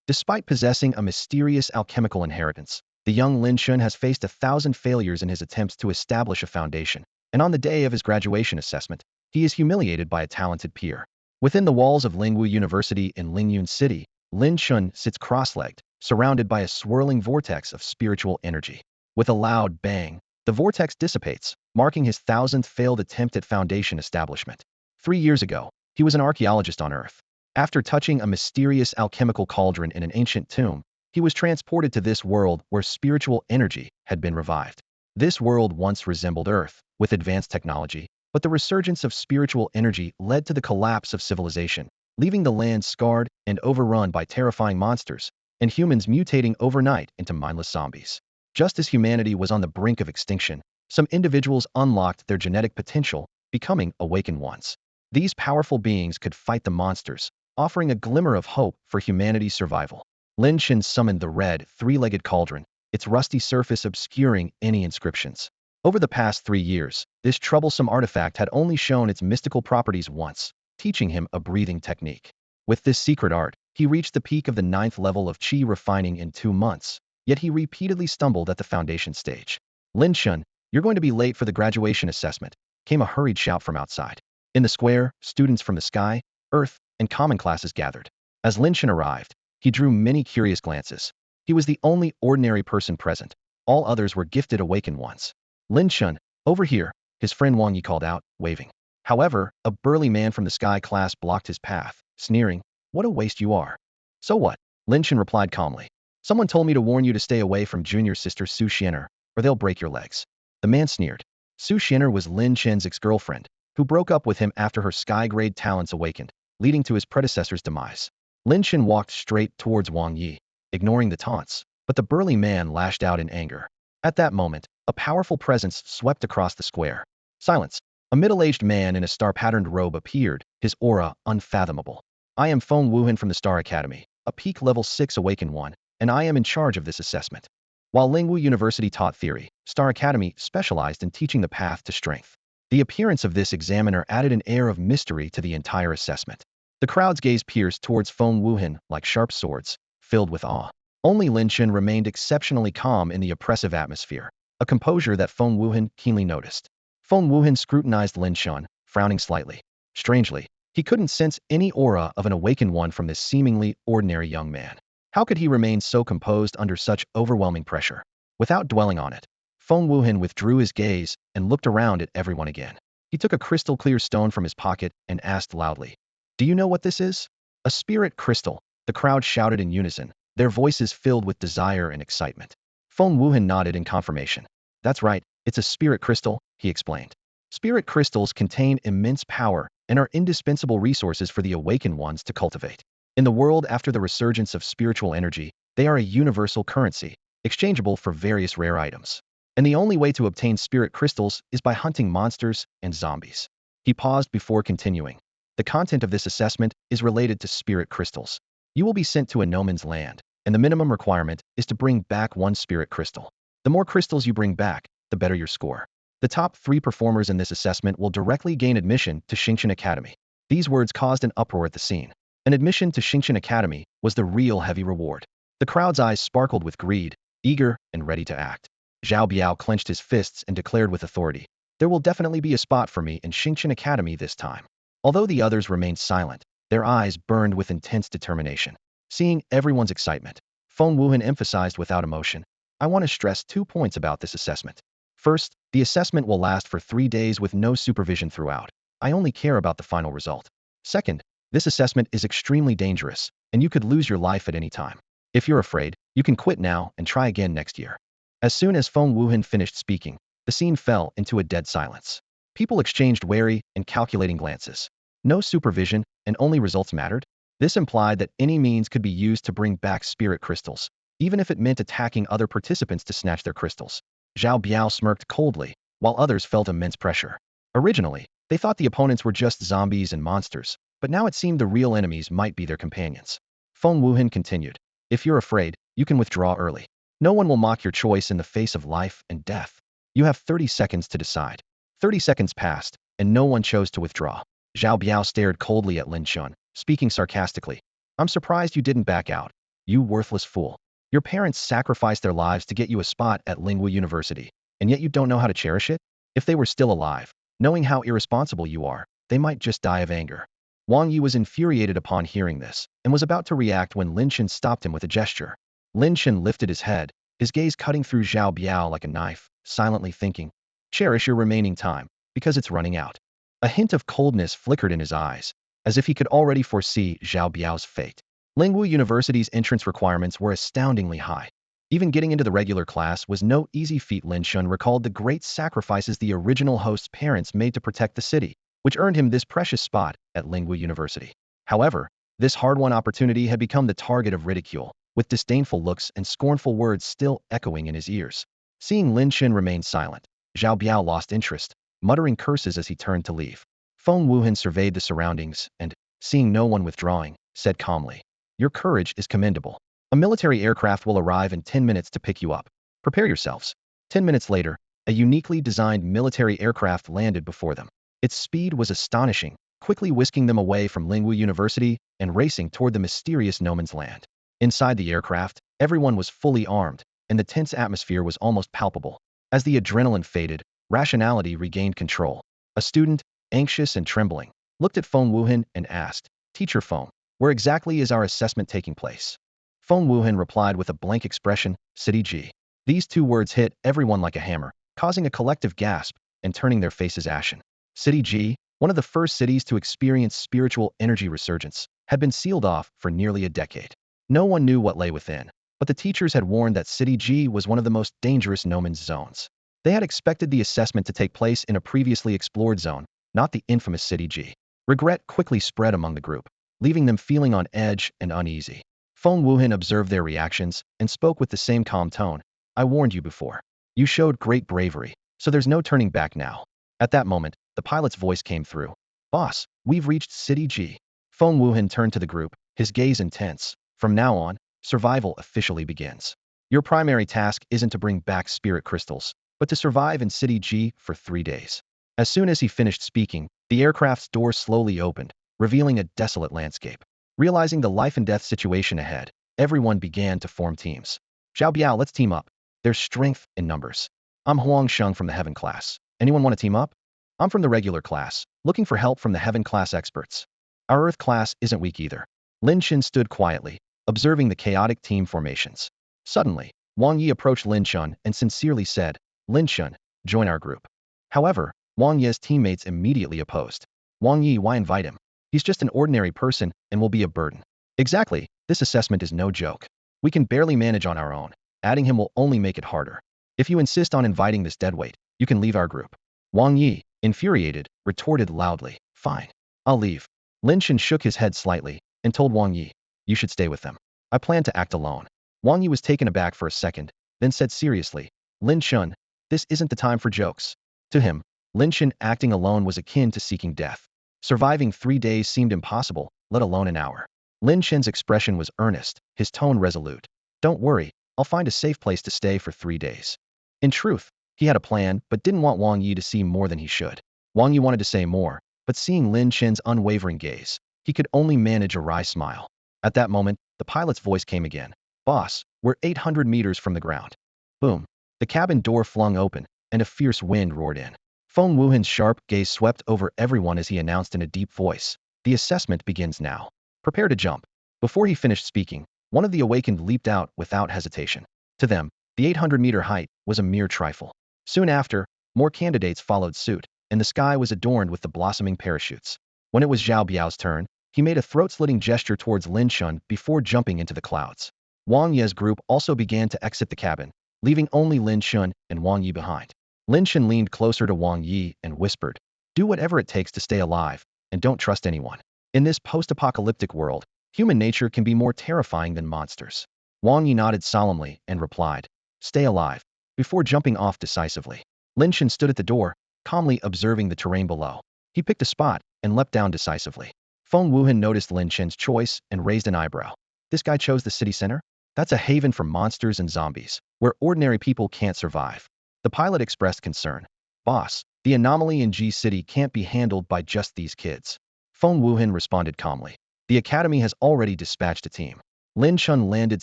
Despite possessing a mysterious alchemical inheritance, the young Lin Chen has faced 1,000 failures in his attempts to establish a foundation, and on the day of his graduation assessment, he is humiliated by a talented peer. Within the walls of Lingwu University in Lyun City, Lin Chen sits cross-legged, surrounded by a swirling vortex of spiritual energy. With a loud bang, the vortex dissipates, marking his 1,000th failed attempt at foundation establishment. 3 years ago, he was an archaeologist on Earth. After touching a mysterious alchemical cauldron in an ancient tomb, he was transported to this world where spiritual energy had been revived. This world once resembled Earth, with advanced technology, but the resurgence of spiritual energy led to the collapse of civilization, leaving the land scarred and overrun by terrifying monsters, and humans mutating overnight into mindless zombies. Just as humanity was on the brink of extinction, some individuals unlocked their genetic potential, becoming awakened ones. These powerful beings could fight the monsters, offering a glimmer of hope for humanity's survival. Lin Chen summoned the red, three-legged cauldron, its rusty surface obscuring any inscriptions. Over the past 3 years, this troublesome artifact had only shown its mystical properties once, teaching him a breathing technique. With this secret art, he reached the peak of the 9th level of Qi refining in 2 months, yet he repeatedly stumbled at the foundation stage. Lin Chen, you're going to be late for the graduation assessment, came a hurried shout from outside. In the square, students from the sky, earth, and common classes gathered. As Lin Chen arrived, he drew many curious glances. He was the only ordinary person present. All others were gifted awakened ones. Lin Chen, over here, his friend Wang Yi called out, waving. However, a burly man from the sky class blocked his path, sneering, "What a waste you are." "So what?" Lin Chen replied calmly. "Someone told me to warn you to stay away from junior sister Su Xianer, or they'll break your legs." The man sneered. Su Xianer was Lin Chen's ex-girlfriend, who broke up with him after her sky-grade talents awakened, leading to his predecessor's demise. Lin Chen walked straight towards Wang Yi, ignoring the taunts, but the burly man lashed out in anger. At that moment, a powerful presence swept across the square. Silence. A middle-aged man in a star-patterned robe appeared, his aura unfathomable. "I am Feng Wuhan from the Star Academy, a peak level 6 awakened one, and I am in charge of this assessment." While Lingwu University taught theory, Star Academy specialized in teaching the path to strength. The appearance of this examiner added an air of mystery to the entire assessment. The crowd's gaze pierced towards Feng Wuhan like sharp swords, filled with awe. Only Lin Chen remained exceptionally calm in the oppressive atmosphere, a composure that Feng Wuhan keenly noticed. Feng Wuhan scrutinized Lin Chen, frowning slightly. Strangely, he couldn't sense any aura of an awakened one from this seemingly ordinary young man. How could he remain so composed under such overwhelming pressure? Without dwelling on it, Feng Wuhan withdrew his gaze and looked around at everyone again. He took a crystal-clear stone from his pocket and asked loudly, "Do you know what this is?" "A spirit crystal," the crowd shouted in unison, their voices filled with desire and excitement. Feng Wuhan nodded in confirmation. "That's right, it's a spirit crystal," he explained. Spirit crystals contain immense power and are indispensable resources for the awakened ones to cultivate. In the world after the resurgence of spiritual energy, they are a universal currency, exchangeable for various rare items. And the only way to obtain spirit crystals is by hunting monsters and zombies. He paused before continuing. The content of this assessment is related to spirit crystals. You will be sent to a no man's land, and the minimum requirement is to bring back 1 spirit crystal. The more crystals you bring back, the better your score. The top 3 performers in this assessment will directly gain admission to Xingqian Academy. These words caused an uproar at the scene. An admission to Xingqian Academy was the real heavy reward. The crowd's eyes sparkled with greed, eager and ready to act. Zhao Biao clenched his fists and declared with authority, "There will definitely be a spot for me in Xingqian Academy this time." Although the others remained silent, their eyes burned with intense determination. Seeing everyone's excitement, Feng Wuhan emphasized without emotion, "I want to stress 2 points about this assessment. First, the assessment will last for 3 days with no supervision throughout. I only care about the final result. Second, this assessment is extremely dangerous, and you could lose your life at any time. If you're afraid, you can quit now and try again next year." As soon as Feng Wuhan finished speaking, the scene fell into a dead silence. People exchanged wary and calculating glances. No supervision, and only results mattered? This implied that any means could be used to bring back spirit crystals, even if it meant attacking other participants to snatch their crystals. Zhao Biao smirked coldly, while others felt immense pressure. Originally, they thought the opponents were just zombies and monsters, but now it seemed the real enemies might be their companions. Feng Wuhan continued, "If you're afraid, you can withdraw early. No one will mock your choice in the face of life and death. You have 30 seconds to decide." 30 seconds passed, and no one chose to withdraw. Zhao Biao stared coldly at Lin Chen, speaking sarcastically. "I'm surprised you didn't back out. You worthless fool. Your parents sacrificed their lives to get you a spot at Lingua University, and yet you don't know how to cherish it? If they were still alive, knowing how irresponsible you are, they might just die of anger. Wang Yi was infuriated upon hearing this, and was about to react when Lin Chen stopped him with a gesture. Lin Chen lifted his head, his gaze cutting through Zhao Biao like a knife, silently thinking, cherish your remaining time, because it's running out. A hint of coldness flickered in his eyes, as if he could already foresee Zhao Biao's fate. Lingua University's entrance requirements were astoundingly high. Even getting into the regular class was no easy feat. Lin Chen recalled the great sacrifices the original host's parents made to protect the city, which earned him this precious spot at Lingua University. However, this hard-won opportunity had become the target of ridicule, with disdainful looks and scornful words still echoing in his ears. Seeing Lin Chen remain silent, Zhao Biao lost interest, muttering curses as he turned to leave. Feng Wuhan surveyed the surroundings and, seeing no one withdrawing, said calmly, your courage is commendable. A military aircraft will arrive in 10 minutes to pick you up. Prepare yourselves. 10 minutes later, a uniquely designed military aircraft landed before them. Its speed was astonishing, quickly whisking them away from Lingua University and racing toward the mysterious no man's land. Inside the aircraft, everyone was fully armed, and the tense atmosphere was almost palpable. As the adrenaline faded, rationality regained control. A student, anxious and trembling, looked at Feng Wuhan and asked, Teacher Feng, where exactly is our assessment taking place? Feng Wuhan replied with a blank expression, City G. These two words hit everyone like a hammer, causing a collective gasp and turning their faces ashen. City G, one of the first cities to experience spiritual energy resurgence, had been sealed off for nearly a decade. No one knew what lay within, but the teachers had warned that City G was one of the most dangerous no man's zones. They had expected the assessment to take place in a previously explored zone, not the infamous City G. Regret quickly spread among the group, leaving them feeling on edge and uneasy. Feng Wuhan observed their reactions and spoke with the same calm tone. I warned you before. You showed great bravery, so there's no turning back now. At that moment, the pilot's voice came through. Boss, we've reached City G. Feng Wuhan turned to the group, his gaze intense. From now on, survival officially begins. Your primary task isn't to bring back spirit crystals, but to survive in City G for 3 days. As soon as he finished speaking, the aircraft's door slowly opened, revealing a desolate landscape. Realizing the life and death situation ahead, everyone began to form teams. Zhao Biao, let's team up. There's strength in numbers. I'm Huang Sheng from the Heaven class. Anyone want to team up? I'm from the regular class, looking for help from the Heaven class experts. Our Earth class isn't weak either. Lin Chen stood quietly, observing the chaotic team formations. Suddenly, Wang Yi approached Lin Chen and sincerely said, Lin Chen, join our group. However, Wang Yi's teammates immediately opposed. Wang Yi, why invite him? He's just an ordinary person and will be a burden. Exactly, this assessment is no joke. We can barely manage on our own. Adding him will only make it harder. If you insist on inviting this deadweight, you can leave our group. Wang Yi, infuriated, retorted loudly, fine. I'll leave. Lin Chen shook his head slightly and told Wang Yi, you should stay with them. I plan to act alone. Wang Yi was taken aback for a second, then said seriously, Lin Chen, this isn't the time for jokes. To him, Lin Chen acting alone was akin to seeking death. Surviving 3 days seemed impossible, let alone an hour. Lin Chen's expression was earnest, his tone resolute. Don't worry, I'll find a safe place to stay for 3 days. In truth, he had a plan, but didn't want Wang Yi to see more than he should. Wang Yi wanted to say more, but seeing Lin Chen's unwavering gaze, he could only manage a wry smile. At that moment, the pilot's voice came again. Boss, we're 800 meters from the ground. Boom. The cabin door flung open, and a fierce wind roared in. Feng Wuhan's sharp gaze swept over everyone as he announced in a deep voice, the assessment begins now. Prepare to jump. Before he finished speaking, one of the awakened leaped out without hesitation. To them, the 800-meter height was a mere trifle. Soon after, more candidates followed suit, and the sky was adorned with the blossoming parachutes. When it was Zhao Biao's turn, he made a throat-slitting gesture towards Lin Chen before jumping into the clouds. Wang Yi's group also began to exit the cabin, leaving only Lin Chen and Wang Yi behind. Lin Chen leaned closer to Wang Yi and whispered, do whatever it takes to stay alive, and don't trust anyone. In this post-apocalyptic world, human nature can be more terrifying than monsters. Wang Yi nodded solemnly and replied, stay alive, before jumping off decisively. Lin Chen stood at the door, calmly observing the terrain below. He picked a spot and leapt down decisively. Feng Wuhan noticed Lin Chen's choice and raised an eyebrow. This guy chose the city center? That's a haven for monsters and zombies, where ordinary people can't survive. The pilot expressed concern. Boss, the anomaly in G City can't be handled by just these kids. Feng Wuhan responded calmly. The academy has already dispatched a team. Lin Chen landed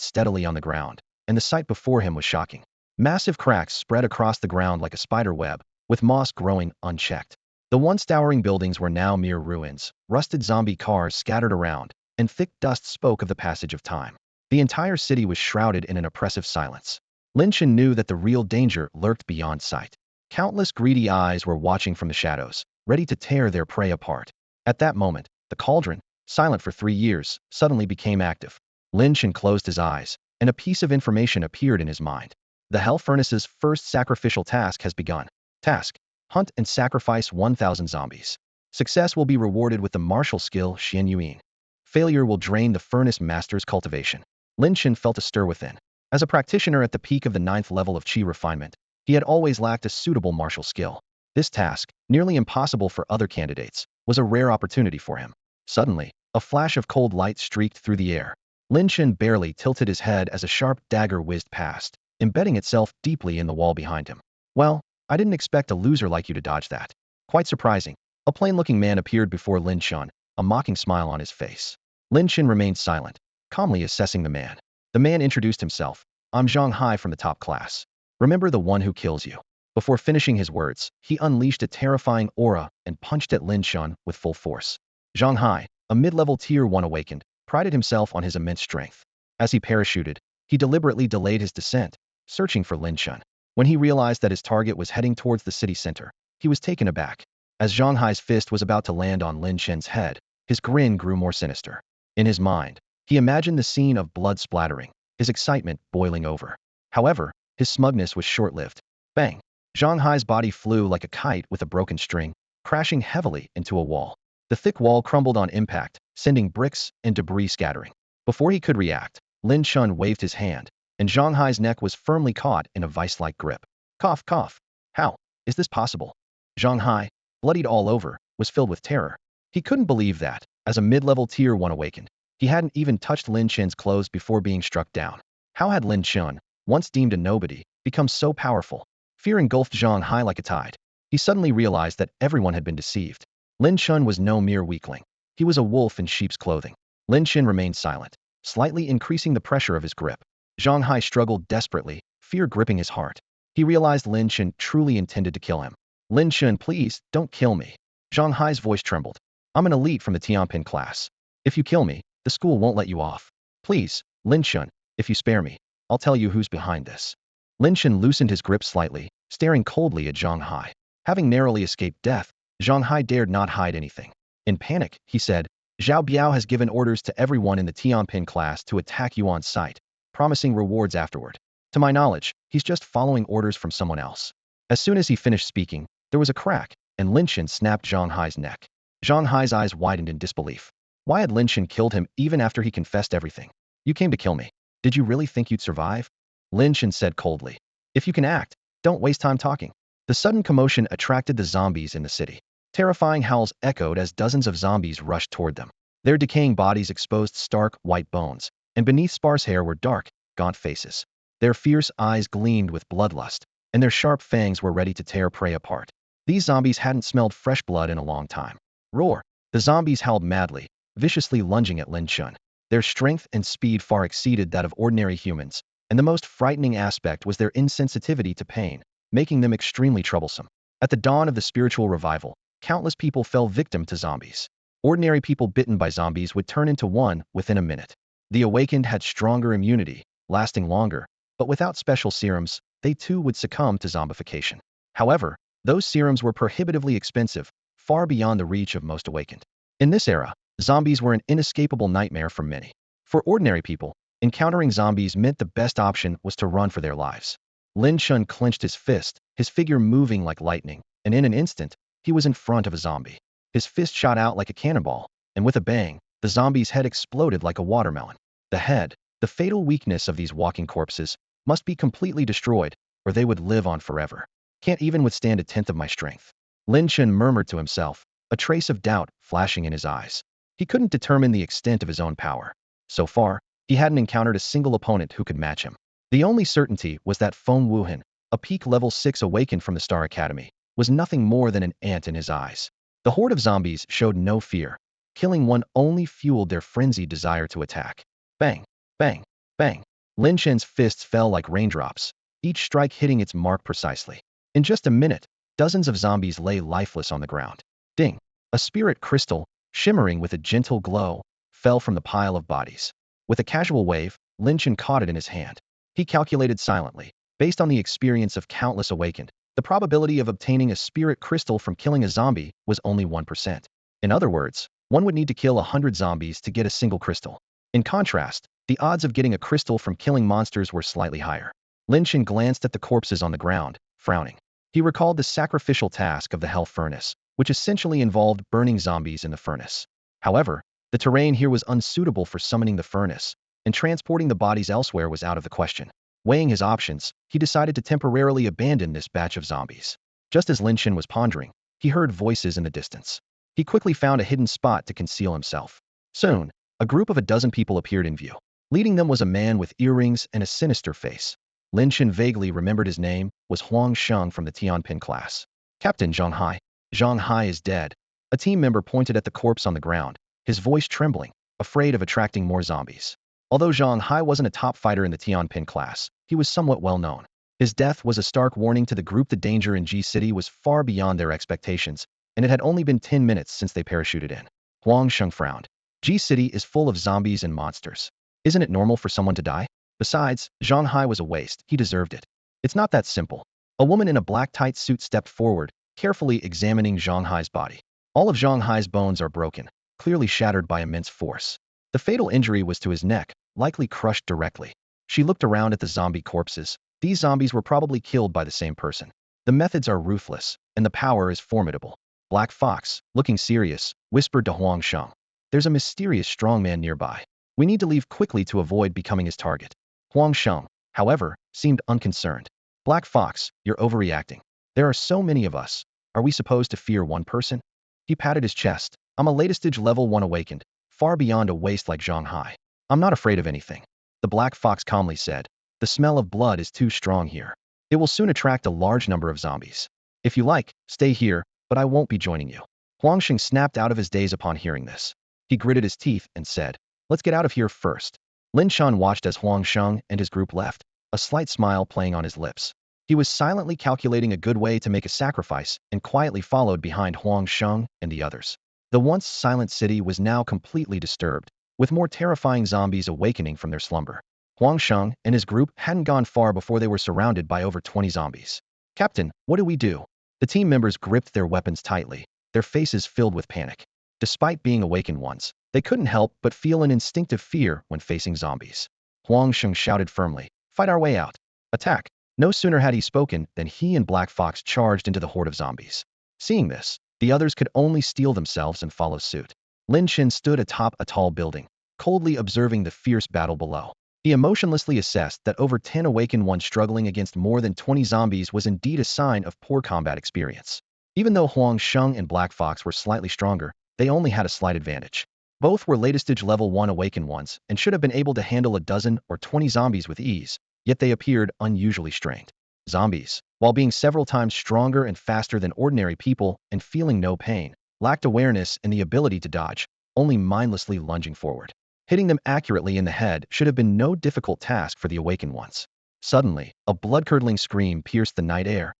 steadily on the ground, and the sight before him was shocking. Massive cracks spread across the ground like a spider web, with moss growing unchecked. The once towering buildings were now mere ruins, rusted zombie cars scattered around, and thick dust spoke of the passage of time. The entire city was shrouded in an oppressive silence. Lin Chen knew that the real danger lurked beyond sight. Countless greedy eyes were watching from the shadows, ready to tear their prey apart. At that moment, the cauldron, silent for 3 years, suddenly became active. Lin Chen closed his eyes, and a piece of information appeared in his mind. The Hell Furnace's first sacrificial task has begun. Task: hunt and sacrifice 1,000 zombies. Success will be rewarded with the martial skill Xian Yuan. Failure will drain the Furnace Master's cultivation. Lin Chen felt a stir within. As a practitioner at the peak of the 9th level of Qi refinement, he had always lacked a suitable martial skill. This task, nearly impossible for other candidates, was a rare opportunity for him. Suddenly, a flash of cold light streaked through the air. Lin Chen barely tilted his head as a sharp dagger whizzed past, embedding itself deeply in the wall behind him. Well, I didn't expect a loser like you to dodge that. Quite surprising. A plain-looking man appeared before Lin Chen, a mocking smile on his face. Lin Chen remained silent, calmly assessing the man. The man introduced himself. I'm Zhang Hai from the top class. Remember the one who kills you. Before finishing his words, he unleashed a terrifying aura and punched at Lin Chen with full force. Zhang Hai, a mid-level tier 1 awakened, prided himself on his immense strength. As he parachuted, he deliberately delayed his descent, searching for Lin Chen. When he realized that his target was heading towards the city center, he was taken aback. As Zhang Hai's fist was about to land on Lin Chen's head, his grin grew more sinister. In his mind, he imagined the scene of blood splattering, his excitement boiling over. However, his smugness was short-lived. Bang! Zhang Hai's body flew like a kite with a broken string, crashing heavily into a wall. The thick wall crumbled on impact, sending bricks and debris scattering. Before he could react, Lin Chen waved his hand, and Zhang Hai's neck was firmly caught in a vice-like grip. Cough, cough. How is this possible? Zhang Hai, bloodied all over, was filled with terror. He couldn't believe that, as a mid-level tier 1 awakened, he hadn't even touched Lin Chen's clothes before being struck down. How had Lin Chen, once deemed a nobody, become so powerful? Fear engulfed Zhang Hai like a tide. He suddenly realized that everyone had been deceived. Lin Chen was no mere weakling. He was a wolf in sheep's clothing. Lin Chen remained silent, slightly increasing the pressure of his grip. Zhang Hai struggled desperately, fear gripping his heart. He realized Lin Chen truly intended to kill him. Lin Chen, please, don't kill me. Zhang Hai's voice trembled. I'm an elite from the Tianpin class. If you kill me, the school won't let you off. Please, Lin Chen, if you spare me, I'll tell you who's behind this. Lin Chen loosened his grip slightly, staring coldly at Zhang Hai. Having narrowly escaped death, Zhang Hai dared not hide anything. In panic, he said, Zhao Biao has given orders to everyone in the Tianpin class to attack you on sight, promising rewards afterward. To my knowledge, he's just following orders from someone else. As soon as he finished speaking, there was a crack, and Lin Chen snapped Zhang Hai's neck. Zhang Hai's eyes widened in disbelief. Why had Lin Chen killed him even after he confessed everything? You came to kill me. Did you really think you'd survive? Lin Chen said coldly. If you can act, don't waste time talking. The sudden commotion attracted the zombies in the city. Terrifying howls echoed as dozens of zombies rushed toward them. Their decaying bodies exposed stark, white bones, and beneath sparse hair were dark, gaunt faces. Their fierce eyes gleamed with bloodlust, and their sharp fangs were ready to tear prey apart. These zombies hadn't smelled fresh blood in a long time. Roar! The zombies howled madly, viciously lunging at Lin Chen. Their strength and speed far exceeded that of ordinary humans, and the most frightening aspect was their insensitivity to pain, making them extremely troublesome. At the dawn of the spiritual revival, countless people fell victim to zombies. Ordinary people bitten by zombies would turn into one within a minute. The awakened had stronger immunity, lasting longer, but without special serums, they too would succumb to zombification. However, those serums were prohibitively expensive, far beyond the reach of most awakened. In this era, zombies were an inescapable nightmare for many. For ordinary people, encountering zombies meant the best option was to run for their lives. Lin Chen clenched his fist, his figure moving like lightning, and in an instant, he was in front of a zombie. His fist shot out like a cannonball, and with a bang, the zombie's head exploded like a watermelon. The head, the fatal weakness of these walking corpses, must be completely destroyed, or they would live on forever. Can't even withstand a tenth of my strength. Lin Chen murmured to himself, a trace of doubt flashing in his eyes. He couldn't determine the extent of his own power. So far, he hadn't encountered a single opponent who could match him. The only certainty was that Feng Wuhan, a peak level 6 awakened from the Star Academy, was nothing more than an ant in his eyes. The horde of zombies showed no fear. Killing one only fueled their frenzied desire to attack. Bang! Bang! Bang! Lin Chen's fists fell like raindrops, each strike hitting its mark precisely. In just a minute, dozens of zombies lay lifeless on the ground. Ding! A spirit crystal, shimmering with a gentle glow, fell from the pile of bodies. With a casual wave, Lin Chen caught it in his hand. He calculated silently. Based on the experience of countless awakened, the probability of obtaining a spirit crystal from killing a zombie was only 1%. In other words, one would need to kill 100 zombies to get a single crystal. In contrast, the odds of getting a crystal from killing monsters were slightly higher. Lin Chen glanced at the corpses on the ground, frowning. He recalled the sacrificial task of the Hell Furnace, which essentially involved burning zombies in the furnace. However, the terrain here was unsuitable for summoning the furnace, and transporting the bodies elsewhere was out of the question. Weighing his options, he decided to temporarily abandon this batch of zombies. Just as Lin Chen was pondering, he heard voices in the distance. He quickly found a hidden spot to conceal himself. Soon, a group of a dozen people appeared in view. Leading them was a man with earrings and a sinister face. Lin Chen vaguely remembered his name was Huang Sheng from the Tianpin class. Captain Zhang Hai. Zhang Hai is dead. A team member pointed at the corpse on the ground, his voice trembling, afraid of attracting more zombies. Although Zhang Hai wasn't a top fighter in the Tianpin class, he was somewhat well known. His death was a stark warning to the group. The danger in G City was far beyond their expectations, and it had only been 10 minutes since they parachuted in. Huang Sheng frowned. G City is full of zombies and monsters. Isn't it normal for someone to die? Besides, Zhang Hai was a waste. He deserved it. It's not that simple. A woman in a black tight suit stepped forward, carefully examining Zhang Hai's body. All of Zhang Hai's bones are broken, clearly shattered by immense force. The fatal injury was to his neck, likely crushed directly. She looked around at the zombie corpses. These zombies were probably killed by the same person. The methods are ruthless, and the power is formidable. Black Fox, looking serious, whispered to Huang Sheng. There's a mysterious strongman nearby. We need to leave quickly to avoid becoming his target. Huang Sheng, however, seemed unconcerned. Black Fox, you're overreacting. There are so many of us. Are we supposed to fear one person? He patted his chest. I'm a latest-stage level 1 awakened, far beyond a waste like Zhang Hai. I'm not afraid of anything. The Black Fox calmly said. The smell of blood is too strong here. It will soon attract a large number of zombies. If you like, stay here, but I won't be joining you. Huang Sheng snapped out of his daze upon hearing this. He gritted his teeth and said, let's get out of here first. Lin Chen watched as Huang Sheng and his group left, a slight smile playing on his lips. He was silently calculating a good way to make a sacrifice and quietly followed behind Huang Sheng and the others. The once silent city was now completely disturbed, with more terrifying zombies awakening from their slumber. Huang Sheng and his group hadn't gone far before they were surrounded by over 20 zombies. Captain, what do we do? The team members gripped their weapons tightly, their faces filled with panic. Despite being awakened ones, they couldn't help but feel an instinctive fear when facing zombies. Huang Sheng shouted firmly, fight our way out. Attack. No sooner had he spoken than he and Black Fox charged into the horde of zombies. Seeing this, the others could only steel themselves and follow suit. Lin Chen stood atop a tall building, coldly observing the fierce battle below. He emotionlessly assessed that over 10 awakened ones struggling against more than 20 zombies was indeed a sign of poor combat experience. Even though Huang Sheng and Black Fox were slightly stronger, they only had a slight advantage. Both were latest-stage level 1 awakened ones and should have been able to handle a dozen or 20 zombies with ease, yet they appeared unusually strained. Zombies, while being several times stronger and faster than ordinary people and feeling no pain, lacked awareness and the ability to dodge, only mindlessly lunging forward. Hitting them accurately in the head should have been no difficult task for the awakened ones. Suddenly, a blood-curdling scream pierced the night air.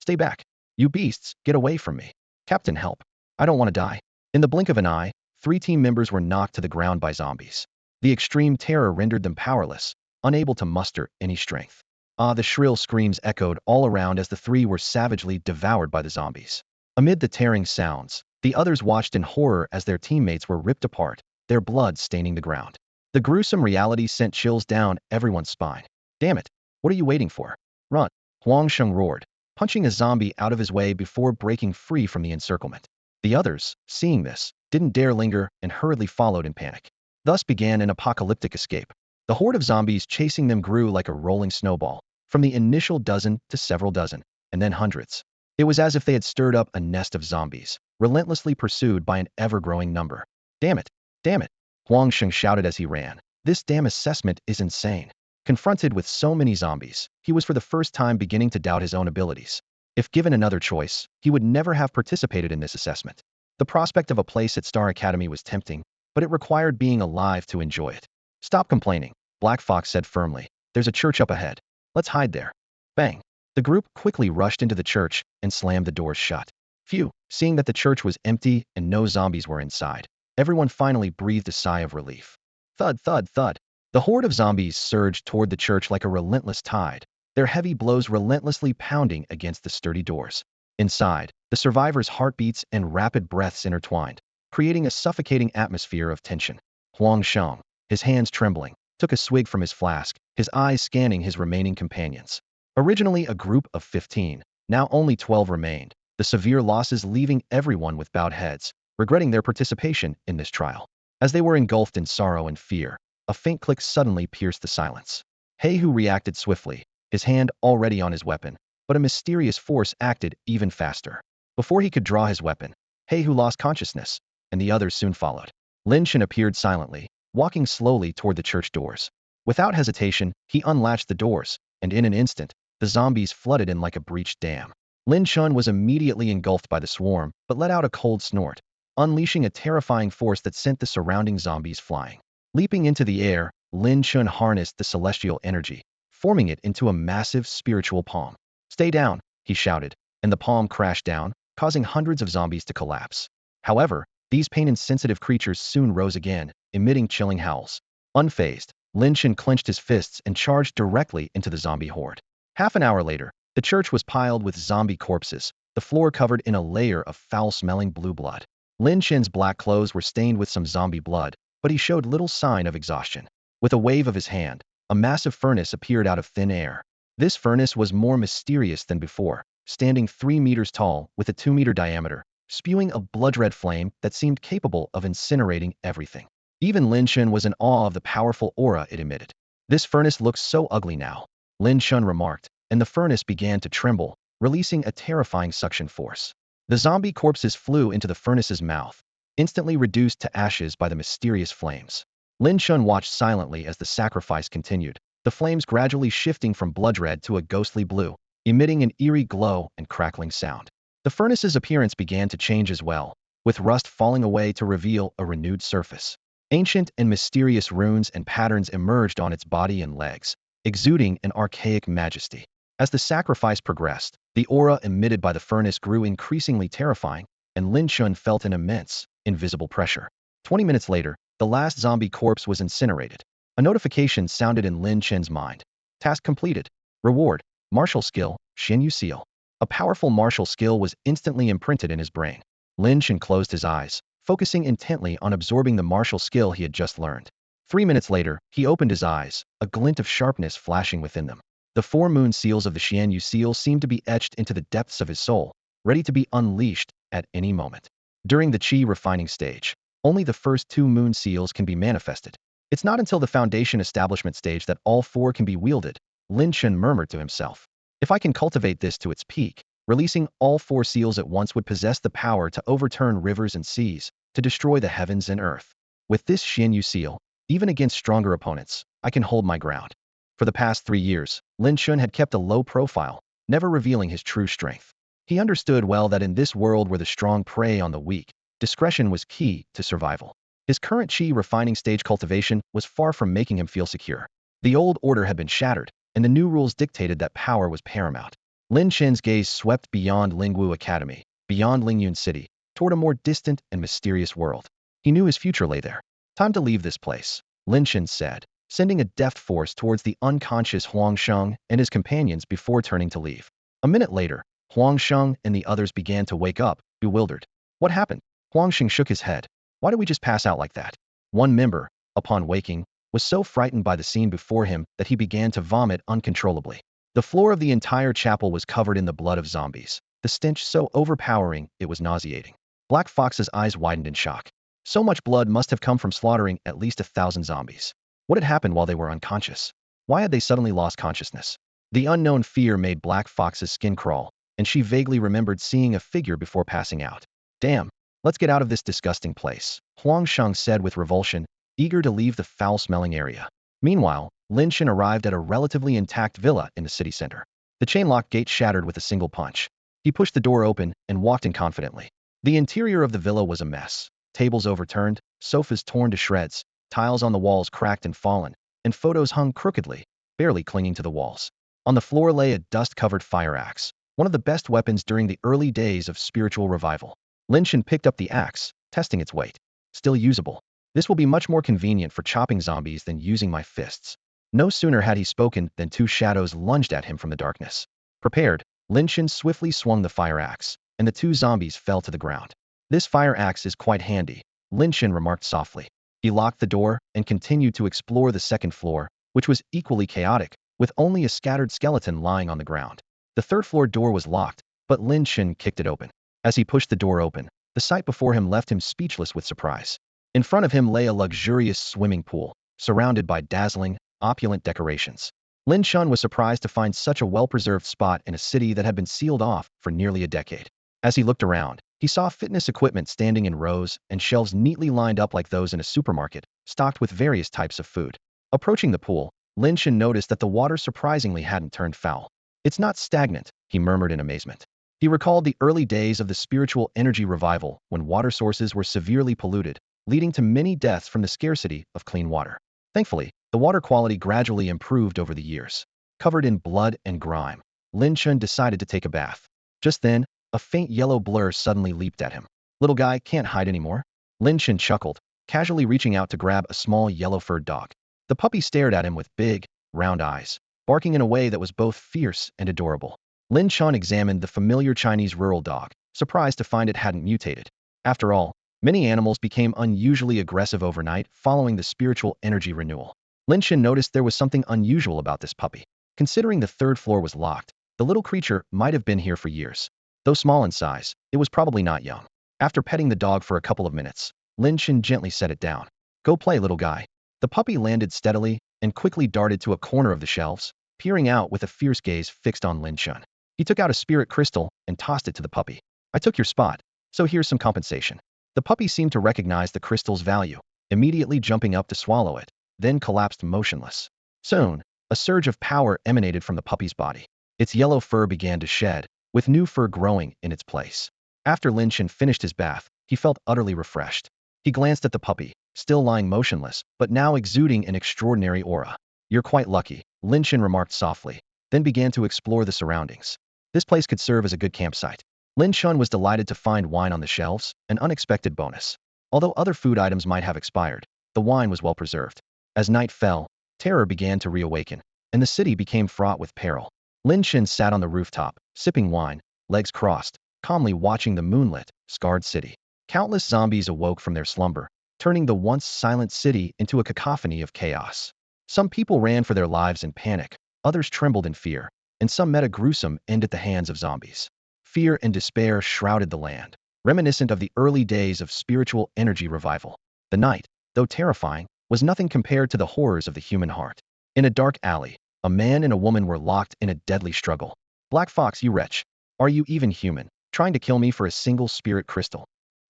Stay back. You beasts, get away from me. Captain, help. I don't want to die. In the blink of an eye, 3 team members were knocked to the ground by zombies. The extreme terror rendered them powerless, unable to muster any strength. The shrill screams echoed all around as the 3 were savagely devoured by the zombies. Amid the tearing sounds, the others watched in horror as their teammates were ripped apart, their blood staining the ground. The gruesome reality sent chills down everyone's spine. Damn it, what are you waiting for? Run! Huang Sheng roared, punching a zombie out of his way before breaking free from the encirclement. The others, seeing this, didn't dare linger and hurriedly followed in panic. Thus began an apocalyptic escape. The horde of zombies chasing them grew like a rolling snowball, from the initial dozen to several dozen, and then hundreds. It was as if they had stirred up a nest of zombies, relentlessly pursued by an ever-growing number. Damn it! Damn it! Huang Sheng shouted as he ran. This damn assessment is insane. Confronted with so many zombies, he was for the first time beginning to doubt his own abilities. If given another choice, he would never have participated in this assessment. The prospect of a place at Star Academy was tempting, but it required being alive to enjoy it. Stop complaining, Black Fox said firmly. There's a church up ahead. Let's hide there. Bang. The group quickly rushed into the church and slammed the doors shut. Phew, seeing that the church was empty and no zombies were inside, everyone finally breathed a sigh of relief. Thud, thud, thud. The horde of zombies surged toward the church like a relentless tide, their heavy blows relentlessly pounding against the sturdy doors. Inside, the survivors' heartbeats and rapid breaths intertwined, creating a suffocating atmosphere of tension. Huang Sheng, his hands trembling, took a swig from his flask, his eyes scanning his remaining companions. Originally a group of 15, now only 12 remained, the severe losses leaving everyone with bowed heads, regretting their participation in this trial. As they were engulfed in sorrow and fear, a faint click suddenly pierced the silence. Heihu reacted swiftly, his hand already on his weapon, but a mysterious force acted even faster. Before he could draw his weapon, Heihu lost consciousness, and the others soon followed. Lin Chen appeared silently, walking slowly toward the church doors. Without hesitation, he unlatched the doors, and in an instant, the zombies flooded in like a breached dam. Lin Chen was immediately engulfed by the swarm, but let out a cold snort, unleashing a terrifying force that sent the surrounding zombies flying. Leaping into the air, Lin Chen harnessed the celestial energy, forming it into a massive spiritual palm. Stay down, he shouted, and the palm crashed down, causing hundreds of zombies to collapse. However, these pain-insensitive creatures soon rose again, emitting chilling howls. Unfazed, Lin Chen clenched his fists and charged directly into the zombie horde. Half an hour later, the church was piled with zombie corpses, the floor covered in a layer of foul-smelling blue blood. Lin Chen's black clothes were stained with some zombie blood, but he showed little sign of exhaustion. With a wave of his hand, a massive furnace appeared out of thin air. This furnace was more mysterious than before, standing 3 meters tall with a 2-meter diameter, spewing a blood-red flame that seemed capable of incinerating everything. Even Lin Chen was in awe of the powerful aura it emitted. This furnace looks so ugly now, Lin Chen remarked, and the furnace began to tremble, releasing a terrifying suction force. The zombie corpses flew into the furnace's mouth, instantly reduced to ashes by the mysterious flames. Lin Chen watched silently as the sacrifice continued, the flames gradually shifting from blood red to a ghostly blue, emitting an eerie glow and crackling sound. The furnace's appearance began to change as well, with rust falling away to reveal a renewed surface. Ancient and mysterious runes and patterns emerged on its body and legs, exuding an archaic majesty. As the sacrifice progressed, the aura emitted by the furnace grew increasingly terrifying, and Lin Chen felt an immense, invisible pressure. 20 minutes later, the last zombie corpse was incinerated. A notification sounded in Lin Chen's mind. Task completed. Reward: martial skill, Xianyu Seal. A powerful martial skill was instantly imprinted in his brain. Lin Chen closed his eyes, focusing intently on absorbing the martial skill he had just learned. 3 minutes later, he opened his eyes, a glint of sharpness flashing within them. The 4 moon seals of the Xianyu Seal seemed to be etched into the depths of his soul, ready to be unleashed at any moment. During the Qi refining stage, only the first 2 moon seals can be manifested. It's not until the foundation establishment stage that all 4 can be wielded, Lin Chen murmured to himself. If I can cultivate this to its peak, releasing all 4 seals at once would possess the power to overturn rivers and seas, to destroy the heavens and earth. With this Xianyu Seal, even against stronger opponents, I can hold my ground. For the past 3 years, Lin Chen had kept a low profile, never revealing his true strength. He understood well that in this world where the strong prey on the weak, discretion was key to survival. His current Qi refining stage cultivation was far from making him feel secure. The old order had been shattered, and the new rules dictated that power was paramount. Lin Chen's gaze swept beyond Lingwu Academy, beyond Lyun City, toward a more distant and mysterious world. He knew his future lay there. Time to leave this place, Lin Chen said, sending a deft force towards the unconscious Huang Sheng and his companions before turning to leave. A minute later, Huang Sheng and the others began to wake up, bewildered. What happened? Huang Sheng shook his head. Why did we just pass out like that? One member, upon waking, was so frightened by the scene before him that he began to vomit uncontrollably. The floor of the entire chapel was covered in the blood of zombies, the stench so overpowering it was nauseating. Black Fox's eyes widened in shock. So much blood must have come from slaughtering at least 1,000 zombies. What had happened while they were unconscious? Why had they suddenly lost consciousness? The unknown fear made Black Fox's skin crawl, and she vaguely remembered seeing a figure before passing out. Damn, let's get out of this disgusting place, Huang Sheng said with revulsion, eager to leave the foul-smelling area. Meanwhile, Lin Chen arrived at a relatively intact villa in the city center. The chain-lock gate shattered with a single punch. He pushed the door open and walked in confidently. The interior of the villa was a mess. Tables overturned, sofas torn to shreds, Tiles on the walls cracked and fallen, and photos hung crookedly, barely clinging to the walls. On the floor lay a dust-covered fire axe, one of the best weapons during the early days of spiritual revival. Lin Chen picked up the axe, testing its weight. Still usable. This will be much more convenient for chopping zombies than using my fists. No sooner had he spoken than two shadows lunged at him from the darkness. Prepared, Lin Chen swiftly swung the fire axe, and the two zombies fell to the ground. This fire axe is quite handy, Lin Chen remarked softly. He locked the door and continued to explore the second floor, which was equally chaotic, with only a scattered skeleton lying on the ground. The third-floor door was locked, but Lin Chen kicked it open. As he pushed the door open, the sight before him left him speechless with surprise. In front of him lay a luxurious swimming pool, surrounded by dazzling, opulent decorations. Lin Chen was surprised to find such a well-preserved spot in a city that had been sealed off for nearly a decade. As he looked around, he saw fitness equipment standing in rows and shelves neatly lined up like those in a supermarket, stocked with various types of food. Approaching the pool, Lin Chen noticed that the water surprisingly hadn't turned foul. It's not stagnant, he murmured in amazement. He recalled the early days of the spiritual energy revival when water sources were severely polluted, leading to many deaths from the scarcity of clean water. Thankfully, the water quality gradually improved over the years. Covered in blood and grime, Lin Chen decided to take a bath. Just then, a faint yellow blur suddenly leaped at him. Little guy can't hide anymore? Lin Chen chuckled, casually reaching out to grab a small yellow-furred dog. The puppy stared at him with big, round eyes, barking in a way that was both fierce and adorable. Lin Chen examined the familiar Chinese rural dog, surprised to find it hadn't mutated. After all, many animals became unusually aggressive overnight following the spiritual energy renewal. Lin Chen noticed there was something unusual about this puppy. Considering the third floor was locked, the little creature might have been here for years. Though small in size, it was probably not young. After petting the dog for a couple of minutes, Lin Chen gently set it down. Go play, little guy. The puppy landed steadily and quickly darted to a corner of the shelves, peering out with a fierce gaze fixed on Lin Chen. He took out a spirit crystal and tossed it to the puppy. I took your spot, so here's some compensation. The puppy seemed to recognize the crystal's value, immediately jumping up to swallow it, then collapsed motionless. Soon, a surge of power emanated from the puppy's body. Its yellow fur began to shed, with new fur growing in its place. After Lin Chen finished his bath, he felt utterly refreshed. He glanced at the puppy, still lying motionless, but now exuding an extraordinary aura. You're quite lucky, Lin Chen remarked softly, then began to explore the surroundings. This place could serve as a good campsite. Lin Chen was delighted to find wine on the shelves, an unexpected bonus. Although other food items might have expired, the wine was well preserved. As night fell, terror began to reawaken, and the city became fraught with peril. Lin Chen sat on the rooftop, sipping wine, legs crossed, calmly watching the moonlit, scarred city. Countless zombies awoke from their slumber, turning the once silent city into a cacophony of chaos. Some people ran for their lives in panic, others trembled in fear, and some met a gruesome end at the hands of zombies. Fear and despair shrouded the land, reminiscent of the early days of spiritual energy revival. The night, though terrifying, was nothing compared to the horrors of the human heart. In a dark alley, a man and a woman were locked in a deadly struggle. Black Fox, you wretch. Are you even human, trying to kill me for a single spirit crystal?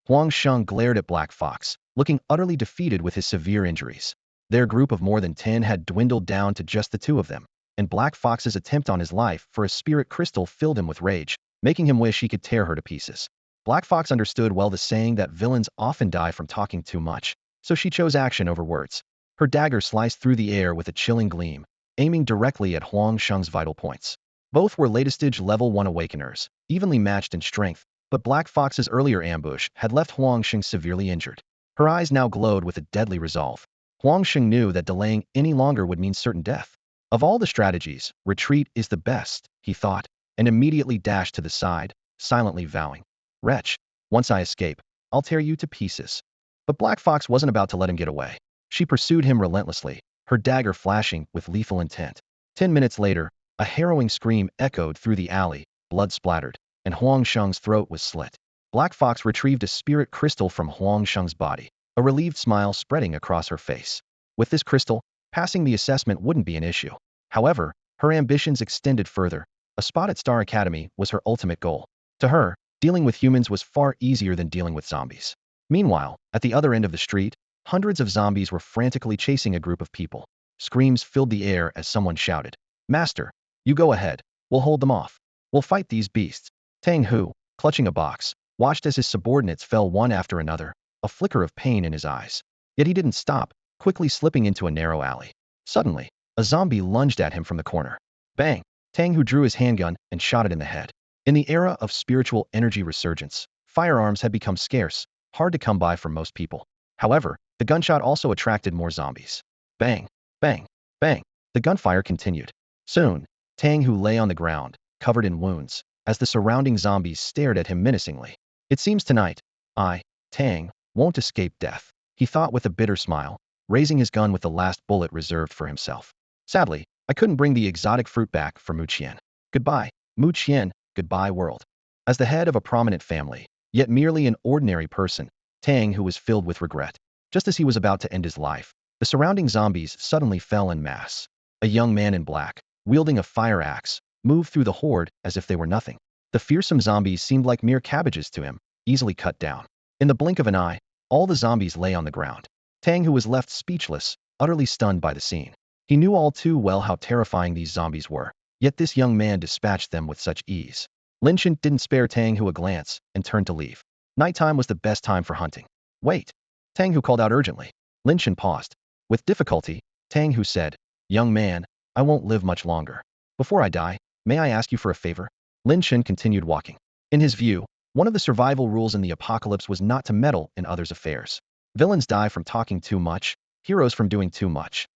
Huang Sheng glared at Black Fox, looking utterly defeated with his severe injuries. Their group of more than 10 had dwindled down to just the two of them, and Black Fox's attempt on his life for a spirit crystal filled him with rage, making him wish he could tear her to pieces. Black Fox understood well the saying that villains often die from talking too much, so she chose action over words. Her dagger sliced through the air with a chilling gleam, aiming directly at Huang Sheng's vital points. Both were latest-stage level 1 awakeners, evenly matched in strength, but Black Fox's earlier ambush had left Huang Sheng severely injured. Her eyes now glowed with a deadly resolve. Huang Sheng knew that delaying any longer would mean certain death. Of all the strategies, retreat is the best, he thought, and immediately dashed to the side, silently vowing, Wretch, once I escape, I'll tear you to pieces. But Black Fox wasn't about to let him get away. She pursued him relentlessly, her dagger flashing with lethal intent. 10 minutes later, a harrowing scream echoed through the alley, blood splattered, and Huang Sheng's throat was slit. Black Fox retrieved a spirit crystal from Huang Sheng's body, a relieved smile spreading across her face. With this crystal, passing the assessment wouldn't be an issue. However, her ambitions extended further. A spot at Star Academy was her ultimate goal. To her, dealing with humans was far easier than dealing with zombies. Meanwhile, at the other end of the street, hundreds of zombies were frantically chasing a group of people. Screams filled the air as someone shouted, Master, you go ahead. We'll hold them off. We'll fight these beasts. Tang Hu, clutching a box, watched as his subordinates fell one after another, a flicker of pain in his eyes. Yet he didn't stop, quickly slipping into a narrow alley. Suddenly, a zombie lunged at him from the corner. Bang! Tang Hu drew his handgun and shot it in the head. In the era of spiritual energy resurgence, firearms had become scarce, hard to come by for most people. However, the gunshot also attracted more zombies. Bang! Bang! Bang! The gunfire continued. Soon, Tang Hu lay on the ground, covered in wounds, as the surrounding zombies stared at him menacingly. It seems tonight, I, Tang, won't escape death, he thought with a bitter smile, raising his gun with the last bullet reserved for himself. Sadly, I couldn't bring the exotic fruit back for Mu Qian. Goodbye, Mu Qian, goodbye world. As the head of a prominent family, yet merely an ordinary person, Tang Hu was filled with regret. Just as he was about to end his life, the surrounding zombies suddenly fell en masse. A young man in black, wielding a fire axe, moved through the horde as if they were nothing. The fearsome zombies seemed like mere cabbages to him, easily cut down. In the blink of an eye, all the zombies lay on the ground. Tang Hu was left speechless, utterly stunned by the scene. He knew all too well how terrifying these zombies were, yet this young man dispatched them with such ease. Lin Chen didn't spare Tang Hu a glance and turned to leave. Nighttime was the best time for hunting. Wait! Tang Hu called out urgently. Lin Chen paused. With difficulty, Tang Hu said, "Young man, I won't live much longer. Before I die, may I ask you for a favor?" Lin Chen continued walking. In his view, one of the survival rules in the apocalypse was not to meddle in others' affairs. Villains die from talking too much, heroes from doing too much.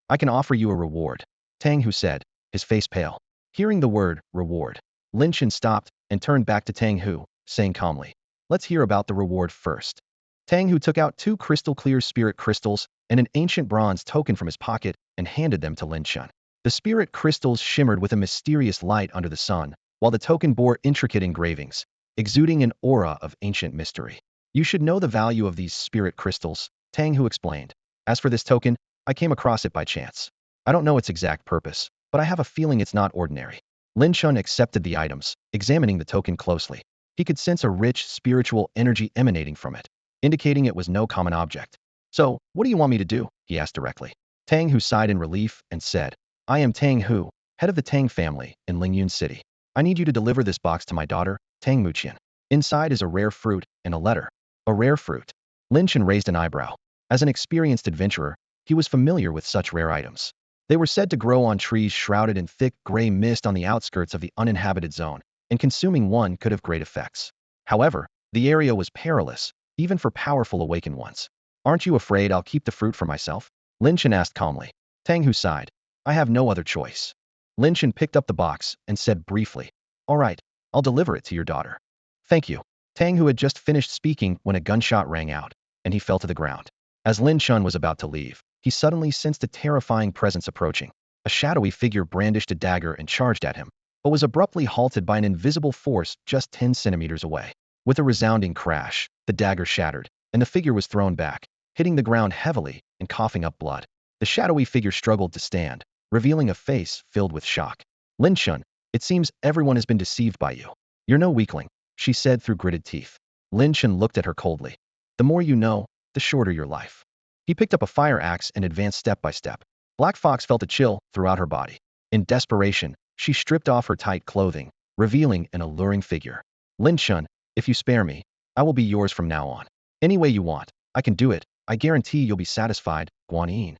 I can offer you a reward, Tang Hu said, his face pale. Hearing the word, reward, Lin Chen stopped and turned back to Tang Hu, saying calmly, "Let's hear about the reward first." Tang Hu took out 2 crystal-clear spirit crystals and an ancient bronze token from his pocket and handed them to Lin Chen. The spirit crystals shimmered with a mysterious light under the sun, while the token bore intricate engravings, exuding an aura of ancient mystery. "You should know the value of these spirit crystals," Tang Hu explained. "As for this token, I came across it by chance. I don't know its exact purpose, but I have a feeling it's not ordinary." Lin Chen accepted the items, examining the token closely. He could sense a rich spiritual energy emanating from it, indicating it was no common object. "So, what do you want me to do?" he asked directly. Tang Hu sighed in relief and said, "I am Tang Hu, head of the Tang family in Lyun City. I need you to deliver this box to my daughter, Tang Muqian. Inside is a rare fruit and a letter." "A rare fruit?" Lin Chen raised an eyebrow. As an experienced adventurer, he was familiar with such rare items. They were said to grow on trees shrouded in thick gray mist on the outskirts of the uninhabited zone, and consuming one could have great effects. However, the area was perilous, even for powerful awakened ones. "Aren't you afraid I'll keep the fruit for myself?" Lin Chen asked calmly. Tang Hu sighed. "I have no other choice." Lin Chen picked up the box and said briefly, "All right, I'll deliver it to your daughter." "Thank you." Tang Hu had just finished speaking when a gunshot rang out, and he fell to the ground. As Lin Chen was about to leave, he suddenly sensed a terrifying presence approaching. A shadowy figure brandished a dagger and charged at him, but was abruptly halted by an invisible force just 10 centimeters away. With a resounding crash, the dagger shattered, and the figure was thrown back, hitting the ground heavily and coughing up blood. The shadowy figure struggled to stand, revealing a face filled with shock. "Lin Chen, it seems everyone has been deceived by you. You're no weakling," she said through gritted teeth. Lin Chen looked at her coldly. "The more you know, the shorter your life." He picked up a fire axe and advanced step by step. Black Fox felt a chill throughout her body. In desperation, she stripped off her tight clothing, revealing an alluring figure. "Lin Chen, if you spare me, I will be yours from now on. Any way you want, I can do it. I guarantee you'll be satisfied, Guan Yin."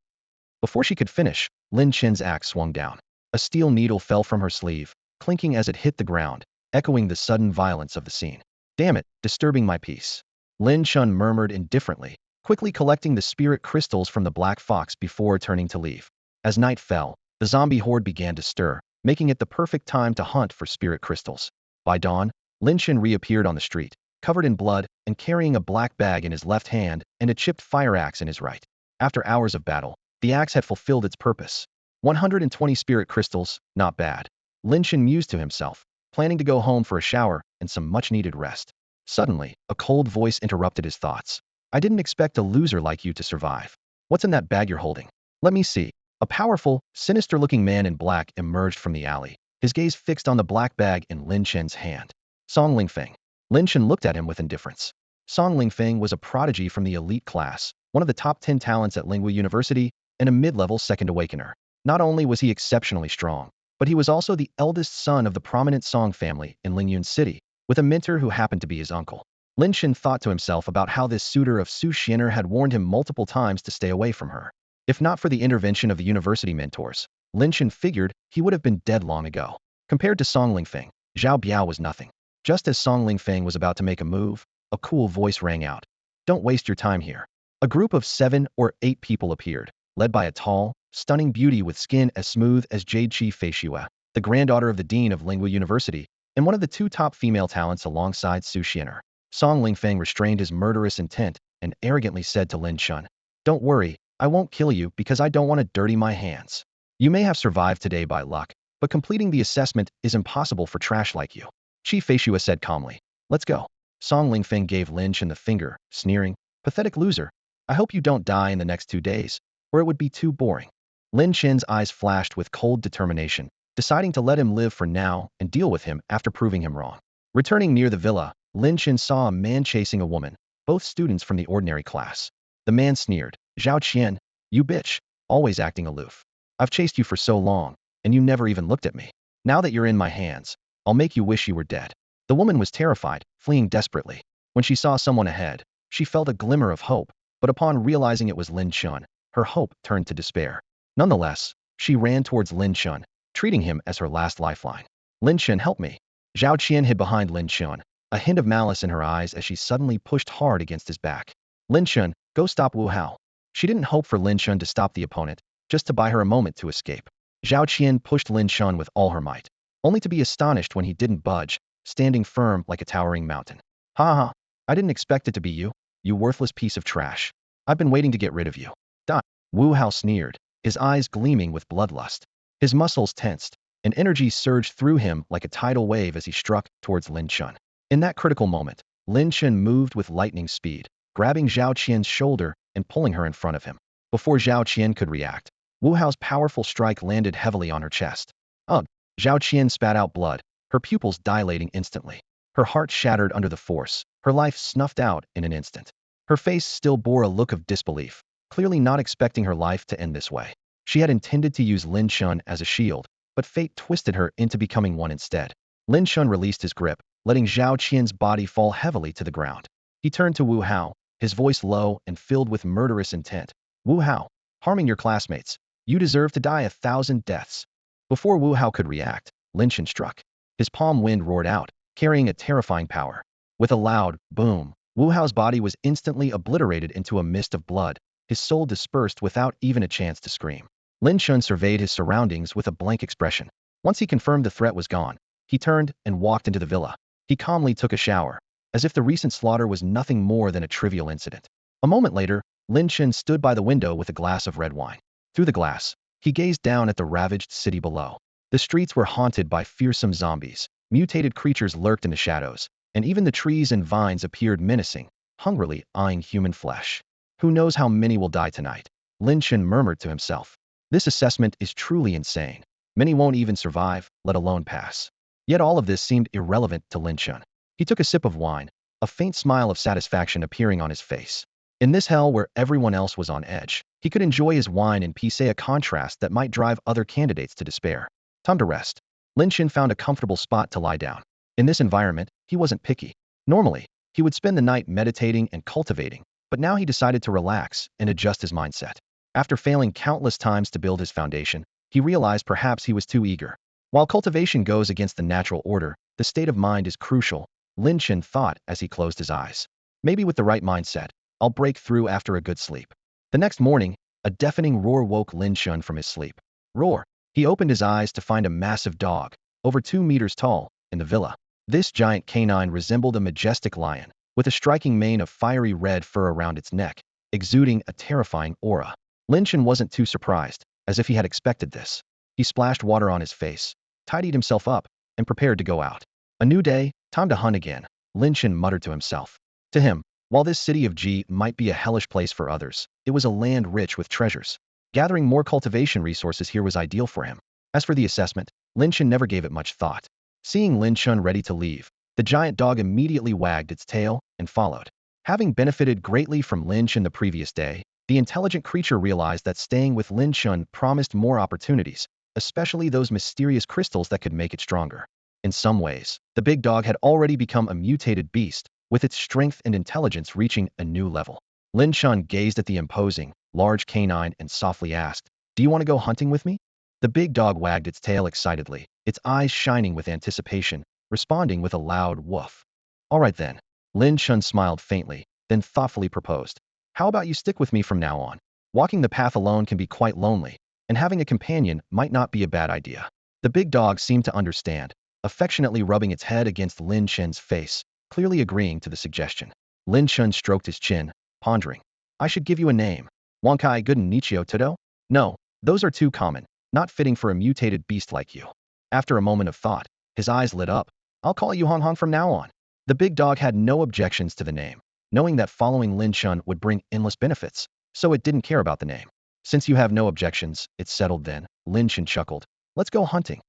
Before she could finish, Lin Chen's axe swung down. A steel needle fell from her sleeve, clinking as it hit the ground, echoing the sudden violence of the scene. "Damn it, disturbing my peace," Lin Chen murmured indifferently, quickly collecting the spirit crystals from the black fox before turning to leave. As night fell, the zombie horde began to stir, making it the perfect time to hunt for spirit crystals. By dawn, Lin Chen reappeared on the street, covered in blood and carrying a black bag in his left hand and a chipped fire axe in his right. After hours of battle, the axe had fulfilled its purpose. 120 spirit crystals, not bad. Lin Chen mused to himself, planning to go home for a shower and some much-needed rest. Suddenly, a cold voice interrupted his thoughts. "I didn't expect a loser like you to survive. What's in that bag you're holding?" "Let me see." A powerful, sinister-looking man in black emerged from the alley, his gaze fixed on the black bag in Lin Chen's hand. Song Lingfeng. Lin Chen looked at him with indifference. Song Lingfeng was a prodigy from the elite class, one of the top 10 talents at Lingwu University, and a mid-level second awakener. Not only was he exceptionally strong, but he was also the eldest son of the prominent Song family in Lyun City, with a mentor who happened to be his uncle. Lin Chen thought to himself about how this suitor of Su Xian'er had warned him multiple times to stay away from her. If not for the intervention of the university mentors, Lin Chen figured he would have been dead long ago. Compared to Song Lingfeng, Zhao Biao was nothing. Just as Song Lingfeng was about to make a move, a cool voice rang out. Don't waste your time here. A group of 7 or 8 people appeared, led by a tall, stunning beauty with skin as smooth as jade Qi Feishua, the granddaughter of the dean of Lingua University, and one of the 2 top female talents alongside Su Xian'er. Song Lingfeng restrained his murderous intent and arrogantly said to Lin Chen, "Don't worry, I won't kill you because I don't want to dirty my hands. You may have survived today by luck, but completing the assessment is impossible for trash like you." Qi Feishua said calmly, "Let's go." Song Lingfeng gave Lin Chen the finger, sneering, "Pathetic loser. I hope you don't die in the next 2 days, or it would be too boring." Lin Chen's eyes flashed with cold determination, deciding to let him live for now and deal with him after proving him wrong. Returning near the villa, Lin Chen saw a man chasing a woman, both students from the ordinary class. The man sneered, "Zhao Qian, you bitch, always acting aloof. I've chased you for so long, and you never even looked at me. Now that you're in my hands, I'll make you wish you were dead." The woman was terrified, fleeing desperately. When she saw someone ahead, she felt a glimmer of hope, but upon realizing it was Lin Chen, her hope turned to despair. Nonetheless, she ran towards Lin Chen, treating him as her last lifeline. "Lin Chen, help me." Zhao Qian hid behind Lin Chen, a hint of malice in her eyes as she suddenly pushed hard against his back. "Lin Chen, go stop Wu Hao." She didn't hope for Lin Chen to stop the opponent, just to buy her a moment to escape. Zhao Qian pushed Lin Chen with all her might, only to be astonished when he didn't budge, standing firm like a towering mountain. "Ha ha, I didn't expect it to be you, you worthless piece of trash. I've been waiting to get rid of you." Die. Wu Hao sneered, his eyes gleaming with bloodlust. His muscles tensed, and energy surged through him like a tidal wave as he struck towards Lin Chen. In that critical moment, Lin Chen moved with lightning speed, grabbing Zhao Qian's shoulder and pulling her in front of him. Before Zhao Qian could react, Wu Hao's powerful strike landed heavily on her chest. Ugh! Zhao Qian spat out blood, her pupils dilating instantly. Her heart shattered under the force, her life snuffed out in an instant. Her face still bore a look of disbelief, clearly not expecting her life to end this way. She had intended to use Lin Chen as a shield, but fate twisted her into becoming one instead. Lin Chen released his grip, letting Zhao Qian's body fall heavily to the ground. He turned to Wu Hao, his voice low and filled with murderous intent. "Wu Hao, harming your classmates. You deserve to die 1,000 deaths." Before Wu Hao could react, Lin Chen struck. His palm wind roared out, carrying a terrifying power. With a loud boom, Wu Hao's body was instantly obliterated into a mist of blood, his soul dispersed without even a chance to scream. Lin Chen surveyed his surroundings with a blank expression. Once he confirmed the threat was gone, he turned and walked into the villa. He calmly took a shower, as if the recent slaughter was nothing more than a trivial incident. A moment later, Lin Chen stood by the window with a glass of red wine. Through the glass, he gazed down at the ravaged city below. The streets were haunted by fearsome zombies, mutated creatures lurked in the shadows, and even the trees and vines appeared menacing, hungrily eyeing human flesh. "Who knows how many will die tonight?" Lin Chen murmured to himself. "This assessment is truly insane. Many won't even survive, let alone pass." Yet all of this seemed irrelevant to Lin Chen. He took a sip of wine, a faint smile of satisfaction appearing on his face. In this hell where everyone else was on edge, he could enjoy his wine in peace, a contrast that might drive other candidates to despair. Time to rest. Lin Chen found a comfortable spot to lie down. In this environment, he wasn't picky. Normally, he would spend the night meditating and cultivating, but now he decided to relax and adjust his mindset. After failing countless times to build his foundation, he realized perhaps he was too eager. While cultivation goes against the natural order, the state of mind is crucial, Lin Chen thought as he closed his eyes. Maybe with the right mindset, I'll break through after a good sleep. The next morning, a deafening roar woke Lin Chen from his sleep. Roar! He opened his eyes to find a massive dog, over 2 meters tall, in the villa. This giant canine resembled a majestic lion, with a striking mane of fiery red fur around its neck, exuding a terrifying aura. Lin Chen wasn't too surprised, as if he had expected this. He splashed water on his face, tidied himself up, and prepared to go out. A new day, time to hunt again, Lin Chen muttered to himself. To him, while this city of Ji might be a hellish place for others, it was a land rich with treasures. Gathering more cultivation resources here was ideal for him. As for the assessment, Lin Chen never gave it much thought. Seeing Lin Chen ready to leave, the giant dog immediately wagged its tail and followed. Having benefited greatly from Lin Chen the previous day, the intelligent creature realized that staying with Lin Chen promised more opportunities, especially those mysterious crystals that could make it stronger. In some ways, the big dog had already become a mutated beast, with its strength and intelligence reaching a new level. Lin Chen gazed at the imposing, large canine and softly asked, "Do you want to go hunting with me?" The big dog wagged its tail excitedly, its eyes shining with anticipation, responding with a loud woof. "All right then." Lin Chen smiled faintly, then thoughtfully proposed, "How about you stick with me from now on? Walking the path alone can be quite lonely, and having a companion might not be a bad idea." The big dog seemed to understand, affectionately rubbing its head against Lin Chen's face, clearly agreeing to the suggestion. Lin Chen stroked his chin, pondering. "I should give you a name. Wankai Gooden Nichio Todo? No, those are too common, not fitting for a mutated beast like you." After a moment of thought, his eyes lit up. "I'll call you Hong Hong from now on." The big dog had no objections to the name, knowing that following Lin Chen would bring endless benefits, so it didn't care about the name. "Since you have no objections, it's settled then," Lin Chen chuckled. "Let's go hunting."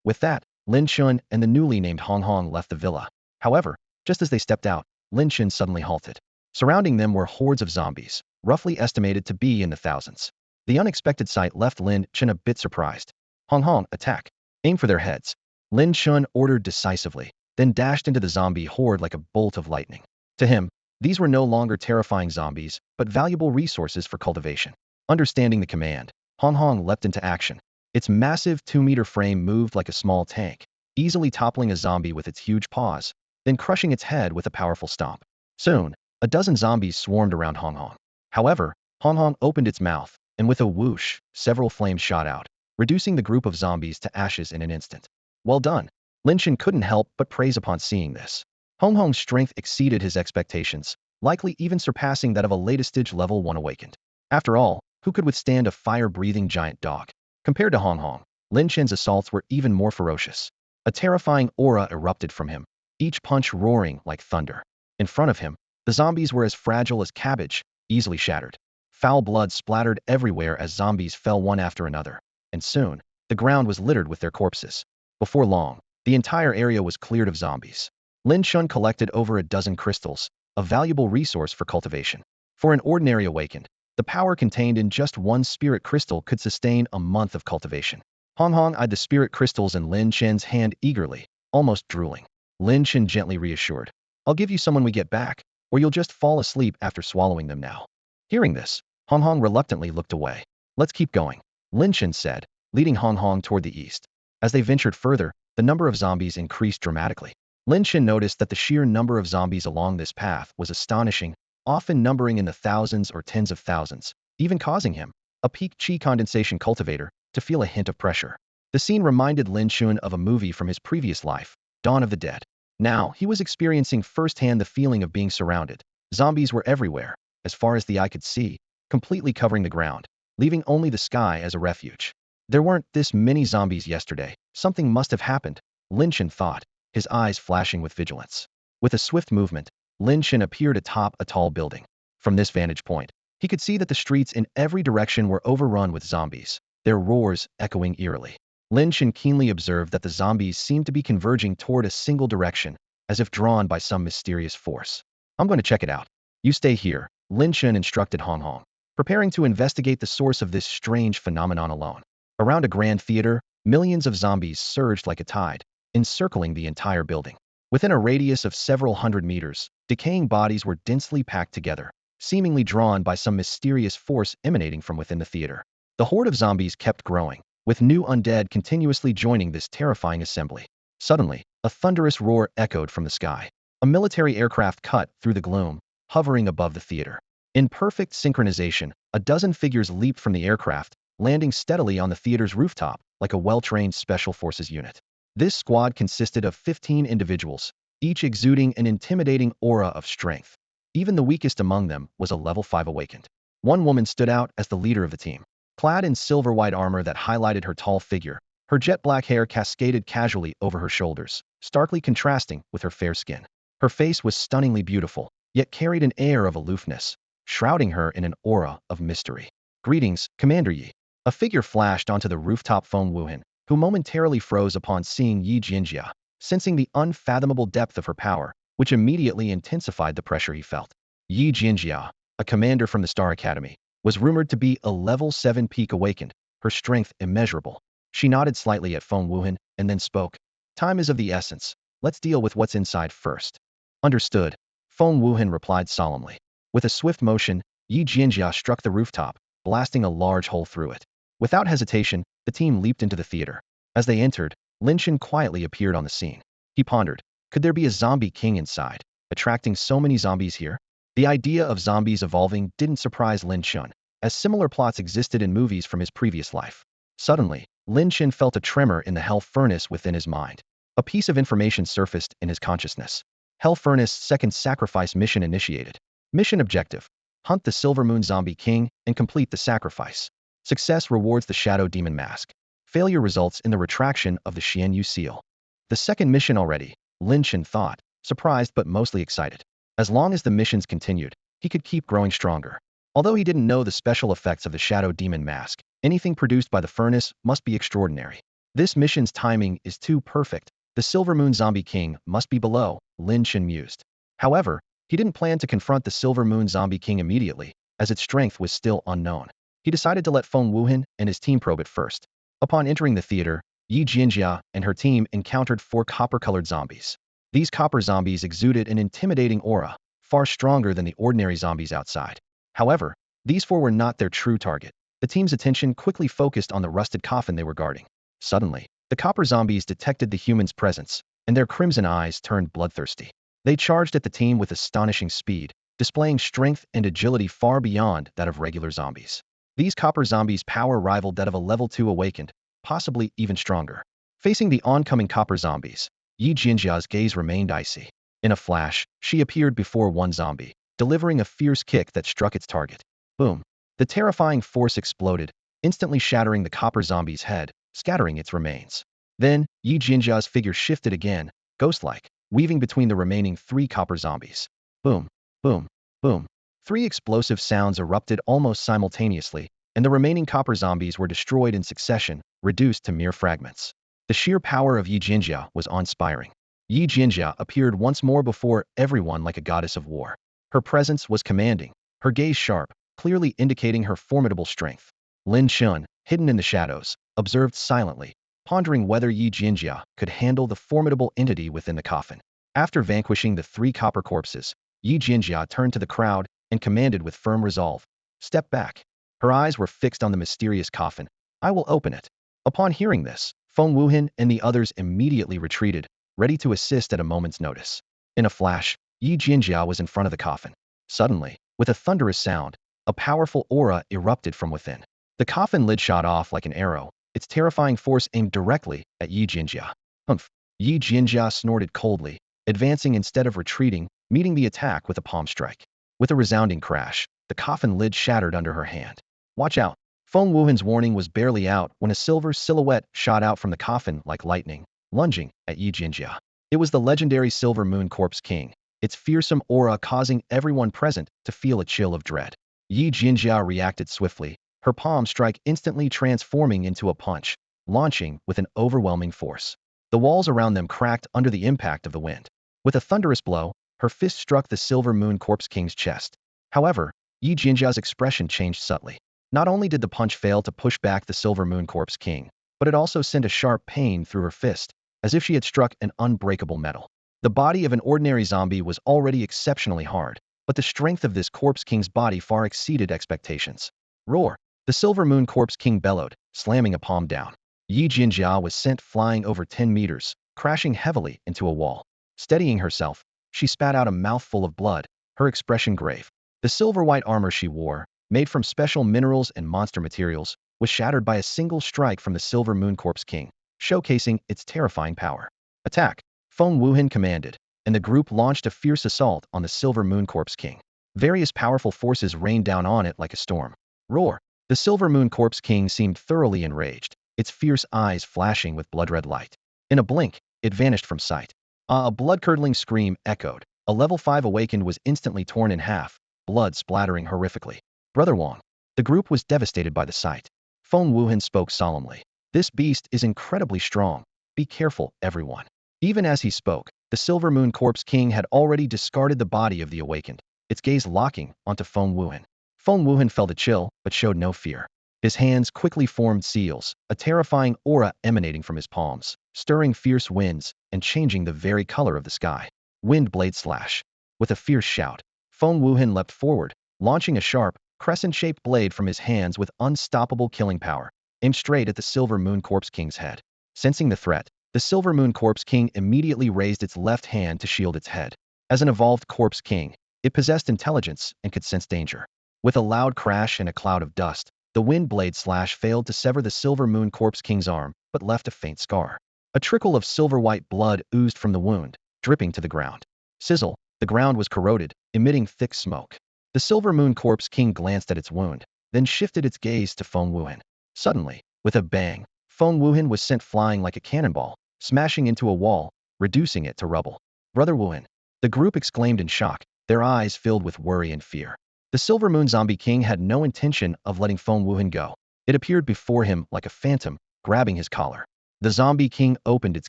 With that, Lin Chen and the newly named Hong Hong left the villa. However, just as they stepped out, Lin Chen suddenly halted. Surrounding them were hordes of zombies, roughly estimated to be in the thousands. The unexpected sight left Lin Chen a bit surprised. "Hong Hong, attack. Aim for their heads." Lin Chen ordered decisively, then dashed into the zombie horde like a bolt of lightning. To him, these were no longer terrifying zombies, but valuable resources for cultivation. Understanding the command, Hong Hong leapt into action. Its massive 2-meter frame moved like a small tank, easily toppling a zombie with its huge paws, then crushing its head with a powerful stomp. Soon, a dozen zombies swarmed around Hong Hong. However, Hong Hong opened its mouth, and with a whoosh, several flames shot out, reducing the group of zombies to ashes in an instant. "Well done." Lin Chen couldn't help but praise upon seeing this. Hong Hong's strength exceeded his expectations, likely even surpassing that of a latest-stage level 1 awakened. After all, who could withstand a fire-breathing giant dog? Compared to Hong Hong, Lin Chen's assaults were even more ferocious. A terrifying aura erupted from him, each punch roaring like thunder. In front of him, the zombies were as fragile as cabbage, easily shattered. Foul blood splattered everywhere as zombies fell one after another, and soon, the ground was littered with their corpses. Before long, the entire area was cleared of zombies. Lin Chen collected over a dozen crystals, a valuable resource for cultivation. For an ordinary awakened, the power contained in just one spirit crystal could sustain a month of cultivation. Hong Hong eyed the spirit crystals in Lin Chen's hand eagerly, almost drooling. Lin Chen gently reassured, "I'll give you someone we get back, or you'll just fall asleep after swallowing them now." Hearing this, Hong Hong reluctantly looked away. "Let's keep going," Lin Chen said, leading Hong Hong toward the east. As they ventured further, the number of zombies increased dramatically. Lin Chen noticed that the sheer number of zombies along this path was astonishing, often numbering in the thousands or tens of thousands, even causing him, a peak chi condensation cultivator, to feel a hint of pressure. The scene reminded Lin Chen of a movie from his previous life, Dawn of the Dead. Now, he was experiencing firsthand the feeling of being surrounded. Zombies were everywhere, as far as the eye could see, completely covering the ground, leaving only the sky as a refuge. There weren't this many zombies yesterday. Something must have happened, Lin Chen thought, his eyes flashing with vigilance. With a swift movement, Lin Chen appeared atop a tall building. From this vantage point, he could see that the streets in every direction were overrun with zombies, their roars echoing eerily. Lin Chen keenly observed that the zombies seemed to be converging toward a single direction, as if drawn by some mysterious force. "I'm going to check it out. You stay here," Lin Chen instructed Hong Hong, preparing to investigate the source of this strange phenomenon alone. Around a grand theater, millions of zombies surged like a tide, encircling the entire building. Within a radius of several hundred meters, decaying bodies were densely packed together, seemingly drawn by some mysterious force emanating from within the theater. The horde of zombies kept growing, with new undead continuously joining this terrifying assembly. Suddenly, a thunderous roar echoed from the sky. A military aircraft cut through the gloom, hovering above the theater. In perfect synchronization, a dozen figures leaped from the aircraft, landing steadily on the theater's rooftop, like a well-trained special forces unit. This squad consisted of 15 individuals, each exuding an intimidating aura of strength. Even the weakest among them was a level 5 awakened. One woman stood out as the leader of the team. Clad in silver-white armor that highlighted her tall figure, her jet-black hair cascaded casually over her shoulders, starkly contrasting with her fair skin. Her face was stunningly beautiful, yet carried an air of aloofness, shrouding her in an aura of mystery. "Greetings, Commander Yi." A figure flashed onto the rooftop phone Wuhan, who momentarily froze upon seeing Yi Jinjia, sensing the unfathomable depth of her power, which immediately intensified the pressure he felt. Yi Jinjia, a commander from the Star Academy, was rumored to be a level 7 peak awakened, her strength immeasurable. She nodded slightly at phone Wuhan and then spoke. "Time is of the essence. Let's deal with what's inside first." "Understood." Feng Wuhan replied solemnly. With a swift motion, Yi Jianjia struck the rooftop, blasting a large hole through it. Without hesitation, the team leaped into the theater. As they entered, Lin Chen quietly appeared on the scene. He pondered, could there be a zombie king inside, attracting so many zombies here? The idea of zombies evolving didn't surprise Lin Chen, as similar plots existed in movies from his previous life. Suddenly, Lin Chen felt a tremor in the hell furnace within his mind. A piece of information surfaced in his consciousness. Hell Furnace Second Sacrifice Mission initiated. Mission objective: hunt the Silver Moon Zombie King and complete the sacrifice. Success rewards the Shadow Demon Mask. Failure results in the retraction of the Xianyu seal. The second mission already, Lin Chen thought, surprised but mostly excited. As long as the missions continued, he could keep growing stronger. Although he didn't know the special effects of the Shadow Demon Mask, anything produced by the furnace must be extraordinary. This mission's timing is too perfect. The Silver Moon Zombie King must be below, Lin Chen mused. However, he didn't plan to confront the Silver Moon Zombie King immediately, as its strength was still unknown. He decided to let Feng Wuhan and his team probe it first. Upon entering the theater, Yi Jianjia and her team encountered 4 copper-colored zombies. These copper zombies exuded an intimidating aura, far stronger than the ordinary zombies outside. However, these 4 were not their true target. The team's attention quickly focused on the rusted coffin they were guarding. Suddenly, the copper zombies detected the human's presence, and their crimson eyes turned bloodthirsty. They charged at the team with astonishing speed, displaying strength and agility far beyond that of regular zombies. These copper zombies' power rivaled that of a level 2 awakened, possibly even stronger. Facing the oncoming copper zombies, Yi Jianjia's gaze remained icy. In a flash, she appeared before one zombie, delivering a fierce kick that struck its target. Boom! The terrifying force exploded, instantly shattering the copper zombie's head, scattering its remains. Then, Yi Jianjia's figure shifted again, ghost-like, weaving between the remaining 3 copper zombies. Boom! Boom! Boom! 3 explosive sounds erupted almost simultaneously, and the remaining copper zombies were destroyed in succession, reduced to mere fragments. The sheer power of Yi Jianjia was awe-inspiring. Yi Jianjia appeared once more before everyone like a goddess of war. Her presence was commanding, her gaze sharp, clearly indicating her formidable strength. Lin Chen, hidden in the shadows, observed silently, pondering whether Yi Jianjia could handle the formidable entity within the coffin. After vanquishing the 3 copper corpses, Yi Jianjia turned to the crowd and commanded with firm resolve, "Step back." Her eyes were fixed on the mysterious coffin. "I will open it." Upon hearing this, Feng Wuhan and the others immediately retreated, ready to assist at a moment's notice. In a flash, Yi Jianjia was in front of the coffin. Suddenly, with a thunderous sound, a powerful aura erupted from within. The coffin lid shot off like an arrow, its terrifying force aimed directly at Yi Jianjia. Humph! Yi Jianjia snorted coldly, advancing instead of retreating, meeting the attack with a palm strike. With a resounding crash, the coffin lid shattered under her hand. "Watch out!" Feng Wuhan's warning was barely out when a silver silhouette shot out from the coffin like lightning, lunging at Yi Jianjia. It was the legendary Silver Moon Corpse King, its fearsome aura causing everyone present to feel a chill of dread. Yi Jianjia reacted swiftly, her palm strike instantly transforming into a punch, launching with an overwhelming force. The walls around them cracked under the impact of the wind. With a thunderous blow, her fist struck the Silver Moon Corpse King's chest. However, Yi Jianjia's expression changed subtly. Not only did the punch fail to push back the Silver Moon Corpse King, but it also sent a sharp pain through her fist, as if she had struck an unbreakable metal. The body of an ordinary zombie was already exceptionally hard, but the strength of this Corpse King's body far exceeded expectations. Roar! The Silver Moon Corpse King bellowed, slamming a palm down. Yi Jianjia was sent flying over 10 meters, crashing heavily into a wall. Steadying herself, she spat out a mouthful of blood, her expression grave. The silver-white armor she wore, made from special minerals and monster materials, was shattered by a single strike from the Silver Moon Corpse King, showcasing its terrifying power. "Attack!" Feng Wuhan commanded, and the group launched a fierce assault on the Silver Moon Corpse King. Various powerful forces rained down on it like a storm. Roar! The Silver Moon Corpse King seemed thoroughly enraged, its fierce eyes flashing with blood-red light. In a blink, it vanished from sight. A blood-curdling scream echoed. A level 5 awakened was instantly torn in half, blood splattering horrifically. "Brother Wang." The group was devastated by the sight. Feng Wuhan spoke solemnly. "This beast is incredibly strong. Be careful, everyone." Even as he spoke, the Silver Moon Corpse King had already discarded the body of the awakened, its gaze locking onto Feng Wuhan. Feng Wuhan felt a chill, but showed no fear. His hands quickly formed seals, a terrifying aura emanating from his palms, stirring fierce winds and changing the very color of the sky. Wind blade slash. With a fierce shout, Feng Wuhan leapt forward, launching a sharp, crescent-shaped blade from his hands with unstoppable killing power, aimed straight at the Silver Moon Corpse King's head. Sensing the threat, the Silver Moon Corpse King immediately raised its left hand to shield its head. As an evolved Corpse King, it possessed intelligence and could sense danger. With a loud crash and a cloud of dust, the wind blade slash failed to sever the Silver Moon Corpse King's arm, but left a faint scar. A trickle of silver-white blood oozed from the wound, dripping to the ground. Sizzle, the ground was corroded, emitting thick smoke. The Silver Moon Corpse King glanced at its wound, then shifted its gaze to Feng Wuhan. Suddenly, with a bang, Feng Wuhan was sent flying like a cannonball, smashing into a wall, reducing it to rubble. Brother Wuhan! The group exclaimed in shock, their eyes filled with worry and fear. The Silver Moon Zombie King had no intention of letting Feng Wuhan go. It appeared before him like a phantom, grabbing his collar. The Zombie King opened its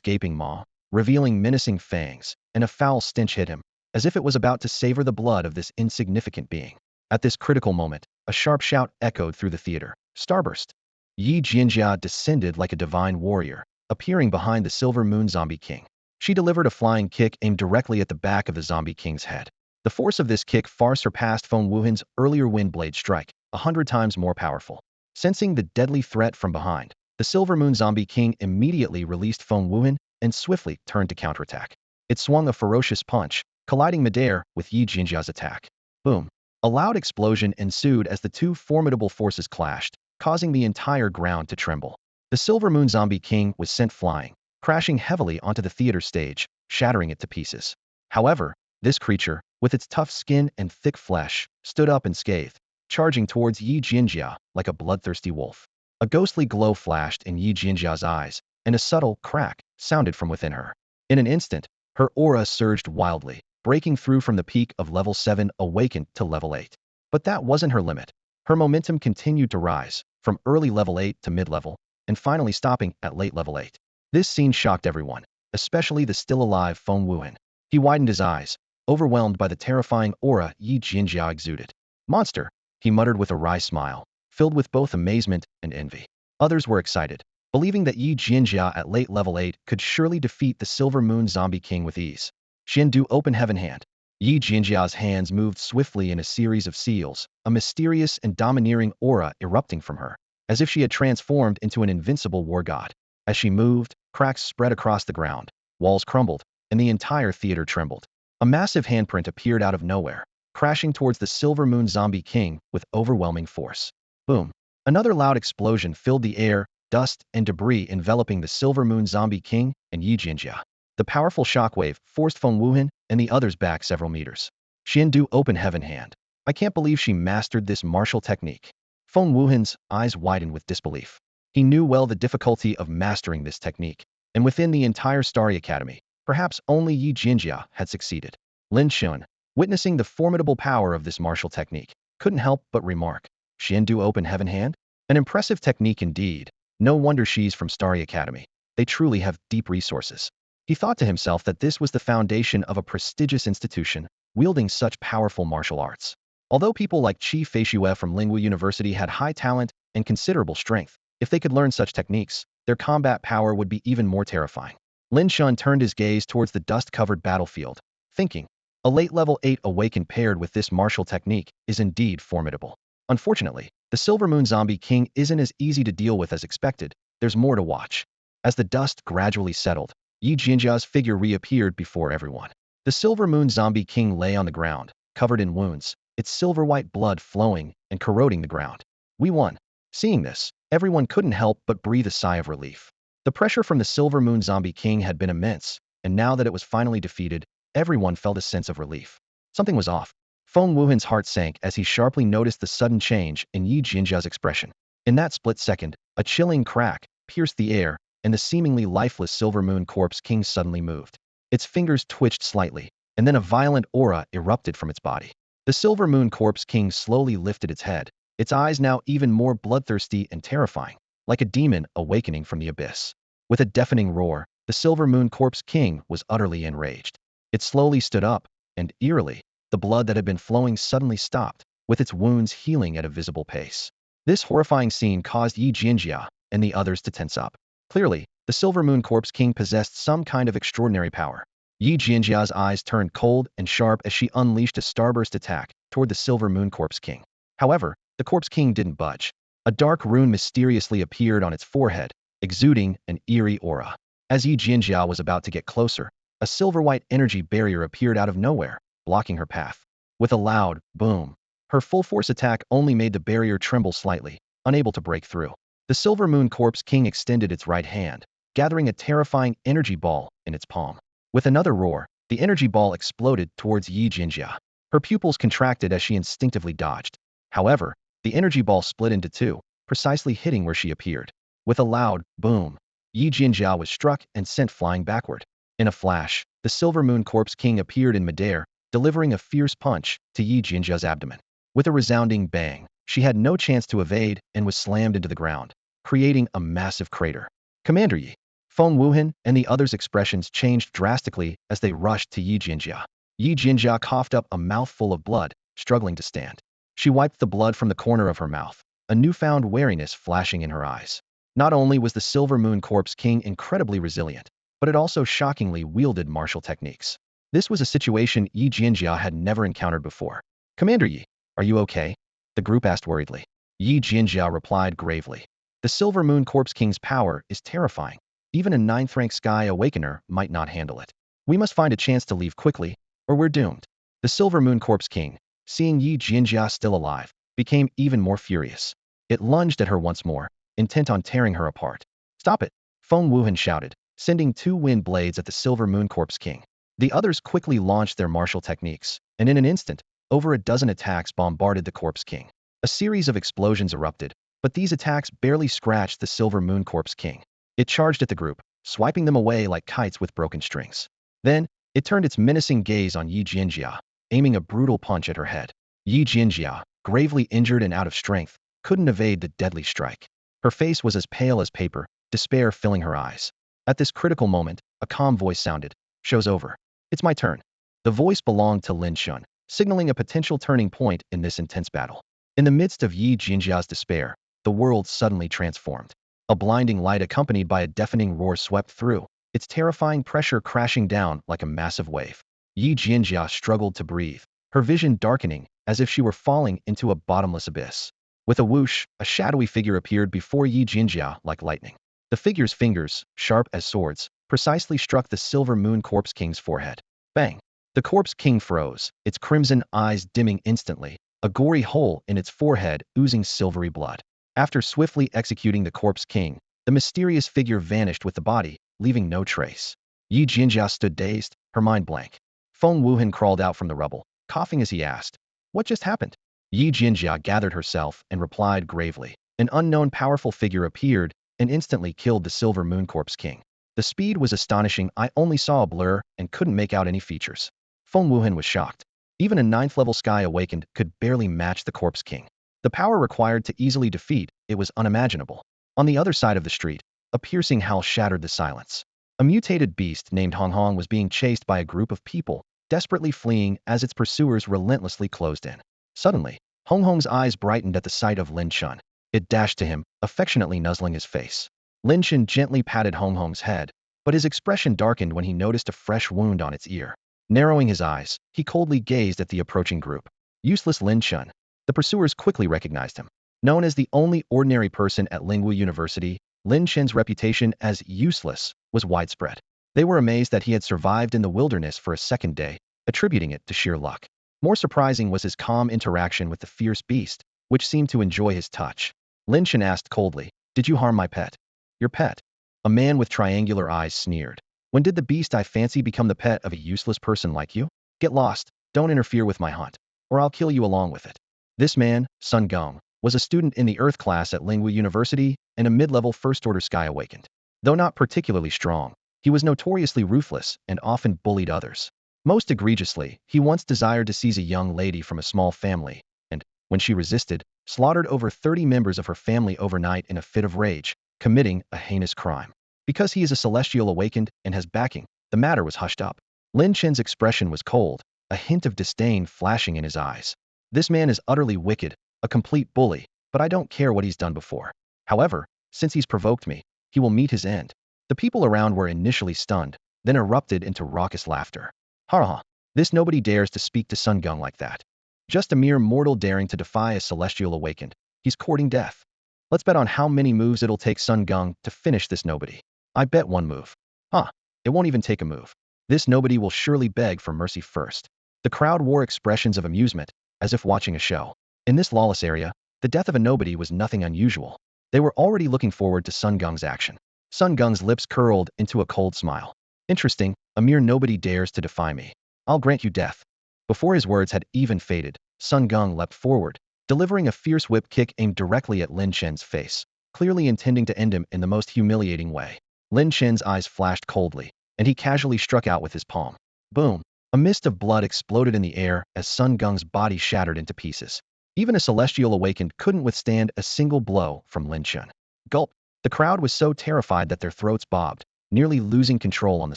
gaping maw, revealing menacing fangs, and a foul stench hit him, as if it was about to savor the blood of this insignificant being. At this critical moment, a sharp shout echoed through the theater. Starburst! Yi Jianjia descended like a divine warrior, appearing behind the Silver Moon Zombie King. She delivered a flying kick aimed directly at the back of the Zombie King's head. The force of this kick far surpassed Feng Wuhan's earlier wind blade strike, 100 times more powerful. Sensing the deadly threat from behind, the Silver Moon Zombie King immediately released Feng Wuhan and swiftly turned to counterattack. It swung a ferocious punch, colliding midair with Yi Jinjia's attack. Boom! A loud explosion ensued as the two formidable forces clashed, causing the entire ground to tremble. The Silver Moon Zombie King was sent flying, crashing heavily onto the theater stage, shattering it to pieces. However, this creature, with its tough skin and thick flesh, stood up unscathed, charging towards Yi Jinjia like a bloodthirsty wolf. A ghostly glow flashed in Yi Jinjia's eyes, and a subtle crack sounded from within her. In an instant, her aura surged wildly, breaking through from the peak of level 7 awakened to level 8. But that wasn't her limit. Her momentum continued to rise, from early level 8 to mid-level, and finally stopping at late level 8. This scene shocked everyone, especially the still-alive Feng Wuhan. He widened his eyes, overwhelmed by the terrifying aura Yi Jinjia exuded. Monster! He muttered with a wry smile, filled with both amazement and envy. Others were excited, believing that Yi Jinjia at late level 8 could surely defeat the Silver Moon Zombie King with ease. Xiandu open heaven hand. Yi Jinjia's hands moved swiftly in a series of seals, a mysterious and domineering aura erupting from her, as if she had transformed into an invincible war god. As she moved, cracks spread across the ground, walls crumbled, and the entire theater trembled. A massive handprint appeared out of nowhere, crashing towards the Silver Moon Zombie King with overwhelming force. Boom! Another loud explosion filled the air, dust and debris enveloping the Silver Moon Zombie King and Yi Jinjia. The powerful shockwave forced Feng Wuhan and the others back several meters. Xiandu open heaven hand. I can't believe she mastered this martial technique. Feng Wuhan's eyes widened with disbelief. He knew well the difficulty of mastering this technique, and within the entire Starry Academy, perhaps only Yi Jinjia had succeeded. Lin Chen, witnessing the formidable power of this martial technique, couldn't help but remark, Xiandu open heaven hand? An impressive technique indeed. No wonder she's from Starry Academy. They truly have deep resources. He thought to himself that this was the foundation of a prestigious institution, wielding such powerful martial arts. Although people like Qi Feishue from Lingwu University had high talent and considerable strength, if they could learn such techniques, their combat power would be even more terrifying. Lin Chen turned his gaze towards the dust-covered battlefield, thinking, a late level 8 awakened paired with this martial technique is indeed formidable. Unfortunately, the Silver Moon Zombie King isn't as easy to deal with as expected. There's more to watch. As the dust gradually settled, Yi Jinjia's figure reappeared before everyone. The Silver Moon Zombie King lay on the ground, covered in wounds, its silver-white blood flowing and corroding the ground. We won. Seeing this, everyone couldn't help but breathe a sigh of relief. The pressure from the Silver Moon Zombie King had been immense, and now that it was finally defeated, everyone felt a sense of relief. Something was off. Feng Wuhan's heart sank as he sharply noticed the sudden change in Yi Jinjia's expression. In that split second, a chilling crack pierced the air, and the seemingly lifeless Silver Moon Corpse King suddenly moved. Its fingers twitched slightly, and then a violent aura erupted from its body. The Silver Moon Corpse King slowly lifted its head, its eyes now even more bloodthirsty and terrifying, like a demon awakening from the abyss. With a deafening roar, the Silver Moon Corpse King was utterly enraged. It slowly stood up, and eerily, the blood that had been flowing suddenly stopped, with its wounds healing at a visible pace. This horrifying scene caused Yi Jinjia and the others to tense up. Clearly, the Silver Moon Corpse King possessed some kind of extraordinary power. Yi Jianjia's eyes turned cold and sharp as she unleashed a starburst attack toward the Silver Moon Corpse King. However, the Corpse King didn't budge. A dark rune mysteriously appeared on its forehead, exuding an eerie aura. As Yi Jianjia was about to get closer, a silver-white energy barrier appeared out of nowhere, blocking her path. With a loud boom, her full-force attack only made the barrier tremble slightly, unable to break through. The Silver Moon Corpse King extended its right hand, gathering a terrifying energy ball in its palm. With another roar, the energy ball exploded towards Yi Jinjia. Her pupils contracted as she instinctively dodged. However, the energy ball split into two, precisely hitting where she appeared. With a loud boom, Yi Jinjia was struck and sent flying backward. In a flash, the Silver Moon Corpse King appeared in midair, delivering a fierce punch to Yi Jinjia's abdomen. With a resounding bang, she had no chance to evade and was slammed into the ground, creating a massive crater. Commander Yi, Feng Wuhan and the others' expressions changed drastically as they rushed to Yi Jinjia. Yi Jinjia coughed up a mouthful of blood, struggling to stand. She wiped the blood from the corner of her mouth, a newfound wariness flashing in her eyes. Not only was the Silver Moon Corpse King incredibly resilient, but it also shockingly wielded martial techniques. This was a situation Yi Jinjia had never encountered before. Commander Yi, are you okay? The group asked worriedly. Yi Jinjia replied gravely. The Silver Moon Corpse King's power is terrifying. Even a 9th rank Sky Awakener might not handle it. We must find a chance to leave quickly, or we're doomed. The Silver Moon Corpse King, seeing Yi Jinjia still alive, became even more furious. It lunged at her once more, intent on tearing her apart. Stop it! Feng Wuhan shouted, sending 2 wind blades at the Silver Moon Corpse King. The others quickly launched their martial techniques, and in an instant, over a dozen attacks bombarded the Corpse King. A series of explosions erupted, but these attacks barely scratched the Silver Moon Corpse King. It charged at the group, swiping them away like kites with broken strings. Then, it turned its menacing gaze on Yi Jinjia, aiming a brutal punch at her head. Yi Jinjia, gravely injured and out of strength, couldn't evade the deadly strike. Her face was as pale as paper, despair filling her eyes. At this critical moment, a calm voice sounded. Show's over. It's my turn. The voice belonged to Lin Chen, signaling a potential turning point in this intense battle. In the midst of Yi Jinjia's despair, the world suddenly transformed. A blinding light accompanied by a deafening roar swept through, its terrifying pressure crashing down like a massive wave. Yi Jinjia struggled to breathe, her vision darkening as if she were falling into a bottomless abyss. With a whoosh, a shadowy figure appeared before Yi Jinjia like lightning. The figure's fingers, sharp as swords, precisely struck the Silver Moon Corpse King's forehead. Bang! The Corpse King froze, its crimson eyes dimming instantly, a gory hole in its forehead oozing silvery blood. After swiftly executing the Corpse King, the mysterious figure vanished with the body, leaving no trace. Yi Jinjia stood dazed, her mind blank. Feng Wuhan crawled out from the rubble, coughing as he asked, "What just happened?" Yi Jinjia gathered herself and replied gravely. An unknown powerful figure appeared and instantly killed the Silver Moon Corpse King. The speed was astonishing. I only saw a blur and couldn't make out any features. Feng Wuhan was shocked. Even a 9th level Sky Awakened could barely match the Corpse King. The power required to easily defeat it was unimaginable. On the other side of the street, a piercing howl shattered the silence. A mutated beast named Hong Hong was being chased by a group of people, desperately fleeing as its pursuers relentlessly closed in. Suddenly, Hong Hong's eyes brightened at the sight of Lin Chen. It dashed to him, affectionately nuzzling his face. Lin Chen gently patted Hong Hong's head, but his expression darkened when he noticed a fresh wound on its ear. Narrowing his eyes, he coldly gazed at the approaching group. Useless Lin Chen. The pursuers quickly recognized him. Known as the only ordinary person at Lingwu University, Lin Chen's reputation as useless was widespread. They were amazed that he had survived in the wilderness for a second day, attributing it to sheer luck. More surprising was his calm interaction with the fierce beast, which seemed to enjoy his touch. Lin Chen asked coldly, "Did you harm my pet?" "Your pet?" A man with triangular eyes sneered. "When did the beast I fancy become the pet of a useless person like you? Get lost, don't interfere with my hunt, or I'll kill you along with it." This man, Sun Gong, was a student in the Earth class at Lingwu University and a mid-level First-Order Sky Awakened. Though not particularly strong, he was notoriously ruthless and often bullied others. Most egregiously, he once desired to seize a young lady from a small family, and, when she resisted, slaughtered over 30 members of her family overnight in a fit of rage, committing a heinous crime. Because he is a Celestial Awakened and has backing, the matter was hushed up. Lin Chen's expression was cold, a hint of disdain flashing in his eyes. This man is utterly wicked, a complete bully, but I don't care what he's done before. However, since he's provoked me, he will meet his end. The people around were initially stunned, then erupted into raucous laughter. Ha ha! This nobody dares to speak to Sun Gong like that. Just a mere mortal daring to defy a celestial awakened. He's courting death. Let's bet on how many moves it'll take Sun Gong to finish this nobody. I bet one move. Huh, it won't even take a move. This nobody will surely beg for mercy first. The crowd wore expressions of amusement, as if watching a show. In this lawless area, the death of a nobody was nothing unusual. They were already looking forward to Sun Gong's action. Sun Gong's lips curled into a cold smile. Interesting, a mere nobody dares to defy me. I'll grant you death. Before his words had even faded, Sun Gong leapt forward, delivering a fierce whip kick aimed directly at Lin Chen's face, clearly intending to end him in the most humiliating way. Lin Chen's eyes flashed coldly, and he casually struck out with his palm. Boom! A mist of blood exploded in the air as Sun Gong's body shattered into pieces. Even a celestial awakened couldn't withstand a single blow from Lin Chen. Gulp! The crowd was so terrified that their throats bobbed, nearly losing control on the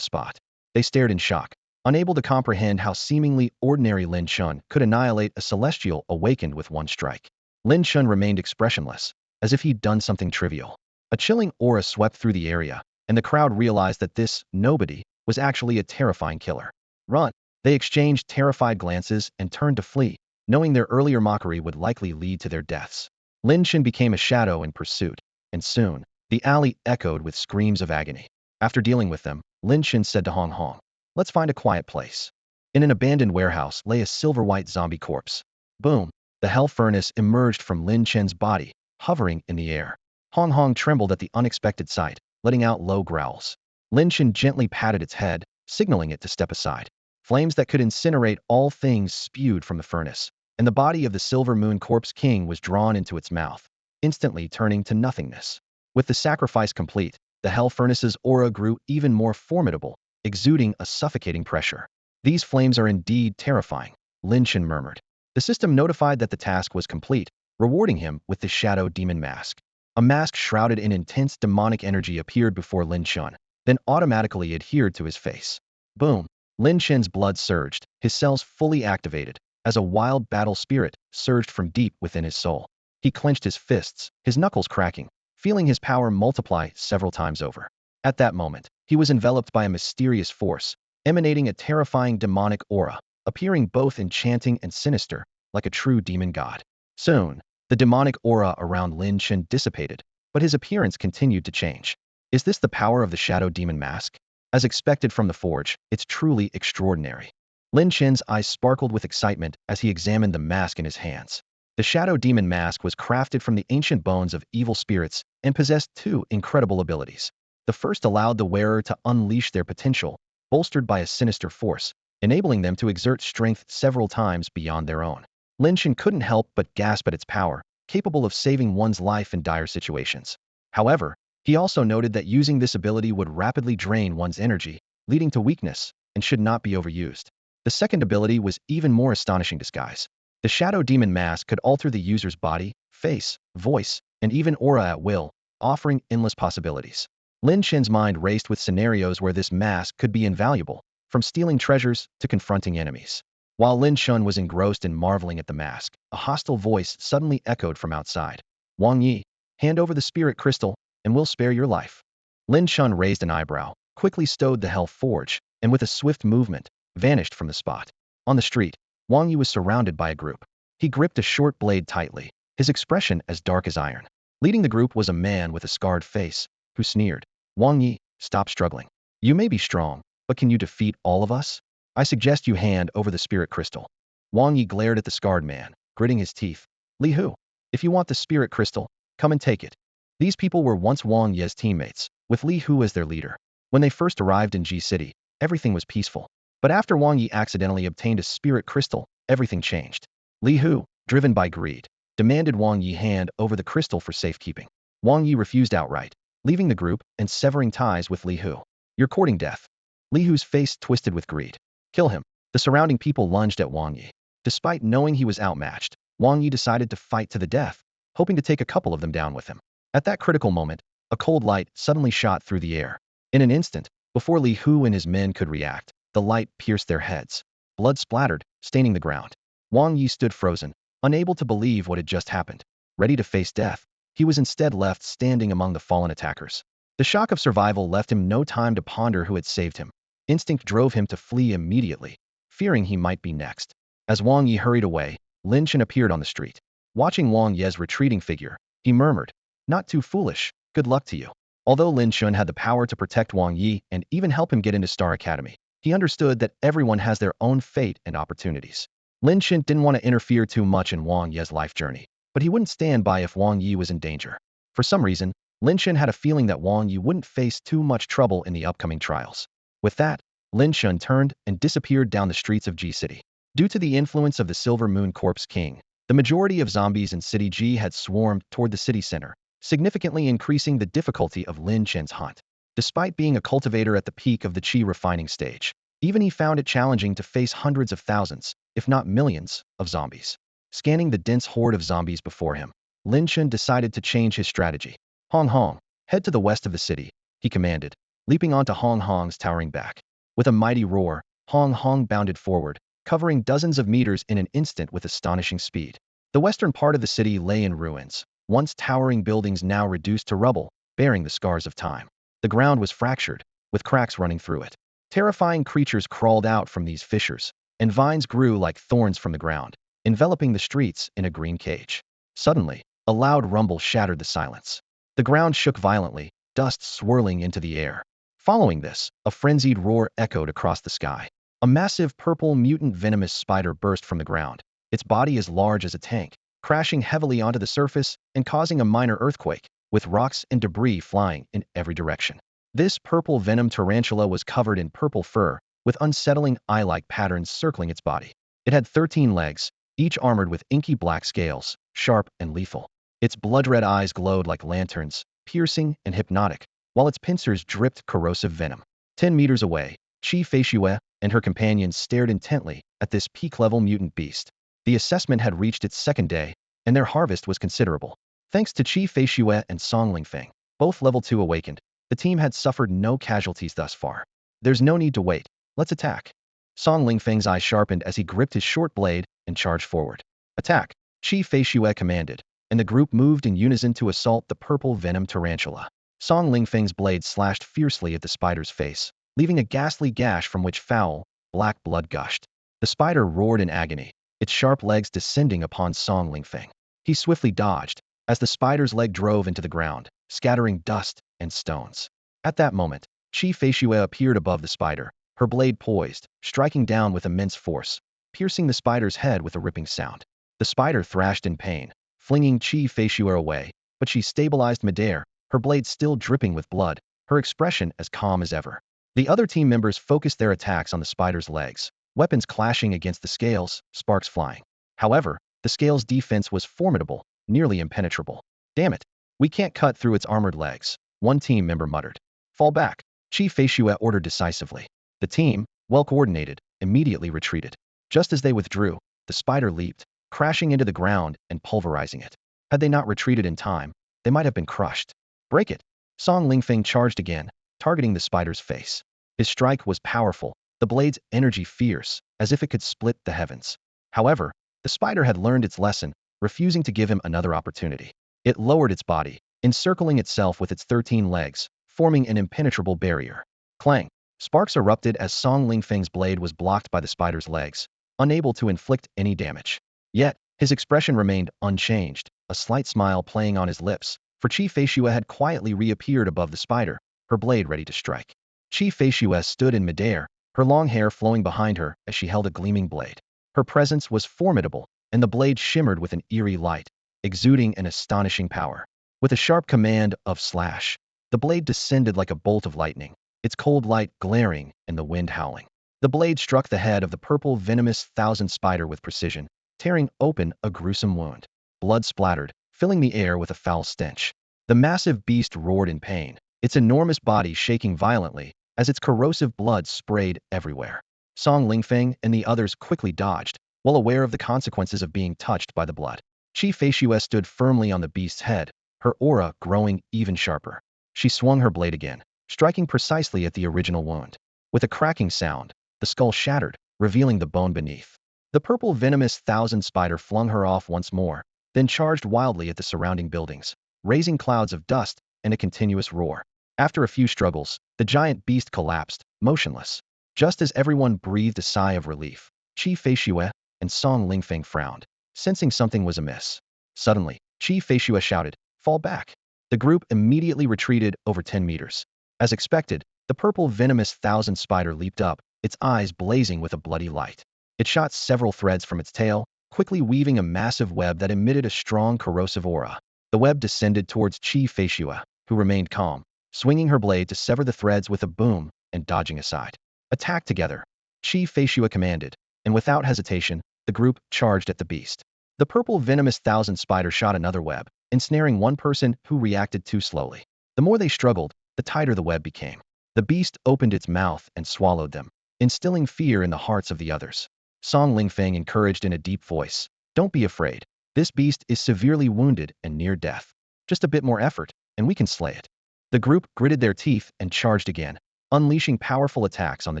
spot. They stared in shock, unable to comprehend how seemingly ordinary Lin Chen could annihilate a celestial awakened with one strike. Lin Chen remained expressionless, as if he'd done something trivial. A chilling aura swept through the area, and the crowd realized that this nobody was actually a terrifying killer. Run! They exchanged terrified glances and turned to flee, knowing their earlier mockery would likely lead to their deaths. Lin Chen became a shadow in pursuit, and soon, the alley echoed with screams of agony. After dealing with them, Lin Chen said to Hong Hong, "Let's find a quiet place." In an abandoned warehouse lay a silver-white zombie corpse. Boom! The hell furnace emerged from Lin Chen's body, hovering in the air. Hong Hong trembled at the unexpected sight, letting out low growls. Lin Chen gently patted its head, signaling it to step aside. Flames that could incinerate all things spewed from the furnace, and the body of the Silver Moon Corpse King was drawn into its mouth, instantly turning to nothingness. With the sacrifice complete, the hell furnace's aura grew even more formidable, exuding a suffocating pressure. "These flames are indeed terrifying," Lin Chen murmured. The system notified that the task was complete, rewarding him with the Shadow Demon Mask. A mask shrouded in intense demonic energy appeared before Lin Chen, then automatically adhered to his face. Boom! Lin Chen's blood surged, his cells fully activated, as a wild battle spirit surged from deep within his soul. He clenched his fists, his knuckles cracking, feeling his power multiply several times over. At that moment, he was enveloped by a mysterious force, emanating a terrifying demonic aura, appearing both enchanting and sinister, like a true demon god. Soon, the demonic aura around Lin Chen dissipated, but his appearance continued to change. Is this the power of the Shadow Demon Mask? As expected from the forge, it's truly extraordinary. Lin Chen's eyes sparkled with excitement as he examined the mask in his hands. The Shadow Demon Mask was crafted from the ancient bones of evil spirits and possessed two incredible abilities. The first allowed the wearer to unleash their potential, bolstered by a sinister force, enabling them to exert strength several times beyond their own. Lin Chen couldn't help but gasp at its power, capable of saving one's life in dire situations. However, he also noted that using this ability would rapidly drain one's energy, leading to weakness, and should not be overused. The second ability was even more astonishing disguise. The Shadow Demon Mask could alter the user's body, face, voice, and even aura at will, offering endless possibilities. Lin Chen's mind raced with scenarios where this mask could be invaluable, from stealing treasures to confronting enemies. While Lin Chen was engrossed in marveling at the mask, a hostile voice suddenly echoed from outside. "Wang Yi, hand over the spirit crystal, and we'll spare your life." Lin Chen raised an eyebrow, quickly stowed the hell forge, and with a swift movement, vanished from the spot. On the street, Wang Yi was surrounded by a group. He gripped a short blade tightly, his expression as dark as iron. Leading the group was a man with a scarred face, who sneered. "Wang Yi, stop struggling. You may be strong, but can you defeat all of us? I suggest you hand over the spirit crystal." Wang Yi glared at the scarred man, gritting his teeth. "Li Hu, if you want the spirit crystal, come and take it." These people were once Wang Yi's teammates, with Li Hu as their leader. When they first arrived in Ji City, everything was peaceful. But after Wang Yi accidentally obtained a spirit crystal, everything changed. Li Hu, driven by greed, demanded Wang Yi hand over the crystal for safekeeping. Wang Yi refused outright, leaving the group and severing ties with Li Hu. "You're courting death." Li Hu's face twisted with greed. "Kill him." The surrounding people lunged at Wang Yi. Despite knowing he was outmatched, Wang Yi decided to fight to the death, hoping to take a couple of them down with him. At that critical moment, a cold light suddenly shot through the air. In an instant, before Li Hu and his men could react, the light pierced their heads. Blood splattered, staining the ground. Wang Yi stood frozen, unable to believe what had just happened. Ready to face death, he was instead left standing among the fallen attackers. The shock of survival left him no time to ponder who had saved him. Instinct drove him to flee immediately, fearing he might be next. As Wang Yi hurried away, Lin Chen appeared on the street. Watching Wang Yi's retreating figure, he murmured, "Not too foolish, good luck to you." Although Lin Chen had the power to protect Wang Yi and even help him get into Star Academy, he understood that everyone has their own fate and opportunities. Lin Chen didn't want to interfere too much in Wang Yi's life journey, but he wouldn't stand by if Wang Yi was in danger. For some reason, Lin Chen had a feeling that Wang Yi wouldn't face too much trouble in the upcoming trials. With that, Lin Chen turned and disappeared down the streets of G City. Due to the influence of the Silver Moon Corpse King, the majority of zombies in City G had swarmed toward the city center, significantly increasing the difficulty of Lin Chen's hunt. Despite being a cultivator at the peak of the Qi refining stage, even he found it challenging to face hundreds of thousands, if not millions, of zombies. Scanning the dense horde of zombies before him, Lin Chen decided to change his strategy. "Hong Hong, head to the west of the city," he commanded, leaping onto Hong Hong's towering back. With a mighty roar, Hong Hong bounded forward, covering dozens of meters in an instant with astonishing speed. The western part of the city lay in ruins, once towering buildings now reduced to rubble, bearing the scars of time. The ground was fractured, with cracks running through it. Terrifying creatures crawled out from these fissures, and vines grew like thorns from the ground, enveloping the streets in a green cage. Suddenly, a loud rumble shattered the silence. The ground shook violently, dust swirling into the air. Following this, a frenzied roar echoed across the sky. A massive purple mutant venomous spider burst from the ground, its body as large as a tank, crashing heavily onto the surface and causing a minor earthquake, with rocks and debris flying in every direction. This purple venom tarantula was covered in purple fur, with unsettling eye-like patterns circling its body. It had 13 legs, each armored with inky black scales, sharp and lethal. Its blood-red eyes glowed like lanterns, piercing and hypnotic, while its pincers dripped corrosive venom. 10 meters away, Qi Feishue and her companions stared intently at this peak-level mutant beast. The assessment had reached its second day, and their harvest was considerable. Thanks to Qi Feishue and Song Lingfeng, both level 2 awakened, the team had suffered no casualties thus far. "There's no need to wait. Let's attack." Song Lingfeng's eye sharpened as he gripped his short blade and charged forward. "Attack," Qi Feishue commanded, and the group moved in unison to assault the purple venom tarantula. Song Lingfeng's blade slashed fiercely at the spider's face, leaving a ghastly gash from which foul, black blood gushed. The spider roared in agony, its sharp legs descending upon Song Lingfeng. He swiftly dodged, as the spider's leg drove into the ground, scattering dust and stones. At that moment, Qi Feishue appeared above the spider, her blade poised, striking down with immense force, piercing the spider's head with a ripping sound. The spider thrashed in pain, flinging Qi Feishue away, but she stabilized midair, her blade still dripping with blood, her expression as calm as ever. The other team members focused their attacks on the spider's legs, weapons clashing against the scales, sparks flying. However, the scale's defense was formidable, nearly impenetrable. "Damn it, we can't cut through its armored legs," one team member muttered. "Fall back," Qi Feishue ordered decisively. The team, well coordinated, immediately retreated. Just as they withdrew, the spider leaped, crashing into the ground and pulverizing it. Had they not retreated in time, they might have been crushed. "Break it!" Song Lingfeng charged again, targeting the spider's face. His strike was powerful, the blade's energy fierce, as if it could split the heavens. However, the spider had learned its lesson, refusing to give him another opportunity. It lowered its body, encircling itself with its 13 legs, forming an impenetrable barrier. Clang! Sparks erupted as Song Lingfeng's blade was blocked by the spider's legs, unable to inflict any damage. Yet, his expression remained unchanged, a slight smile playing on his lips, for Qi Feishue had quietly reappeared above the spider, her blade ready to strike. Qi Feishue stood in midair, her long hair flowing behind her as she held a gleaming blade. Her presence was formidable, and the blade shimmered with an eerie light, exuding an astonishing power. With a sharp command of slash, the blade descended like a bolt of lightning, its cold light glaring and the wind howling. The blade struck the head of the purple venomous thousand spider with precision, tearing open a gruesome wound. Blood splattered, filling the air with a foul stench. The massive beast roared in pain, its enormous body shaking violently as its corrosive blood sprayed everywhere. Song Lingfeng and the others quickly dodged, well aware of the consequences of being touched by the blood. Qi Feishue stood firmly on the beast's head, her aura growing even sharper. She swung her blade again, striking precisely at the original wound. With a cracking sound, the skull shattered, revealing the bone beneath. The purple venomous thousand spider flung her off once more, then charged wildly at the surrounding buildings, raising clouds of dust and a continuous roar. After a few struggles, the giant beast collapsed, motionless. Just as everyone breathed a sigh of relief, Qi Feishue and Song Lingfeng frowned, sensing something was amiss. Suddenly, Qi Feishue shouted, "Fall back!" The group immediately retreated over 10 meters. As expected, the purple venomous thousand spider leaped up, its eyes blazing with a bloody light. It shot several threads from its tail, quickly weaving a massive web that emitted a strong corrosive aura. The web descended towards Qi Feishue, who remained calm, swinging her blade to sever the threads with a boom and dodging aside. "Attack together!" Qi Feishue commanded, and without hesitation, the group charged at the beast. The purple venomous thousand spider shot another web, ensnaring one person who reacted too slowly. The more they struggled, the tighter the web became. The beast opened its mouth and swallowed them, instilling fear in the hearts of the others. Song Lingfeng encouraged in a deep voice, "Don't be afraid. This beast is severely wounded and near death. Just a bit more effort, and we can slay it." The group gritted their teeth and charged again, unleashing powerful attacks on the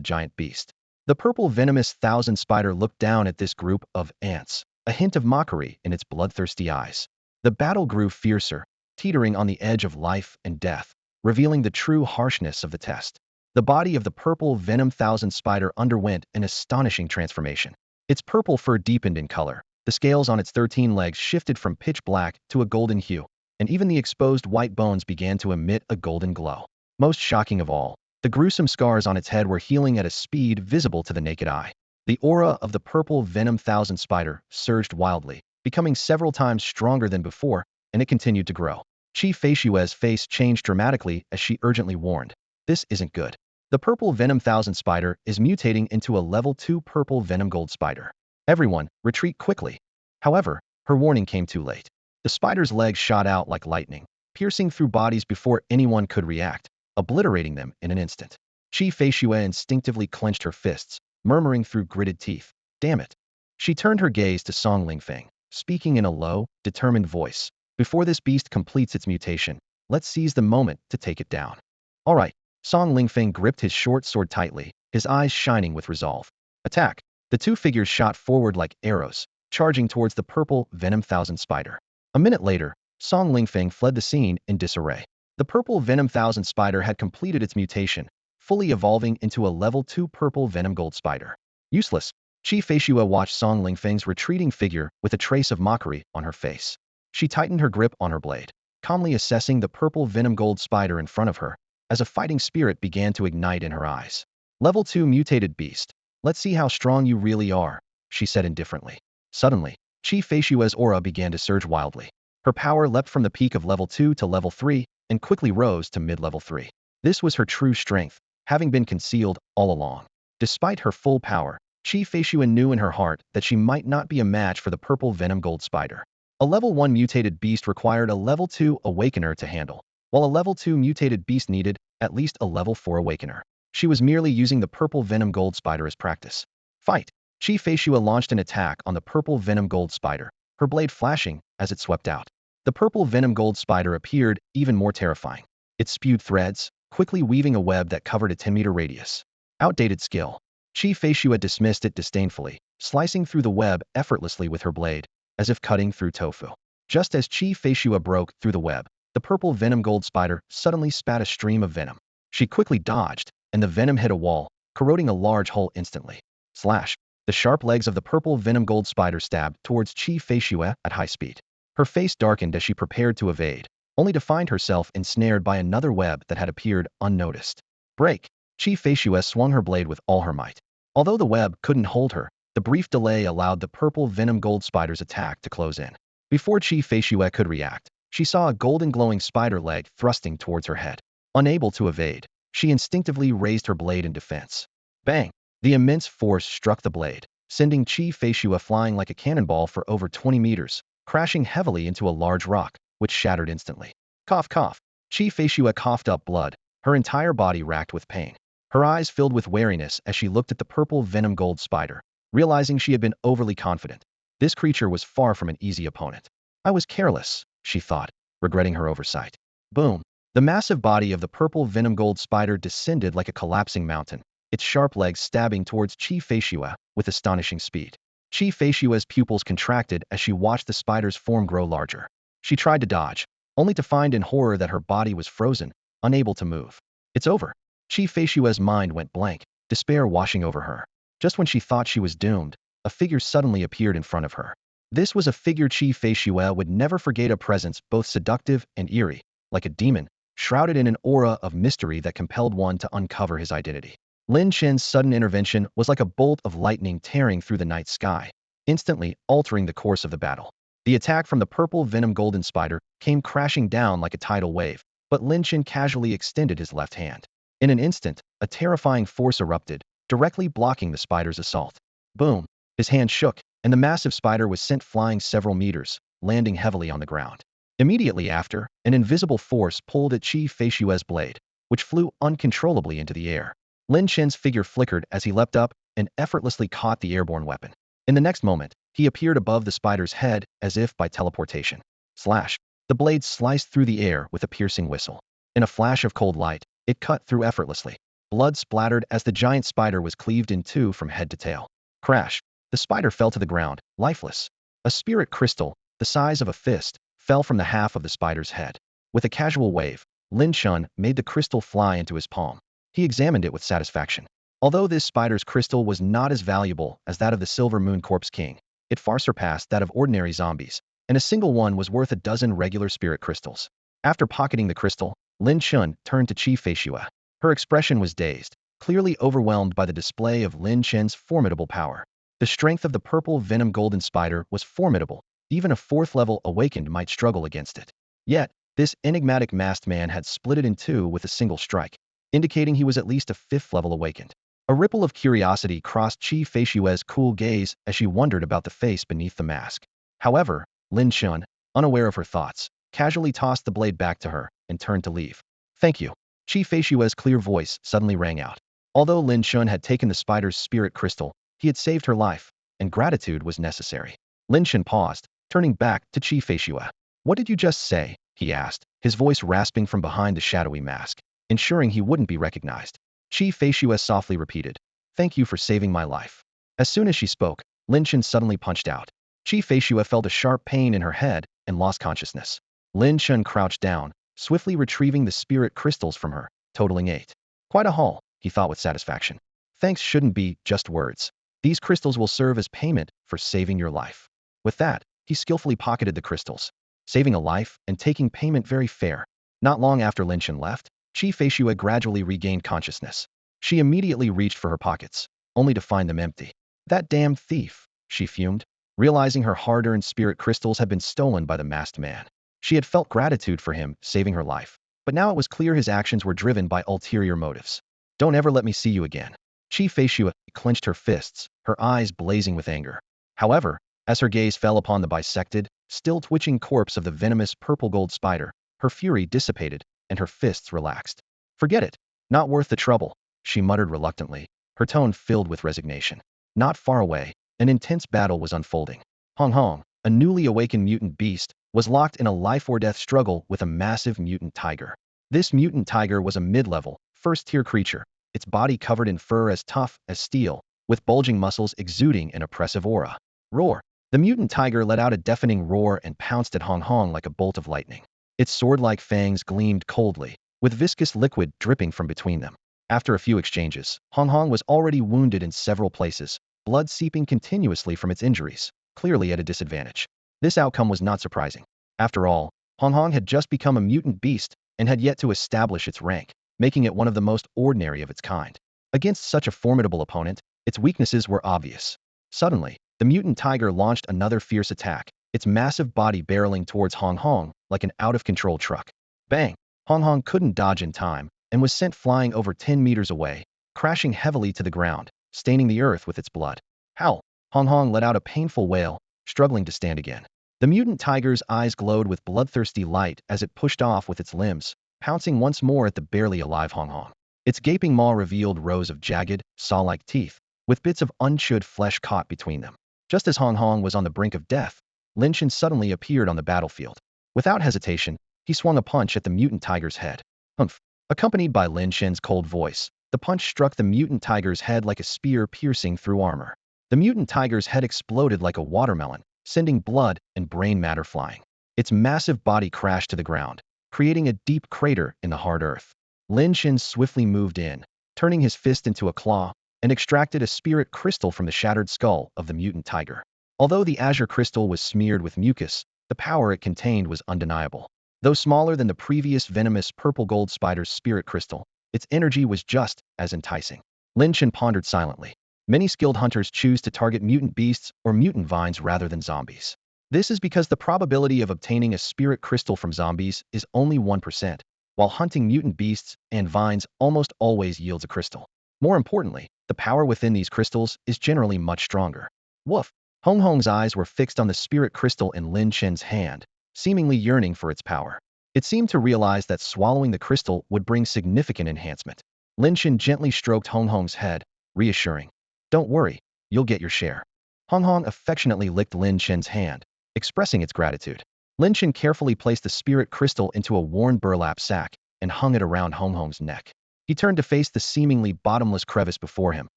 giant beast. The purple venomous thousand spider looked down at this group of ants, a hint of mockery in its bloodthirsty eyes. The battle grew fiercer, teetering on the edge of life and death, revealing the true harshness of the test. The body of the purple venom thousand spider underwent an astonishing transformation. Its purple fur deepened in color, the scales on its 13 legs shifted from pitch black to a golden hue, and even the exposed white bones began to emit a golden glow. Most shocking of all, the gruesome scars on its head were healing at a speed visible to the naked eye. The aura of the purple venom thousand spider surged wildly, becoming several times stronger than before, and it continued to grow. Qi Feishue's face changed dramatically as she urgently warned, "This isn't good. The purple venom thousand spider is mutating into a level 2 purple venom gold spider. Everyone, retreat quickly." However, her warning came too late. The spider's legs shot out like lightning, piercing through bodies before anyone could react, obliterating them in an instant. Qi Feishue instinctively clenched her fists, murmuring through gritted teeth, "Damn it." She turned her gaze to Song Lingfeng, speaking in a low, determined voice, "Before this beast completes its mutation, let's seize the moment to take it down." "All right." Song Lingfeng gripped his short sword tightly, his eyes shining with resolve. "Attack!" The two figures shot forward like arrows, charging towards the purple venom thousand spider. A minute later, Song Lingfeng fled the scene in disarray. The purple venom thousand spider had completed its mutation, fully evolving into a level 2 purple venom gold spider. Useless. Qi Feishue watched Song Lingfeng's retreating figure with a trace of mockery on her face. She tightened her grip on her blade, calmly assessing the purple venom gold spider in front of her, as a fighting spirit began to ignite in her eyes. "Level 2 mutated beast. Let's see how strong you really are," she said indifferently. Suddenly, Qi Feishue's aura began to surge wildly. Her power leapt from the peak of level 2 to level 3 and quickly rose to mid-level 3. This was her true strength, having been concealed all along. Despite her full power, Qi Feishue knew in her heart that she might not be a match for the purple venom gold spider. A level 1 mutated beast required a level 2 awakener to handle, while a level 2 mutated beast needed at least a level 4 awakener. She was merely using the purple venom gold spider as practice. Fight! Qi Feishue launched an attack on the purple venom gold spider, her blade flashing as it swept out. The purple venom gold spider appeared even more terrifying. It spewed threads, quickly weaving a web that covered a 10-meter radius. Outdated skill. Qi Feishue dismissed it disdainfully, slicing through the web effortlessly with her blade, as if cutting through tofu. Just as Qi Feishue broke through the web, the purple venom gold spider suddenly spat a stream of venom. She quickly dodged, and the venom hit a wall, corroding a large hole instantly. Slash! The sharp legs of the purple venom gold spider stabbed towards Qi Feishue at high speed. Her face darkened as she prepared to evade, only to find herself ensnared by another web that had appeared unnoticed. Break! Qi Feishue swung her blade with all her might. Although the web couldn't hold her, the brief delay allowed the purple venom gold spider's attack to close in. Before Qi Feishue could react, she saw a golden glowing spider leg thrusting towards her head. Unable to evade, she instinctively raised her blade in defense. Bang! The immense force struck the blade, sending Qi Feishue flying like a cannonball for over 20 meters, crashing heavily into a large rock, which shattered instantly. Cough, cough. Qi Feishue coughed up blood, her entire body racked with pain. Her eyes filled with wariness as she looked at the purple venom gold spider, realizing she had been overly confident. This creature was far from an easy opponent. "I was careless," she thought, regretting her oversight. Boom! The massive body of the purple venom gold spider descended like a collapsing mountain, its sharp legs stabbing towards Qi Feishue with astonishing speed. Qi Feishue's pupils contracted as she watched the spider's form grow larger. She tried to dodge, only to find in horror that her body was frozen, unable to move. "It's over." Qi Feishue's mind went blank, despair washing over her. Just when she thought she was doomed, a figure suddenly appeared in front of her. This was a figure Qi Feishuo would never forget, a presence both seductive and eerie, like a demon, shrouded in an aura of mystery that compelled one to uncover his identity. Lin Chen's sudden intervention was like a bolt of lightning tearing through the night sky, instantly altering the course of the battle. The attack from the purple venom golden spider came crashing down like a tidal wave, but Lin Chen casually extended his left hand. In an instant, a terrifying force erupted, directly blocking the spider's assault. Boom! His hand shook, and the massive spider was sent flying several meters, landing heavily on the ground. Immediately after, an invisible force pulled at Qi Feishue's blade, which flew uncontrollably into the air. Lin Chen's figure flickered as he leapt up and effortlessly caught the airborne weapon. In the next moment, he appeared above the spider's head as if by teleportation. Slash! The blade sliced through the air with a piercing whistle. In a flash of cold light, it cut through effortlessly. Blood splattered as the giant spider was cleaved in two from head to tail. Crash! The spider fell to the ground, lifeless. A spirit crystal, the size of a fist, fell from the half of the spider's head. With a casual wave, Lin Chen made the crystal fly into his palm. He examined it with satisfaction. Although this spider's crystal was not as valuable as that of the Silver Moon Corpse King, it far surpassed that of ordinary zombies, and a single one was worth a dozen regular spirit crystals. After pocketing the crystal, Lin Chen turned to Qi Feishuo. Her expression was dazed, clearly overwhelmed by the display of Lin Chen's formidable power. The strength of the purple venom golden spider was formidable. Even a fourth-level awakened might struggle against it. Yet, this enigmatic masked man had split it in two with a single strike, indicating he was at least a fifth-level awakened. A ripple of curiosity crossed Qi Feishue's cool gaze as she wondered about the face beneath the mask. However, Lin Chen, unaware of her thoughts, casually tossed the blade back to her and turned to leave. Thank you. Qi Feishue's clear voice suddenly rang out. Although Lin Chen had taken the spider's spirit crystal, he had saved her life, and gratitude was necessary. Lin Chen paused, turning back to Qi Feishuo. What did you just say? He asked, his voice rasping from behind the shadowy mask, ensuring he wouldn't be recognized. Qi Feishuo softly repeated, "Thank you for saving my life." As soon as she spoke, Lin Chen suddenly punched out. Qi Feishuo felt a sharp pain in her head and lost consciousness. Lin Chen crouched down, swiftly retrieving the spirit crystals from her, totaling 8. Quite a haul, he thought with satisfaction. Thanks shouldn't be just words. These crystals will serve as payment for saving your life. With that, he skillfully pocketed the crystals. Saving a life and taking payment, very fair. Not long after Lin Chen left, Qi Feishuo gradually regained consciousness. She immediately reached for her pockets, only to find them empty. That damned thief, she fumed, realizing her hard-earned spirit crystals had been stolen by the masked man. She had felt gratitude for him saving her life, but now it was clear his actions were driven by ulterior motives. Don't ever let me see you again. Qi Feishuo clenched her fists, her eyes blazing with anger. However, as her gaze fell upon the bisected, still twitching corpse of the venomous purple gold spider, her fury dissipated, and her fists relaxed. Forget it. Not worth the trouble, she muttered reluctantly, her tone filled with resignation. Not far away, an intense battle was unfolding. Hong Hong, a newly awakened mutant beast, was locked in a life-or-death struggle with a massive mutant tiger. This mutant tiger was a mid-level, first-tier creature, its body covered in fur as tough as steel, with bulging muscles exuding an oppressive aura. Roar! The mutant tiger let out a deafening roar and pounced at Hong Hong like a bolt of lightning. Its sword-like fangs gleamed coldly, with viscous liquid dripping from between them. After a few exchanges, Hong Hong was already wounded in several places, blood seeping continuously from its injuries, clearly at a disadvantage. This outcome was not surprising. After all, Hong Hong had just become a mutant beast and had yet to establish its rank, making it one of the most ordinary of its kind. Against such a formidable opponent, its weaknesses were obvious. Suddenly, the mutant tiger launched another fierce attack, its massive body barreling towards Hong Hong like an out-of-control truck. Bang! Hong Hong couldn't dodge in time and was sent flying over 10 meters away, crashing heavily to the ground, staining the earth with its blood. Howl! Hong Hong let out a painful wail, struggling to stand again. The mutant tiger's eyes glowed with bloodthirsty light as it pushed off with its limbs, pouncing once more at the barely alive Hong Hong. Its gaping maw revealed rows of jagged, saw-like teeth, with bits of unchewed flesh caught between them. Just as Hong Hong was on the brink of death, Lin Chen suddenly appeared on the battlefield. Without hesitation, he swung a punch at the mutant tiger's head. Humph! Accompanied by Lin Chen's cold voice, the punch struck the mutant tiger's head like a spear piercing through armor. The mutant tiger's head exploded like a watermelon, sending blood and brain matter flying. Its massive body crashed to the ground, creating a deep crater in the hard earth. Lin Chen swiftly moved in, turning his fist into a claw, and extracted a spirit crystal from the shattered skull of the mutant tiger. Although the azure crystal was smeared with mucus, the power it contained was undeniable. Though smaller than the previous venomous purple gold spider's spirit crystal, its energy was just as enticing. Lin Chen pondered silently. Many skilled hunters choose to target mutant beasts or mutant vines rather than zombies. This is because the probability of obtaining a spirit crystal from zombies is only 1%, while hunting mutant beasts and vines almost always yields a crystal. More importantly, the power within these crystals is generally much stronger. Woof! Hong Hong's eyes were fixed on the spirit crystal in Lin Chen's hand, seemingly yearning for its power. It seemed to realize that swallowing the crystal would bring significant enhancement. Lin Chen gently stroked Hong Hong's head, reassuring. Don't worry, you'll get your share. Hong Hong affectionately licked Lin Chen's hand, expressing its gratitude. Lin Chen carefully placed the spirit crystal into a worn burlap sack and hung it around Hong Hong's neck. He turned to face the seemingly bottomless crevice before him,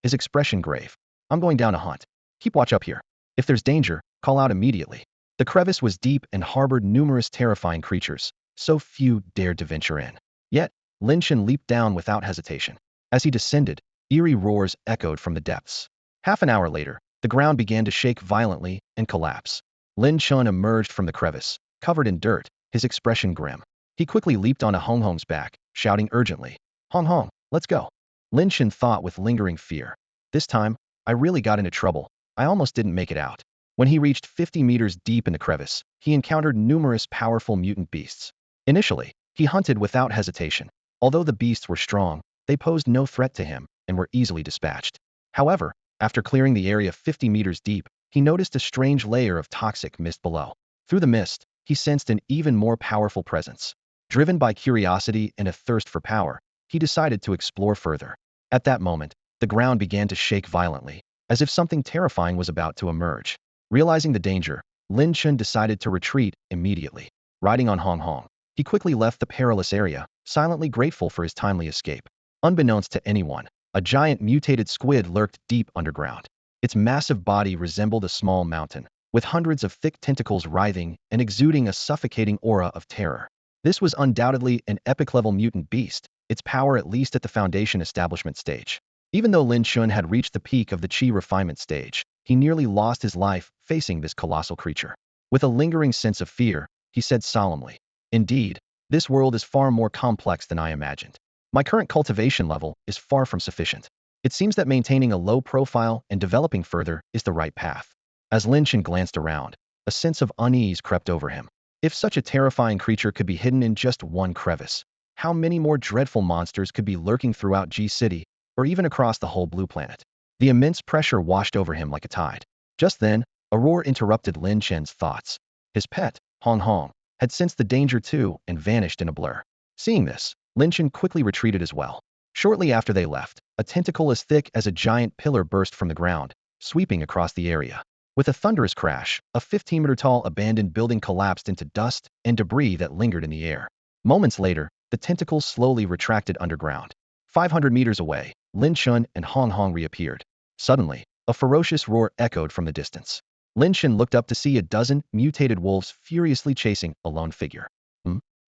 his expression grave. I'm going down to hunt. Keep watch up here. If there's danger, call out immediately. The crevice was deep and harbored numerous terrifying creatures, so few dared to venture in. Yet, Lin Chen leaped down without hesitation. As he descended, eerie roars echoed from the depths. Half an hour later, the ground began to shake violently and collapse. Lin Chen emerged from the crevice, covered in dirt, his expression grim. He quickly leaped onto Hong Hong's back, shouting urgently, Hong Hong, let's go. Lin Chen thought with lingering fear. This time, I really got into trouble. I almost didn't make it out. When he reached 50 meters deep in the crevice, he encountered numerous powerful mutant beasts. Initially, he hunted without hesitation. Although the beasts were strong, they posed no threat to him and were easily dispatched. However, after clearing the area 50 meters deep, he noticed a strange layer of toxic mist below. Through the mist, he sensed an even more powerful presence. Driven by curiosity and a thirst for power, he decided to explore further. At that moment, the ground began to shake violently, as if something terrifying was about to emerge. Realizing the danger, Lin Chen decided to retreat immediately. Riding on Hong Hong, he quickly left the perilous area, silently grateful for his timely escape. Unbeknownst to anyone, a giant mutated squid lurked deep underground. Its massive body resembled a small mountain, with hundreds of thick tentacles writhing and exuding a suffocating aura of terror. This was undoubtedly an epic-level mutant beast, its power at least at the Foundation establishment stage. Even though Lin Chen had reached the peak of the Qi refinement stage, he nearly lost his life facing this colossal creature. With a lingering sense of fear, he said solemnly, Indeed, this world is far more complex than I imagined. My current cultivation level is far from sufficient. It seems that maintaining a low profile and developing further is the right path. As Lin Chen glanced around, a sense of unease crept over him. If such a terrifying creature could be hidden in just one crevice, how many more dreadful monsters could be lurking throughout G City, or even across the whole blue planet? The immense pressure washed over him like a tide. Just then, a roar interrupted Lin Chen's thoughts. His pet, Hong Hong, had sensed the danger too and vanished in a blur. Seeing this, Lin Chen quickly retreated as well. Shortly after they left, a tentacle as thick as a giant pillar burst from the ground, sweeping across the area. With a thunderous crash, a 15-meter-tall abandoned building collapsed into dust and debris that lingered in the air. Moments later, the tentacles slowly retracted underground. 500 meters away, Lin Chen and Hong Hong reappeared. Suddenly, a ferocious roar echoed from the distance. Lin Chen looked up to see a dozen mutated wolves furiously chasing a lone figure.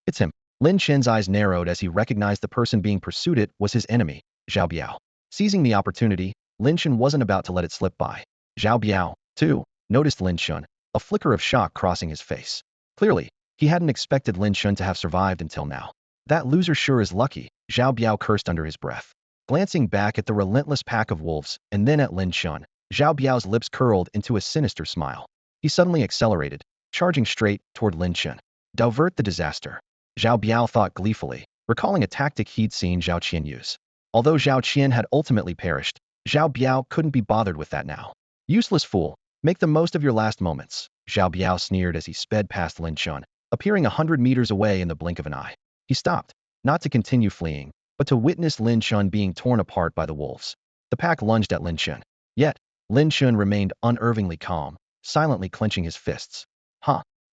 It's him. Lin Chen's eyes narrowed as he recognized the person being pursued was his enemy, Zhao Biao. Seizing the opportunity, Lin Chen wasn't about to let it slip by. Zhao Biao, too, noticed Lin Chen, a flicker of shock crossing his face. Clearly, he hadn't expected Lin Chen to have survived until now. That loser sure is lucky, Zhao Biao cursed under his breath. Glancing back at the relentless pack of wolves and then at Lin Chen, Zhao Biao's lips curled into a sinister smile. He suddenly accelerated, charging straight toward Lin Chen. Divert the disaster. Zhao Biao thought gleefully, recalling a tactic he'd seen Zhao Qian use. Although Zhao Qian had ultimately perished, Zhao Biao couldn't be bothered with that now. Useless fool, make the most of your last moments, Zhao Biao sneered as he sped past Lin Chen, appearing 100 meters away in the blink of an eye. He stopped, not to continue fleeing, but to witness Lin Chen being torn apart by the wolves. The pack lunged at Lin Chen. Yet, Lin Chen remained unervingly calm, silently clenching his fists.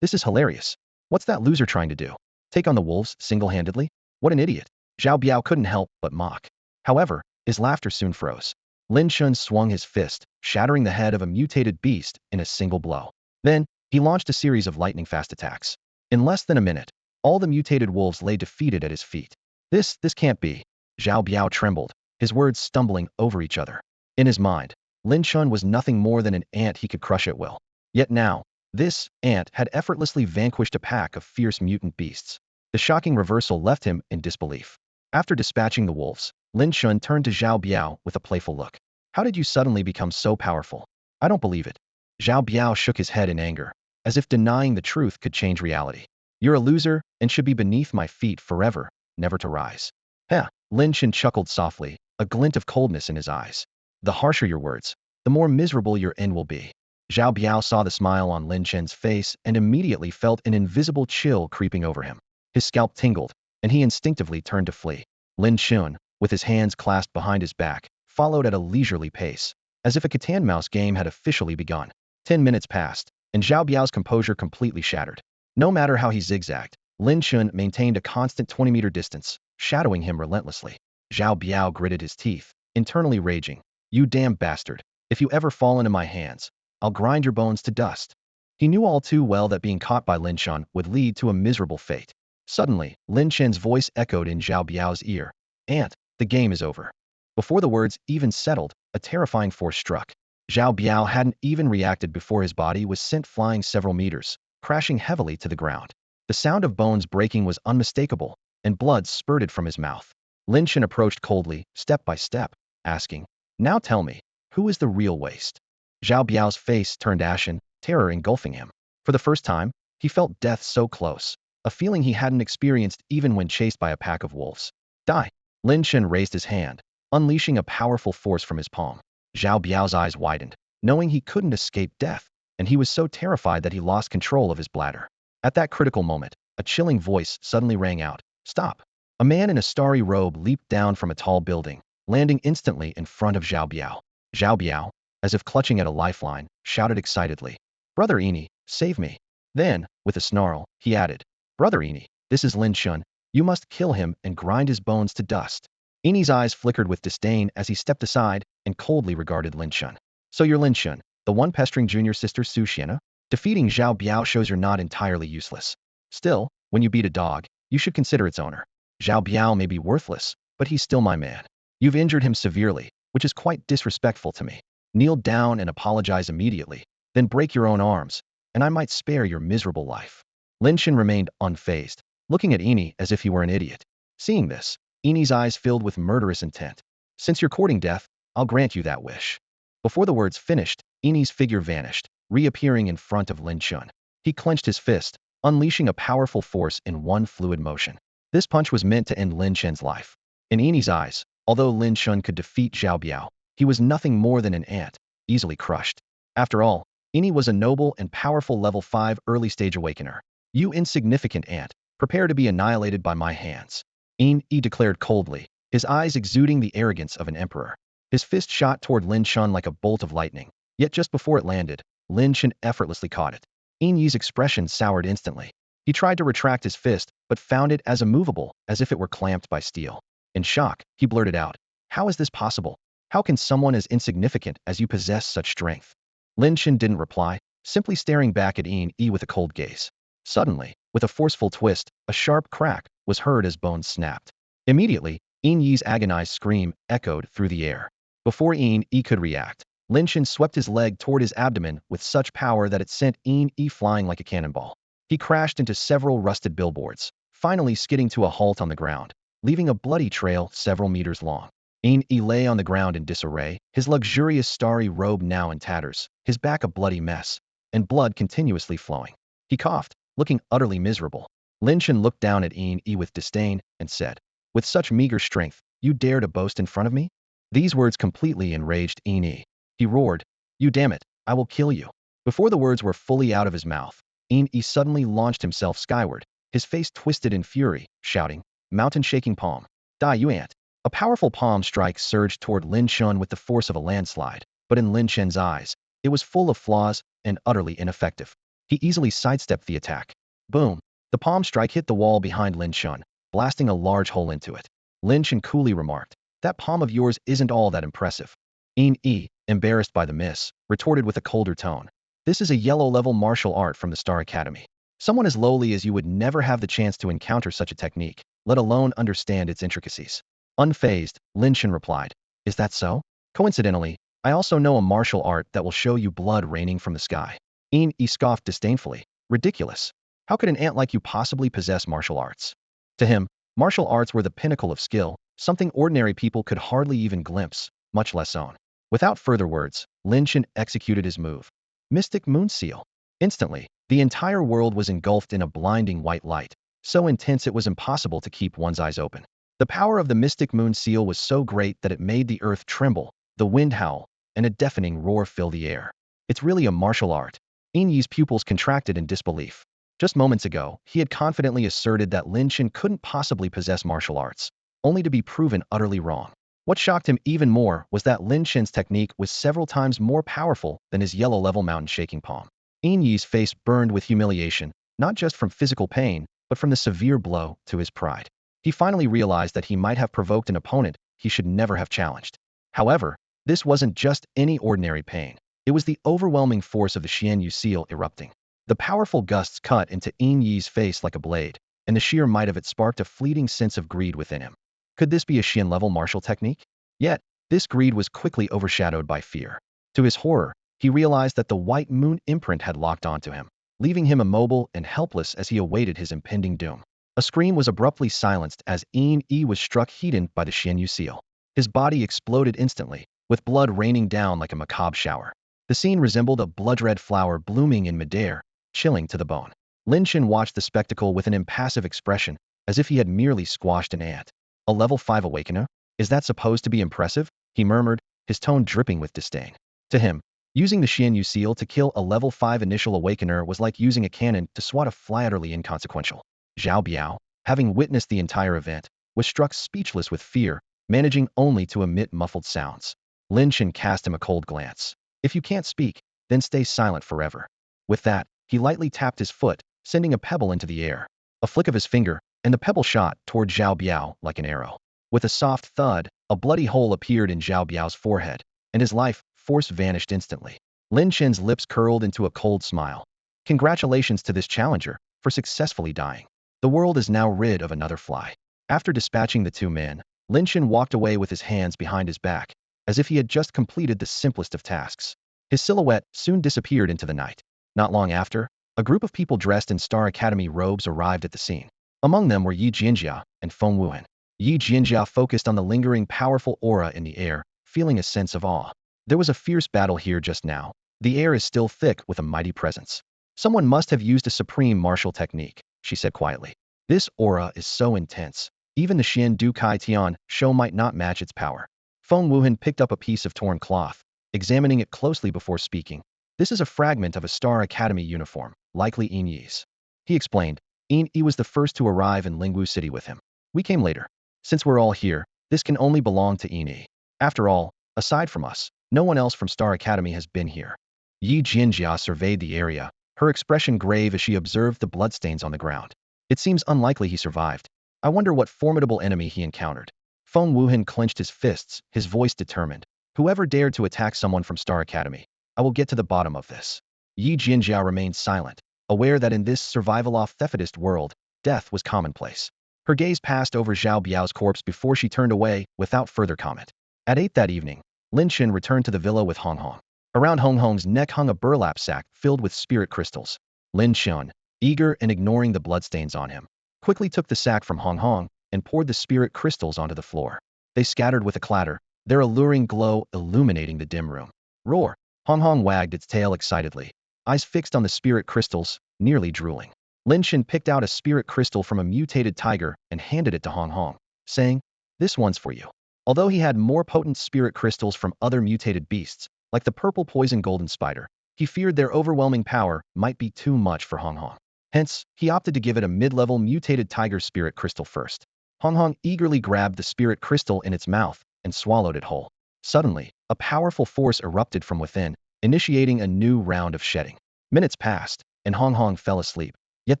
This is hilarious. What's that loser trying to do? Take on the wolves single-handedly? What an idiot. Zhao Biao couldn't help but mock. However, his laughter soon froze. Lin Chen swung his fist, shattering the head of a mutated beast in a single blow. Then, he launched a series of lightning-fast attacks. In less than a minute, all the mutated wolves lay defeated at his feet. This can't be. Zhao Biao trembled, his words stumbling over each other. In his mind, Lin Chen was nothing more than an ant he could crush at will. Yet now, this ant had effortlessly vanquished a pack of fierce mutant beasts. The shocking reversal left him in disbelief. After dispatching the wolves, Lin Chen turned to Zhao Biao with a playful look. How did you suddenly become so powerful? I don't believe it. Zhao Biao shook his head in anger, as if denying the truth could change reality. You're a loser and should be beneath my feet forever, never to rise. Heh, Lin Chen chuckled softly, a glint of coldness in his eyes. The harsher your words, the more miserable your end will be. Zhao Biao saw the smile on Lin Chen's face and immediately felt an invisible chill creeping over him. His scalp tingled, and he instinctively turned to flee. Lin Chen, with his hands clasped behind his back, followed at a leisurely pace, as if a cat-and-mouse game had officially begun. 10 minutes passed, and Zhao Biao's composure completely shattered. No matter how he zigzagged, Lin Chen maintained a constant 20-meter distance, shadowing him relentlessly. Zhao Biao gritted his teeth, internally raging. You damn bastard. If you ever fall into my hands, I'll grind your bones to dust. He knew all too well that being caught by Lin Chen would lead to a miserable fate. Suddenly, Lin Chen's voice echoed in Zhao Biao's ear. Ant, the game is over. Before the words even settled, a terrifying force struck. Zhao Biao hadn't even reacted before his body was sent flying several meters, crashing heavily to the ground. The sound of bones breaking was unmistakable, and blood spurted from his mouth. Lin Chen approached coldly, step by step, asking, Now tell me, who is the real waste? Zhao Biao's face turned ashen, terror engulfing him. For the first time, he felt death so close, a feeling he hadn't experienced even when chased by a pack of wolves. Die! Lin Chen raised his hand, unleashing a powerful force from his palm. Zhao Biao's eyes widened, knowing he couldn't escape death, and he was so terrified that he lost control of his bladder. At that critical moment, a chilling voice suddenly rang out. Stop! A man in a starry robe leaped down from a tall building, landing instantly in front of Zhao Biao. Zhao Biao, as if clutching at a lifeline, shouted excitedly, Brother Ini, save me. Then, with a snarl, he added, Brother Ini, this is Lin Chen. You must kill him and grind his bones to dust. Ini's eyes flickered with disdain as he stepped aside and coldly regarded Lin Chen. So you're Lin Chen, the one pestering junior sister Su Xiana? Defeating Zhao Biao shows you're not entirely useless. Still, when you beat a dog, you should consider its owner. Zhao Biao may be worthless, but he's still my man. You've injured him severely, which is quite disrespectful to me. Kneel down and apologize immediately, then break your own arms, and I might spare your miserable life. Lin Chen remained unfazed, looking at Ini as if he were an idiot. Seeing this, Ini's eyes filled with murderous intent. Since you're courting death, I'll grant you that wish. Before the words finished, Ini's figure vanished, reappearing in front of Lin Chen. He clenched his fist, unleashing a powerful force in one fluid motion. This punch was meant to end Lin Chen's life. In Ini's eyes, although Lin Chen could defeat Zhao Biao, he was nothing more than an ant, easily crushed. After all, Ini was a noble and powerful level 5 early-stage awakener. You insignificant ant, prepare to be annihilated by my hands. Ini declared coldly, his eyes exuding the arrogance of an emperor. His fist shot toward Lin Chen like a bolt of lightning, yet just before it landed, Lin Chen effortlessly caught it. Ini's expression soured instantly. He tried to retract his fist, but found it as immovable as if it were clamped by steel. In shock, he blurted out, How is this possible? How can someone as insignificant as you possess such strength? Lin Chen didn't reply, simply staring back at Ini with a cold gaze. Suddenly, with a forceful twist, a sharp crack was heard as bones snapped. Immediately, Ini's agonized scream echoed through the air. Before Ini could react, Lin Chen swept his leg toward his abdomen with such power that it sent Ini flying like a cannonball. He crashed into several rusted billboards, finally skidding to a halt on the ground, leaving a bloody trail several meters long. Ini lay on the ground in disarray, his luxurious starry robe now in tatters, his back a bloody mess, and blood continuously flowing. He coughed, looking utterly miserable. Lin Chen looked down at Ini with disdain and said, With such meager strength, you dare to boast in front of me? These words completely enraged Ini. He roared, You damn it, I will kill you. Before the words were fully out of his mouth, Ini suddenly launched himself skyward, his face twisted in fury, shouting, Mountain-shaking palm. Die, you ant. A powerful palm strike surged toward Lin Chen with the force of a landslide, but in Lin Chen's eyes, it was full of flaws and utterly ineffective. He easily sidestepped the attack. Boom! The palm strike hit the wall behind Lin Chen, blasting a large hole into it. Lin Chen coolly remarked, That palm of yours isn't all that impressive. Ini, embarrassed by the miss, retorted with a colder tone. This is a yellow-level martial art from the Star Academy. Someone as lowly as you would never have the chance to encounter such a technique, let alone understand its intricacies. Unfazed, Lin Chen replied, "Is that so? Coincidentally, I also know a martial art that will show you blood raining from the sky." Yi scoffed disdainfully. "Ridiculous. How could an ant like you possibly possess martial arts?" To him, martial arts were the pinnacle of skill, something ordinary people could hardly even glimpse, much less own. Without further words, Lin Chen executed his move. Mystic Moon Seal. Instantly, the entire world was engulfed in a blinding white light, so intense it was impossible to keep one's eyes open. The power of the Mystic Moon Seal was so great that it made the earth tremble, the wind howl, and a deafening roar fill the air. It's really a martial art. Yi's pupils contracted in disbelief. Just moments ago, he had confidently asserted that Lin Chen couldn't possibly possess martial arts, only to be proven utterly wrong. What shocked him even more was that Lin Chen's technique was several times more powerful than his yellow-level mountain shaking palm. Yi's face burned with humiliation, not just from physical pain, but from the severe blow to his pride. He finally realized that he might have provoked an opponent he should never have challenged. However, this wasn't just any ordinary pain. It was the overwhelming force of the Xianyu seal erupting. The powerful gusts cut into Yi's face like a blade, and the sheer might of it sparked a fleeting sense of greed within him. Could this be a Xian-level martial technique? Yet, this greed was quickly overshadowed by fear. To his horror, he realized that the white moon imprint had locked onto him, leaving him immobile and helpless as he awaited his impending doom. A scream was abruptly silenced as Yi was struck heated by the Xianyu seal. His body exploded instantly, with blood raining down like a macabre shower. The scene resembled a blood-red flower blooming in midair, chilling to the bone. Lin Chen watched the spectacle with an impassive expression, as if he had merely squashed an ant. A level 5 awakener? Is that supposed to be impressive? He murmured, his tone dripping with disdain. To him, using the Xianyu seal to kill a level 5 initial awakener was like using a cannon to swat a fly utterly inconsequential. Zhao Biao, having witnessed the entire event, was struck speechless with fear, managing only to emit muffled sounds. Lin Chen cast him a cold glance. "If you can't speak, then stay silent forever." With that, he lightly tapped his foot, sending a pebble into the air. A flick of his finger, and the pebble shot toward Zhao Biao like an arrow. With a soft thud, a bloody hole appeared in Zhao Biao's forehead, and his life force vanished instantly. Lin Chen's lips curled into a cold smile. Congratulations to this challenger for successfully dying. The world is now rid of another fly. After dispatching the two men, Lin Chen walked away with his hands behind his back, as if he had just completed the simplest of tasks. His silhouette soon disappeared into the night. Not long after, a group of people dressed in Star Academy robes arrived at the scene. Among them were Yi Jianjia and Feng Wuhan. Yi Jianjia focused on the lingering powerful aura in the air, feeling a sense of awe. There was a fierce battle here just now. The air is still thick with a mighty presence. Someone must have used a supreme martial technique, she said quietly. This aura is so intense. Even the Xian Du Kai Tian show might not match its power. Feng Wuhan picked up a piece of torn cloth, examining it closely before speaking. This is a fragment of a Star Academy uniform, likely Yin Yi's. He explained. Yin Yi was the first to arrive in Lingwu City with him. We came later. Since we're all here, this can only belong to Yin Yi. After all, aside from us, no one else from Star Academy has been here. Yi Jianjia surveyed the area, her expression grave as she observed the bloodstains on the ground. It seems unlikely he survived. I wonder what formidable enemy he encountered. Feng Wuhan clenched his fists, his voice determined. Whoever dared to attack someone from Star Academy, I will get to the bottom of this. Yi Jianjia remained silent, aware that in this survival-off-thefitist world, death was commonplace. Her gaze passed over Zhao Biao's corpse before she turned away without further comment. At 8 that evening, Lin Chen returned to the villa with Hong Hong. Around Hong Hong's neck hung a burlap sack filled with spirit crystals. Lin Chen, eager and ignoring the bloodstains on him, quickly took the sack from Hong Hong and poured the spirit crystals onto the floor. They scattered with a clatter, their alluring glow illuminating the dim room. Roar! Hong Hong wagged its tail excitedly, eyes fixed on the spirit crystals, nearly drooling. Lin Chen picked out a spirit crystal from a mutated tiger and handed it to Hong Hong, saying, "This one's for you." Although he had more potent spirit crystals from other mutated beasts, like the purple poison golden spider, he feared their overwhelming power might be too much for Hong Hong. Hence, he opted to give it a mid-level mutated tiger spirit crystal first. Hong Hong eagerly grabbed the spirit crystal in its mouth and swallowed it whole. Suddenly, a powerful force erupted from within, initiating a new round of shedding. Minutes passed, and Hong Hong fell asleep, yet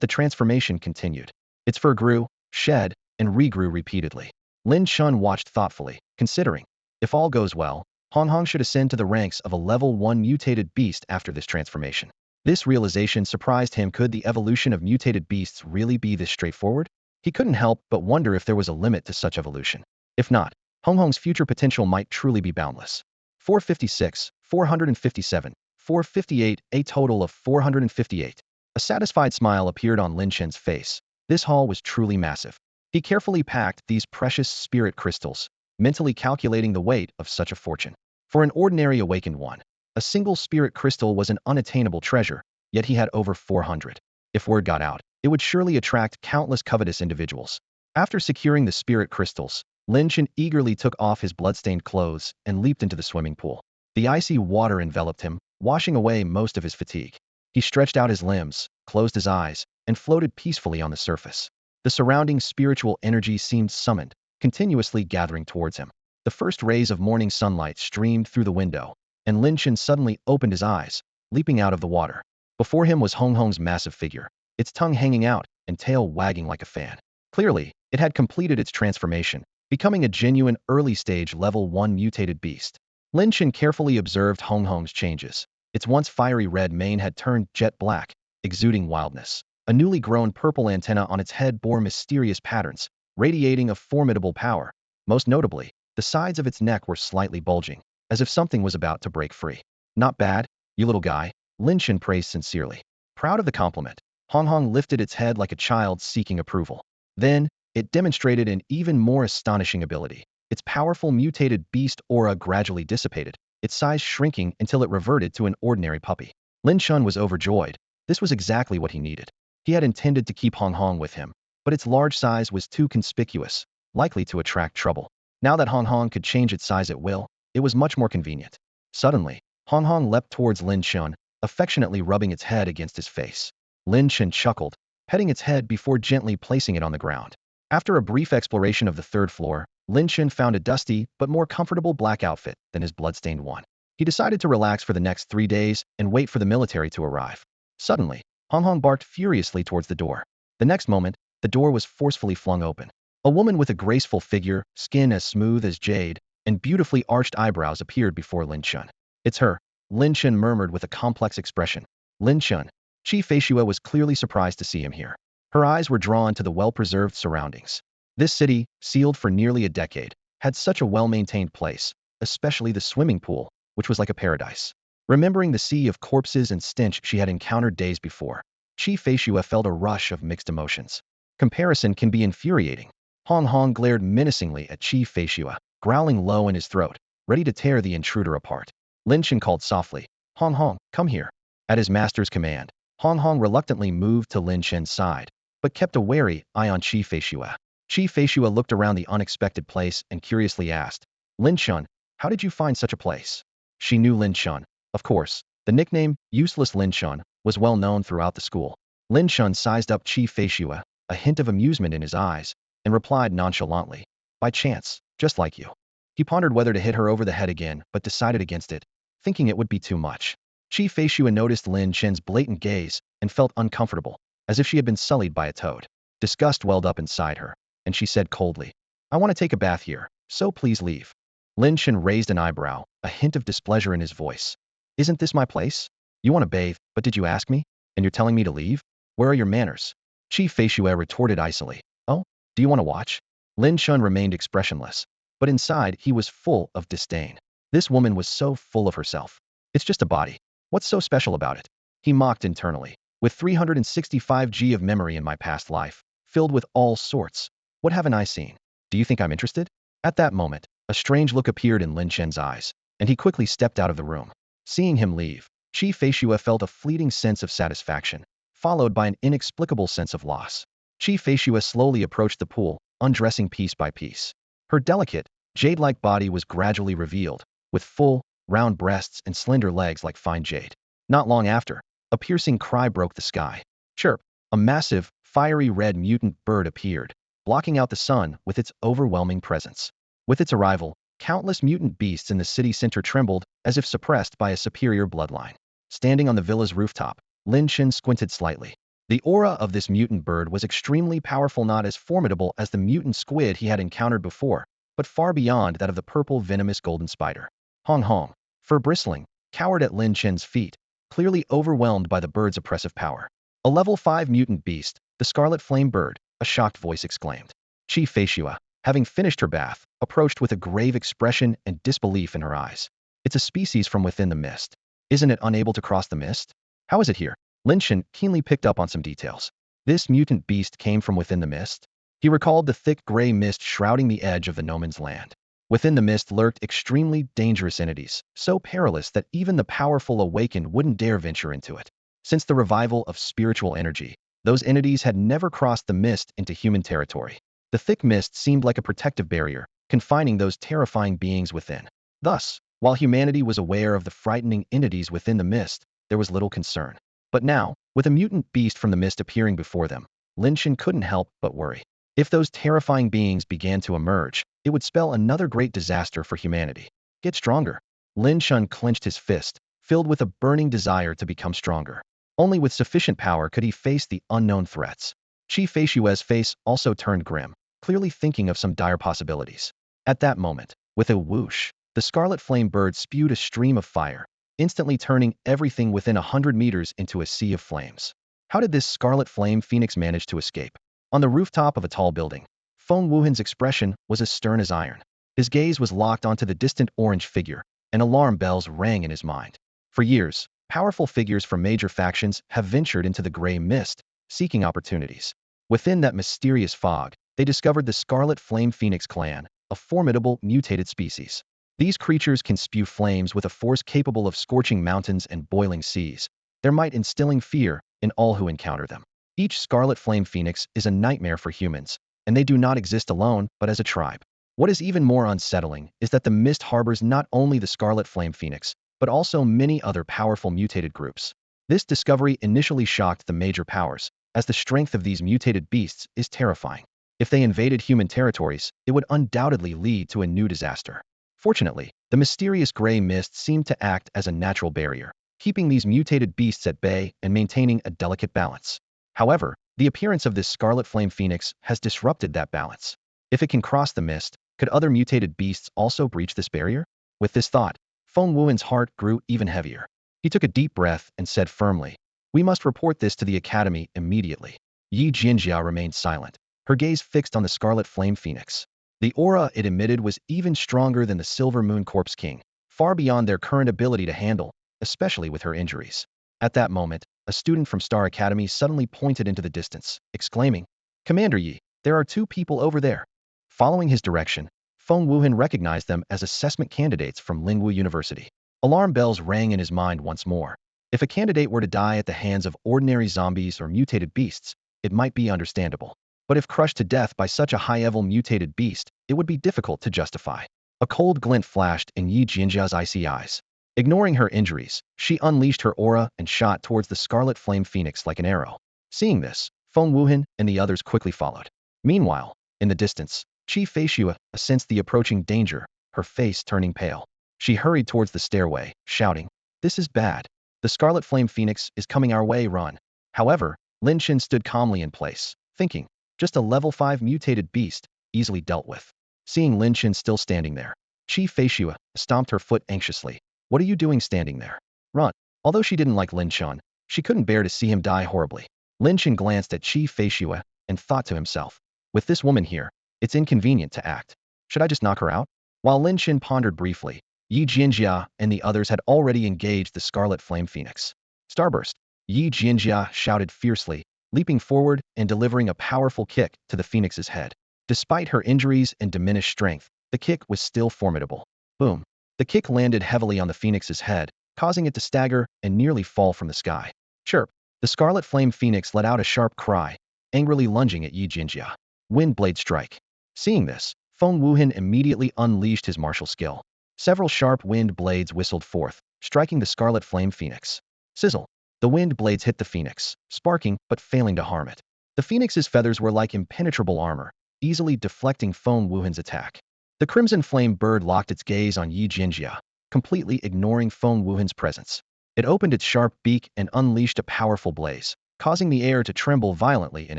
the transformation continued. Its fur grew, shed, and regrew repeatedly. Lin Chen watched thoughtfully, considering, if all goes well, Hong Hong should ascend to the ranks of a level 1 mutated beast after this transformation. This realization surprised him. Could the evolution of mutated beasts really be this straightforward? He couldn't help but wonder if there was a limit to such evolution. If not, Hong Hong's future potential might truly be boundless. 456, 457, 458, a total of 458. A satisfied smile appeared on Lin Chen's face. This haul was truly massive. He carefully packed these precious spirit crystals, mentally calculating the weight of such a fortune. For an ordinary awakened one, a single spirit crystal was an unattainable treasure, yet he had over 400. If word got out, it would surely attract countless covetous individuals. After securing the spirit crystals, Lin Chen eagerly took off his bloodstained clothes and leaped into the swimming pool. The icy water enveloped him, washing away most of his fatigue. He stretched out his limbs, closed his eyes, and floated peacefully on the surface. The surrounding spiritual energy seemed summoned, continuously gathering towards him. The first rays of morning sunlight streamed through the window, and Lin Chen suddenly opened his eyes, leaping out of the water. Before him was Hong Hong's massive figure, its tongue hanging out and tail wagging like a fan. Clearly, it had completed its transformation, becoming a genuine early-stage level 1 mutated beast. Lin Chen carefully observed Hong Hong's changes. Its once fiery red mane had turned jet black, exuding wildness. A newly grown purple antenna on its head bore mysterious patterns, radiating a formidable power. Most notably, the sides of its neck were slightly bulging, as if something was about to break free. Not bad, you little guy, Lin Chen praised sincerely. Proud of the compliment, Hong Hong lifted its head like a child seeking approval. Then, it demonstrated an even more astonishing ability. Its powerful mutated beast aura gradually dissipated, its size shrinking until it reverted to an ordinary puppy. Lin Chen was overjoyed. This was exactly what he needed. He had intended to keep Hong Hong with him, but its large size was too conspicuous, likely to attract trouble. Now that Hong Hong could change its size at will, it was much more convenient. Suddenly, Hong Hong leapt towards Lin Chen, affectionately rubbing its head against his face. Lin Chen chuckled, petting its head before gently placing it on the ground. After a brief exploration of the third floor, Lin Chen found a dusty but more comfortable black outfit than his bloodstained one. He decided to relax for the next 3 days and wait for the military to arrive. Suddenly, Hong Hong barked furiously towards the door. The next moment, the door was forcefully flung open. A woman with a graceful figure, skin as smooth as jade, and beautifully arched eyebrows appeared before Lin Chen. It's her, Lin Chen murmured with a complex expression. Lin Chen. Chi Feishua was clearly surprised to see him here. Her eyes were drawn to the well-preserved surroundings. This city, sealed for nearly a decade, had such a well-maintained place, especially the swimming pool, which was like a paradise. Remembering the sea of corpses and stench she had encountered days before, Chi Feishua felt a rush of mixed emotions. Comparison can be infuriating. Hong Hong glared menacingly at Chi Feishua, growling low in his throat, ready to tear the intruder apart. Lin Chen called softly, Hong Hong, come here. At his master's command, Hong Hong reluctantly moved to Lin Chen's side, but kept a wary eye on Chi Feishua. Chi Feishua looked around the unexpected place and curiously asked, Lin Chen, how did you find such a place? She knew Lin Chen. Of course, the nickname, Useless Lin Chen, was well known throughout the school. Lin Chen sized up Chi Feishua, a hint of amusement in his eyes, and replied nonchalantly, by chance, just like you. He pondered whether to hit her over the head again, but decided against it, thinking it would be too much. Chi Feishua noticed Lin Chen's blatant gaze and felt uncomfortable, as if she had been sullied by a toad. Disgust welled up inside her, and she said coldly, I want to take a bath here, so please leave. Lin Chen raised an eyebrow, a hint of displeasure in his voice. Isn't this my place? You want to bathe, but did you ask me? And you're telling me to leave? Where are your manners? Chi Feishua retorted icily. Oh, do you want to watch? Lin Chen remained expressionless, but inside he was full of disdain. This woman was so full of herself. It's just a body. What's so special about it? He mocked internally. With 365 G of memory in my past life, filled with all sorts. What haven't I seen? Do you think I'm interested? At that moment, a strange look appeared in Lin Chen's eyes, and he quickly stepped out of the room. Seeing him leave, Chi Feishua felt a fleeting sense of satisfaction, followed by an inexplicable sense of loss. Chi Feishua slowly approached the pool, undressing piece by piece. Her delicate, jade-like body was gradually revealed, with full, round breasts and slender legs like fine jade. Not long after, a piercing cry broke the sky. Chirp! A massive, fiery red mutant bird appeared, blocking out the sun with its overwhelming presence. With its arrival, countless mutant beasts in the city center trembled as if suppressed by a superior bloodline. Standing on the villa's rooftop, Lin Chen squinted slightly. The aura of this mutant bird was extremely powerful, not as formidable as the mutant squid he had encountered before, but far beyond that of the purple venomous golden spider. Hong Hong, fur bristling, cowered at Lin Chen's feet, clearly overwhelmed by the bird's oppressive power. A level 5 mutant beast, the scarlet flame bird, a shocked voice exclaimed. Chi Feishua, having finished her bath, approached with a grave expression and disbelief in her eyes. It's a species from within the mist. Isn't it unable to cross the mist? How is it here? Lin Chen keenly picked up on some details. This mutant beast came from within the mist? He recalled the thick gray mist shrouding the edge of the noman's land. Within the mist lurked extremely dangerous entities, so perilous that even the powerful awakened wouldn't dare venture into it. Since the revival of spiritual energy, those entities had never crossed the mist into human territory. The thick mist seemed like a protective barrier, confining those terrifying beings within. Thus, while humanity was aware of the frightening entities within the mist, there was little concern. But now, with a mutant beast from the mist appearing before them, Lin Chen couldn't help but worry. If those terrifying beings began to emerge, it would spell another great disaster for humanity. Get stronger. Lin Chen clenched his fist, filled with a burning desire to become stronger. Only with sufficient power could he face the unknown threats. Qi Feishue's face also turned grim, clearly thinking of some dire possibilities. At that moment, with a whoosh, the scarlet flame bird spewed a stream of fire, instantly turning everything within 100 meters into a sea of flames. How did this scarlet flame phoenix manage to escape? On the rooftop of a tall building, Feng Wuhan's expression was as stern as iron. His gaze was locked onto the distant orange figure, and alarm bells rang in his mind. For years, powerful figures from major factions have ventured into the gray mist, seeking opportunities. Within that mysterious fog, they discovered the Scarlet Flame Phoenix clan, a formidable mutated species. These creatures can spew flames with a force capable of scorching mountains and boiling seas, their might instilling fear in all who encounter them. Each Scarlet Flame Phoenix is a nightmare for humans, and they do not exist alone, but as a tribe. What is even more unsettling is that the mist harbors not only the Scarlet Flame Phoenix, but also many other powerful mutated groups. This discovery initially shocked the major powers, as the strength of these mutated beasts is terrifying. If they invaded human territories, it would undoubtedly lead to a new disaster. Fortunately, the mysterious gray mist seemed to act as a natural barrier, keeping these mutated beasts at bay and maintaining a delicate balance. However, the appearance of this Scarlet Flame Phoenix has disrupted that balance. If it can cross the mist, could other mutated beasts also breach this barrier? With this thought, Feng Wuhan's heart grew even heavier. He took a deep breath and said firmly, "We must report this to the Academy immediately." Yi Jinjia remained silent, her gaze fixed on the Scarlet Flame Phoenix. The aura it emitted was even stronger than the Silver Moon Corpse King, far beyond their current ability to handle, especially with her injuries. At that moment, a student from Star Academy suddenly pointed into the distance, exclaiming, "Commander Yi, there are two people over there." Following his direction, Feng Wuhan recognized them as assessment candidates from Lingwu University. Alarm bells rang in his mind once more. If a candidate were to die at the hands of ordinary zombies or mutated beasts, it might be understandable. But if crushed to death by such a high-level mutated beast, it would be difficult to justify. A cold glint flashed in Yi Jinjia's icy eyes. Ignoring her injuries, she unleashed her aura and shot towards the Scarlet Flame Phoenix like an arrow. Seeing this, Feng Wuhan and the others quickly followed. Meanwhile, in the distance, Qi Feishue sensed the approaching danger, her face turning pale. She hurried towards the stairway, shouting, "This is bad. The Scarlet Flame Phoenix is coming our way, run." However, Lin Chen stood calmly in place, thinking, just a level 5 mutated beast, easily dealt with. Seeing Lin Chen still standing there, Qi Feishue stomped her foot anxiously. "What are you doing standing there? Run." Although she didn't like Lin Chen, she couldn't bear to see him die horribly. Lin Chen glanced at Qi Feishue and thought to himself, with this woman here, it's inconvenient to act. Should I just knock her out? While Lin Chen pondered briefly, Yi Jinjia and the others had already engaged the Scarlet Flame Phoenix. Starburst! Yi Jinjia shouted fiercely, leaping forward and delivering a powerful kick to the Phoenix's head. Despite her injuries and diminished strength, the kick was still formidable. Boom! The kick landed heavily on the Phoenix's head, causing it to stagger and nearly fall from the sky. Chirp! The Scarlet Flame Phoenix let out a sharp cry, angrily lunging at Yi Jinjia. Wind Blade Strike. Seeing this, Feng Wuhan immediately unleashed his martial skill. Several sharp wind blades whistled forth, striking the Scarlet Flame Phoenix. Sizzle! The wind blades hit the Phoenix, sparking but failing to harm it. The Phoenix's feathers were like impenetrable armor, easily deflecting Feng Wuhan's attack. The Crimson Flame Bird locked its gaze on Yi Jinjia, completely ignoring Feng Wuhan's presence. It opened its sharp beak and unleashed a powerful blaze, causing the air to tremble violently in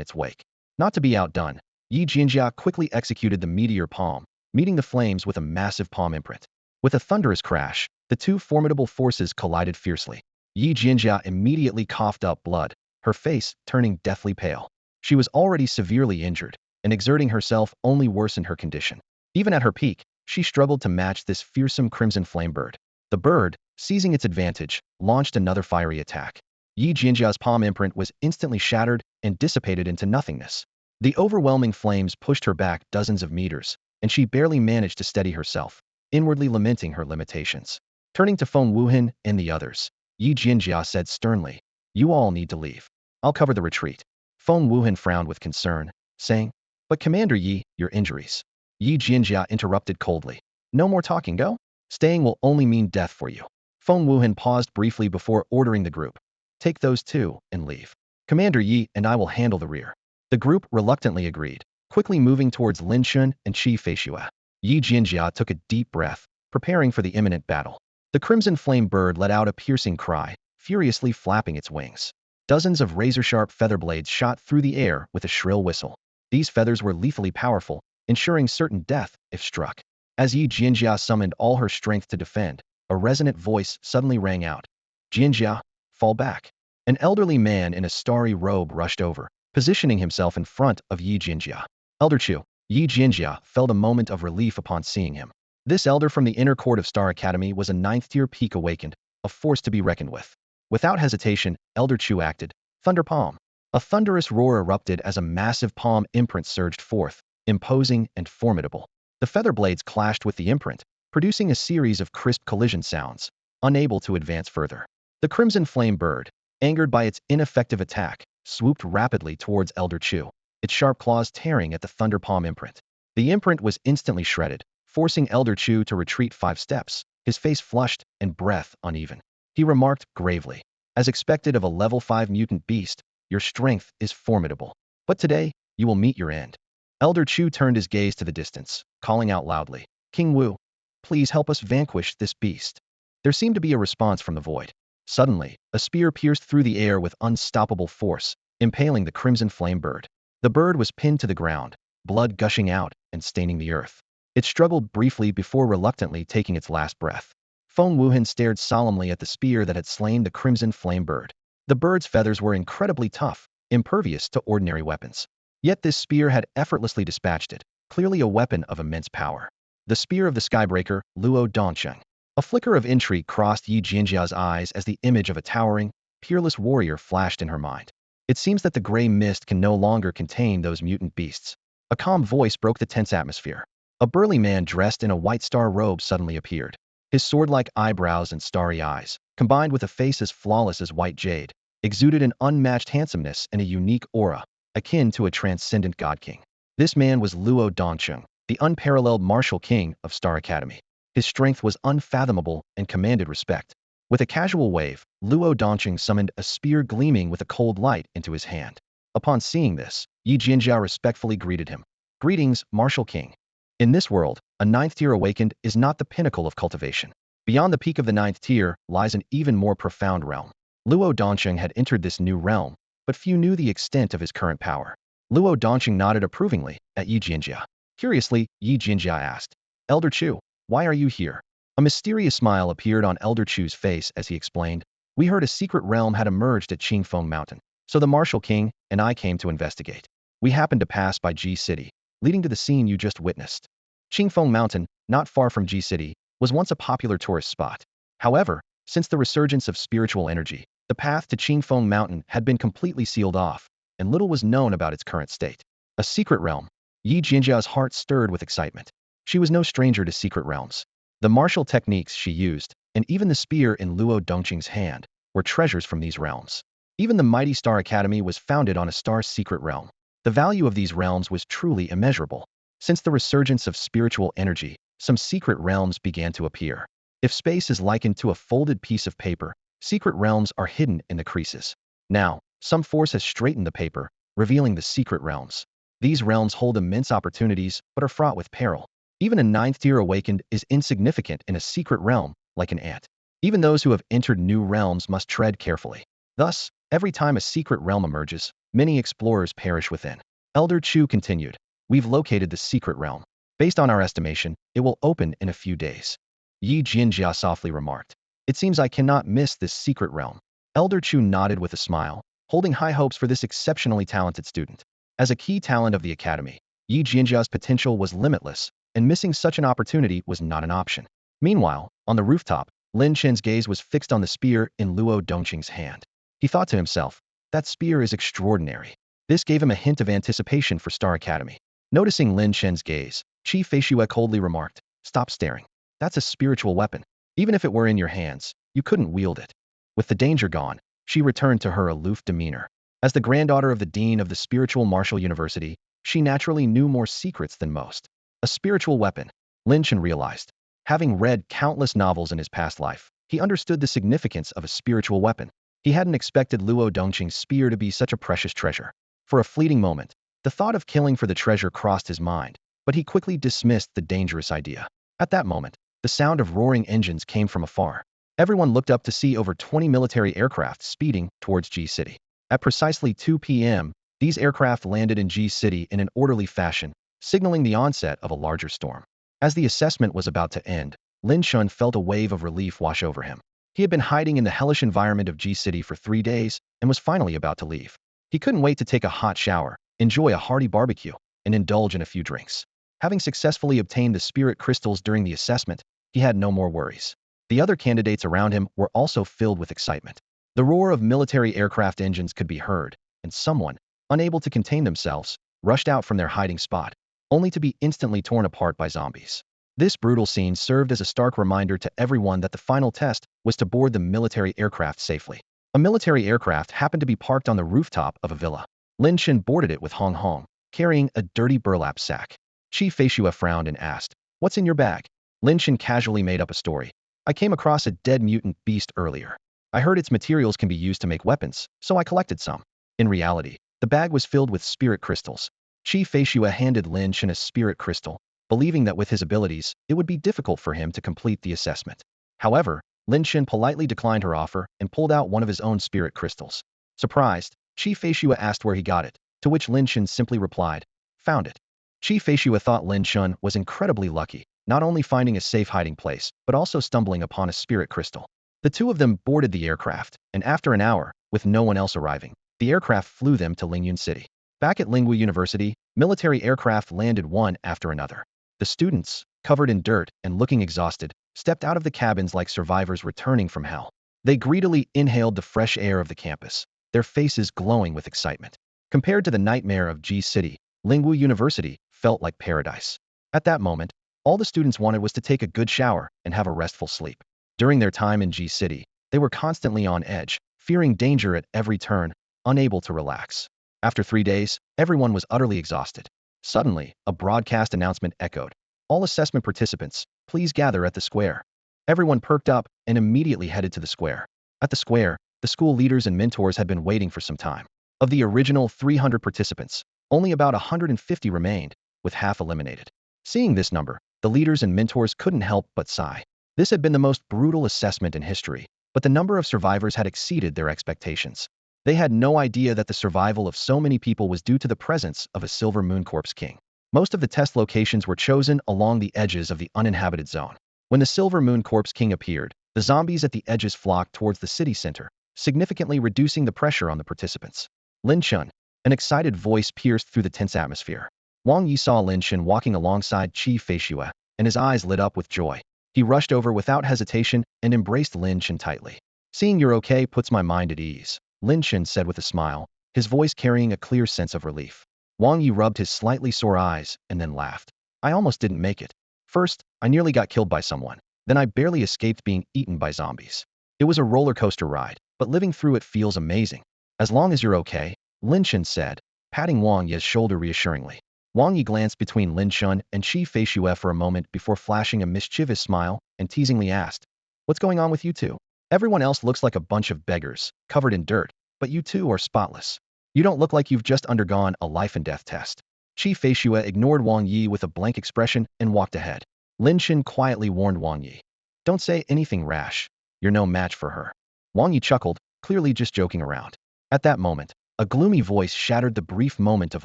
its wake. Not to be outdone, Yi Jinjia quickly executed the Meteor Palm, meeting the flames with a massive palm imprint. With a thunderous crash, the two formidable forces collided fiercely. Yi Jinjia immediately coughed up blood, her face turning deathly pale. She was already severely injured, and exerting herself only worsened her condition. Even at her peak, she struggled to match this fearsome crimson flame bird. The bird, seizing its advantage, launched another fiery attack. Yi Jinjia's palm imprint was instantly shattered and dissipated into nothingness. The overwhelming flames pushed her back dozens of meters, and she barely managed to steady herself, inwardly lamenting her limitations. Turning to Feng Wuhan and the others, Yi Jinjia said sternly, "You all need to leave. I'll cover the retreat." Feng Wuhan frowned with concern, saying, "But Commander Yi, your injuries." Yi Jinjia interrupted coldly. "No more talking, go? Staying will only mean death for you." Feng Wuhan paused briefly before ordering the group, "Take those two and leave. Commander Yi and I will handle the rear." The group reluctantly agreed, quickly moving towards Lin Chen and Qi Feishua. Yi Jinjia took a deep breath, preparing for the imminent battle. The crimson flame bird let out a piercing cry, furiously flapping its wings. Dozens of razor-sharp feather blades shot through the air with a shrill whistle. These feathers were lethally powerful, ensuring certain death if struck. As Yi Jinjia summoned all her strength to defend, a resonant voice suddenly rang out. "Jinjia, fall back." An elderly man in a starry robe rushed over, positioning himself in front of Yi Jinjia. "Elder Chu." Yi Jinjia felt a moment of relief upon seeing him. This elder from the inner court of Star Academy was a 9th-tier peak awakened, a force to be reckoned with. Without hesitation, Elder Chu acted. Thunder Palm. A thunderous roar erupted as a massive palm imprint surged forth, imposing and formidable. The feather blades clashed with the imprint, producing a series of crisp collision sounds, unable to advance further. The crimson flame bird, angered by its ineffective attack, swooped rapidly towards Elder Chu, its sharp claws tearing at the thunder palm imprint. The imprint was instantly shredded, forcing Elder Chu to retreat 5 steps, his face flushed and breath uneven. He remarked gravely, "As expected of a level 5 mutant beast, your strength is formidable. But today, you will meet your end." Elder Chu turned his gaze to the distance, calling out loudly, "King Wu, please help us vanquish this beast." There seemed to be a response from the void. Suddenly, a spear pierced through the air with unstoppable force, impaling the crimson flame bird. The bird was pinned to the ground, blood gushing out and staining the earth. It struggled briefly before reluctantly taking its last breath. Feng Wuhan stared solemnly at the spear that had slain the crimson flame bird. The bird's feathers were incredibly tough, impervious to ordinary weapons. Yet this spear had effortlessly dispatched it, clearly a weapon of immense power. The spear of the skybreaker, Luo Dongsheng. A flicker of intrigue crossed Yi Jinjia's eyes as the image of a towering, peerless warrior flashed in her mind. It seems that the gray mist can no longer contain those mutant beasts. A calm voice broke the tense atmosphere. A burly man dressed in a white star robe suddenly appeared. His sword-like eyebrows and starry eyes, combined with a face as flawless as white jade, exuded an unmatched handsomeness and a unique aura, akin to a transcendent god king. This man was Luo Dongsheng, the unparalleled martial king of Star Academy. His strength was unfathomable and commanded respect. With a casual wave, Luo Dongsheng summoned a spear gleaming with a cold light into his hand. Upon seeing this, Yi Jinjia respectfully greeted him. "Greetings, Martial King." In this world, a 9th-tier awakened is not the pinnacle of cultivation. Beyond the peak of the 9th tier lies an even more profound realm. Luo Dongsheng had entered this new realm, but few knew the extent of his current power. Luo Dongsheng nodded approvingly at Yi Jinjia. Curiously, Yi Jinjia asked, "Elder Chu, why are you here?" A mysterious smile appeared on Elder Chu's face as he explained, "We heard a secret realm had emerged at Qingfeng Mountain, so the Martial King and I came to investigate. We happened to pass by Ji City, leading to the scene you just witnessed." Qingfeng Mountain, not far from Ji City, was once a popular tourist spot. However, since the resurgence of spiritual energy, the path to Qingfeng Mountain had been completely sealed off, and little was known about its current state. A secret realm. Yi Jinjia's heart stirred with excitement. She was no stranger to secret realms. The martial techniques she used, and even the spear in Luo Dongqing's hand, were treasures from these realms. Even the mighty Star Academy was founded on a star secret realm. The value of these realms was truly immeasurable. Since the resurgence of spiritual energy, some secret realms began to appear. If space is likened to a folded piece of paper, secret realms are hidden in the creases. Now, some force has straightened the paper, revealing the secret realms. These realms hold immense opportunities, but are fraught with peril. Even a 9th-tier awakened is insignificant in a secret realm, like an ant. Even those who have entered new realms must tread carefully. Thus, every time a secret realm emerges, many explorers perish within. Elder Chu continued, "We've located the secret realm. Based on our estimation, it will open in a few days." Yi Jinjia softly remarked, "It seems I cannot miss this secret realm." Elder Chu nodded with a smile, holding high hopes for this exceptionally talented student. As a key talent of the academy, Yi Jianjia's potential was limitless, and missing such an opportunity was not an option. Meanwhile, on the rooftop, Lin Chen's gaze was fixed on the spear in Luo Dongqing's hand. He thought to himself, that spear is extraordinary. This gave him a hint of anticipation for Star Academy. Noticing Lin Chen's gaze, Qi Feishue coldly remarked, stop staring. That's a spiritual weapon. Even if it were in your hands, you couldn't wield it. With the danger gone, she returned to her aloof demeanor. As the granddaughter of the dean of the Spiritual Martial University, she naturally knew more secrets than most. A spiritual weapon, Lin Chen realized. Having read countless novels in his past life, he understood the significance of a spiritual weapon. He hadn't expected Luo Dongqing's spear to be such a precious treasure. For a fleeting moment, the thought of killing for the treasure crossed his mind, but he quickly dismissed the dangerous idea. At that moment, the sound of roaring engines came from afar. Everyone looked up to see over 20 military aircraft speeding towards G City. At precisely 2 p.m., these aircraft landed in G City in an orderly fashion, signaling the onset of a larger storm. As the assessment was about to end, Lin Chen felt a wave of relief wash over him. He had been hiding in the hellish environment of G City for 3 days and was finally about to leave. He couldn't wait to take a hot shower, enjoy a hearty barbecue, and indulge in a few drinks. Having successfully obtained the spirit crystals during the assessment, he had no more worries. The other candidates around him were also filled with excitement. The roar of military aircraft engines could be heard, and someone, unable to contain themselves, rushed out from their hiding spot, only to be instantly torn apart by zombies. This brutal scene served as a stark reminder to everyone that the final test was to board the military aircraft safely. A military aircraft happened to be parked on the rooftop of a villa. Lin Chen boarded it with Hong Hong, carrying a dirty burlap sack. Qi Feishue frowned and asked, what's in your bag? Lin Chen casually made up a story. I came across a dead mutant beast earlier. I heard its materials can be used to make weapons, so I collected some. In reality, the bag was filled with spirit crystals. Qi Feishue handed Lin Chen a spirit crystal, believing that with his abilities, it would be difficult for him to complete the assessment. However, Lin Chen politely declined her offer and pulled out one of his own spirit crystals. Surprised, Qi Feishue asked where he got it, to which Lin Chen simply replied, found it. Qi Feishue thought Lin Chen was incredibly lucky, not only finding a safe hiding place, but also stumbling upon a spirit crystal. The two of them boarded the aircraft, and after an hour, with no one else arriving, the aircraft flew them to Lyun City. Back at Lingwu University, military aircraft landed one after another. The students, covered in dirt and looking exhausted, stepped out of the cabins like survivors returning from hell. They greedily inhaled the fresh air of the campus, their faces glowing with excitement. Compared to the nightmare of G City, Lingwu University felt like paradise. At that moment, all the students wanted was to take a good shower and have a restful sleep. During their time in G City, they were constantly on edge, fearing danger at every turn, unable to relax. After 3 days, everyone was utterly exhausted. Suddenly, a broadcast announcement echoed. All assessment participants, please gather at the square. Everyone perked up and immediately headed to the square. At the square, the school leaders and mentors had been waiting for some time. Of the original 300 participants, only about 150 remained, with half eliminated. Seeing this number, the leaders and mentors couldn't help but sigh. This had been the most brutal assessment in history, but the number of survivors had exceeded their expectations. They had no idea that the survival of so many people was due to the presence of a Silver Moon Corpse King. Most of the test locations were chosen along the edges of the uninhabited zone. When the Silver Moon Corpse King appeared, the zombies at the edges flocked towards the city center, significantly reducing the pressure on the participants. Lin Chen, an excited voice pierced through the tense atmosphere. Wang Yi saw Lin Chen walking alongside Qi Feishue, and his eyes lit up with joy. He rushed over without hesitation and embraced Lin Chen tightly. Seeing you're okay puts my mind at ease, Lin Chen said with a smile, his voice carrying a clear sense of relief. Wang Yi rubbed his slightly sore eyes and then laughed. I almost didn't make it. First, I nearly got killed by someone. Then I barely escaped being eaten by zombies. It was a roller coaster ride, but living through it feels amazing. As long as you're okay, Lin Chen said, patting Wang Yi's shoulder reassuringly. Wang Yi glanced between Lin Chen and Qi Feishue for a moment before flashing a mischievous smile and teasingly asked, what's going on with you two? Everyone else looks like a bunch of beggars, covered in dirt, but you two are spotless. You don't look like you've just undergone a life and death test. Qi Feishue ignored Wang Yi with a blank expression and walked ahead. Lin Chen quietly warned Wang Yi. Don't say anything rash. You're no match for her. Wang Yi chuckled, clearly just joking around. At that moment, a gloomy voice shattered the brief moment of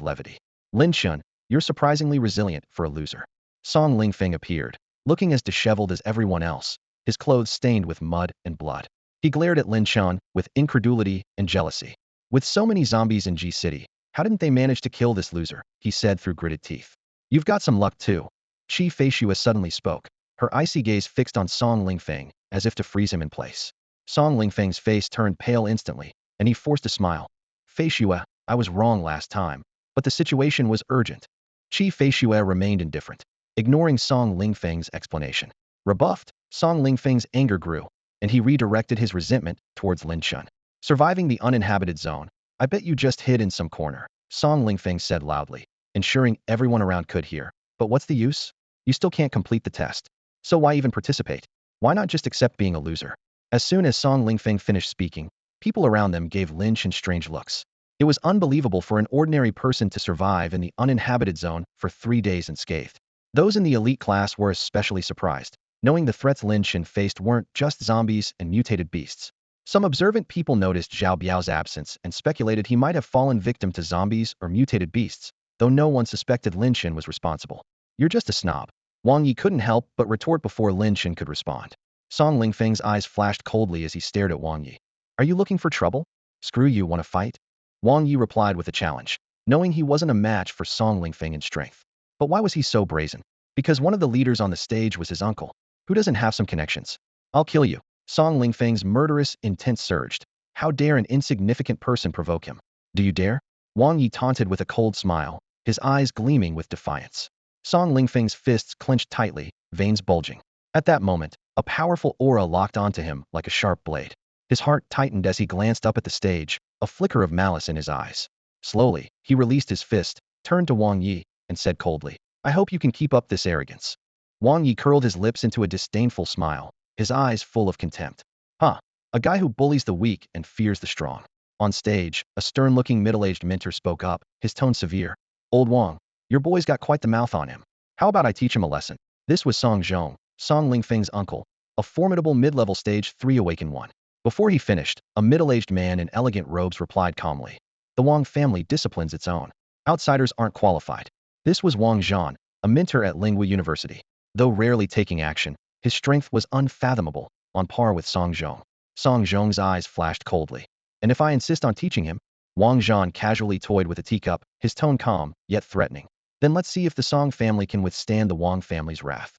levity. Lin Chen, you're surprisingly resilient for a loser. Song Lingfeng appeared, looking as disheveled as everyone else, his clothes stained with mud and blood. He glared at Lin Chen with incredulity and jealousy. With so many zombies in G City, How didn't they manage to kill this loser? He said through gritted teeth. You've got some luck too. Chi Feishua suddenly spoke, her icy gaze fixed on Song Lingfeng, as if to freeze him in place. Song Lingfeng's face turned pale instantly, and he forced a smile. Feishua, I was wrong last time, but the situation was urgent. Chi Feishua remained indifferent, ignoring Song Lingfeng's explanation. Rebuffed, Song Lingfeng's anger grew, and he redirected his resentment towards Lin Chen. Surviving the uninhabited zone, I bet you just hid in some corner, Song Lingfeng said loudly, ensuring everyone around could hear. But what's the use? You still can't complete the test. So why even participate? Why not just accept being a loser? As soon as Song Lingfeng finished speaking, people around them gave Lin Chen strange looks. It was unbelievable for an ordinary person to survive in the uninhabited zone for 3 days unscathed. Those in the elite class were especially surprised, knowing the threats Lin Chen faced weren't just zombies and mutated beasts. Some observant people noticed Zhao Biao's absence and speculated he might have fallen victim to zombies or mutated beasts, though no one suspected Lin Chen was responsible. You're just a snob. Wang Yi couldn't help but retort before Lin Chen could respond. Song Lingfeng's eyes flashed coldly as he stared at Wang Yi. Are you looking for trouble? Screw you, want to fight? Wang Yi replied with a challenge, knowing he wasn't a match for Song Lingfeng in strength. But why was he so brazen? Because one of the leaders on the stage was his uncle, who doesn't have some connections. I'll kill you. Song Lingfeng's murderous intent surged. How dare an insignificant person provoke him? Do you dare? Wang Yi taunted with a cold smile, his eyes gleaming with defiance. Song Lingfeng's fists clenched tightly, veins bulging. At that moment, a powerful aura locked onto him like a sharp blade. His heart tightened as he glanced up at the stage, a flicker of malice in his eyes. Slowly, he released his fist, turned to Wang Yi, and said coldly, I hope you can keep up this arrogance. Wang Yi curled his lips into a disdainful smile, his eyes full of contempt. Huh, a guy who bullies the weak and fears the strong. On stage, a stern-looking middle-aged mentor spoke up, his tone severe. Old Wang, your boy's got quite the mouth on him. How about I teach him a lesson? This was Song Zhong, Song Lingfeng's uncle, a formidable mid-level stage 3 awakened one. Before he finished, a middle-aged man in elegant robes replied calmly. The Wang family disciplines its own. Outsiders aren't qualified. This was Wang Zhan, a mentor at Lingwu University. Though rarely taking action, his strength was unfathomable, on par with Song Zhong. Song Zhong's eyes flashed coldly. And if I insist on teaching him? Wang Zhan casually toyed with a teacup, his tone calm, yet threatening. Then let's see if the Song family can withstand the Wang family's wrath.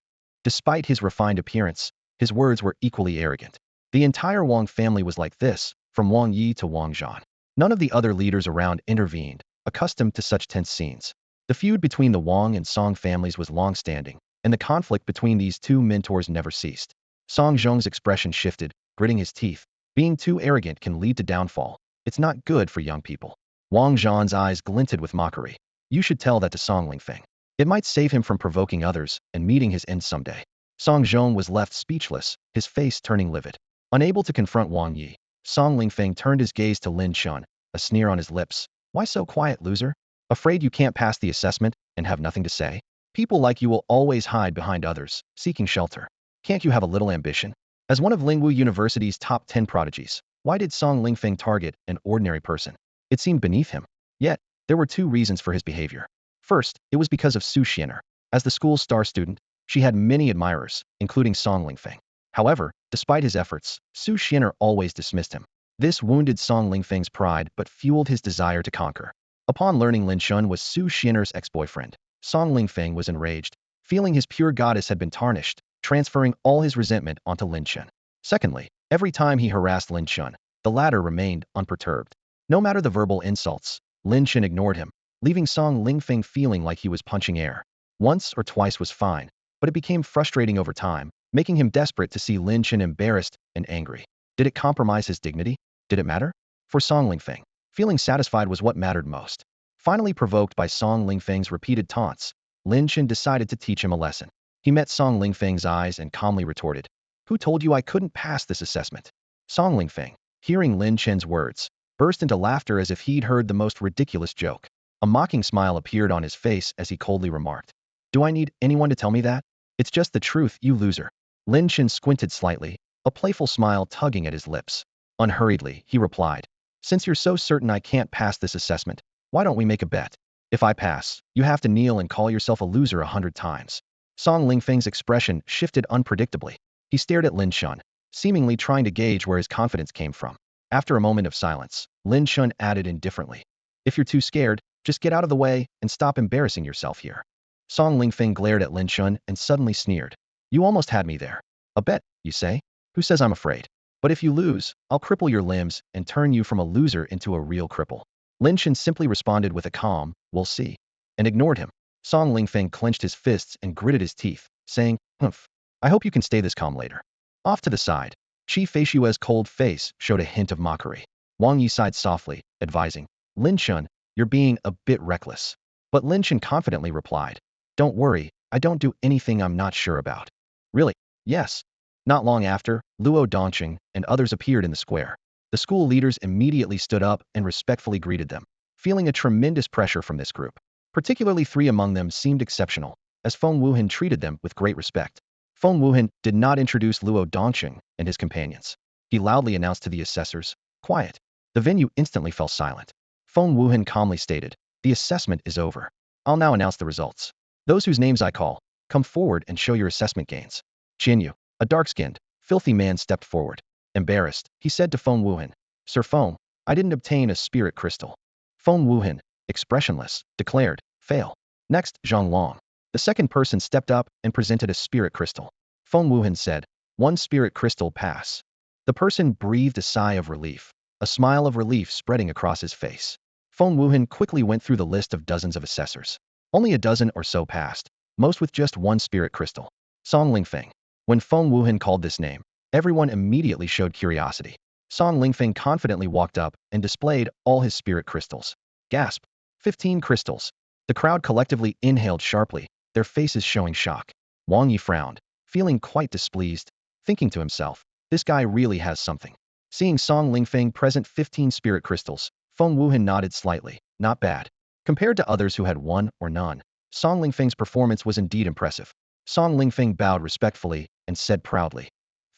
Despite his refined appearance, his words were equally arrogant. The entire Wang family was like this, from Wang Yi to Wang Zhan. None of the other leaders around intervened, accustomed to such tense scenes. The feud between the Wang and Song families was long-standing, and the conflict between these two mentors never ceased. Song Zhong's expression shifted, gritting his teeth. Being too arrogant can lead to downfall. It's not good for young people. Wang Zhan's eyes glinted with mockery. You should tell that to Song Lingfeng. It might save him from provoking others and meeting his end someday. Song Zhong was left speechless, his face turning livid. Unable to confront Wang Yi, Song Lingfeng turned his gaze to Lin Chen, a sneer on his lips. Why so quiet, loser? Afraid you can't pass the assessment and have nothing to say? People like you will always hide behind others, seeking shelter. Can't you have a little ambition? As one of Lingwu University's top 10 prodigies, why did Song Lingfeng target an ordinary person? It seemed beneath him. Yet, there were 2 reasons for his behavior. First, it was because of Su Xianer. As the school's star student, she had many admirers, including Song Lingfeng. However, despite his efforts, Su Xianer always dismissed him. This wounded Song Lingfeng's pride but fueled his desire to conquer. Upon learning Lin Chen was Su Xianer's ex-boyfriend, Song Lingfeng was enraged, feeling his pure goddess had been tarnished, transferring all his resentment onto Lin Chen. Secondly, every time he harassed Lin Chen, the latter remained unperturbed. No matter the verbal insults, Lin Chen ignored him, leaving Song Lingfeng feeling like he was punching air. Once or twice was fine, but it became frustrating over time, making him desperate to see Lin Chen embarrassed and angry. Did it compromise his dignity? Did it matter? For Song Lingfeng, feeling satisfied was what mattered most. Finally provoked by Song Lingfeng's repeated taunts, Lin Chen decided to teach him a lesson. He met Song Lingfeng's eyes and calmly retorted, Who told you I couldn't pass this assessment? Song Lingfeng, hearing Lin Chen's words, burst into laughter as if he'd heard the most ridiculous joke. A mocking smile appeared on his face as he coldly remarked, Do I need anyone to tell me that? It's just the truth, you loser. Lin Chen squinted slightly, a playful smile tugging at his lips. Unhurriedly, he replied, Since you're so certain I can't pass this assessment, why don't we make a bet? If I pass, you have to kneel and call yourself a loser 100 times. Song Lingfeng's expression shifted unpredictably. He stared at Lin Chen, seemingly trying to gauge where his confidence came from. After a moment of silence, Lin Chen added indifferently, If you're too scared, just get out of the way and stop embarrassing yourself here. Song Lingfeng glared at Lin Chen and suddenly sneered. You almost had me there. A bet, you say? Who says I'm afraid? But if you lose, I'll cripple your limbs and turn you from a loser into a real cripple. Lin Chen simply responded with a calm, we'll see, and ignored him. Song Lingfeng clenched his fists and gritted his teeth, saying, humph, I hope you can stay this calm later. Off to the side, Qi Feishua's cold face showed a hint of mockery. Wang Yi sighed softly, advising, Lin Chen, you're being a bit reckless. But Lin Chen confidently replied, don't worry, I don't do anything I'm not sure about. Really? Yes. Not long after, Luo Dongqing and others appeared in the square. The school leaders immediately stood up and respectfully greeted them, feeling a tremendous pressure from this group. Particularly 3 among them seemed exceptional, as Feng Wuhan treated them with great respect. Feng Wuhan did not introduce Luo Dongqing and his companions. He loudly announced to the assessors, quiet. The venue instantly fell silent. Feng Wuhan calmly stated, the assessment is over. I'll now announce the results. Those whose names I call, come forward and show your assessment gains. Qianyu, a dark-skinned, filthy man stepped forward. Embarrassed, he said to Feng Wuhan, Sir Feng, I didn't obtain a spirit crystal. Feng Wuhan, expressionless, declared, fail. Next, Zhang Long. The second person stepped up and presented a spirit crystal. Feng Wuhan said, 1 spirit crystal pass. The person breathed a sigh of relief, a smile of relief spreading across his face. Feng Wuhan quickly went through the list of dozens of assessors. Only a dozen or so passed, most with just 1 spirit crystal. Song Lingfeng. When Feng Wuhan called this name, everyone immediately showed curiosity. Song Lingfeng confidently walked up and displayed all his spirit crystals. Gasp! 15 crystals. The crowd collectively inhaled sharply, their faces showing shock. Wang Yi frowned, feeling quite displeased, thinking to himself, this guy really has something. Seeing Song Lingfeng present 15 spirit crystals, Feng Wuhan nodded slightly, not bad. Compared to others who had 1 or none, Song Lingfeng's performance was indeed impressive. Song Lingfeng bowed respectfully and said proudly,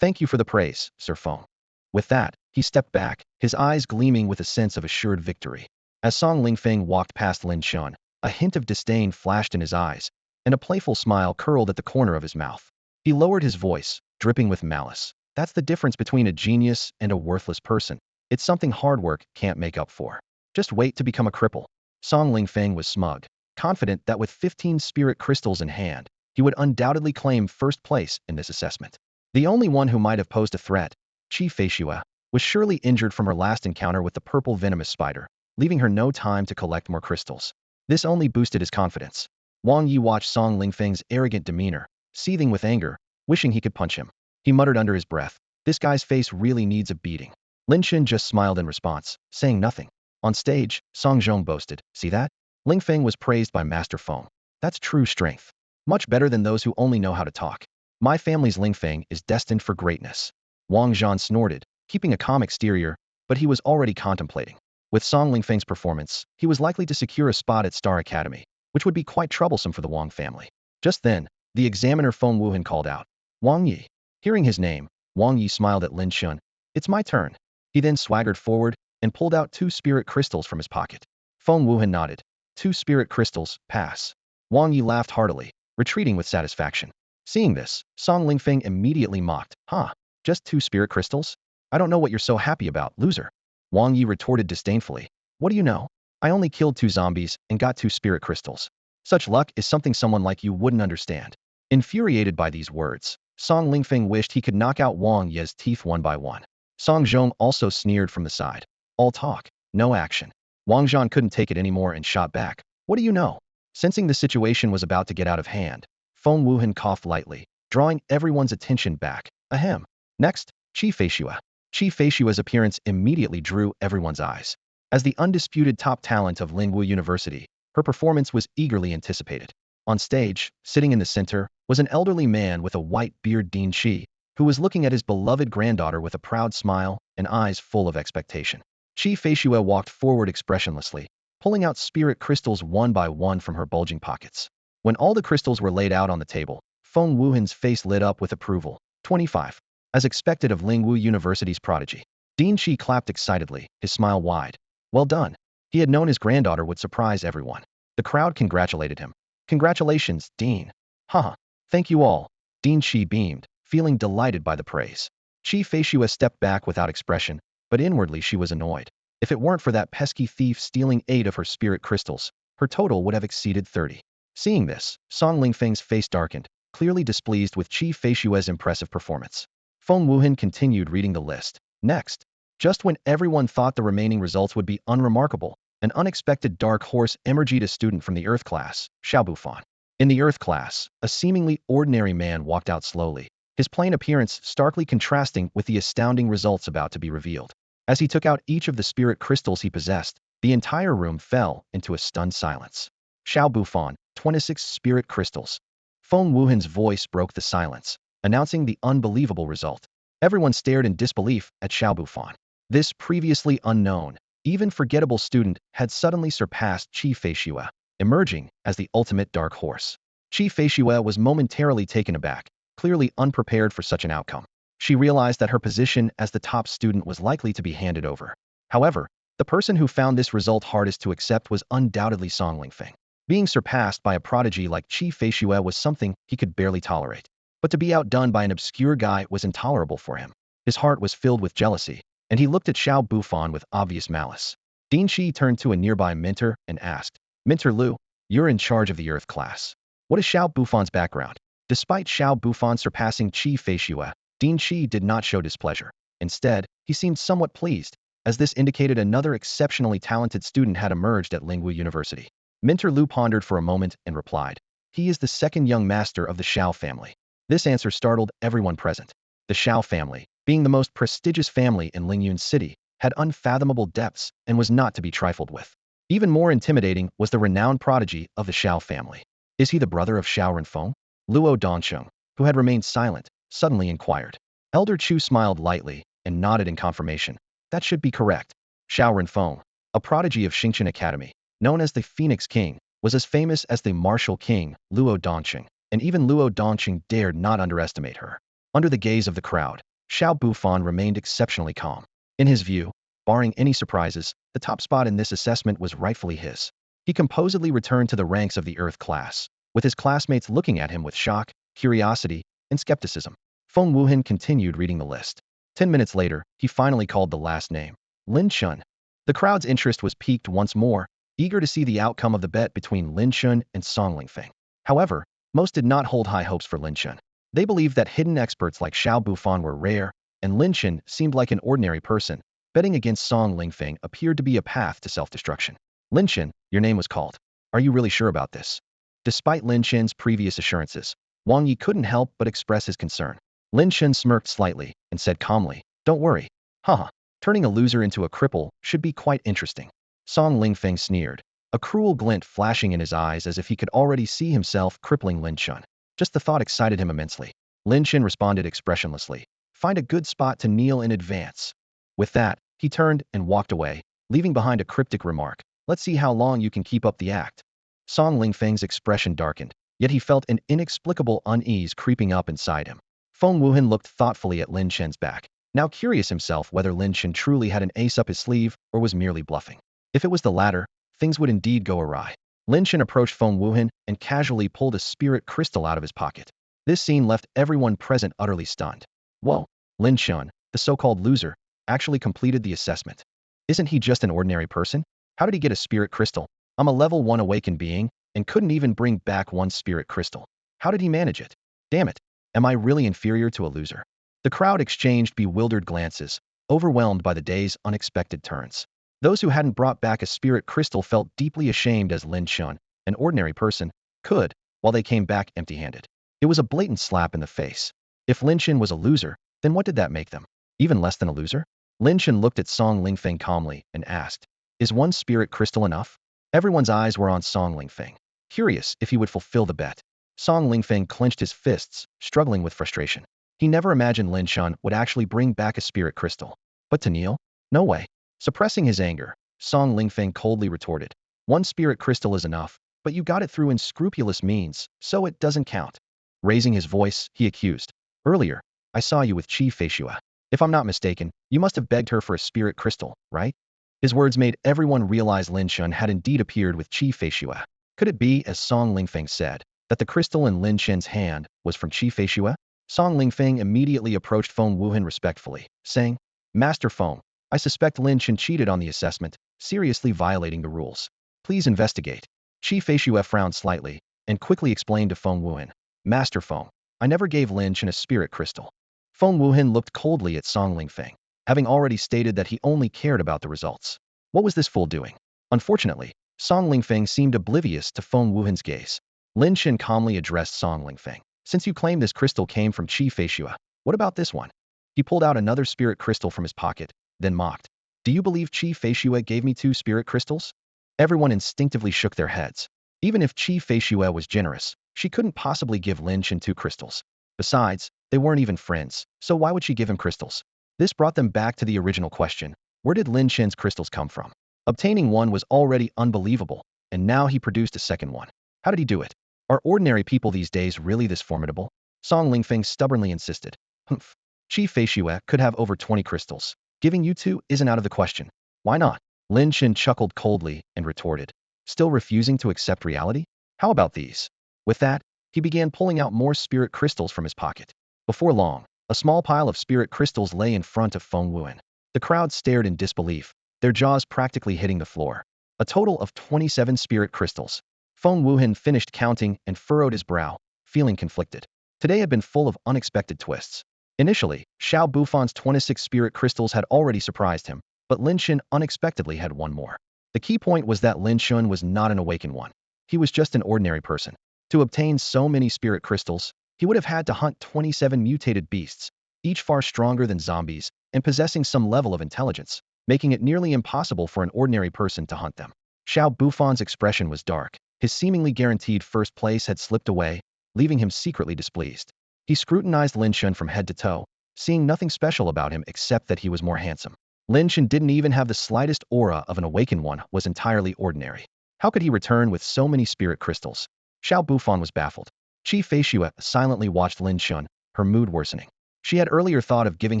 thank you for the praise, Sir Feng. With that, he stepped back, his eyes gleaming with a sense of assured victory. As Song Lingfeng walked past Lin Chen, a hint of disdain flashed in his eyes, and a playful smile curled at the corner of his mouth. He lowered his voice, dripping with malice. That's the difference between a genius and a worthless person. It's something hard work can't make up for. Just wait to become a cripple. Song Lingfeng was smug, confident that with 15 spirit crystals in hand, he would undoubtedly claim first place in this assessment. The only one who might have posed a threat, Qi Feishua, was surely injured from her last encounter with the purple venomous spider, leaving her no time to collect more crystals. This only boosted his confidence. Wang Yi watched Song Lingfeng's arrogant demeanor, seething with anger, wishing he could punch him. He muttered under his breath, this guy's face really needs a beating. Lin Chen just smiled in response, saying nothing. On stage, Song Zhong boasted, see that? Lingfeng was praised by Master Feng. That's true strength. Much better than those who only know how to talk. My family's Lingfeng is destined for greatness. Wang Zhan snorted, keeping a calm exterior, but he was already contemplating. With Song Lingfeng's performance, he was likely to secure a spot at Star Academy, which would be quite troublesome for the Wang family. Just then, the examiner Feng Wuhan called out, Wang Yi. Hearing his name, Wang Yi smiled at Lin Chen. It's my turn. He then swaggered forward and pulled out 2 spirit crystals from his pocket. Feng Wuhan nodded. 2 spirit crystals, pass. Wang Yi laughed heartily, retreating with satisfaction. Seeing this, Song Lingfeng immediately mocked, huh? Just 2 spirit crystals? I don't know what you're so happy about, loser. Wang Yi retorted disdainfully. What do you know? I only killed 2 zombies and got 2 spirit crystals. Such luck is something someone like you wouldn't understand. Infuriated by these words, Song Lingfeng wished he could knock out Wang Yi's teeth one by one. Song Zhong also sneered from the side. All talk, no action. Wang Zhan couldn't take it anymore and shot back. What do you know? Sensing the situation was about to get out of hand, Feng Wuhan coughed lightly, drawing everyone's attention back. Ahem. Next, Qi Feishua. Qi Feishua's appearance immediately drew everyone's eyes. As the undisputed top talent of Lingwu University, her performance was eagerly anticipated. On stage, sitting in the center, was an elderly man with a white beard, Dean Qi, who was looking at his beloved granddaughter with a proud smile and eyes full of expectation. Qi Feishua walked forward expressionlessly, pulling out spirit crystals one by one from her bulging pockets. When all the crystals were laid out on the table, Feng Wuhan's face lit up with approval. 25. As expected of Lingwu University's prodigy. Dean Qi clapped excitedly, his smile wide. Well done. He had known his granddaughter would surprise everyone. The crowd congratulated him. Congratulations, Dean. Haha. Thank you all. Dean Qi beamed, feeling delighted by the praise. Qi Feishua stepped back without expression, but inwardly she was annoyed. If it weren't for that pesky thief stealing 8 of her spirit crystals, her total would have exceeded 30. Seeing this, Song Lingfeng's face darkened, clearly displeased with Qi Feishue's impressive performance. Feng Wuhan continued reading the list. Next, just when everyone thought the remaining results would be unremarkable, an unexpected dark horse emerged, a student from the Earth class, Xiao Bufan. In the Earth class, a seemingly ordinary man walked out slowly, his plain appearance starkly contrasting with the astounding results about to be revealed. As he took out each of the spirit crystals he possessed, the entire room fell into a stunned silence. Xiao Bufan, 26 spirit crystals. Feng Wuhan's voice broke the silence, announcing the unbelievable result. Everyone stared in disbelief at Xiao Bufan. This previously unknown, even forgettable student had suddenly surpassed Qi Feishue, emerging as the ultimate dark horse. Qi Feishue was momentarily taken aback, clearly unprepared for such an outcome. She realized that her position as the top student was likely to be handed over. However, the person who found this result hardest to accept was undoubtedly Song Lingfeng. Being surpassed by a prodigy like Qi Feishue was something he could barely tolerate. But to be outdone by an obscure guy was intolerable for him. His heart was filled with jealousy, and he looked at Xiao Bufan with obvious malice. Dean Shi turned to a nearby mentor and asked, "Mentor Lu, you're in charge of the Earth class. What is Xiao Bufan's background?" Despite Xiao Bufan surpassing Qi Feishue, Dean Shi did not show displeasure. Instead, he seemed somewhat pleased, as this indicated another exceptionally talented student had emerged at Lingwu University. Mentor Lu pondered for a moment and replied, "He is the second young master of the Xiao family." This answer startled everyone present. The Xiao family, being the most prestigious family in Lyun City, had unfathomable depths and was not to be trifled with. Even more intimidating was the renowned prodigy of the Xiao family. Is he the brother of Xiao Renfeng? Luo Dongsheng, who had remained silent, suddenly inquired. Elder Chu smiled lightly and nodded in confirmation. That should be correct. Xiao Renfeng, a prodigy of Xingchen Academy, known as the Phoenix King, was as famous as the martial king, Luo Dongsheng, and even Luo Dongsheng dared not underestimate her. Under the gaze of the crowd, Xiao Bufan remained exceptionally calm. In his view, barring any surprises, the top spot in this assessment was rightfully his. He composedly returned to the ranks of the Earth class, with his classmates looking at him with shock, curiosity, and skepticism. Feng Wuhan continued reading the list. 10 minutes later, he finally called the last name, Lin Chen. The crowd's interest was piqued once more, eager to see the outcome of the bet between Lin Chen and Song Lingfeng. However, most did not hold high hopes for Lin Chen. They believed that hidden experts like Xiao Bufan were rare, and Lin Chen seemed like an ordinary person. Betting against Song Lingfeng appeared to be a path to self-destruction. Lin Chen, your name was called. Are you really sure about this? Despite Lin Chen's previous assurances, Wang Yi couldn't help but express his concern. Lin Chen smirked slightly and said calmly, "Don't worry. Haha, turning a loser into a cripple should be quite interesting." Song Lingfeng sneered, a cruel glint flashing in his eyes as if he could already see himself crippling Lin Chen. Just the thought excited him immensely. Lin Chen responded expressionlessly, "Find a good spot to kneel in advance." With that, he turned and walked away, leaving behind a cryptic remark, "Let's see how long you can keep up the act." Song Lingfeng's expression darkened, yet he felt an inexplicable unease creeping up inside him. Feng Wuhan looked thoughtfully at Lin Chen's back, now curious himself whether Lin Chen truly had an ace up his sleeve or was merely bluffing. If it was the latter, things would indeed go awry. Lin Chen approached Feng Wuhan and casually pulled a spirit crystal out of his pocket. This scene left everyone present utterly stunned. Whoa, Lin Chen, the so-called loser, actually completed the assessment. Isn't he just an ordinary person? How did he get a spirit crystal? I'm a level 1 awakened being, and couldn't even bring back one spirit crystal. How did he manage it? Damn it, am I really inferior to a loser? The crowd exchanged bewildered glances, overwhelmed by the day's unexpected turns. Those who hadn't brought back a spirit crystal felt deeply ashamed as Lin Chen, an ordinary person, could, while they came back empty-handed. It was a blatant slap in the face. If Lin Chen was a loser, then what did that make them? Even less than a loser? Lin Chen looked at Song Lingfeng calmly and asked, "Is one spirit crystal enough?" Everyone's eyes were on Song Lingfeng, curious if he would fulfill the bet. Song Lingfeng clenched his fists, struggling with frustration. He never imagined Lin Chen would actually bring back a spirit crystal. But to kneel? No way. Suppressing his anger, Song Lingfeng coldly retorted, "One spirit crystal is enough, but you got it through unscrupulous means, so it doesn't count." Raising his voice, he accused, "Earlier, I saw you with Qi Feishue. If I'm not mistaken, you must have begged her for a spirit crystal, right?" His words made everyone realize Lin Chen had indeed appeared with Qi Feishue. Could it be, as Song Lingfeng said, that the crystal in Lin Chen's hand was from Qi Feishue? Song Lingfeng immediately approached Feng Wuhan respectfully, saying, "Master Feng, I suspect Lin Chen cheated on the assessment, seriously violating the rules. Please investigate. Chi Feishue frowned slightly and quickly explained to Feng Wuhan. Master Feng, I never gave Lin Chen a spirit crystal. Feng Wuhan looked coldly at Song Lingfeng, having already stated that he only cared about the results. What was this fool doing? Unfortunately, Song Lingfeng seemed oblivious to Feng Wuhan's gaze. Lin Chen calmly addressed Song Lingfeng. Since you claim this crystal came from Chi Feishue, what about this one? He pulled out another spirit crystal from his pocket, then mocked. Do you believe Chi Feishue gave me 2 spirit crystals? Everyone instinctively shook their heads. Even if Chi Feishue was generous, she couldn't possibly give Lin Chen 2 crystals. Besides, they weren't even friends, so why would she give him crystals? This brought them back to the original question. Where did Lin Chen's crystals come from? Obtaining one was already unbelievable, and now he produced a second one. How did he do it? Are ordinary people these days really this formidable? Song Lingfeng stubbornly insisted. Humph. Chi Feishue could have over 20 crystals. Giving you 2 isn't out of the question. Why not? Lin Chen chuckled coldly and retorted. Still refusing to accept reality? How about these? With that, he began pulling out more spirit crystals from his pocket. Before long, a small pile of spirit crystals lay in front of Feng Wuhan. The crowd stared in disbelief, their jaws practically hitting the floor. A total of 27 spirit crystals. Feng Wuhan finished counting and furrowed his brow, feeling conflicted. Today had been full of unexpected twists. Initially, Xiao Bufan's 26 spirit crystals had already surprised him, but Lin Chen unexpectedly had one more. The key point was that Lin Chen was not an awakened one. He was just an ordinary person. To obtain so many spirit crystals, he would have had to hunt 27 mutated beasts, each far stronger than zombies and possessing some level of intelligence, making it nearly impossible for an ordinary person to hunt them. Xiao Bufan's expression was dark. His seemingly guaranteed first place had slipped away, leaving him secretly displeased. He scrutinized Lin Chen from head to toe, seeing nothing special about him except that he was more handsome. Lin Chen didn't even have the slightest aura of an awakened one, was entirely ordinary. How could he return with so many spirit crystals? Xiao Bufan was baffled. Chi Feishue silently watched Lin Chen, her mood worsening. She had earlier thought of giving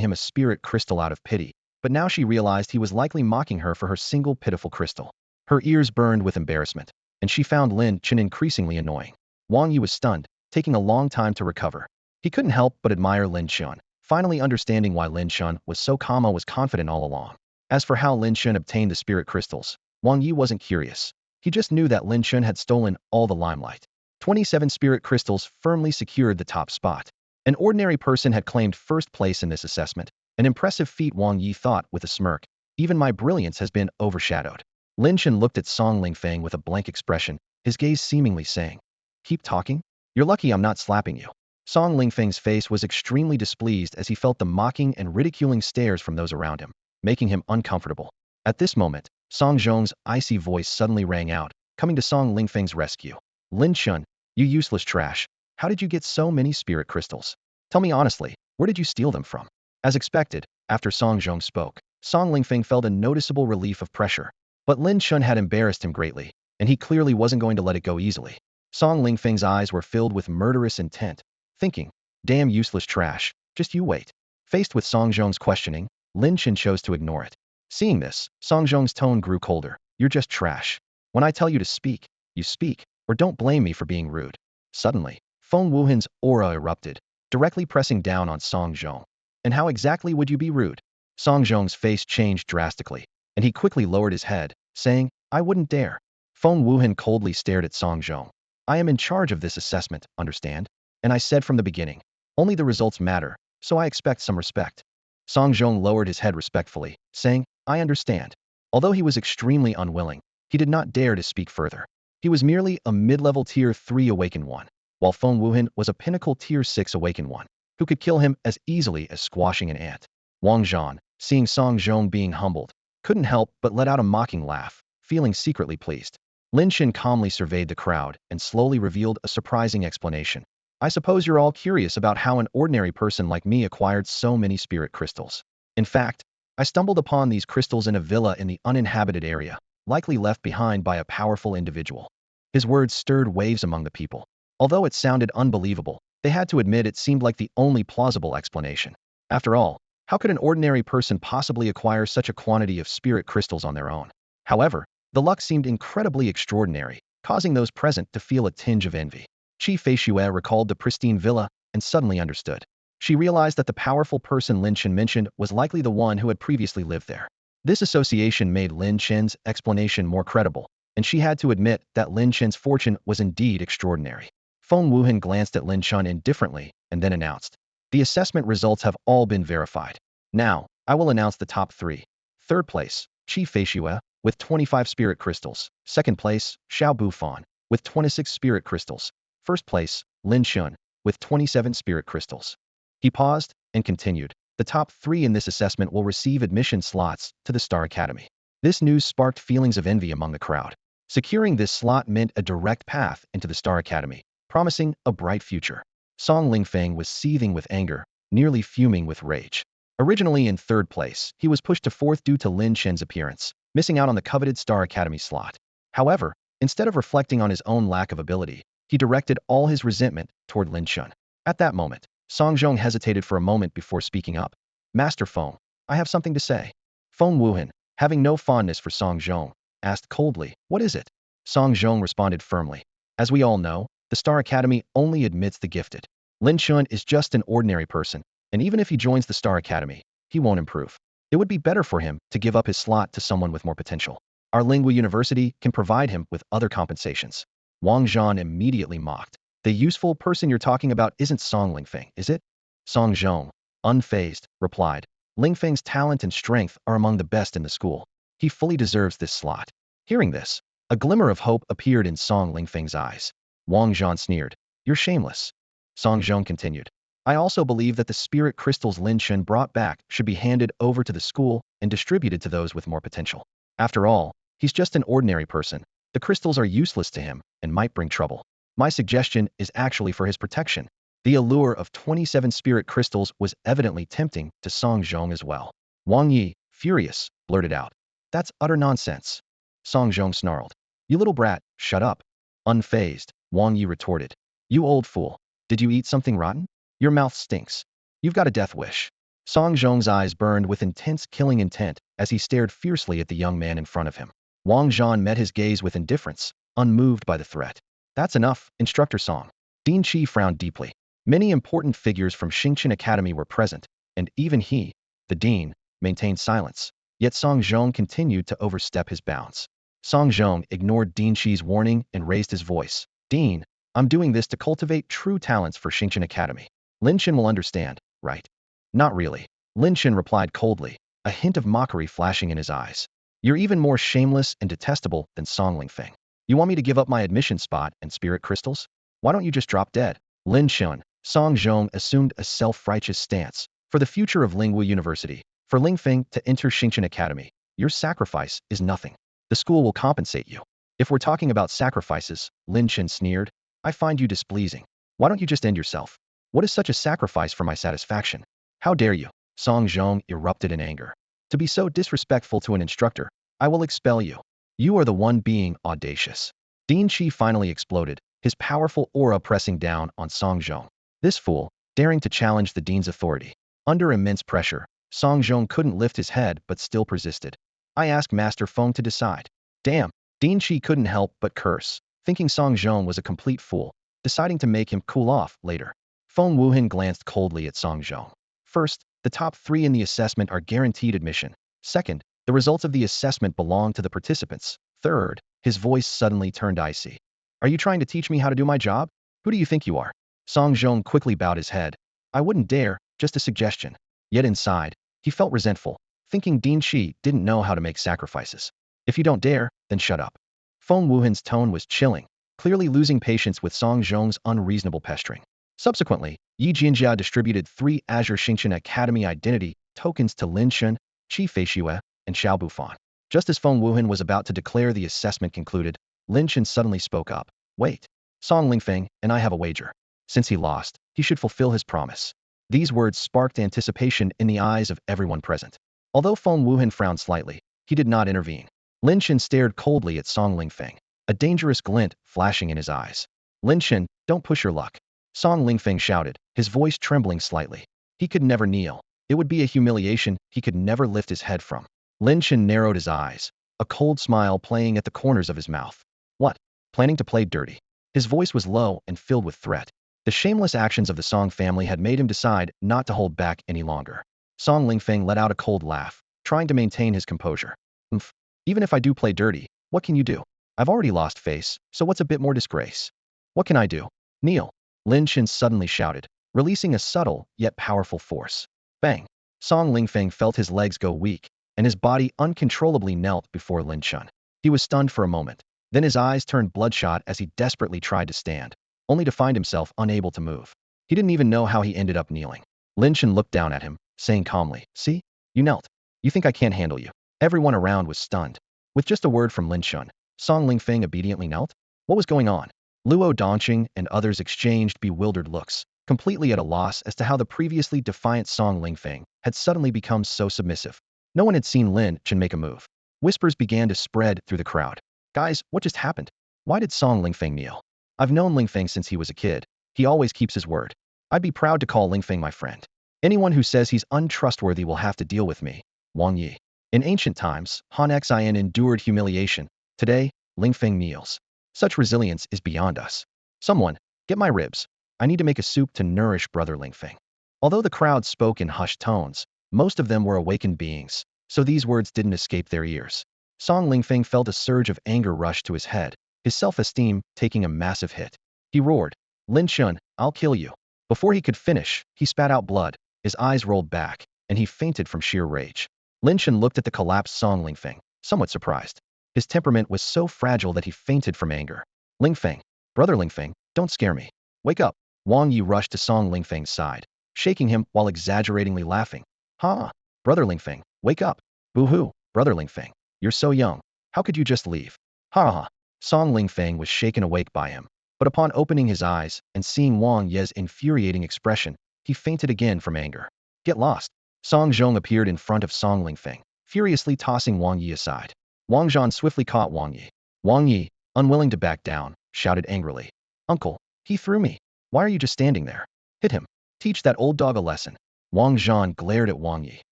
him a spirit crystal out of pity, but now she realized he was likely mocking her for her single pitiful crystal. Her ears burned with embarrassment, and she found Lin Chen increasingly annoying. Wang Yi was stunned, taking a long time to recover. He couldn't help but admire Lin Chen, finally understanding why Lin Chen was so calm and was confident all along. As for how Lin Chen obtained the spirit crystals, Wang Yi wasn't curious. He just knew that Lin Chen had stolen all the limelight. 27 spirit crystals firmly secured the top spot. An ordinary person had claimed first place in this assessment, an impressive feat, Wang Yi thought with a smirk. Even my brilliance has been overshadowed. Lin Chen looked at Song Lingfeng with a blank expression, his gaze seemingly saying, "Keep talking? You're lucky I'm not slapping you." Song Lingfeng's face was extremely displeased as he felt the mocking and ridiculing stares from those around him, making him uncomfortable. At this moment, Song Zhong's icy voice suddenly rang out, coming to Song Lingfeng's rescue. "Lin Chen, you useless trash. How did you get so many spirit crystals? Tell me honestly, where did you steal them from?" As expected, after Song Zhong spoke, Song Lingfeng felt a noticeable relief of pressure. But Lin Chen had embarrassed him greatly, and he clearly wasn't going to let it go easily. Song Lingfeng's eyes were filled with murderous intent, thinking, "Damn useless trash, just you wait." Faced with Song Zhong's questioning, Lin Chen chose to ignore it. Seeing this, Song Zhong's tone grew colder. "You're just trash. When I tell you to speak, you speak, or don't blame me for being rude." Suddenly, Feng Wuhan's aura erupted, directly pressing down on Song Zhong. "And how exactly would you be rude?" Song Zhong's face changed drastically, and he quickly lowered his head, saying, "I wouldn't dare." Feng Wuhan coldly stared at Song Zhong. "I am in charge of this assessment, understand? And I said from the beginning, only the results matter, so I expect some respect." Song Zhong lowered his head respectfully, saying, "I understand." Although he was extremely unwilling, he did not dare to speak further. He was merely a mid-level tier 3 awakened one, while Feng Wuhan was a pinnacle tier 6 awakened one, who could kill him as easily as squashing an ant. Wang Zhan, seeing Song Zhong being humbled, couldn't help but let out a mocking laugh, feeling secretly pleased. Lin Chen calmly surveyed the crowd and slowly revealed a surprising explanation. "I suppose you're all curious about how an ordinary person like me acquired so many spirit crystals. In fact, I stumbled upon these crystals in a villa in the uninhabited area, likely left behind by a powerful individual." His words stirred waves among the people. Although it sounded unbelievable, they had to admit it seemed like the only plausible explanation. After all, how could an ordinary person possibly acquire such a quantity of spirit crystals on their own? However, the luck seemed incredibly extraordinary, causing those present to feel a tinge of envy. Chi Feishue recalled the pristine villa and suddenly understood. She realized that the powerful person Lin Chen mentioned was likely the one who had previously lived there. This association made Lin Chen's explanation more credible, and she had to admit that Lin Chen's fortune was indeed extraordinary. Feng Wuhan glanced at Lin Chen indifferently and then announced, "The assessment results have all been verified. Now, I will announce the top 3. Third place, Qi Feishue, with 25 spirit crystals. Second place, Xiao Bufan, with 26 spirit crystals. First place, Lin Chen, with 27 spirit crystals." He paused and continued, "The top 3 in this assessment will receive admission slots to the Star Academy." This news sparked feelings of envy among the crowd. Securing this slot meant a direct path into the Star Academy, promising a bright future. Song Lingfeng was seething with anger, nearly fuming with rage. Originally in third place, he was pushed to fourth due to Lin Chen's appearance, missing out on the coveted Star Academy slot. However, instead of reflecting on his own lack of ability, he directed all his resentment toward Lin Chen. At that moment, Song Zhong hesitated for a moment before speaking up. "Master Feng, I have something to say." Feng Wuhan, having no fondness for Song Zhong, asked coldly, "What is it?" Song Zhong responded firmly, "As we all know, the Star Academy only admits the gifted. Lin Chen is just an ordinary person, and even if he joins the Star Academy, he won't improve. It would be better for him to give up his slot to someone with more potential. Our Lingua University can provide him with other compensations." Wang Zhan immediately mocked. "The useful person you're talking about isn't Song Lingfeng, is it?" Song Zhong, unfazed, replied, "Lingfeng's talent and strength are among the best in the school. He fully deserves this slot." Hearing this, a glimmer of hope appeared in Song Lingfeng's eyes. Wang Zhan sneered, "You're shameless." Song Zhong continued, "I also believe that the spirit crystals Lin Chen brought back should be handed over to the school and distributed to those with more potential. After all, he's just an ordinary person. The crystals are useless to him and might bring trouble. My suggestion is actually for his protection." The allure of 27 spirit crystals was evidently tempting to Song Zhong as well. Wang Yi, furious, blurted out, "That's utter nonsense." Song Zhong snarled, "You little brat, shut up." Unfazed, Wang Yi retorted, "You old fool. Did you eat something rotten? Your mouth stinks. You've got a death wish." Song Zhong's eyes burned with intense killing intent as he stared fiercely at the young man in front of him. Wang Zhan met his gaze with indifference, unmoved by the threat. "That's enough, Instructor Song." Dean Qi frowned deeply. Many important figures from Xingqian Academy were present, and even he, the dean, maintained silence. Yet Song Zhong continued to overstep his bounds. Song Zhong ignored Dean Qi's warning and raised his voice. "Dean, I'm doing this to cultivate true talents for Xingqian Academy. Lin Chen will understand, right?" "Not really." Lin Chen replied coldly, a hint of mockery flashing in his eyes. "You're even more shameless and detestable than Song Lingfeng. You want me to give up my admission spot and spirit crystals? Why don't you just drop dead?" Lin Chen, Song Zhong assumed a self-righteous stance. "For the future of Lingua University, for Lingfeng to enter Xingqian Academy, your sacrifice is nothing. The school will compensate you." "If we're talking about sacrifices," Lin Chen sneered, "I find you displeasing. Why don't you just end yourself? What is such a sacrifice for my satisfaction? How dare you?" Song Zhong erupted in anger. "To be so disrespectful to an instructor, I will expel you. You are the one being audacious." Dean Qi finally exploded, his powerful aura pressing down on Song Zhong. This fool, daring to challenge the dean's authority. Under immense pressure, Song Zhong couldn't lift his head but still persisted. "I ask Master Feng to decide." Damn, Dean Qi couldn't help but curse, thinking Song Zhong was a complete fool, deciding to make him cool off later. Feng Wuhan glanced coldly at Song Zhong. First, the top 3 in the assessment are guaranteed admission. Second, the results of the assessment belong to the participants. Third, his voice suddenly turned icy. "Are you trying to teach me how to do my job? Who do you think you are?" Song Zhong quickly bowed his head. "I wouldn't dare, just a suggestion." Yet inside, he felt resentful, thinking Dean Qi didn't know how to make sacrifices. "If you don't dare, then shut up." Feng Wuhan's tone was chilling, clearly losing patience with Song Zhong's unreasonable pestering. Subsequently, Yi Jianjia distributed 3 Azure Xingqian Academy identity tokens to Lin Chen, Qi Feishue, and Xiao Bufan. Just as Feng Wuhan was about to declare the assessment concluded, Lin Chen suddenly spoke up. "Wait. Song Lingfeng and I have a wager. Since he lost, he should fulfill his promise." These words sparked anticipation in the eyes of everyone present. Although Feng Wuhan frowned slightly, he did not intervene. Lin Chen stared coldly at Song Lingfeng, a dangerous glint flashing in his eyes. "Lin Chen, don't push your luck." Song Lingfeng shouted, his voice trembling slightly. He could never kneel. It would be a humiliation he could never lift his head from. Lin Chen narrowed his eyes, a cold smile playing at the corners of his mouth. "What? Planning to play dirty?" His voice was low and filled with threat. The shameless actions of the Song family had made him decide not to hold back any longer. Song Lingfeng let out a cold laugh, trying to maintain his composure. Oomph. Even if I do play dirty, what can you do? I've already lost face, so what's a bit more disgrace? What can I do? Kneel. Lin Chen suddenly shouted, releasing a subtle yet powerful force. Bang. Song Lingfeng felt his legs go weak, and his body uncontrollably knelt before Lin Chen. He was stunned for a moment. Then his eyes turned bloodshot as he desperately tried to stand, only to find himself unable to move. He didn't even know how he ended up kneeling. Lin Chen looked down at him, saying calmly, "See? You knelt. You think I can't handle you?" Everyone around was stunned. With just a word from Lin Chen, Song Lingfeng obediently knelt? What was going on? Luo Dongqing and others exchanged bewildered looks, completely at a loss as to how the previously defiant Song Lingfeng had suddenly become so submissive. No one had seen Lin Chen make a move. Whispers began to spread through the crowd. Guys, what just happened? Why did Song Lingfeng kneel? I've known Lingfeng since he was a kid. He always keeps his word. I'd be proud to call Lingfeng my friend. Anyone who says he's untrustworthy will have to deal with me. Wang Yi. In ancient times, Han Xian endured humiliation. Today, Lingfeng kneels. Such resilience is beyond us. Someone, get my ribs. I need to make a soup to nourish Brother Lingfeng. Although the crowd spoke in hushed tones, most of them were awakened beings, so these words didn't escape their ears. Song Lingfeng felt a surge of anger rush to his head, his self-esteem taking a massive hit. He roared, "Lin Chen, I'll kill you." Before he could finish, he spat out blood, his eyes rolled back, and he fainted from sheer rage. Lin Chen looked at the collapsed Song Lingfeng, somewhat surprised. His temperament was so fragile that he fainted from anger. "Lingfeng, Brother Lingfeng, don't scare me. Wake up." Wang Yi rushed to Song Lingfeng's side, shaking him while exaggeratingly laughing. "Ha! Brother Lingfeng, wake up. Boo-hoo, Brother Lingfeng. You're so young. How could you just leave? Ha ha." Song Lingfeng was shaken awake by him, but upon opening his eyes and seeing Wang Yi's infuriating expression, he fainted again from anger. "Get lost." Song Zhong appeared in front of Song Lingfeng, furiously tossing Wang Yi aside. Wang Zhan swiftly caught Wang Yi. Wang Yi, unwilling to back down, shouted angrily, "Uncle, he threw me. Why are you just standing there? Hit him. Teach that old dog a lesson." Wang Zhan glared at Wang Yi.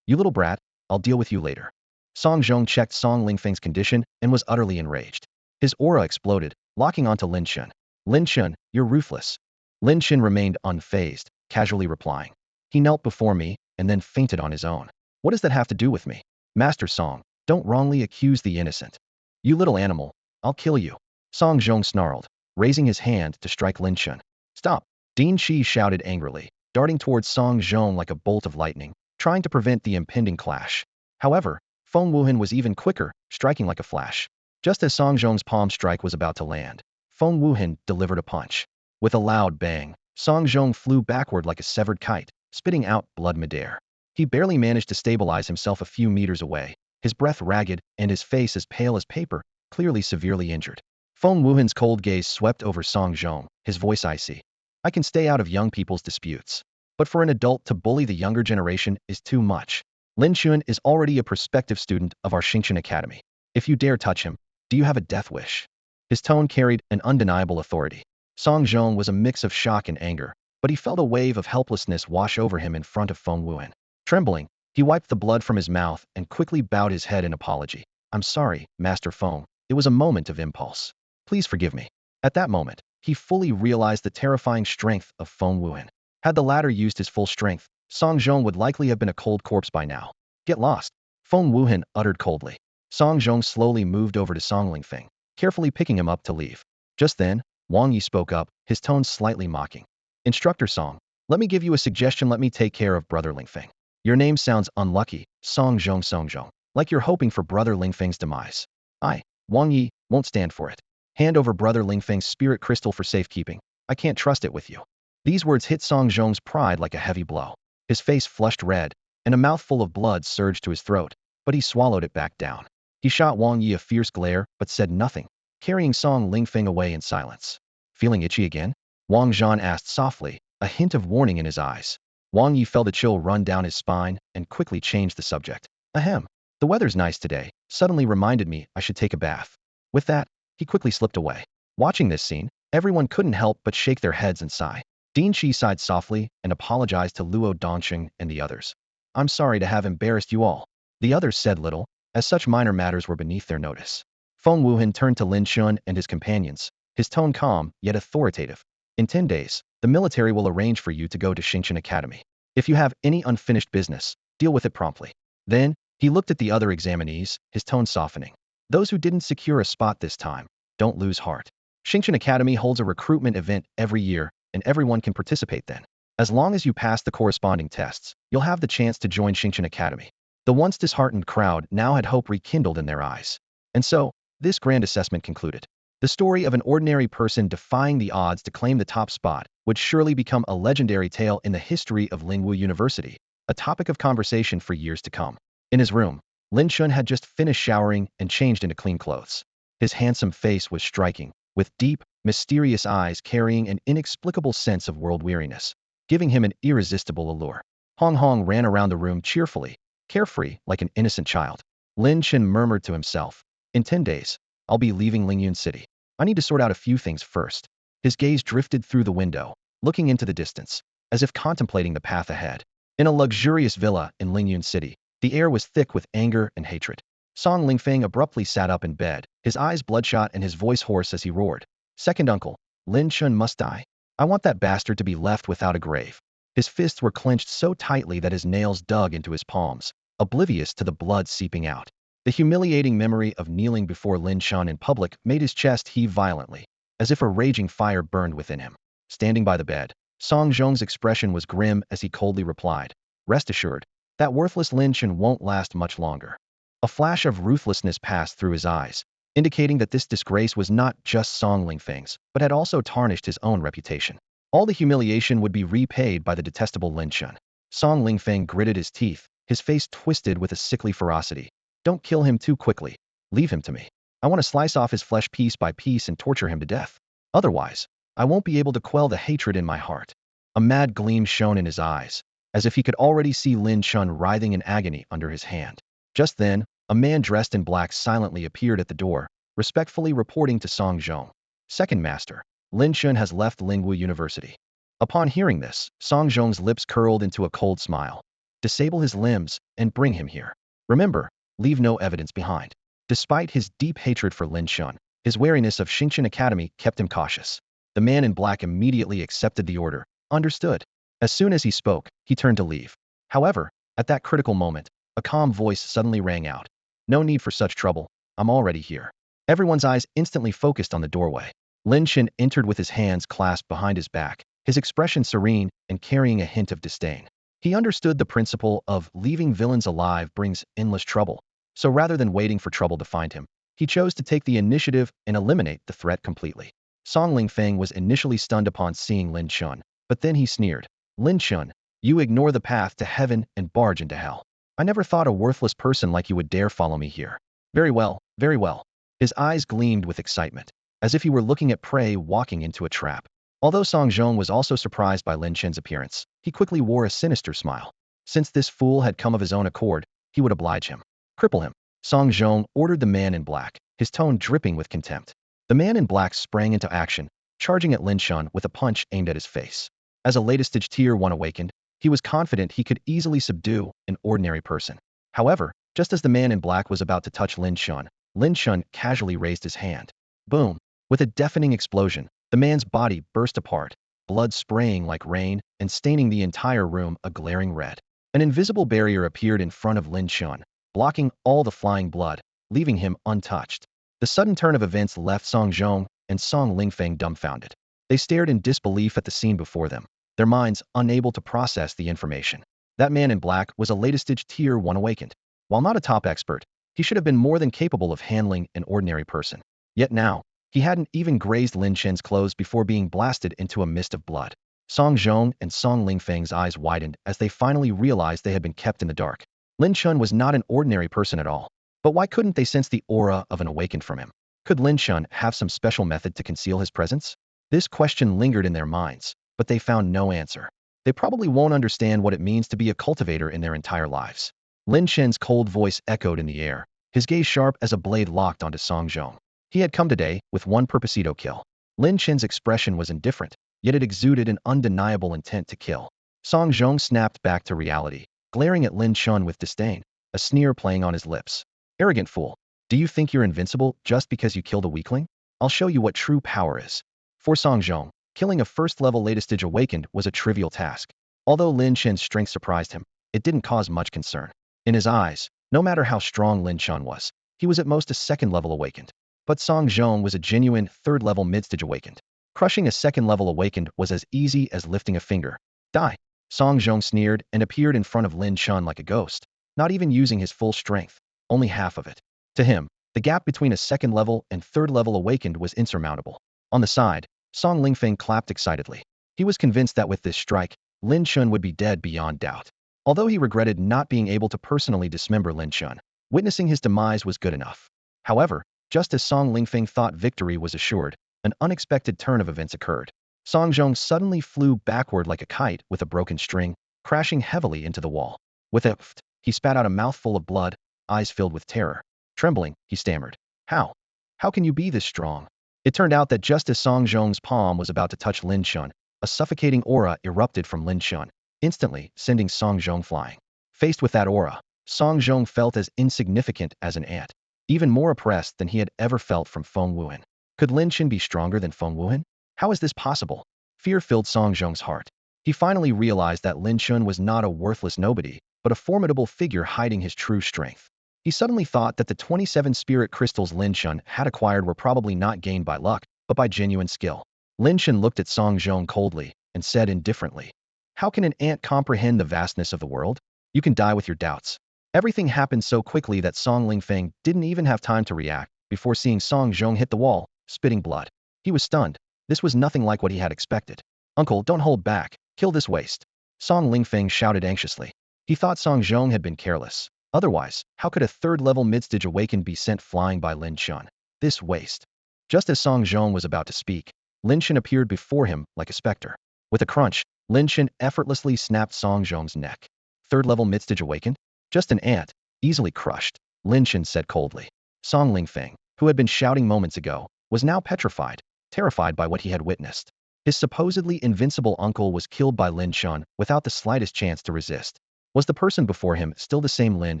"You little brat, I'll deal with you later." Song Zhong checked Song Lingfeng's condition and was utterly enraged. His aura exploded, locking onto Lin Chen. "Lin Chen, you're ruthless." Lin Chen remained unfazed, casually replying, "He knelt before me and then fainted on his own. What does that have to do with me? Master Song, don't wrongly accuse the innocent. You little animal, I'll kill you." Song Zhong snarled, raising his hand to strike Lin Chen. "Stop!" Ding Shi shouted angrily, darting towards Song Zhong like a bolt of lightning, trying to prevent the impending clash. However, Feng Wuhan was even quicker, striking like a flash. Just as Song Zhong's palm strike was about to land, Feng Wuhan delivered a punch. With a loud bang, Song Zhong flew backward like a severed kite, spitting out blood midair. He barely managed to stabilize himself a few meters away, his breath ragged and his face as pale as paper, clearly severely injured. Feng Wuhan's cold gaze swept over Song Zhong, his voice icy. "I can stay out of young people's disputes, but for an adult to bully the younger generation is too much. Lin Chen is already a prospective student of our Xingqian Academy. If you dare touch him, do you have a death wish?" His tone carried an undeniable authority. Song Zhong was a mix of shock and anger, but he felt a wave of helplessness wash over him in front of Feng Wuhan. Trembling, he wiped the blood from his mouth and quickly bowed his head in apology. "I'm sorry, Master Feng. It was a moment of impulse. Please forgive me." At that moment, he fully realized the terrifying strength of Feng Wuhan. Had the latter used his full strength, Song Zhong would likely have been a cold corpse by now. "Get lost," Feng Wuhan uttered coldly. Song Zhong slowly moved over to Song Lingfeng, carefully picking him up to leave. Just then, Wang Yi spoke up, his tone slightly mocking. "Instructor Song, let me give you a suggestion. Let me take care of Brother Lingfeng. Your name sounds unlucky, Song Zhong, like you're hoping for Brother Lingfeng's demise. I, Wang Yi, won't stand for it. Hand over Brother Lingfeng's spirit crystal for safekeeping. I can't trust it with you." These words hit Song Zhong's pride like a heavy blow. His face flushed red, and a mouthful of blood surged to his throat, but he swallowed it back down. He shot Wang Yi a fierce glare, but said nothing, carrying Song Lingfeng away in silence. "Feeling itchy again?" Wang Zhan asked softly, a hint of warning in his eyes. Wang Yi felt a chill run down his spine and quickly changed the subject. "Ahem. The weather's nice today. Suddenly reminded me I should take a bath." With that, he quickly slipped away. Watching this scene, everyone couldn't help but shake their heads and sigh. Ding Shi sighed softly and apologized to Luo Dongqing and the others. "I'm sorry to have embarrassed you all." The others said little, as such minor matters were beneath their notice. Feng Wuhan turned to Lin Chen and his companions, his tone calm, yet authoritative. "In 10 days, the military will arrange for you to go to Xingqian Academy. If you have any unfinished business, deal with it promptly. Then, He looked at the other examinees, his tone softening. Those who didn't secure a spot this time, don't lose heart. Xingqian Academy holds a recruitment event every year, and everyone can participate then. As long as you pass the corresponding tests, you'll have the chance to join Xingqian Academy. The once disheartened crowd now had hope rekindled in their eyes. And so, this grand assessment concluded. The story of an ordinary person defying the odds to claim the top spot would surely become a legendary tale in the history of Lingwu University, a topic of conversation for years to come. In his room, Lin Chen had just finished showering and changed into clean clothes. His handsome face was striking, with deep, mysterious eyes carrying an inexplicable sense of world weariness, giving him an irresistible allure. Hong Hong ran around the room cheerfully, carefree like an innocent child. Lin Chen murmured to himself, "In 10 days, I'll be leaving Lyun City. I need to sort out a few things first." His gaze drifted through the window, looking into the distance, as if contemplating the path ahead. In a luxurious villa in Lyun City, the air was thick with anger and hatred. Song Lingfeng abruptly sat up in bed, his eyes bloodshot and his voice hoarse as he roared. "Second uncle, Lin Chen must die. I want that bastard to be left without a grave." His fists were clenched so tightly that his nails dug into his palms, oblivious to the blood seeping out. The humiliating memory of kneeling before Lin Chen in public made his chest heave violently, as if a raging fire burned within him. Standing by the bed, Song Zhong's expression was grim as he coldly replied, "Rest assured, that worthless Lin Chen won't last much longer." A flash of ruthlessness passed through his eyes, indicating that this disgrace was not just Song Lingfeng's, but had also tarnished his own reputation. All the humiliation would be repaid by the detestable Lin Chen. Song Lingfeng gritted his teeth, his face twisted with a sickly ferocity. "Don't kill him too quickly. Leave him to me. I want to slice off his flesh piece by piece and torture him to death. Otherwise, I won't be able to quell the hatred in my heart." A mad gleam shone in his eyes, as if he could already see Lin Chen writhing in agony under his hand. Just then, a man dressed in black silently appeared at the door, respectfully reporting to Song Zhong. "Second master, Lin Chen has left Lingwu University." Upon hearing this, Song Zhong's lips curled into a cold smile. "Disable his limbs and bring him here. Remember, leave no evidence behind." Despite his deep hatred for Lin Chen, his wariness of Xingqian Academy kept him cautious. The man in black immediately accepted the order. Understood. As soon as he spoke, he turned to leave. However, at that critical moment, a calm voice suddenly rang out. "No need for such trouble. I'm already here." Everyone's eyes instantly focused on the doorway. Lin Chen entered with his hands clasped behind his back, his expression serene and carrying a hint of disdain. He understood the principle of leaving villains alive brings endless trouble, so rather than waiting for trouble to find him, he chose to take the initiative and eliminate the threat completely. Song Lingfeng was initially stunned upon seeing Lin Chen, but then he sneered. "Lin Chen, you ignore the path to heaven and barge into hell. I never thought a worthless person like you would dare follow me here." Very well, very well." His eyes gleamed with excitement, as if he were looking at prey walking into a trap. Although Song Zhong was also surprised by Lin Chen's appearance, he quickly wore a sinister smile. Since this fool had come of his own accord, he would oblige him. "Cripple him." Song Zhong ordered the man in black, his tone dripping with contempt. The man in black sprang into action, charging at Lin Chen with a punch aimed at his face. As a latest stage Tier 1 awakened, he was confident he could easily subdue an ordinary person. However, just as the man in black was about to touch Lin Chen casually raised his hand. Boom! With a deafening explosion, the man's body burst apart, blood spraying like rain and staining the entire room a glaring red. An invisible barrier appeared in front of Lin Chen, blocking all the flying blood, leaving him untouched. The sudden turn of events left Song Zhong and Song Lingfeng dumbfounded. They stared in disbelief at the scene before them, their minds unable to process the information. That man in black was a latest stage Tier 1 awakened. While not a top expert, he should have been more than capable of handling an ordinary person. Yet now, he hadn't even grazed Lin Chen's clothes before being blasted into a mist of blood. Song Zhong and Song Lingfeng's eyes widened as they finally realized they had been kept in the dark. Lin Chen was not an ordinary person at all. But why couldn't they sense the aura of an awakened from him? Could Lin Chen have some special method to conceal his presence? This question lingered in their minds, but they found no answer. They probably won't understand what it means to be a cultivator in their entire lives. Lin Chen's cold voice echoed in the air, his gaze sharp as a blade locked onto Song Zhong. He had come today with one purposito kill. Lin Chen's expression was indifferent, yet it exuded an undeniable intent to kill. Song Zhong snapped back to reality, glaring at Lin Chen with disdain, a sneer playing on his lips. "Arrogant fool. Do you think you're invincible just because you killed a weakling? I'll show you what true power is." For Song Zhong, killing a first-level latest stage awakened was a trivial task. Although Lin Chen's strength surprised him, it didn't cause much concern. In his eyes, No matter how strong Lin Chen was, he was at most a second-level awakened. But Song Zhong was a genuine third-level mid-stage awakened. Crushing a second-level awakened was as easy as lifting a finger. Die. Song Zhong sneered and appeared in front of Lin Chen like a ghost, not even using his full strength, only half of it. To him, the gap between a second-level and third-level awakened was insurmountable. On the side, Song Lingfeng clapped excitedly. He was convinced that with this strike, Lin Chen would be dead beyond doubt. Although he regretted not being able to personally dismember Lin Chen, witnessing his demise was good enough. However, just as Song Lingfeng thought victory was assured, an unexpected turn of events occurred. Song Zhong suddenly flew backward like a kite with a broken string, crashing heavily into the wall. With a ft, he spat out a mouthful of blood, eyes filled with terror. Trembling, he stammered. How? How can you be this strong? It turned out that just as Song Zhong's palm was about to touch Lin Chen, a suffocating aura erupted from Lin Chen, instantly sending Song Zhong flying. Faced with that aura, Song Zhong felt as insignificant as an ant, even more oppressed than he had ever felt from Feng Wuhan. Could Lin Chen be stronger than Feng Wuhan? How is this possible? Fear filled Song Zhong's heart. He finally realized that Lin Chen was not a worthless nobody, but a formidable figure hiding his true strength. He suddenly thought that the 27 spirit crystals Lin Chen had acquired were probably not gained by luck, but by genuine skill. Lin Chen looked at Song Zhong coldly and said indifferently, "How can an ant comprehend the vastness of the world? You can die with your doubts." Everything happened so quickly that Song Lingfeng didn't even have time to react before seeing Song Zhong hit the wall, spitting blood. He was stunned. This was nothing like what he had expected. "Uncle, don't hold back. Kill this waste." Song Lingfeng shouted anxiously. He thought Song Zhong had been careless. Otherwise, how could a third-level mid-stage awakened be sent flying by Lin Chen? This waste. Just as Song Zhong was about to speak, Lin Chen appeared before him like a specter. With a crunch, Lin Chen effortlessly snapped Song Zhong's neck. Third-level mid-stage awakened? Just an ant, easily crushed, Lin Chen said coldly. Song Lingfeng, who had been shouting moments ago, was now petrified, terrified by what he had witnessed. His supposedly invincible uncle was killed by Lin Chen without the slightest chance to resist. Was the person before him still the same Lin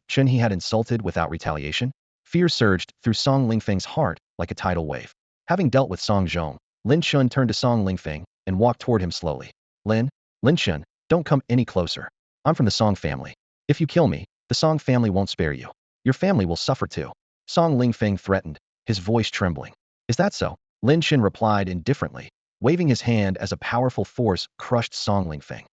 Chen he had insulted without retaliation? Fear surged through Song Lingfeng's heart like a tidal wave. Having dealt with Song Zhong, Lin Chen turned to Song Lingfeng and walked toward him slowly. Lin Chen, don't come any closer. I'm from the Song family. If you kill me, the Song family won't spare you. Your family will suffer too. Song Lingfeng threatened, his voice trembling. Is that so? Lin Chen replied indifferently, waving his hand as a powerful force crushed Song Lingfeng.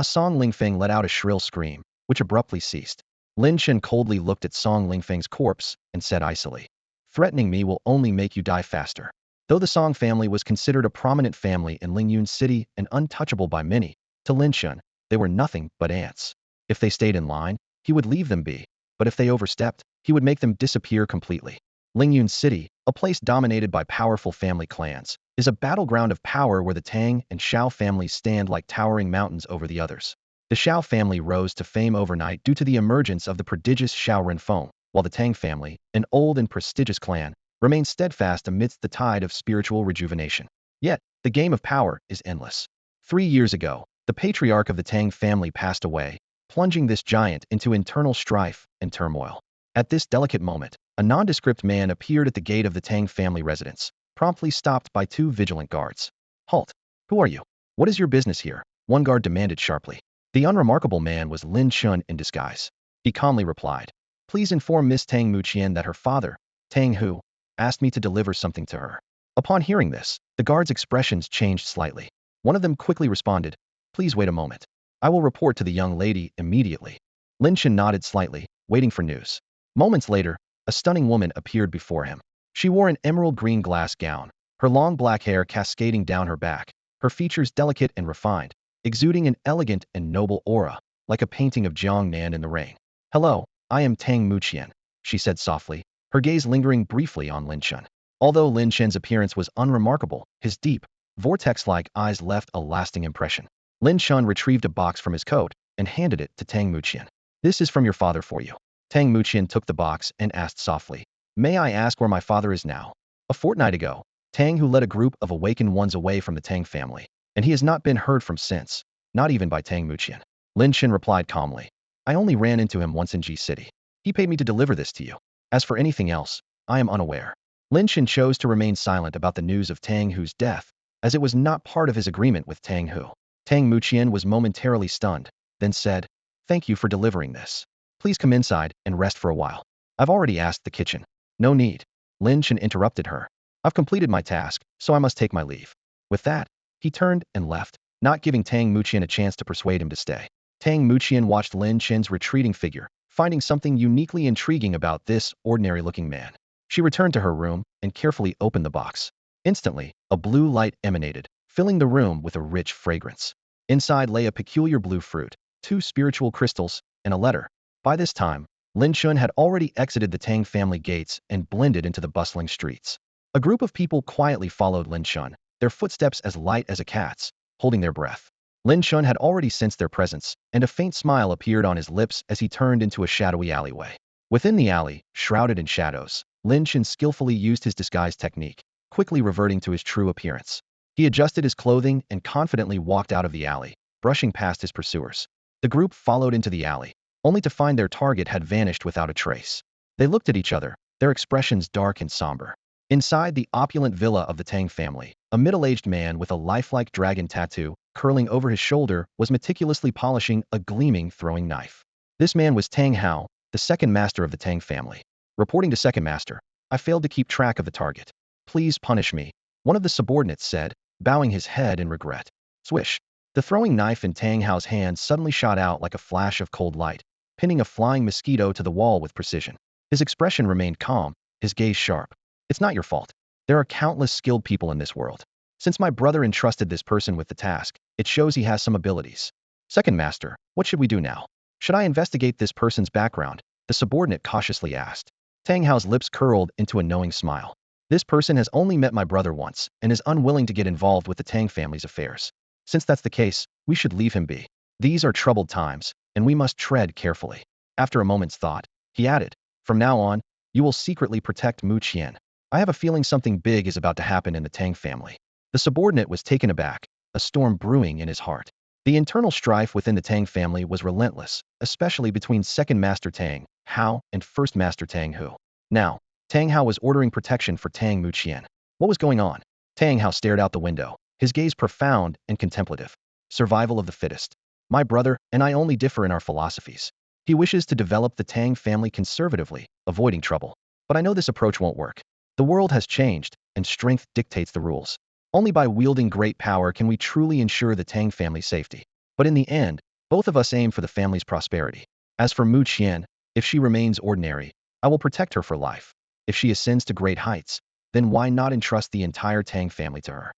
Song Lingfeng let out a shrill scream, which abruptly ceased. Lin Chen coldly looked at Song Lingfeng's corpse and said icily, "Threatening me will only make you die faster." Though the Song family was considered a prominent family in Lyun city and untouchable by many, to Lin Chen, they were nothing but ants. If they stayed in line, he would leave them be, but if they overstepped, he would make them disappear completely. Lyun city, a place dominated by powerful family clans, is a battleground of power where the Tang and Shao families stand like towering mountains over the others. The Shao family rose to fame overnight due to the emergence of the prodigious Shao Renfeng, while the Tang family, an old and prestigious clan, remains steadfast amidst the tide of spiritual rejuvenation. Yet, the game of power is endless. 3 years ago, the patriarch of the Tang family passed away, plunging this giant into internal strife and turmoil. At this delicate moment, a nondescript man appeared at the gate of the Tang family residence, promptly stopped by 2 vigilant guards. "Halt! Who are you? What is your business here?" one guard demanded sharply. The unremarkable man was Lin Chen in disguise. He calmly replied, "Please inform Miss Tang Muqian that her father, Tang Hu, asked me to deliver something to her." Upon hearing this, the guards' expressions changed slightly. One of them quickly responded, "Please wait a moment. I will report to the young lady immediately." Lin Chen nodded slightly, waiting for news. Moments later, a stunning woman appeared before him. She wore an emerald green glass gown, her long black hair cascading down her back, her features delicate and refined, exuding an elegant and noble aura, like a painting of Jiangnan in the rain. "Hello, I am Tang Muqian," she said softly, her gaze lingering briefly on Lin Chen. Although Lin Chen's appearance was unremarkable, his deep, vortex-like eyes left a lasting impression. Lin Chen retrieved a box from his coat and handed it to Tang Muqian. "This is from your father for you." Tang Muqian took the box and asked softly, "May I ask where my father is now?" A fortnight ago, Tang Hu led a group of awakened ones away from the Tang family, and he has not been heard from since, not even by Tang Muqian. Lin Chen replied calmly, "I only ran into him once in Ji City. He paid me to deliver this to you. As for anything else, I am unaware." Lin Chen chose to remain silent about the news of Tang Hu's death, as it was not part of his agreement with Tang Hu. Tang Muqian was momentarily stunned, then said, "Thank you for delivering this. Please come inside and rest for a while. I've already asked the kitchen. No need. Lin Chen interrupted her. I've completed my task, so I must take my leave. With that, he turned and left, not giving Tang Muqian a chance to persuade him to stay. Tang Muqian watched Lin Chen's retreating figure, finding something uniquely intriguing about this ordinary-looking man. She returned to her room and carefully opened the box. Instantly, a blue light emanated, filling the room with a rich fragrance. Inside lay a peculiar blue fruit, 2 spiritual crystals, and a letter. By this time, Lin Chen had already exited the Tang family gates and blended into the bustling streets. A group of people quietly followed Lin Chen, their footsteps as light as a cat's, holding their breath. Lin Chen had already sensed their presence, and a faint smile appeared on his lips as he turned into a shadowy alleyway. Within the alley, shrouded in shadows, Lin Chen skillfully used his disguise technique, quickly reverting to his true appearance. He adjusted his clothing and confidently walked out of the alley, brushing past his pursuers. The group followed into the alley, only to find their target had vanished without a trace. They looked at each other, their expressions dark and somber. Inside the opulent villa of the Tang family, a middle-aged man with a lifelike dragon tattoo curling over his shoulder was meticulously polishing a gleaming throwing knife. This man was Tang Hao, the second master of the Tang family. Reporting to second master, I failed to keep track of the target. Please punish me, one of the subordinates said, bowing his head in regret. Swish. The throwing knife in Tang Hao's hand suddenly shot out like a flash of cold light, pinning a flying mosquito to the wall with precision. His expression remained calm, his gaze sharp. It's not your fault. There are countless skilled people in this world. Since my brother entrusted this person with the task, it shows he has some abilities. Second master, what should we do now? Should I investigate this person's background? The subordinate cautiously asked. Tang Hao's lips curled into a knowing smile. This person has only met my brother once and is unwilling to get involved with the Tang family's affairs. Since that's the case, we should leave him be. These are troubled times, and we must tread carefully. After a moment's thought, he added, from now on, you will secretly protect Mu Qian. I have a feeling something big is about to happen in the Tang family. The subordinate was taken aback, a storm brewing in his heart. The internal strife within the Tang family was relentless, especially between Second Master Tang Hao and First Master Tang Hu. Now, Tang Hao was ordering protection for Tang Muqian. What was going on? Tang Hao stared out the window, his gaze profound and contemplative. Survival of the fittest. My brother and I only differ in our philosophies. He wishes to develop the Tang family conservatively, avoiding trouble. But I know this approach won't work. The world has changed, and strength dictates the rules. Only by wielding great power can we truly ensure the Tang family's safety. But in the end, both of us aim for the family's prosperity. As for Mu Qian, if she remains ordinary, I will protect her for life. If she ascends to great heights, then why not entrust the entire Tang family to her?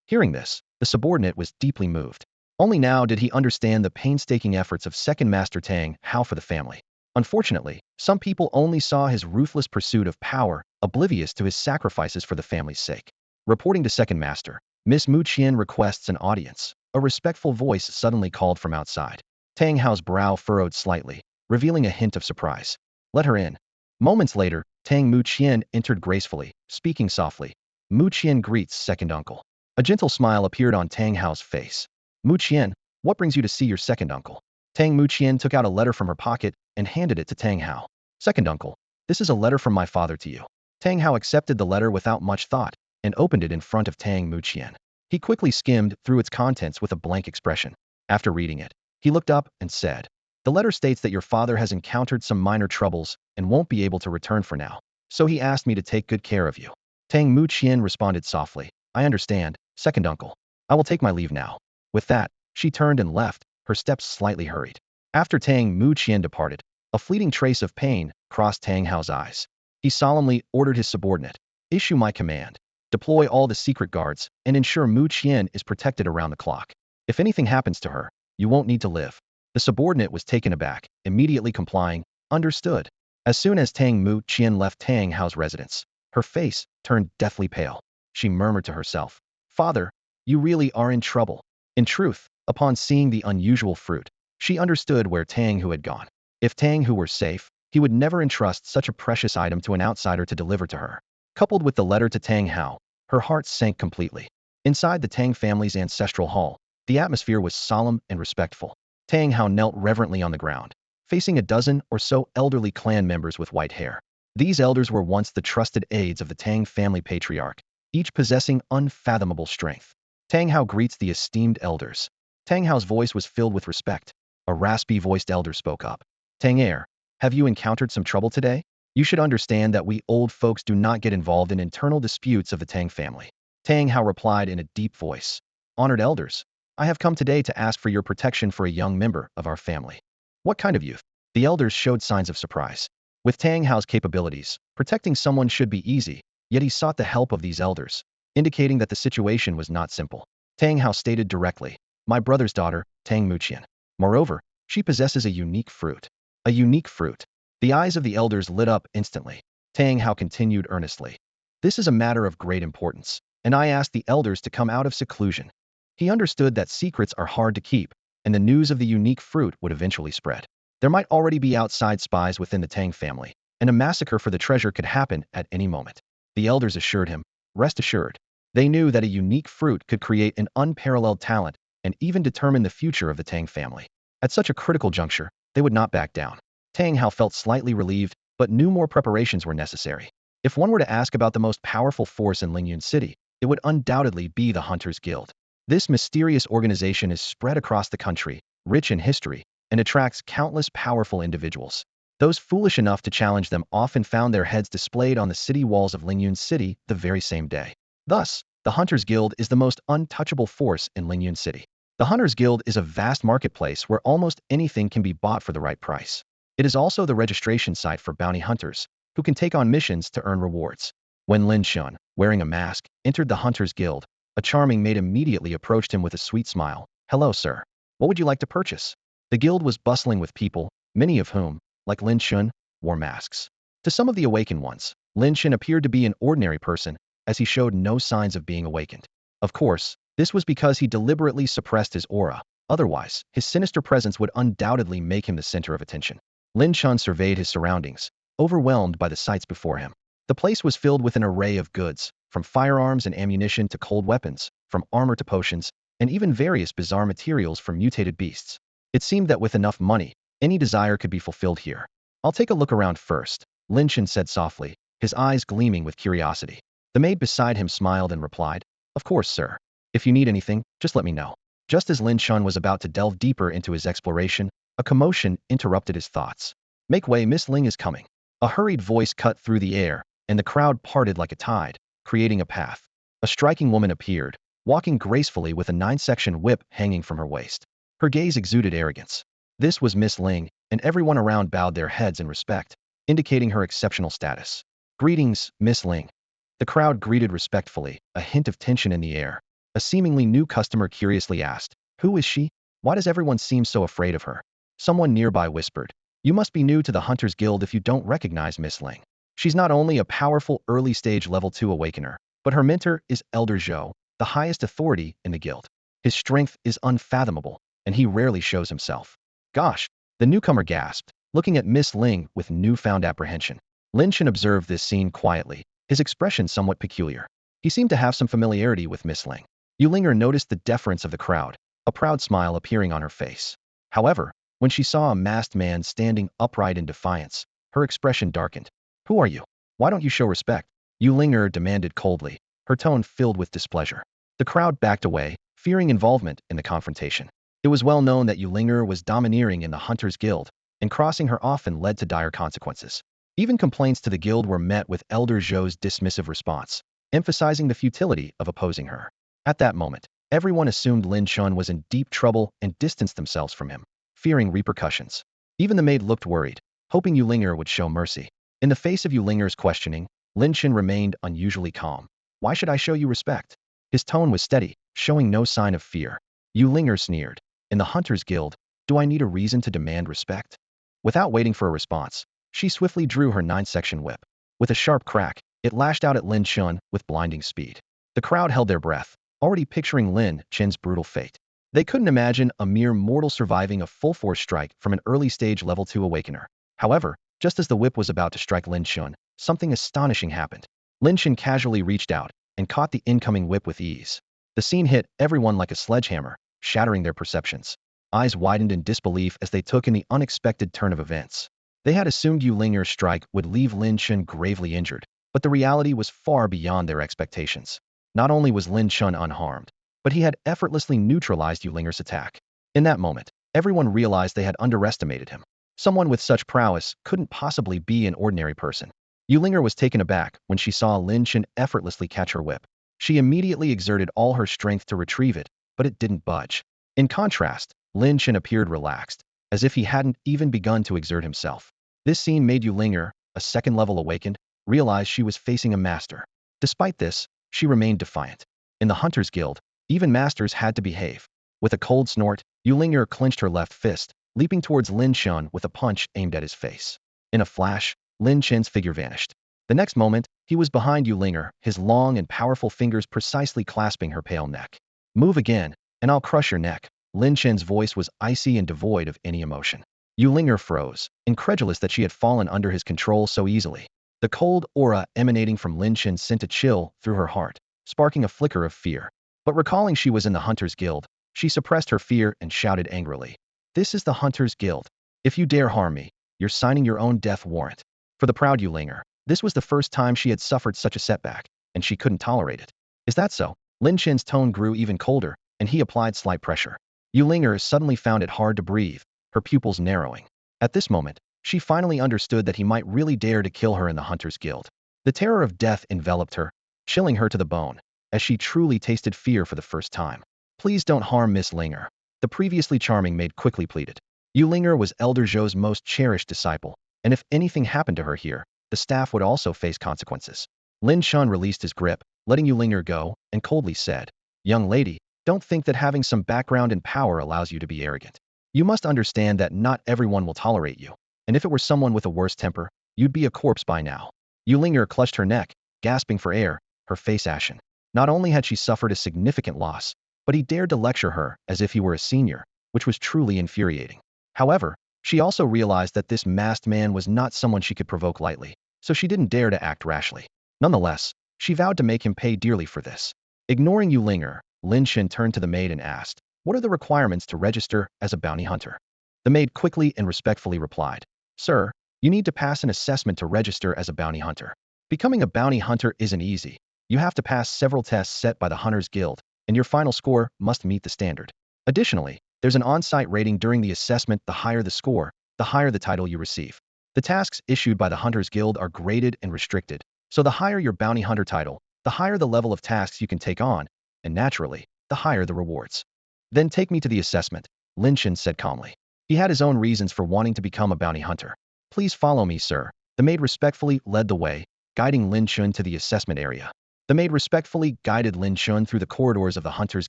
Hearing this, the subordinate was deeply moved. Only now did he understand the painstaking efforts of Second Master Tang Hao for the family. Unfortunately, some people only saw his ruthless pursuit of power, oblivious to his sacrifices for the family's sake. Reporting to Second Master, Miss Mu Qian requests an audience. A respectful voice suddenly called from outside. Tang Hao's brow furrowed slightly, revealing a hint of surprise. Let her in. Moments later, Tang Mu Qian entered gracefully, speaking softly. Mu Qian greets second uncle. A gentle smile appeared on Tang Hao's face. Mu Qian, what brings you to see your second uncle? Tang Mu Qian took out a letter from her pocket and handed it to Tang Hao. Second uncle, this is a letter from my father to you. Tang Hao accepted the letter without much thought and opened it in front of Tang Mu Qian. He quickly skimmed through its contents with a blank expression. After reading it, he looked up and said, the letter states that your father has encountered some minor troubles and won't be able to return for now. So he asked me to take good care of you. Tang Mu Qian responded softly, I understand, second uncle. I will take my leave now. With that, she turned and left, her steps slightly hurried. After Tang Mu Qian departed, a fleeting trace of pain crossed Tang Hao's eyes. He solemnly ordered his subordinate, issue my command. Deploy all the secret guards and ensure Mu Qian is protected around the clock. If anything happens to her, you won't need to live. The subordinate was taken aback, immediately complying, understood. As soon as Tang Mu Qian left Tang Hao's residence, her face turned deathly pale. She murmured to herself, Father, you really are in trouble. In truth, upon seeing the unusual fruit, she understood where Tang Hu had gone. If Tang Hu were safe, he would never entrust such a precious item to an outsider to deliver to her. Coupled with the letter to Tang Hao, her heart sank completely. Inside the Tang family's ancestral hall, the atmosphere was solemn and respectful. Tang Hao knelt reverently on the ground, facing a dozen or so elderly clan members with white hair. These elders were once the trusted aides of the Tang family patriarch, each possessing unfathomable strength. Tang Hao greets the esteemed elders. Tang Hao's voice was filled with respect. A raspy-voiced elder spoke up. Tang Heir, Have you encountered some trouble today? You should understand that we old folks do not get involved in internal disputes of the Tang family. Tang Hao replied in a deep voice. Honored elders, I have come today to ask for your protection for a young member of our family. What kind of youth? The elders showed signs of surprise. With Tang Hao's capabilities, protecting someone should be easy, yet he sought the help of these elders, indicating that the situation was not simple. Tang Hao stated directly, my brother's daughter, Tang Muqian. Moreover, she possesses a unique fruit. A unique fruit. The eyes of the elders lit up instantly. Tang Hao continued earnestly. This is a matter of great importance, and I asked the elders to come out of seclusion. He understood that secrets are hard to keep, and the news of the unique fruit would eventually spread. There might already be outside spies within the Tang family, and a massacre for the treasure could happen at any moment. The elders assured him, rest assured. They knew that a unique fruit could create an unparalleled talent and even determine the future of the Tang family. At such a critical juncture, they would not back down. Tang Hao felt slightly relieved, but knew more preparations were necessary. If one were to ask about the most powerful force in Lyun City, it would undoubtedly be the Hunters Guild. This mysterious organization is spread across the country, rich in history, and attracts countless powerful individuals. Those foolish enough to challenge them often found their heads displayed on the city walls of Lyun City the very same day. Thus, the Hunters Guild is the most untouchable force in Lyun City. The Hunters Guild is a vast marketplace where almost anything can be bought for the right price. It is also the registration site for bounty hunters, who can take on missions to earn rewards. When Lin Chen, wearing a mask, entered the Hunters Guild, a charming maid immediately approached him with a sweet smile. Hello, sir. What would you like to purchase? The guild was bustling with people, many of whom, like Lin Chen, wore masks. To some of the awakened ones, Lin Chen appeared to be an ordinary person, as he showed no signs of being awakened. Of course, this was because he deliberately suppressed his aura. Otherwise, his sinister presence would undoubtedly make him the center of attention. Lin Chen surveyed his surroundings, overwhelmed by the sights before him. The place was filled with an array of goods, from firearms and ammunition to cold weapons, from armor to potions, and even various bizarre materials for mutated beasts. It seemed that with enough money, any desire could be fulfilled here. I'll take a look around first, Lin Chen said softly, his eyes gleaming with curiosity. The maid beside him smiled and replied, of course, sir. If you need anything, just let me know. Just as Lin Chen was about to delve deeper into his exploration, a commotion interrupted his thoughts. Make way, Miss Ling is coming. A hurried voice cut through the air, and the crowd parted like a tide, creating a path. A striking woman appeared, walking gracefully with a 9-section whip hanging from her waist. Her gaze exuded arrogance. This was Miss Ling, and everyone around bowed their heads in respect, indicating her exceptional status. Greetings, Miss Ling. The crowd greeted respectfully, a hint of tension in the air. A seemingly new customer curiously asked, who is she? Why does everyone seem so afraid of her? Someone nearby whispered, you must be new to the Hunters Guild if you don't recognize Miss Ling. She's not only a powerful early-stage level 2 awakener, but her mentor is Elder Zhou, the highest authority in the guild. His strength is unfathomable, and he rarely shows himself. Gosh, the newcomer gasped, looking at Miss Ling with newfound apprehension. Lin Chen observed this scene quietly, his expression somewhat peculiar. He seemed to have some familiarity with Miss Ling. Yulinger noticed the deference of the crowd, a proud smile appearing on her face. However, when she saw a masked man standing upright in defiance, her expression darkened. Who are you? Why don't you show respect? Yulinger demanded coldly, her tone filled with displeasure. The crowd backed away, fearing involvement in the confrontation. It was well known that Yulinger was domineering in the Hunters Guild, and crossing her often led to dire consequences. Even complaints to the guild were met with Elder Zhou's dismissive response, emphasizing the futility of opposing her. At that moment, everyone assumed Lin Chen was in deep trouble and distanced themselves from him, fearing repercussions. Even the maid looked worried, hoping Yulinger would show mercy. In the face of Yulinger's questioning, Lin Chen remained unusually calm. Why should I show you respect? His tone was steady, showing no sign of fear. Yulinger sneered. In the Hunters Guild, do I need a reason to demand respect? Without waiting for a response, she swiftly drew her 9-section whip. With a sharp crack, it lashed out at Lin Chen with blinding speed. The crowd held their breath, already picturing Lin Chen's brutal fate. They couldn't imagine a mere mortal surviving a full-force strike from an early-stage level 2 awakener. However, just as the whip was about to strike Lin Chen, something astonishing happened. Lin Chen casually reached out and caught the incoming whip with ease. The scene hit everyone like a sledgehammer, shattering their perceptions. Eyes widened in disbelief as they took in the unexpected turn of events. They had assumed Yulinger's strike would leave Lin Chen gravely injured, but the reality was far beyond their expectations. Not only was Lin Chen unharmed, but he had effortlessly neutralized Yulinger's attack. In that moment, everyone realized they had underestimated him. Someone with such prowess couldn't possibly be an ordinary person. Yulinger was taken aback when she saw Lin Chen effortlessly catch her whip. She immediately exerted all her strength to retrieve it, but it didn't budge. In contrast, Lin Chen appeared relaxed, as if he hadn't even begun to exert himself. This scene made Yulinger, a second-level awakened, realize she was facing a master. Despite this, she remained defiant. In the Hunters Guild, even masters had to behave. With a cold snort, Yulinger clenched her left fist, leaping towards Lin Chen with a punch aimed at his face. In a flash, Lin Chen's figure vanished. The next moment, he was behind Yulinger, his long and powerful fingers precisely clasping her pale neck. Move again, and I'll crush your neck. Lin Chen's voice was icy and devoid of any emotion. Yulinger froze, incredulous that she had fallen under his control so easily. The cold aura emanating from Lin Chen sent a chill through her heart, sparking a flicker of fear. But recalling she was in the Hunters Guild, she suppressed her fear and shouted angrily. This is the Hunters Guild. If you dare harm me, you're signing your own death warrant. For the proud Yulinger, this was the first time she had suffered such a setback, and she couldn't tolerate it. Is that so? Lin Chen's tone grew even colder, and he applied slight pressure. Yulinger suddenly found it hard to breathe, her pupils narrowing. At this moment, she finally understood that he might really dare to kill her in the Hunters Guild. The terror of death enveloped her, chilling her to the bone, as she truly tasted fear for the first time. Please don't harm Miss Linger. The previously charming maid quickly pleaded. Yulinger was Elder Zhou's most cherished disciple, and if anything happened to her here, the staff would also face consequences. Lin Chen released his grip, letting Yulinger go, and coldly said, Young lady, don't think that having some background and power allows you to be arrogant. You must understand that not everyone will tolerate you, and if it were someone with a worse temper, you'd be a corpse by now. Yulinger clutched her neck, gasping for air, her face ashen. Not only had she suffered a significant loss, but he dared to lecture her as if he were a senior, which was truly infuriating. However, she also realized that this masked man was not someone she could provoke lightly, so she didn't dare to act rashly. Nonetheless, she vowed to make him pay dearly for this. Ignoring Yulinger, Lin Chen turned to the maid and asked, What are the requirements to register as a bounty hunter? The maid quickly and respectfully replied, Sir, you need to pass an assessment to register as a bounty hunter. Becoming a bounty hunter isn't easy. You have to pass several tests set by the Hunters Guild, and your final score must meet the standard. Additionally, there's an on-site rating during the assessment. The higher the score, the higher the title you receive. The tasks issued by the Hunters Guild are graded and restricted, so the higher your bounty hunter title, the higher the level of tasks you can take on, and naturally, the higher the rewards. Then take me to the assessment, Lin Chen said calmly. He had his own reasons for wanting to become a bounty hunter. Please follow me, sir. The maid respectfully led the way, guiding Lin Chen to the assessment area. The maid respectfully guided Lin Chen through the corridors of the Hunters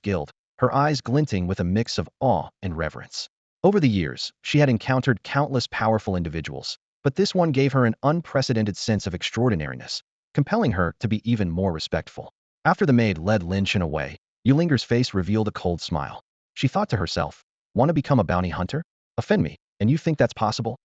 Guild, her eyes glinting with a mix of awe and reverence. Over the years, she had encountered countless powerful individuals, but this one gave her an unprecedented sense of extraordinariness, compelling her to be even more respectful. After the maid led Lin Chen away, Yulinger's face revealed a cold smile. She thought to herself, Want to become a bounty hunter? Offend me, and you think that's possible?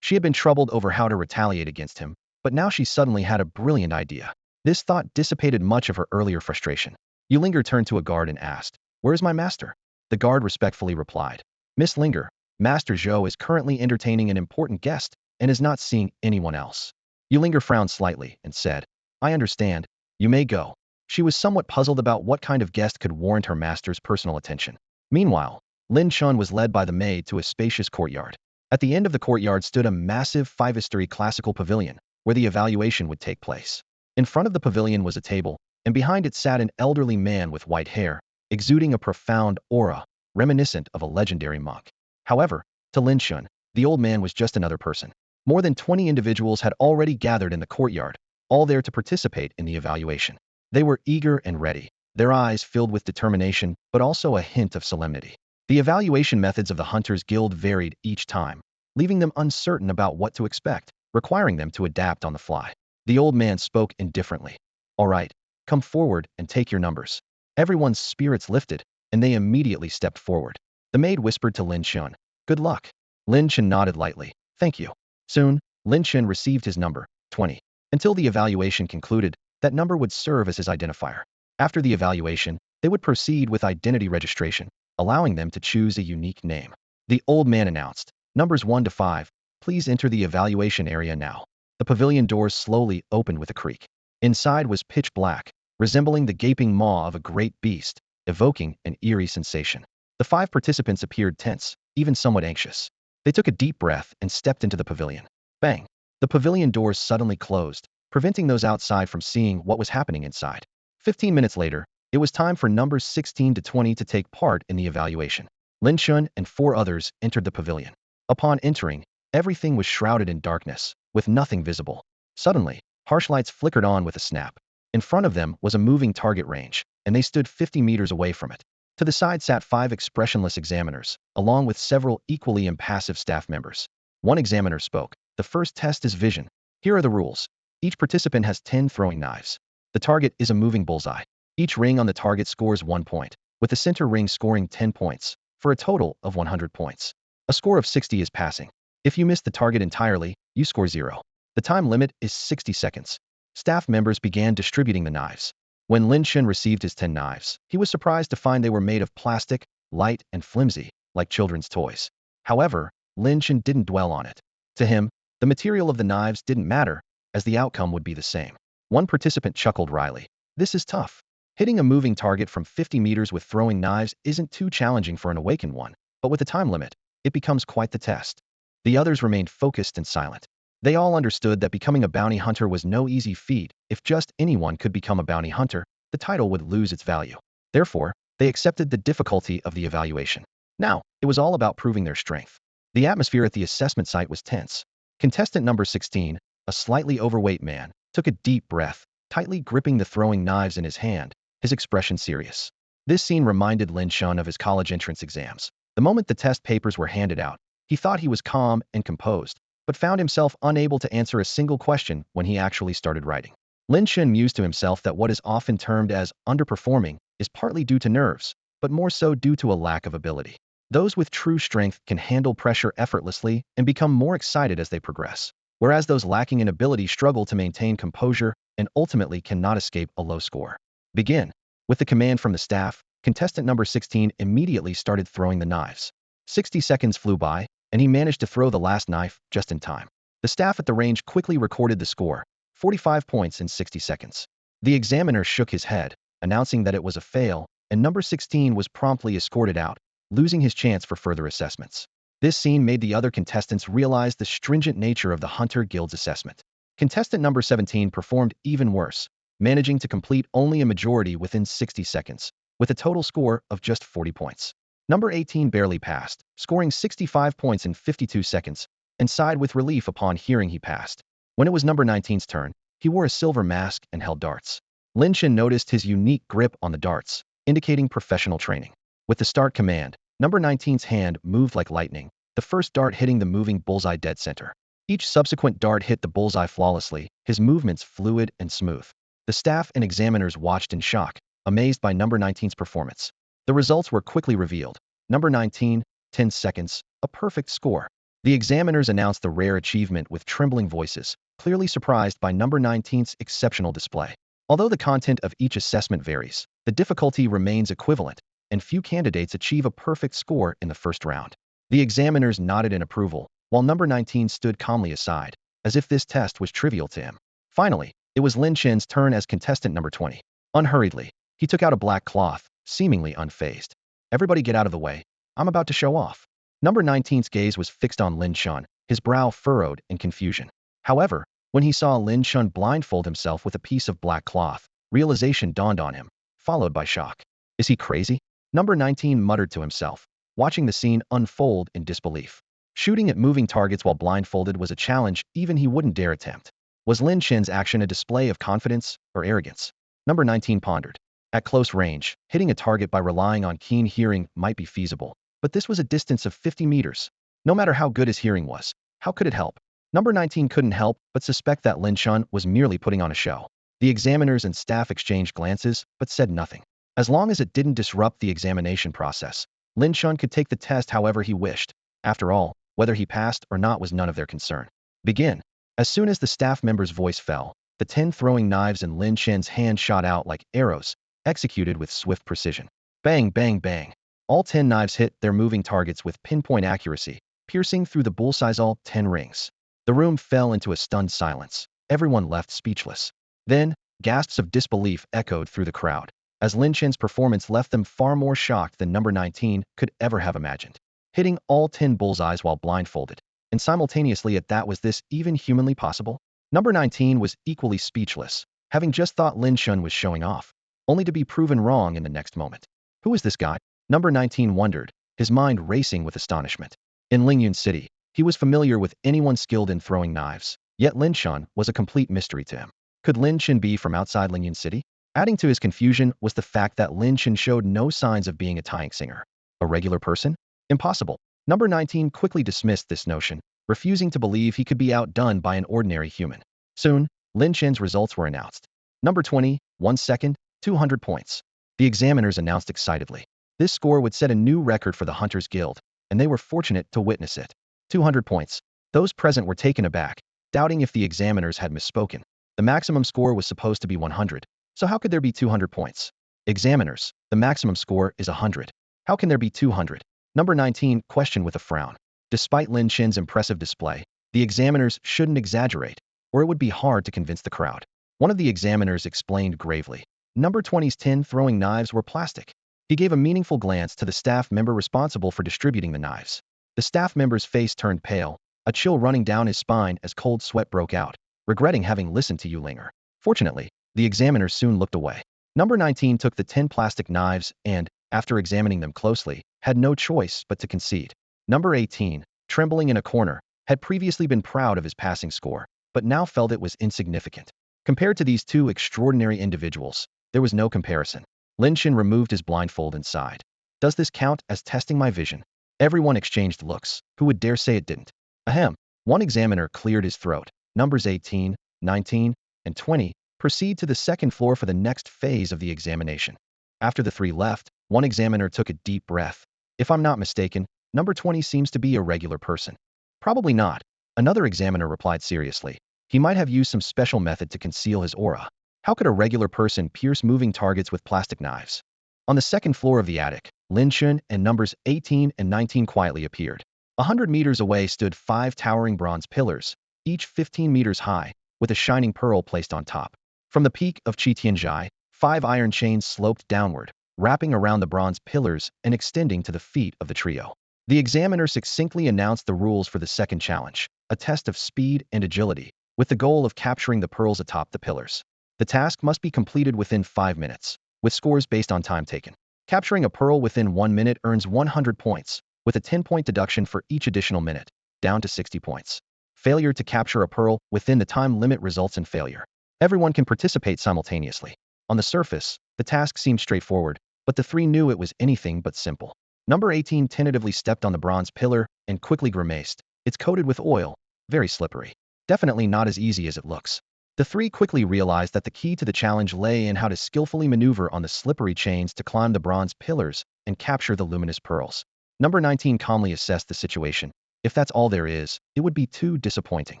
She had been troubled over how to retaliate against him, but now she suddenly had a brilliant idea. This thought dissipated much of her earlier frustration. Yulinger turned to a guard and asked, Where is my master? The guard respectfully replied, Miss Linger, Master Zhou is currently entertaining an important guest and is not seeing anyone else. Yulinger frowned slightly and said, I understand. You may go. She was somewhat puzzled about what kind of guest could warrant her master's personal attention. Meanwhile, Lin Chen was led by the maid to a spacious courtyard. At the end of the courtyard stood a massive five-story classical pavilion, where the evaluation would take place. In front of the pavilion was a table, and behind it sat an elderly man with white hair, exuding a profound aura, reminiscent of a legendary monk. However, to Lin Chen, the old man was just another person. More than 20 individuals had already gathered in the courtyard, all there to participate in the evaluation. They were eager and ready, their eyes filled with determination, but also a hint of solemnity. The evaluation methods of the Hunters Guild varied each time, leaving them uncertain about what to expect, requiring them to adapt on the fly. The old man spoke indifferently. All right, come forward and take your numbers. Everyone's spirits lifted, and they immediately stepped forward. The maid whispered to Lin Chen, Good luck. Lin Chen nodded lightly. Thank you. Soon, Lin Chen received his number, 20. Until the evaluation concluded, that number would serve as his identifier. After the evaluation, they would proceed with identity registration, allowing them to choose a unique name. The old man announced, Numbers 1 to 5, please enter the evaluation area now. The pavilion doors slowly opened with a creak. Inside was pitch black, resembling the gaping maw of a great beast, evoking an eerie sensation. The 5 participants appeared tense, even somewhat anxious. They took a deep breath and stepped into the pavilion. Bang! The pavilion doors suddenly closed, preventing those outside from seeing what was happening inside. 15 minutes later, it was time for numbers 16 to 20 to take part in the evaluation. Lin Chen and 4 others entered the pavilion. Upon entering, everything was shrouded in darkness, with nothing visible. Suddenly, harsh lights flickered on with a snap. In front of them was a moving target range, and they stood 50 meters away from it. To the side sat 5 expressionless examiners, along with several equally impassive staff members. One examiner spoke. The first test is vision. Here are the rules. Each participant has 10 throwing knives. The target is a moving bullseye. Each ring on the target scores 1 point, with the center ring scoring 10 points, for a total of 100 points. A score of 60 is passing. If you miss the target entirely, you score 0. The time limit is 60 seconds. Staff members began distributing the knives. When Lin Chen received his 10 knives, he was surprised to find they were made of plastic, light and flimsy, like children's toys. However, Lin Chen didn't dwell on it. To him, the material of the knives didn't matter, as the outcome would be the same. One participant chuckled wryly. This is tough. Hitting a moving target from 50 meters with throwing knives isn't too challenging for an awakened one, but with a time limit, it becomes quite the test. The others remained focused and silent. They all understood that becoming a bounty hunter was no easy feat. If just anyone could become a bounty hunter, the title would lose its value. Therefore, they accepted the difficulty of the evaluation. Now, it was all about proving their strength. The atmosphere at the assessment site was tense. Contestant number 16, a slightly overweight man, took a deep breath, tightly gripping the throwing knives in his hand, his expression serious. This scene reminded Lin Chen of his college entrance exams. The moment the test papers were handed out, he thought he was calm and composed, but found himself unable to answer a single question when he actually started writing. Lin Chen mused to himself that what is often termed as underperforming is partly due to nerves, but more so due to a lack of ability. Those with true strength can handle pressure effortlessly and become more excited as they progress, whereas those lacking in ability struggle to maintain composure and ultimately cannot escape a low score. Begin. With the command from the staff, contestant number 16 immediately started throwing the knives. 60 seconds flew by, and he managed to throw the last knife just in time. The staff at the range quickly recorded the score, 45 points in 60 seconds. The examiner shook his head, announcing that it was a fail, and number 16 was promptly escorted out, losing his chance for further assessments. This scene made the other contestants realize the stringent nature of the Hunter Guild's assessment. Contestant number 17 performed even worse, managing to complete only a majority within 60 seconds, with a total score of just 40 points. Number 18 barely passed, scoring 65 points in 52 seconds, and sighed with relief upon hearing he passed. When it was number 19's turn, he wore a silver mask and held darts. Lin Chen noticed his unique grip on the darts, indicating professional training. With the start command, number 19's hand moved like lightning, the first dart hitting the moving bullseye dead center. Each subsequent dart hit the bullseye flawlessly, his movements fluid and smooth. The staff and examiners watched in shock, amazed by number 19's performance. The results were quickly revealed. Number 19, 10 seconds, a perfect score. The examiners announced the rare achievement with trembling voices, clearly surprised by number 19's exceptional display. Although the content of each assessment varies, the difficulty remains equivalent, and few candidates achieve a perfect score in the first round. The examiners nodded in approval, while number 19 stood calmly aside, as if this test was trivial to him. Finally, it was Lin Chen's turn as contestant number 20. Unhurriedly, he took out a black cloth, seemingly unfazed. Everybody get out of the way. I'm about to show off. Number 19's gaze was fixed on Lin Chen, his brow furrowed in confusion. However, when he saw Lin Chen blindfold himself with a piece of black cloth, realization dawned on him, followed by shock. Is he crazy? Number 19 muttered to himself, watching the scene unfold in disbelief. Shooting at moving targets while blindfolded was a challenge even he wouldn't dare attempt. Was Lin Chen's action a display of confidence or arrogance? Number 19 pondered. At close range, hitting a target by relying on keen hearing might be feasible, but this was a distance of 50 meters. No matter how good his hearing was, how could it help? Number 19 couldn't help but suspect that Lin Chen was merely putting on a show. The examiners and staff exchanged glances, but said nothing. As long as it didn't disrupt the examination process, Lin Chen could take the test however he wished. After all, whether he passed or not was none of their concern. Begin. As soon as the staff member's voice fell, the 10 throwing knives in Lin Chen's hand shot out like arrows, executed with swift precision. Bang, bang, bang. All 10 knives hit their moving targets with pinpoint accuracy, piercing through the bullseye's all 10 rings. The room fell into a stunned silence. Everyone left speechless. Then, gasps of disbelief echoed through the crowd, as Lin Chen's performance left them far more shocked than number 19 could ever have imagined. hitting all 10 bullseyes while blindfolded. And simultaneously at that, was this even humanly possible? Number 19 was equally speechless, having just thought Lin Chen was showing off, only to be proven wrong in the next moment. Who is this guy? Number 19 wondered, his mind racing with astonishment. In Lyun City, he was familiar with anyone skilled in throwing knives, yet Lin Chen was a complete mystery to him. Could Lin Chen be from outside Lyun City? Adding to his confusion was the fact that Lin Chen showed no signs of being a tying singer. A regular person? Impossible. Number 19 quickly dismissed this notion, refusing to believe he could be outdone by an ordinary human. Soon, Lin Chen's results were announced. Number 20, 1 second, 200 points. The examiners announced excitedly. This score would set a new record for the Hunters Guild, and they were fortunate to witness it. 200 points. Those present were taken aback, doubting if the examiners had misspoken. The maximum score was supposed to be 100, so how could there be 200 points? Examiners, the maximum score is 100. How can there be 200? Number 19 questioned with a frown. Despite Lin Chen's impressive display, the examiners shouldn't exaggerate, or it would be hard to convince the crowd. One of the examiners explained gravely. Number 20's 10 throwing knives were plastic. He gave a meaningful glance to the staff member responsible for distributing the knives. The staff member's face turned pale, a chill running down his spine as cold sweat broke out, regretting having listened to you linger. Fortunately, the examiners soon looked away. Number 19 took the 10 plastic knives and, after examining them closely, had no choice but to concede. Number 18, trembling in a corner, had previously been proud of his passing score, but now felt it was insignificant. Compared to these two extraordinary individuals, there was no comparison. Lin Chen removed his blindfold and sighed. Does this count as testing my vision? Everyone exchanged looks. Who would dare say it didn't? Ahem. One examiner cleared his throat. Numbers 18, 19, and 20 proceed to the second floor for the next phase of the examination. After the three left, one examiner took a deep breath. If I'm not mistaken, number 20 seems to be a regular person. Probably not. Another examiner replied seriously. He might have used some special method to conceal his aura. How could a regular person pierce moving targets with plastic knives? On the second floor of the attic, Lin Chen and numbers 18 and 19 quietly appeared. 100 meters away stood 5 towering bronze pillars, each 15 meters high, with a shining pearl placed on top. From the peak of Qitianzhai, 5 iron chains sloped downward, wrapping around the bronze pillars and extending to the feet of the trio. The examiner succinctly announced the rules for the second challenge, a test of speed and agility, with the goal of capturing the pearls atop the pillars. The task must be completed within 5 minutes, with scores based on time taken. Capturing a pearl within 1 minute earns 100 points, with a 10-point deduction for each additional minute, down to 60 points. Failure to capture a pearl within the time limit results in failure. Everyone can participate simultaneously. On the surface, the task seemed straightforward, but the three knew it was anything but simple. Number 18 tentatively stepped on the bronze pillar and quickly grimaced. It's coated with oil, very slippery. Definitely not as easy as it looks. The three quickly realized that the key to the challenge lay in how to skillfully maneuver on the slippery chains to climb the bronze pillars and capture the luminous pearls. Number 19 calmly assessed the situation. If that's all there is, it would be too disappointing.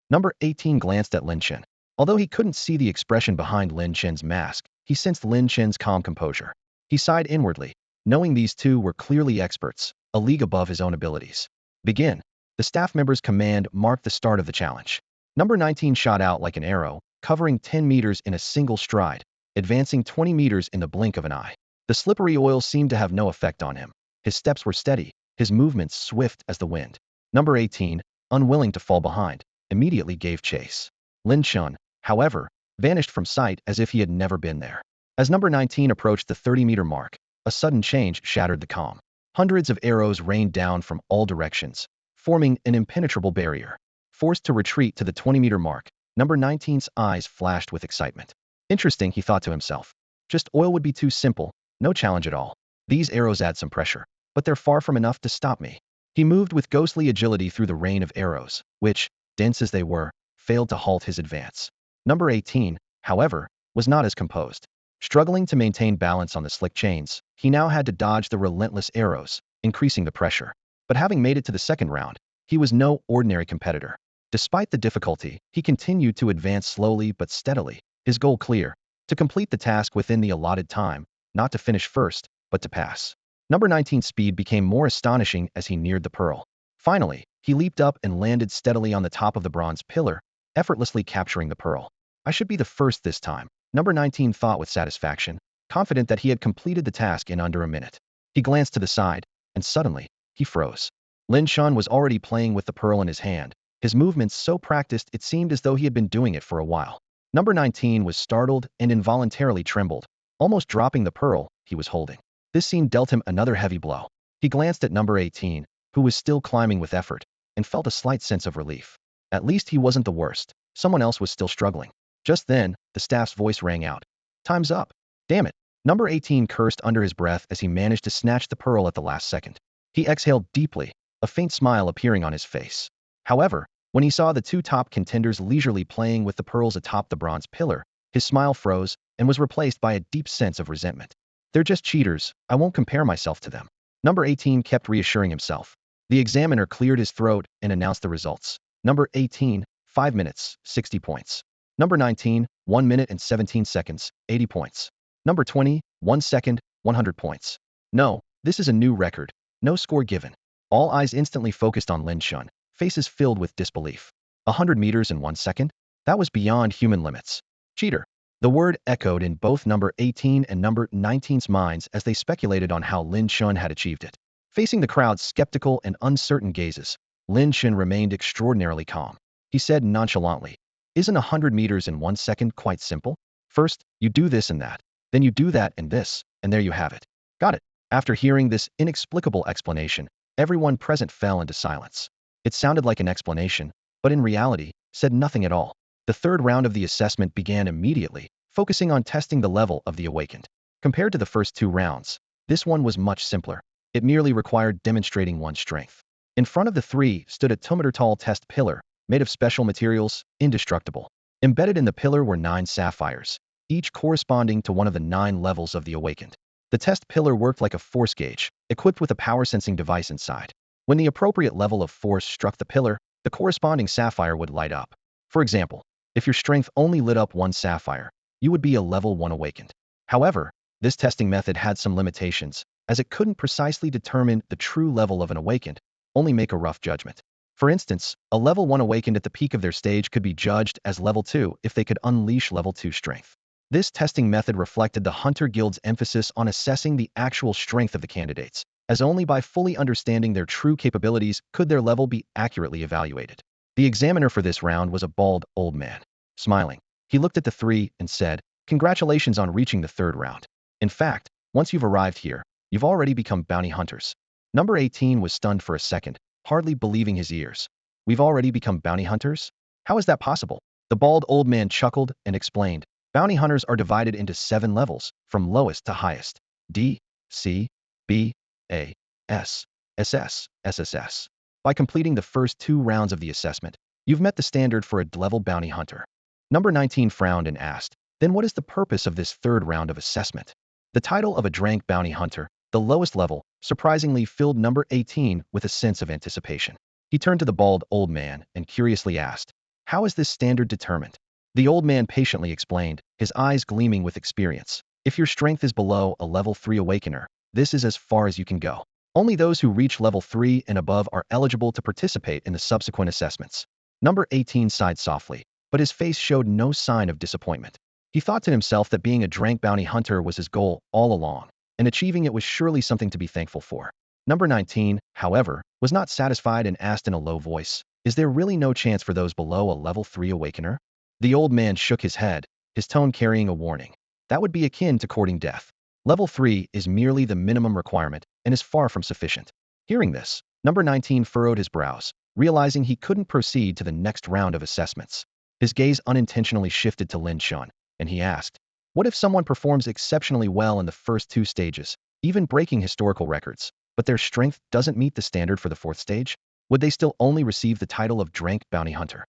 Number 18 glanced at Lin Chen. Although he couldn't see the expression behind Lin Chen's mask, he sensed Lin Chen's calm composure. He sighed inwardly, knowing these two were clearly experts, a league above his own abilities. Begin. The staff member's command marked the start of the challenge. Number 19 shot out like an arrow, covering 10 meters in a single stride, advancing 20 meters in the blink of an eye. The slippery oil seemed to have no effect on him. His steps were steady, his movements swift as the wind. Number 18, unwilling to fall behind, immediately gave chase. Lin Chen, however, vanished from sight as if he had never been there. As number 19 approached the 30-meter mark, a sudden change shattered the calm. Hundreds of arrows rained down from all directions, forming an impenetrable barrier. Forced to retreat to the 20-meter mark, number 19's eyes flashed with excitement. Interesting, he thought to himself. Just oil would be too simple, no challenge at all. These arrows add some pressure, but they're far from enough to stop me. He moved with ghostly agility through the rain of arrows, which, dense as they were, failed to halt his advance. Number 18, however, was not as composed. Struggling to maintain balance on the slick chains, he now had to dodge the relentless arrows, increasing the pressure. But having made it to the second round, he was no ordinary competitor. Despite the difficulty, he continued to advance slowly but steadily, his goal clear: to complete the task within the allotted time, not to finish first, but to pass. Number 19's speed became more astonishing as he neared the pearl. Finally, he leaped up and landed steadily on the top of the bronze pillar, effortlessly capturing the pearl. I should be the first this time, number 19 thought with satisfaction, confident that he had completed the task in under a minute. He glanced to the side, and suddenly, He froze. Lin Chen was already playing with the pearl in his hand, his movements so practiced it seemed as though he had been doing it for a while. Number 19 was startled and involuntarily trembled, almost dropping the pearl he was holding. This scene dealt him another heavy blow. He glanced at number 18, who was still climbing with effort, and felt a slight sense of relief. At least he wasn't the worst. Someone else was still struggling. Just then, the staff's voice rang out. Time's up. Damn it. Number 18 cursed under his breath as he managed to snatch the pearl at the last second. He exhaled deeply, a faint smile appearing on his face. However, when he saw the two top contenders leisurely playing with the pearls atop the bronze pillar, his smile froze and was replaced by a deep sense of resentment. They're just cheaters. I won't compare myself to them. Number 18 kept reassuring himself. The examiner cleared his throat and announced the results. Number 18, 5 minutes, 60 points. Number 19, 1 minute and 17 seconds, 80 points. Number 20, 1 second, 100 points. No, this is a new record. No score given. All eyes instantly focused on Lin Chen, faces filled with disbelief. 100 meters in 1 second? That was beyond human limits. Cheater. The word echoed in both number 18 and number 19's minds as they speculated on how Lin Chen had achieved it. Facing the crowd's skeptical and uncertain gazes, Lin Chen remained extraordinarily calm. He said nonchalantly, "Isn't 100 meters in 1 second quite simple? First, you do this and that. Then you do that and this, and there you have it." Got it. After hearing this inexplicable explanation, everyone present fell into silence. It sounded like an explanation, but in reality, said nothing at all. The third round of the assessment began immediately, focusing on testing the level of the awakened. Compared to the first two rounds, this one was much simpler. It merely required demonstrating one's strength. In front of the three stood a 2-meter-tall test pillar, made of special materials, indestructible. Embedded in the pillar were 9 sapphires, each corresponding to one of the 9 levels of the awakened. The test pillar worked like a force gauge, equipped with a power-sensing device inside. When the appropriate level of force struck the pillar, the corresponding sapphire would light up. For example, if your strength only lit up 1 sapphire, you would be a level 1 awakened. However, this testing method had some limitations, as it couldn't precisely determine the true level of an awakened, only make a rough judgment. For instance, a level 1 awakened at the peak of their stage could be judged as level 2 if they could unleash level 2 strength. This testing method reflected the Hunter Guild's emphasis on assessing the actual strength of the candidates, as only by fully understanding their true capabilities could their level be accurately evaluated. The examiner for this round was a bald, old man. Smiling, he looked at the three and said, "Congratulations on reaching the third round. In fact, once you've arrived here, you've already become bounty hunters." Number 18 was stunned for a second, hardly believing his ears. "We've already become bounty hunters? How is that possible?" The bald old man chuckled and explained, "Bounty hunters are divided into 7 levels, from lowest to highest. D, C, B, A, S, SS, SSS. By completing the first 2 rounds of the assessment, you've met the standard for a D-level bounty hunter." Number 19 frowned and asked, "Then what is the purpose of this third round of assessment?" The title of a drank bounty hunter, the lowest level, surprisingly filled number 18 with a sense of anticipation. He turned to the bald old man and curiously asked, "How is this standard determined?" The old man patiently explained, his eyes gleaming with experience. "If your strength is below a level 3 awakener, this is as far as you can go. Only those who reach level 3 and above are eligible to participate in the subsequent assessments." Number 18 sighed softly, but his face showed no sign of disappointment. He thought to himself that being a drank bounty hunter was his goal all along, and achieving it was surely something to be thankful for. Number 19, however, was not satisfied and asked in a low voice, "Is there really no chance for those below a level 3 awakener?" The old man shook his head, his tone carrying a warning. "That would be akin to courting death. Level 3 is merely the minimum requirement and is far from sufficient." Hearing this, number 19 furrowed his brows, realizing he couldn't proceed to the next round of assessments. His gaze unintentionally shifted to Lin Chen, and he asked, "What if someone performs exceptionally well in the first 2 stages, even breaking historical records, but their strength doesn't meet the standard for the 4th stage? Would they still only receive the title of drank bounty hunter?"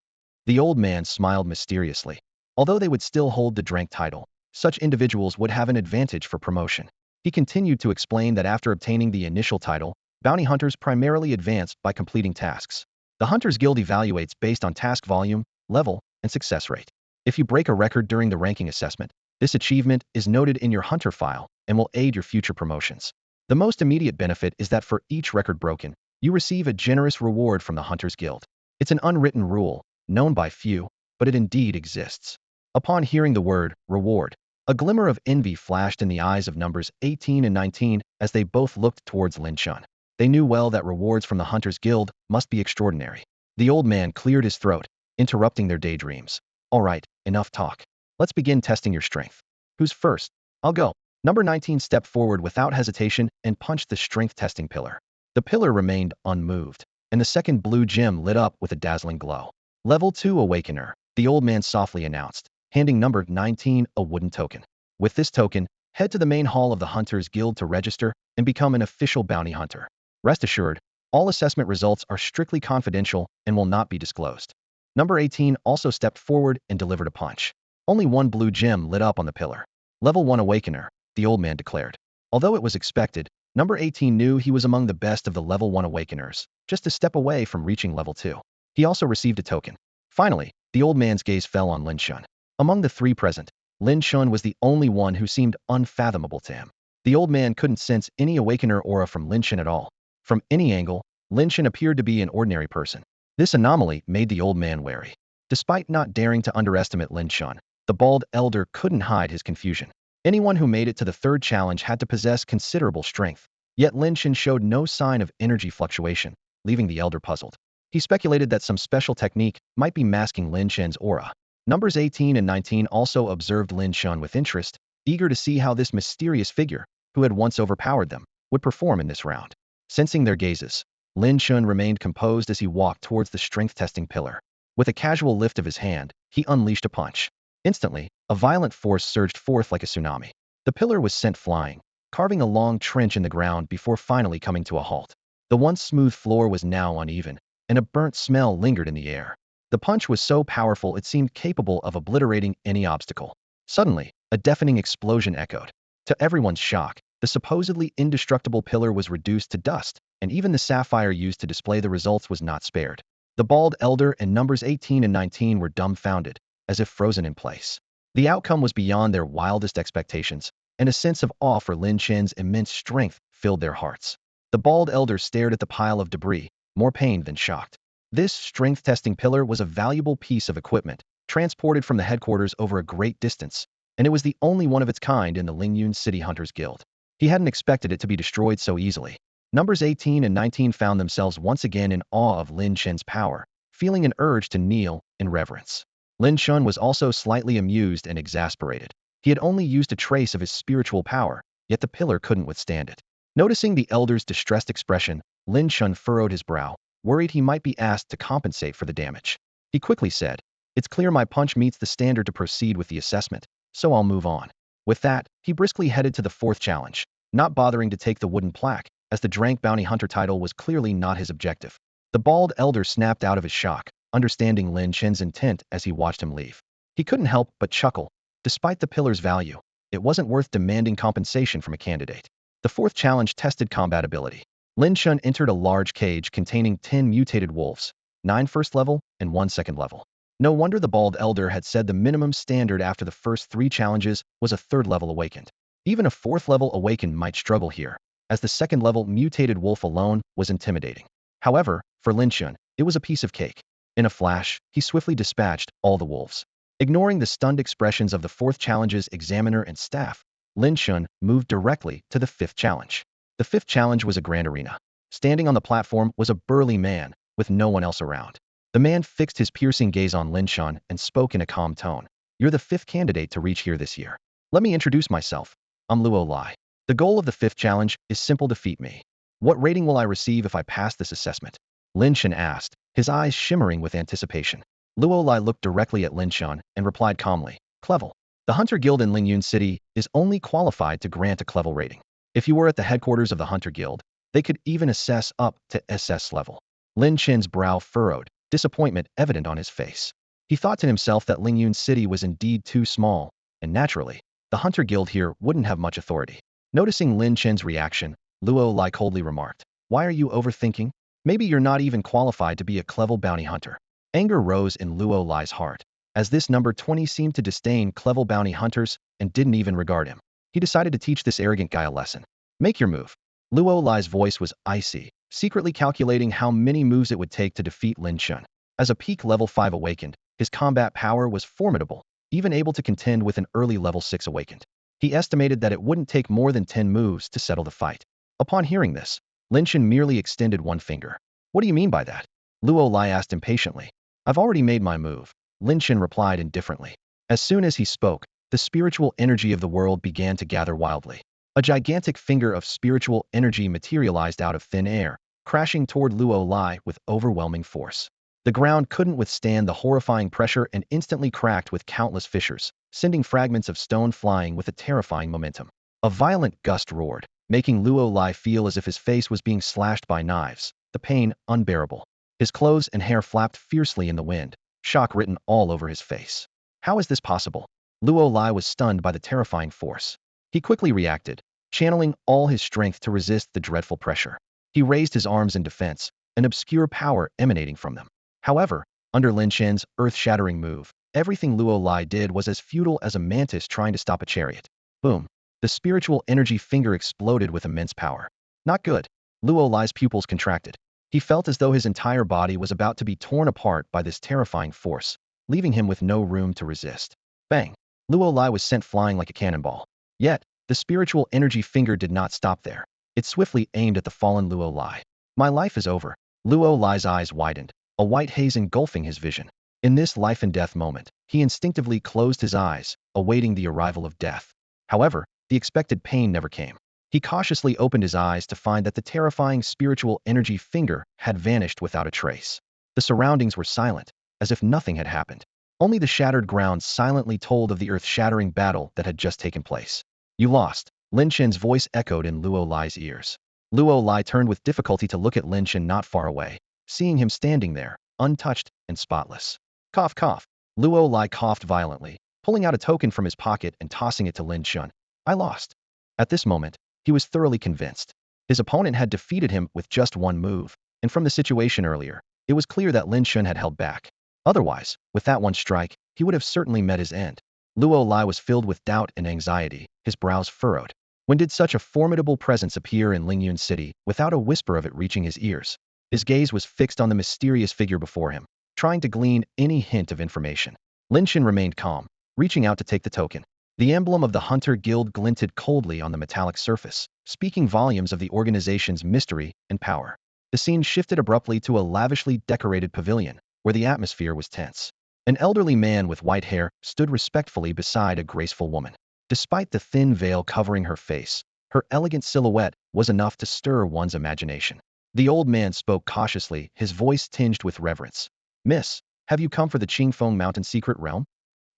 The old man smiled mysteriously. Although they would still hold the drank title, such individuals would have an advantage for promotion. He continued to explain that after obtaining the initial title, bounty hunters primarily advance by completing tasks. The Hunters Guild evaluates based on task volume, level, and success rate. If you break a record during the ranking assessment, this achievement is noted in your Hunter file and will aid your future promotions. The most immediate benefit is that for each record broken, you receive a generous reward from the Hunters Guild. It's an unwritten rule, known by few, but it indeed exists. Upon hearing the word reward, a glimmer of envy flashed in the eyes of numbers 18 and 19 as they both looked towards Lin Chen. They knew well that rewards from the Hunters Guild must be extraordinary. The old man cleared his throat, interrupting their daydreams. All right, enough talk. Let's begin testing your strength. Who's first? I'll go. Number 19 stepped forward without hesitation and punched the strength testing pillar. The pillar remained unmoved, and the second blue gem lit up with a dazzling glow. Level 2 Awakener, the old man softly announced, handing number 19 a wooden token. With this token, head to the main hall of the Hunters Guild to register and become an official bounty hunter. Rest assured, all assessment results are strictly confidential and will not be disclosed. Number 18 also stepped forward and delivered a punch. Only one blue gem lit up on the pillar. Level 1 Awakener, the old man declared. Although it was expected, number 18 knew he was among the best of the level 1 Awakeners, just a step away from reaching level 2. He also received a token. Finally, the old man's gaze fell on Lin Chen. Among the three present, Lin Chen was the only one who seemed unfathomable to him. The old man couldn't sense any Awakener aura from Lin Chen at all. From any angle, Lin Chen appeared to be an ordinary person. This anomaly made the old man wary. Despite not daring to underestimate Lin Chen, the bald elder couldn't hide his confusion. Anyone who made it to the third challenge had to possess considerable strength. Yet Lin Chen showed no sign of energy fluctuation, leaving the elder puzzled. He speculated that some special technique might be masking Lin Chen's aura. Numbers 18 and 19 also observed Lin Chen with interest, eager to see how this mysterious figure, who had once overpowered them, would perform in this round. Sensing their gazes, Lin Chen remained composed as he walked towards the strength-testing pillar. With a casual lift of his hand, he unleashed a punch. Instantly, a violent force surged forth like a tsunami. The pillar was sent flying, carving a long trench in the ground before finally coming to a halt. The once smooth floor was now uneven, and a burnt smell lingered in the air. The punch was so powerful it seemed capable of obliterating any obstacle. Suddenly, a deafening explosion echoed. To everyone's shock, the supposedly indestructible pillar was reduced to dust, and even the sapphire used to display the results was not spared. The bald elder and numbers 18 and 19 were dumbfounded, as if frozen in place. The outcome was beyond their wildest expectations, and a sense of awe for Lin Chen's immense strength filled their hearts. The bald elder stared at the pile of debris, more pained than shocked. This strength-testing pillar was a valuable piece of equipment, transported from the headquarters over a great distance, and it was the only one of its kind in the Lyun City Hunters Guild. He hadn't expected it to be destroyed so easily. Numbers 18 and 19 found themselves once again in awe of Lin Chen's power, feeling an urge to kneel in reverence. Lin Chen was also slightly amused and exasperated. He had only used a trace of his spiritual power, yet the pillar couldn't withstand it. Noticing the elder's distressed expression, Lin Chen furrowed his brow, worried he might be asked to compensate for the damage. He quickly said, "It's clear my punch meets the standard to proceed with the assessment, so I'll move on." With that, he briskly headed to the fourth challenge, not bothering to take the wooden plaque, as the Drank Bounty Hunter title was clearly not his objective. The bald elder snapped out of his shock, understanding Lin Chen's intent as he watched him leave. He couldn't help but chuckle. Despite the pillar's value, it wasn't worth demanding compensation from a candidate. The fourth challenge tested combat ability. Lin Chen entered a large cage containing 10 mutated wolves, 9 first level and 1 second level. No wonder the bald elder had said the minimum standard after the first 3 challenges was a 3rd level awakened. Even a 4th level awakened might struggle here, as the 2nd level mutated wolf alone was intimidating. However, for Lin Chen, it was a piece of cake. In a flash, he swiftly dispatched all the wolves. Ignoring the stunned expressions of the 4th challenge's examiner and staff, Lin Chen moved directly to the 5th challenge. The 5th challenge was a grand arena. Standing on the platform was a burly man, with no one else around. The man fixed his piercing gaze on Lin Chen and spoke in a calm tone. "You're the 5th candidate to reach here this year. Let me introduce myself. I'm Luo Lai. The goal of the 5th challenge is simple: defeat me. What rating will I receive if I pass this assessment?" Lin Chen asked, his eyes shimmering with anticipation. Luo Lai looked directly at Lin Chen and replied calmly, "Clevel. The Hunter Guild in Lyun City is only qualified to grant a Clevel rating. If you were at the headquarters of the Hunter Guild, they could even assess up to SS level." Lin Chen's brow furrowed, disappointment evident on his face. He thought to himself that Lyun City was indeed too small, and naturally, the Hunter Guild here wouldn't have much authority. Noticing Lin Chen's reaction, Luo Lai coldly remarked, "Why are you overthinking? Maybe you're not even qualified to be a Clevel bounty hunter." Anger rose in Luo Lai's heart, as this number 20 seemed to disdain Clevel bounty hunters and didn't even regard him. He decided to teach this arrogant guy a lesson. "Make your move." Luo Lai's voice was icy, secretly calculating how many moves it would take to defeat Lin Chen. As a peak level 5 awakened, his combat power was formidable, even able to contend with an early level 6 awakened. He estimated that it wouldn't take more than 10 moves to settle the fight. Upon hearing this, Lin Chen merely extended one finger. What do you mean by that? Luo Lai asked impatiently. I've already made my move. Lin Chen replied indifferently. As soon as he spoke, the spiritual energy of the world began to gather wildly. A gigantic finger of spiritual energy materialized out of thin air, crashing toward Luo Lai with overwhelming force. The ground couldn't withstand the horrifying pressure and instantly cracked with countless fissures, sending fragments of stone flying with a terrifying momentum. A violent gust roared, making Luo Lai feel as if his face was being slashed by knives, the pain unbearable. His clothes and hair flapped fiercely in the wind, shock written all over his face. How is this possible? Luo Lai was stunned by the terrifying force. He quickly reacted, channeling all his strength to resist the dreadful pressure. He raised his arms in defense, an obscure power emanating from them. However, under Lin Chen's earth-shattering move, everything Luo Lai did was as futile as a mantis trying to stop a chariot. Boom. The spiritual energy finger exploded with immense power. Not good. Luo Lai's pupils contracted. He felt as though his entire body was about to be torn apart by this terrifying force, leaving him with no room to resist. Bang! Luo Lai was sent flying like a cannonball. Yet, the spiritual energy finger did not stop there. It swiftly aimed at the fallen Luo Lai. My life is over. Luo Lai's eyes widened, a white haze engulfing his vision. In this life-and-death moment, he instinctively closed his eyes, awaiting the arrival of death. However, the expected pain never came. He cautiously opened his eyes to find that the terrifying spiritual energy finger had vanished without a trace. The surroundings were silent, as if nothing had happened. Only the shattered ground silently told of the earth-shattering battle that had just taken place. You lost. Lin Chen's voice echoed in Luo Lai's ears. Luo Lai turned with difficulty to look at Lin Chen not far away, seeing him standing there, untouched and spotless. Cough, cough. Luo Lai coughed violently, pulling out a token from his pocket and tossing it to Lin Chen. I lost. At this moment, he was thoroughly convinced. His opponent had defeated him with just one move, and from the situation earlier, it was clear that Lin Chen had held back. Otherwise, with that one strike, he would have certainly met his end. Luo Lai was filled with doubt and anxiety, his brows furrowed. When did such a formidable presence appear in Lyun City without a whisper of it reaching his ears? His gaze was fixed on the mysterious figure before him, trying to glean any hint of information. Lin Chen remained calm, reaching out to take the token. The emblem of the Hunter Guild glinted coldly on the metallic surface, speaking volumes of the organization's mystery and power. The scene shifted abruptly to a lavishly decorated pavilion, where the atmosphere was tense. An elderly man with white hair stood respectfully beside a graceful woman. Despite the thin veil covering her face, her elegant silhouette was enough to stir one's imagination. The old man spoke cautiously, his voice tinged with reverence. Miss, have you come for the Qingfeng Mountain Secret Realm?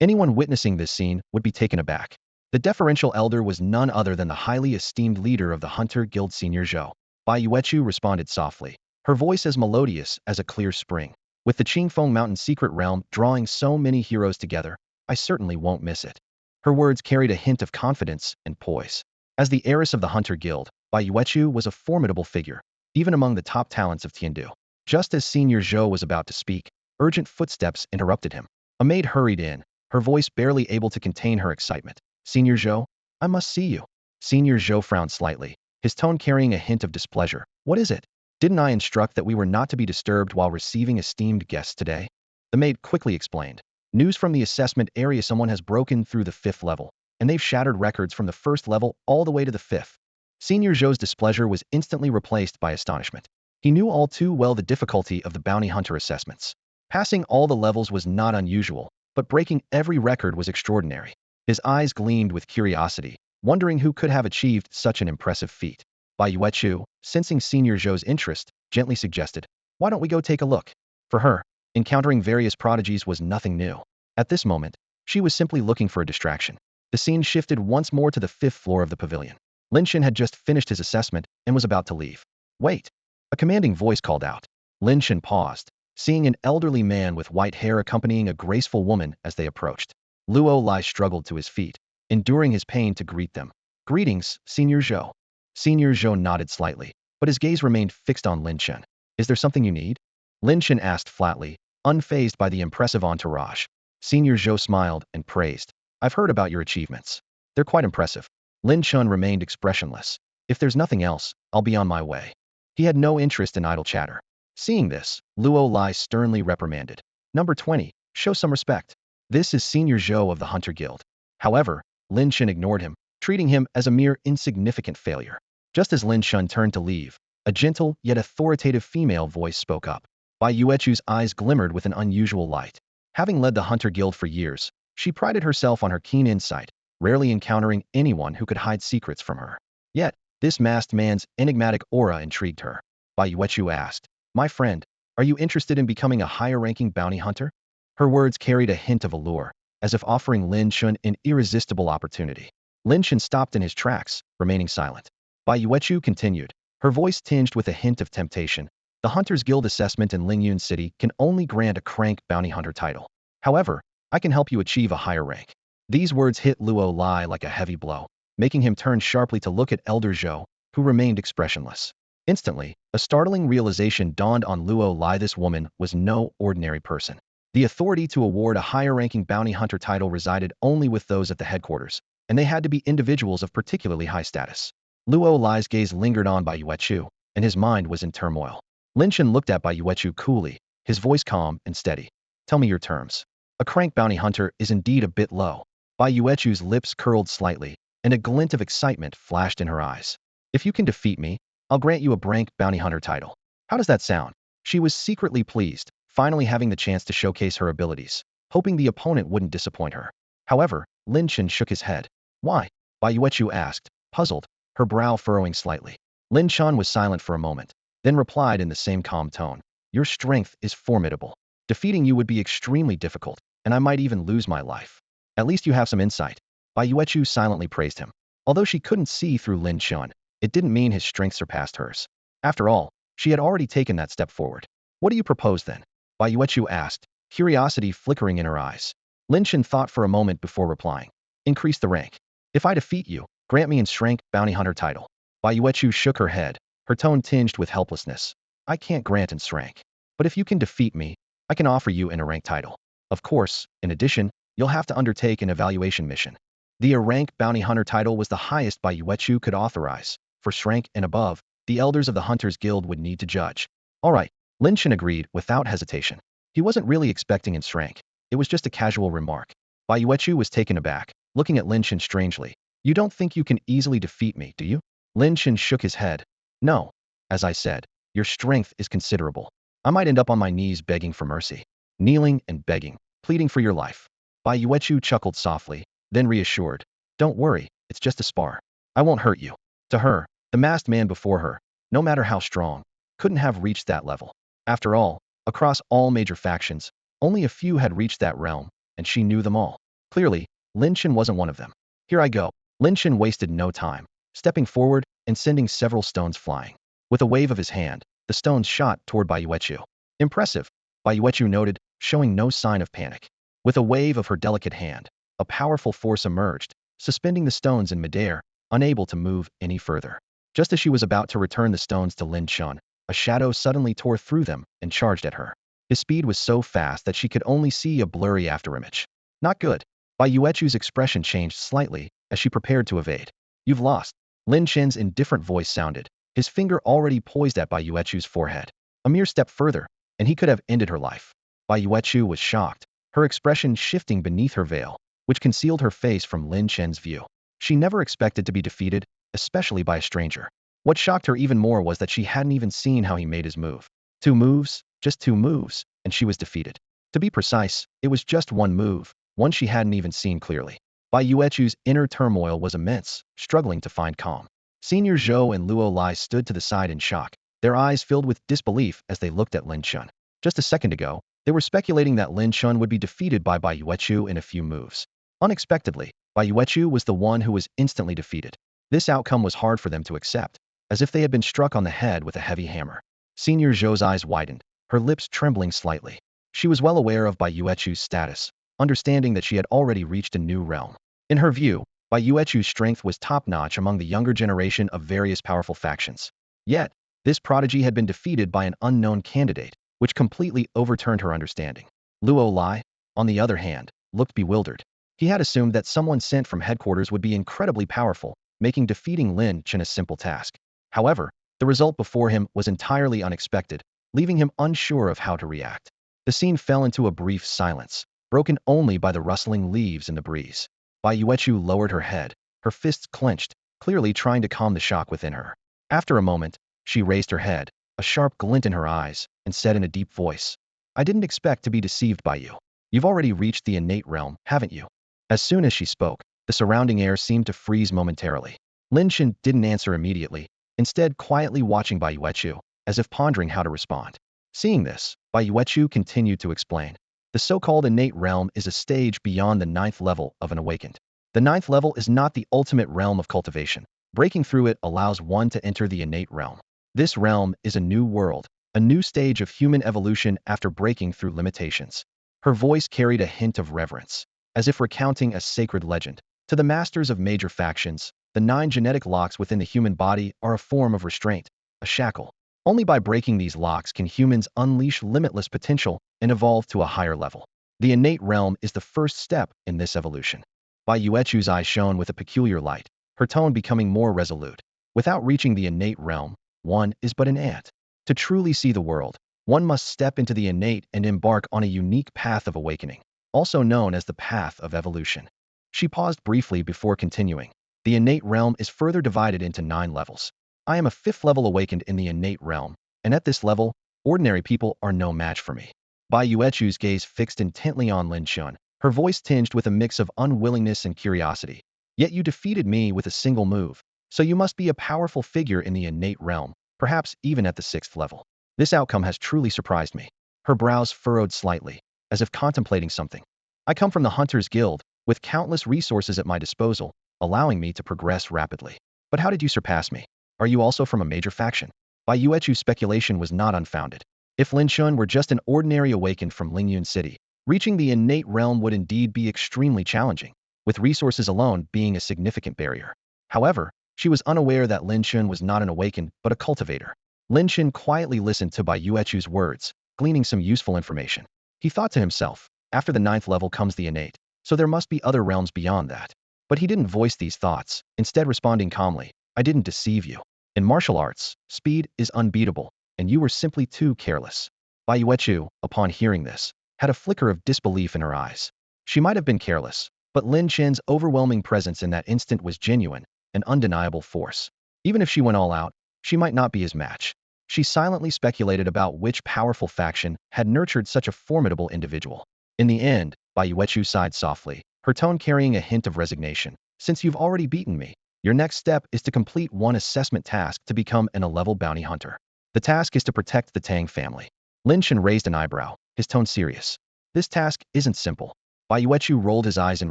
Anyone witnessing this scene would be taken aback. The deferential elder was none other than the highly esteemed leader of the Hunter Guild, Senior Zhou. Bai Yuechu responded softly, her voice as melodious as a clear spring. With the Qingfeng Mountain Secret Realm drawing so many heroes together, I certainly won't miss it. Her words carried a hint of confidence and poise. As the heiress of the Hunter Guild, Bai Yuechu was a formidable figure, even among the top talents of Tiandu. Just as Senior Zhou was about to speak, urgent footsteps interrupted him. A maid hurried in, her voice barely able to contain her excitement. Senior Zhou, I must see you. Senior Zhou frowned slightly, his tone carrying a hint of displeasure. What is it? Didn't I instruct that we were not to be disturbed while receiving esteemed guests today? The maid quickly explained. News from the assessment area, someone has broken through the 5th level, and they've shattered records from the 1st level all the way to the 5th. Senior Zhou's displeasure was instantly replaced by astonishment. He knew all too well the difficulty of the bounty hunter assessments. Passing all the levels was not unusual, but breaking every record was extraordinary. His eyes gleamed with curiosity, wondering who could have achieved such an impressive feat. Bai Yuechu, sensing Senior Zhou's interest, gently suggested, why don't we go take a look? For her, encountering various prodigies was nothing new. At this moment, she was simply looking for a distraction. The scene shifted once more to the 5th floor of the pavilion. Lin Chen had just finished his assessment and was about to leave. Wait! A commanding voice called out. Lin Chen paused, seeing an elderly man with white hair accompanying a graceful woman as they approached. Luo Lai struggled to his feet, enduring his pain to greet them. Greetings, Senior Zhou. Senior Zhou nodded slightly, but his gaze remained fixed on Lin Chen. Is there something you need? Lin Chen asked flatly, unfazed by the impressive entourage. Senior Zhou smiled and praised. I've heard about your achievements. They're quite impressive. Lin Chen remained expressionless. If there's nothing else, I'll be on my way. He had no interest in idle chatter. Seeing this, Luo Lai sternly reprimanded. Number 20, show some respect. This is Senior Zhou of the Hunter Guild. However, Lin Chen ignored him, treating him as a mere insignificant failure. Just as Lin Chen turned to leave, A gentle yet authoritative female voice spoke up. Bai Yuechu's eyes glimmered with an unusual light. Having led the Hunter Guild for years, she prided herself on her keen insight, rarely encountering anyone who could hide secrets from her. Yet, this masked man's enigmatic aura intrigued her. Bai Yuechu asked, "My friend, are you interested in becoming a higher-ranking bounty hunter?" Her words carried a hint of allure, as if offering Lin Chen an irresistible opportunity. Lin Chen stopped in his tracks, remaining silent. Bai Yuechu continued, her voice tinged with a hint of temptation. The Hunters Guild assessment in Lyun City can only grant a crank bounty hunter title. However, I can help you achieve a higher rank. These words hit Luo Lai like a heavy blow, making him turn sharply to look at Elder Zhou, who remained expressionless. Instantly, a startling realization dawned on Luo Lai. This woman was no ordinary person. The authority to award a higher-ranking bounty hunter title resided only with those at the headquarters, and they had to be individuals of particularly high status. Luo Lai's gaze lingered on Bai Yuechu, and his mind was in turmoil. Lin Chen looked at Bai Yuechu coolly, his voice calm and steady. "Tell me your terms." A crank bounty hunter is indeed a bit low. Bai Yuechu's lips curled slightly, and a glint of excitement flashed in her eyes. "If you can defeat me, I'll grant you a rank bounty hunter title. How does that sound?" She was secretly pleased, finally having the chance to showcase her abilities, hoping the opponent wouldn't disappoint her. However, Lin Chen shook his head. "Why?" Bai Yuechu asked, puzzled, her brow furrowing slightly. Lin Chen was silent for a moment, then replied in the same calm tone. "Your strength is formidable. Defeating you would be extremely difficult, and I might even lose my life. At least you have some insight." Bai Yuechu silently praised him. Although she couldn't see through Lin Chen, it didn't mean his strength surpassed hers. After all, she had already taken that step forward. "What do you propose then?" Bai Yuechu asked, curiosity flickering in her eyes. Lin Chen thought for a moment before replying. "Increase the rank. If I defeat you, grant me an rank bounty hunter title." Bai Yuechu shook her head, her tone tinged with helplessness. "I can't grant an rank. But if you can defeat me, I can offer you an rank title. Of course, in addition, you'll have to undertake an evaluation mission." The rank bounty hunter title was the highest Bai Yuechu could authorize. For rank and above, the elders of the Hunters Guild would need to judge. "All right," Lin Chen agreed without hesitation. He wasn't really expecting an rank. It was just a casual remark. Bai Yuechu was taken aback, looking at Lin Chen strangely. "You don't think you can easily defeat me, do you?" Lin Chen shook his head. "No. As I said, your strength is considerable. I might end up on my knees begging for mercy. Kneeling and begging, pleading for your life." Bai Yuechu chuckled softly, then reassured. "Don't worry, it's just a spar. I won't hurt you." To her, the masked man before her, no matter how strong, couldn't have reached that level. After all, across all major factions, only a few had reached that realm, and she knew them all. Clearly, Lin Chen wasn't one of them. "Here I go." Lin Chen wasted no time, stepping forward and sending several stones flying. With a wave of his hand, the stones shot toward Bai Yuechu. "Impressive," Bai Yuechu noted, showing no sign of panic. With a wave of her delicate hand, a powerful force emerged, suspending the stones in midair, unable to move any further. Just as she was about to return the stones to Lin Chen, a shadow suddenly tore through them and charged at her. His speed was so fast that she could only see a blurry afterimage. "Not good." Bai Yuechu's expression changed slightly as she prepared to evade. "You've lost." Lin Chen's indifferent voice sounded, his finger already poised at Bai Yuechu's forehead. A mere step further, and he could have ended her life. Bai Yuechu was shocked, her expression shifting beneath her veil, which concealed her face from Lin Chen's view. She never expected to be defeated, especially by a stranger. What shocked her even more was that she hadn't even seen how he made his move. 2 moves, just 2 moves, and she was defeated. To be precise, it was just one move, one she hadn't even seen clearly. Bai Yuechu's inner turmoil was immense, struggling to find calm. Senior Zhou and Luo Lai stood to the side in shock, their eyes filled with disbelief as they looked at Lin Chen. Just a second ago, they were speculating that Lin Chen would be defeated by Bai Yuechu in a few moves. Unexpectedly, Bai Yuechu was the one who was instantly defeated. This outcome was hard for them to accept, as if they had been struck on the head with a heavy hammer. Senior Zhou's eyes widened, her lips trembling slightly. She was well aware of Bai Yuechu's status, understanding that she had already reached a new realm. In her view, Bai Yuechu's strength was top-notch among the younger generation of various powerful factions. Yet, this prodigy had been defeated by an unknown candidate, which completely overturned her understanding. Luo Lai, on the other hand, looked bewildered. He had assumed that someone sent from headquarters would be incredibly powerful, making defeating Lin Chen a simple task. However, the result before him was entirely unexpected, leaving him unsure of how to react. The scene fell into a brief silence, broken only by the rustling leaves in the breeze. Bai Yuechu lowered her head, her fists clenched, clearly trying to calm the shock within her. After a moment, She raised her head, a sharp glint in her eyes, and said in a deep voice, I didn't expect to be deceived by you. You've already reached the innate realm, haven't you? As soon as she spoke, the surrounding air seemed to freeze momentarily. Lin Chen didn't answer immediately, instead quietly watching Bai Yuechu, as if pondering how to respond. Seeing this, Bai Yuechu continued to explain. The so-called innate realm is a stage beyond the ninth level of an awakened. The ninth level is not the ultimate realm of cultivation. Breaking through it allows one to enter the innate realm. This realm is a new world, a new stage of human evolution after breaking through limitations. Her voice carried a hint of reverence, as if recounting a sacred legend. To the masters of major factions, the 9 genetic locks within the human body are a form of restraint, a shackle. Only by breaking these locks can humans unleash limitless potential and evolve to a higher level. The innate realm is the first step in this evolution. Bai Yuechu's eyes shone with a peculiar light, her tone becoming more resolute. Without reaching the innate realm, one is but an ant. To truly see the world, one must step into the innate and embark on a unique path of awakening, also known as the path of evolution. She paused briefly before continuing. The innate realm is further divided into 9 levels. I am a 5th level awakened in the innate realm, and at this level, ordinary people are no match for me. Bai Yuechu's gaze fixed intently on Lin Chen, her voice tinged with a mix of unwillingness and curiosity. Yet you defeated me with a single move, so you must be a powerful figure in the innate realm, perhaps even at the 6th level. This outcome has truly surprised me. Her brows furrowed slightly, as if contemplating something. I come from the Hunter's Guild, with countless resources at my disposal, allowing me to progress rapidly. But how did you surpass me? Are you also from a major faction? Bai Yuechu's speculation was not unfounded. If Lin Chen were just an ordinary awakened from Lyun City, reaching the innate realm would indeed be extremely challenging, with resources alone being a significant barrier. However, she was unaware that Lin Chen was not an awakened, but a cultivator. Lin Chen quietly listened to Bai Yuechu's words, gleaning some useful information. He thought to himself, after the 9th level comes the innate, so there must be other realms beyond that. But he didn't voice these thoughts, instead responding calmly, I didn't deceive you. In martial arts, speed is unbeatable, and you were simply too careless. Bai Yuechu, upon hearing this, had a flicker of disbelief in her eyes. She might have been careless, but Lin Chen's overwhelming presence in that instant was genuine, an undeniable force. Even if she went all out, she might not be his match. She silently speculated about which powerful faction had nurtured such a formidable individual. In the end, Bai Yuechu sighed softly, her tone carrying a hint of resignation. Since you've already beaten me, your next step is to complete one assessment task to become an A-level bounty hunter. The task is to protect the Tang family. Lin Chen raised an eyebrow, his tone serious. This task isn't simple. Bai Yuechu rolled his eyes in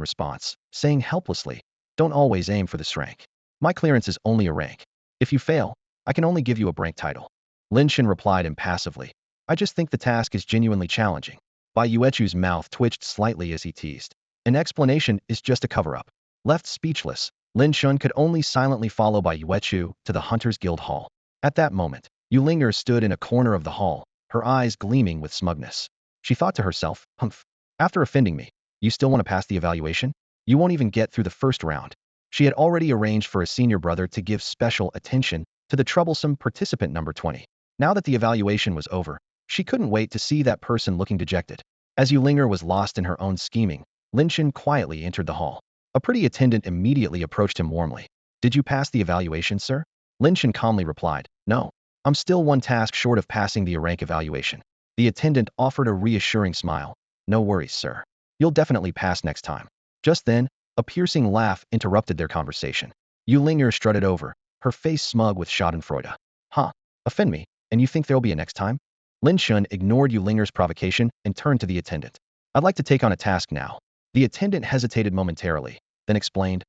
response, saying helplessly, don't always aim for this rank. My clearance is only a rank. If you fail, I can only give you a rank title. Lin Chen replied impassively. I just think the task is genuinely challenging. Bai Yuechu's mouth twitched slightly as he teased. An explanation is just a cover-up. Left speechless, Lin Chen could only silently follow Bai Yuechu to the Hunter's Guild Hall. At that moment, Lyun stood in a corner of the hall, her eyes gleaming with smugness. She thought to herself, humph. After offending me, you still want to pass the evaluation? You won't even get through the first round. She had already arranged for a senior brother to give special attention to the troublesome participant number 20. Now that the evaluation was over, she couldn't wait to see that person looking dejected. As Lyun was lost in her own scheming, Lin Chen quietly entered the hall. A pretty attendant immediately approached him warmly. Did you pass the evaluation, sir? Lin Chen calmly replied, no. I'm still one task short of passing the rank evaluation. The attendant offered a reassuring smile. No worries, sir. You'll definitely pass next time. Just then, a piercing laugh interrupted their conversation. Lyun strutted over, her face smug with schadenfreude. Huh, offend me, and you think there'll be a next time? Lin Chen ignored Lyun's provocation and turned to the attendant. I'd like to take on a task now. The attendant hesitated momentarily, then explained,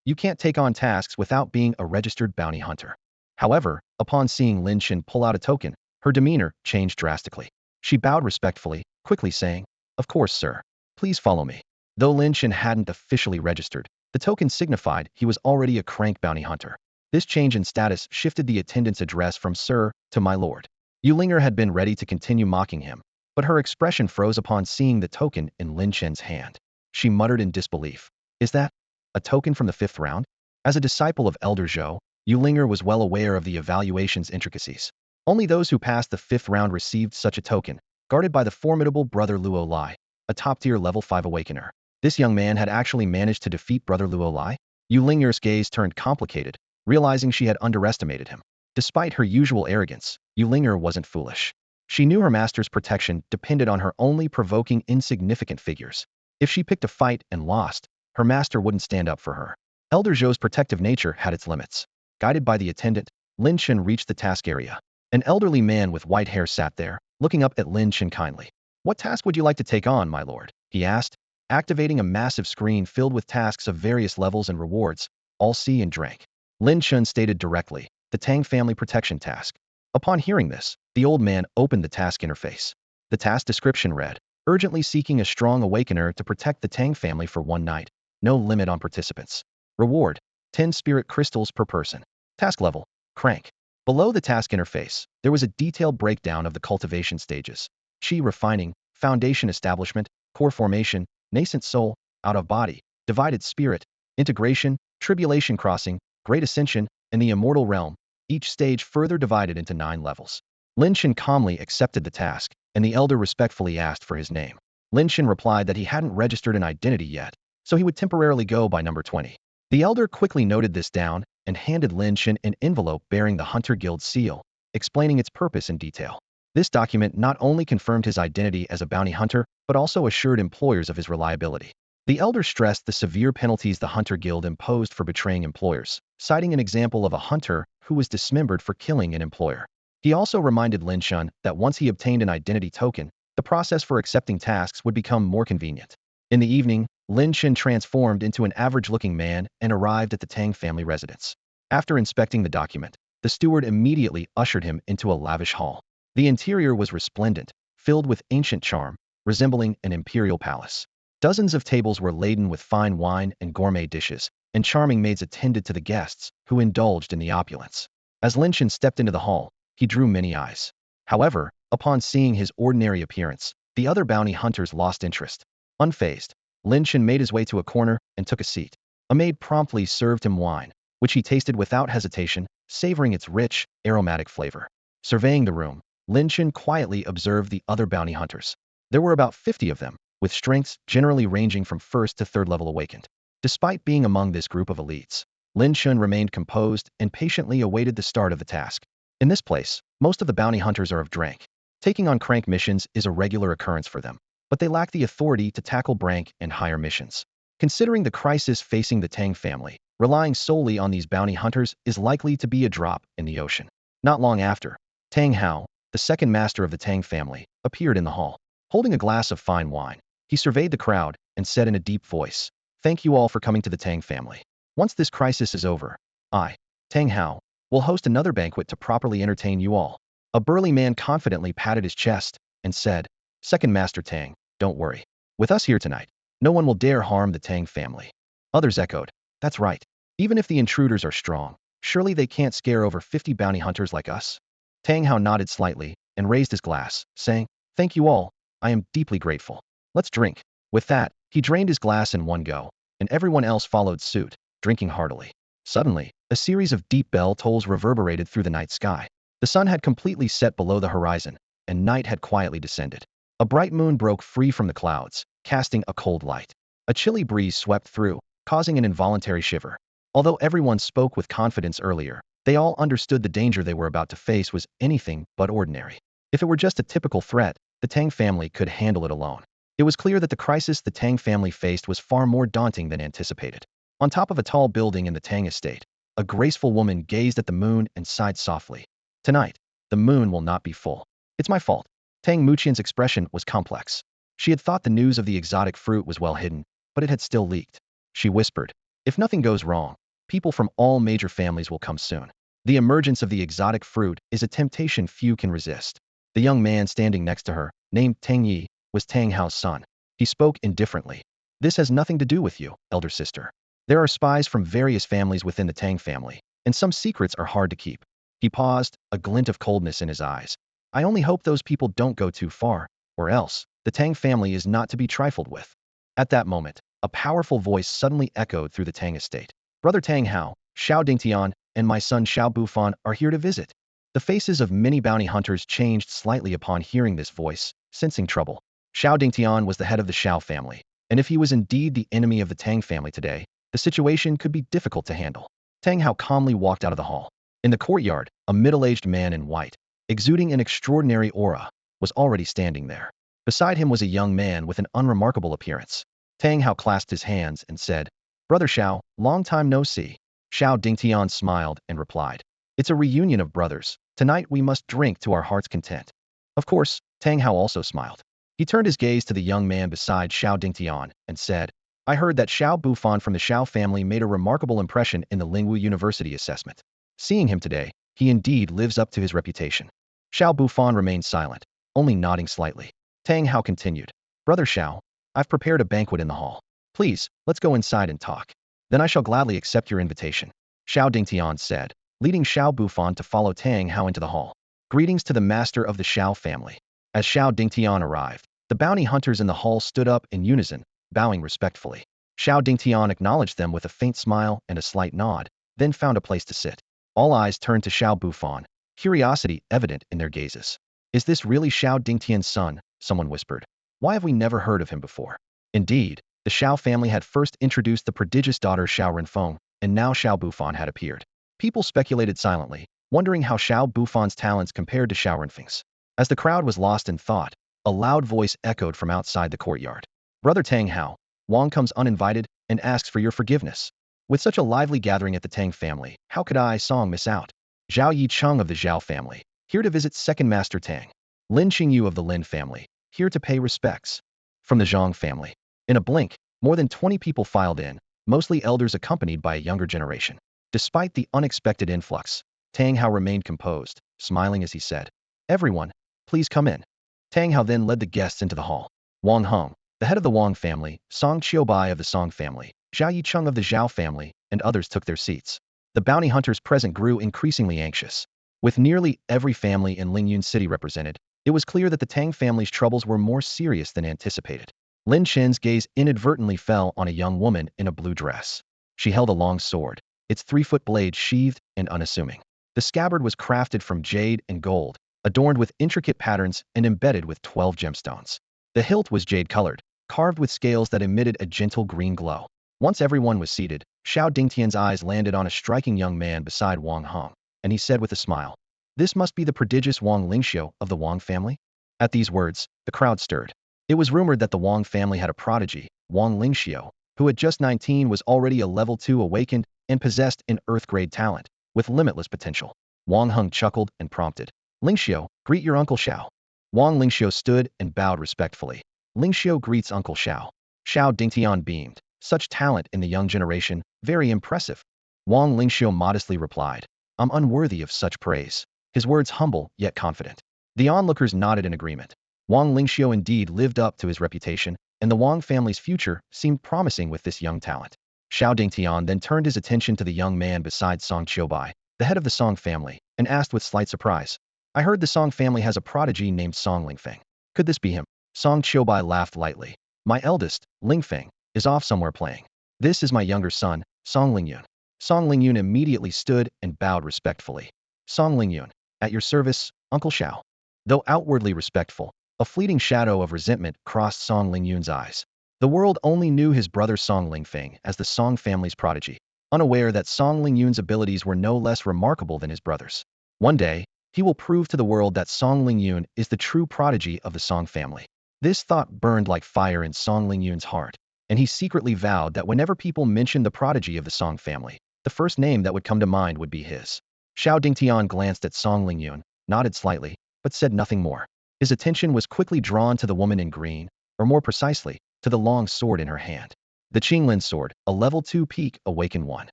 you can't take on tasks without being a registered bounty hunter. However, upon seeing Lin Chen pull out a token, her demeanor changed drastically. She bowed respectfully, quickly saying, of course, sir. Please follow me. Though Lin Chen hadn't officially registered, the token signified he was already a crank bounty hunter. This change in status shifted the attendant's address from sir to my lord. Lyun had been ready to continue mocking him, but her expression froze upon seeing the token in Lin Chen's hand. She muttered in disbelief. Is that a token from the 5th round? As a disciple of Elder Zhou, Lyun was well aware of the evaluation's intricacies. Only those who passed the 5th round received such a token, guarded by the formidable Brother Luo Lai, a top-tier level 5 awakener. This young man had actually managed to defeat Brother Luo Lai? Lyun's gaze turned complicated, realizing she had underestimated him. Despite her usual arrogance, Yulinger wasn't foolish. She knew her master's protection depended on her only provoking insignificant figures. If she picked a fight and lost, her master wouldn't stand up for her. Elder Zhou's protective nature had its limits. Guided by the attendant, Lin Chen reached the task area. An elderly man with white hair sat there, looking up at Lin Chen kindly. "What task would you like to take on, my lord?" he asked, activating a massive screen filled with tasks of various levels and rewards, all see and drank. Lin Chen stated directly, "The Tang family protection task." Upon hearing this, the old man opened the task interface. The task description read, "Urgently seeking a strong awakener to protect the Tang family for one night. No limit on participants. Reward, 10 spirit crystals per person. Task level, crank." Below the task interface, there was a detailed breakdown of the cultivation stages. Qi refining, foundation establishment, core formation, nascent soul, out of body, divided spirit, integration, tribulation crossing, great ascension, and the immortal realm, each stage further divided into 9 levels. Lin Chen calmly accepted the task, and the elder respectfully asked for his name. Lin Chen replied that he hadn't registered an identity yet, so he would temporarily go by number 20. The elder quickly noted this down and handed Lin Chen an envelope bearing the Hunter Guild seal, explaining its purpose in detail. This document not only confirmed his identity as a bounty hunter, but also assured employers of his reliability. The elder stressed the severe penalties the Hunter Guild imposed for betraying employers, citing an example of a hunter who was dismembered for killing an employer. He also reminded Lin Chen that once he obtained an identity token, the process for accepting tasks would become more convenient. In the evening, Lin Chen transformed into an average-looking man and arrived at the Tang family residence. After inspecting the document, the steward immediately ushered him into a lavish hall. The interior was resplendent, filled with ancient charm, resembling an imperial palace. Dozens of tables were laden with fine wine and gourmet dishes, and charming maids attended to the guests, who indulged in the opulence. As Lin Chen stepped into the hall, he drew many eyes. However, upon seeing his ordinary appearance, the other bounty hunters lost interest. Unfazed, Lin Chen made his way to a corner and took a seat. A maid promptly served him wine, which he tasted without hesitation, savoring its rich, aromatic flavor. Surveying the room, Lin Chen quietly observed the other bounty hunters. There were about 50 of them, with strengths generally ranging from 1st to 3rd level awakened. Despite being among this group of elites, Lin Chen remained composed and patiently awaited the start of the task. In this place, most of the bounty hunters are of rank. Taking on crank missions is a regular occurrence for them, but they lack the authority to tackle rank and higher missions. Considering the crisis facing the Tang family, relying solely on these bounty hunters is likely to be a drop in the ocean. Not long after, Tang Hao, the second master of the Tang family, appeared in the hall. Holding a glass of fine wine, he surveyed the crowd and said in a deep voice, "Thank you all for coming to the Tang family. Once this crisis is over, I, Tang Hao, will host another banquet to properly entertain you all." A burly man confidently patted his chest and said, "Second Master Tang, don't worry. With us here tonight, no one will dare harm the Tang family." Others echoed, "That's right. Even if the intruders are strong, surely they can't scare over 50 bounty hunters like us." Tang Hao nodded slightly and raised his glass, saying, "Thank you all. I am deeply grateful. Let's drink." With that, he drained his glass in one go, and everyone else followed suit, drinking heartily. Suddenly, a series of deep bell tolls reverberated through the night sky. The sun had completely set below the horizon, and night had quietly descended. A bright moon broke free from the clouds, casting a cold light. A chilly breeze swept through, causing an involuntary shiver. Although everyone spoke with confidence earlier, they all understood the danger they were about to face was anything but ordinary. If it were just a typical threat, the Tang family could handle it alone. It was clear that the crisis the Tang family faced was far more daunting than anticipated. On top of a tall building in the Tang estate, a graceful woman gazed at the moon and sighed softly. "Tonight, the moon will not be full. It's my fault." Tang Muqian's expression was complex. She had thought the news of the exotic fruit was well hidden, but it had still leaked. She whispered, "If nothing goes wrong, people from all major families will come soon. The emergence of the exotic fruit is a temptation few can resist." The young man standing next to her, named Tang Yi, was Tang Hao's son. He spoke indifferently. "This has nothing to do with you, elder sister. There are spies from various families within the Tang family, and some secrets are hard to keep." He paused, a glint of coldness in his eyes. "I only hope those people don't go too far, or else, the Tang family is not to be trifled with." At that moment, a powerful voice suddenly echoed through the Tang estate. "Brother Tang Hao, Xiao Dingtian, and my son Xiao Bufan are here to visit." The faces of many bounty hunters changed slightly upon hearing this voice, sensing trouble. Xiao Dingtian was the head of the Xiao family, and if he was indeed the enemy of the Tang family today, the situation could be difficult to handle. Tang Hao calmly walked out of the hall. In the courtyard, a middle-aged man in white, exuding an extraordinary aura, was already standing there. Beside him was a young man with an unremarkable appearance. Tang Hao clasped his hands and said, "Brother Xiao, long time no see." Xiao Dingtian smiled and replied, "It's a reunion of brothers. Tonight we must drink to our heart's content." Of course, Tang Hao also smiled. He turned his gaze to the young man beside Xiao Dingtian and said, "I heard that Xiao Bufan from the Xiao family made a remarkable impression in the Lingwu University assessment. Seeing him today, he indeed lives up to his reputation." Xiao Bufan remained silent, only nodding slightly. Tang Hao continued, "Brother Xiao, I've prepared a banquet in the hall. Please, let's go inside and talk. Then I shall gladly accept your invitation." Xiao Dingtian said, leading Xiao Bufan to follow Tang Hao into the hall. "Greetings to the master of the Xiao family." As Xiao Dingtian arrived, the bounty hunters in the hall stood up in unison, bowing respectfully. Xiao Dingtian acknowledged them with a faint smile and a slight nod, then found a place to sit. All eyes turned to Xiao Bufan, curiosity evident in their gazes. "Is this really Xiao Dingtian's son?" someone whispered. "Why have we never heard of him before?" Indeed, the Xiao family had first introduced the prodigious daughter Xiao Renfeng, and now Xiao Bufan had appeared. People speculated silently, wondering how Xiao Bufan's talents compared to Xiao Renfeng's. As the crowd was lost in thought, a loud voice echoed from outside the courtyard. "Brother Tang Hao, Wang comes uninvited and asks for your forgiveness." With such a lively gathering at the Tang family, how could I, Song, miss out? Zhao Yi Cheng of the Zhao family, here to visit Second Master Tang. Lin Qingyu of the Lin family, here to pay respects. From the Zhang family. In a blink, more than 20 people filed in, mostly elders accompanied by a younger generation. Despite the unexpected influx, Tang Hao remained composed, smiling as he said, "Everyone, please come in." Tang Hao then led the guests into the hall. Wang Heng, the head of the Wang family, Song Qiubai of the Song family, Zhao Yicheng of the Zhao family, and others took their seats. The bounty hunters present grew increasingly anxious. With nearly every family in Lyun City represented, it was clear that the Tang family's troubles were more serious than anticipated. Lin Chen's gaze inadvertently fell on a young woman in a blue dress. She held a long sword, its 3-foot blade sheathed and unassuming. The scabbard was crafted from jade and gold, adorned with intricate patterns and embedded with 12 gemstones. The hilt was jade-colored, carved with scales that emitted a gentle green glow. Once everyone was seated, Xiao Dingtian's eyes landed on a striking young man beside Wang Heng, and he said with a smile, "This must be the prodigious Wang Lingxiu of the Wang family?" At these words, the crowd stirred. It was rumored that the Wang family had a prodigy, Wang Lingxiu, who at just 19 was already a level 2 awakened and possessed an earth-grade talent, with limitless potential. Wang Heng chuckled and prompted, "Lingxiu, greet your Uncle Xiao." Wang Lingxiu stood and bowed respectfully. "Lingxiu greets Uncle Xiao." Xiao Dingtian beamed. "Such talent in the young generation, very impressive." Wang Lingxiu modestly replied, "I'm unworthy of such praise." His words humble yet confident. The onlookers nodded in agreement. Wang Lingxiu indeed lived up to his reputation, and the Wang family's future seemed promising with this young talent. Xiao Dingtian then turned his attention to the young man beside Song Qiubai, the head of the Song family, and asked with slight surprise, "I heard the Song family has a prodigy named Song Lingfeng. Could this be him?" Song Qiubai laughed lightly. "My eldest, Lingfeng, is off somewhere playing. This is my younger son, Song Lingyun." Song Lingyun immediately stood and bowed respectfully. "Song Lingyun, at your service, Uncle Xiao." Though outwardly respectful, a fleeting shadow of resentment crossed Song Lingyun's eyes. The world only knew his brother Song Lingfeng as the Song family's prodigy, unaware that Song Lingyun's abilities were no less remarkable than his brother's. One day, he will prove to the world that Song Lingyun is the true prodigy of the Song family. This thought burned like fire in Song Lingyun's heart, and he secretly vowed that whenever people mentioned the prodigy of the Song family, the first name that would come to mind would be his. Xiao Dingtian glanced at Song Lingyun, nodded slightly, but said nothing more. His attention was quickly drawn to the woman in green, or more precisely, to the long sword in her hand. The Qinglin sword, a level 2 peak, awakened one.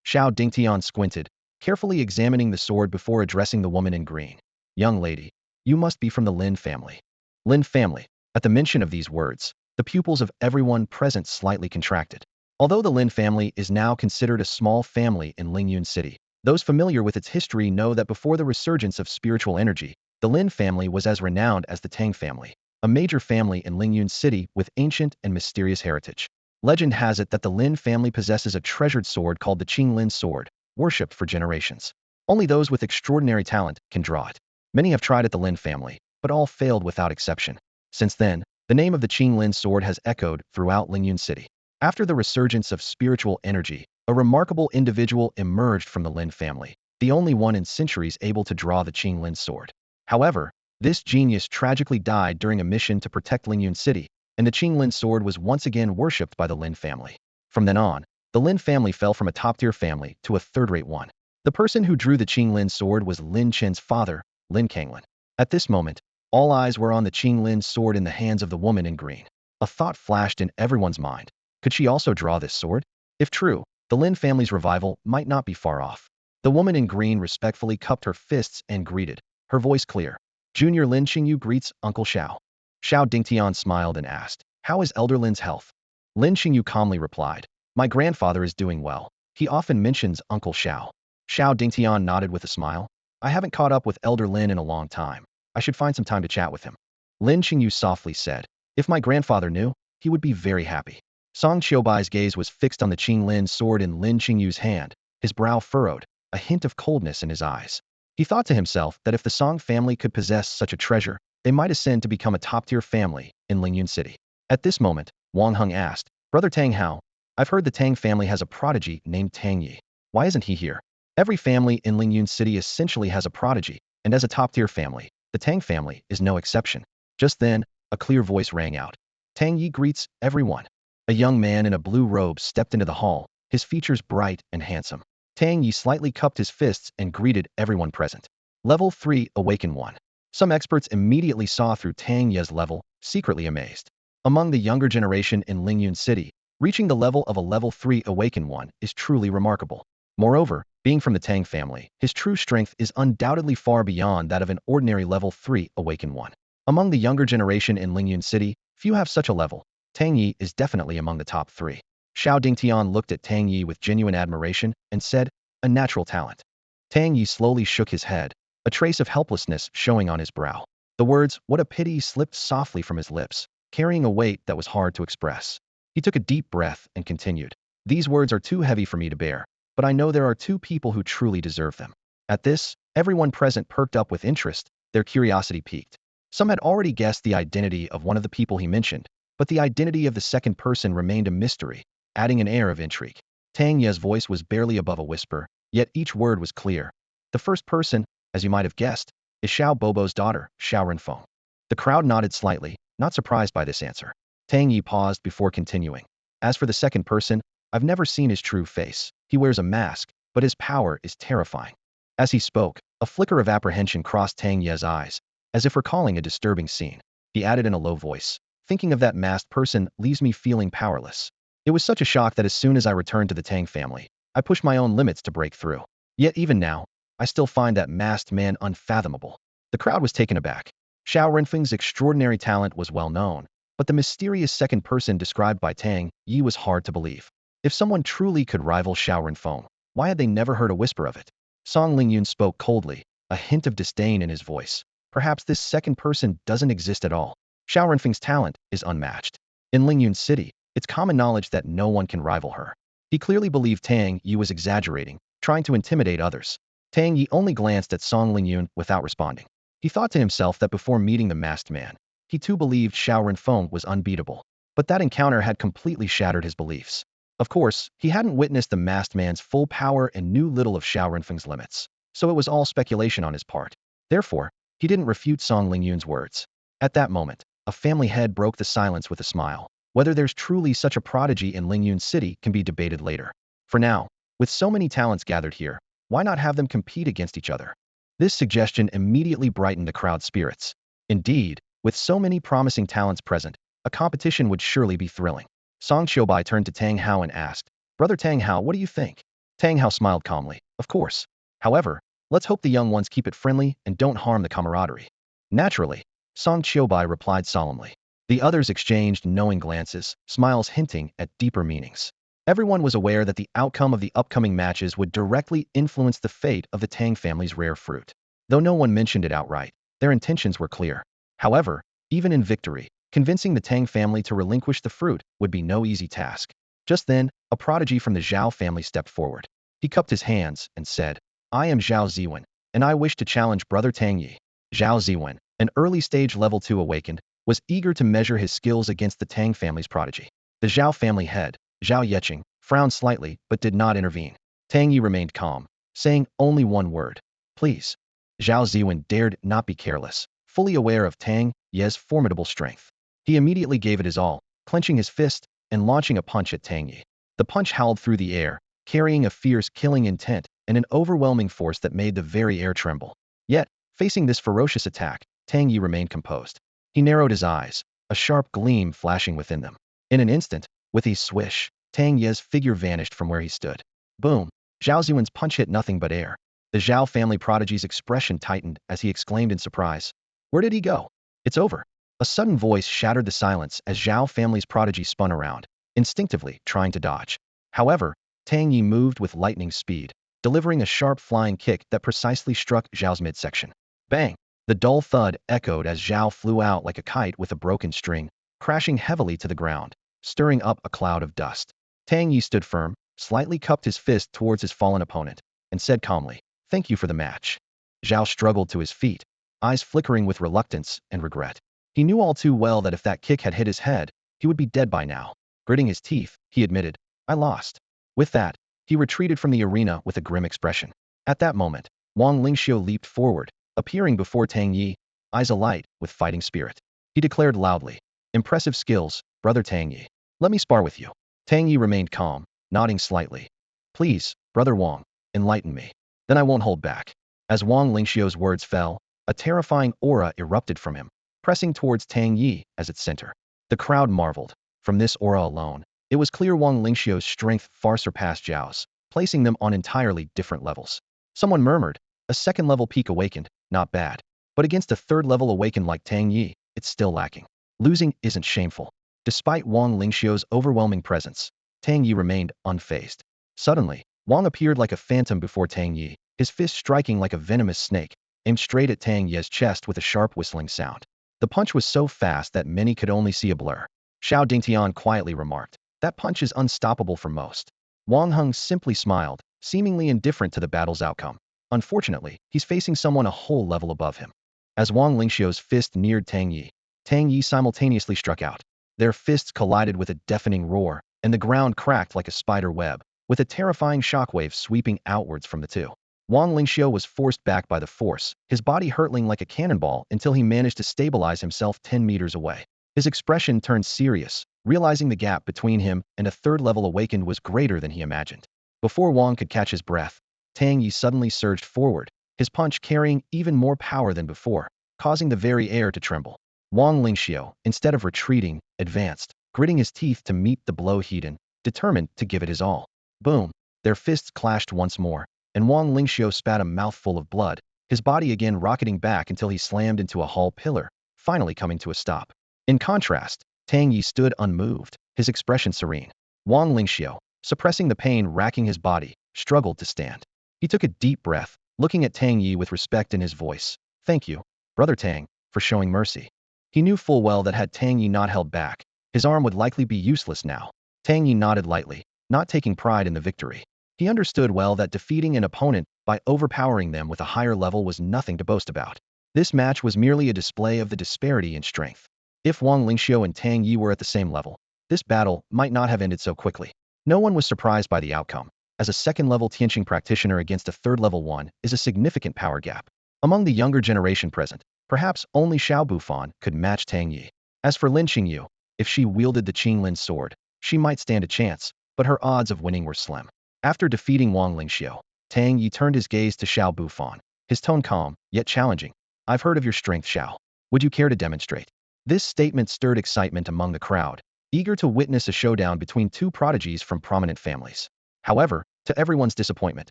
Xiao Dingtian squinted, carefully examining the sword before addressing the woman in green. "Young lady, you must be from the Lin family." Lin family. At the mention of these words, the pupils of everyone present slightly contracted. Although the Lin family is now considered a small family in Lyun City, those familiar with its history know that before the resurgence of spiritual energy, the Lin family was as renowned as the Tang family, a major family in Lyun City with ancient and mysterious heritage. Legend has it that the Lin family possesses a treasured sword called the Qinglin sword, worshipped for generations. Only those with extraordinary talent can draw it. Many have tried at the Lin family, but all failed without exception. Since then, the name of the Qinglin sword has echoed throughout Lyun City. After the resurgence of spiritual energy, a remarkable individual emerged from the Lin family, the only one in centuries able to draw the Qinglin sword. However, this genius tragically died during a mission to protect Lyun city, and the Qinglin sword was once again worshipped by the Lin family. From then on, the Lin family fell from a top-tier family to a third-rate one. The person who drew the Qinglin sword was Lin Chen's father, Lin Kanglin. At this moment, all eyes were on the Qinglin sword in the hands of the woman in green. A thought flashed in everyone's mind. Could she also draw this sword? If true, the Lin family's revival might not be far off. The woman in green respectfully cupped her fists and greeted, her voice clear. Junior Lin Qingyu greets Uncle Xiao. Xiao Dingtian smiled and asked, how is Elder Lin's health? Lin Qingyu calmly replied, my grandfather is doing well. He often mentions Uncle Xiao. Xiao Dingtian nodded with a smile. I haven't caught up with Elder Lin in a long time. I should find some time to chat with him. Lin Qingyu softly said, if my grandfather knew, he would be very happy. Song Qiubai's gaze was fixed on the Qinglin sword in Lin Qingyu's hand, his brow furrowed, a hint of coldness in his eyes. He thought to himself that if the Song family could possess such a treasure, they might ascend to become a top-tier family in Lyun city. At this moment, Wang Heng asked, Brother Tang Hao, I've heard the Tang family has a prodigy named Tang Yi. Why isn't he here? Every family in Lyun city essentially has a prodigy, and as a top-tier family, the Tang family is no exception. Just then, a clear voice rang out. Tang Yi greets everyone. A young man in a blue robe stepped into the hall, his features bright and handsome. Tang Yi slightly cupped his fists and greeted everyone present. Level 3 Awaken 1. Some experts immediately saw through Tang Yi's level, secretly amazed. Among the younger generation in Lyun city, reaching the level of a level 3 Awaken 1 is truly remarkable. Moreover, being from the Tang family, his true strength is undoubtedly far beyond that of an ordinary level 3 Awaken 1. Among the younger generation in Lyun city, few have such a level. Tang Yi is definitely among the top 3. Xiao Dingtian looked at Tang Yi with genuine admiration and said, a natural talent. Tang Yi slowly shook his head, a trace of helplessness showing on his brow. The words, what a pity, slipped softly from his lips, carrying a weight that was hard to express. He took a deep breath and continued. These words are too heavy for me to bear, but I know there are 2 people who truly deserve them. At this, everyone present perked up with interest, their curiosity piqued. Some had already guessed the identity of one of the people he mentioned, but the identity of the second person remained a mystery, adding an air of intrigue. Tang Ye's voice was barely above a whisper, yet each word was clear. The first person, as you might have guessed, is Xiao Bobo's daughter, Xiao Renfeng. The crowd nodded slightly, not surprised by this answer. Tang Yi paused before continuing. As for the second person, I've never seen his true face. He wears a mask, but his power is terrifying. As he spoke, a flicker of apprehension crossed Tang Ye's eyes, as if recalling a disturbing scene. He added in a low voice, thinking of that masked person leaves me feeling powerless. It was such a shock that as soon as I returned to the Tang family, I pushed my own limits to break through. Yet even now, I still find that masked man unfathomable. The crowd was taken aback. Xiao Renfeng's extraordinary talent was well known, but the mysterious second person described by Tang Yi was hard to believe. If someone truly could rival Xiao Renfeng, why had they never heard a whisper of it? Song Lingyun spoke coldly, a hint of disdain in his voice. Perhaps this second person doesn't exist at all. Xiao Renfeng's talent is unmatched. In Lingyun City, it's common knowledge that no one can rival her. He clearly believed Tang Yi was exaggerating, trying to intimidate others. Tang Yi only glanced at Song Lingyun without responding. He thought to himself that before meeting the masked man, he too believed Xiao Renfeng was unbeatable. But that encounter had completely shattered his beliefs. Of course, he hadn't witnessed the masked man's full power and knew little of Xiao Renfeng's limits, so it was all speculation on his part. Therefore, he didn't refute Song Lingyun's words. At that moment, a family head broke the silence with a smile. Whether there's truly such a prodigy in Lingyun City can be debated later. For now, with so many talents gathered here, why not have them compete against each other? This suggestion immediately brightened the crowd's spirits. Indeed, with so many promising talents present, a competition would surely be thrilling. Song Qiubai turned to Tang Hao and asked, Brother Tang Hao, what do you think? Tang Hao smiled calmly, of course. However, let's hope the young ones keep it friendly and don't harm the camaraderie. Naturally, Song Qiubai replied solemnly. The others exchanged knowing glances, smiles hinting at deeper meanings. Everyone was aware that the outcome of the upcoming matches would directly influence the fate of the Tang family's rare fruit. Though no one mentioned it outright, their intentions were clear. However, even in victory, convincing the Tang family to relinquish the fruit would be no easy task. Just then, a prodigy from the Zhao family stepped forward. He cupped his hands and said, I am Zhao Ziwen, and I wish to challenge Brother Tang Yi. Zhao Ziwen, an early-stage level 2 awakened, was eager to measure his skills against the Tang family's prodigy. The Zhao family head, Zhao Yeqing, frowned slightly but did not intervene. Tang Yi remained calm. saying only one word. Please. Zhao Ziwen dared not be careless, fully aware of Tang Ye's formidable strength. He immediately gave it his all, clenching his fist and launching a punch at Tang Ye. The punch howled through the air, carrying a fierce killing intent and an overwhelming force that made the very air tremble. Yet, facing this ferocious attack, Tang Ye remained composed. He narrowed his eyes, a sharp gleam flashing within them. In an instant, with a swish, Tang Ye's figure vanished from where he stood. Boom! Zhao Ziwen's punch hit nothing but air. The Zhao family prodigy's expression tightened as he exclaimed in surprise. Where did he go? It's over. A sudden voice shattered the silence as Zhao family's prodigy spun around, instinctively trying to dodge. However, Tang Yi moved with lightning speed, delivering a sharp flying kick that precisely struck Zhao's midsection. Bang! The dull thud echoed as Zhao flew out like a kite with a broken string, crashing heavily to the ground, stirring up a cloud of dust. Tang Yi stood firm, slightly cupped his fist towards his fallen opponent, and said calmly, "Thank you for the match." Zhao struggled to his feet, eyes flickering with reluctance and regret. He knew all too well that if that kick had hit his head, he would be dead by now. Gritting his teeth, he admitted, "I lost." With that, he retreated from the arena with a grim expression. At that moment, Wang Lingxiu leaped forward, appearing before Tang Yi, eyes alight with fighting spirit. He declared loudly, "Impressive skills, Brother Tang Yi. Let me spar with you." Tang Yi remained calm, nodding slightly. "Please, Brother Wang, enlighten me. Then I won't hold back." As Wang Lingxiu's words fell, a terrifying aura erupted from him, pressing towards Tang Yi as its center. The crowd marveled. From this aura alone, it was clear Wang Lingxiu's strength far surpassed Zhao's, placing them on entirely different levels. Someone murmured, "A second-level peak awakened, not bad. But against a third-level awakened like Tang Yi, it's still lacking. Losing isn't shameful." Despite Wang Lingxiu's overwhelming presence, Tang Yi remained unfazed. Suddenly, Wang appeared like a phantom before Tang Yi, his fist striking like a venomous snake, aimed straight at Tang Yi's chest with a sharp whistling sound. The punch was so fast that many could only see a blur. Xiao Dingtian quietly remarked, "That punch is unstoppable for most." Wang Heng simply smiled, seemingly indifferent to the battle's outcome. Unfortunately, he's facing someone a whole level above him. As Wang Lingxiu's fist neared Tang Yi simultaneously struck out. Their fists collided with a deafening roar, and the ground cracked like a spider web, with a terrifying shockwave sweeping outwards from the two. Wang Lingxiu was forced back by the force, his body hurtling like a cannonball until he managed to stabilize himself 10 meters away. His expression turned serious, realizing the gap between him and a third-level awakened was greater than he imagined. Before Wang could catch his breath, Tang Yi suddenly surged forward, his punch carrying even more power than before, causing the very air to tremble. Wang Lingxiu, instead of retreating, advanced, gritting his teeth to meet the blow heat, determined to give it his all. Boom! Their fists clashed once more, and Wang Lingxiu spat a mouthful of blood, his body again rocketing back until he slammed into a hall pillar, finally coming to a stop. In contrast, Tang Yi stood unmoved, his expression serene. Wang Lingxiu, suppressing the pain racking his body, struggled to stand. He took a deep breath, looking at Tang Yi with respect in his voice. "Thank you, Brother Tang, for showing mercy." He knew full well that had Tang Yi not held back, his arm would likely be useless now. Tang Yi nodded lightly, not taking pride in the victory. He understood well that defeating an opponent by overpowering them with a higher level was nothing to boast about. This match was merely a display of the disparity in strength. If Wang Lingxiu and Tang Yi were at the same level, this battle might not have ended so quickly. No one was surprised by the outcome, as a second-level Tianqing practitioner against a third-level one is a significant power gap. Among the younger generation present, perhaps only Xiao Bufan could match Tang Yi. As for Lin Qingyu, if she wielded the Qinglin sword, she might stand a chance, but her odds of winning were slim. After defeating Wang Lingxiu, Tang Yi turned his gaze to Xiao Bufan, his tone calm, yet challenging. "I've heard of your strength, Xiao. Would you care to demonstrate?" This statement stirred excitement among the crowd, eager to witness a showdown between two prodigies from prominent families. However, to everyone's disappointment,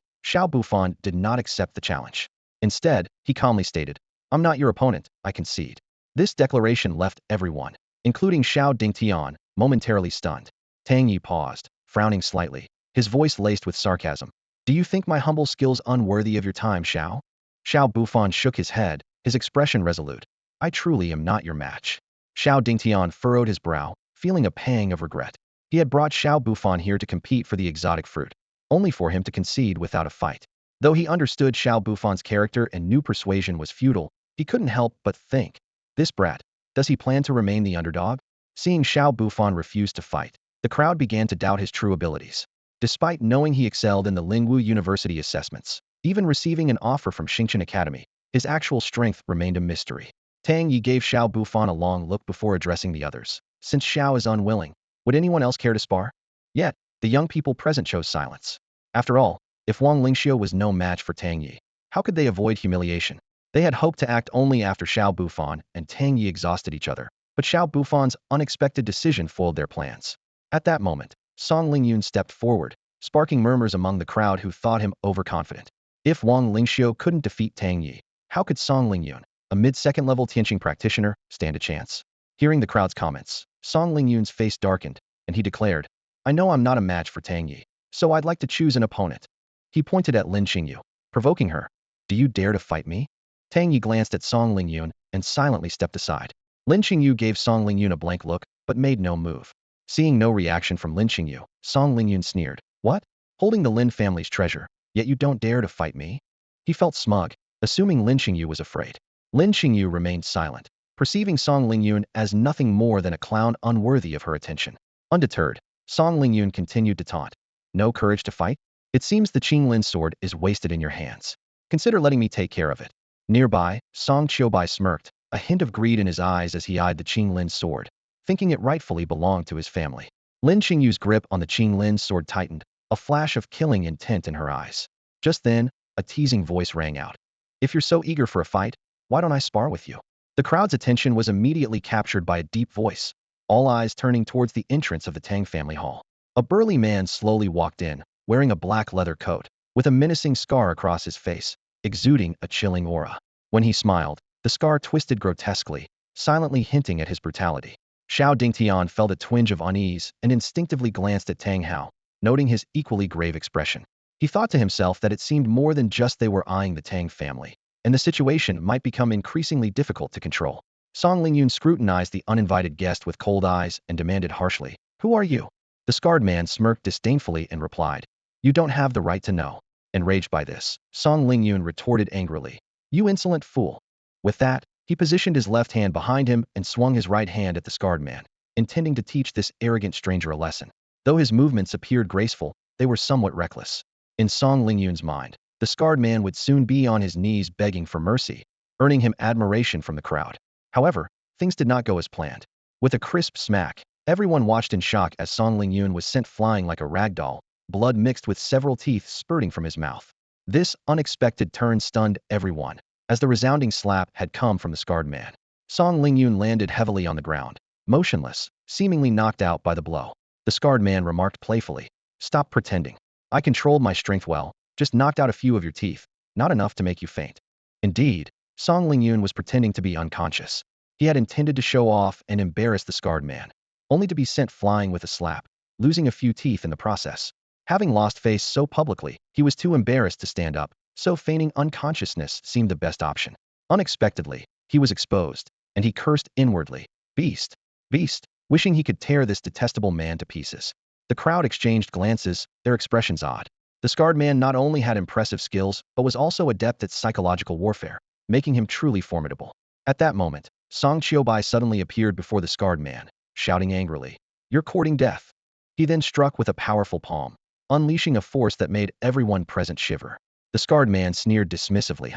Xiao Bufan did not accept the challenge. Instead, he calmly stated, "I'm not your opponent, I concede." This declaration left everyone, including Xiao Dingtian, momentarily stunned. Tang Yi paused, frowning slightly, his voice laced with sarcasm. "Do you think my humble skills unworthy of your time, Xiao?" Xiao Bufan shook his head, his expression resolute. "I truly am not your match." Xiao Dingtian furrowed his brow, feeling a pang of regret. He had brought Xiao Bufan here to compete for the exotic fruit, only for him to concede without a fight. Though he understood Xiao Bufan's character and knew persuasion was futile, he couldn't help but think, "This brat, does he plan to remain the underdog?" Seeing Xiao Bufan refuse to fight, the crowd began to doubt his true abilities. Despite knowing he excelled in the Lingwu University assessments, Even receiving an offer from Xingchen Academy, his actual strength remained a mystery. Tang Yi gave Xiao Bufan a long look before addressing the others. Since Xiao is unwilling, would anyone else care to spar? Yet, the young people present chose silence. After all, if Wang Lingxiu was no match for Tang Yi, how could they avoid humiliation? They had hoped to act only after Xiao Bufan and Tang Yi exhausted each other, but Xiao Bufan's unexpected decision foiled their plans. At that moment, Song Lingyun stepped forward, sparking murmurs among the crowd who thought him overconfident. If Wang Lingxiu couldn't defeat Tang Yi, how could Song Lingyun, a mid-second level Tianqing practitioner, stand a chance? Hearing the crowd's comments, Song Lingyun's face darkened, and he declared, I know I'm not a match for Tang Yi, so I'd like to choose an opponent. He pointed at Lin Qingyu, provoking her. Do you dare to fight me? Tang Yi glanced at Song Lingyun and silently stepped aside. Lin Qingyu gave Song Lingyun a blank look, but made no move. Seeing no reaction from Lin Qingyu, Song Lingyun sneered. What? Holding the Lin family's treasure, yet you don't dare to fight me? He felt smug, assuming Lin Qingyu was afraid. Lin Qingyu remained silent, perceiving Song Lingyun as nothing more than a clown unworthy of her attention. Undeterred, Song Lingyun continued to taunt. No courage to fight? It seems the Qinglin sword is wasted in your hands. Consider letting me take care of it. Nearby, Song Qiubai smirked, a hint of greed in his eyes as he eyed the Qinglin sword, thinking it rightfully belonged to his family. Lin Qingyu's grip on the Qinglin sword tightened, a flash of killing intent in her eyes. Just then, a teasing voice rang out. If you're so eager for a fight, why don't I spar with you? The crowd's attention was immediately captured by a deep voice, all eyes turning towards the entrance of the Tang family hall. A burly man slowly walked in, wearing a black leather coat, with a menacing scar across his face, exuding a chilling aura. When he smiled, the scar twisted grotesquely, silently hinting at his brutality. Xiao Dingtian felt a twinge of unease and instinctively glanced at Tang Hao, noting his equally grave expression. He thought to himself that it seemed more than just they were eyeing the Tang family, and the situation might become increasingly difficult to control. Song Lingyun scrutinized the uninvited guest with cold eyes and demanded harshly, Who are you? The scarred man smirked disdainfully and replied, You don't have the right to know. Enraged by this, Song Lingyun retorted angrily, You insolent fool. With that, he positioned his left hand behind him and swung his right hand at the scarred man, intending to teach this arrogant stranger a lesson. Though his movements appeared graceful, they were somewhat reckless. In Song Lingyun's mind, the scarred man would soon be on his knees begging for mercy, earning him admiration from the crowd. However, things did not go as planned. With a crisp smack, everyone watched in shock as Song Lingyun was sent flying like a rag doll, blood mixed with several teeth spurting from his mouth. This unexpected turn stunned everyone, as the resounding slap had come from the scarred man. Song Lingyun landed heavily on the ground, motionless, seemingly knocked out by the blow. The scarred man remarked playfully, Stop pretending. I controlled my strength well, just knocked out a few of your teeth, not enough to make you faint. Indeed, Song Lingyun was pretending to be unconscious. He had intended to show off and embarrass the scarred man, only to be sent flying with a slap, losing a few teeth in the process. Having lost face so publicly, he was too embarrassed to stand up, so feigning unconsciousness seemed the best option. Unexpectedly, he was exposed, and he cursed inwardly, Beast! Beast! Wishing he could tear this detestable man to pieces. The crowd exchanged glances, their expressions odd. The scarred man not only had impressive skills, but was also adept at psychological warfare, making him truly formidable. At that moment, Song Qiubai suddenly appeared before the scarred man, shouting angrily, You're courting death. He then struck with a powerful palm, unleashing a force that made everyone present shiver. The scarred man sneered dismissively,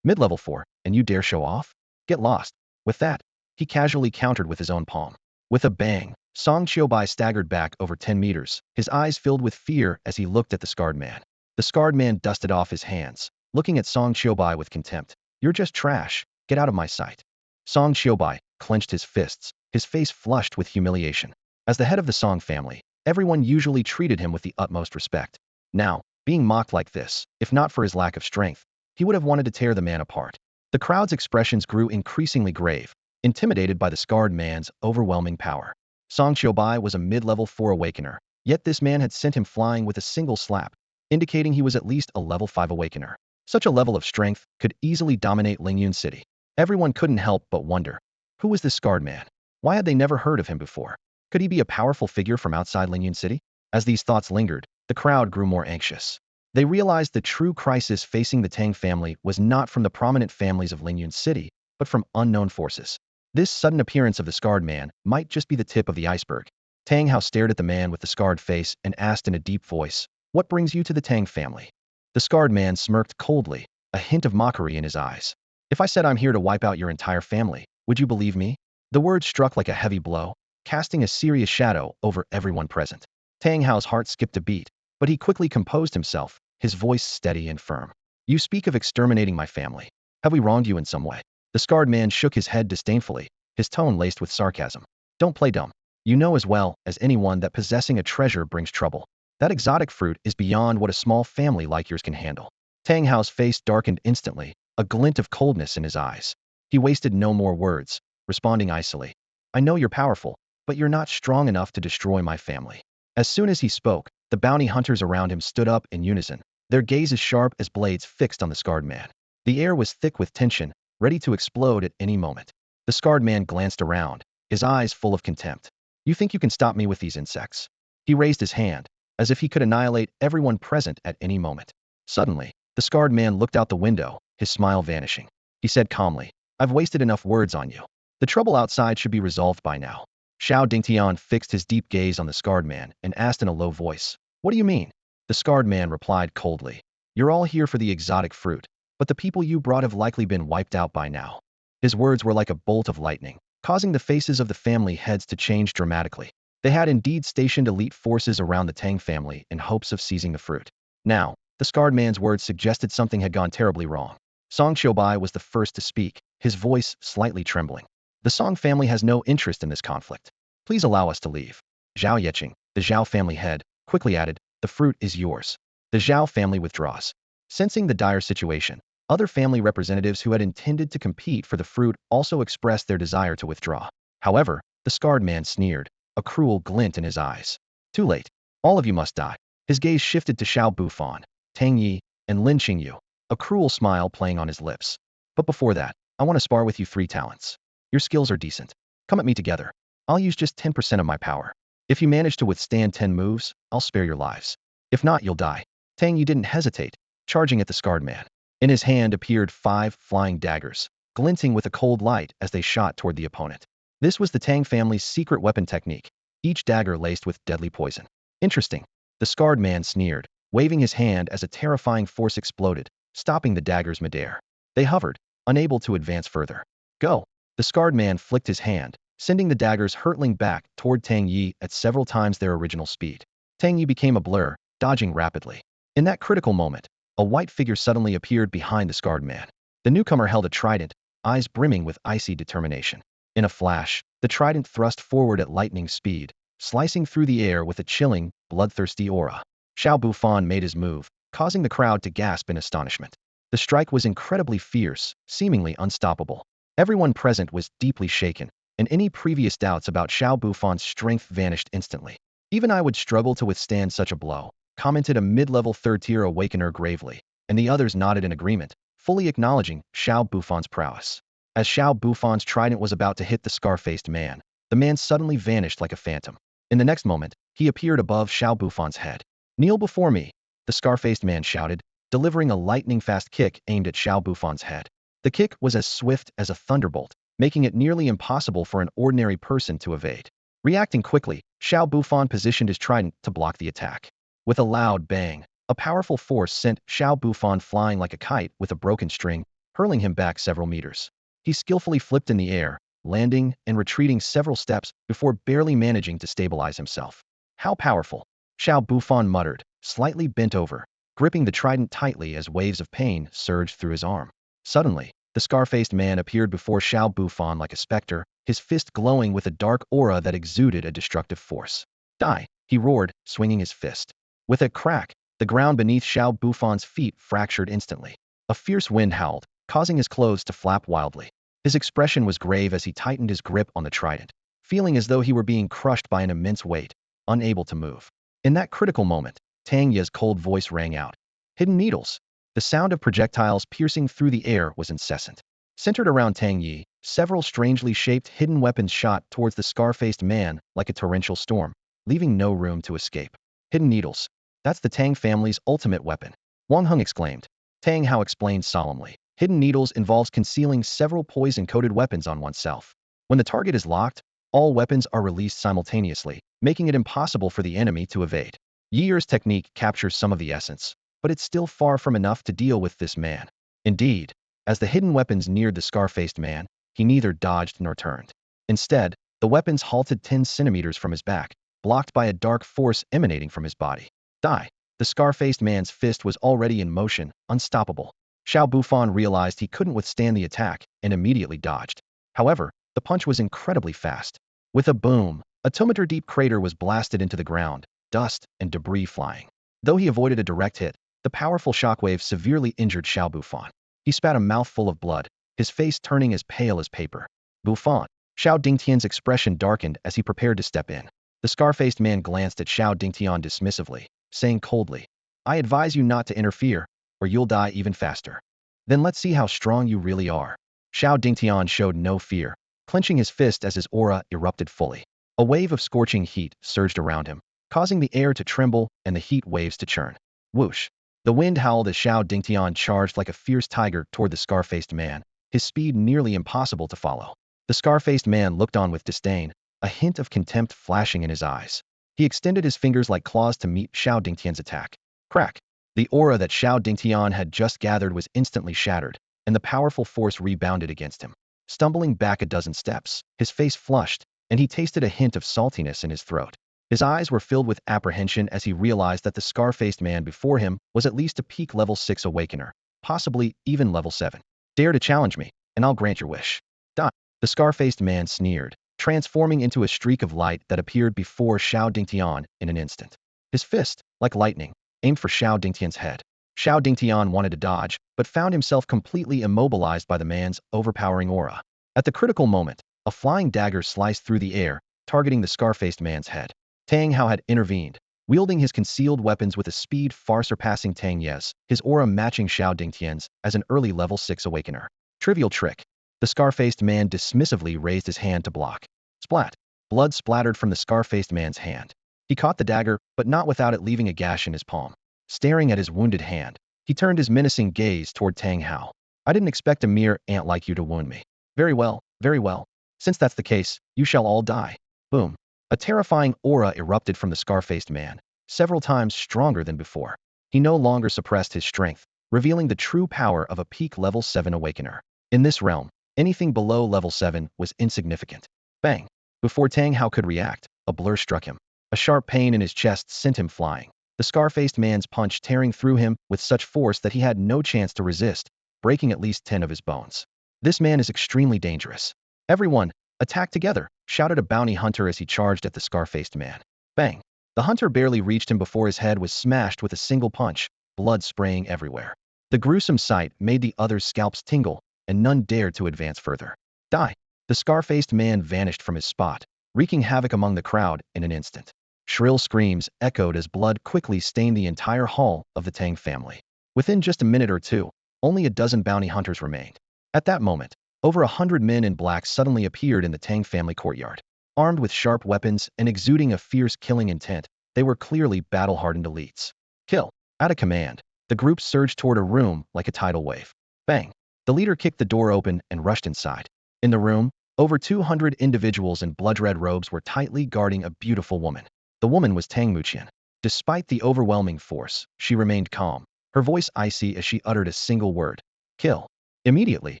Mid-level 4, and you dare show off? Get lost. With that, he casually countered with his own palm. With a bang, Song Qiubai staggered back over 10 meters, his eyes filled with fear as he looked at the scarred man. The scarred man dusted off his hands, looking at Song Qiubai with contempt. You're just trash. Get out of my sight. Song Qiubai clenched his fists, his face flushed with humiliation. As the head of the Song family, everyone usually treated him with the utmost respect. Now, being mocked like this, if not for his lack of strength, he would have wanted to tear the man apart. The crowd's expressions grew increasingly grave, intimidated by the scarred man's overwhelming power. Song Qiubai was a mid-level 4 awakener, yet this man had sent him flying with a single slap, indicating he was at least a level 5 awakener. Such a level of strength could easily dominate Lyun City. Everyone couldn't help but wonder, who was this scarred man? Why had they never heard of him before? Could he be a powerful figure from outside Lyun City? As these thoughts lingered, the crowd grew more anxious. They realized the true crisis facing the Tang family was not from the prominent families of Lyun City, but from unknown forces. This sudden appearance of the scarred man might just be the tip of the iceberg. Tang Hao stared at the man with the scarred face and asked in a deep voice, What brings you to the Tang family? The scarred man smirked coldly, a hint of mockery in his eyes. If I said I'm here to wipe out your entire family, would you believe me? The words struck like a heavy blow, casting a serious shadow over everyone present. Tang Hao's heart skipped a beat, but he quickly composed himself, his voice steady and firm. You speak of exterminating my family. Have we wronged you in some way? The scarred man shook his head disdainfully, his tone laced with sarcasm. Don't play dumb. You know as well as anyone that possessing a treasure brings trouble. That exotic fruit is beyond what a small family like yours can handle. Tang Hao's face darkened instantly, a glint of coldness in his eyes. He wasted no more words, responding icily. I know you're powerful, but you're not strong enough to destroy my family. As soon as he spoke, the bounty hunters around him stood up in unison, their gazes sharp as blades fixed on the scarred man. The air was thick with tension, ready to explode at any moment. The scarred man glanced around, his eyes full of contempt. You think you can stop me with these insects? He raised his hand, as if he could annihilate everyone present at any moment. Suddenly, the scarred man looked out the window, his smile vanishing. He said calmly, I've wasted enough words on you. The trouble outside should be resolved by now. Xiao Dingtian fixed his deep gaze on the scarred man and asked in a low voice, What do you mean? The scarred man replied coldly, You're all here for the exotic fruit, but the people you brought have likely been wiped out by now. His words were like a bolt of lightning, causing the faces of the family heads to change dramatically. They had indeed stationed elite forces around the Tang family in hopes of seizing the fruit. Now, the scarred man's words suggested something had gone terribly wrong. Song Qiubai was the first to speak, his voice slightly trembling. The Song family has no interest in this conflict. Please allow us to leave. Zhao Yeqing, the Zhao family head, quickly added, The fruit is yours. The Zhao family withdraws. Sensing the dire situation, other family representatives who had intended to compete for the fruit also expressed their desire to withdraw. However, the scarred man sneered, a cruel glint in his eyes. Too late. All of you must die. His gaze shifted to Xiao Bufan, Tang Yi, and Lin Qingyu, a cruel smile playing on his lips. But before that, I want to spar with you 3 talents. Your skills are decent. Come at me together. I'll use just 10% of my power. If you manage to withstand 10 moves, I'll spare your lives. If not, you'll die. Tang Yi didn't hesitate, charging at the scarred man. In his hand appeared 5 flying daggers, glinting with a cold light as they shot toward the opponent. This was the Tang family's secret weapon technique, each dagger laced with deadly poison. Interesting. The scarred man sneered, waving his hand as a terrifying force exploded, stopping the daggers midair. They hovered, unable to advance further. Go! The scarred man flicked his hand, sending the daggers hurtling back toward Tang Yi at several times their original speed. Tang Yi became a blur, dodging rapidly. In that critical moment, a white figure suddenly appeared behind the scarred man. The newcomer held a trident, eyes brimming with icy determination. In a flash, the trident thrust forward at lightning speed, slicing through the air with a chilling, bloodthirsty aura. Xiao Bufan made his move, causing the crowd to gasp in astonishment. The strike was incredibly fierce, seemingly unstoppable. Everyone present was deeply shaken, and any previous doubts about Xiao Bufan's strength vanished instantly. Even I would struggle to withstand such a blow, commented a mid-level third-tier awakener gravely, and the others nodded in agreement, fully acknowledging Xiao Bufan's prowess. As Xiao Bufan's trident was about to hit the scar-faced man, the man suddenly vanished like a phantom. In the next moment, he appeared above Xiao Bufan's head. Kneel before me, the scar-faced man shouted, delivering a lightning-fast kick aimed at Xiao Bufan's head. The kick was as swift as a thunderbolt, making it nearly impossible for an ordinary person to evade. Reacting quickly, Xiao Bufan positioned his trident to block the attack. With a loud bang, a powerful force sent Xiao Bufan flying like a kite with a broken string, hurling him back several meters. He skillfully flipped in the air, landing and retreating several steps before barely managing to stabilize himself. How powerful! Xiao Bufan muttered, slightly bent over, gripping the trident tightly as waves of pain surged through his arm. Suddenly, the scar-faced man appeared before Xiao Bufan like a specter, his fist glowing with a dark aura that exuded a destructive force. Die! He roared, swinging his fist. With a crack, the ground beneath Xiao Bufan's feet fractured instantly. A fierce wind howled, causing his clothes to flap wildly. His expression was grave as he tightened his grip on the trident, feeling as though he were being crushed by an immense weight, unable to move. In that critical moment, Tang Yi's cold voice rang out. Hidden needles. The sound of projectiles piercing through the air was incessant. Centered around Tang Yi, several strangely shaped hidden weapons shot towards the scar-faced man like a torrential storm, leaving no room to escape. Hidden needles. That's the Tang family's ultimate weapon. Wang Heng exclaimed. Tang Hao explained solemnly. Hidden needles involves concealing several poison-coated weapons on oneself. When the target is locked, all weapons are released simultaneously, making it impossible for the enemy to evade. Yi Er's technique captures some of the essence. but it's still far from enough to deal with this man. Indeed, as the hidden weapons neared the scar-faced man, he neither dodged nor turned. Instead, the weapons halted 10 centimeters from his back, blocked by a dark force emanating from his body. Die. The scar-faced man's fist was already in motion, unstoppable. Xiao Bufan realized he couldn't withstand the attack and immediately dodged. However, the punch was incredibly fast. With a boom, a 2-meter-deep crater was blasted into the ground, dust and debris flying. Though he avoided a direct hit, the powerful shockwave severely injured Xiao Bufan. He spat a mouthful of blood, his face turning as pale as paper. Bufan. Xiao Dingtian's expression darkened as he prepared to step in. The scar-faced man glanced at Xiao Dingtian dismissively, saying coldly, "I advise you not to interfere, or you'll die even faster. Then let's see how strong you really are." Xiao Dingtian showed no fear, clenching his fist as his aura erupted fully. A wave of scorching heat surged around him, causing the air to tremble and the heat waves to churn. Whoosh! The wind howled as Xiao Dingtian charged like a fierce tiger toward the scar-faced man, his speed nearly impossible to follow. The scar-faced man looked on with disdain, a hint of contempt flashing in his eyes. He extended his fingers like claws to meet Xiao Dingtian's attack. Crack! The aura that Xiao Dingtian had just gathered was instantly shattered, and the powerful force rebounded against him. Stumbling back a dozen steps, his face flushed, and he tasted a hint of saltiness in his throat. His eyes were filled with apprehension as he realized that the scar-faced man before him was at least a peak level 6 awakener, possibly even level 7. Dare to challenge me, and I'll grant your wish. Die. The scar-faced man sneered, transforming into a streak of light that appeared before Xiao Dingtian in an instant. His fist, like lightning, aimed for Xiao Dingtian's head. Xiao Dingtian wanted to dodge, but found himself completely immobilized by the man's overpowering aura. At the critical moment, a flying dagger sliced through the air, targeting the scar-faced man's head. Tang Hao had intervened, wielding his concealed weapons with a speed far surpassing Tang Ye's, his aura matching Xiao Dingtian's as an early level 6 awakener. Trivial trick. The scar-faced man dismissively raised his hand to block. Splat! Blood splattered from the scar-faced man's hand. He caught the dagger, but not without it leaving a gash in his palm. Staring at his wounded hand, he turned his menacing gaze toward Tang Hao. "I didn't expect a mere ant like you to wound me. Very well, very well. Since that's the case, you shall all die." Boom. A terrifying aura erupted from the scar-faced man, several times stronger than before. He no longer suppressed his strength, revealing the true power of a peak level 7 awakener. In this realm, anything below level 7 was insignificant. Bang! Before Tang Hao could react, a blur struck him. A sharp pain in his chest sent him flying. The scar-faced man's punch tearing through him with such force that he had no chance to resist, breaking at least 10 of his bones. This man is extremely dangerous. "Everyone, attack together," shouted a bounty hunter as he charged at the scar-faced man. Bang! The hunter barely reached him before his head was smashed with a single punch, blood spraying everywhere. The gruesome sight made the others' scalps tingle, and none dared to advance further. Die! The scar-faced man vanished from his spot, wreaking havoc among the crowd in an instant. Shrill screams echoed as blood quickly stained the entire hall of the Tang family. Within just a minute or two, only a dozen bounty hunters remained. At that moment, over 100 men in black suddenly appeared in the Tang family courtyard. Armed with sharp weapons and exuding a fierce killing intent, they were clearly battle-hardened elites. Kill! At a command, the group surged toward a room like a tidal wave. Bang! The leader kicked the door open and rushed inside. In the room, over 200 individuals in blood-red robes were tightly guarding a beautiful woman. The woman was Tang Muqian. Despite the overwhelming force, she remained calm, her voice icy as she uttered a single word. Kill! Immediately,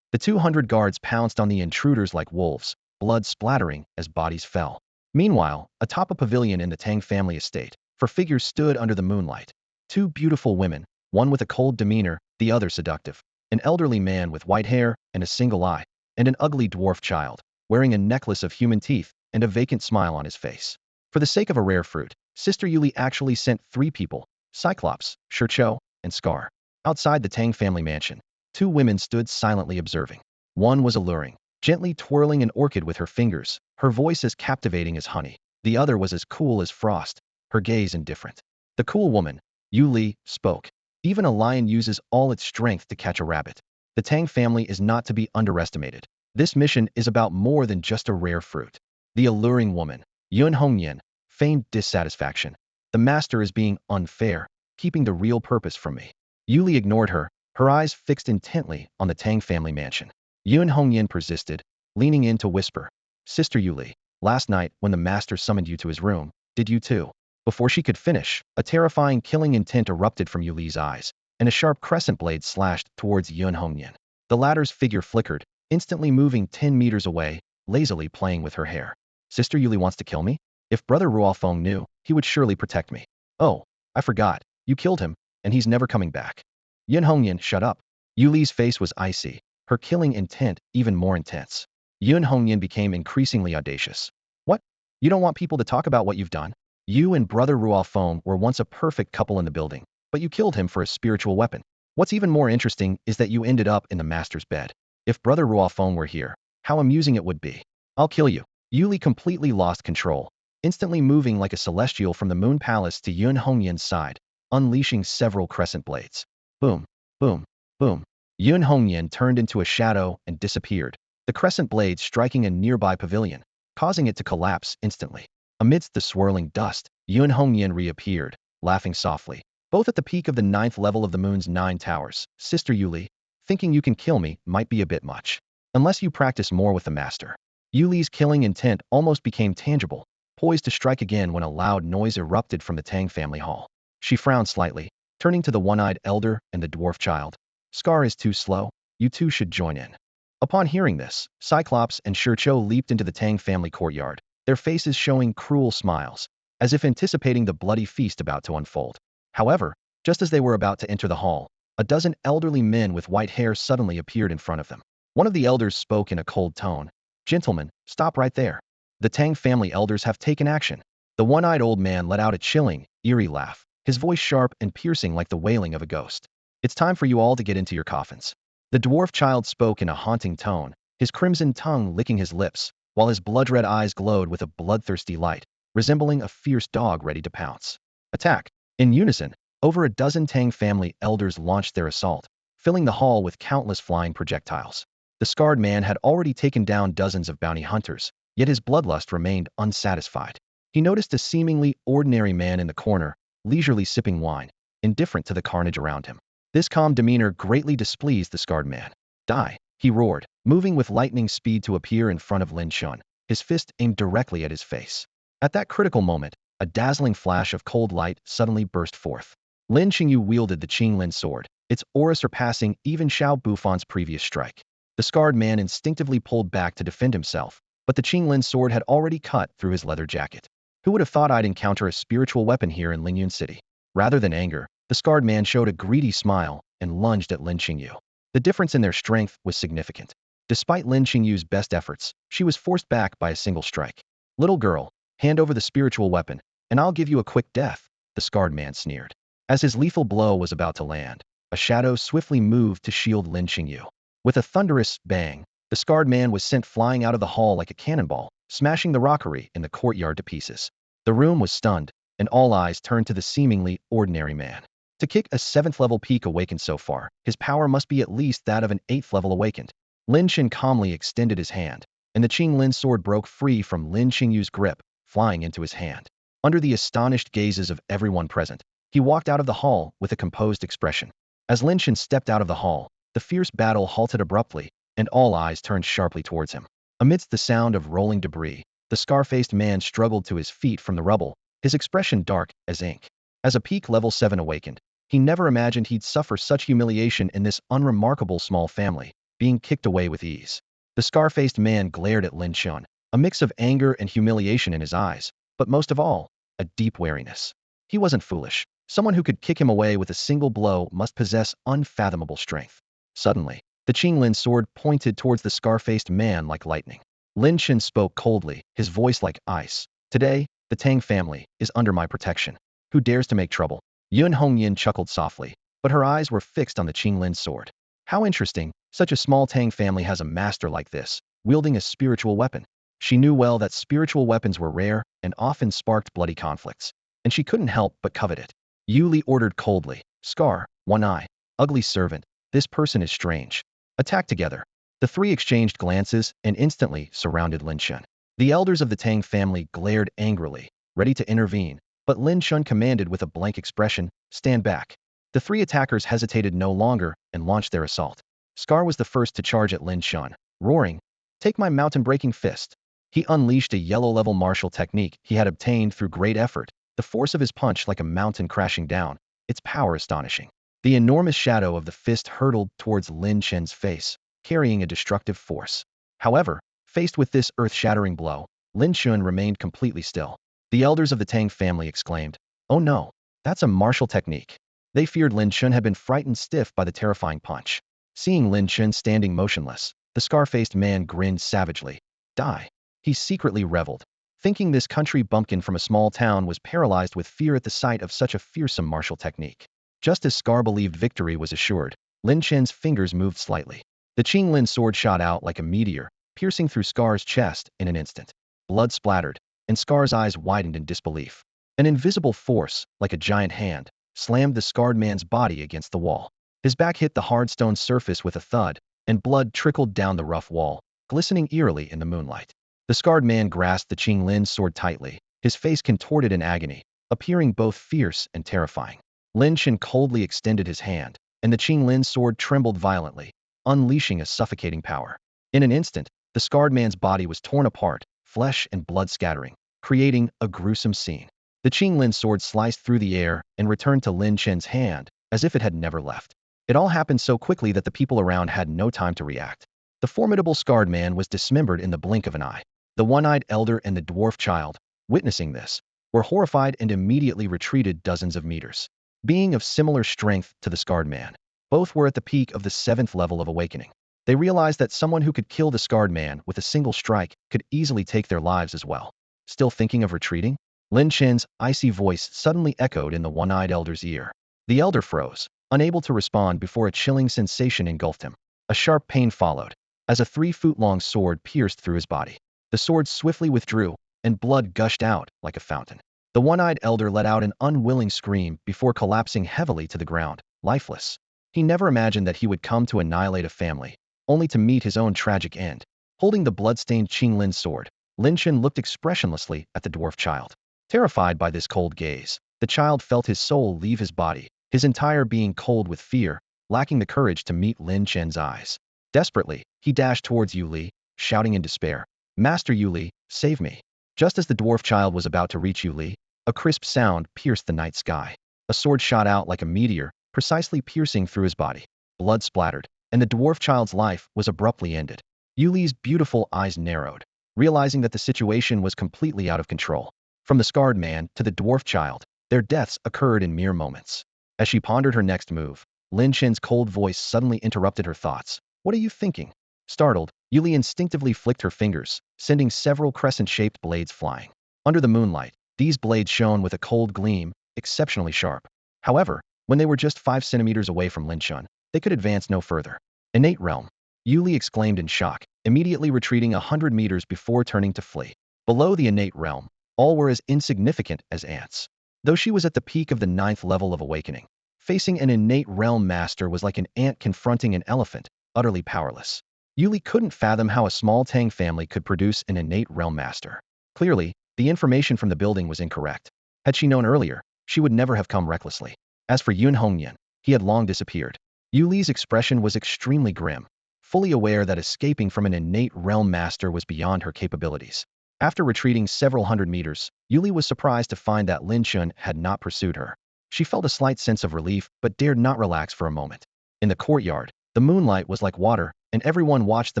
the 200 guards pounced on the intruders like wolves, blood splattering as bodies fell. Meanwhile, atop a pavilion in the Tang family estate, 4 figures stood under the moonlight. 2 beautiful women, one with a cold demeanor, the other seductive. An elderly man with white hair and a single eye, and an ugly dwarf child, wearing a necklace of human teeth and a vacant smile on his face. For the sake of a rare fruit, Sister Yuli actually sent 3 people, Cyclops, Shurcho, and Scar. Outside the Tang family mansion, 2 women stood silently observing. One was alluring, gently twirling an orchid with her fingers, her voice as captivating as honey. The other was as cool as frost, her gaze indifferent. The cool woman, Yuli, spoke. "Even a lion uses all its strength to catch a rabbit. The Tang family is not to be underestimated. This mission is about more than just a rare fruit." The alluring woman, Yun Hongyan, feigned dissatisfaction. "The master is being unfair, keeping the real purpose from me." Yuli ignored her, her eyes fixed intently on the Tang family mansion. Yun Hongyan persisted, leaning in to whisper, "Sister Yuli, last night when the master summoned you to his room, did you too Before she could finish, a terrifying killing intent erupted from Yu Li's eyes, and a sharp crescent blade slashed towards Yun Hongyan. The latter's figure flickered, instantly moving 10 meters away, lazily playing with her hair. Sister Yuli wants to kill me? If Brother Ruofeng knew, he would surely protect me. Oh, I forgot. You killed him, and he's never coming back. Yun Hongyan, shut up. Yuli's face was icy, her killing intent even more intense. Yun Hongyan became increasingly audacious. What? You don't want people to talk about what you've done? You and Brother Ruofeng were once a perfect couple in the building, but you killed him for a spiritual weapon. What's even more interesting is that you ended up in the master's bed. If Brother Ruofeng were here, how amusing it would be. I'll kill you. Yuli completely lost control, instantly moving like a celestial from the moon palace to Yun Hongyan's side, unleashing several crescent blades. Boom, boom, boom. Yun Hongyan turned into a shadow and disappeared, the crescent blades striking a nearby pavilion, causing it to collapse instantly. Amidst the swirling dust, Yun Hongyan reappeared, laughing softly. Both at the peak of the 9th level of the moon's 9 towers, Sister Yuli, thinking you can kill me might be a bit much. Unless you practice more with the master. Yuli's killing intent almost became tangible, poised to strike again when a loud noise erupted from the Tang family hall. She frowned slightly, turning to the one-eyed elder and the dwarf child. Scar is too slow, you two should join in. Upon hearing this, Cyclops and Shurcho leaped into the Tang family courtyard, their faces showing cruel smiles, as if anticipating the bloody feast about to unfold. However, just as they were about to enter the hall, a dozen elderly men with white hair suddenly appeared in front of them. One of the elders spoke in a cold tone. Gentlemen, stop right there. The Tang family elders have taken action. The one-eyed old man let out a chilling, eerie laugh, his voice sharp and piercing like the wailing of a ghost. It's time for you all to get into your coffins. The dwarf child spoke in a haunting tone, his crimson tongue licking his lips, while his blood-red eyes glowed with a bloodthirsty light, resembling a fierce dog ready to pounce. Attack! In unison, over a dozen Tang family elders launched their assault, filling the hall with countless flying projectiles. The scarred man had already taken down dozens of bounty hunters, yet his bloodlust remained unsatisfied. He noticed a seemingly ordinary man in the corner, leisurely sipping wine, indifferent to the carnage around him. This calm demeanor greatly displeased the scarred man. Die, he roared, moving with lightning speed to appear in front of Lin Chen, his fist aimed directly at his face. At that critical moment, a dazzling flash of cold light suddenly burst forth. Lin Qingyu wielded the Qinglin sword, its aura surpassing even Xiao Bufan's previous strike. The scarred man instinctively pulled back to defend himself, but the Qinglin sword had already cut through his leather jacket. Who would have thought I'd encounter a spiritual weapon here in Lyun City? Rather than anger, the scarred man showed a greedy smile and lunged at Lin Qingyu. The difference in their strength was significant. Despite Lin Qingyu's best efforts, she was forced back by a single strike. Little girl, hand over the spiritual weapon, and I'll give you a quick death, the scarred man sneered. As his lethal blow was about to land, a shadow swiftly moved to shield Lin Qingyu. With a thunderous bang, the scarred man was sent flying out of the hall like a cannonball, smashing the rockery in the courtyard to pieces. The room was stunned, and all eyes turned to the seemingly ordinary man. To kick a 7th level peak awakened so far, his power must be at least that of an 8th level awakened. Lin Chen calmly extended his hand, and the Qinglin sword broke free from Lin Qingyu's grip, flying into his hand. Under the astonished gazes of everyone present, he walked out of the hall with a composed expression. As Lin Chen stepped out of the hall, the fierce battle halted abruptly, and all eyes turned sharply towards him. Amidst the sound of rolling debris, the scar-faced man struggled to his feet from the rubble, his expression dark as ink. As a peak level 7 awakened, he never imagined he'd suffer such humiliation in this unremarkable small family, being kicked away with ease. The scar-faced man glared at Lin Chen, a mix of anger and humiliation in his eyes, but most of all, a deep wariness. He wasn't foolish. Someone who could kick him away with a single blow must possess unfathomable strength. Suddenly, the Qinglin sword pointed towards the scar-faced man like lightning. Lin Chen spoke coldly, his voice like ice. Today, the Tang family is under my protection. Who dares to make trouble? Yun Hongyan chuckled softly, but her eyes were fixed on the Qinglin sword. How interesting, such a small Tang family has a master like this, wielding a spiritual weapon. She knew well that spiritual weapons were rare and often sparked bloody conflicts, and she couldn't help but covet it. Yuli ordered coldly, Scar, One Eye, ugly servant, this person is strange. Attack together. The three exchanged glances and instantly surrounded Lin Chen. The elders of the Tang family glared angrily, ready to intervene, but Lin Chen commanded with a blank expression, stand back. The three attackers hesitated no longer and launched their assault. Scar was the first to charge at Lin Chen, roaring, take my mountain-breaking fist. He unleashed a yellow-level martial technique he had obtained through great effort, the force of his punch like a mountain crashing down, its power astonishing. The enormous shadow of the fist hurtled towards Lin Chen's face, carrying a destructive force. However, faced with this earth-shattering blow, Lin Chen remained completely still. The elders of the Tang family exclaimed, "Oh no, that's a martial technique." They feared Lin Chen had been frightened stiff by the terrifying punch. Seeing Lin Chen standing motionless, the scar-faced man grinned savagely. Die. He secretly reveled, thinking this country bumpkin from a small town was paralyzed with fear at the sight of such a fearsome martial technique. Just as Scar believed victory was assured, Lin Chen's fingers moved slightly. The Qinglin sword shot out like a meteor, piercing through Scar's chest in an instant. Blood splattered, and Scar's eyes widened in disbelief. An invisible force, like a giant hand, slammed the scarred man's body against the wall. His back hit the hard stone surface with a thud, and blood trickled down the rough wall, glistening eerily in the moonlight. The scarred man grasped the Qinglin's sword tightly, his face contorted in agony, appearing both fierce and terrifying. Lin Chen coldly extended his hand, and the Qinglin's sword trembled violently, unleashing a suffocating power. In an instant, the scarred man's body was torn apart, flesh and blood scattering, creating a gruesome scene. The Qinglin sword sliced through the air and returned to Lin Chen's hand, as if it had never left. It all happened so quickly that the people around had no time to react. The formidable scarred man was dismembered in the blink of an eye. The one-eyed elder and the dwarf child, witnessing this, were horrified and immediately retreated dozens of meters. Being of similar strength to the scarred man, both were at the peak of the 7th level of awakening. They realized that someone who could kill the scarred man with a single strike could easily take their lives as well. Still thinking of retreating? Lin Chen's icy voice suddenly echoed in the one-eyed elder's ear. The elder froze, unable to respond before a chilling sensation engulfed him. A sharp pain followed, as a 3-foot-long sword pierced through his body. The sword swiftly withdrew, and blood gushed out like a fountain. The one-eyed elder let out an unwilling scream before collapsing heavily to the ground, lifeless. He never imagined that he would come to annihilate a family, only to meet his own tragic end. Holding the blood-stained Qinglin sword, Lin Chen looked expressionlessly at the dwarf child. Terrified by this cold gaze, the child felt his soul leave his body, his entire being cold with fear, lacking the courage to meet Lin Chen's eyes. Desperately, he dashed towards Yu Li, shouting in despair, "Master Yu Li, save me." Just as the dwarf child was about to reach Yu Li, a crisp sound pierced the night sky. A sword shot out like a meteor, precisely piercing through his body. Blood splattered, and the dwarf child's life was abruptly ended. Yu Li's beautiful eyes narrowed, realizing that the situation was completely out of control. From the scarred man to the dwarf child, their deaths occurred in mere moments. As she pondered her next move, Lin Chen's cold voice suddenly interrupted her thoughts. "What are you thinking?" Startled, Yu Li instinctively flicked her fingers, sending several crescent-shaped blades flying. Under the moonlight, these blades shone with a cold gleam, exceptionally sharp. However, when they were just 5 centimeters away from Lin Chen, they could advance no further. "Innate realm," Yu Li exclaimed in shock, immediately retreating 100 meters before turning to flee. Below the innate realm, all were as insignificant as ants. Though she was at the peak of the 9th level of awakening, facing an innate realm master was like an ant confronting an elephant, utterly powerless. Yu Li couldn't fathom how a small Tang family could produce an innate realm master. Clearly, the information from the building was incorrect. Had she known earlier, she would never have come recklessly. As for Yun Hongyan, he had long disappeared. Yu Li's expression was extremely grim, fully aware that escaping from an innate realm master was beyond her capabilities. After retreating several hundred meters, Yu Li was surprised to find that Lin Chen had not pursued her. She felt a slight sense of relief but dared not relax for a moment. In the courtyard, the moonlight was like water, and everyone watched the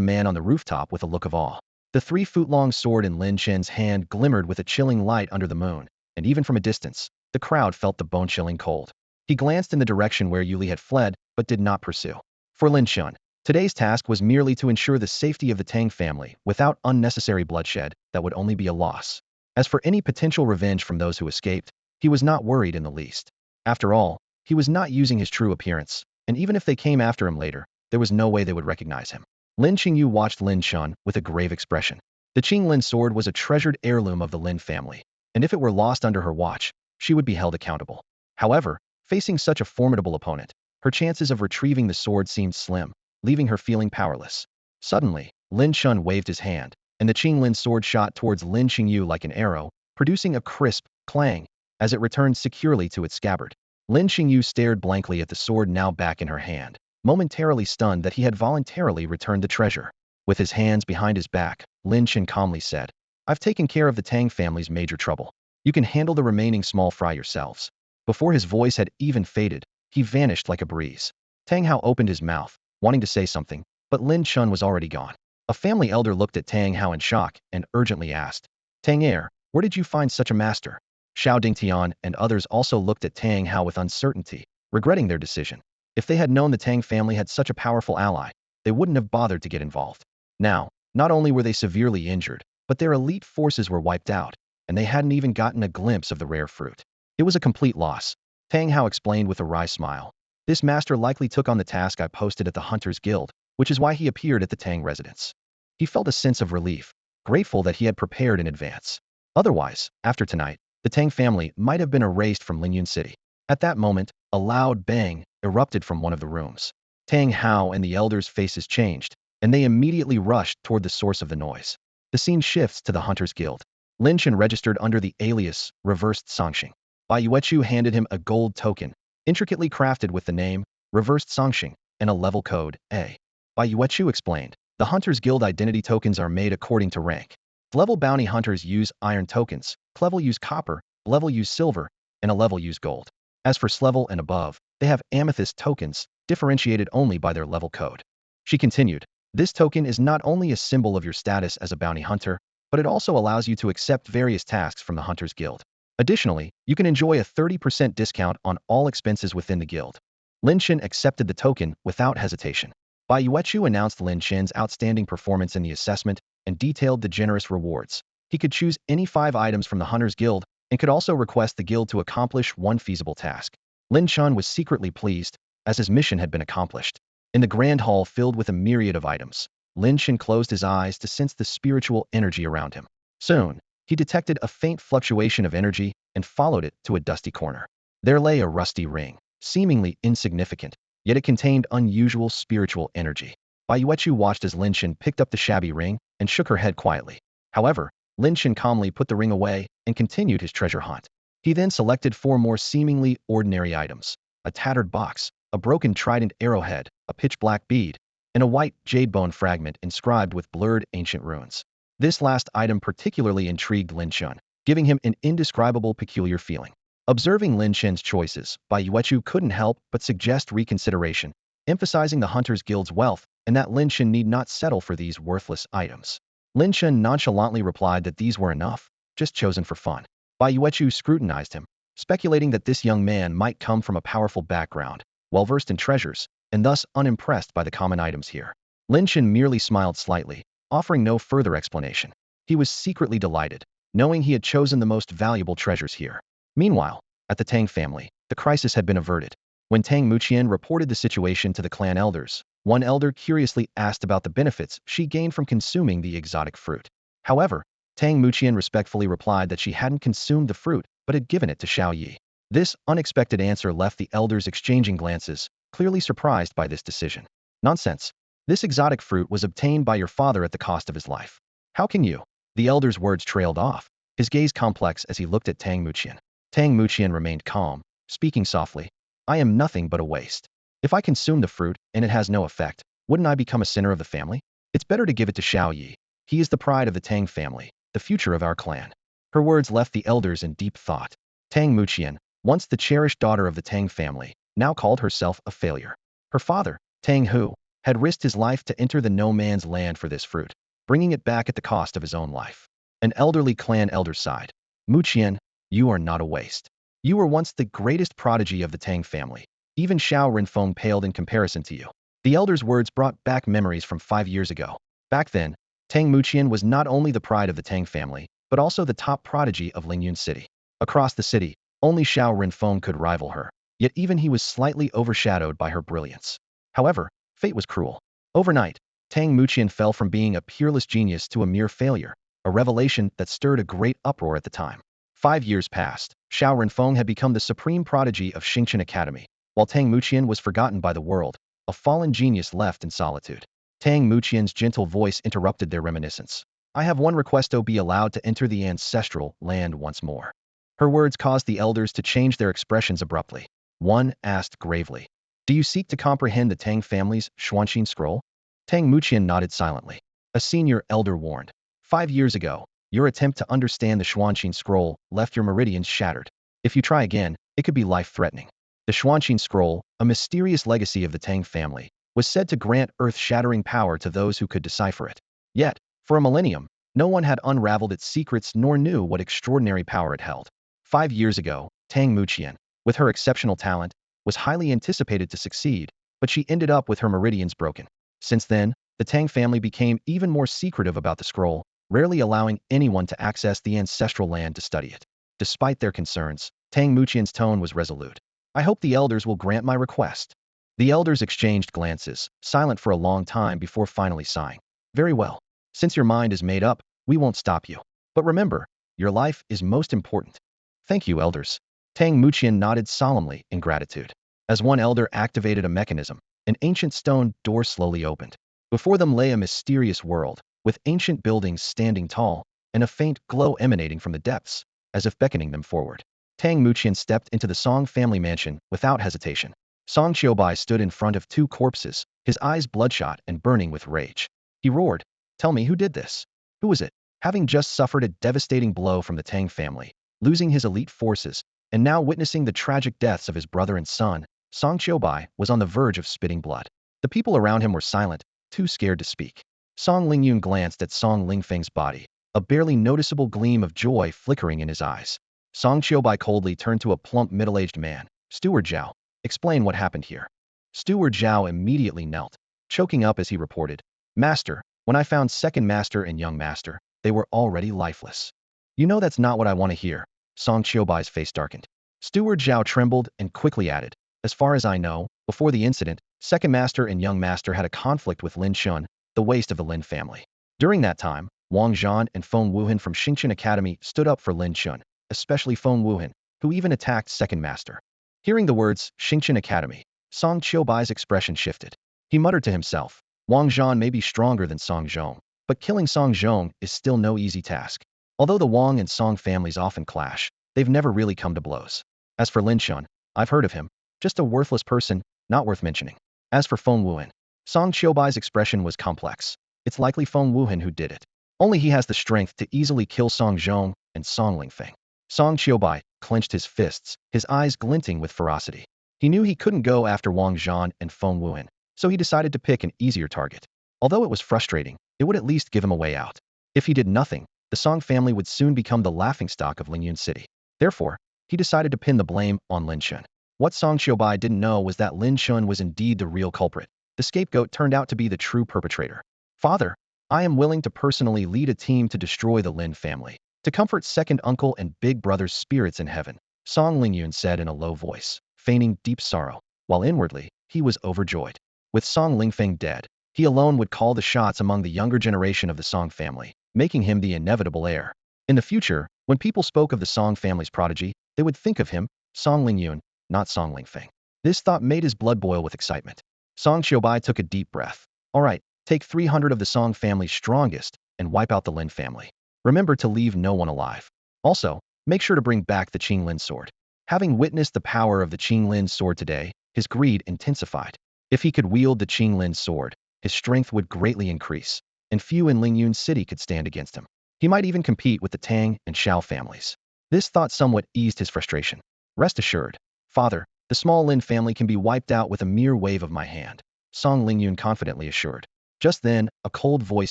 man on the rooftop with a look of awe. The 3-foot-long sword in Lin Chen's hand glimmered with a chilling light under the moon, and even from a distance, the crowd felt the bone-chilling cold. He glanced in the direction where Yu Li had fled, but did not pursue. For Lin Chen, today's task was merely to ensure the safety of the Tang family without unnecessary bloodshed that would only be a loss. As for any potential revenge from those who escaped, he was not worried in the least. After all, he was not using his true appearance, and even if they came after him later, there was no way they would recognize him. Lin Qingyu watched Lin Chen with a grave expression. The Qinglin sword was a treasured heirloom of the Lin family, and if it were lost under her watch, she would be held accountable. However, facing such a formidable opponent, her chances of retrieving the sword seemed slim, leaving her feeling powerless. Suddenly, Lin Chen waved his hand, and the Qinglin sword shot towards Lin Qingyu like an arrow, producing a crisp clang as it returned securely to its scabbard. Lin Qingyu stared blankly at the sword now back in her hand, momentarily stunned that he had voluntarily returned the treasure. With his hands behind his back, Lin Chen calmly said, "I've taken care of the Tang family's major trouble. You can handle the remaining small fry yourselves. Before his voice had even faded, he vanished like a breeze. Tang Hao opened his mouth, wanting to say something, but Lin Chen was already gone. A family elder looked at Tang Hao in shock and urgently asked, Tang Heir, where did you find such a master? Xiao Dingtian and others also looked at Tang Hao with uncertainty, regretting their decision. If they had known the Tang family had such a powerful ally, they wouldn't have bothered to get involved. Now, not only were they severely injured, but their elite forces were wiped out, and they hadn't even gotten a glimpse of the rare fruit. It was a complete loss. Tang Hao explained with a wry smile. This master likely took on the task I posted at the Hunters Guild, which is why he appeared at the Tang residence. He felt a sense of relief, grateful that he had prepared in advance. Otherwise, after tonight, the Tang family might have been erased from Lyun City. At that moment, a loud bang erupted from one of the rooms. Tang Hao and the elders' faces changed, and they immediately rushed toward the source of the noise. The scene shifts to the Hunters Guild. Lin Chen registered under the alias Reversed Songxing. Bai Yuechu handed him a gold token, intricately crafted with the name Reversed Songxing and a level code A. Bai Yuechu explained, the Hunters Guild identity tokens are made according to rank. Level bounty hunters use iron tokens, level use copper, level use silver, and a level use gold. As for level and above, they have amethyst tokens, differentiated only by their level code. She continued, this token is not only a symbol of your status as a bounty hunter, but it also allows you to accept various tasks from the Hunters Guild. Additionally, you can enjoy a 30% discount on all expenses within the guild. Lin Chen accepted the token without hesitation. Bai Yuechu announced Lin Chen's outstanding performance in the assessment and detailed the generous rewards. He could choose any 5 items from the Hunters Guild and could also request the guild to accomplish one feasible task. Lin Chen was secretly pleased, as his mission had been accomplished. In the grand hall filled with a myriad of items, Lin Chen closed his eyes to sense the spiritual energy around him. Soon, he detected a faint fluctuation of energy and followed it to a dusty corner. There lay a rusty ring, seemingly insignificant, yet it contained unusual spiritual energy. Bai Yuechu watched as Lin Chen picked up the shabby ring and shook her head quietly. However, Lin Chen calmly put the ring away and continued his treasure hunt. He then selected 4 more seemingly ordinary items: a tattered box, a broken trident arrowhead, a pitch-black bead, and a white jade bone fragment inscribed with blurred ancient runes. This last item particularly intrigued Lin Chen, giving him an indescribable peculiar feeling. Observing Lin Chen's choices, Bai Yuechu couldn't help but suggest reconsideration, emphasizing the Hunters Guild's wealth and that Lin Chen need not settle for these worthless items. Lin Chen nonchalantly replied that these were enough, just chosen for fun. Bai Yuechu scrutinized him, speculating that this young man might come from a powerful background, well-versed in treasures, and thus unimpressed by the common items here. Lin Chen merely smiled slightly, offering no further explanation. He was secretly delighted, knowing he had chosen the most valuable treasures here. Meanwhile, at the Tang family, the crisis had been averted. When Tang Muqian reported the situation to the clan elders, one elder curiously asked about the benefits she gained from consuming the exotic fruit. However, Tang Muqian respectfully replied that she hadn't consumed the fruit, but had given it to Xiao Yi. This unexpected answer left the elders exchanging glances, clearly surprised by this decision. Nonsense. This exotic fruit was obtained by your father at the cost of his life. How can you? The elder's words trailed off, his gaze complex as he looked at Tang Muqian. Tang Muqian remained calm, speaking softly. I am nothing but a waste. If I consume the fruit and it has no effect, wouldn't I become a sinner of the family? It's better to give it to Xiao Yi. He is the pride of the Tang family, the future of our clan. Her words left the elders in deep thought. Tang Muqian, once the cherished daughter of the Tang family, now called herself a failure. Her father, Tang Hu, had risked his life to enter the no man's land for this fruit, bringing it back at the cost of his own life. An elderly clan elder sighed. Muqian, you are not a waste. You were once the greatest prodigy of the Tang family. Even Xiao Renfeng paled in comparison to you. The elder's words brought back memories from 5 years ago. Back then, Tang Muqian was not only the pride of the Tang family, but also the top prodigy of Lyun City. Across the city, only Xiao Renfeng could rival her, yet even he was slightly overshadowed by her brilliance. However, fate was cruel. Overnight, Tang Muqian fell from being a peerless genius to a mere failure, a revelation that stirred a great uproar at the time. 5 years passed. Xiao Renfeng had become the supreme prodigy of Xingqian Academy, while Tang Muqian was forgotten by the world, a fallen genius left in solitude. Tang Muqian's gentle voice interrupted their reminiscence. I have one request, be allowed to enter the ancestral land once more. Her words caused the elders to change their expressions abruptly. One asked gravely, do you seek to comprehend the Tang family's Xuanxin scroll? Tang Muqian nodded silently. A senior elder warned. 5 years ago, Your attempt to understand the Xuanqing scroll left your meridians shattered. If you try again, it could be life-threatening. The Xuanqing scroll, a mysterious legacy of the Tang family, was said to grant earth-shattering power to those who could decipher it. Yet, for a millennium, no one had unraveled its secrets nor knew what extraordinary power it held. 5 years ago, Tang Muqian, with her exceptional talent, was highly anticipated to succeed, but she ended up with her meridians broken. Since then, the Tang family became even more secretive about the scroll, rarely allowing anyone to access the ancestral land to study it. Despite their concerns, Tang Muqian's tone was resolute. I hope the elders will grant my request. The elders exchanged glances, silent for a long time before finally sighing. Very well. Since your mind is made up, we won't stop you. But remember, your life is most important. Thank you, elders. Tang Muqian nodded solemnly in gratitude. As one elder activated a mechanism, an ancient stone door slowly opened. Before them lay a mysterious world, with ancient buildings standing tall, and a faint glow emanating from the depths, as if beckoning them forward. Tang Muqian stepped into the Song family mansion without hesitation. Song Qiubai stood in front of two corpses, his eyes bloodshot and burning with rage. He roared, "Tell me who did this? Who was it?" Having just suffered a devastating blow from the Tang family, losing his elite forces, and now witnessing the tragic deaths of his brother and son, Song Qiubai was on the verge of spitting blood. The people around him were silent, too scared to speak. Song Lingyun glanced at Song Lingfeng's body, a barely noticeable gleam of joy flickering in his eyes. Song Qiubai coldly turned to a plump middle-aged man. "Steward Zhao, explain what happened here." Steward Zhao immediately knelt, choking up as he reported, "Master, when I found second master and young master, they were already lifeless." "You know that's not what I want to hear." Song Qiubai's face darkened. Steward Zhao trembled and quickly added, "As far as I know, before the incident, second master and young master had a conflict with Lin Chen, the waste of the Lin family. During that time, Wang Zhan and Feng Wuhan from Xingchen Academy stood up for Lin Chen, especially Feng Wuhan, who even attacked second master." Hearing the words, Xingchen Academy, Song Qiubai's expression shifted. He muttered to himself, "Wang Zhan may be stronger than Song Zhong, but killing Song Zhong is still no easy task. Although the Wang and Song families often clash, they've never really come to blows. As for Lin Chen, I've heard of him. Just a worthless person, not worth mentioning. As for Feng Wuhan," Song Qiubai's expression was complex. "It's likely Feng Wuhan who did it. Only he has the strength to easily kill Song Zhong and Song Lingfeng." Song Qiubai clenched his fists, his eyes glinting with ferocity. He knew he couldn't go after Wang Zhan and Feng Wuhan, so he decided to pick an easier target. Although it was frustrating, it would at least give him a way out. If he did nothing, the Song family would soon become the laughingstock of Lyun City. Therefore, he decided to pin the blame on Lin Chen. What Song Qiubai didn't know was that Lin Chen was indeed the real culprit. The scapegoat turned out to be the true perpetrator. "Father, I am willing to personally lead a team to destroy the Lin family, to comfort second uncle and big brother's spirits in heaven," Song Lingyun said in a low voice, feigning deep sorrow, while inwardly, he was overjoyed. With Song Lingfeng dead, he alone would call the shots among the younger generation of the Song family, making him the inevitable heir. In the future, when people spoke of the Song family's prodigy, they would think of him, Song Lingyun, not Song Lingfeng. This thought made his blood boil with excitement. Song Qiubai took a deep breath. "All right, take 300 of the Song family's strongest and wipe out the Lin family. Remember to leave no one alive. Also, make sure to bring back the Qinglin sword." Having witnessed the power of the Qinglin sword today, his greed intensified. If he could wield the Qinglin sword, his strength would greatly increase, and few in Lingyun City could stand against him. He might even compete with the Tang and Xiao families. This thought somewhat eased his frustration. "Rest assured, Father, the small Lin family can be wiped out with a mere wave of my hand," Song Lingyun confidently assured. Just then, a cold voice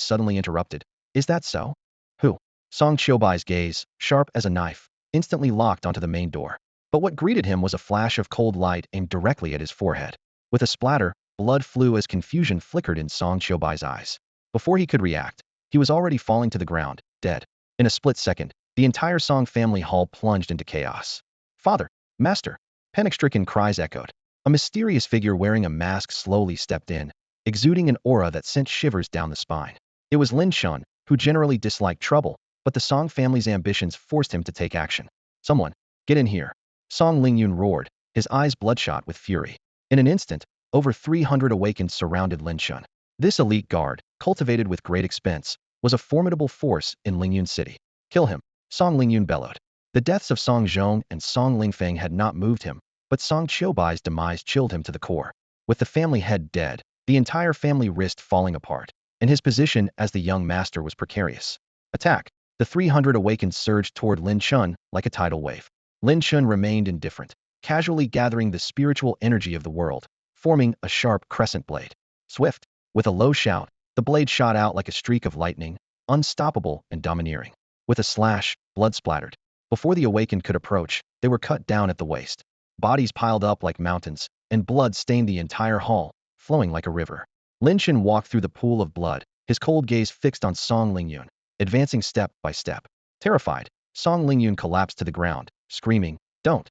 suddenly interrupted. "Is that so? Who?" Song Qiubai's gaze, sharp as a knife, instantly locked onto the main door. But what greeted him was a flash of cold light aimed directly at his forehead. With a splatter, blood flew as confusion flickered in Song Qiubai's eyes. Before he could react, he was already falling to the ground, dead. In a split second, the entire Song family hall plunged into chaos. "Father! Master!" Panic-stricken cries echoed. A mysterious figure wearing a mask slowly stepped in, exuding an aura that sent shivers down the spine. It was Lin Chen, who generally disliked trouble, but the Song family's ambitions forced him to take action. "Someone, get in here!" Song Lingyun roared, his eyes bloodshot with fury. In an instant, over 300 awakens surrounded Lin Chen. This elite guard, cultivated with great expense, was a formidable force in Lingyun City. "Kill him!" Song Lingyun bellowed. The deaths of Song Zhong and Song Lingfeng had not moved him, but Song Qiubai's demise chilled him to the core. With the family head dead, the entire family risked falling apart, and his position as the young master was precarious. "Attack!" The 300 awakens surged toward Lin Chen like a tidal wave. Lin Chen remained indifferent, casually gathering the spiritual energy of the world, forming a sharp crescent blade. Swift, with a low shout, the blade shot out like a streak of lightning, unstoppable and domineering. With a slash, blood splattered. Before the awakened could approach, they were cut down at the waist. Bodies piled up like mountains, and blood stained the entire hall, flowing like a river. Lin Chen walked through the pool of blood, his cold gaze fixed on Song Lingyun, advancing step by step. Terrified, Song Lingyun collapsed to the ground, screaming, Don't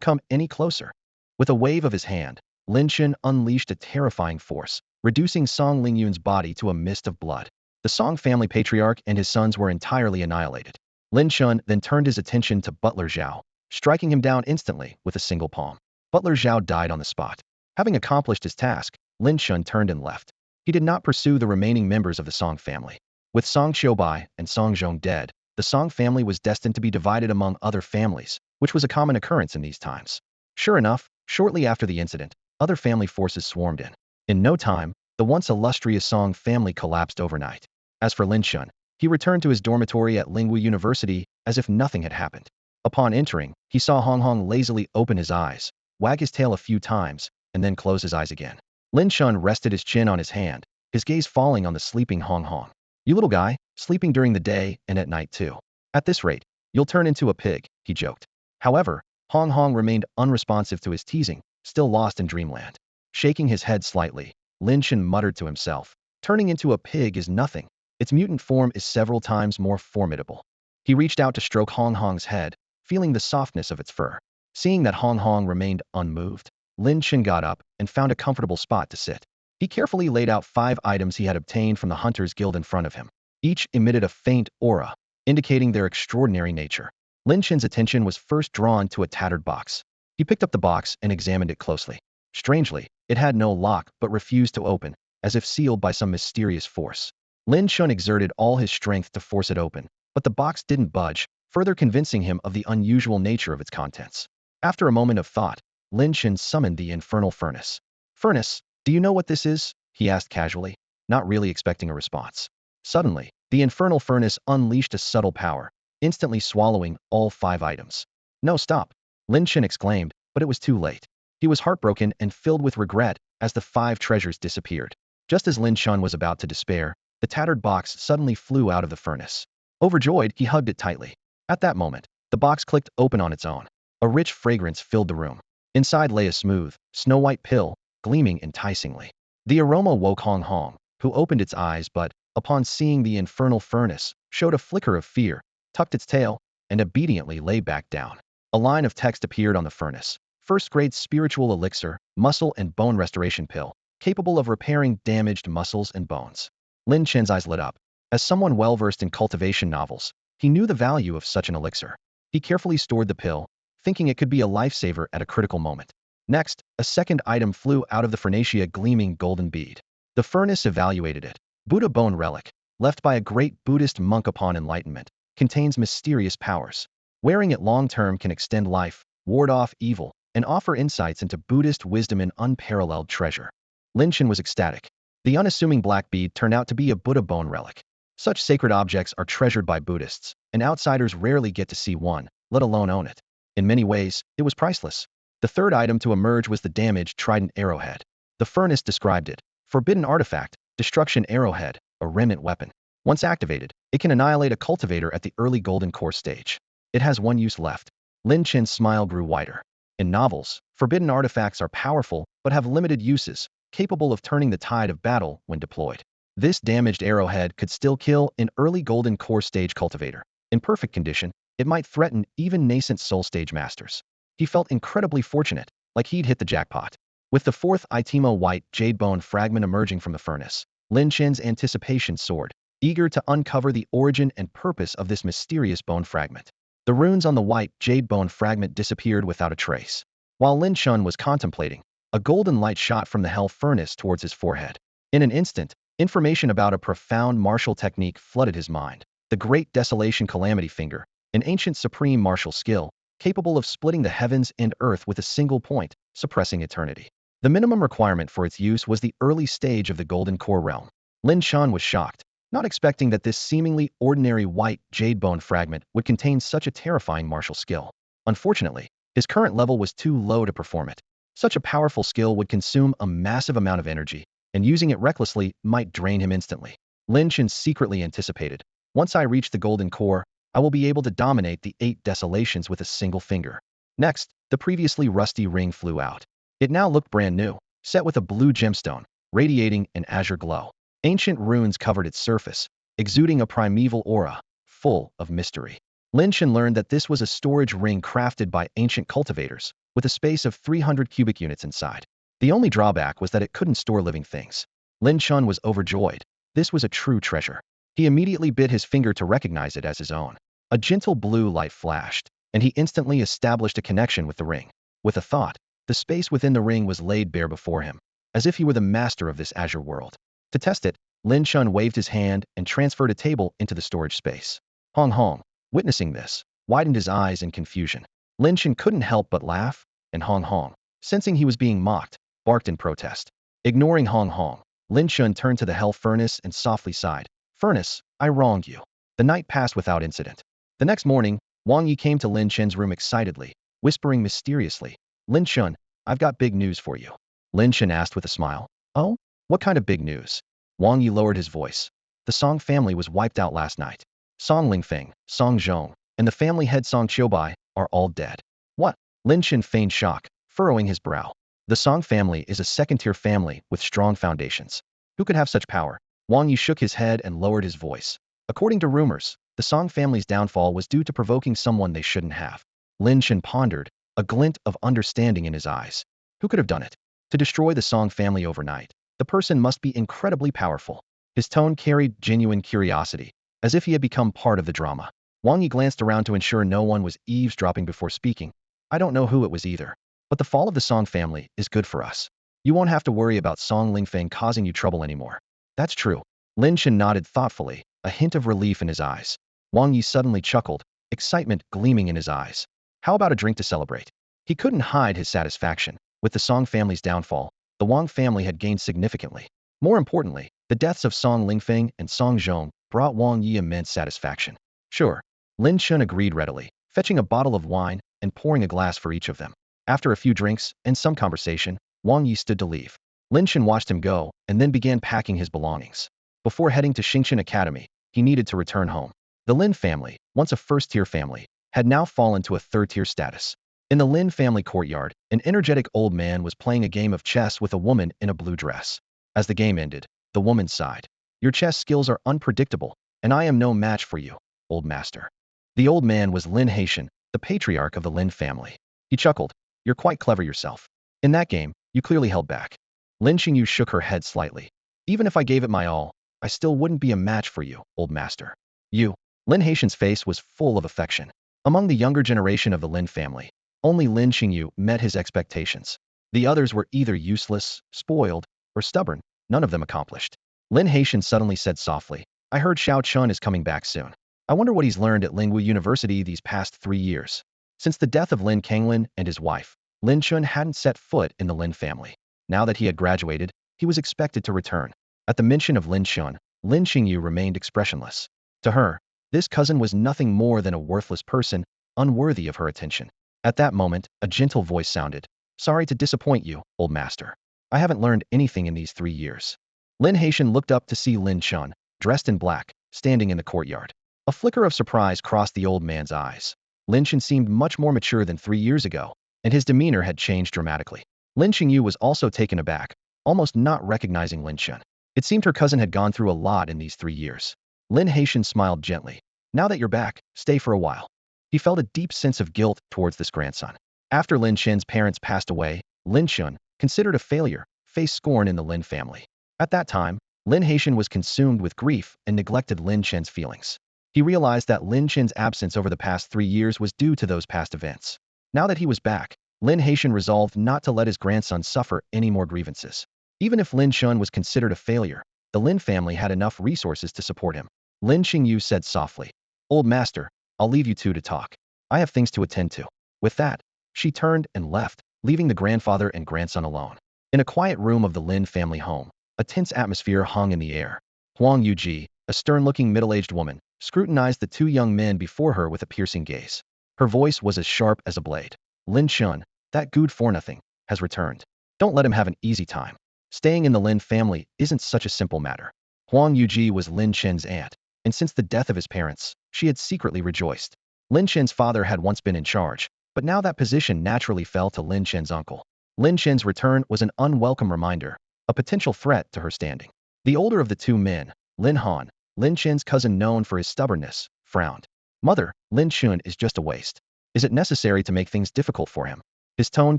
come any closer." With a wave of his hand, Lin Chen unleashed a terrifying force, reducing Song Lingyun's body to a mist of blood. The Song family patriarch and his sons were entirely annihilated. Lin Chen then turned his attention to Butler Zhao, striking him down instantly with a single palm. Butler Zhao died on the spot. Having accomplished his task, Lin Chen turned and left. He did not pursue the remaining members of the Song family. With Song Xiubai and Song Zhong dead, the Song family was destined to be divided among other families, which was a common occurrence in these times. Sure enough, shortly after the incident, other family forces swarmed in. In no time, the once illustrious Song family collapsed overnight. As for Lin Chen, he returned to his dormitory at Lingwu University as if nothing had happened. Upon entering, he saw Hong Hong lazily open his eyes, wag his tail a few times, and then close his eyes again. Lin Chen rested his chin on his hand, his gaze falling on the sleeping Hong Hong. "You little guy, sleeping during the day and at night too. At this rate, you'll turn into a pig," he joked. However, Hong Hong remained unresponsive to his teasing, still lost in dreamland. Shaking his head slightly, Lin Chen muttered to himself, "Turning into a pig is nothing. Its mutant form is several times more formidable." He reached out to stroke Hong Hong's head, feeling the softness of its fur. Seeing that Hong Hong remained unmoved, Lin Chen got up and found a comfortable spot to sit. He carefully laid out 5 items he had obtained from the Hunters Guild in front of him. Each emitted a faint aura, indicating their extraordinary nature. Lin Chen's attention was first drawn to a tattered box. He picked up the box and examined it closely. Strangely, it had no lock but refused to open, as if sealed by some mysterious force. Lin Chen exerted all his strength to force it open, but the box didn't budge, further convincing him of the unusual nature of its contents. After a moment of thought, Lin Chen summoned the infernal furnace. "Furnace, do you know what this is?" he asked casually, not really expecting a response. Suddenly, the infernal furnace unleashed a subtle power, instantly swallowing all 5 items. "No, stop!" Lin Chen exclaimed, but it was too late. He was heartbroken and filled with regret as the 5 treasures disappeared. Just as Lin Chen was about to despair, the tattered box suddenly flew out of the furnace. Overjoyed, he hugged it tightly. At that moment, the box clicked open on its own. A rich fragrance filled the room. Inside lay a smooth, snow-white pill, gleaming enticingly. The aroma woke Hong Hong, who opened its eyes but, upon seeing the infernal furnace, showed a flicker of fear, tucked its tail, and obediently lay back down. A line of text appeared on the furnace. First-grade spiritual elixir, muscle and bone restoration pill, capable of repairing damaged muscles and bones. Lin Chen's eyes lit up. As someone well-versed in cultivation novels, he knew the value of such an elixir. He carefully stored the pill, thinking it could be a lifesaver at a critical moment. Next, a second item flew out of the furnace, a gleaming golden bead. The furnace evaluated it. Buddha bone relic, left by a great Buddhist monk upon enlightenment, contains mysterious powers. Wearing it long-term can extend life, ward off evil, and offer insights into Buddhist wisdom and unparalleled treasure. Lin Chen was ecstatic. The unassuming black bead turned out to be a Buddha bone relic. Such sacred objects are treasured by Buddhists, and outsiders rarely get to see one, let alone own it. In many ways, it was priceless. The third item to emerge was the damaged trident arrowhead. The furnace described it. Forbidden artifact, destruction arrowhead, a remnant weapon. Once activated, it can annihilate a cultivator at the early golden core stage. It has one use left. Lin Chen's smile grew wider. In novels, forbidden artifacts are powerful but have limited uses, capable of turning the tide of battle when deployed. This damaged arrowhead could still kill an early golden core stage cultivator. In perfect condition, it might threaten even nascent soul stage masters. He felt incredibly fortunate, like he'd hit the jackpot. With the 4th Itemo white jade bone fragment emerging from the furnace, Lin Chen's anticipation soared, eager to uncover the origin and purpose of this mysterious bone fragment. The runes on the white jade bone fragment disappeared without a trace. While Lin Chen was contemplating, a golden light shot from the hell furnace towards his forehead. In an instant, information about a profound martial technique flooded his mind. The Great Desolation Calamity Finger, an ancient supreme martial skill, capable of splitting the heavens and earth with a single point, suppressing eternity. The minimum requirement for its use was the early stage of the Golden Core realm. Lin Chen was shocked. not expecting that this seemingly ordinary white jade bone fragment would contain such a terrifying martial skill. Unfortunately, his current level was too low to perform it. Such a powerful skill would consume a massive amount of energy, and using it recklessly might drain him instantly. Lin Chen secretly anticipated, once I reach the golden core, I will be able to dominate the 8 desolations with a single finger. Next, the previously rusty ring flew out. It now looked brand new, set with a blue gemstone, radiating an azure glow. Ancient runes covered its surface, exuding a primeval aura, full of mystery. Lin Chen learned that this was a storage ring crafted by ancient cultivators, with a space of 300 cubic units inside. The only drawback was that it couldn't store living things. Lin Chen was overjoyed. This was a true treasure. He immediately bit his finger to recognize it as his own. A gentle blue light flashed, and he instantly established a connection with the ring. With a thought, the space within the ring was laid bare before him, as if he were the master of this azure world. To test it, Lin Chen waved his hand and transferred a table into the storage space. Hong Hong, witnessing this, widened his eyes in confusion. Lin Chen couldn't help but laugh, and Hong Hong, sensing he was being mocked, barked in protest. Ignoring Hong Hong, Lin Chen turned to the hell furnace and softly sighed. Furnace, I wronged you. The night passed without incident. The next morning, Wang Yi came to Lin Chen's room excitedly, whispering mysteriously, Lin Chen, I've got big news for you. Lin Chen asked with a smile. Oh? What kind of big news? Wang Yi lowered his voice. The Song family was wiped out last night. Song Lingfeng, Song Zhong, and the family head Song Qiubai are all dead. What? Lin Chen feigned shock, furrowing his brow. The Song family is a second-tier family with strong foundations. Who could have such power? Wang Yi shook his head and lowered his voice. According to rumors, the Song family's downfall was due to provoking someone they shouldn't have. Lin Chen pondered, a glint of understanding in his eyes. Who could have done it? To destroy the Song family overnight, the person must be incredibly powerful. His tone carried genuine curiosity, as if he had become part of the drama. Wang Yi glanced around to ensure no one was eavesdropping before speaking. I don't know who it was either, but the fall of the Song family is good for us. You won't have to worry about Song Lingfeng causing you trouble anymore. That's true. Lin Chen nodded thoughtfully, a hint of relief in his eyes. Wang Yi suddenly chuckled, excitement gleaming in his eyes. How about a drink to celebrate? He couldn't hide his satisfaction. With the Song family's downfall, the Wang family had gained significantly. More importantly, the deaths of Song Lingfeng and Song Zhong brought Wang Yi immense satisfaction. Sure. Lin Chen agreed readily, fetching a bottle of wine and pouring a glass for each of them. After a few drinks and some conversation, Wang Yi stood to leave. Lin Chen watched him go and then began packing his belongings. Before heading to Xingchen Academy, he needed to return home. The Lin family, once a first-tier family, had now fallen to a third-tier status. In the Lin family courtyard, an energetic old man was playing a game of chess with a woman in a blue dress. As the game ended, the woman sighed. Your chess skills are unpredictable, and I am no match for you, old master. The old man was Lin Haitian, the patriarch of the Lin family. He chuckled. You're quite clever yourself. In that game, you clearly held back. Lin Qingyu shook her head slightly. Even if I gave it my all, I still wouldn't be a match for you, old master. You. Lin Haitian's face was full of affection. Among the younger generation of the Lin family, only Lin Qingyu met his expectations. The others were either useless, spoiled, or stubborn, none of them accomplished. Lin Haitian suddenly said softly, I heard Xiao Chun is coming back soon. I wonder what he's learned at Lingwu University these past 3 years. Since the death of Lin Kanglin and his wife, Lin Chun hadn't set foot in the Lin family. Now that he had graduated, he was expected to return. At the mention of Lin Chun, Lin Qingyu remained expressionless. To her, this cousin was nothing more than a worthless person, unworthy of her attention. At that moment, a gentle voice sounded. Sorry to disappoint you, old master. I haven't learned anything in these 3 years. Lin Haitian looked up to see Lin Chun, dressed in black, standing in the courtyard. A flicker of surprise crossed the old man's eyes. Lin Chen seemed much more mature than 3 years ago, and his demeanor had changed dramatically. Lin Qingyu was also taken aback, almost not recognizing Lin Chen. It seemed her cousin had gone through a lot in these 3 years. Lin Haitian smiled gently. Now that you're back, stay for a while. He felt a deep sense of guilt towards this grandson. After Lin Chen's parents passed away, Lin Chen, considered a failure, faced scorn in the Lin family. At that time, Lin Haitian was consumed with grief and neglected Lin Chen's feelings. He realized that Lin Chen's absence over the past 3 years was due to those past events. Now that he was back, Lin Haitian resolved not to let his grandson suffer any more grievances. Even if Lin Chen was considered a failure, the Lin family had enough resources to support him. Lin Qingyu said softly, Old master, I'll leave you two to talk. I have things to attend to. With that, she turned and left, leaving the grandfather and grandson alone. In a quiet room of the Lin family home, a tense atmosphere hung in the air. Huang Yuji, a stern-looking middle-aged woman, scrutinized the two young men before her with a piercing gaze. Her voice was as sharp as a blade. Lin Chen, that good for nothing, has returned. Don't let him have an easy time. Staying in the Lin family isn't such a simple matter. Huang Yuji was Lin Chen's aunt, and since the death of his parents, she had secretly rejoiced. Lin Chen's father had once been in charge, but now that position naturally fell to Lin Chen's uncle. Lin Chen's return was an unwelcome reminder, a potential threat to her standing. The older of the two men, Lin Han, Lin Chen's cousin known for his stubbornness, frowned. Mother, Lin Chen is just a waste. Is it necessary to make things difficult for him? His tone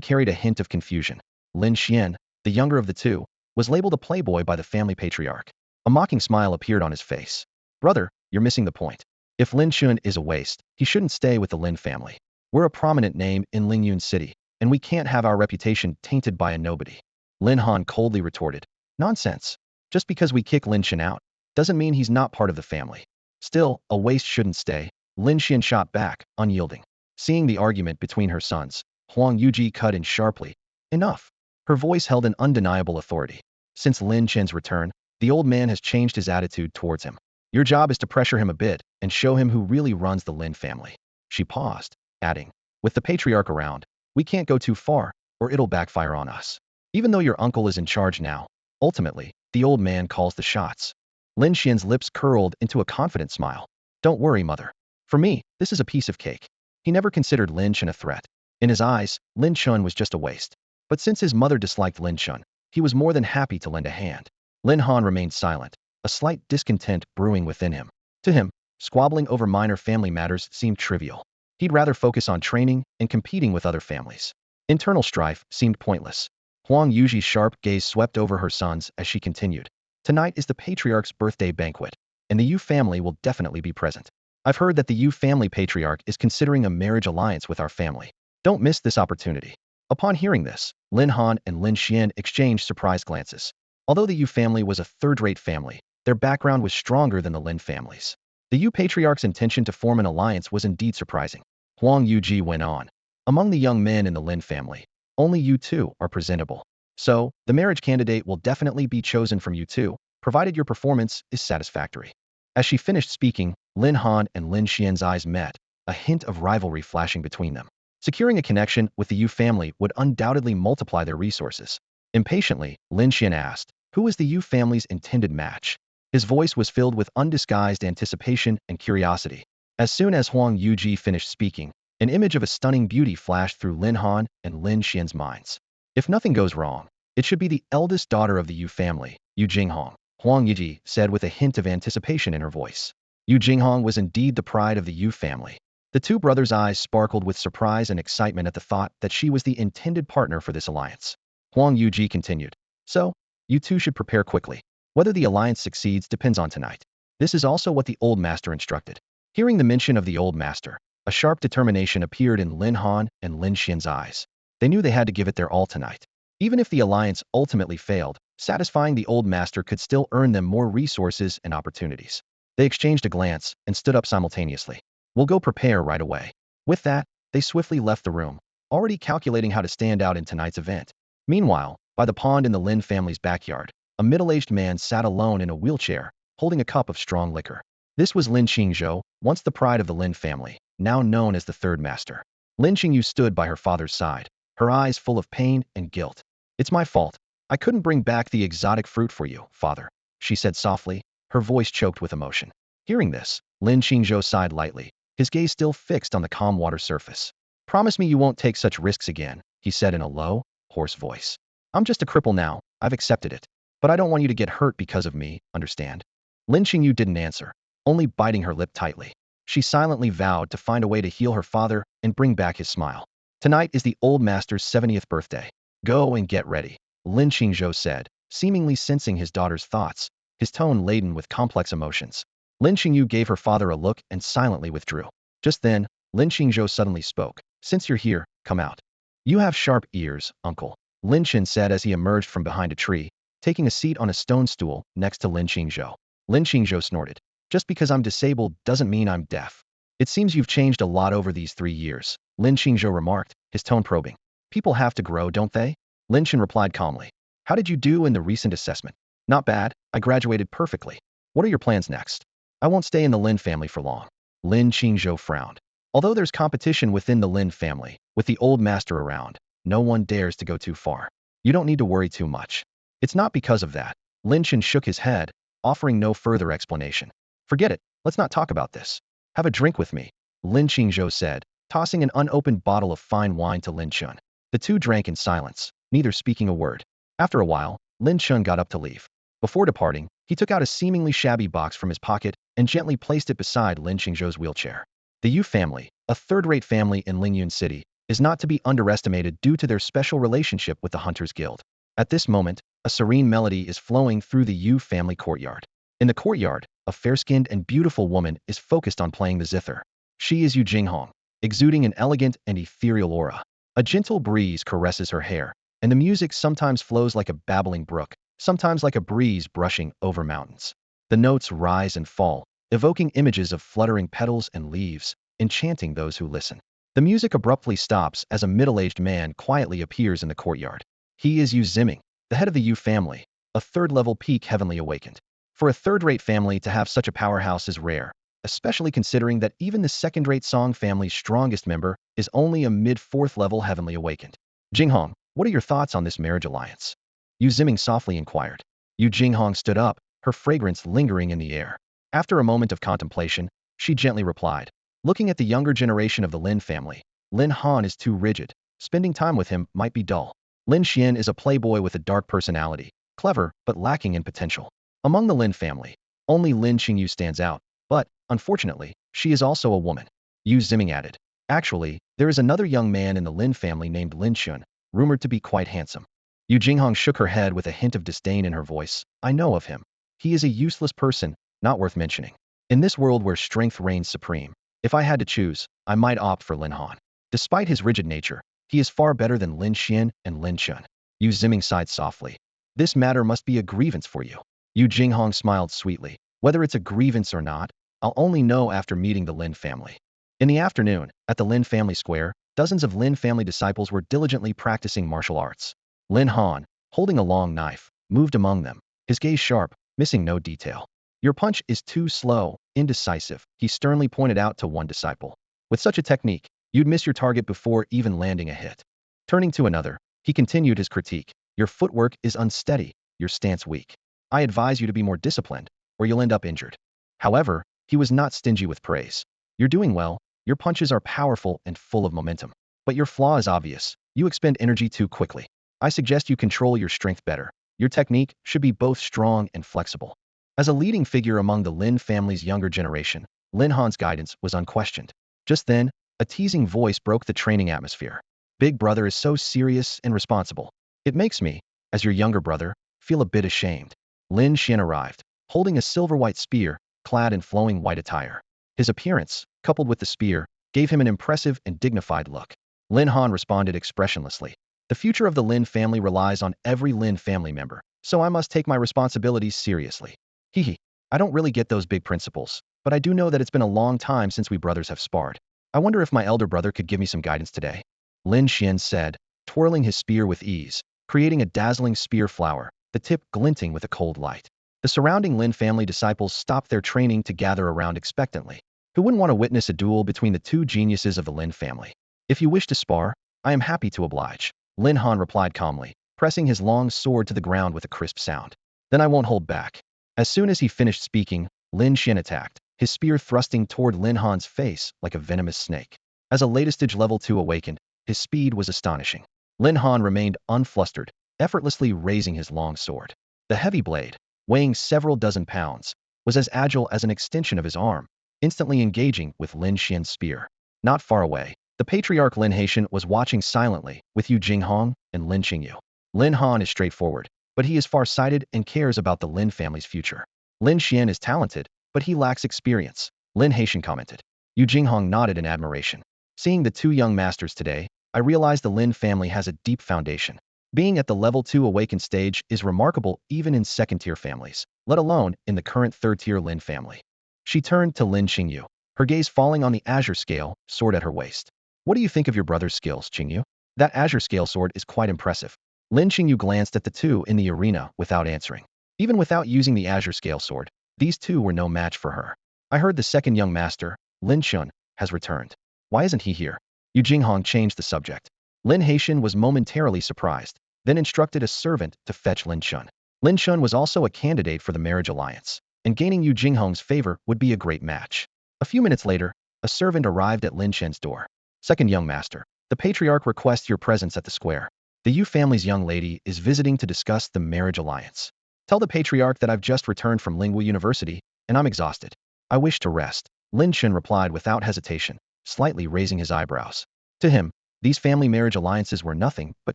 carried a hint of confusion. Lin Xian, the younger of the two, was labeled a playboy by the family patriarch. A mocking smile appeared on his face. Brother, you're missing the point. If Lin Chen is a waste, he shouldn't stay with the Lin family. We're a prominent name in Lyun City, and we can't have our reputation tainted by a nobody. Lin Han coldly retorted. Nonsense. Just because we kick Lin Chen out, doesn't mean he's not part of the family. Still, a waste shouldn't stay. Lin Xian shot back, unyielding. Seeing the argument between her sons, Huang Yuji cut in sharply. Enough. Her voice held an undeniable authority. Since Lin Chen's return, the old man has changed his attitude towards him. Your job is to pressure him a bit and show him who really runs the Lin family. She paused, adding, with the patriarch around, we can't go too far, or it'll backfire on us. Even though your uncle is in charge now, ultimately, the old man calls the shots. Lin Xian's lips curled into a confident smile. Don't worry, mother. For me, this is a piece of cake. He never considered Lin Chen a threat. In his eyes, Lin Chen was just a waste. But since his mother disliked Lin Chen, he was more than happy to lend a hand. Lin Han remained silent, a slight discontent brewing within him. To him, squabbling over minor family matters seemed trivial. He'd rather focus on training and competing with other families. Internal strife seemed pointless. Huang Yuji's sharp gaze swept over her sons as she continued. Tonight is the patriarch's birthday banquet, and the Yu family will definitely be present. I've heard that the Yu family patriarch is considering a marriage alliance with our family. Don't miss this opportunity. Upon hearing this, Lin Han and Lin Xian exchanged surprised glances. Although the Yu family was a third-rate family, their background was stronger than the Lin family's. The Yu patriarch's intention to form an alliance was indeed surprising. Huang Yuji went on. Among the young men in the Lin family, only you two are presentable. So, the marriage candidate will definitely be chosen from you two, provided your performance is satisfactory. As she finished speaking, Lin Han and Lin Xian's eyes met, a hint of rivalry flashing between them. Securing a connection with the Yu family would undoubtedly multiply their resources. Impatiently, Lin Xian asked, who is the Yu family's intended match? His voice was filled with undisguised anticipation and curiosity. As soon as Huang Yuji finished speaking, an image of a stunning beauty flashed through Lin Han and Lin Xian's minds. If nothing goes wrong, it should be the eldest daughter of the Yu family, Yu Jinghong, Huang Yuji said with a hint of anticipation in her voice. Yu Jinghong was indeed the pride of the Yu family. The two brothers' eyes sparkled with surprise and excitement at the thought that she was the intended partner for this alliance. Huang Yuji continued. So, you two should prepare quickly. Whether the alliance succeeds depends on tonight. This is also what the old master instructed. Hearing the mention of the old master, a sharp determination appeared in Lin Han and Lin Xian's eyes. They knew they had to give it their all tonight. Even if the alliance ultimately failed, satisfying the old master could still earn them more resources and opportunities. They exchanged a glance and stood up simultaneously. We'll go prepare right away. With that, they swiftly left the room, already calculating how to stand out in tonight's event. Meanwhile, by the pond in the Lin family's backyard, a middle-aged man sat alone in a wheelchair, holding a cup of strong liquor. This was Lin Qingzhou, once the pride of the Lin family, now known as the third master. Lin Qingyu stood by her father's side, her eyes full of pain and guilt. It's my fault. I couldn't bring back the exotic fruit for you, father, she said softly, her voice choked with emotion. Hearing this, Lin Qingzhou sighed lightly, his gaze still fixed on the calm water surface. Promise me you won't take such risks again, he said in a low, hoarse voice. I'm just a cripple now, I've accepted it. But I don't want you to get hurt because of me, understand? Lin Qingyu didn't answer, only biting her lip tightly. She silently vowed to find a way to heal her father and bring back his smile. Tonight is the old master's 70th birthday. Go and get ready, Lin Qingzhou said, seemingly sensing his daughter's thoughts, his tone laden with complex emotions. Lin Qingyu gave her father a look and silently withdrew. Just then, Lin Qingzhou suddenly spoke. Since you're here, come out. You have sharp ears, uncle, Lin Chen said as he emerged from behind a tree, taking a seat on a stone stool next to Lin Qingzhou. Lin Qingzhou snorted. Just because I'm disabled doesn't mean I'm deaf. It seems you've changed a lot over these 3 years, Lin Qingzhou remarked, his tone probing. People have to grow, don't they? Lin Chen replied calmly. How did you do in the recent assessment? Not bad, I graduated perfectly. What are your plans next? I won't stay in the Lin family for long. Lin Qingzhou frowned. Although there's competition within the Lin family, with the old master around, no one dares to go too far. You don't need to worry too much. It's not because of that. Lin Chen shook his head, offering no further explanation. Forget it, let's not talk about this. Have a drink with me, Lin Qingzhou said, tossing an unopened bottle of fine wine to Lin Chen. The two drank in silence, neither speaking a word. After a while, Lin Chen got up to leave. Before departing, he took out a seemingly shabby box from his pocket and gently placed it beside Lin Qingzhou's wheelchair. The Yu family, a third-rate family in Lyun City, is not to be underestimated due to their special relationship with the Hunters Guild. At this moment, a serene melody is flowing through the Yu family courtyard. In the courtyard, a fair-skinned and beautiful woman is focused on playing the zither. She is Yu Jinghong, exuding an elegant and ethereal aura. A gentle breeze caresses her hair, and the music sometimes flows like a babbling brook, sometimes like a breeze brushing over mountains. The notes rise and fall, evoking images of fluttering petals and leaves, enchanting those who listen. The music abruptly stops as a middle-aged man quietly appears in the courtyard. He is Yu Ziming, the head of the Yu family, a third-level peak heavenly awakened. For a third-rate family to have such a powerhouse is rare, especially considering that even the second-rate Song family's strongest member is only a mid-fourth level heavenly awakened. Jinghong, what are your thoughts on this marriage alliance? Yu Ziming softly inquired. Yu Jinghong stood up, her fragrance lingering in the air. After a moment of contemplation, she gently replied. Looking at the younger generation of the Lin family, Lin Han is too rigid. Spending time with him might be dull. Lin Xian is a playboy with a dark personality, clever but lacking in potential. Among the Lin family, only Lin Qingyu stands out, but, unfortunately, she is also a woman. Yu Ziming added. Actually, there is another young man in the Lin family named Lin Chen, rumored to be quite handsome. Yu Jinghong shook her head with a hint of disdain in her voice. I know of him. He is a useless person, not worth mentioning. In this world where strength reigns supreme, if I had to choose, I might opt for Lin Han. Despite his rigid nature, he is far better than Lin Xian and Lin Chen. Yu Ziming sighed softly. This matter must be a grievance for you. Yu Jinghong smiled sweetly. Whether it's a grievance or not, I'll only know after meeting the Lin family. In the afternoon, at the Lin family square, dozens of Lin family disciples were diligently practicing martial arts. Lin Han, holding a long knife, moved among them, his gaze sharp, missing no detail. Your punch is too slow, indecisive, he sternly pointed out to one disciple. With such a technique, you'd miss your target before even landing a hit. Turning to another, he continued his critique. Your footwork is unsteady, your stance weak. I advise you to be more disciplined, or you'll end up injured. However, he was not stingy with praise. You're doing well, your punches are powerful and full of momentum. But your flaw is obvious, you expend energy too quickly. I suggest you control your strength better. Your technique should be both strong and flexible. As a leading figure among the Lin family's younger generation, Lin Han's guidance was unquestioned. Just then, a teasing voice broke the training atmosphere. Big brother is so serious and responsible. It makes me, as your younger brother, feel a bit ashamed. Lin Chen arrived, holding a silver-white spear, clad in flowing white attire. His appearance, coupled with the spear, gave him an impressive and dignified look. Lin Han responded expressionlessly. The future of the Lin family relies on every Lin family member, so I must take my responsibilities seriously. Hehe, I don't really get those big principles, but I do know that it's been a long time since we brothers have sparred. I wonder if my elder brother could give me some guidance today. Lin Xian said, twirling his spear with ease, creating a dazzling spear flower, the tip glinting with a cold light. The surrounding Lin family disciples stopped their training to gather around expectantly. Who wouldn't want to witness a duel between the two geniuses of the Lin family? If you wish to spar, I am happy to oblige. Lin Han replied calmly, pressing his long sword to the ground with a crisp sound. Then I won't hold back. As soon as he finished speaking, Lin Chen attacked, his spear thrusting toward Lin Han's face like a venomous snake. As a latest-stage level 2 awakened, his speed was astonishing. Lin Han remained unflustered, effortlessly raising his long sword. The heavy blade, weighing several dozen pounds, was as agile as an extension of his arm, instantly engaging with Lin Xian's spear. Not far away, the patriarch Lin Haitian was watching silently with Yu Jinghong and Lin Qingyu. Lin Han is straightforward, but he is far-sighted and cares about the Lin family's future. Lin Xian is talented, but he lacks experience, Lin Haitian commented. Yu Jinghong nodded in admiration. Seeing the two young masters today, I realized the Lin family has a deep foundation. Being at the level 2 awakened stage is remarkable even in second-tier families, let alone in the current third-tier Lin family. She turned to Lin Qingyu, her gaze falling on the azure scale, sword at her waist. What do you think of your brother's skills, Qingyu? That azure scale sword is quite impressive. Lin Qingyu glanced at the two in the arena without answering. Even without using the azure scale sword, These two were no match for her. I heard the second young master, Lin Chen, has returned. Why isn't he here? Yu Jinghong changed the subject. Lin Haitian was momentarily surprised, then instructed a servant to fetch Lin Chen. Lin Chen was also a candidate for the marriage alliance, and gaining Yu Jinghong's favor would be a great match. A few minutes later, a servant arrived at Lin Chen's door. Second young master, the patriarch requests your presence at the square. The Yu family's young lady is visiting to discuss the marriage alliance. Tell the patriarch that I've just returned from Lingua University, and I'm exhausted. I wish to rest. Lin Chen replied without hesitation, slightly raising his eyebrows. To him, these family marriage alliances were nothing but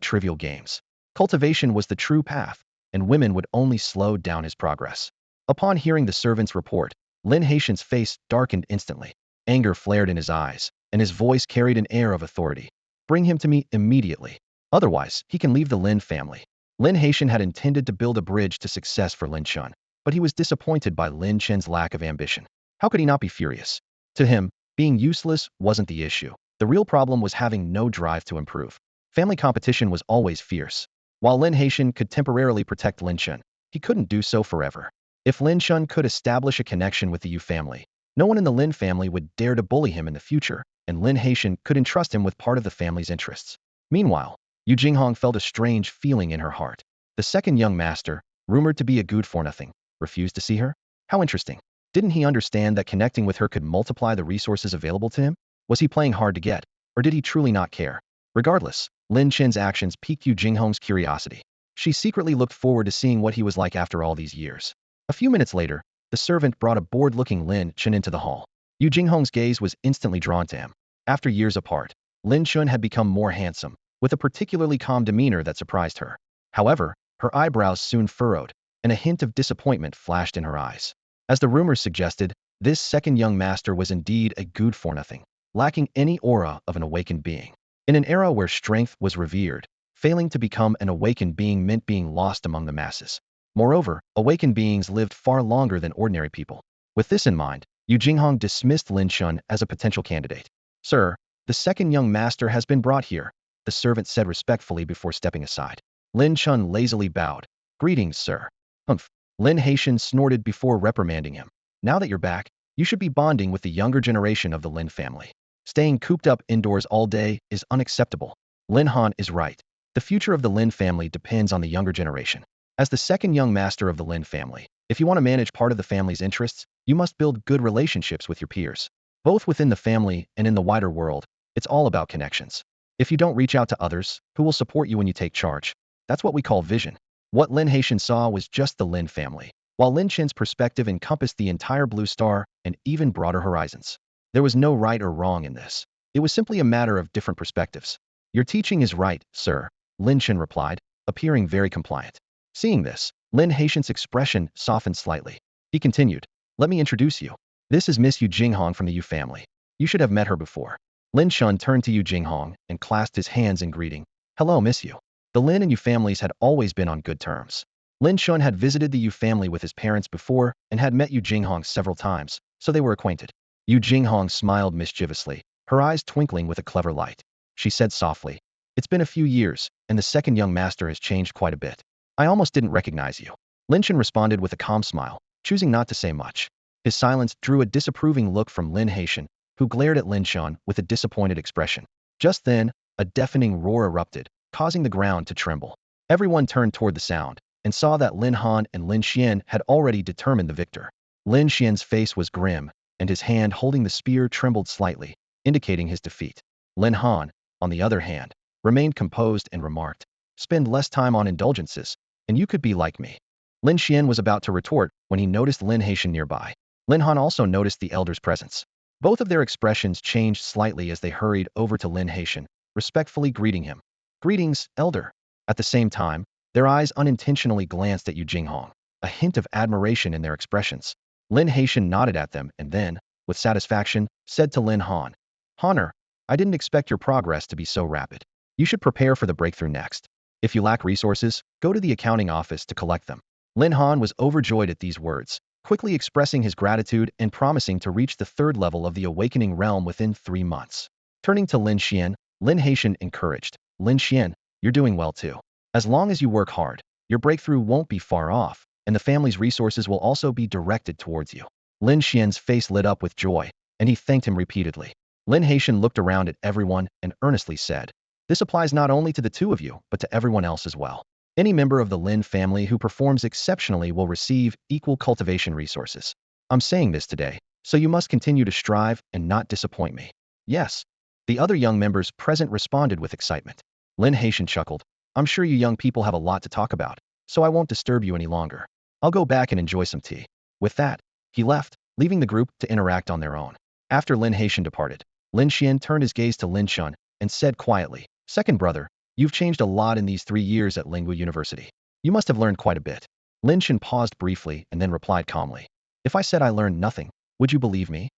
trivial games. Cultivation was the true path, and women would only slow down his progress. Upon hearing the servant's report, Lin Haitian's face darkened instantly. Anger flared in his eyes, and his voice carried an air of authority. Bring him to me immediately. Otherwise, he can leave the Lin family. Lin Haitian had intended to build a bridge to success for Lin Chen, but he was disappointed by Lin Chen's lack of ambition. How could he not be furious? To him, being useless wasn't the issue. The real problem was having no drive to improve. Family competition was always fierce. While Lin Haitian could temporarily protect Lin Chen, he couldn't do so forever. If Lin Chen could establish a connection with the Yu family, no one in the Lin family would dare to bully him in the future, and Lin Haitian could entrust him with part of the family's interests. Meanwhile, Yu Jinghong felt a strange feeling in her heart. The second young master, rumored to be a good-for-nothing, refused to see her? How interesting. Didn't he understand that connecting with her could multiply the resources available to him? Was he playing hard to get, or did he truly not care? Regardless, Lin Chen's actions piqued Yu Jinghong's curiosity. She secretly looked forward to seeing what he was like after all these years. A few minutes later, the servant brought a bored-looking Lin Chen into the hall. Yu Jinghong's gaze was instantly drawn to him. After years apart, Lin Chen had become more handsome, with a particularly calm demeanor that surprised her. However, her eyebrows soon furrowed, and a hint of disappointment flashed in her eyes. As the rumors suggested, this second young master was indeed a good-for-nothing, lacking any aura of an awakened being. In an era where strength was revered, failing to become an awakened being meant being lost among the masses. Moreover, awakened beings lived far longer than ordinary people. With this in mind, Yu Jinghong dismissed Lin Chen as a potential candidate. Sir, the second young master has been brought here, the servant said respectfully before stepping aside. Lin Chen lazily bowed. Greetings, sir. Humph. Lin Haitian snorted before reprimanding him. Now that you're back, you should be bonding with the younger generation of the Lin family. Staying cooped up indoors all day is unacceptable. Lin Han is right. The future of the Lin family depends on the younger generation. As the second young master of the Lin family, if you want to manage part of the family's interests, you must build good relationships with your peers. Both within the family and in the wider world, it's all about connections. If you don't reach out to others, who will support you when you take charge? That's what we call vision. What Lin Haitian saw was just the Lin family, while Lin Chen's perspective encompassed the entire blue star and even broader horizons. There was no right or wrong in this. It was simply a matter of different perspectives. Your teaching is right, sir, Lin Chen replied, appearing very compliant. Seeing this, Lin Haitian's expression softened slightly. He continued, let me introduce you. This is Miss Yu Jinghong from the Yu family. You should have met her before. Lin Chen turned to Yu Jinghong and clasped his hands in greeting. Hello, Miss Yu. The Lin and Yu families had always been on good terms. Lin Chen had visited the Yu family with his parents before and had met Yu Jinghong several times, so they were acquainted. Yu Jinghong smiled mischievously, her eyes twinkling with a clever light. She said softly, it's been a few years, and the second young master has changed quite a bit. I almost didn't recognize you. Lin Chen responded with a calm smile, choosing not to say much. His silence drew a disapproving look from Lin Haitian, who glared at Lin Chen with a disappointed expression. Just then, a deafening roar erupted, causing the ground to tremble. Everyone turned toward the sound, and saw that Lin Han and Lin Xian had already determined the victor. Lin Xian's face was grim, and his hand holding the spear trembled slightly, indicating his defeat. Lin Han, on the other hand, remained composed and remarked, spend less time on indulgences, and you could be like me. Lin Xian was about to retort when he noticed Lin Haitian nearby. Lin Han also noticed the elder's presence. Both of their expressions changed slightly as they hurried over to Lin Haitian, respectfully greeting him. Greetings, elder. At the same time, their eyes unintentionally glanced at Yu Jinghong, a hint of admiration in their expressions. Lin Haitian nodded at them and then, with satisfaction, said to Lin Han, Honor, I didn't expect your progress to be so rapid. You should prepare for the breakthrough next. If you lack resources, go to the accounting office to collect them. Lin Han was overjoyed at these words, quickly expressing his gratitude and promising to reach the third level of the awakening realm within 3 months. Turning to Lin Xian, Lin Haitian encouraged, Lin Xian, you're doing well too. As long as you work hard, your breakthrough won't be far off, and the family's resources will also be directed towards you. Lin Xian's face lit up with joy, and he thanked him repeatedly. Lin Haitian looked around at everyone and earnestly said, "This applies not only to the two of you, but to everyone else as well. Any member of the Lin family who performs exceptionally will receive equal cultivation resources. I'm saying this today, so you must continue to strive and not disappoint me." "Yes." The other young members present responded with excitement. Lin Haitian chuckled, "I'm sure you young people have a lot to talk about, so I won't disturb you any longer. I'll go back and enjoy some tea." With that, he left, leaving the group to interact on their own. After Lin Haitian departed, Lin Xian turned his gaze to Lin Chen and said quietly, "Second brother, you've changed a lot in these 3 years at Lingwu University. You must have learned quite a bit." Lin Chen paused briefly and then replied calmly, "If I said I learned nothing, would you believe me?"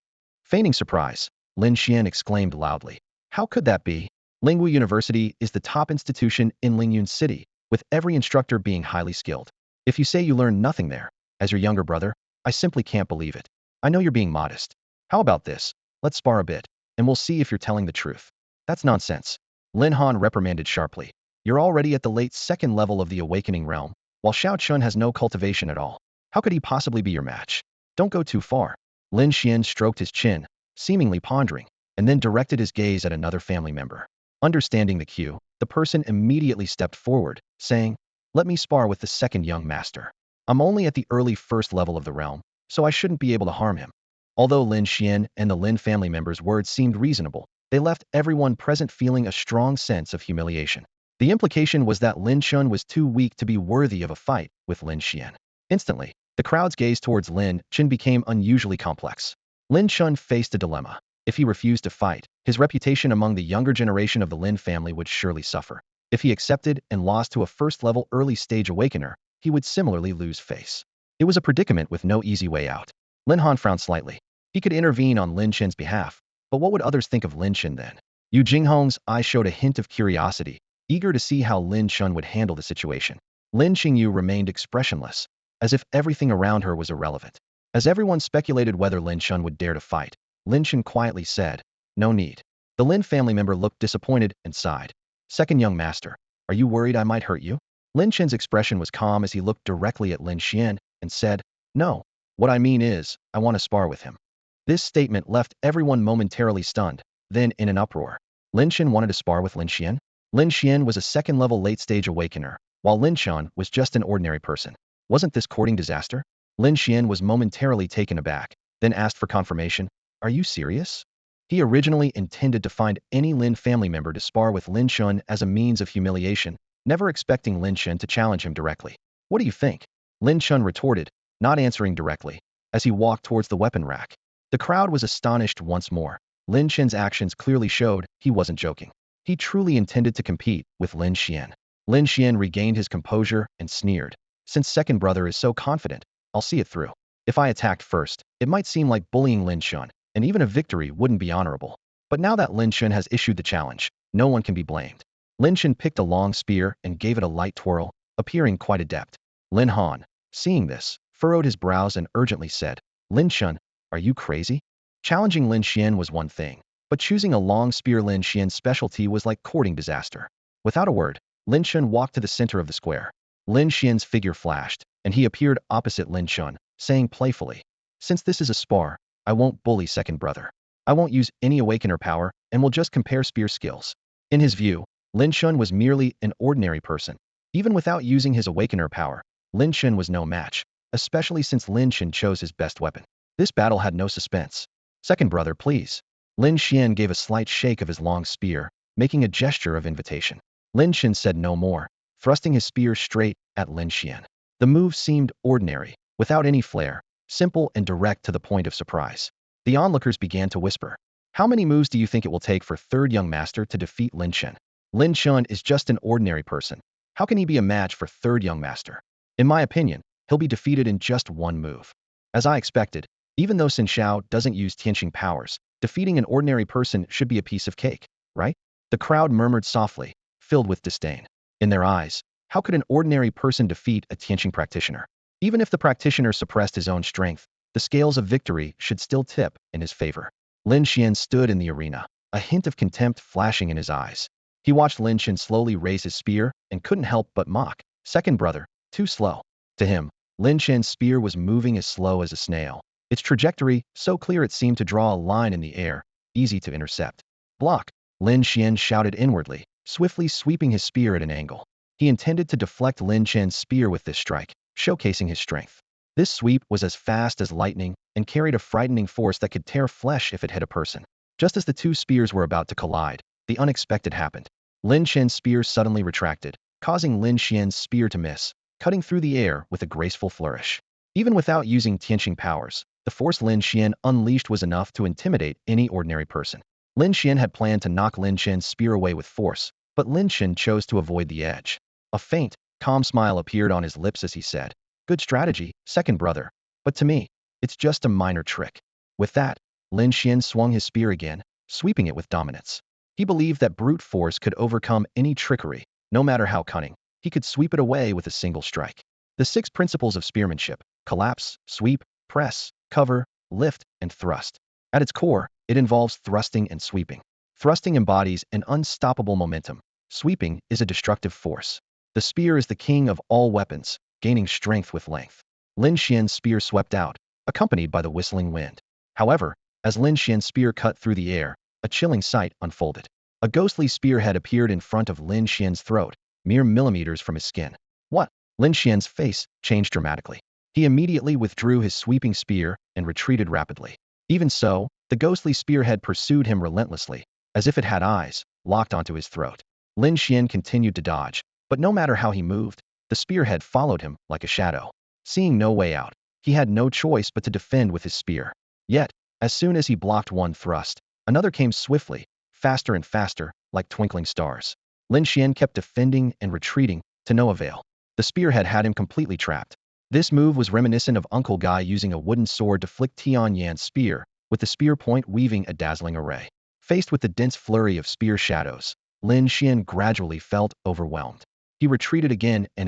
Feigning surprise, Lin Xian exclaimed loudly, "How could that be? Lingwu University is the top institution in Lyun City, with every instructor being highly skilled. If you say you learned nothing there, as your younger brother, I simply can't believe it. I know you're being modest. How about this? Let's spar a bit, and we'll see if you're telling the truth." "That's nonsense," Lin Han reprimanded sharply. "You're already at the late second level of the awakening realm, while Xiao Chun has no cultivation at all. How could he possibly be your match? Don't go too far." Lin Xian stroked his chin, seemingly pondering, and then directed his gaze at another family member. Understanding the cue, the person immediately stepped forward, saying, "Let me spar with the second young master. I'm only at the early first level of the realm, so I shouldn't be able to harm him." Although Lin Xian and the Lin family members' words seemed reasonable, they left everyone present feeling a strong sense of humiliation. The implication was that Lin Chen was too weak to be worthy of a fight with Lin Xian. Instantly, the crowd's gaze towards Lin Chen became unusually complex. Lin Chen faced a dilemma. If he refused to fight, his reputation among the younger generation of the Lin family would surely suffer. If he accepted and lost to a first-level early-stage awakener, he would similarly lose face. It was a predicament with no easy way out. Lin Han frowned slightly. He could intervene on Lin Chen's behalf, but what would others think of Lin Chen then? Yu Jinghong's eyes showed a hint of curiosity, eager to see how Lin Chen would handle the situation. Lin Qingyu remained expressionless, as if everything around her was irrelevant. As everyone speculated whether Lin Chen would dare to fight, Lin Chen quietly said, "No need." The Lin family member looked disappointed and sighed. "Second young master, are you worried I might hurt you?" Lin Chen's expression was calm as he looked directly at Lin Xian and said, "No. What I mean is, I want to spar with him." This statement left everyone momentarily stunned, then in an uproar. Lin Chen wanted to spar with Lin Xian? Lin Xian was a second-level late-stage awakener, while Lin Chen was just an ordinary person. Wasn't this courting disaster? Lin Xian was momentarily taken aback, then asked for confirmation. "Are you serious?" He originally intended to find any Lin family member to spar with Lin Chen as a means of humiliation, never expecting Lin Chen to challenge him directly. "What do you think?" Lin Chen retorted, not answering directly, as he walked towards the weapon rack. The crowd was astonished once more. Lin Chen's actions clearly showed he wasn't joking. He truly intended to compete with Lin Xian. Lin Xian regained his composure and sneered. "Since second brother is so confident, I'll see it through. If I attacked first, it might seem like bullying Lin Chen, and even a victory wouldn't be honorable. But now that Lin Chen has issued the challenge, no one can be blamed." Lin Chen picked a long spear and gave it a light twirl, appearing quite adept. Lin Han, seeing this, furrowed his brows and urgently said, "Lin Chen, are you crazy?" Challenging Lin Xian was one thing, but choosing a long spear Lin Xian's specialty was like courting disaster. Without a word, Lin Chen walked to the center of the square. Lin Xian's figure flashed, and he appeared opposite Lin Chen, saying playfully, "Since this is a spar, I won't bully second brother. I won't use any awakener power, and will just compare spear skills." In his view, Lin Chen was merely an ordinary person. Even without using his awakener power, Lin Chen was no match, especially since Lin Chen chose his best weapon. This battle had no suspense. "Second brother, please." Lin Xian gave a slight shake of his long spear, making a gesture of invitation. Lin Chen said no more, thrusting his spear straight at Lin Xian. The move seemed ordinary, without any flair, simple and direct to the point of surprise. The onlookers began to whisper, "How many moves do you think it will take for third young master to defeat Lin Chen? Lin Chen is just an ordinary person. How can he be a match for third young master? In my opinion, he'll be defeated in just one move." As I expected, even though Xin Xiao doesn't use Tianqing powers, defeating an ordinary person should be a piece of cake, right? The crowd murmured softly, filled with disdain. In their eyes, how could an ordinary person defeat a Tianqing practitioner? Even if the practitioner suppressed his own strength, the scales of victory should still tip in his favor. Lin Xian stood in the arena, a hint of contempt flashing in his eyes. He watched Lin Chen slowly raise his spear and couldn't help but mock. "Second brother, too slow." To him, Lin Chen's spear was moving as slow as a snail. Its trajectory, so clear it seemed to draw a line in the air, easy to intercept. Block! Lin Chen shouted inwardly, swiftly sweeping his spear at an angle. He intended to deflect Lin Chen's spear with this strike, showcasing his strength. This sweep was as fast as lightning and carried a frightening force that could tear flesh if it hit a person. Just as the two spears were about to collide, the unexpected happened. Lin Chen's spear suddenly retracted, causing Lin Xian's spear to miss, cutting through the air with a graceful flourish. Even without using Tianqing powers, the force Lin Xian unleashed was enough to intimidate any ordinary person. Lin Xian had planned to knock Lin Chen's spear away with force, but Lin Chen chose to avoid the edge. A faint, calm smile appeared on his lips as he said, "Good strategy, second brother. But to me, it's just a minor trick." With that, Lin Xian swung his spear again, sweeping it with dominance. He believed that brute force could overcome any trickery, no matter how cunning. He could sweep it away with a single strike. The 6 principles of spearmanship: collapse, sweep, press, cover, lift, and thrust. At its core, it involves thrusting and sweeping. Thrusting embodies an unstoppable momentum. Sweeping is a destructive force. The spear is the king of all weapons, gaining strength with length. Lin Xian's spear swept out, accompanied by the whistling wind. However, as Lin Xian's spear cut through the air, a chilling sight unfolded. A ghostly spearhead appeared in front of Lin Xian's throat, mere millimeters from his skin. What? Lin Xian's face changed dramatically. He immediately withdrew his sweeping spear and retreated rapidly. Even so, the ghostly spearhead pursued him relentlessly, as if it had eyes, locked onto his throat. Lin Xian continued to dodge, but no matter how he moved, the spearhead followed him like a shadow. Seeing no way out, he had no choice but to defend with his spear. Yet, as soon as he blocked one thrust, another came swiftly, faster and faster, like twinkling stars. Lin Xian kept defending and retreating, to no avail. The spearhead had him completely trapped. This move was reminiscent of Uncle Guy using a wooden sword to flick Tian Yan's spear, with the spear point weaving a dazzling array. Faced with the dense flurry of spear shadows, Lin Xian gradually felt overwhelmed. He retreated again, and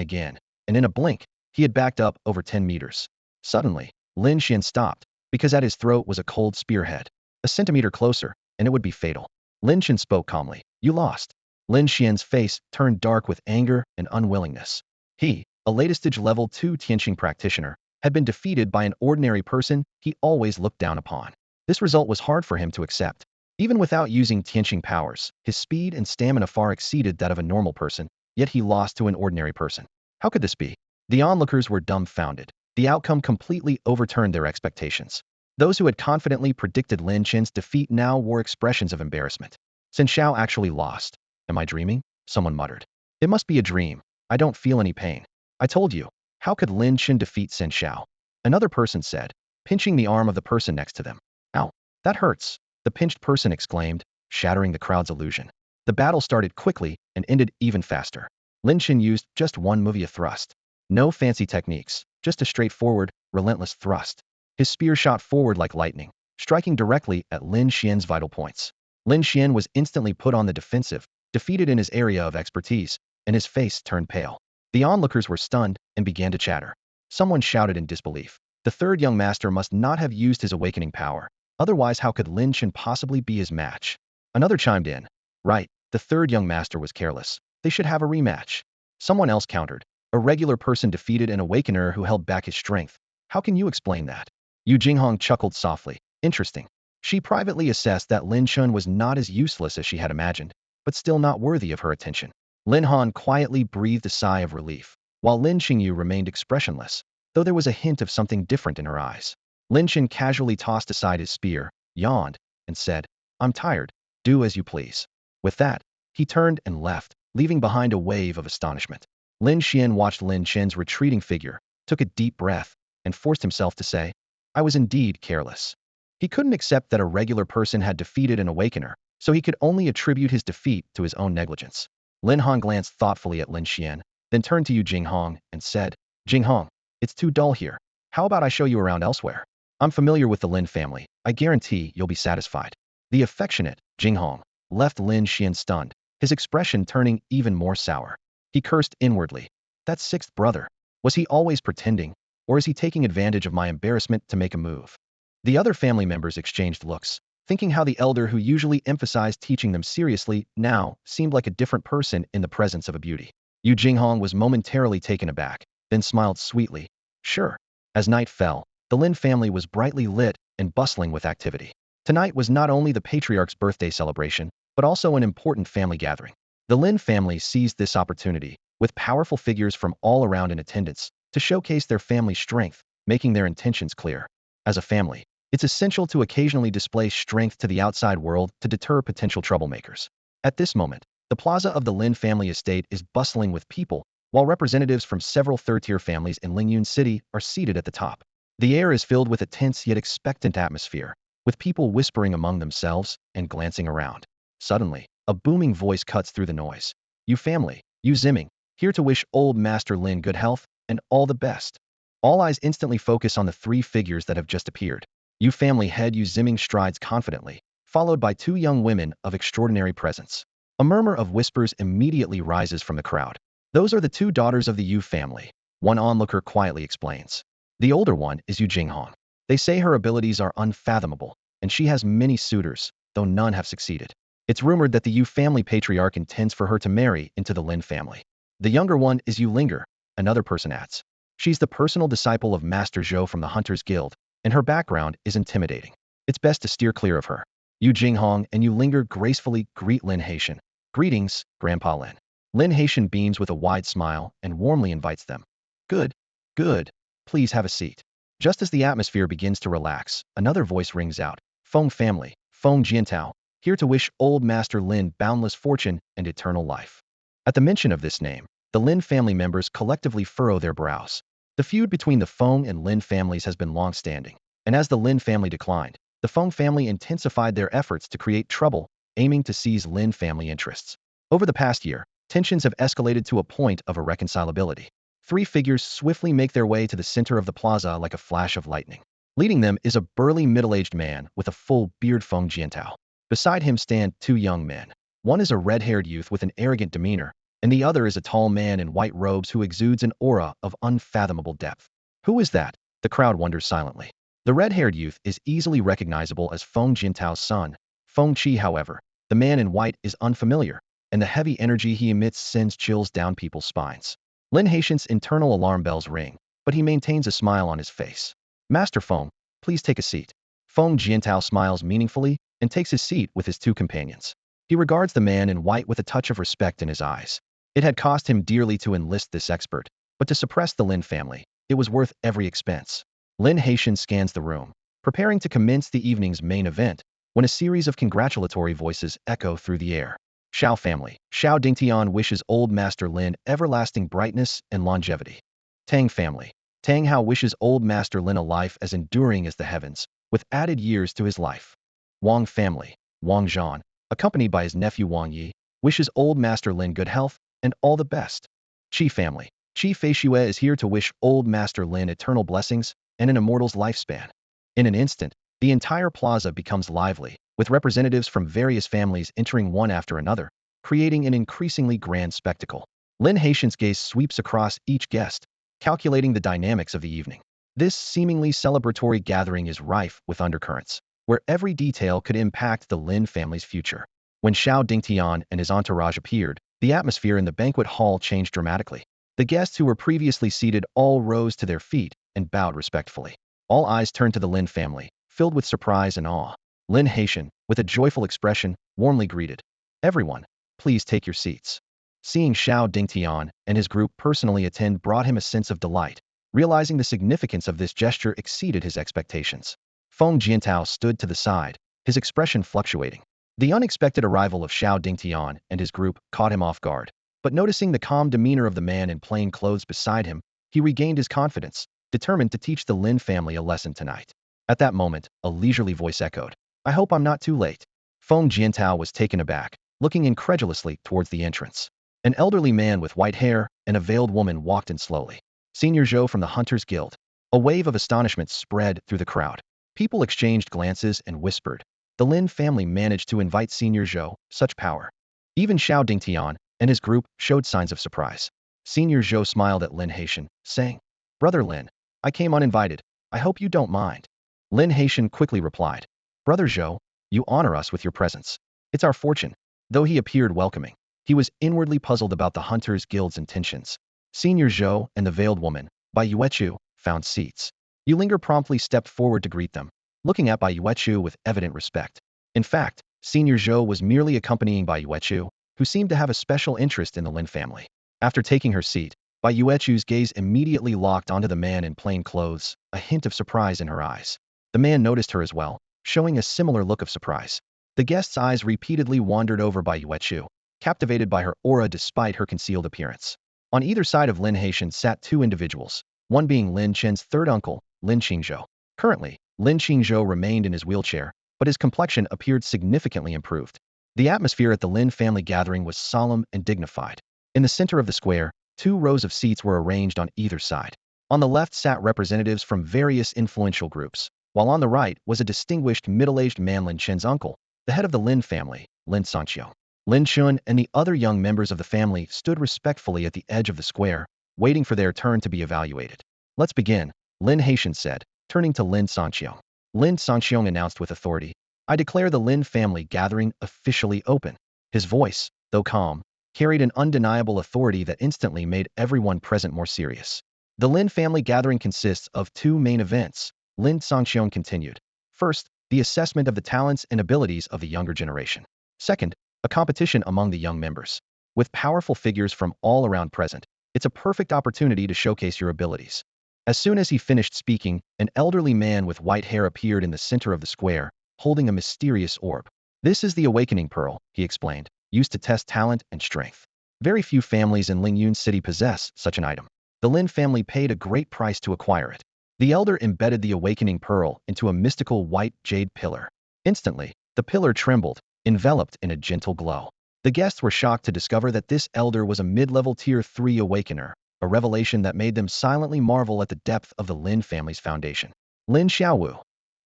in a blink, he had backed up over 10 meters. Suddenly, Lin Xian stopped, because at his throat was a cold spearhead. A centimeter closer, and it would be fatal. Lin Chen spoke calmly. "You lost." Lin Xian's face turned dark with anger and unwillingness. He, a latest level 2 Tianqing practitioner, had been defeated by an ordinary person he always looked down upon. This result was hard for him to accept. Even without using Tianqing powers, his speed and stamina far exceeded that of a normal person, yet he lost to an ordinary person. How could this be? The onlookers were dumbfounded. The outcome completely overturned their expectations. Those who had confidently predicted Lin Chen's defeat now wore expressions of embarrassment. Xin Xiao actually lost. Am I dreaming? Someone muttered. It must be a dream. I don't feel any pain. I told you. How could Lin Chen defeat Xin Xiao? Another person said, pinching the arm of the person next to them. Ow, that hurts, the pinched person exclaimed, shattering the crowd's illusion. The battle started quickly and ended even faster. Lin Chen used just one move, a thrust. No fancy techniques, just a straightforward, relentless thrust. His spear shot forward like lightning, striking directly at Lin Xian's vital points. Lin Xian was instantly put on the defensive, defeated in his area of expertise, and his face turned pale. The onlookers were stunned and began to chatter. Someone shouted in disbelief. The third young master must not have used his awakening power. Otherwise, how could Lin Chen possibly be his match? Another chimed in. Right, the third young master was careless. They should have a rematch. Someone else countered. A regular person defeated an awakener who held back his strength. How can you explain that? Yu Jinghong chuckled softly. Interesting. She privately assessed that Lin Chen was not as useless as she had imagined, but still not worthy of her attention. Lin Han quietly breathed a sigh of relief, while Lin Qingyu remained expressionless, though there was a hint of something different in her eyes. Lin Chen casually tossed aside his spear, yawned, and said, I'm tired. Do as you please. With that, he turned and left, leaving behind a wave of astonishment. Lin Xian watched Lin Chen's retreating figure, took a deep breath, and forced himself to say, I was indeed careless. He couldn't accept that a regular person had defeated an awakener, so he could only attribute his defeat to his own negligence. Lin Han glanced thoughtfully at Lin Xian, then turned to Yu Jinghong and said, Jinghong, it's too dull here. How about I show you around elsewhere? I'm familiar with the Lin family. I guarantee you'll be satisfied. The affectionate Jinghong left Lin Xian stunned, his expression turning even more sour. He cursed inwardly. That sixth brother. Was he always pretending, or is he taking advantage of my embarrassment to make a move? The other family members exchanged looks, thinking how the elder who usually emphasized teaching them seriously now seemed like a different person in the presence of a beauty. Yu Jinghong was momentarily taken aback, then smiled sweetly. Sure. As night fell, the Lin family was brightly lit and bustling with activity. Tonight was not only the patriarch's birthday celebration, but also an important family gathering. The Lin family seized this opportunity, with powerful figures from all around in attendance, to showcase their family strength, making their intentions clear. As a family, it's essential to occasionally display strength to the outside world to deter potential troublemakers. At this moment, the plaza of the Lin family estate is bustling with people, while representatives from several third-tier families in Lyun City are seated at the top. The air is filled with a tense yet expectant atmosphere, with people whispering among themselves and glancing around. Suddenly, a booming voice cuts through the noise. You family, you Zimming, here to wish old Master Lin good health and all the best. All eyes instantly focus on the three figures that have just appeared. You family head Yu Zimming strides confidently, followed by two young women of extraordinary presence. A murmur of whispers immediately rises from the crowd. Those are the two daughters of the Yu family, one onlooker quietly explains. The older one is Yu Jinghong. They say her abilities are unfathomable, and she has many suitors, though none have succeeded. It's rumored that the Yu family patriarch intends for her to marry into the Lin family. The younger one is Yu Linger, another person adds. She's the personal disciple of Master Zhou from the Hunters Guild, and her background is intimidating. It's best to steer clear of her. Yu Jinghong and Yu Linger gracefully greet Lin Haitian. Greetings, Grandpa Lin. Lin Haitian beams with a wide smile and warmly invites them. Good, good. Please have a seat. Just as the atmosphere begins to relax, another voice rings out. Feng family, Feng Jiantao, here to wish old Master Lin boundless fortune and eternal life. At the mention of this name, the Lin family members collectively furrow their brows. The feud between the Feng and Lin families has been long-standing, and as the Lin family declined, the Feng family intensified their efforts to create trouble, aiming to seize Lin family interests. Over the past year, tensions have escalated to a point of irreconcilability. Three figures swiftly make their way to the center of the plaza like a flash of lightning. Leading them is a burly middle-aged man with a full beard, Feng Jiantao. Beside him stand two young men. One is a red-haired youth with an arrogant demeanor, and the other is a tall man in white robes who exudes an aura of unfathomable depth. Who is that? The crowd wonders silently. The red-haired youth is easily recognizable as Feng Jintao's son, Feng Qi. However, the man in white is unfamiliar, and the heavy energy he emits sends chills down people's spines. Lin Haitian's internal alarm bells ring, but he maintains a smile on his face. Master Feng, please take a seat. Feng Jiantao smiles meaningfully and takes his seat with his two companions. He regards the man in white with a touch of respect in his eyes. It had cost him dearly to enlist this expert, but to suppress the Lin family, it was worth every expense. Lin Haitian scans the room, preparing to commence the evening's main event, when a series of congratulatory voices echo through the air. Xiao family, Xiao Dingtian wishes old Master Lin everlasting brightness and longevity. Tang family, Tang Hao wishes old Master Lin a life as enduring as the heavens, with added years to his life. Wang family, Wang Zhan, accompanied by his nephew Wang Yi, wishes old Master Lin good health and all the best. Qi family, Qi Feishue is here to wish old Master Lin eternal blessings and an immortal's lifespan. In an instant, the entire plaza becomes lively, with representatives from various families entering one after another, creating an increasingly grand spectacle. Lin Haitian's gaze sweeps across each guest, calculating the dynamics of the evening. This seemingly celebratory gathering is rife with undercurrents, where every detail could impact the Lin family's future. When Xiao Dingtian and his entourage appeared, the atmosphere in the banquet hall changed dramatically. The guests who were previously seated all rose to their feet and bowed respectfully. All eyes turned to the Lin family, filled with surprise and awe. Lin Haitian, with a joyful expression, warmly greeted. Everyone, please take your seats. Seeing Xiao Dingtian and his group personally attend brought him a sense of delight. Realizing the significance of this gesture exceeded his expectations. Feng Jiantao stood to the side, his expression fluctuating. The unexpected arrival of Xiao Dingtian and his group caught him off guard, but noticing the calm demeanor of the man in plain clothes beside him, he regained his confidence, determined to teach the Lin family a lesson tonight. At that moment, a leisurely voice echoed. I hope I'm not too late. Feng Jiantao was taken aback, looking incredulously towards the entrance. An elderly man with white hair and a veiled woman walked in slowly. Senior Zhou from the Hunters Guild. A wave of astonishment spread through the crowd. People exchanged glances and whispered. The Lin family managed to invite Senior Zhou, such power. Even Xiao Dingtian and his group showed signs of surprise. Senior Zhou smiled at Lin Haitian, saying, Brother Lin, I came uninvited. I hope you don't mind. Lin Haitian quickly replied, Brother Zhou, you honor us with your presence. It's our fortune. Though he appeared welcoming, he was inwardly puzzled about the Hunters Guild's intentions. Senior Zhou and the Veiled Woman, by Yuechu, found seats. Yulinger promptly stepped forward to greet them, looking at Bai Yuechu with evident respect. In fact, Senior Zhou was merely accompanying Bai Yuechu, who seemed to have a special interest in the Lin family. After taking her seat, Bai Yuechu's gaze immediately locked onto the man in plain clothes, a hint of surprise in her eyes. The man noticed her as well, showing a similar look of surprise. The guest's eyes repeatedly wandered over Bai Yuechu, captivated by her aura despite her concealed appearance. On either side of Lin Haitian sat two individuals, one being Lin Chen's third uncle, Lin Qingzhou. Currently, Lin Qingzhou remained in his wheelchair, but his complexion appeared significantly improved. The atmosphere at the Lin family gathering was solemn and dignified. In the center of the square, 2 rows of seats were arranged on either side. On the left sat representatives from various influential groups, while on the right was a distinguished middle-aged man, Lin Chen's uncle, the head of the Lin family, Lin Sanqiu. Lin Chen and the other young members of the family stood respectfully at the edge of the square, waiting for their turn to be evaluated. "Let's begin," Lin Haitian said, turning to Lin Sanqiu. Lin Sanqiu announced with authority, "I declare the Lin family gathering officially open." His voice, though calm, carried an undeniable authority that instantly made everyone present more serious. "The Lin family gathering consists of 2 main events," Lin Sanqiu continued. "First, the assessment of the talents and abilities of the younger generation. Second, a competition among the young members. With powerful figures from all around present, it's a perfect opportunity to showcase your abilities." As soon as he finished speaking, an elderly man with white hair appeared in the center of the square, holding a mysterious orb. "This is the awakening pearl," he explained, "used to test talent and strength. Very few families in Lyun city possess such an item. The Lin family paid a great price to acquire it." The elder embedded the awakening pearl into a mystical white jade pillar. Instantly, the pillar trembled, enveloped in a gentle glow. The guests were shocked to discover that this elder was a mid-level tier 3 awakener, a revelation that made them silently marvel at the depth of the Lin family's foundation. "Lin Xiaowu."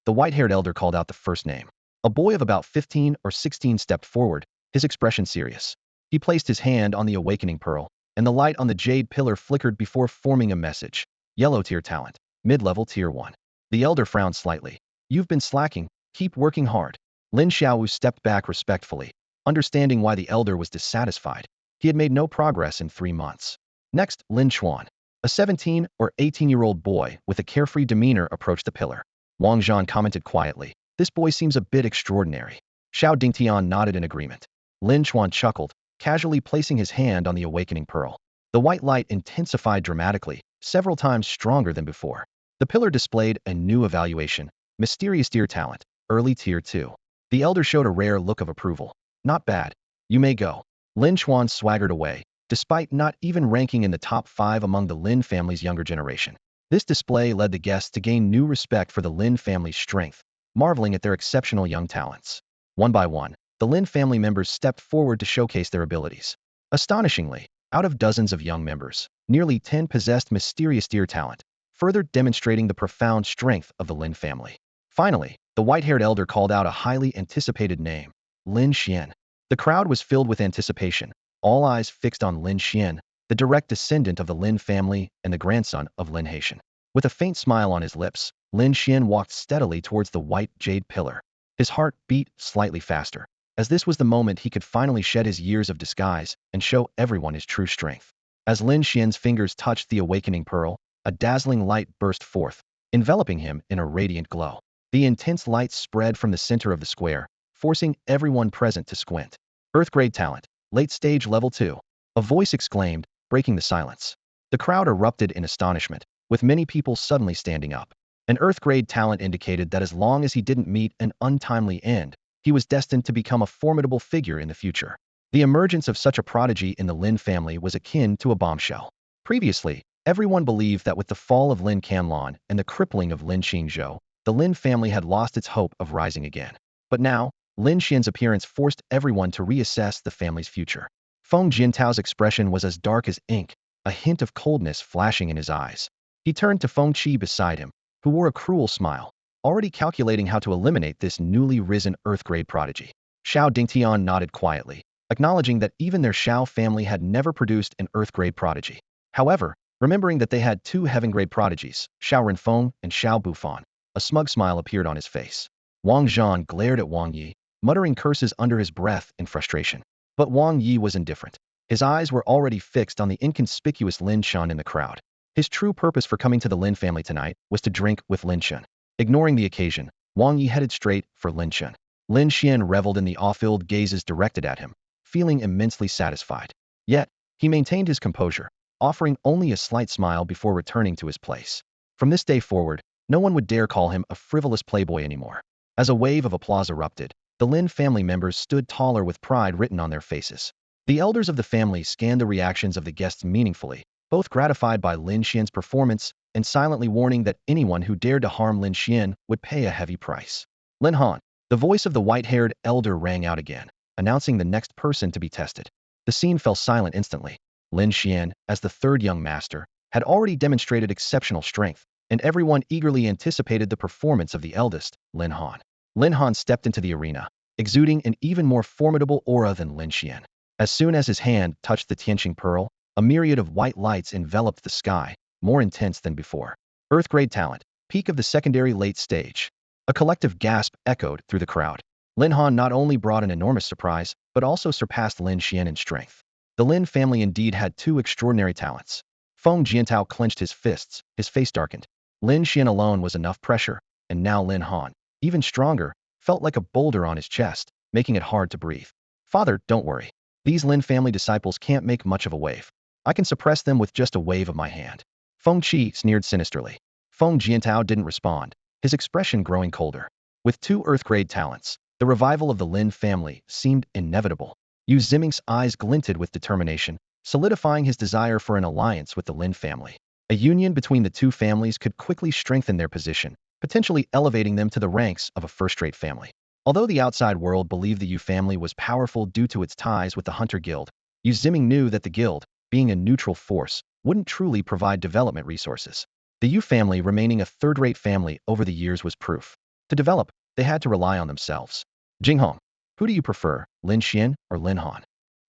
The white-haired elder called out the first name. A boy of about 15 or 16 stepped forward, his expression serious. He placed his hand on the awakening pearl, and the light on the jade pillar flickered before forming a message. "Yellow tier talent, mid-level tier 1. The elder frowned slightly. "You've been slacking, keep working hard." Lin Xiaowu stepped back respectfully, understanding why the elder was dissatisfied. He had made no progress in 3 months. Next, Lin Chuan. A 17 or 18-year-old boy with a carefree demeanor approached the pillar. Wang Zhan commented quietly, "This boy seems a bit extraordinary." Xiao Dingtian nodded in agreement. Lin Chuan chuckled, casually placing his hand on the awakening pearl. The white light intensified dramatically, several times stronger than before. The pillar displayed a new evaluation, mysterious tier talent, early tier 2. The elder showed a rare look of approval. "Not bad. You may go." Lin Chuan swaggered away, despite not even ranking in the top 5 among the Lin family's younger generation. This display led the guests to gain new respect for the Lin family's strength, marveling at their exceptional young talents. One by one, the Lin family members stepped forward to showcase their abilities. Astonishingly, out of dozens of young members, nearly 10 possessed mysterious tier talent, further demonstrating the profound strength of the Lin family. Finally, the white-haired elder called out a highly anticipated name, Lin Chen. The crowd was filled with anticipation, all eyes fixed on Lin Chen, the direct descendant of the Lin family and the grandson of Lin Haitian. With a faint smile on his lips, Lin Chen walked steadily towards the white jade pillar. His heart beat slightly faster, as this was the moment he could finally shed his years of disguise and show everyone his true strength. As Lin Xian's fingers touched the awakening pearl, a dazzling light burst forth, enveloping him in a radiant glow. The intense light spread from the center of the square, forcing everyone present to squint. "Earth-grade talent, late stage level 2. A voice exclaimed, breaking the silence. The crowd erupted in astonishment, with many people suddenly standing up. An Earth-grade talent indicated that as long as he didn't meet an untimely end, he was destined to become a formidable figure in the future. The emergence of such a prodigy in the Lin family was akin to a bombshell. Previously, everyone believed that with the fall of Lin Canlon and the crippling of Lin Qingzhou, the Lin family had lost its hope of rising again. But now, Lin Xian's appearance forced everyone to reassess the family's future. Feng Jintao's expression was as dark as ink, a hint of coldness flashing in his eyes. He turned to Feng Qi beside him, who wore a cruel smile, already calculating how to eliminate this newly risen Earth-grade prodigy. Xiao Dingtian nodded quietly, acknowledging that even their Xiao family had never produced an Earth-grade prodigy. However, remembering that they had 2 heaven-grade prodigies, Xiao Renfeng and Xiao Bufan, a smug smile appeared on his face. Wang Zhan glared at Wang Yi, muttering curses under his breath in frustration. But Wang Yi was indifferent. His eyes were already fixed on the inconspicuous Lin Chen in the crowd. His true purpose for coming to the Lin family tonight was to drink with Lin Chen. Ignoring the occasion, Wang Yi headed straight for Lin Chen. Lin Chen reveled in the awe-filled gazes directed at him, feeling immensely satisfied. Yet, he maintained his composure, offering only a slight smile before returning to his place. From this day forward, no one would dare call him a frivolous playboy anymore. As a wave of applause erupted, the Lin family members stood taller with pride written on their faces. The elders of the family scanned the reactions of the guests meaningfully, both gratified by Lin Xian's performance and silently warning that anyone who dared to harm Lin Xian would pay a heavy price. Lin Han, the voice of the white-haired elder rang out again, announcing the next person to be tested. The scene fell silent instantly. Lin Xian, as the third young master, had already demonstrated exceptional strength, and everyone eagerly anticipated the performance of the eldest, Lin Han. Lin Han stepped into the arena, exuding an even more formidable aura than Lin Xian. As soon as his hand touched the Tianqing pearl, a myriad of white lights enveloped the sky, more intense than before. Earth-grade talent, peak of the secondary late stage. A collective gasp echoed through the crowd. Lin Han not only brought an enormous surprise, but also surpassed Lin Xian in strength. The Lin family indeed had two extraordinary talents. Feng Jiantao clenched his fists, his face darkened. Lin Xian alone was enough pressure, and now Lin Han, even stronger, felt like a boulder on his chest, making it hard to breathe. Father, don't worry. These Lin family disciples can't make much of a wave. I can suppress them with just a wave of my hand. Feng Qi sneered sinisterly. Feng Jiantao didn't respond, his expression growing colder. With two Earth-grade talents, the revival of the Lin family seemed inevitable. Yu Ziming's eyes glinted with determination, solidifying his desire for an alliance with the Lin family. A union between the two families could quickly strengthen their position, potentially elevating them to the ranks of a first-rate family. Although the outside world believed the Yu family was powerful due to its ties with the Hunter Guild, Yu Ziming knew that the guild, being a neutral force, wouldn't truly provide development resources. The Yu family remaining a third-rate family over the years was proof. To develop, they had to rely on themselves. Jinghong, who do you prefer, Lin Xian or Lin Han?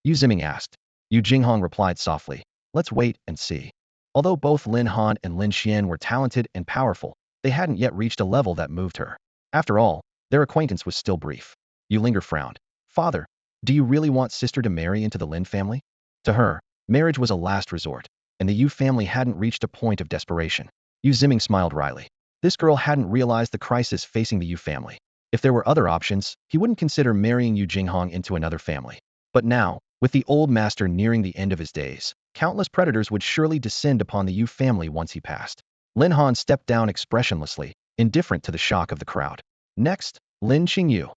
Yu Ziming asked. Yu Jinghong replied softly, let's wait and see. Although both Lin Han and Lin Xian were talented and powerful, they hadn't yet reached a level that moved her. After all, their acquaintance was still brief. Yu Linger frowned. Father, do you really want sister to marry into the Lin family? To her, marriage was a last resort, and the Yu family hadn't reached a point of desperation. Yu Ziming smiled wryly. This girl hadn't realized the crisis facing the Yu family. If there were other options, he wouldn't consider marrying Yu Jinghong into another family. But now, with the old master nearing the end of his days, countless predators would surely descend upon the Yu family once he passed. Lin Han stepped down expressionlessly, indifferent to the shock of the crowd. Next, Lin Qingyu.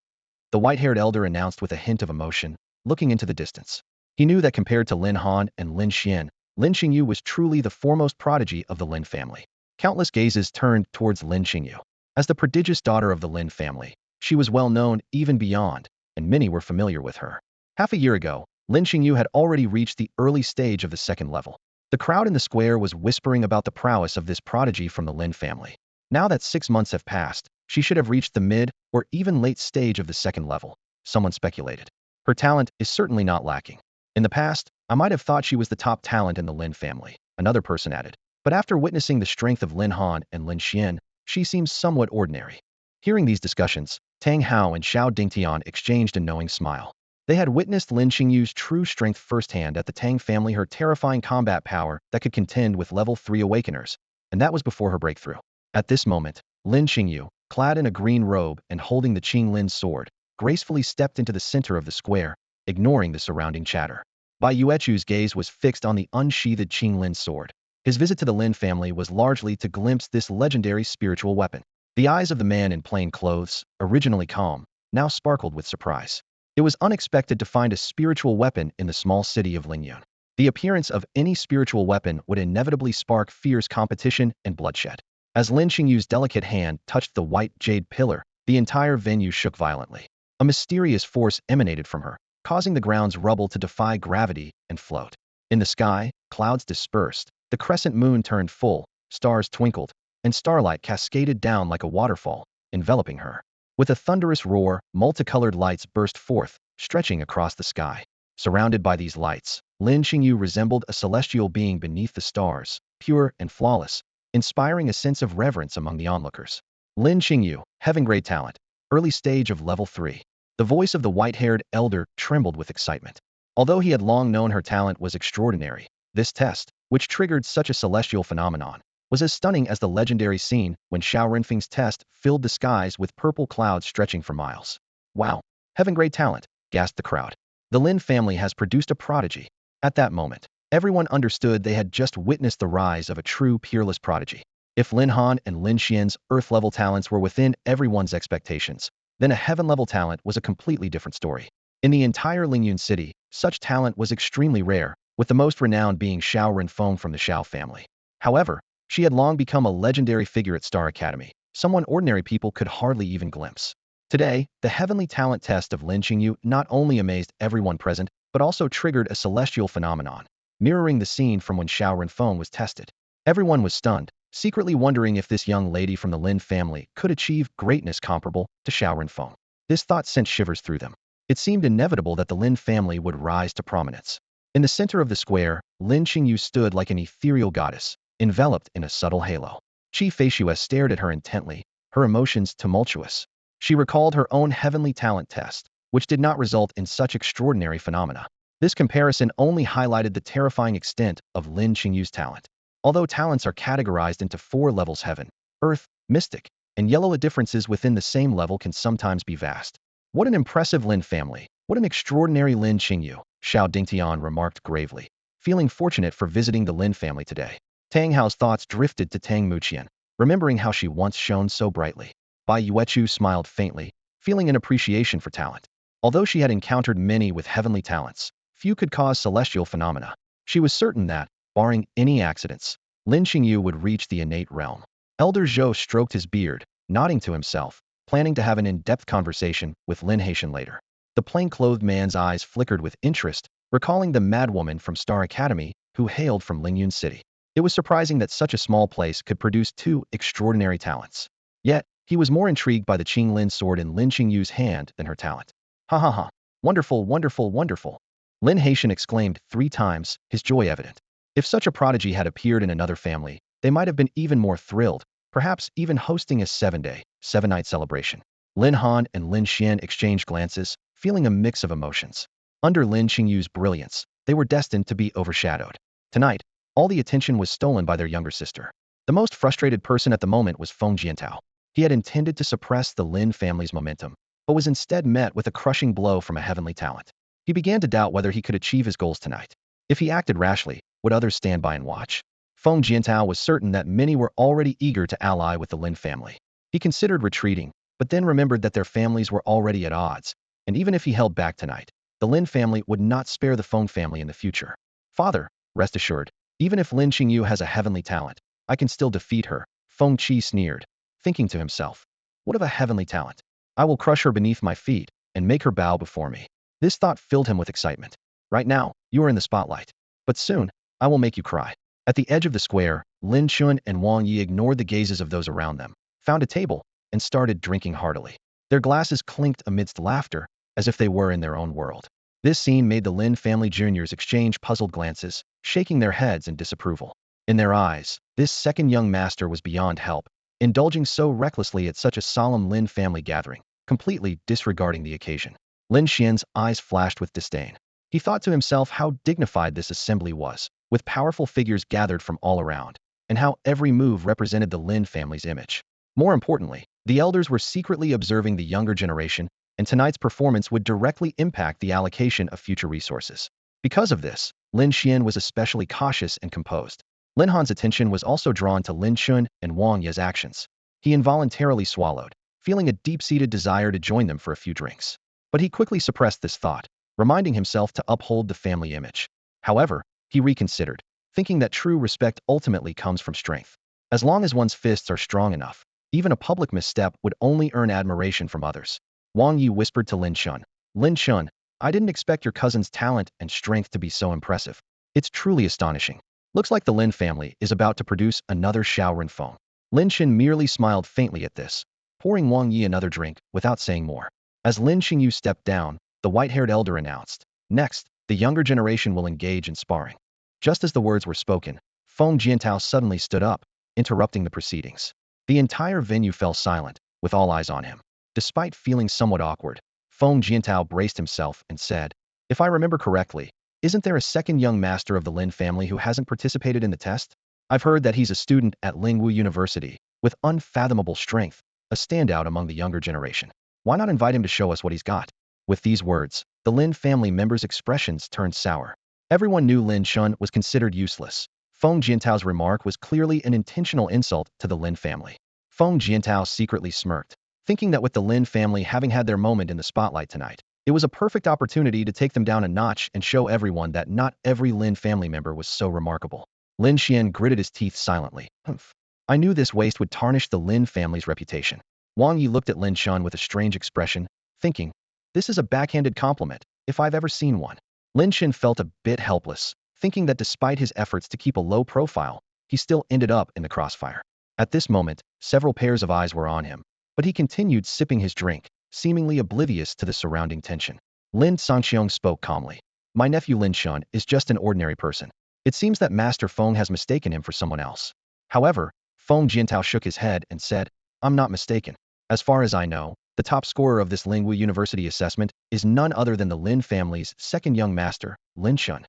The white-haired elder announced with a hint of emotion, looking into the distance. He knew that compared to Lin Han and Lin Xian, Lin Qingyu was truly the foremost prodigy of the Lin family. Countless gazes turned towards Lin Qingyu. As the prodigious daughter of the Lin family, she was well known even beyond, and many were familiar with her. Half a year ago, Lin Qingyu had already reached the early stage of the second level. The crowd in the square was whispering about the prowess of this prodigy from the Lin family. Now that 6 months have passed, she should have reached the mid or even late stage of the second level, someone speculated. Her talent is certainly not lacking. In the past, I might have thought she was the top talent in the Lin family, another person added. But after witnessing the strength of Lin Han and Lin Xian, she seems somewhat ordinary. Hearing these discussions, Tang Hao and Xiao Dingtian exchanged a knowing smile. They had witnessed Lin Qingyu's true strength firsthand at the Tang family, her terrifying combat power that could contend with level 3 awakeners, and that was before her breakthrough. At this moment, Lin Qingyu, clad in a green robe and holding the Qing Lin sword, gracefully stepped into the center of the square, ignoring the surrounding chatter. Bai Yuechu's gaze was fixed on the unsheathed Qing Lin sword. His visit to the Lin family was largely to glimpse this legendary spiritual weapon. The eyes of the man in plain clothes, originally calm, now sparkled with surprise. It was unexpected to find a spiritual weapon in the small city of Lyun. The appearance of any spiritual weapon would inevitably spark fierce competition and bloodshed. As Lin Qingyu's delicate hand touched the white jade pillar, the entire venue shook violently. A mysterious force emanated from her, causing the ground's rubble to defy gravity and float. In the sky, clouds dispersed, the crescent moon turned full, stars twinkled, and starlight cascaded down like a waterfall, enveloping her. With a thunderous roar, multicolored lights burst forth, stretching across the sky. Surrounded by these lights, Lin Qingyu resembled a celestial being beneath the stars, pure and flawless, inspiring a sense of reverence among the onlookers. Lin Qingyu, heaven-grade talent, early stage of level 3. The voice of the white-haired elder trembled with excitement. Although he had long known her talent was extraordinary, this test, which triggered such a celestial phenomenon, was as stunning as the legendary scene when Xiao Renfeng's test filled the skies with purple clouds stretching for miles. Wow, heaven-grade talent, gasped the crowd. The Lin family has produced a prodigy. At that moment, everyone understood they had just witnessed the rise of a true peerless prodigy. If Lin Han and Lin Xian's Earth-level talents were within everyone's expectations, then a heaven-level talent was a completely different story. In the entire Lyun city, such talent was extremely rare, with the most renowned being Xiao Renfeng from the Xiao family. However, she had long become a legendary figure at Star Academy, someone ordinary people could hardly even glimpse. Today, the heavenly talent test of Lin Qingyu not only amazed everyone present, but also triggered a celestial phenomenon, mirroring the scene from when Xiao Renfeng was tested. Everyone was stunned, secretly wondering if this young lady from the Lin family could achieve greatness comparable to Xiao Renfeng. This thought sent shivers through them. It seemed inevitable that the Lin family would rise to prominence. In the center of the square, Lin Qingyu stood like an ethereal goddess, enveloped in a subtle halo. Chief Feishues stared at her intently, her emotions tumultuous. She recalled her own heavenly talent test, which did not result in such extraordinary phenomena. This comparison only highlighted the terrifying extent of Lin Qingyu's talent. Although talents are categorized into 4 levels: heaven, earth, mystic, and yellow, the differences within the same level can sometimes be vast. What an impressive Lin family! What an extraordinary Lin Qingyu, Xiao Dingtian remarked gravely, feeling fortunate for visiting the Lin family today. Tang Hao's thoughts drifted to Tang Muqian, remembering how she once shone so brightly. Bai Yuechu smiled faintly, feeling an appreciation for talent. Although she had encountered many with heavenly talents, few could cause celestial phenomena. She was certain that, barring any accidents, Lin Qingyu would reach the innate realm. Elder Zhou stroked his beard, nodding to himself, planning to have an in-depth conversation with Lin Haitian later. The plain-clothed man's eyes flickered with interest, recalling the madwoman from Star Academy who hailed from Lyun City. It was surprising that such a small place could produce 2 extraordinary talents. Yet, he was more intrigued by the Qinglin sword in Lin Qingyu's hand than her talent. Ha ha ha! Wonderful, wonderful, wonderful! Lin Haitian exclaimed 3 times, his joy evident. If such a prodigy had appeared in another family, they might have been even more thrilled, perhaps even hosting a 7-day, 7-night celebration. Lin Han and Lin Xian exchanged glances, feeling a mix of emotions. Under Lin Qingyu's brilliance, they were destined to be overshadowed. Tonight, all the attention was stolen by their younger sister. The most frustrated person at the moment was Feng Jiantao. He had intended to suppress the Lin family's momentum, but was instead met with a crushing blow from a heavenly talent. He began to doubt whether he could achieve his goals tonight. If he acted rashly, would others stand by and watch? Feng Jiantao was certain that many were already eager to ally with the Lin family. He considered retreating, but then remembered that their families were already at odds, and even if he held back tonight, the Lin family would not spare the Feng family in the future. Father, rest assured, even if Lin Qingyu has a heavenly talent, I can still defeat her, Feng Qi sneered, thinking to himself. What of a heavenly talent? I will crush her beneath my feet and make her bow before me. This thought filled him with excitement. Right now, you are in the spotlight. But soon, I will make you cry. At the edge of the square, Lin Chen and Wang Yi ignored the gazes of those around them, found a table, and started drinking heartily. Their glasses clinked amidst laughter, as if they were in their own world. This scene made the Lin family juniors exchange puzzled glances, shaking their heads in disapproval. In their eyes, this second young master was beyond help, indulging so recklessly at such a solemn Lin family gathering, completely disregarding the occasion. Lin Xian's eyes flashed with disdain. He thought to himself how dignified this assembly was, with powerful figures gathered from all around, and how every move represented the Lin family's image. More importantly, the elders were secretly observing the younger generation, and tonight's performance would directly impact the allocation of future resources. Because of this, Lin Xian was especially cautious and composed. Lin Han's attention was also drawn to Lin Chen and Wang Ye's actions. He involuntarily swallowed, feeling a deep-seated desire to join them for a few drinks. But he quickly suppressed this thought, reminding himself to uphold the family image. However, he reconsidered, thinking that true respect ultimately comes from strength. As long as one's fists are strong enough, even a public misstep would only earn admiration from others. Wang Yi whispered to Lin Chen. Lin Chen, I didn't expect your cousin's talent and strength to be so impressive. It's truly astonishing. Looks like the Lin family is about to produce another Xiao Renfeng. Lin Chen merely smiled faintly at this, pouring Wang Yi another drink without saying more. As Lin Qingyu stepped down, the white-haired elder announced, next, the younger generation will engage in sparring. Just as the words were spoken, Feng Jiantao suddenly stood up, interrupting the proceedings. The entire venue fell silent, with all eyes on him. Despite feeling somewhat awkward, Feng Jiantao braced himself and said, if I remember correctly, Isn't there a second young master of the Lin family who hasn't participated in the test? I've heard that he's a student at Lingwu University, with unfathomable strength, a standout among the younger generation. Why not invite him to show us what he's got? With these words, the Lin family members' expressions turned sour. Everyone knew Lin Chen was considered useless. Feng Jiantao's remark was clearly an intentional insult to the Lin family. Feng Jiantao secretly smirked, thinking that with the Lin family having had their moment in the spotlight tonight, it was a perfect opportunity to take them down a notch and show everyone that not every Lin family member was so remarkable. Lin Xian gritted his teeth silently. Humph. I knew this waste would tarnish the Lin family's reputation. Wang Yi looked at Lin Chen with a strange expression, thinking, this is a backhanded compliment, if I've ever seen one. Lin Chen felt a bit helpless, thinking that despite his efforts to keep a low profile, he still ended up in the crossfire. At this moment, several pairs of eyes were on him, but he continued sipping his drink, seemingly oblivious to the surrounding tension. Lin Sangxiong spoke calmly. My nephew Lin Chen is just an ordinary person. It seems that Master Feng has mistaken him for someone else. However, Feng Jiantao shook his head and said, I'm not mistaken. As far as I know, the top scorer of this Lingwu University assessment is none other than the Lin family's second young master, Lin Chen.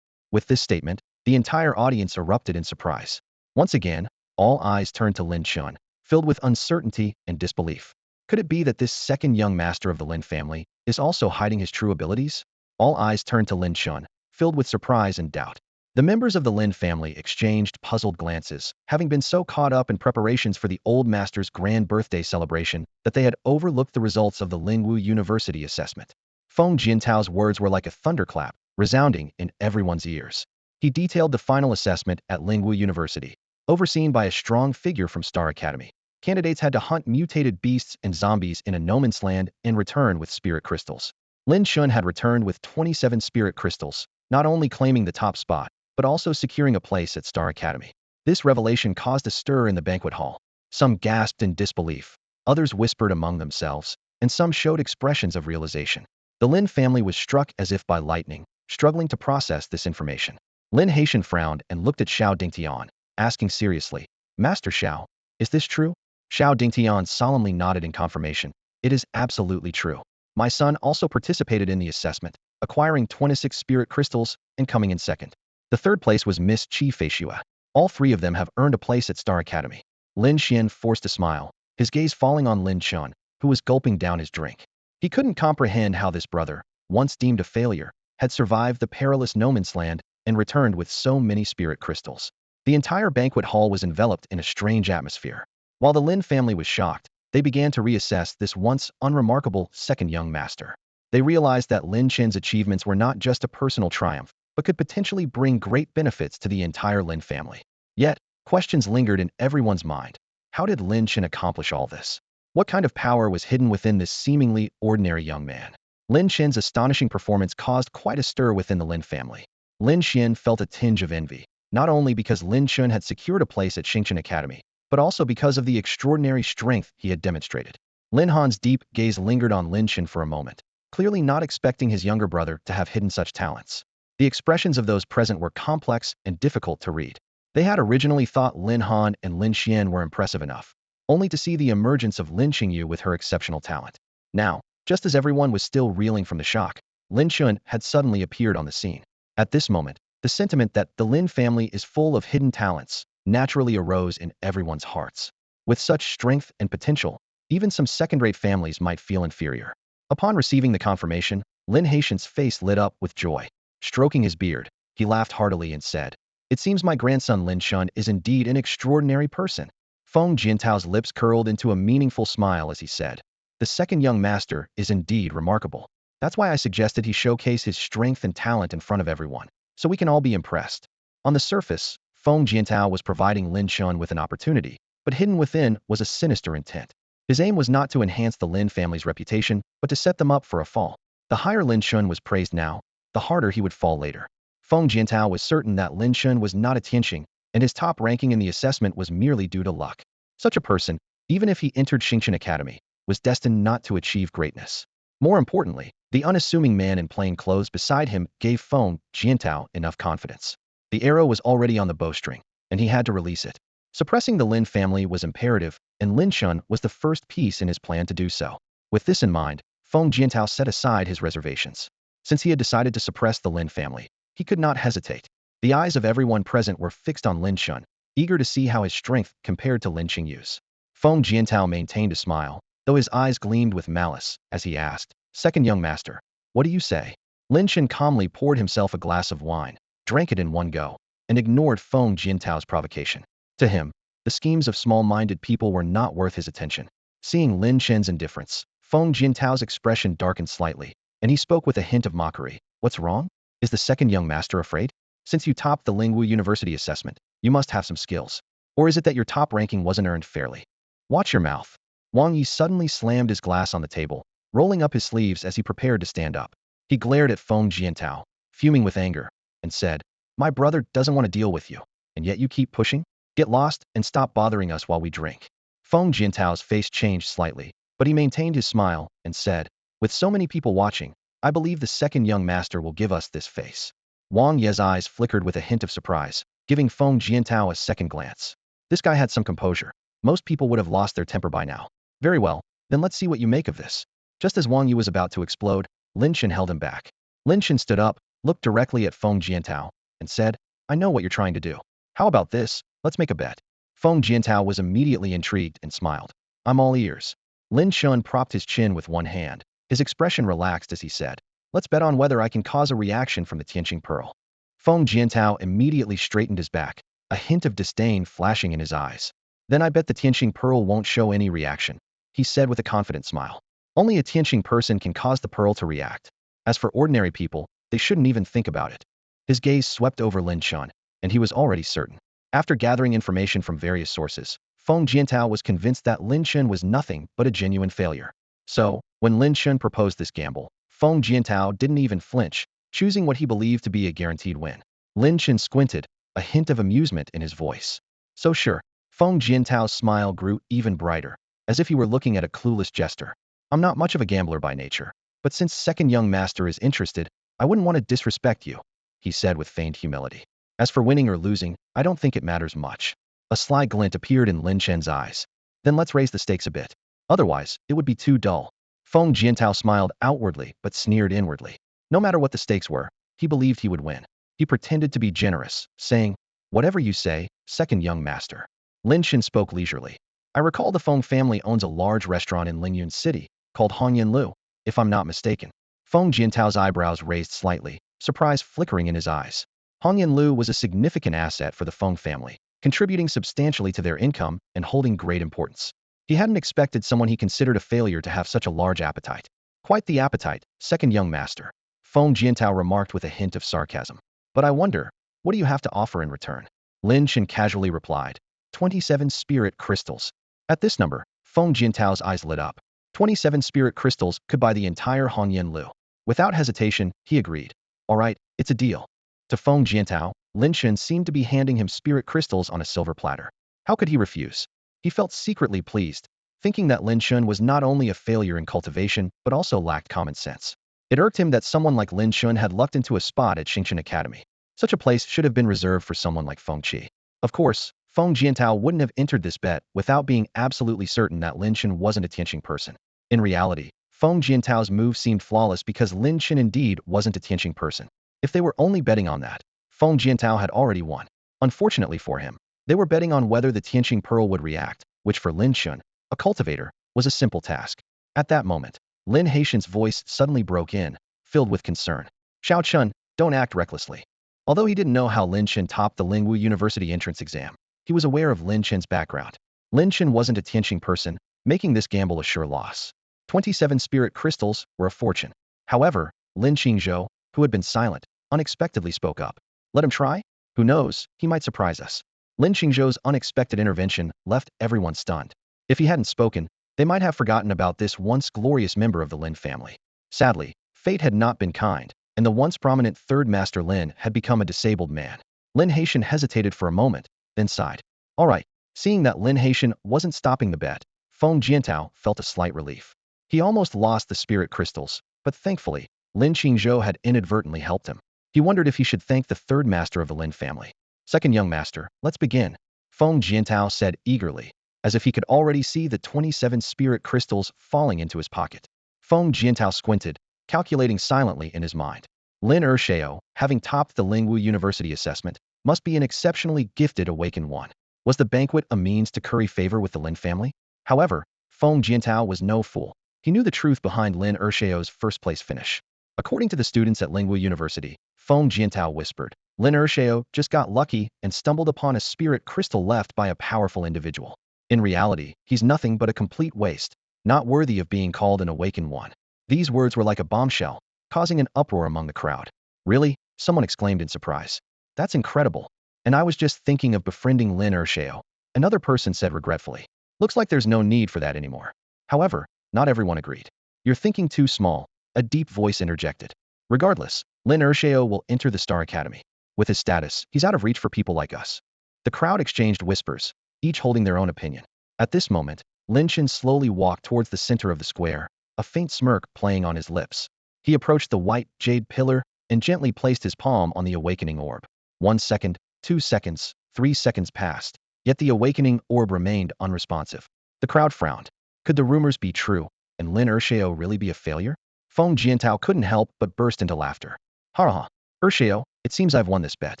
With this statement, the entire audience erupted in surprise. Once again, all eyes turned to Lin Chen, filled with uncertainty and disbelief. Could it be that this second young master of the Lin family is also hiding his true abilities? All eyes turned to Lin Chen, filled with surprise and doubt. The members of the Lin family exchanged puzzled glances, having been so caught up in preparations for the old master's grand birthday celebration that they had overlooked the results of the Lingwu University assessment. Feng Jintao's words were like a thunderclap, resounding in everyone's ears. He detailed the final assessment at Lingwu University, overseen by a strong figure from Star Academy. Candidates had to hunt mutated beasts and zombies in a no man's land and return with spirit crystals. Lin Chen had returned with 27 spirit crystals, not only claiming the top spot, but also securing a place at Star Academy. This revelation caused a stir in the banquet hall. Some gasped in disbelief, others whispered among themselves, and some showed expressions of realization. The Lin family was struck as if by lightning, struggling to process this information. Lin Haitian frowned and looked at Xiao Dingtian, asking seriously, Master Xiao, is this true? Xiao Dingtian solemnly nodded in confirmation. It is absolutely true. My son also participated in the assessment, acquiring 26 spirit crystals and coming in second. The third place was Miss Qi Feishua. All three of them have earned a place at Star Academy. Lin Xian forced a smile, his gaze falling on Lin Chen, who was gulping down his drink. He couldn't comprehend how this brother, once deemed a failure, had survived the perilous no man's land and returned with so many spirit crystals. The entire banquet hall was enveloped in a strange atmosphere. While the Lin family was shocked, they began to reassess this once unremarkable second young master. They realized that Lin Chen's achievements were not just a personal triumph, but could potentially bring great benefits to the entire Lin family. Yet, questions lingered in everyone's mind. How did Lin Chen accomplish all this? What kind of power was hidden within this seemingly ordinary young man? Lin Chen's astonishing performance caused quite a stir within the Lin family. Lin Xian felt a tinge of envy, not only because Lin Chen had secured a place at Xingchen Academy, but also because of the extraordinary strength he had demonstrated. Lin Han's deep gaze lingered on Lin Chen for a moment, clearly not expecting his younger brother to have hidden such talents. The expressions of those present were complex and difficult to read. They had originally thought Lin Han and Lin Xian were impressive enough, only to see the emergence of Lin Qingyu with her exceptional talent. Now, just as everyone was still reeling from the shock, Lin Chen had suddenly appeared on the scene. At this moment, the sentiment that the Lin family is full of hidden talents naturally arose in everyone's hearts. With such strength and potential, even some second-rate families might feel inferior. Upon receiving the confirmation, Lin Haitian's face lit up with joy. Stroking his beard, he laughed heartily and said, It seems my grandson Lin Chen is indeed an extraordinary person. Feng Jintao's lips curled into a meaningful smile as he said, The second young master is indeed remarkable. That's why I suggested he showcase his strength and talent in front of everyone, so we can all be impressed. On the surface, Feng Jintao was providing Lin Chen with an opportunity, but hidden within was a sinister intent. His aim was not to enhance the Lin family's reputation, but to set them up for a fall. The higher Lin Chen was praised now, the harder he would fall later. Feng Jintao was certain that Lin Chen was not a Tianxing, and his top ranking in the assessment was merely due to luck. Such a person, even if he entered Xingchen Academy, was destined not to achieve greatness. More importantly, the unassuming man in plain clothes beside him gave Feng Jintao enough confidence. The arrow was already on the bowstring, and he had to release it. Suppressing the Lin family was imperative, and Lin Chen was the first piece in his plan to do so. With this in mind, Feng Jintao set aside his reservations. Since he had decided to suppress the Lin family, He could not hesitate. The eyes of everyone present were fixed on Lin Chen, eager to see how his strength compared to Lin Qingyu's. Feng Jiantao maintained a smile, though his eyes gleamed with malice, as he asked, "Second young master, what do you say?" Lin Chen calmly poured himself a glass of wine, drank it in one go, and ignored Feng Jiantao's provocation. To him, the schemes of small-minded people were not worth his attention. Seeing Lin Chen's indifference, Feng Jiantao's expression darkened slightly, and he spoke with a hint of mockery. "What's wrong? Is the second young master afraid? Since you topped the Lingwu University assessment, you must have some skills. Or is it that your top ranking wasn't earned fairly? Watch your mouth." Wang Yi suddenly slammed his glass on the table, rolling up his sleeves as he prepared to stand up. He glared at Feng Jiantao, fuming with anger, and said, "My brother doesn't want to deal with you, and yet you keep pushing? Get lost and stop bothering us while we drink." Feng Jiantao's face changed slightly, but he maintained his smile and said, "With so many people watching, I believe the second young master will give us this face." Wang Ye's eyes flickered with a hint of surprise, giving Feng Jiantao a second glance. This guy had some composure. Most people would have lost their temper by now. "Very well, then let's see what you make of this." Just as Wang Yi was about to explode, Lin Chen held him back. Lin Chen stood up, looked directly at Feng Jiantao, and said, "I know what you're trying to do. How about this? Let's make a bet." Feng Jiantao was immediately intrigued and smiled. "I'm all ears." Lin Chen propped his chin with one hand. His expression relaxed as he said, "Let's bet on whether I can cause a reaction from the Tianqing Pearl." Feng Jiantao immediately straightened his back, a hint of disdain flashing in his eyes. "Then I bet the Tianqing Pearl won't show any reaction," he said with a confident smile. "Only a Tianqing person can cause the pearl to react. As for ordinary people, they shouldn't even think about it." His gaze swept over Lin Chen, and he was already certain. After gathering information from various sources, Feng Jiantao was convinced that Lin Chen was nothing but a genuine failure. So, when Lin Chen proposed this gamble, Feng Jiantao didn't even flinch, choosing what he believed to be a guaranteed win. Lin Chen squinted, a hint of amusement in his voice. "So sure." Feng Jiantao's smile grew even brighter, as if he were looking at a clueless jester. "I'm not much of a gambler by nature, but since second young master is interested, I wouldn't want to disrespect you," he said with feigned humility. "As for winning or losing, I don't think it matters much." A sly glint appeared in Lin Chen's eyes. "Then let's raise the stakes a bit. Otherwise, it would be too dull." Feng Jiantao smiled outwardly but sneered inwardly. No matter what the stakes were, he believed he would win. He pretended to be generous, saying, "Whatever you say, second young master." Lin Chen spoke leisurely. "I recall the Feng family owns a large restaurant in Lyun City, called Lu, if I'm not mistaken." Feng Jiantao's eyebrows raised slightly, surprise flickering in his eyes. Lu was a significant asset for the Feng family, contributing substantially to their income and holding great importance. He hadn't expected someone he considered a failure to have such a large appetite. "Quite the appetite, second young master," Feng Jiantao remarked with a hint of sarcasm. "But I wonder, what do you have to offer in return?" Lin Chen casually replied, 27 spirit crystals." At this number, Feng Jiantao's eyes lit up. 27 spirit crystals could buy the entire Lu. Without hesitation, he agreed. "All right, it's a deal." To Feng Jiantao, Lin Chen seemed to be handing him spirit crystals on a silver platter. How could he refuse? He felt secretly pleased, thinking that Lin Chen was not only a failure in cultivation, but also lacked common sense. It irked him that someone like Lin Chen had lucked into a spot at Xingchen Academy. Such a place should have been reserved for someone like Feng Qi. Of course, Feng Jiantao wouldn't have entered this bet without being absolutely certain that Lin Chen wasn't a Tianqing person. In reality, Feng Jiantao's move seemed flawless because Lin Chen indeed wasn't a Tianqing person. If they were only betting on that, Feng Jiantao had already won. Unfortunately for him, they were betting on whether the Tianqing Pearl would react, which for Lin Chen, a cultivator, was a simple task. At that moment, Lin Haitian's voice suddenly broke in, filled with concern. "Xiao Chun, don't act recklessly." Although he didn't know how Lin Chen topped the Lingwu University entrance exam, he was aware of Lin Chen's background. Lin Chen wasn't a Tianqing person, making this gamble a sure loss. 27 spirit crystals were a fortune. However, Lin Qingzhou, who had been silent, unexpectedly spoke up. "Let him try? Who knows, he might surprise us." Lin Qingzhou's unexpected intervention left everyone stunned. If he hadn't spoken, they might have forgotten about this once glorious member of the Lin family. Sadly, fate had not been kind, and the once prominent third master Lin had become a disabled man. Lin Haitian hesitated for a moment, then sighed. "All right." Seeing that Lin Haitian wasn't stopping the bet, Feng Jiantao felt a slight relief. He almost lost the spirit crystals, but thankfully, Lin Qingzhou had inadvertently helped him. He wondered if he should thank the third master of the Lin family. "Second young master, let's begin," Feng Jiantao said eagerly, as if he could already see the 27 spirit crystals falling into his pocket. Feng Jiantao squinted, calculating silently in his mind. Lin Ershao, having topped the Lingwu University assessment, must be an exceptionally gifted awakened one. Was the banquet a means to curry favor with the Lin family? However, Feng Jiantao was no fool. He knew the truth behind Lin Ershao's first-place finish. According to the students at Lingwu University, Feng Jiantao whispered, Lin Ershao just got lucky and stumbled upon a spirit crystal left by a powerful individual. In reality, he's nothing but a complete waste, not worthy of being called an awakened one. These words were like a bombshell, causing an uproar among the crowd. Really? Someone exclaimed in surprise. That's incredible. And I was just thinking of befriending Lin Ershao. Another person said regretfully. Looks like there's no need for that anymore. However, not everyone agreed. You're thinking too small, a deep voice interjected. Regardless, Lin Ershao will enter the Star Academy. With his status, he's out of reach for people like us. The crowd exchanged whispers, each holding their own opinion. At this moment, Lin Chen slowly walked towards the center of the square, a faint smirk playing on his lips. He approached the white jade pillar and gently placed his palm on the awakening orb. 1 second, 2 seconds, 3 seconds passed, yet the awakening orb remained unresponsive. The crowd frowned. Could the rumors be true, and Lin Ershao really be a failure? Feng Jiantao couldn't help but burst into laughter. Ha ha, Ershao, it seems I've won this bet.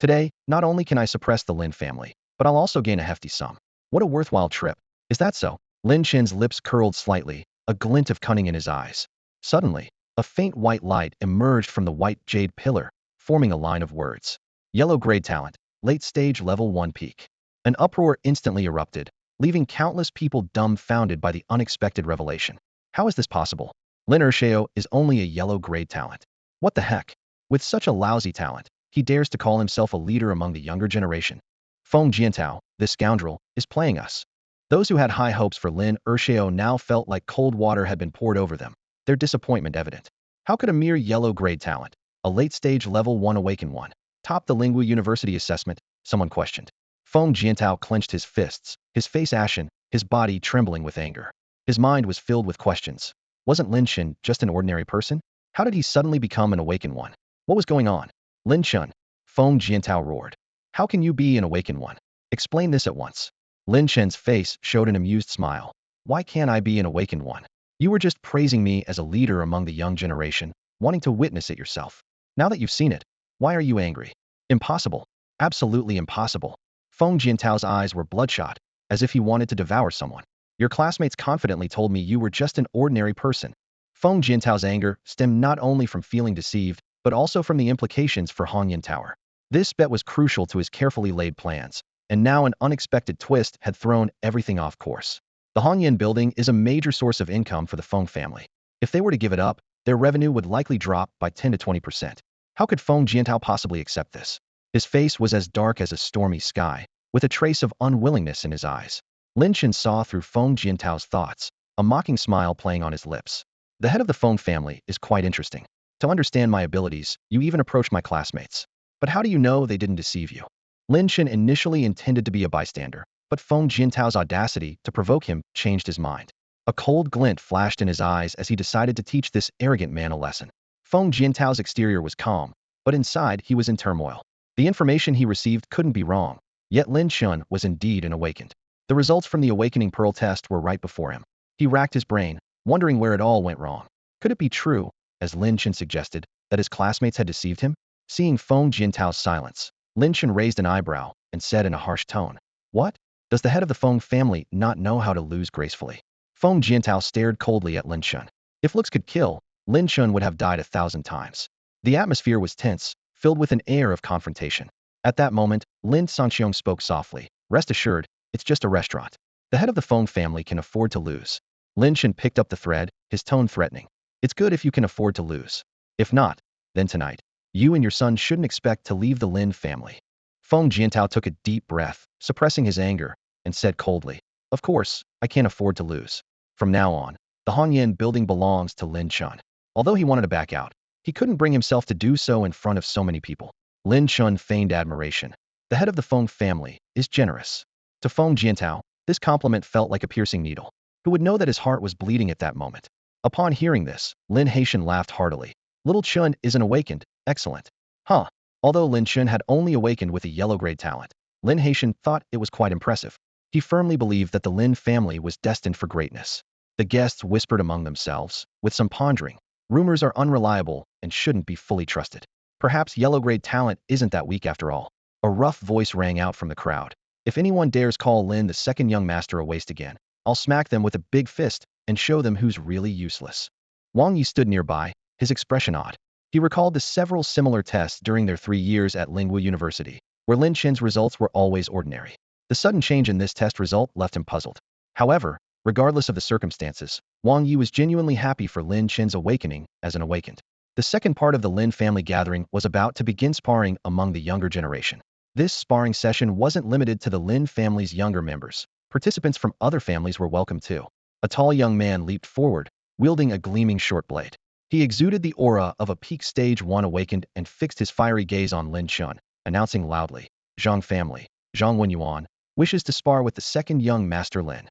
Today, not only can I suppress the Lin family, but I'll also gain a hefty sum. What a worthwhile trip. Is that so? Lin Chen's lips curled slightly, a glint of cunning in his eyes. Suddenly, a faint white light emerged from the white jade pillar, forming a line of words. Yellow grade talent, late stage level 1 peak. An uproar instantly erupted, leaving countless people dumbfounded by the unexpected revelation. How is this possible? Lin Ershao is only a yellow grade talent. What the heck? With such a lousy talent, he dares to call himself a leader among the younger generation. Feng Jiantao, this scoundrel, is playing us. Those who had high hopes for Lin Ershao now felt like cold water had been poured over them, their disappointment evident. How could a mere yellow grade talent, a late-stage level 1 awakened one, top the Lingwu University assessment? Someone questioned. Feng Jiantao clenched his fists, his face ashen, his body trembling with anger. His mind was filled with questions. Wasn't Lin Chen just an ordinary person? How did he suddenly become an awakened one? What was going on? Lin Chen, Feng Jiantao roared. How can you be an awakened one? Explain this at once. Lin Chen's face showed an amused smile. Why can't I be an awakened one? You were just praising me as a leader among the young generation, wanting to witness it yourself. Now that you've seen it, why are you angry? Impossible. Absolutely impossible. Feng Jiantao's eyes were bloodshot, as if he wanted to devour someone. Your classmates confidently told me you were just an ordinary person. Feng Jiantao's anger stemmed not only from feeling deceived, but also from the implications for Hongyan Tower. This bet was crucial to his carefully laid plans, and now an unexpected twist had thrown everything off course. The Hongyan building is a major source of income for the Feng family. If they were to give it up, their revenue would likely drop by 10 to 20%. How could Feng Jiantao possibly accept this? His face was as dark as a stormy sky, with a trace of unwillingness in his eyes. Lin Chen saw through Feng Jiantao's thoughts, a mocking smile playing on his lips. The head of the Feng family is quite interesting. To understand my abilities, you even approached my classmates. But how do you know they didn't deceive you? Lin Chen initially intended to be a bystander, but Feng Jiantao's audacity to provoke him changed his mind. A cold glint flashed in his eyes as he decided to teach this arrogant man a lesson. Feng Jiantao's exterior was calm, but inside he was in turmoil. The information he received couldn't be wrong, yet Lin Chen was indeed an awakened. The results from the Awakening Pearl test were right before him. He racked his brain, wondering where it all went wrong. Could it be true, as Lin Chen suggested, that his classmates had deceived him? Seeing Feng Jiantao's silence, Lin Chen raised an eyebrow and said in a harsh tone, "What? Does the head of the Feng family not know how to lose gracefully?" Feng Jiantao stared coldly at Lin Chen. If looks could kill, Lin Chen would have died 1,000 times. The atmosphere was tense, filled with an air of confrontation. At that moment, Lin Sanxiong spoke softly. Rest assured, it's just a restaurant. The head of the Feng family can afford to lose. Lin Chen picked up the thread, his tone threatening. It's good if you can afford to lose. If not, then tonight, you and your son shouldn't expect to leave the Lin family. Feng Jiantao took a deep breath, suppressing his anger, and said coldly, "Of course, I can't afford to lose. From now on, the Hongyan building belongs to Lin Chen." Although he wanted to back out, he couldn't bring himself to do so in front of so many people. Lin Chen feigned admiration. The head of the Feng family is generous. To Feng Jiantao, this compliment felt like a piercing needle. Who would know that his heart was bleeding at that moment? Upon hearing this, Lin Haitian laughed heartily. Little Chen isn't awakened. Excellent. Huh. Although Lin Chen had only awakened with a yellow grade talent, Lin Haitian thought it was quite impressive. He firmly believed that the Lin family was destined for greatness. The guests whispered among themselves, with some pondering. Rumors are unreliable and shouldn't be fully trusted. Perhaps yellow-grade talent isn't that weak after all. A rough voice rang out from the crowd. If anyone dares call Lin the second young master a waste again, I'll smack them with a big fist and show them who's really useless. Wang Yi stood nearby, his expression odd. He recalled the several similar tests during their 3 years at Lingwu University, where Lin Chen's results were always ordinary. The sudden change in this test result left him puzzled. However, regardless of the circumstances, Wang Yi was genuinely happy for Lin Chen's awakening as an awakened. The second part of the Lin family gathering was about to begin sparring among the younger generation. This sparring session wasn't limited to the Lin family's younger members. Participants from other families were welcome too. A tall young man leaped forward, wielding a gleaming short blade. He exuded the aura of a peak stage 1 awakened and fixed his fiery gaze on Lin Chen, announcing loudly, "Zhang family, Zhang Wenyuan, wishes to spar with the second young master Lin."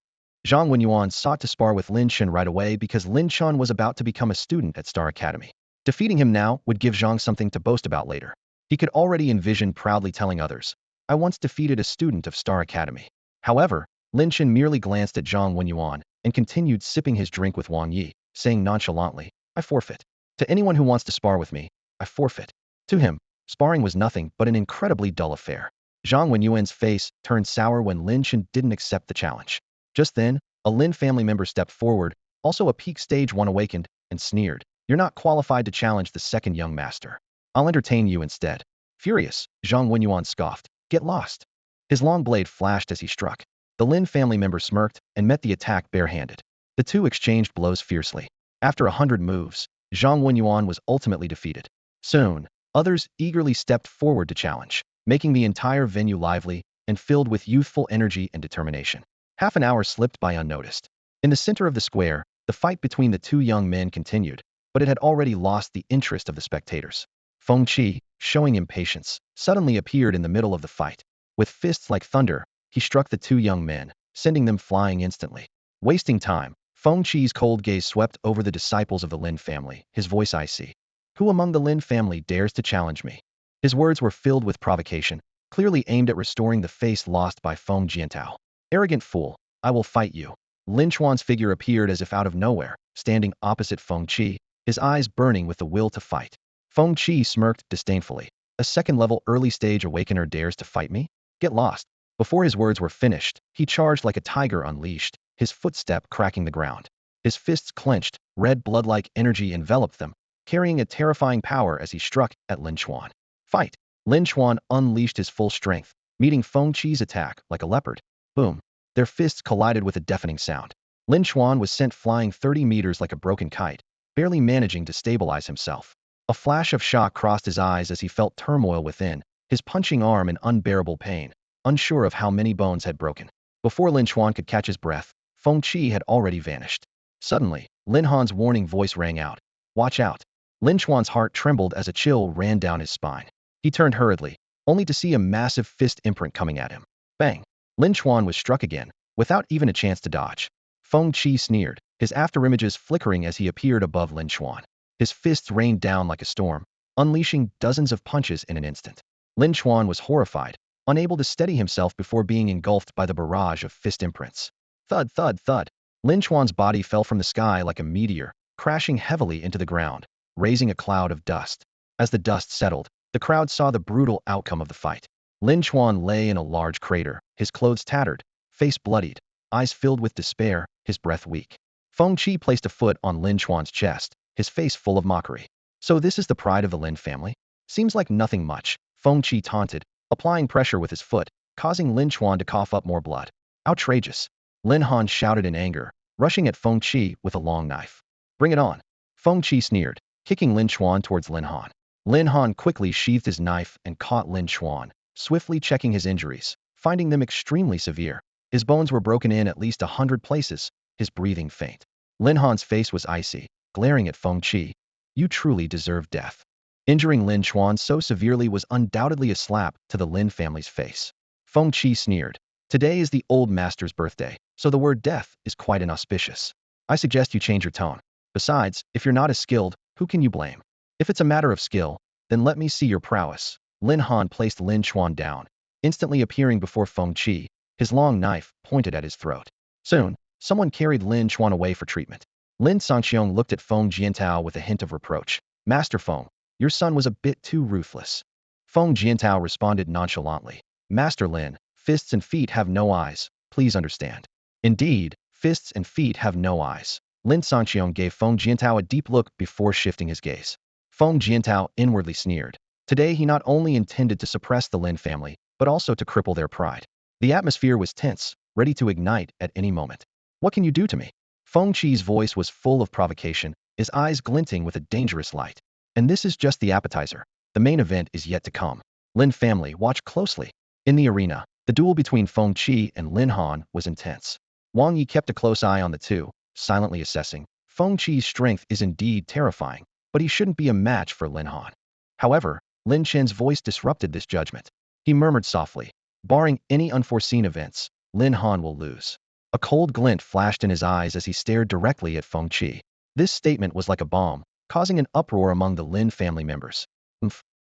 Zhang Wenyuan sought to spar with Lin Chen right away because Lin Chen was about to become a student at Star Academy. Defeating him now would give Zhang something to boast about later. He could already envision proudly telling others, "I once defeated a student of Star Academy." However, Lin Chen merely glanced at Zhang Wenyuan and continued sipping his drink with Wang Yi, saying nonchalantly, "I forfeit. To anyone who wants to spar with me, I forfeit." To him, sparring was nothing but an incredibly dull affair. Zhang Wenyuan's face turned sour when Lin Chen didn't accept the challenge. Just then, a Lin family member stepped forward, also a peak stage 1 awakened, and sneered, "You're not qualified to challenge the second young master. I'll entertain you instead." Furious, Zhang Wenyuan scoffed, "Get lost." His long blade flashed as he struck. The Lin family member smirked and met the attack barehanded. The two exchanged blows fiercely. After 100 moves, Zhang Wenyuan was ultimately defeated. Soon, others eagerly stepped forward to challenge, making the entire venue lively and filled with youthful energy and determination. Half an hour slipped by unnoticed. In the center of the square, the fight between the two young men continued, but it had already lost the interest of the spectators. Feng Qi, showing impatience, suddenly appeared in the middle of the fight. With fists like thunder, he struck the two young men, sending them flying instantly. Wasting time, Feng Qi's cold gaze swept over the disciples of the Lin family, his voice icy. "Who among the Lin family dares to challenge me?" His words were filled with provocation, clearly aimed at restoring the face lost by Feng Jiantao. "Arrogant fool, I will fight you." Lin Chuan's figure appeared as if out of nowhere, standing opposite Feng Qi, his eyes burning with the will to fight. Feng Qi smirked disdainfully. "A second-level early-stage awakener dares to fight me? Get lost." Before his words were finished, he charged like a tiger unleashed, his footstep cracking the ground. His fists clenched, red blood-like energy enveloped them, carrying a terrifying power as he struck at Lin Chuan. "Fight!" Lin Chuan unleashed his full strength, meeting Feng Qi's attack like a leopard. Boom! Their fists collided with a deafening sound. Lin Chuan was sent flying 30 meters like a broken kite, barely managing to stabilize himself. A flash of shock crossed his eyes as he felt turmoil within, his punching arm in unbearable pain, unsure of how many bones had broken. Before Lin Chuan could catch his breath, Feng Qi had already vanished. Suddenly, Lin Han's warning voice rang out. "Watch out." Lin Chuan's heart trembled as a chill ran down his spine. He turned hurriedly, only to see a massive fist imprint coming at him. Bang! Lin Chuan was struck again, without even a chance to dodge. Feng Qi sneered, his afterimages flickering as he appeared above Lin Chuan. His fists rained down like a storm, unleashing dozens of punches in an instant. Lin Chuan was horrified, unable to steady himself before being engulfed by the barrage of fist imprints. Thud, thud, thud. Lin Chuan's body fell from the sky like a meteor, crashing heavily into the ground, raising a cloud of dust. As the dust settled, the crowd saw the brutal outcome of the fight. Lin Chuan lay in a large crater, his clothes tattered, face bloodied, eyes filled with despair, his breath weak. Feng Qi placed a foot on Lin Chuan's chest, his face full of mockery. "So this is the pride of the Lin family? Seems like nothing much," Feng Qi taunted, applying pressure with his foot, causing Lin Chuan to cough up more blood. "Outrageous!" Lin Han shouted in anger, rushing at Feng Qi with a long knife. "Bring it on!" Feng Qi sneered, kicking Lin Chuan towards Lin Han. Lin Han quickly sheathed his knife and caught Lin Chuan, swiftly checking his injuries, finding them extremely severe. His bones were broken in at least 100 places, his breathing faint. Lin Han's face was icy, glaring at Feng Qi. "You truly deserve death." Injuring Lin Chuan so severely was undoubtedly a slap to the Lin family's face. Feng Qi sneered. "Today is the old master's birthday, so the word death is quite inauspicious. I suggest you change your tone. Besides, if you're not as skilled, who can you blame? If it's a matter of skill, then let me see your prowess." Lin Han placed Lin Chuan down, instantly appearing before Feng Qi, his long knife pointed at his throat. Soon, someone carried Lin Chuan away for treatment. Lin Sanxiong looked at Feng Jiantao with a hint of reproach. Master Feng, your son was a bit too ruthless. Feng Jiantao responded nonchalantly. Master Lin, fists and feet have no eyes, please understand. Indeed, fists and feet have no eyes. Lin Sanxiong gave Feng Jiantao a deep look before shifting his gaze. Feng Jiantao inwardly sneered. Today he not only intended to suppress the Lin family, but also to cripple their pride. The atmosphere was tense, ready to ignite at any moment. What can you do to me? Feng Qi's voice was full of provocation, his eyes glinting with a dangerous light. And this is just the appetizer. The main event is yet to come. Lin family, watch closely. In the arena, the duel between Feng Qi and Lin Han was intense. Wang Yi kept a close eye on the two, silently assessing. Feng Qi's strength is indeed terrifying, but he shouldn't be a match for Lin Han. However, Lin Chen's voice disrupted this judgment. He murmured softly, barring any unforeseen events, Lin Han will lose. A cold glint flashed in his eyes as he stared directly at Feng Qi. This statement was like a bomb, causing an uproar among the Lin family members.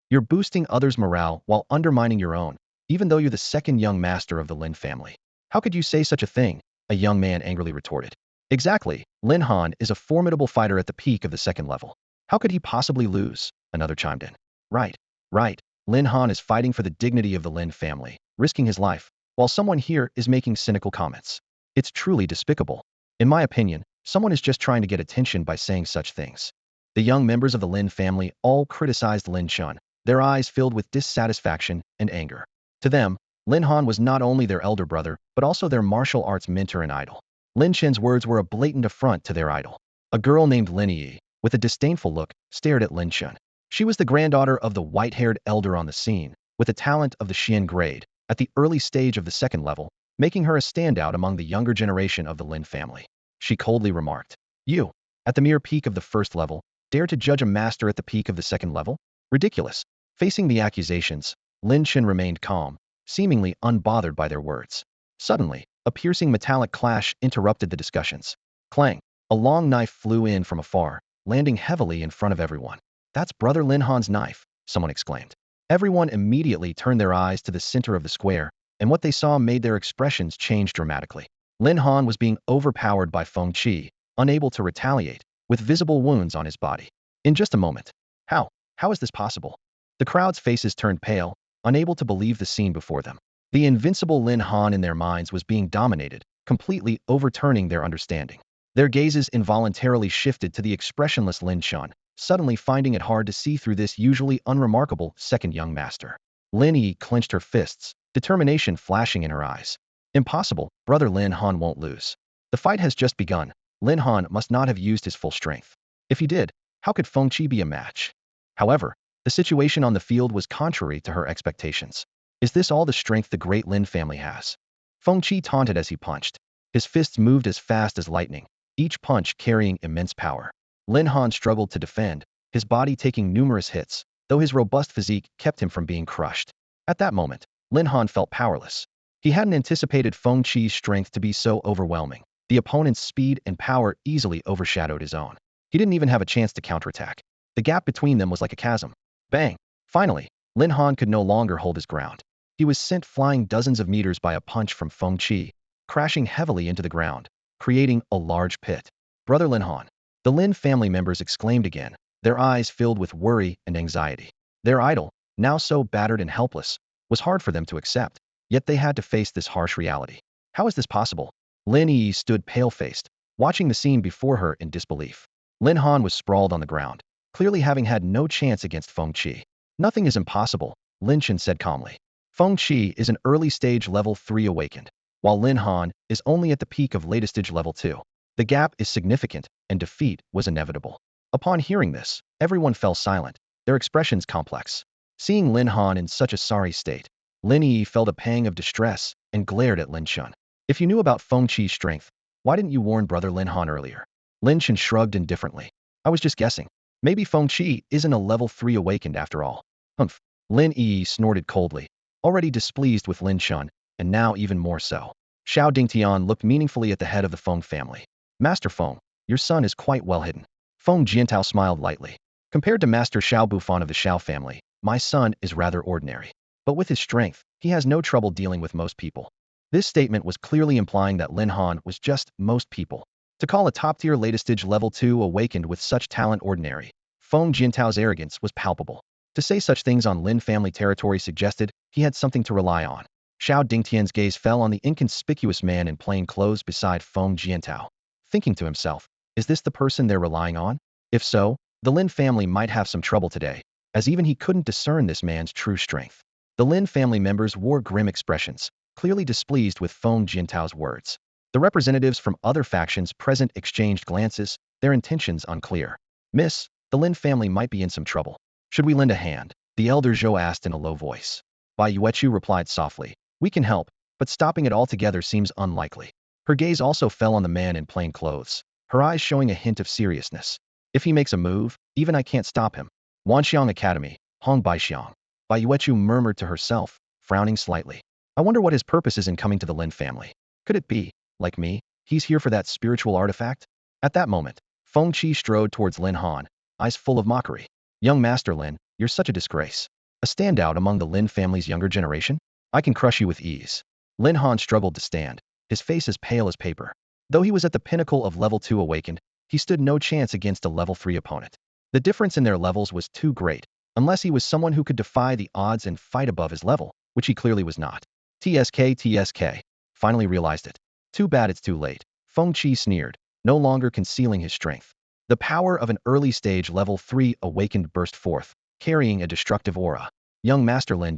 You're boosting others' morale while undermining your own, even though you're the second young master of the Lin family. How could you say such a thing? A young man angrily retorted. Exactly, Lin Han is a formidable fighter at the peak of the second level. How could he possibly lose? Another chimed in. Right. Lin Han is fighting for the dignity of the Lin family, risking his life, while someone here is making cynical comments. It's truly despicable. In my opinion, someone is just trying to get attention by saying such things. The young members of the Lin family all criticized Lin Chen, their eyes filled with dissatisfaction and anger. To them, Lin Han was not only their elder brother, but also their martial arts mentor and idol. Lin Chen's words were a blatant affront to their idol. A girl named Lin Yi, with a disdainful look, stared at Lin Chen. She was the granddaughter of the white-haired elder on the scene, with the talent of the Xian grade, at the early stage of the second level, making her a standout among the younger generation of the Lin family. She coldly remarked, You, at the mere peak of the first level, dare to judge a master at the peak of the second level? Ridiculous. Facing the accusations, Lin Chen remained calm, seemingly unbothered by their words. Suddenly, a piercing metallic clash interrupted the discussions. Clang! A long knife flew in from afar, landing heavily in front of everyone. That's Brother Lin Han's knife, someone exclaimed. Everyone immediately turned their eyes to the center of the square, and what they saw made their expressions change dramatically. Lin Han was being overpowered by Feng Qi, unable to retaliate, with visible wounds on his body. In just a moment. How is this possible? The crowd's faces turned pale, unable to believe the scene before them. The invincible Lin Han in their minds was being dominated, completely overturning their understanding. Their gazes involuntarily shifted to the expressionless Lin Chen, suddenly finding it hard to see through this usually unremarkable second young master. Lin Yi clenched her fists, determination flashing in her eyes. Impossible, Brother Lin Han won't lose. The fight has just begun. Lin Han must not have used his full strength. If he did, how could Feng Qi be a match? However, the situation on the field was contrary to her expectations. Is this all the strength the great Lin family has? Feng Qi taunted as he punched. His fists moved as fast as lightning, each punch carrying immense power. Lin Han struggled to defend, his body taking numerous hits, though his robust physique kept him from being crushed. At that moment, Lin Han felt powerless. He hadn't anticipated Feng Qi's strength to be so overwhelming. The opponent's speed and power easily overshadowed his own. He didn't even have a chance to counterattack. The gap between them was like a chasm. Bang! Finally, Lin Han could no longer hold his ground. He was sent flying dozens of meters by a punch from Feng Qi, crashing heavily into the ground, creating a large pit. Brother Lin Han. The Lin family members exclaimed again, their eyes filled with worry and anxiety. Their idol, now so battered and helpless, was hard for them to accept, yet they had to face this harsh reality. How is this possible? Lin Yi stood pale-faced, watching the scene before her in disbelief. Lin Han was sprawled on the ground, clearly having had no chance against Feng Qi. Nothing is impossible, Lin Chen said calmly. Feng Qi is an early-stage level 3 awakened, while Lin Han is only at the peak of latest-stage level 2. The gap is significant, and defeat was inevitable. Upon hearing this, everyone fell silent, their expressions complex. Seeing Lin Han in such a sorry state, Lin Yi felt a pang of distress and glared at Lin Chen. If you knew about Feng Qi's strength, why didn't you warn Brother Lin Han earlier? Lin Chen shrugged indifferently. I was just guessing. Maybe Feng Qi isn't a level 3 awakened after all. Humph. Lin Yi snorted coldly, already displeased with Lin Chen, and now even more so. Xiao Dingtian looked meaningfully at the head of the Feng family. Master Feng, your son is quite well hidden. Feng Jiantao smiled lightly. Compared to Master Xiao Bufan of the Xiao family, my son is rather ordinary. But with his strength, he has no trouble dealing with most people. This statement was clearly implying that Lin Han was just most people. To call a top-tier latest-stage level 2 awakened with such talent ordinary, Feng Jiantao's arrogance was palpable. To say such things on Lin family territory suggested he had something to rely on. Xiao Dingtian's gaze fell on the inconspicuous man in plain clothes beside Feng Jiantao, thinking to himself, is this the person they're relying on? If so, the Lin family might have some trouble today, as even he couldn't discern this man's true strength. The Lin family members wore grim expressions, clearly displeased with Feng Jiantao's words. The representatives from other factions present exchanged glances, their intentions unclear. Miss, the Lin family might be in some trouble. Should we lend a hand? The elder Zhou asked in a low voice. Bai Yuechu replied softly, we can help, but stopping it altogether seems unlikely. Her gaze also fell on the man in plain clothes, her eyes showing a hint of seriousness. If he makes a move, even I can't stop him. Wanxiang Academy, Hong Baixiang. Bai Yuechu murmured to herself, frowning slightly. I wonder what his purpose is in coming to the Lin family. Could it be, like me, he's here for that spiritual artifact? At that moment, Feng Qi strode towards Lin Han, eyes full of mockery. Young Master Lin, you're such a disgrace. A standout among the Lin family's younger generation? I can crush you with ease. Lin Han struggled to stand, his face as pale as paper. Though he was at the pinnacle of level 2 awakened, he stood no chance against a level 3 opponent. The difference in their levels was too great, unless he was someone who could defy the odds and fight above his level, which he clearly was not. TSK. Finally realized it. Too bad it's too late. Feng Qi sneered, no longer concealing his strength. The power of an early-stage level 3 awakened burst forth, carrying a destructive aura. Young Master Lin.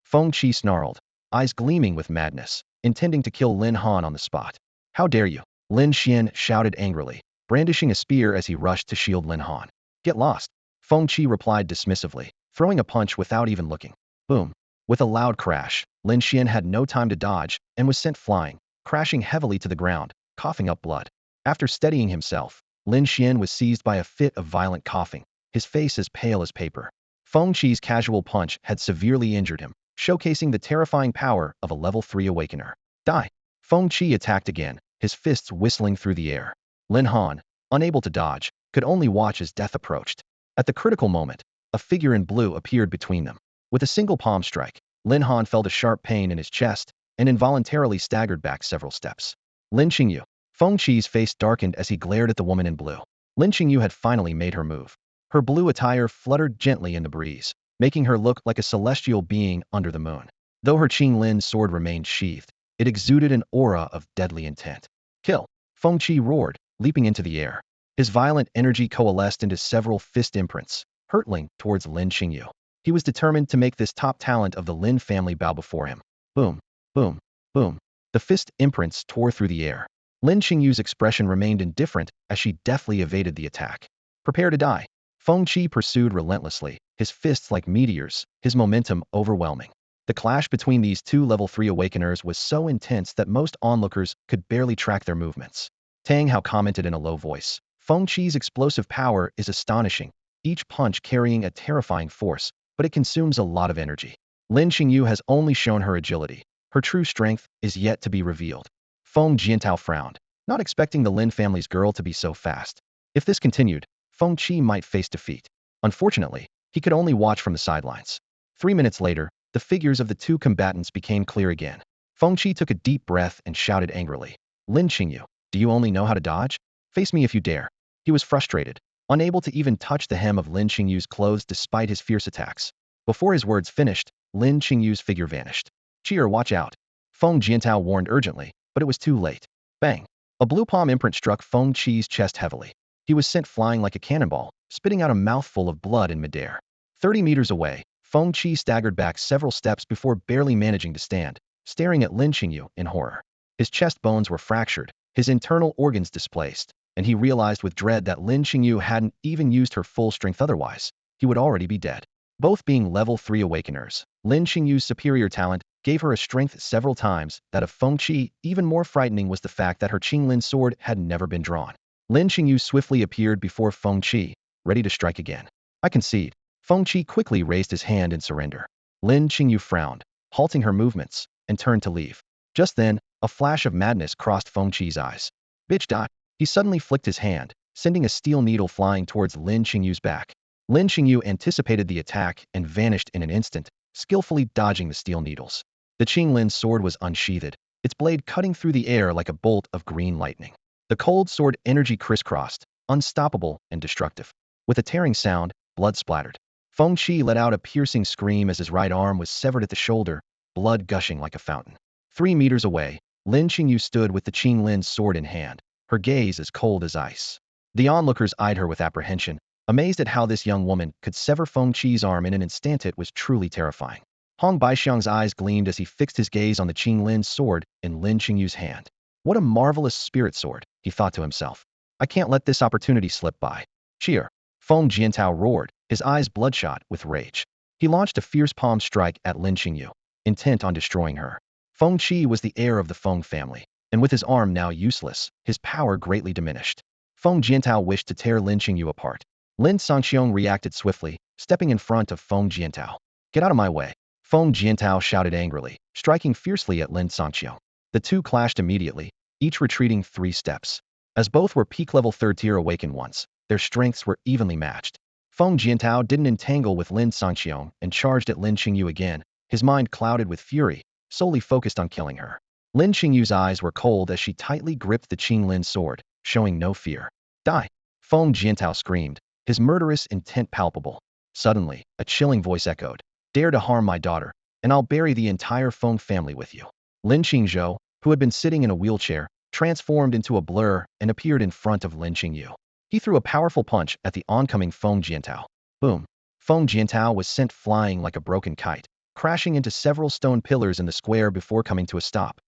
Feng Qi snarled, eyes gleaming with madness, intending to kill Lin Han on the spot. How dare you? Lin Chen shouted angrily, brandishing a spear as he rushed to shield Lin Han. Get lost. Feng Qi replied dismissively, throwing a punch without even looking. Boom. With a loud crash, Lin Chen had no time to dodge and was sent flying, crashing heavily to the ground, coughing up blood. After steadying himself, Lin Chen was seized by a fit of violent coughing, his face as pale as paper. Feng Qi's casual punch had severely injured him, showcasing the terrifying power of a level 3 awakener. Die! Feng Qi attacked again, his fists whistling through the air. Lin Han, unable to dodge, could only watch as death approached. At the critical moment, a figure in blue appeared between them. With a single palm strike, Lin Han felt a sharp pain in his chest and involuntarily staggered back several steps. Lin Qingyu. Feng Qi's face darkened as he glared at the woman in blue. Lin Qingyu had finally made her move. Her blue attire fluttered gently in the breeze, making her look like a celestial being under the moon. Though her Qinglin sword remained sheathed, it exuded an aura of deadly intent. Kill! Feng Qi roared, leaping into the air. His violent energy coalesced into several fist imprints, hurtling towards Lin Qingyu. He was determined to make this top talent of the Lin family bow before him. Boom, boom, boom. The fist imprints tore through the air. Lin Qingyu's expression remained indifferent as she deftly evaded the attack. Prepare to die. Feng Qi pursued relentlessly, his fists like meteors, his momentum overwhelming. The clash between these two level 3 awakeners was so intense that most onlookers could barely track their movements. Tang Hao commented in a low voice, Feng Qi's explosive power is astonishing, each punch carrying a terrifying force, but it consumes a lot of energy. Lin Qingyu has only shown her agility. Her true strength is yet to be revealed. Feng Jiantao frowned, not expecting the Lin family's girl to be so fast. If this continued, Feng Qi might face defeat. Unfortunately, he could only watch from the sidelines. 3 minutes later, the figures of the two combatants became clear again. Feng Qi took a deep breath and shouted angrily, Lin Qingyu, do you only know how to dodge? Face me if you dare. He was frustrated, unable to even touch the hem of Lin Qingyu's clothes despite his fierce attacks. Before his words finished, Lin Qingyu's figure vanished. Cheer, watch out. Feng Jiantao warned urgently, but it was too late. Bang! A blue palm imprint struck Feng Qi's chest heavily. He was sent flying like a cannonball, spitting out a mouthful of blood in midair. 30 meters away, Feng Qi staggered back several steps before barely managing to stand, staring at Lin Qingyu in horror. His chest bones were fractured, his internal organs displaced, and he realized with dread that Lin Qingyu hadn't even used her full strength otherwise. He would already be dead. Both being level 3 awakeners, Lin Qingyu's superior talent gave her a strength several times that of Feng Qi. Even more frightening was the fact that her Qinglin sword had never been drawn. Lin Qingyu swiftly appeared before Feng Qi, ready to strike again. I concede. Feng Qi quickly raised his hand in surrender. Lin Qingyu frowned, halting her movements, and turned to leave. Just then, a flash of madness crossed Feng Qi's eyes. Bitch. He suddenly flicked his hand, sending a steel needle flying towards Lin Qingyu's back. Lin Qingyu anticipated the attack and vanished in an instant, skillfully dodging the steel needles. The Qinglin sword was unsheathed, its blade cutting through the air like a bolt of green lightning. The cold sword energy crisscrossed, unstoppable and destructive. With a tearing sound, blood splattered. Feng Qi let out a piercing scream as his right arm was severed at the shoulder, blood gushing like a fountain. 3 meters away, Lin Qingyu stood with the Qing Lin's sword in hand, her gaze as cold as ice. The onlookers eyed her with apprehension, amazed at how this young woman could sever Feng Qi's arm in an instant. It was truly terrifying. Hong Baixiang's eyes gleamed as he fixed his gaze on the Qing Lin's sword in Lin Qingyu's hand. What a marvelous spirit sword, he thought to himself. I can't let this opportunity slip by. Cheer! Feng Jiantao roared, his eyes bloodshot with rage. He launched a fierce palm strike at Lin Qingyu, intent on destroying her. Feng Qi was the heir of the Feng family, and with his arm now useless, his power greatly diminished. Feng Jiantao wished to tear Lin Qingyu apart. Lin Songqiong reacted swiftly, stepping in front of Feng Jiantao. Get out of my way! Feng Jiantao shouted angrily, striking fiercely at Lin Songqiong. The two clashed immediately, each retreating 3 steps. As both were peak-level 3rd-tier awakened ones, their strengths were evenly matched. Feng Jiantao didn't entangle with Lin Songqiong and charged at Lin Qingyu again, his mind clouded with fury, solely focused on killing her. Lin Qingyu's eyes were cold as she tightly gripped the Qing Lin sword, showing no fear. Die! Feng Jiantao screamed, his murderous intent palpable. Suddenly, a chilling voice echoed. Dare to harm my daughter, and I'll bury the entire Feng family with you. Lin Qingzhou, who had been sitting in a wheelchair, transformed into a blur and appeared in front of Lin Qingyu. He threw a powerful punch at the oncoming Feng Jiantao. Boom! Feng Jiantao was sent flying like a broken kite, crashing into several stone pillars in the square before coming to a stop.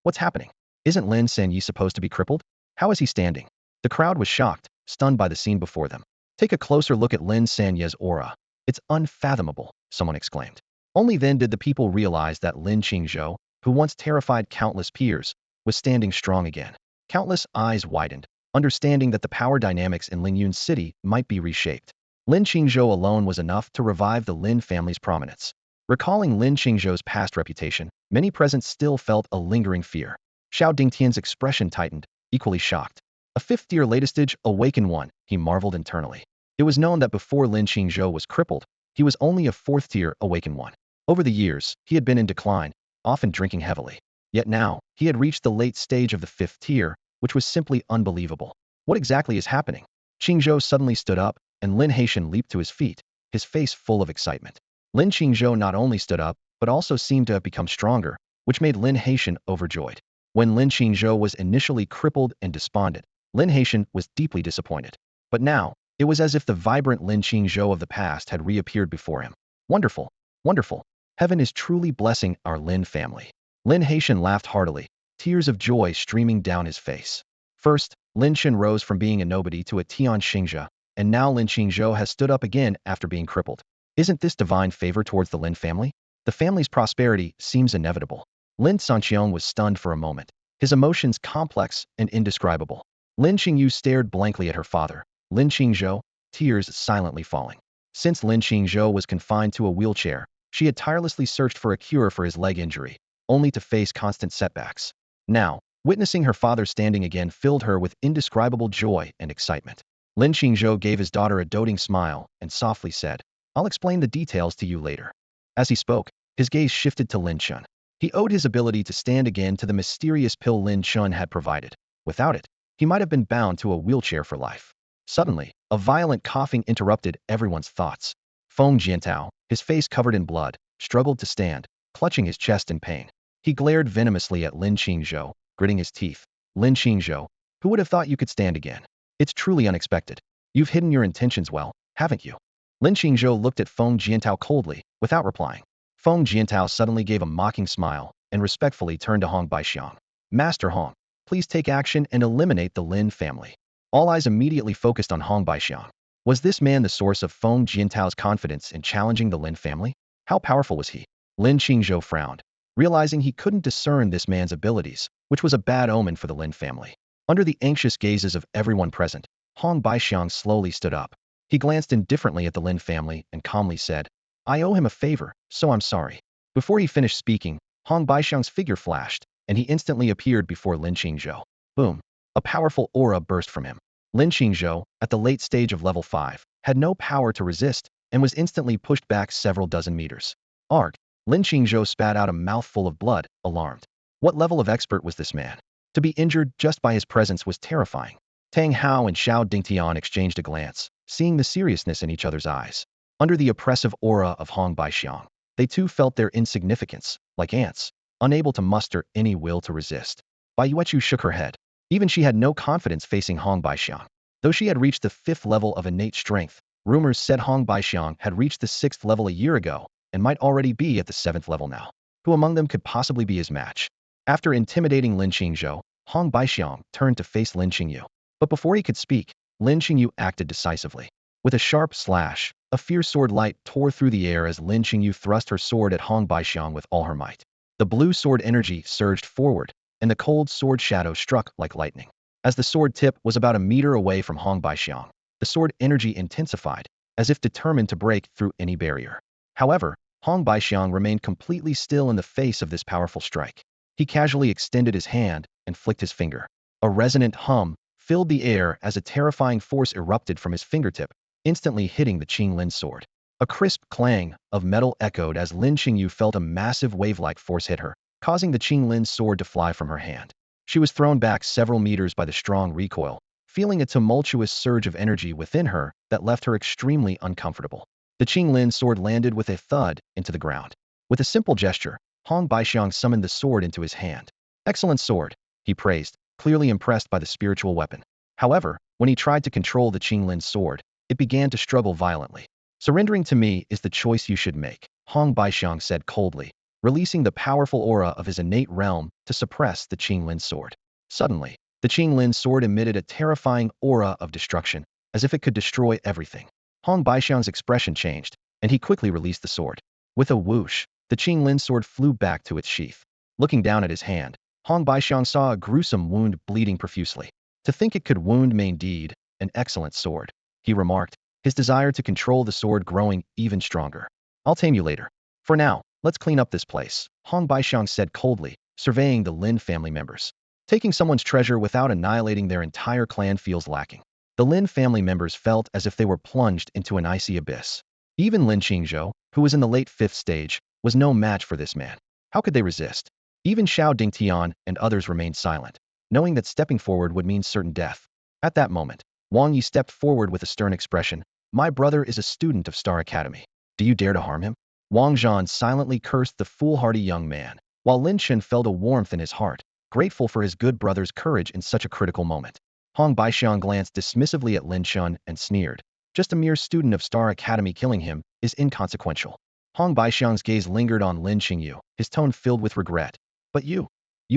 What's happening? Isn't Lin Sanyi supposed to be crippled? How is he standing? The crowd was shocked, stunned by the scene before them. Take a closer look at Lin Sanye's aura. It's unfathomable, someone exclaimed. Only then did the people realize that Lin Qingzhou, who once terrified countless peers, was standing strong again. Countless eyes widened, understanding that the power dynamics in Lyun's city might be reshaped. Lin Qingzhou alone was enough to revive the Lin family's prominence. Recalling Lin Qingzhou's past reputation, many present still felt a lingering fear. Xiao Dingtian's expression tightened, equally shocked. A 5th-tier latest-stage awakened one, he marveled internally. It was known that before Lin Qingzhou was crippled, he was only a 4th-tier awakened one. Over the years, he had been in decline, often drinking heavily. Yet now, he had reached the late stage of the 5th tier, which was simply unbelievable. What exactly is happening? Qingzhou suddenly stood up, and Lin Haitian leaped to his feet, his face full of excitement. Lin Qingzhou not only stood up, but also seemed to have become stronger, which made Lin Haitian overjoyed. When Lin Qingzhou was initially crippled and despondent, Lin Haitian was deeply disappointed. But now, it was as if the vibrant Lin Qingzhou of the past had reappeared before him. Wonderful! Wonderful! Heaven is truly blessing our Lin family. Lin Haitian laughed heartily, tears of joy streaming down his face. First, Lin Chen rose from being a nobody to a Tian Xingzhe, and now Lin Qingzhou has stood up again after being crippled. Isn't this divine favor towards the Lin family? The family's prosperity seems inevitable. Lin Songqiong was stunned for a moment, his emotions complex and indescribable. Lin Qingyu stared blankly at her father, Lin Qingzhou, tears silently falling. Since Lin Qingzhou was confined to a wheelchair, she had tirelessly searched for a cure for his leg injury, only to face constant setbacks. Now, witnessing her father standing again filled her with indescribable joy and excitement. Lin Qingzhou gave his daughter a doting smile and softly said, I'll explain the details to you later. As he spoke, his gaze shifted to Lin Chen. He owed his ability to stand again to the mysterious pill Lin Chen had provided. Without it, he might have been bound to a wheelchair for life. Suddenly, a violent coughing interrupted everyone's thoughts. Feng Jiantao, his face covered in blood, struggled to stand, clutching his chest in pain. He glared venomously at Lin Qingzhou, gritting his teeth. Lin Qingzhou, who would have thought you could stand again? It's truly unexpected. You've hidden your intentions well, haven't you? Lin Qingzhou looked at Feng Jiantao coldly, without replying. Feng Jiantao suddenly gave a mocking smile and respectfully turned to Hong Baixiang. Master Hong, please take action and eliminate the Lin family. All eyes immediately focused on Hong Baixiang. Was this man the source of Feng Jiantao's confidence in challenging the Lin family? How powerful was he? Lin Qingzhou frowned, realizing he couldn't discern this man's abilities, which was a bad omen for the Lin family. Under the anxious gazes of everyone present, Hong Baixiang slowly stood up. He glanced indifferently at the Lin family and calmly said, I owe him a favor, so I'm sorry. Before he finished speaking, Hong Baixiang's figure flashed, and he instantly appeared before Lin Qingzhou. Boom! A powerful aura burst from him. Lin Qingzhou, at the late stage of level 5, had no power to resist, and was instantly pushed back several dozen meters. Arg! Lin Qingzhou spat out a mouthful of blood, alarmed. What level of expert was this man? To be injured just by his presence was terrifying. Tang Hao and Xiao Dingtian exchanged a glance, seeing the seriousness in each other's eyes. Under the oppressive aura of Hong Baixiang, they too felt their insignificance, like ants, unable to muster any will to resist. Bai Yuechu shook her head. Even she had no confidence facing Hong Baixiang. Though she had reached the 5th level of innate strength, rumors said Hong Baixiang had reached the 6th level a year ago and might already be at the 7th level now. Who among them could possibly be his match? After intimidating Lin Qingzhou, Hong Baixiang turned to face Lin Qingyu. But before he could speak, Lin Qingyu acted decisively. With a sharp slash, a fierce sword light tore through the air as Lin Qingyu thrust her sword at Hong Baixiang with all her might. The blue sword energy surged forward, and the cold sword shadow struck like lightning. As the sword tip was about a meter away from Hong Baixiang, the sword energy intensified, as if determined to break through any barrier. However, Hong Baixiang remained completely still in the face of this powerful strike. He casually extended his hand and flicked his finger. A resonant hum filled the air as a terrifying force erupted from his fingertip, instantly hitting the Qing Lin's sword. A crisp clang of metal echoed as Lin Qingyu felt a massive wave-like force hit her, causing the Qing Lin's sword to fly from her hand. She was thrown back several meters by the strong recoil, feeling a tumultuous surge of energy within her that left her extremely uncomfortable. The Qing Lin's sword landed with a thud into the ground. With a simple gesture, Hong Baixiang summoned the sword into his hand. "Excellent sword," he praised, clearly impressed by the spiritual weapon. However, when he tried to control the Qing Lin's sword, it began to struggle violently. "Surrendering to me is the choice you should make," Hong Baixiang said coldly, releasing the powerful aura of his innate realm to suppress the Qing Lin's sword. Suddenly, the Qing Lin's sword emitted a terrifying aura of destruction, as if it could destroy everything. Hong Baixiang's expression changed, and he quickly released the sword. With a whoosh, the Qing Lin's sword flew back to its sheath. Looking down at his hand, Hong Baixiang saw a gruesome wound bleeding profusely. "To think it could wound me indeed, an excellent sword," he remarked, his desire to control the sword growing even stronger. "I'll tame you later. For now, let's clean up this place," Hong Baixiang said coldly, surveying the Lin family members. Taking someone's treasure without annihilating their entire clan feels lacking. The Lin family members felt as if they were plunged into an icy abyss. Even Lin Qingzhou, who was in the late 5th stage, was no match for this man. How could they resist? Even Xiao Dingtian and others remained silent, knowing that stepping forward would mean certain death. At that moment, Wang Yi stepped forward with a stern expression. "My brother is a student of Star Academy. Do you dare to harm him?" Wang Zhan silently cursed the foolhardy young man, while Lin Chen felt a warmth in his heart, grateful for his good brother's courage in such a critical moment. Hong Baixiang glanced dismissively at Lin Chen and sneered. "Just a mere student of Star Academy, killing him is inconsequential." Hong Baixiang's gaze lingered on Lin Qingyu, his tone filled with regret. "But you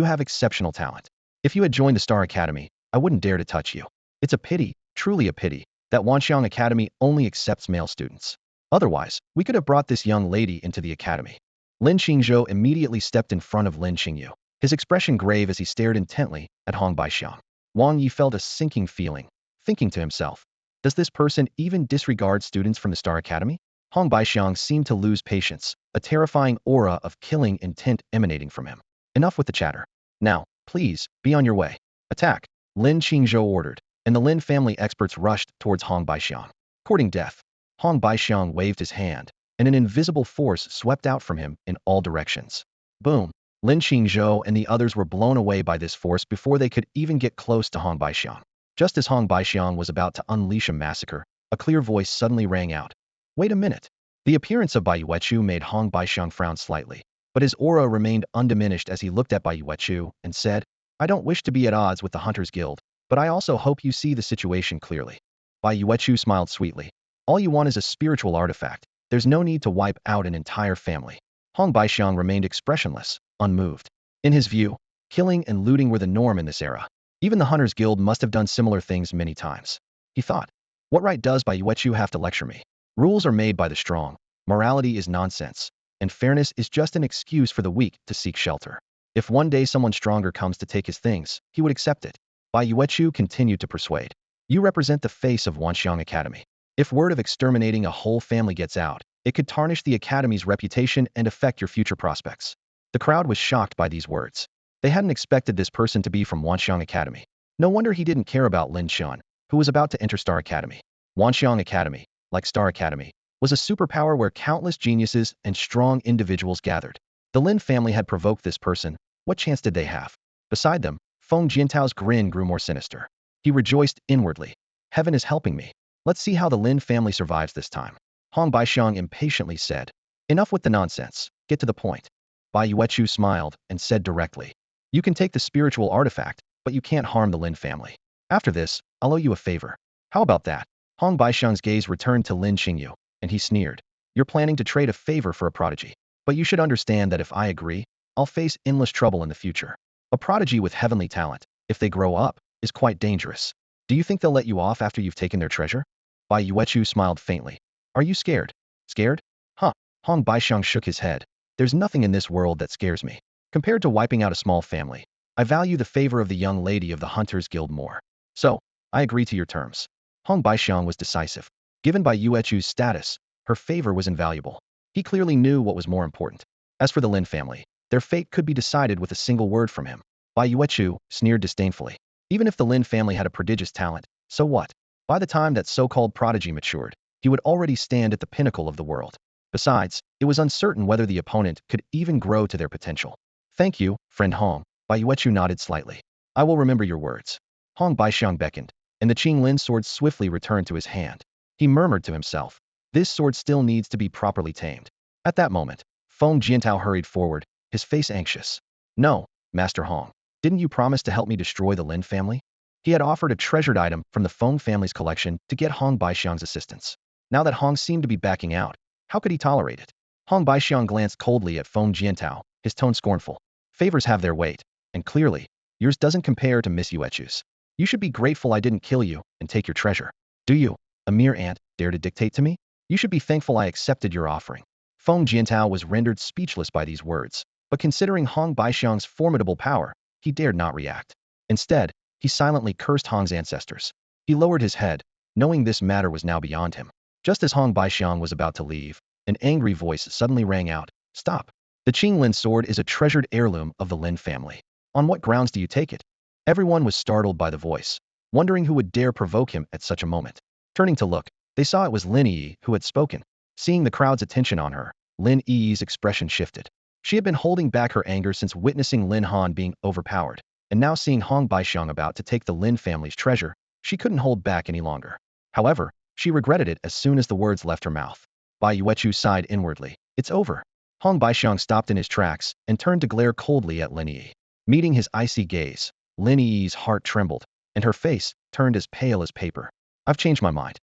have exceptional talent. If you had joined the Star Academy, I wouldn't dare to touch you. It's a pity, truly a pity, that Wanxiang Academy only accepts male students. Otherwise, we could have brought this young lady into the academy." Lin Qingzhou immediately stepped in front of Lin Qingyu, his expression grave as he stared intently at Hong Baixiang. Wang Yi felt a sinking feeling, thinking to himself, does this person even disregard students from the Star Academy? Hong Baixiang seemed to lose patience, a terrifying aura of killing intent emanating from him. "Enough with the chatter. Now, please, be on your way. Attack," Lin Qingzhou ordered, and the Lin family experts rushed towards Hong Baixiang. Courting death, Hong Baixiang waved his hand, and an invisible force swept out from him in all directions. Boom! Lin Qingzhou and the others were blown away by this force before they could even get close to Hong Baixiang. Just as Hong Baixiang was about to unleash a massacre, a clear voice suddenly rang out. "Wait a minute." The appearance of Bai Yuechu made Hong Baixiang frown slightly, but his aura remained undiminished as he looked at Bai Yuechu and said, "I don't wish to be at odds with the Hunters Guild, but I also hope you see the situation clearly." Bai Yuechu smiled sweetly. "All you want is a spiritual artifact. There's no need to wipe out an entire family." Hong Baixiang remained expressionless, unmoved. In his view, killing and looting were the norm in this era. Even the Hunters Guild must have done similar things many times. He thought, what right does Bai Yuechu have to lecture me? Rules are made by the strong, morality is nonsense, and fairness is just an excuse for the weak to seek shelter. If one day someone stronger comes to take his things, he would accept it. Bai Yuechu continued to persuade. "You represent the face of Wanxiang Academy. If word of exterminating a whole family gets out, it could tarnish the Academy's reputation and affect your future prospects." The crowd was shocked by these words. They hadn't expected this person to be from Wanxiang Academy. No wonder he didn't care about Lin Chen, who was about to enter Star Academy. Wanxiang Academy, like Star Academy, was a superpower where countless geniuses and strong individuals gathered. The Lin family had provoked this person. What chance did they have? Beside them, Feng Jiantao's grin grew more sinister. He rejoiced inwardly. Heaven is helping me. Let's see how the Lin family survives this time. Hong Baixiang impatiently said. Enough with the nonsense. Get to the point. Bai Yuechu smiled and said directly. You can take the spiritual artifact, but you can't harm the Lin family. After this, I'll owe you a favor. How about that? Hong Baixiang's gaze returned to Lin Qingyu, and he sneered. You're planning to trade a favor for a prodigy. But you should understand that if I agree, I'll face endless trouble in the future. A prodigy with heavenly talent, if they grow up, is quite dangerous. Do you think they'll let you off after you've taken their treasure? Bai Yuechu smiled faintly. Are you scared? Scared? Huh. Hong Baixiang shook his head. There's nothing in this world that scares me. Compared to wiping out a small family, I value the favor of the young lady of the Hunters Guild more. So, I agree to your terms. Hong Baixiang was decisive. Given Bai Yuechu's status, her favor was invaluable. He clearly knew what was more important. As for the Lin family, their fate could be decided with a single word from him. Bai Yuechu sneered disdainfully. Even if the Lin family had a prodigious talent, so what? By the time that so-called prodigy matured, he would already stand at the pinnacle of the world. Besides, it was uncertain whether the opponent could even grow to their potential. Thank you, friend Hong. Bai Yuechu nodded slightly. I will remember your words. Hong Baixiang beckoned, and the Qinglin sword swiftly returned to his hand. He murmured to himself. This sword still needs to be properly tamed. At that moment, Feng Jiantao hurried forward, his face anxious. No, Master Hong. Didn't you promise to help me destroy the Lin family? He had offered a treasured item from the Feng family's collection to get Hong Baixiang's assistance. Now that Hong seemed to be backing out, how could he tolerate it? Hong Baixiang glanced coldly at Feng Jiantao, his tone scornful. Favors have their weight, and clearly, yours doesn't compare to Miss Yuechu's. You should be grateful I didn't kill you and take your treasure. Do you, a mere ant, dare to dictate to me? You should be thankful I accepted your offering. Feng Jiantao was rendered speechless by these words, but considering Hong Baixiang's formidable power, he dared not react. Instead, he silently cursed Hong's ancestors. He lowered his head, knowing this matter was now beyond him. Just as Hong Baixiang was about to leave, an angry voice suddenly rang out. Stop. The Qinglin sword is a treasured heirloom of the Lin family. On what grounds do you take it? Everyone was startled by the voice, wondering who would dare provoke him at such a moment. Turning to look, they saw it was Lin Yi who had spoken. Seeing the crowd's attention on her, Lin Yi's expression shifted. She had been holding back her anger since witnessing Lin Han being overpowered, and now seeing Hong Baixiang about to take the Lin family's treasure, she couldn't hold back any longer. However, she regretted it as soon as the words left her mouth. Bai Yuechu sighed inwardly. It's over. Hong Baixiang stopped in his tracks and turned to glare coldly at Lin Yi. Meeting his icy gaze, Lin Yi's heart trembled, and her face turned as pale as paper. I've changed my mind.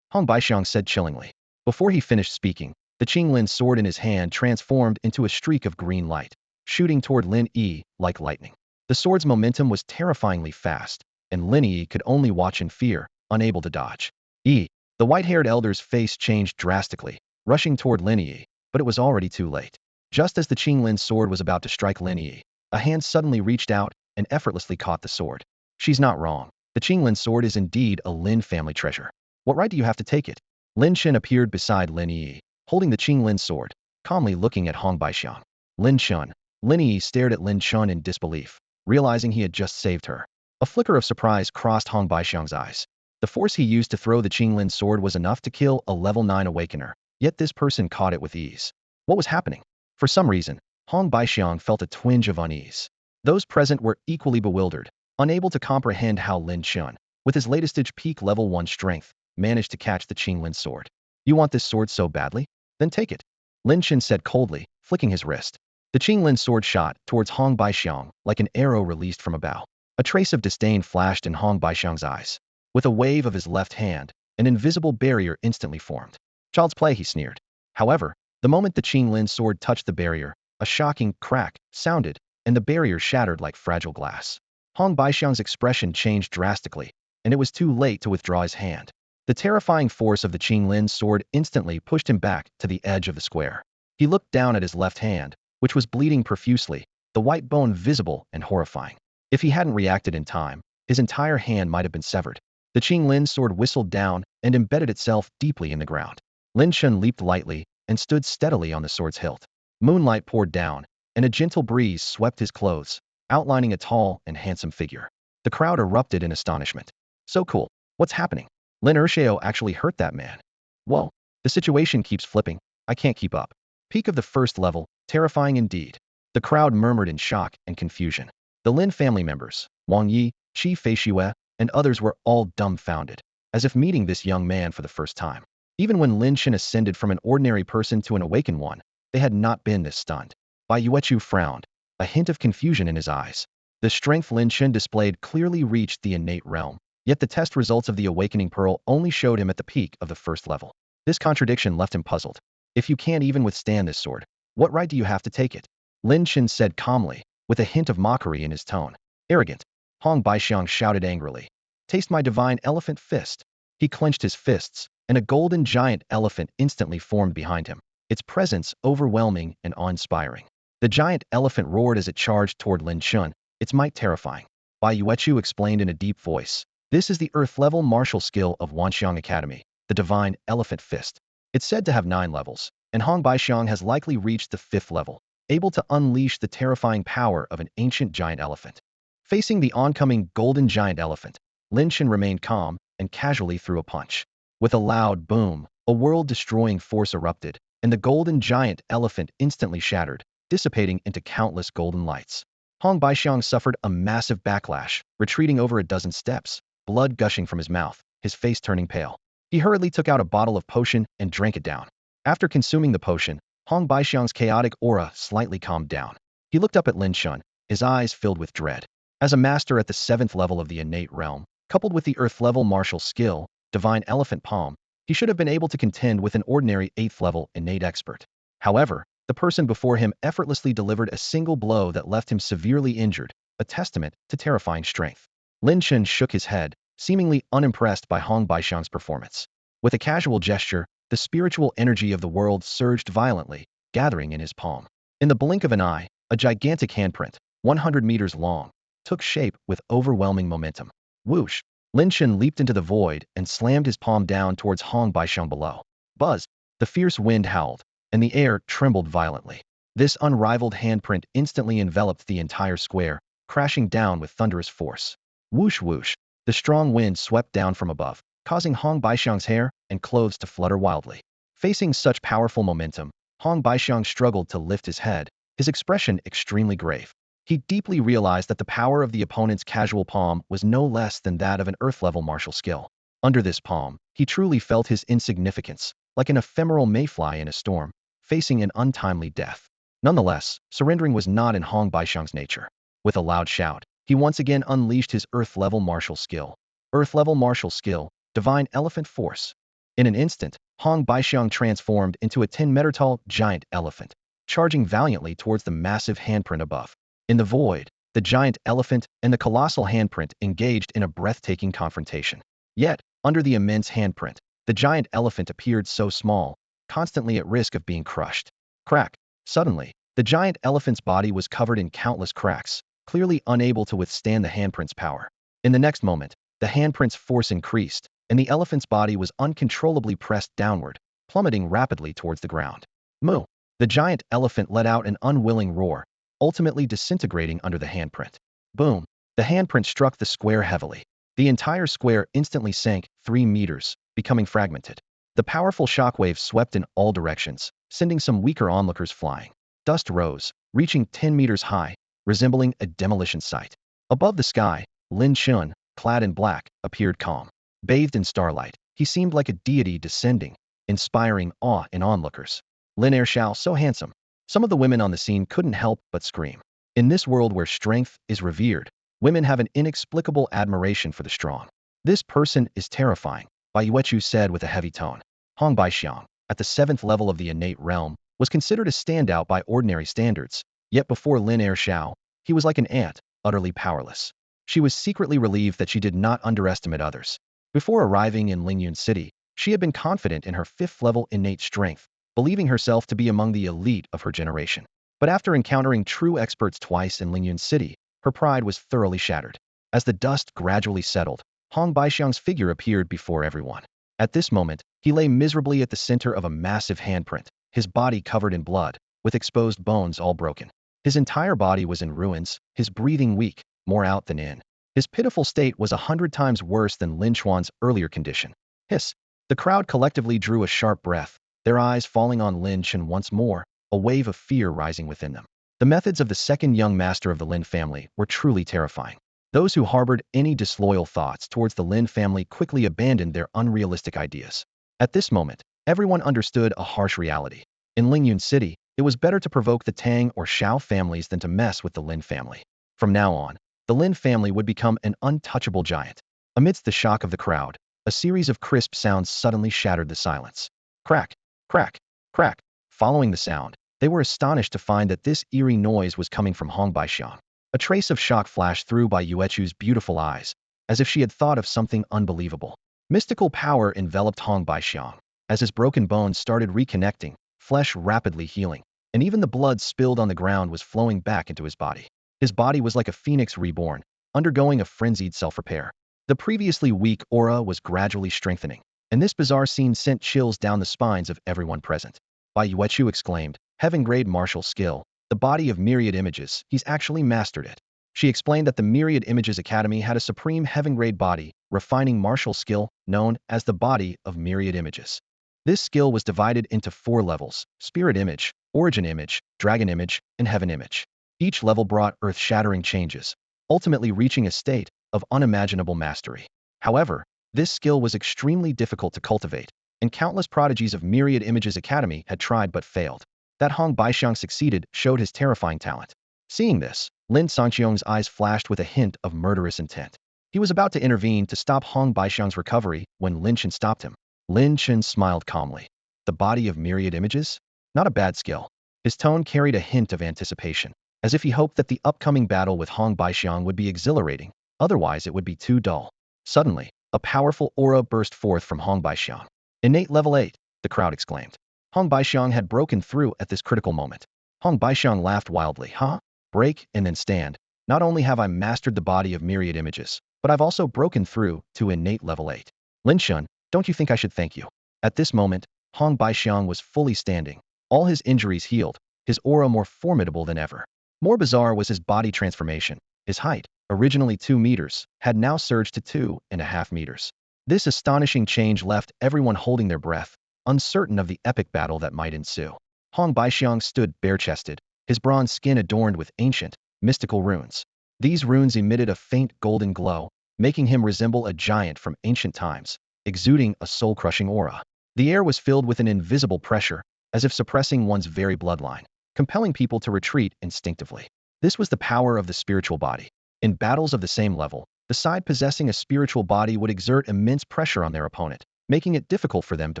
Hong Baixiang said chillingly. Before he finished speaking, the Qinglin sword in his hand transformed into a streak of green light, shooting toward Lin Yi like lightning. The sword's momentum was terrifyingly fast, and Lin Yi could only watch in fear, unable to dodge. The white-haired elder's face changed drastically, rushing toward Lin Yi, but it was already too late. Just as the Qinglin sword was about to strike Lin Yi, a hand suddenly reached out and effortlessly caught the sword. She's not wrong. The Qinglin sword is indeed a Lin family treasure. What right do you have to take it? Lin Chen appeared beside Lin Yi, holding the Qinglin sword, calmly looking at Hong Baixiang. Lin Chen. Lin Yi stared at Lin Chen in disbelief, realizing he had just saved her. A flicker of surprise crossed Hong Baixiang's eyes. The force he used to throw the Qinglin sword was enough to kill a level 9 awakener, yet this person caught it with ease. What was happening? For some reason, Hong Baixiang felt a twinge of unease. Those present were equally bewildered, unable to comprehend how Lin Chen, with his latest peak level 1 strength, managed to catch the Qinglin sword. You want this sword so badly? Then take it. Lin Chen said coldly, flicking his wrist. The Qinglin sword shot towards Hong Baixiang like an arrow released from a bow. A trace of disdain flashed in Hong Baixiang's eyes. With a wave of his left hand, an invisible barrier instantly formed. Child's play, he sneered. However, the moment the Qinglin sword touched the barrier, a shocking crack sounded, and the barrier shattered like fragile glass. Hong Baixiang's expression changed drastically, and it was too late to withdraw his hand. The terrifying force of the Qinglin sword instantly pushed him back to the edge of the square. He looked down at his left hand, which was bleeding profusely, the white bone visible and horrifying. If he hadn't reacted in time, his entire hand might have been severed. The Qinglin sword whistled down and embedded itself deeply in the ground. Lin Chen leaped lightly and stood steadily on the sword's hilt. Moonlight poured down, and a gentle breeze swept his clothes, outlining a tall and handsome figure. The crowd erupted in astonishment. So cool. What's happening? Lin Ershao actually hurt that man. Whoa. The situation keeps flipping. I can't keep up. Peak of the first level, terrifying indeed. The crowd murmured in shock and confusion. The Lin family members, Wang Yi, Qi Feishue, and others were all dumbfounded, as if meeting this young man for the first time. Even when Lin Chen ascended from an ordinary person to an awakened one, they had not been this stunned. Bai Yuechu frowned, a hint of confusion in his eyes. The strength Lin Chen displayed clearly reached the innate realm, yet the test results of the awakening pearl only showed him at the peak of the first level. This contradiction left him puzzled. If you can't even withstand this sword, what right do you have to take it? Lin Chen said calmly, with a hint of mockery in his tone. Arrogant. Hong Baixiang shouted angrily. Taste my divine elephant fist. He clenched his fists, and a golden giant elephant instantly formed behind him, its presence overwhelming and awe-inspiring. The giant elephant roared as it charged toward Lin Chen, its might terrifying. Bai Yuechu explained in a deep voice. This is the Earth-level martial skill of Wanxiang Academy, the divine elephant fist. It's said to have 9 levels, and Hong Baixiang has likely reached the 5th level, able to unleash the terrifying power of an ancient giant elephant. Facing the oncoming golden giant elephant, Lin Chen remained calm and casually threw a punch. With a loud boom, a world-destroying force erupted, and the golden giant elephant instantly shattered, dissipating into countless golden lights. Hong Baixiang suffered a massive backlash, retreating over a dozen steps, blood gushing from his mouth, his face turning pale. He hurriedly took out a bottle of potion and drank it down. After consuming the potion, Hong Baixiang's chaotic aura slightly calmed down. He looked up at Lin Chen, his eyes filled with dread. As a master at the 7th level of the innate realm, coupled with the Earth-level martial skill, divine elephant palm, he should have been able to contend with an ordinary 8th level innate expert. However, the person before him effortlessly delivered a single blow that left him severely injured, a testament to terrifying strength. Lin Chen shook his head, seemingly unimpressed by Hong Baixiang's performance. With a casual gesture, the spiritual energy of the world surged violently, gathering in his palm. In the blink of an eye, a gigantic handprint, 100 meters long, took shape with overwhelming momentum. Whoosh! Lin Chen leaped into the void and slammed his palm down towards Hong Baixiang below. Buzz! The fierce wind howled, and the air trembled violently. This unrivaled handprint instantly enveloped the entire square, crashing down with thunderous force. Whoosh whoosh! The strong wind swept down from above, causing Hong Baixiang's hair and clothes to flutter wildly. Facing such powerful momentum, Hong Baixiang struggled to lift his head, his expression extremely grave. He deeply realized that the power of the opponent's casual palm was no less than that of an Earth-level martial skill. Under this palm, he truly felt his insignificance, like an ephemeral mayfly in a storm, facing an untimely death. Nonetheless, surrendering was not in Hong Baixiang's nature. With a loud shout, he once again unleashed his Earth-level martial skill. Earth-level martial skill, divine elephant force. In an instant, Hong Baixiang transformed into a 10-meter-tall giant elephant, charging valiantly towards the massive handprint above. In the void, the giant elephant and the colossal handprint engaged in a breathtaking confrontation. Yet, under the immense handprint, the giant elephant appeared so small, constantly at risk of being crushed. Crack! Suddenly, the giant elephant's body was covered in countless cracks, clearly unable to withstand the handprint's power. In the next moment, the handprint's force increased, and the elephant's body was uncontrollably pressed downward, plummeting rapidly towards the ground. Moo! The giant elephant let out an unwilling roar, ultimately disintegrating under the handprint. Boom! The handprint struck the square heavily. The entire square instantly sank 3 meters, becoming fragmented. The powerful shockwave swept in all directions, sending some weaker onlookers flying. Dust rose, reaching 10 meters high, resembling a demolition site. Above the sky, Lin Chen, clad in black, appeared calm. Bathed in starlight, he seemed like a deity descending, inspiring awe in onlookers. Lin Xiao, so handsome. Some of the women on the scene couldn't help but scream. In this world where strength is revered, women have an inexplicable admiration for the strong. This person is terrifying, Bai Yuechu said with a heavy tone. Hong Baixiang, at the 7th level of the innate realm, was considered a standout by ordinary standards, yet before Lin Xiao, he was like an ant, utterly powerless. She was secretly relieved that she did not underestimate others. Before arriving in Lyun City, she had been confident in her 5th level innate strength, believing herself to be among the elite of her generation. But after encountering true experts twice in Lyun City, her pride was thoroughly shattered. As the dust gradually settled, Hong Baixiang's figure appeared before everyone. At this moment, he lay miserably at the center of a massive handprint, his body covered in blood, with exposed bones all broken. His entire body was in ruins, his breathing weak, more out than in. His pitiful state was 100 times worse than Lin Chuan's earlier condition. Hiss! The crowd collectively drew a sharp breath, their eyes falling on Lin Chen once more, a wave of fear rising within them. The methods of the second young master of the Lin family were truly terrifying. Those who harbored any disloyal thoughts towards the Lin family quickly abandoned their unrealistic ideas. At this moment, everyone understood a harsh reality. In Lyun City, it was better to provoke the Tang or Shao families than to mess with the Lin family. From now on, the Lin family would become an untouchable giant. Amidst the shock of the crowd, a series of crisp sounds suddenly shattered the silence. Crack, crack, crack. Following the sound, they were astonished to find that this eerie noise was coming from Hong Baixiang. A trace of shock flashed through Bai Yuechu's beautiful eyes, as if she had thought of something unbelievable. Mystical power enveloped Hong Baixiang. As his broken bones started reconnecting, flesh rapidly healing, and even the blood spilled on the ground was flowing back into his body. His body was like a phoenix reborn, undergoing a frenzied self-repair. The previously weak aura was gradually strengthening, and this bizarre scene sent chills down the spines of everyone present. Bai Yuechu exclaimed, "Heaven-grade martial skill, the body of myriad images, he's actually mastered it." She explained that the Myriad Images Academy had a supreme heaven-grade body, refining martial skill, known as the body of myriad images. This skill was divided into 4 levels: Spirit Image, Origin Image, Dragon Image, and Heaven Image. Each level brought earth-shattering changes, ultimately reaching a state of unimaginable mastery. However, this skill was extremely difficult to cultivate, and countless prodigies of Myriad Images Academy had tried but failed. That Hong Baixiang succeeded showed his terrifying talent. Seeing this, Lin Sangqiong's eyes flashed with a hint of murderous intent. He was about to intervene to stop Hong Baixiang's recovery when Lin Chen stopped him. Lin Chen smiled calmly. The body of myriad images? Not a bad skill. His tone carried a hint of anticipation, as if he hoped that the upcoming battle with Hong Baixiang would be exhilarating, otherwise it would be too dull. Suddenly, a powerful aura burst forth from Hong Baixiang. "Innate level 8, the crowd exclaimed. Hong Baixiang had broken through at this critical moment. Hong Baixiang laughed wildly. "Huh? Break and then stand. Not only have I mastered the body of myriad images, but I've also broken through to innate level 8. Lin Chen, don't you think I should thank you?" At this moment, Hong Baixiang was fully standing, all his injuries healed, his aura more formidable than ever. More bizarre was his body transformation. His height, originally 2 meters, had now surged to 2.5 meters. This astonishing change left everyone holding their breath, uncertain of the epic battle that might ensue. Hong Baixiang stood bare-chested, his bronze skin adorned with ancient, mystical runes. These runes emitted a faint golden glow, making him resemble a giant from ancient times, exuding a soul-crushing aura. The air was filled with an invisible pressure, as if suppressing one's very bloodline, compelling people to retreat instinctively. This was the power of the spiritual body. In battles of the same level, the side possessing a spiritual body would exert immense pressure on their opponent, making it difficult for them to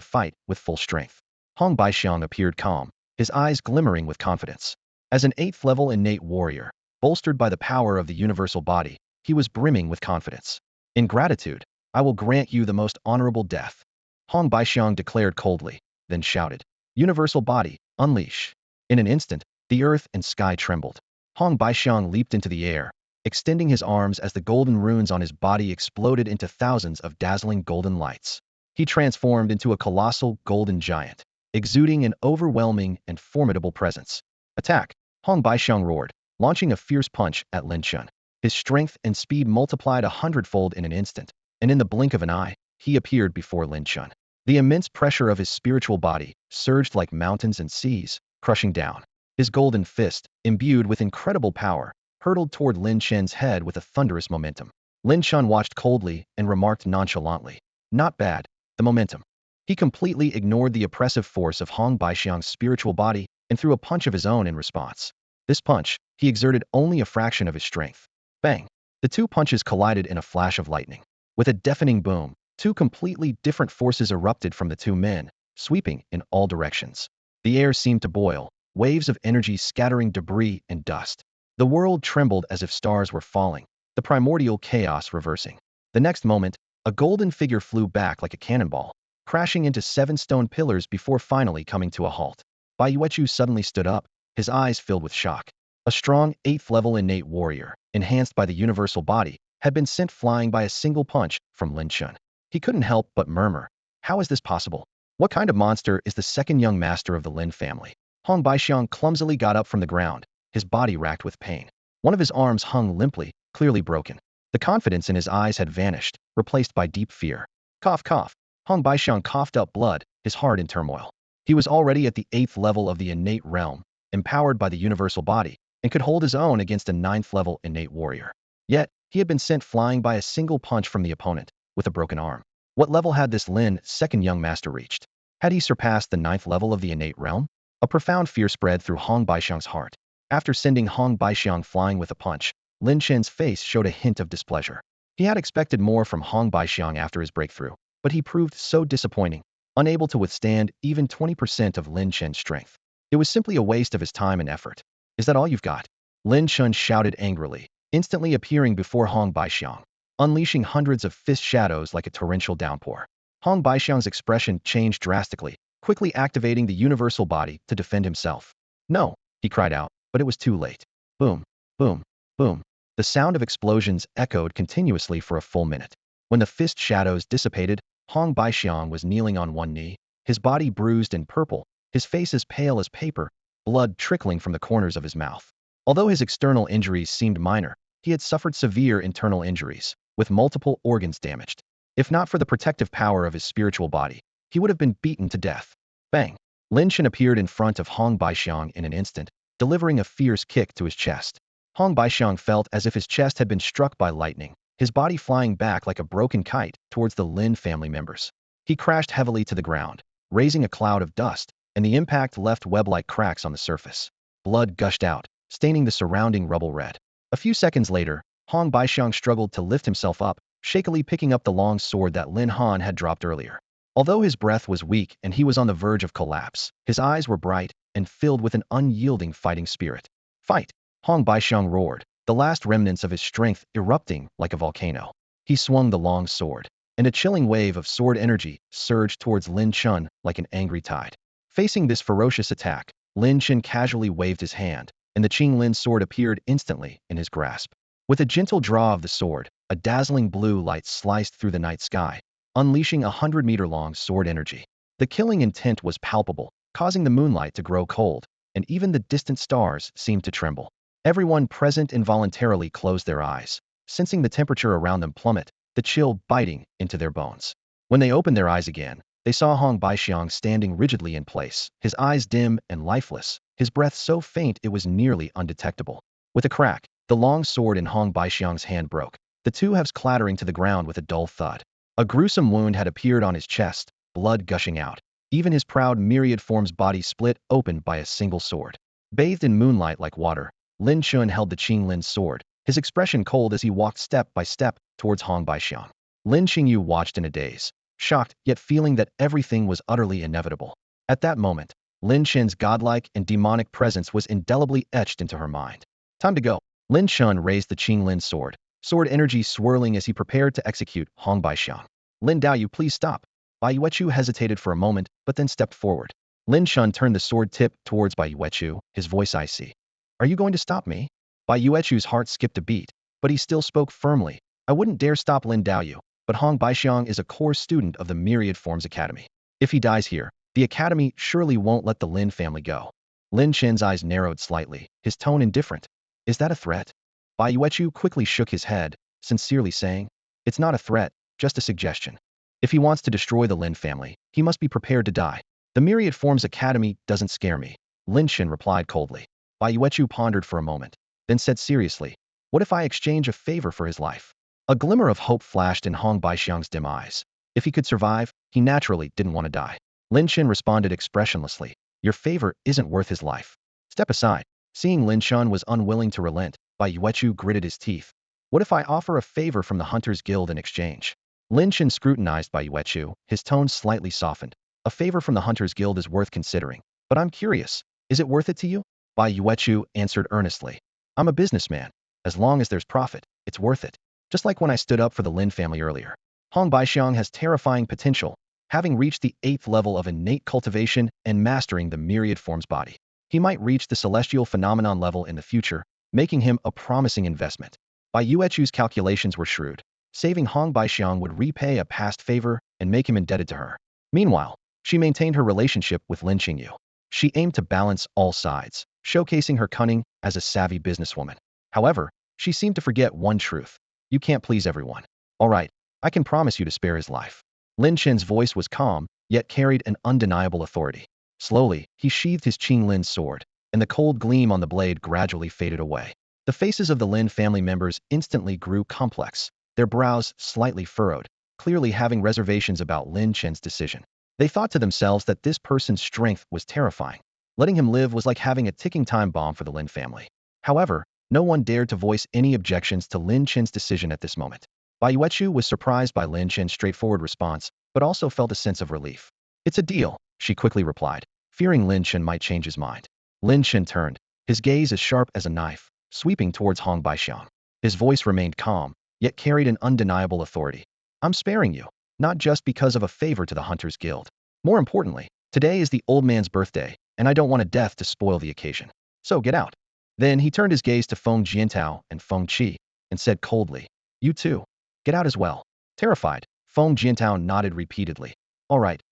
fight with full strength. Hong Baixiang appeared calm, his eyes glimmering with confidence. As an 8th-level innate warrior, bolstered by the power of the universal body, he was brimming with confidence. "In gratitude, I will grant you the most honorable death," Hong Baixiang declared coldly, then shouted, "Universal body, unleash." In an instant, the earth and sky trembled. Hong Baixiang leaped into the air, extending his arms as the golden runes on his body exploded into thousands of dazzling golden lights. He transformed into a colossal golden giant, exuding an overwhelming and formidable presence. "Attack!" Hong Baixiang roared, launching a fierce punch at Lin Chen. His strength and speed multiplied 100-fold in an instant, and in the blink of an eye, he appeared before Lin Chen. The immense pressure of his spiritual body surged like mountains and seas, crushing down. His golden fist, imbued with incredible power, hurtled toward Lin Chen's head with a thunderous momentum. Lin Chen watched coldly and remarked nonchalantly, "Not bad, the momentum." He completely ignored the oppressive force of Hong Baixiang's spiritual body and threw a punch of his own in response. This punch, he exerted only a fraction of his strength. Bang! The 2 punches collided in a flash of lightning. With a deafening boom, 2 completely different forces erupted from the 2 men, sweeping in all directions. The air seemed to boil, waves of energy scattering debris and dust. The world trembled as if stars were falling, the primordial chaos reversing. The next moment, a golden figure flew back like a cannonball, crashing into 7 stone pillars before finally coming to a halt. Bai Yuechu suddenly stood up, his eyes filled with shock. A strong 8th-level innate warrior, enhanced by the universal body, had been sent flying by a single punch from Lin Chen. He couldn't help but murmur, "How is this possible? What kind of monster is the second young master of the Lin family?" Hong Baixiang clumsily got up from the ground, his body racked with pain. One of his arms hung limply, clearly broken. The confidence in his eyes had vanished, replaced by deep fear. Cough, cough. Hong Baixiang coughed up blood, his heart in turmoil. He was already at the 8th level of the innate realm, empowered by the universal body, and could hold his own against a 9th-level innate warrior. Yet, he had been sent flying by a single punch from the opponent, with a broken arm. What level had this Lin, second young master, reached? Had he surpassed the 9th level of the innate realm? A profound fear spread through Hong Baixiang's heart. After sending Hong Baixiang flying with a punch, Lin Chen's face showed a hint of displeasure. He had expected more from Hong Baixiang after his breakthrough, but he proved so disappointing, unable to withstand even 20% of Lin Chen's strength. It was simply a waste of his time and effort. Is that all you've got? Lin Chen shouted angrily, instantly appearing before Hong Baixiang, unleashing hundreds of fist shadows like a torrential downpour. Hong Baixiang's expression changed drastically, quickly activating the universal body to defend himself. No, he cried out, but it was too late. Boom, boom, boom. The sound of explosions echoed continuously for a full minute. When the fist shadows dissipated, Hong Baixiang was kneeling on one knee, his body bruised and purple, his face as pale as paper, blood trickling from the corners of his mouth. Although his external injuries seemed minor, he had suffered severe internal injuries, with multiple organs damaged. If not for the protective power of his spiritual body, he would have been beaten to death. Bang! Lin Chen appeared in front of Hong Baixiang in an instant, delivering a fierce kick to his chest. Hong Baixiang felt as if his chest had been struck by lightning, his body flying back like a broken kite towards the Lin family members. He crashed heavily to the ground, raising a cloud of dust, and the impact left web-like cracks on the surface. Blood gushed out, staining the surrounding rubble red. A few seconds later, Hong Baixiang struggled to lift himself up, shakily picking up the long sword that Lin Han had dropped earlier. Although his breath was weak and he was on the verge of collapse, his eyes were bright and filled with an unyielding fighting spirit. Fight! Hong Baixiang roared, the last remnants of his strength erupting like a volcano. He swung the long sword, and a chilling wave of sword energy surged towards Lin Chen like an angry tide. Facing this ferocious attack, Lin Chen casually waved his hand, and the Qinglin sword appeared instantly in his grasp. With a gentle draw of the sword, a dazzling blue light sliced through the night sky, unleashing 100-meter-long sword energy. The killing intent was palpable, causing the moonlight to grow cold, and even the distant stars seemed to tremble. Everyone present involuntarily closed their eyes, sensing the temperature around them plummet, the chill biting into their bones. When they opened their eyes again, they saw Hong Baixiang standing rigidly in place, his eyes dim and lifeless, his breath so faint it was nearly undetectable. With a crack, the long sword in Hong Baixiang's hand broke, the two halves clattering to the ground with a dull thud. A gruesome wound had appeared on his chest, blood gushing out. Even his proud myriad form's body split open by a single sword. Bathed in moonlight like water, Lin Chen held the Qinglin's sword, his expression cold as he walked step by step towards Hong Baixiang. Lin Qingyu watched in a daze, shocked yet feeling that everything was utterly inevitable. At that moment, Lin Chen's godlike and demonic presence was indelibly etched into her mind. Time to go. Lin Chen raised the Qinglin's sword, sword energy swirling as he prepared to execute Hong Baixiang. Lin Daoyu, please stop. Bai Yuechu hesitated for a moment, but then stepped forward. Lin Chen turned the sword tip towards Bai Yuechu, his voice icy. Are you going to stop me? Bai Yuechu's heart skipped a beat, but he still spoke firmly. I wouldn't dare stop Lin Daoyu, but Hong Baixiang is a core student of the Myriad Forms Academy. If he dies here, the academy surely won't let the Lin family go. Lin Chen's eyes narrowed slightly, his tone indifferent. Is that a threat? Bai Yuechu quickly shook his head, sincerely saying, it's not a threat, just a suggestion. If he wants to destroy the Lin family, he must be prepared to die. The Myriad Forms Academy doesn't scare me, Lin Chen replied coldly. Bai Yuechu pondered for a moment, then said seriously, what if I exchange a favor for his life? A glimmer of hope flashed in Hong Baixiang's dim eyes. If he could survive, he naturally didn't want to die. Lin Chen responded expressionlessly, your favor isn't worth his life. Step aside. Seeing Lin Chen was unwilling to relent, Bai Yuechu gritted his teeth. What if I offer a favor from the Hunters Guild in exchange? Lin Chen scrutinized Bai Yuechu, his tone slightly softened. A favor from the Hunters Guild is worth considering, but I'm curious, is it worth it to you? Bai Yuechu answered earnestly. I'm a businessman. As long as there's profit, it's worth it. Just like when I stood up for the Lin family earlier. Hong Baixiang has terrifying potential, having reached the 8th level of innate cultivation and mastering the myriad forms body. He might reach the celestial phenomenon level in the future, making him a promising investment. Bai Yuechu's calculations were shrewd. Saving Hong Baixiang would repay a past favor and make him indebted to her. Meanwhile, she maintained her relationship with Lin Qingyu. She aimed to balance all sides, showcasing her cunning as a savvy businesswoman. However, she seemed to forget one truth. You can't please everyone. All right, I can promise you to spare his life. Lin Chen's voice was calm, yet carried an undeniable authority. Slowly, he sheathed his Qinglin's sword, and the cold gleam on the blade gradually faded away. The faces of the Lin family members instantly grew complex, their brows slightly furrowed, clearly having reservations about Lin Chen's decision. They thought to themselves that this person's strength was terrifying. Letting him live was like having a ticking time bomb for the Lin family. However, no one dared to voice any objections to Lin Chen's decision at this moment. Bai Yuechu was surprised by Lin Chen's straightforward response, but also felt a sense of relief. "It's a deal," she quickly replied, fearing Lin Chen might change his mind. Lin Chen turned, his gaze as sharp as a knife, sweeping towards Hong Baixiang. His voice remained calm, yet carried an undeniable authority. "I'm sparing you, not just because of a favor to the Hunters Guild. More importantly, today is the old man's birthday, and I don't want a death to spoil the occasion. So get out." Then he turned his gaze to Feng Jiantao and Feng Qi, and said coldly, "You too. Get out as well." Terrified, Feng Jiantao nodded repeatedly. All right,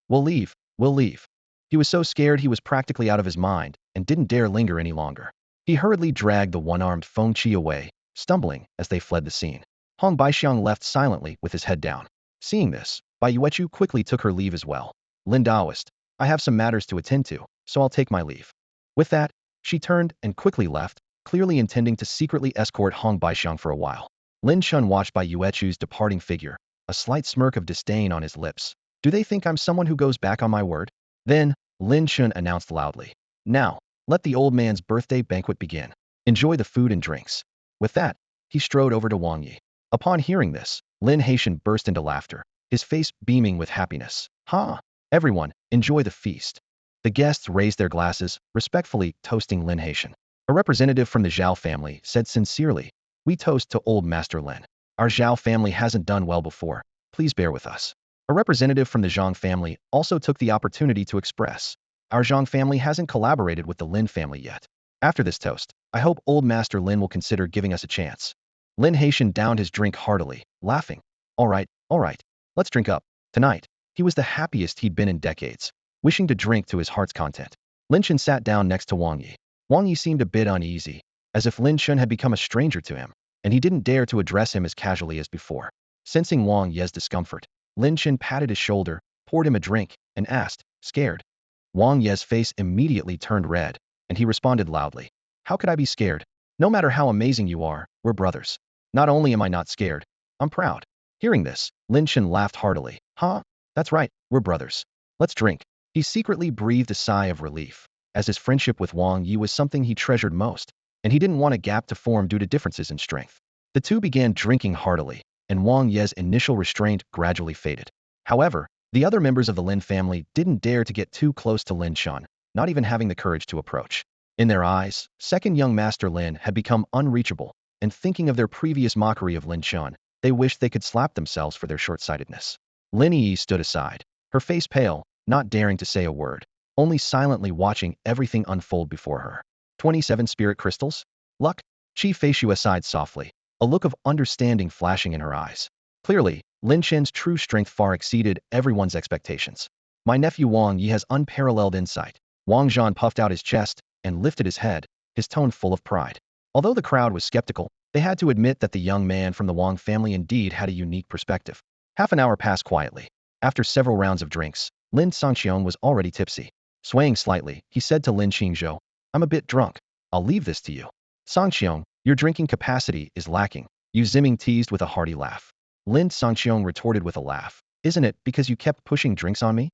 we'll leave. He was so scared he was practically out of his mind, and didn't dare linger any longer. He hurriedly dragged the one-armed Feng Qi away, stumbling as they fled the scene. Hong Baixiang left silently with his head down. Seeing this, Bai Yuechu quickly took her leave as well. "Lin Daoist, I have some matters to attend to, so I'll take my leave." With that, she turned and quickly left, clearly intending to secretly escort Hong Baixiang for a while. Lin Chen watched Bai Yuechu's departing figure, a slight smirk of disdain on his lips. "Do they think I'm someone who goes back on my word?" Then, Lin Chen announced loudly, "Now, let the old man's birthday banquet begin. Enjoy the food and drinks." With that, he strode over to Wang Yi. Upon hearing this, Lin Haitian burst into laughter, his face beaming with happiness. "Ha! Everyone, enjoy the feast." The guests raised their glasses, respectfully toasting Lin Haitian. A representative from the Zhao family said sincerely, "We toast to old Master Lin. Our Zhao family hasn't done well before. Please bear with us." A representative from the Zhang family also took the opportunity to express, "Our Zhang family hasn't collaborated with the Lin family yet. After this toast, I hope old Master Lin will consider giving us a chance." Lin Haitian downed his drink heartily, laughing. All right, let's drink up." Tonight, he was the happiest he'd been in decades, wishing to drink to his heart's content. Lin Chen sat down next to Wang Yi. Wang Yi seemed a bit uneasy, as if Lin Chen had become a stranger to him, and he didn't dare to address him as casually as before. Sensing Wang Yi's discomfort, Lin Chen patted his shoulder, poured him a drink, and asked, "Scared?" Wang Yi's face immediately turned red, and he responded loudly, "How could I be scared? No matter how amazing you are, we're brothers. Not only am I not scared, I'm proud." Hearing this, Lin Chen laughed heartily. "Huh? That's right, we're brothers. Let's drink." He secretly breathed a sigh of relief, as his friendship with Wang Yi was something he treasured most, and he didn't want a gap to form due to differences in strength. The two began drinking heartily, and Wang Yi's initial restraint gradually faded. However, the other members of the Lin family didn't dare to get too close to Lin Chen, not even having the courage to approach. In their eyes, second young Master Lin had become unreachable, and thinking of their previous mockery of Lin Chen, they wished they could slap themselves for their short-sightedness. Lin Yi stood aside, her face pale, not daring to say a word, only silently watching everything unfold before her. 27 spirit crystals? Luck? She faced you aside softly, a look of understanding flashing in her eyes. Clearly, Lin Chen's true strength far exceeded everyone's expectations. "My nephew Wang Yi has unparalleled insight." Wang Zhan puffed out his chest and lifted his head, his tone full of pride. Although the crowd was skeptical, they had to admit that the young man from the Wang family indeed had a unique perspective. Half an hour passed quietly. After several rounds of drinks, Lin Sangqiong was already tipsy. Swaying slightly, he said to Lin Qingzhou, "I'm a bit drunk. I'll leave this to you." "Sangqiong, your drinking capacity is lacking," Yu Ziming teased with a hearty laugh. Lin Sangqiong retorted with a laugh, "Isn't it because you kept pushing drinks on me?"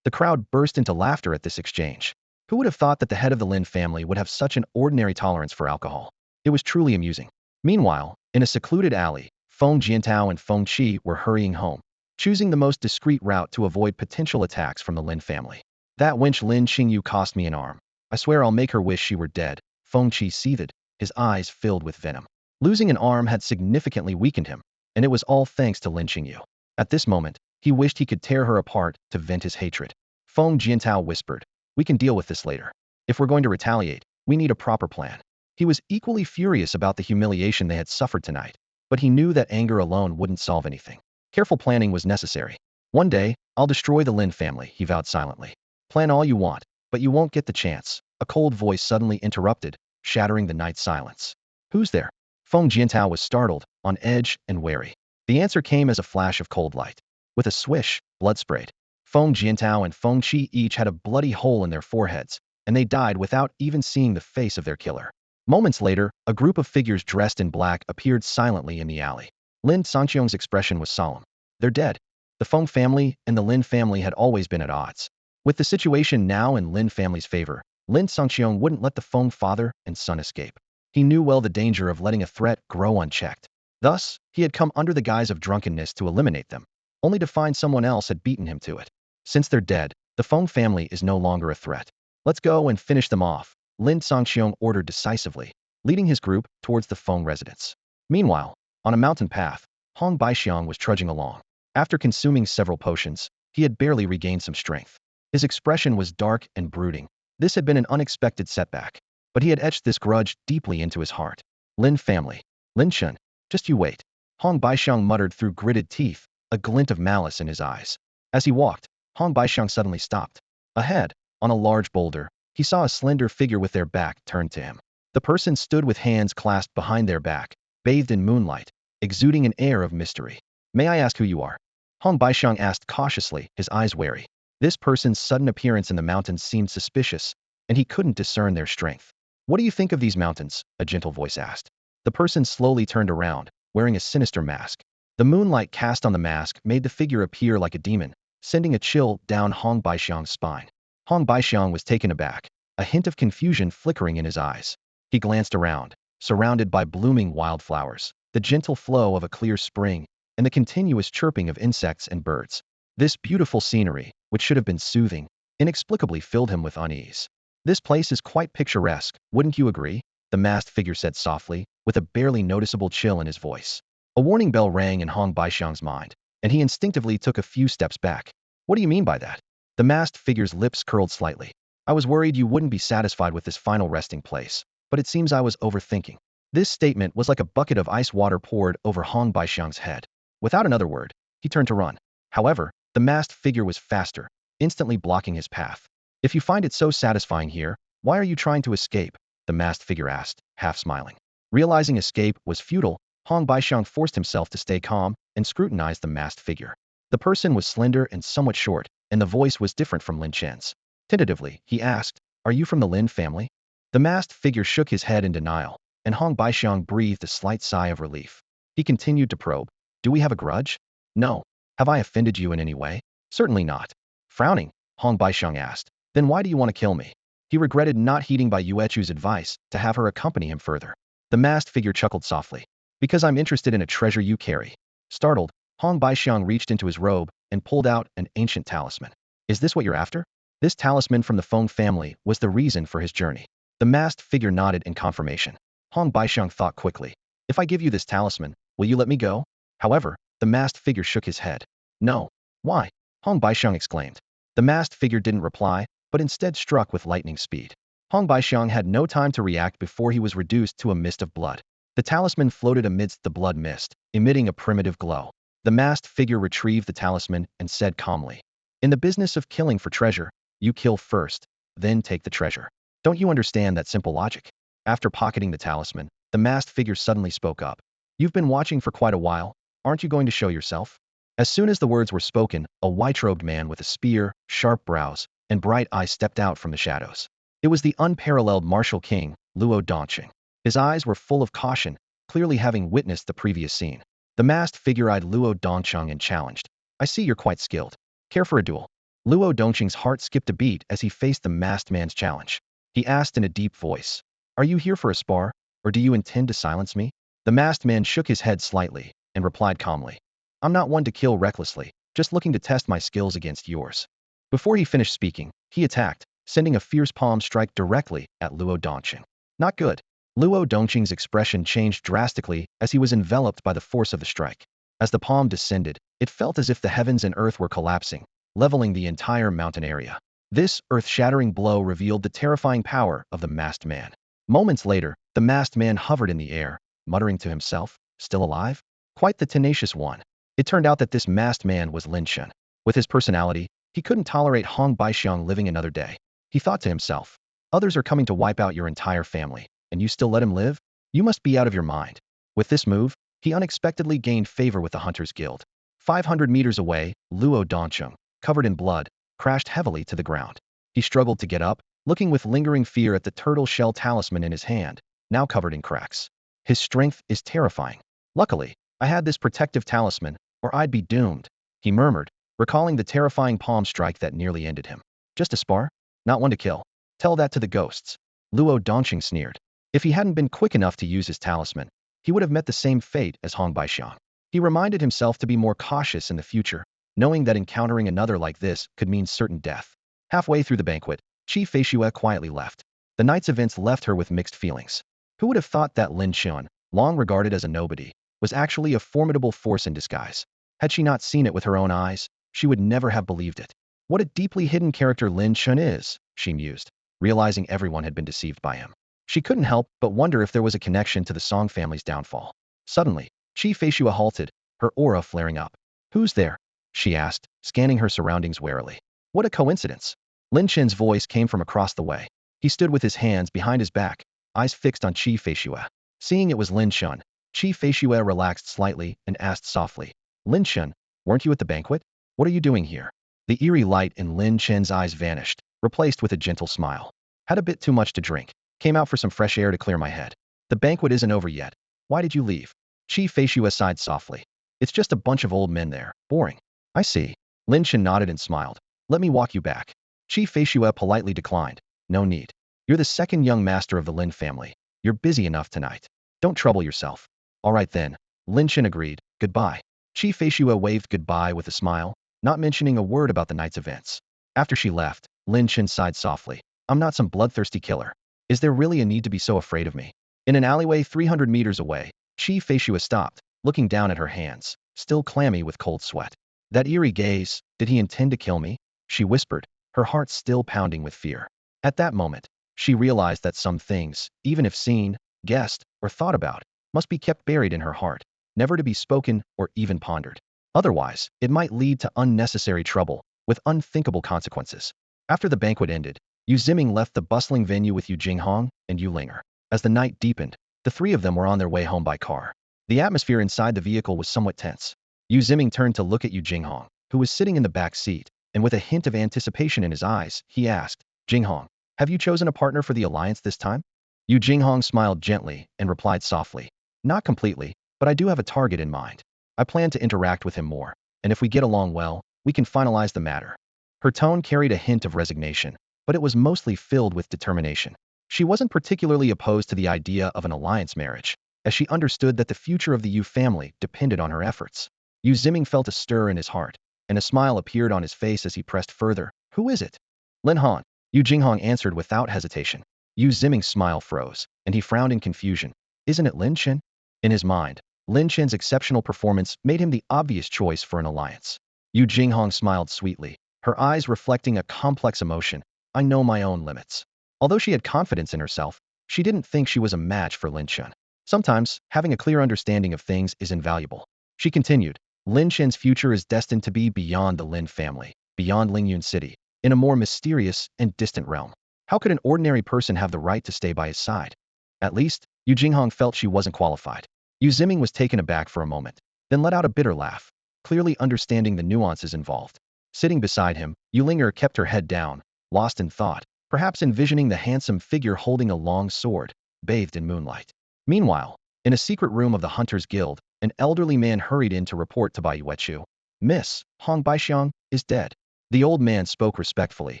The crowd burst into laughter at this exchange. Who would have thought that the head of the Lin family would have such an ordinary tolerance for alcohol? It was truly amusing. Meanwhile, in a secluded alley, Feng Jiantao and Feng Qi were hurrying home, choosing the most discreet route to avoid potential attacks from the Lin family. "That wench Lin Qingyu cost me an arm. I swear I'll make her wish she were dead." Feng Qi seethed, his eyes filled with venom. Losing an arm had significantly weakened him, and it was all thanks to Lin Qingyu. At this moment, he wished he could tear her apart to vent his hatred. Feng Jiantao whispered, "We can deal with this later. If we're going to retaliate, we need a proper plan." He was equally furious about the humiliation they had suffered tonight, but he knew that anger alone wouldn't solve anything. Careful planning was necessary. "One day, I'll destroy the Lin family," he vowed silently. "Plan all you want, but you won't get the chance." A cold voice suddenly interrupted, shattering the night silence. "Who's there?" Feng Jiantao was startled, on edge, and wary. The answer came as a flash of cold light. With a swish, blood sprayed. Feng Jiantao and Feng Qi each had a bloody hole in their foreheads, and they died without even seeing the face of their killer. Moments later, a group of figures dressed in black appeared silently in the alley. Lin Xiang's expression was solemn. They're dead. The Feng family and the Lin family had always been at odds. With the situation now in Lin family's favor, Lin Xiang wouldn't let the Feng father and son escape. He knew well the danger of letting a threat grow unchecked. Thus, he had come under the guise of drunkenness to eliminate them, only to find someone else had beaten him to it. Since they're dead, the Feng family is no longer a threat. Let's go and finish them off, Lin Xiang ordered decisively, leading his group towards the Feng residence. Meanwhile, on a mountain path, Hong Baixiang was trudging along. After consuming several potions, he had barely regained some strength. His expression was dark and brooding. This had been an unexpected setback, but he had etched this grudge deeply into his heart. Lin family. Lin Chen. Just you wait. Hong Baixiang muttered through gritted teeth, a glint of malice in his eyes. As he walked, Hong Baixiang suddenly stopped. Ahead, on a large boulder, he saw a slender figure with their back turned to him. The person stood with hands clasped behind their back, bathed in moonlight, exuding an air of mystery. May I ask who you are? Hong Baixiang asked cautiously, his eyes wary. This person's sudden appearance in the mountains seemed suspicious, and he couldn't discern their strength. What do you think of these mountains? A gentle voice asked. The person slowly turned around, wearing a sinister mask. The moonlight cast on the mask made the figure appear like a demon, sending a chill down Hong Baixiang's spine. Hong Baixiang was taken aback, a hint of confusion flickering in his eyes. He glanced around, surrounded by blooming wildflowers, the gentle flow of a clear spring, and the continuous chirping of insects and birds. This beautiful scenery, which should have been soothing, inexplicably filled him with unease. This place is quite picturesque, wouldn't you agree? The masked figure said softly, with a barely noticeable chill in his voice. A warning bell rang in Hong Baixiang's mind, and he instinctively took a few steps back. What do you mean by that? The masked figure's lips curled slightly. I was worried you wouldn't be satisfied with this final resting place, but it seems I was overthinking. This statement was like a bucket of ice water poured over Hong Baixiang's head. Without another word, he turned to run. However, the masked figure was faster, instantly blocking his path. If you find it so satisfying here, why are you trying to escape? The masked figure asked, half smiling. Realizing escape was futile, Hong Baixiang forced himself to stay calm and scrutinized the masked figure. The person was slender and somewhat short, and the voice was different from Lin Chen's. Tentatively, he asked, "Are you from the Lin family?" The masked figure shook his head in denial, and Hong Baixiang breathed a slight sigh of relief. He continued to probe. "Do we have a grudge?" "No. Have I offended you in any way?" "Certainly not." Frowning, Hong Baixiang asked, "Then why do you want to kill me?" He regretted not heeding Bai Yuechu's advice to have her accompany him further. The masked figure chuckled softly. "Because I'm interested in a treasure you carry." Startled, Hong Baixiang reached into his robe and pulled out an ancient talisman. "Is this what you're after?" This talisman from the Feng family was the reason for his journey. The masked figure nodded in confirmation. Hong Baixiang thought quickly. "If I give you this talisman, will you let me go?" However, the masked figure shook his head. "No." "Why?" Hong Baixiang exclaimed. The masked figure didn't reply, but instead struck with lightning speed. Hong Baixiang had no time to react before he was reduced to a mist of blood. The talisman floated amidst the blood mist, emitting a primitive glow. The masked figure retrieved the talisman and said calmly, "In the business of killing for treasure, you kill first, then take the treasure. Don't you understand that simple logic?" After pocketing the talisman, the masked figure suddenly spoke up. "You've been watching for quite a while. Aren't you going to show yourself?" As soon as the words were spoken, a white-robed man with a spear, sharp brows, and bright eyes stepped out from the shadows. It was the unparalleled martial king, Luo Dongqing. His eyes were full of caution, clearly having witnessed the previous scene. The masked figure eyed Luo Dongqing and challenged, "I see you're quite skilled. Care for a duel?" Luo Dongqing's heart skipped a beat as he faced the masked man's challenge. He asked in a deep voice, "Are you here for a spar, or do you intend to silence me?" The masked man shook his head slightly and replied calmly, "I'm not one to kill recklessly, just looking to test my skills against yours." Before he finished speaking, he attacked, sending a fierce palm strike directly at Luo Dongqing. Not good. Luo Dongqing's expression changed drastically as he was enveloped by the force of the strike. As the palm descended, it felt as if the heavens and earth were collapsing, leveling the entire mountain area. This earth-shattering blow revealed the terrifying power of the masked man. Moments later, the masked man hovered in the air, muttering to himself, "Still alive? Quite the tenacious one." It turned out that this masked man was Lin Chen. With his personality, he couldn't tolerate Hong Baixiang living another day. He thought to himself, "Others are coming to wipe out your entire family, and you still let him live? You must be out of your mind." With this move, he unexpectedly gained favor with the Hunters Guild. 500 meters away, Luo Dongqing, covered in blood, crashed heavily to the ground. He struggled to get up, looking with lingering fear at the turtle shell talisman in his hand, now covered in cracks. His strength is terrifying. Luckily, I had this protective talisman, or I'd be doomed, he murmured, recalling the terrifying palm strike that nearly ended him. Just a spar? Not one to kill. Tell that to the ghosts. Luo Dongqing sneered. If he hadn't been quick enough to use his talisman, he would have met the same fate as Hong Baixiang. He reminded himself to be more cautious in the future, knowing that encountering another like this could mean certain death. Halfway through the banquet, Qi Feishue quietly left. The night's events left her with mixed feelings. Who would have thought that Lin Chen, long regarded as a nobody, was actually a formidable force in disguise? Had she not seen it with her own eyes, she would never have believed it. What a deeply hidden character Lin Chen is, she mused, realizing everyone had been deceived by him. She couldn't help but wonder if there was a connection to the Song family's downfall. Suddenly, Qi Feishue halted, her aura flaring up. Who's there? She asked, scanning her surroundings warily. What a coincidence. Lin Chen's voice came from across the way. He stood with his hands behind his back, eyes fixed on Qi Feishue. Seeing it was Lin Chen, Qi Feishue relaxed slightly and asked softly, Lin Chen, weren't you at the banquet? What are you doing here? The eerie light in Lin Chen's eyes vanished, replaced with a gentle smile. Had a bit too much to drink. Came out for some fresh air to clear my head. The banquet isn't over yet. Why did you leave? Qi Feishue sighed softly. It's just a bunch of old men there. Boring. I see. Lin Chen nodded and smiled. Let me walk you back. Qi Feishue politely declined. No need. You're the second young master of the Lin family. You're busy enough tonight. Don't trouble yourself. All right then. Lin Chen agreed. Goodbye. Qi Feishue waved goodbye with a smile, not mentioning a word about the night's events. After she left, Lin Chen sighed softly. I'm not some bloodthirsty killer. Is there really a need to be so afraid of me? In an alleyway 300 meters away, Qi Feishue stopped, looking down at her hands, still clammy with cold sweat. That eerie gaze, did he intend to kill me? She whispered, her heart still pounding with fear. At that moment, she realized that some things, even if seen, guessed, or thought about, must be kept buried in her heart, never to be spoken or even pondered. Otherwise, it might lead to unnecessary trouble, with unthinkable consequences. After the banquet ended, Yu Ziming left the bustling venue with Yu Jinghong and Yu Linger. As the night deepened, the three of them were on their way home by car. The atmosphere inside the vehicle was somewhat tense. Yu Ziming turned to look at Yu Jinghong, who was sitting in the back seat, and with a hint of anticipation in his eyes, he asked, Jinghong, have you chosen a partner for the alliance this time? Yu Jinghong smiled gently and replied softly, not completely, but I do have a target in mind. I plan to interact with him more, and if we get along well, we can finalize the matter. Her tone carried a hint of resignation, but it was mostly filled with determination. She wasn't particularly opposed to the idea of an alliance marriage, as she understood that the future of the Yu family depended on her efforts. Yu Ziming felt a stir in his heart, and a smile appeared on his face as he pressed further. Who is it? Lin Han. Yu Jinghong answered without hesitation. Yu Ziming's smile froze, and he frowned in confusion. Isn't it Lin Chen? In his mind, Lin Chen's exceptional performance made him the obvious choice for an alliance. Yu Jinghong smiled sweetly, her eyes reflecting a complex emotion. I know my own limits. Although she had confidence in herself, she didn't think she was a match for Lin Chen. Sometimes, having a clear understanding of things is invaluable. She continued, Lin Chen's future is destined to be beyond the Lin family, beyond Lyun City, in a more mysterious and distant realm. How could an ordinary person have the right to stay by his side? At least, Yu Jinghong felt she wasn't qualified. Yu Ziming was taken aback for a moment, then let out a bitter laugh, clearly understanding the nuances involved. Sitting beside him, Yu Linger kept her head down, lost in thought, perhaps envisioning the handsome figure holding a long sword, bathed in moonlight. Meanwhile, in a secret room of the Hunters Guild, an elderly man hurried in to report to Bai Yuechu. Miss, Hong Baixiang is dead. The old man spoke respectfully,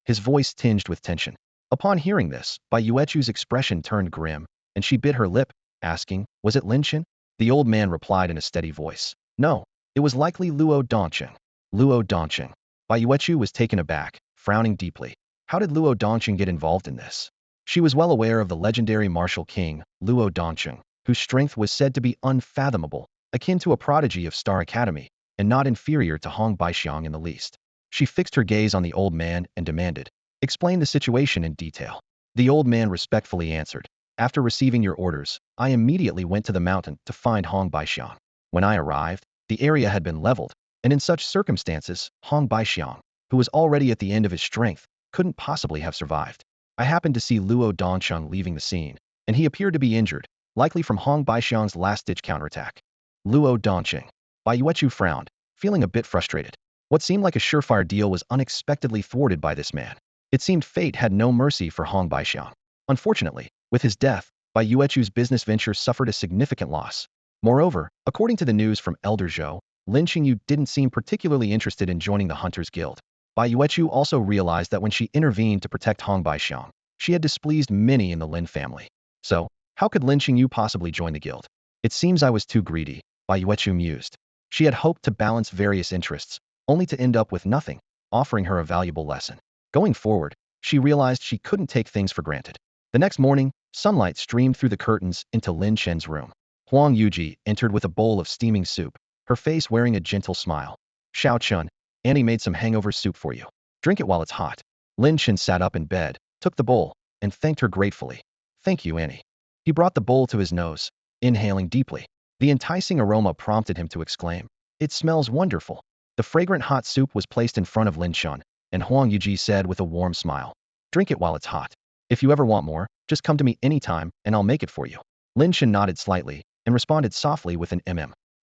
his voice tinged with tension. Upon hearing this, Bai Yuechu's expression turned grim, and she bit her lip, asking, was it Lin Chen? The old man replied in a steady voice. No, it was likely Luo Dongqing. Luo Dongqing. Bai Yuechu was taken aback, frowning deeply. How did Luo Dongqing get involved in this? She was well aware of the legendary martial king, Luo Dongqing, whose strength was said to be unfathomable, akin to a prodigy of Star Academy, and not inferior to Hong Baixiang in the least. She fixed her gaze on the old man and demanded, explain the situation in detail. The old man respectfully answered, after receiving your orders, I immediately went to the mountain to find Hong Baixiang. When I arrived, the area had been leveled, and in such circumstances, Hong Baixiang, who was already at the end of his strength, couldn't possibly have survived. I happened to see Luo Dongqing leaving the scene, and he appeared to be injured, likely from Hong Baixiang's last-ditch counterattack. Luo Dongqing. Bai Yuechu frowned, feeling a bit frustrated. What seemed like a surefire deal was unexpectedly thwarted by this man. It seemed fate had no mercy for Hong Baixiang. Unfortunately, with his death, Bai Yuechu's business venture suffered a significant loss. Moreover, according to the news from Elder Zhou, Lin Qingyu didn't seem particularly interested in joining the Hunters Guild. Bai Yuechu also realized that when she intervened to protect Hong Baixiang, she had displeased many in the Lin family. So, how could Lin Qingyu possibly join the guild? It seems I was too greedy, Bai Yuechu mused. She had hoped to balance various interests, only to end up with nothing, offering her a valuable lesson. Going forward, she realized she couldn't take things for granted. The next morning, sunlight streamed through the curtains into Lin Chen's room. Huang Yuji entered with a bowl of steaming soup, her face wearing a gentle smile. Xiao Chun, Annie made some hangover soup for you. Drink it while it's hot. Lin Chen sat up in bed, took the bowl, and thanked her gratefully. Thank you, Annie. He brought the bowl to his nose, inhaling deeply. The enticing aroma prompted him to exclaim, "It smells wonderful." The fragrant hot soup was placed in front of Lin Chen, and Huang Yuji said with a warm smile, "Drink it while it's hot. If you ever want more, just come to me anytime and I'll make it for you." Lin Chen nodded slightly and responded softly with an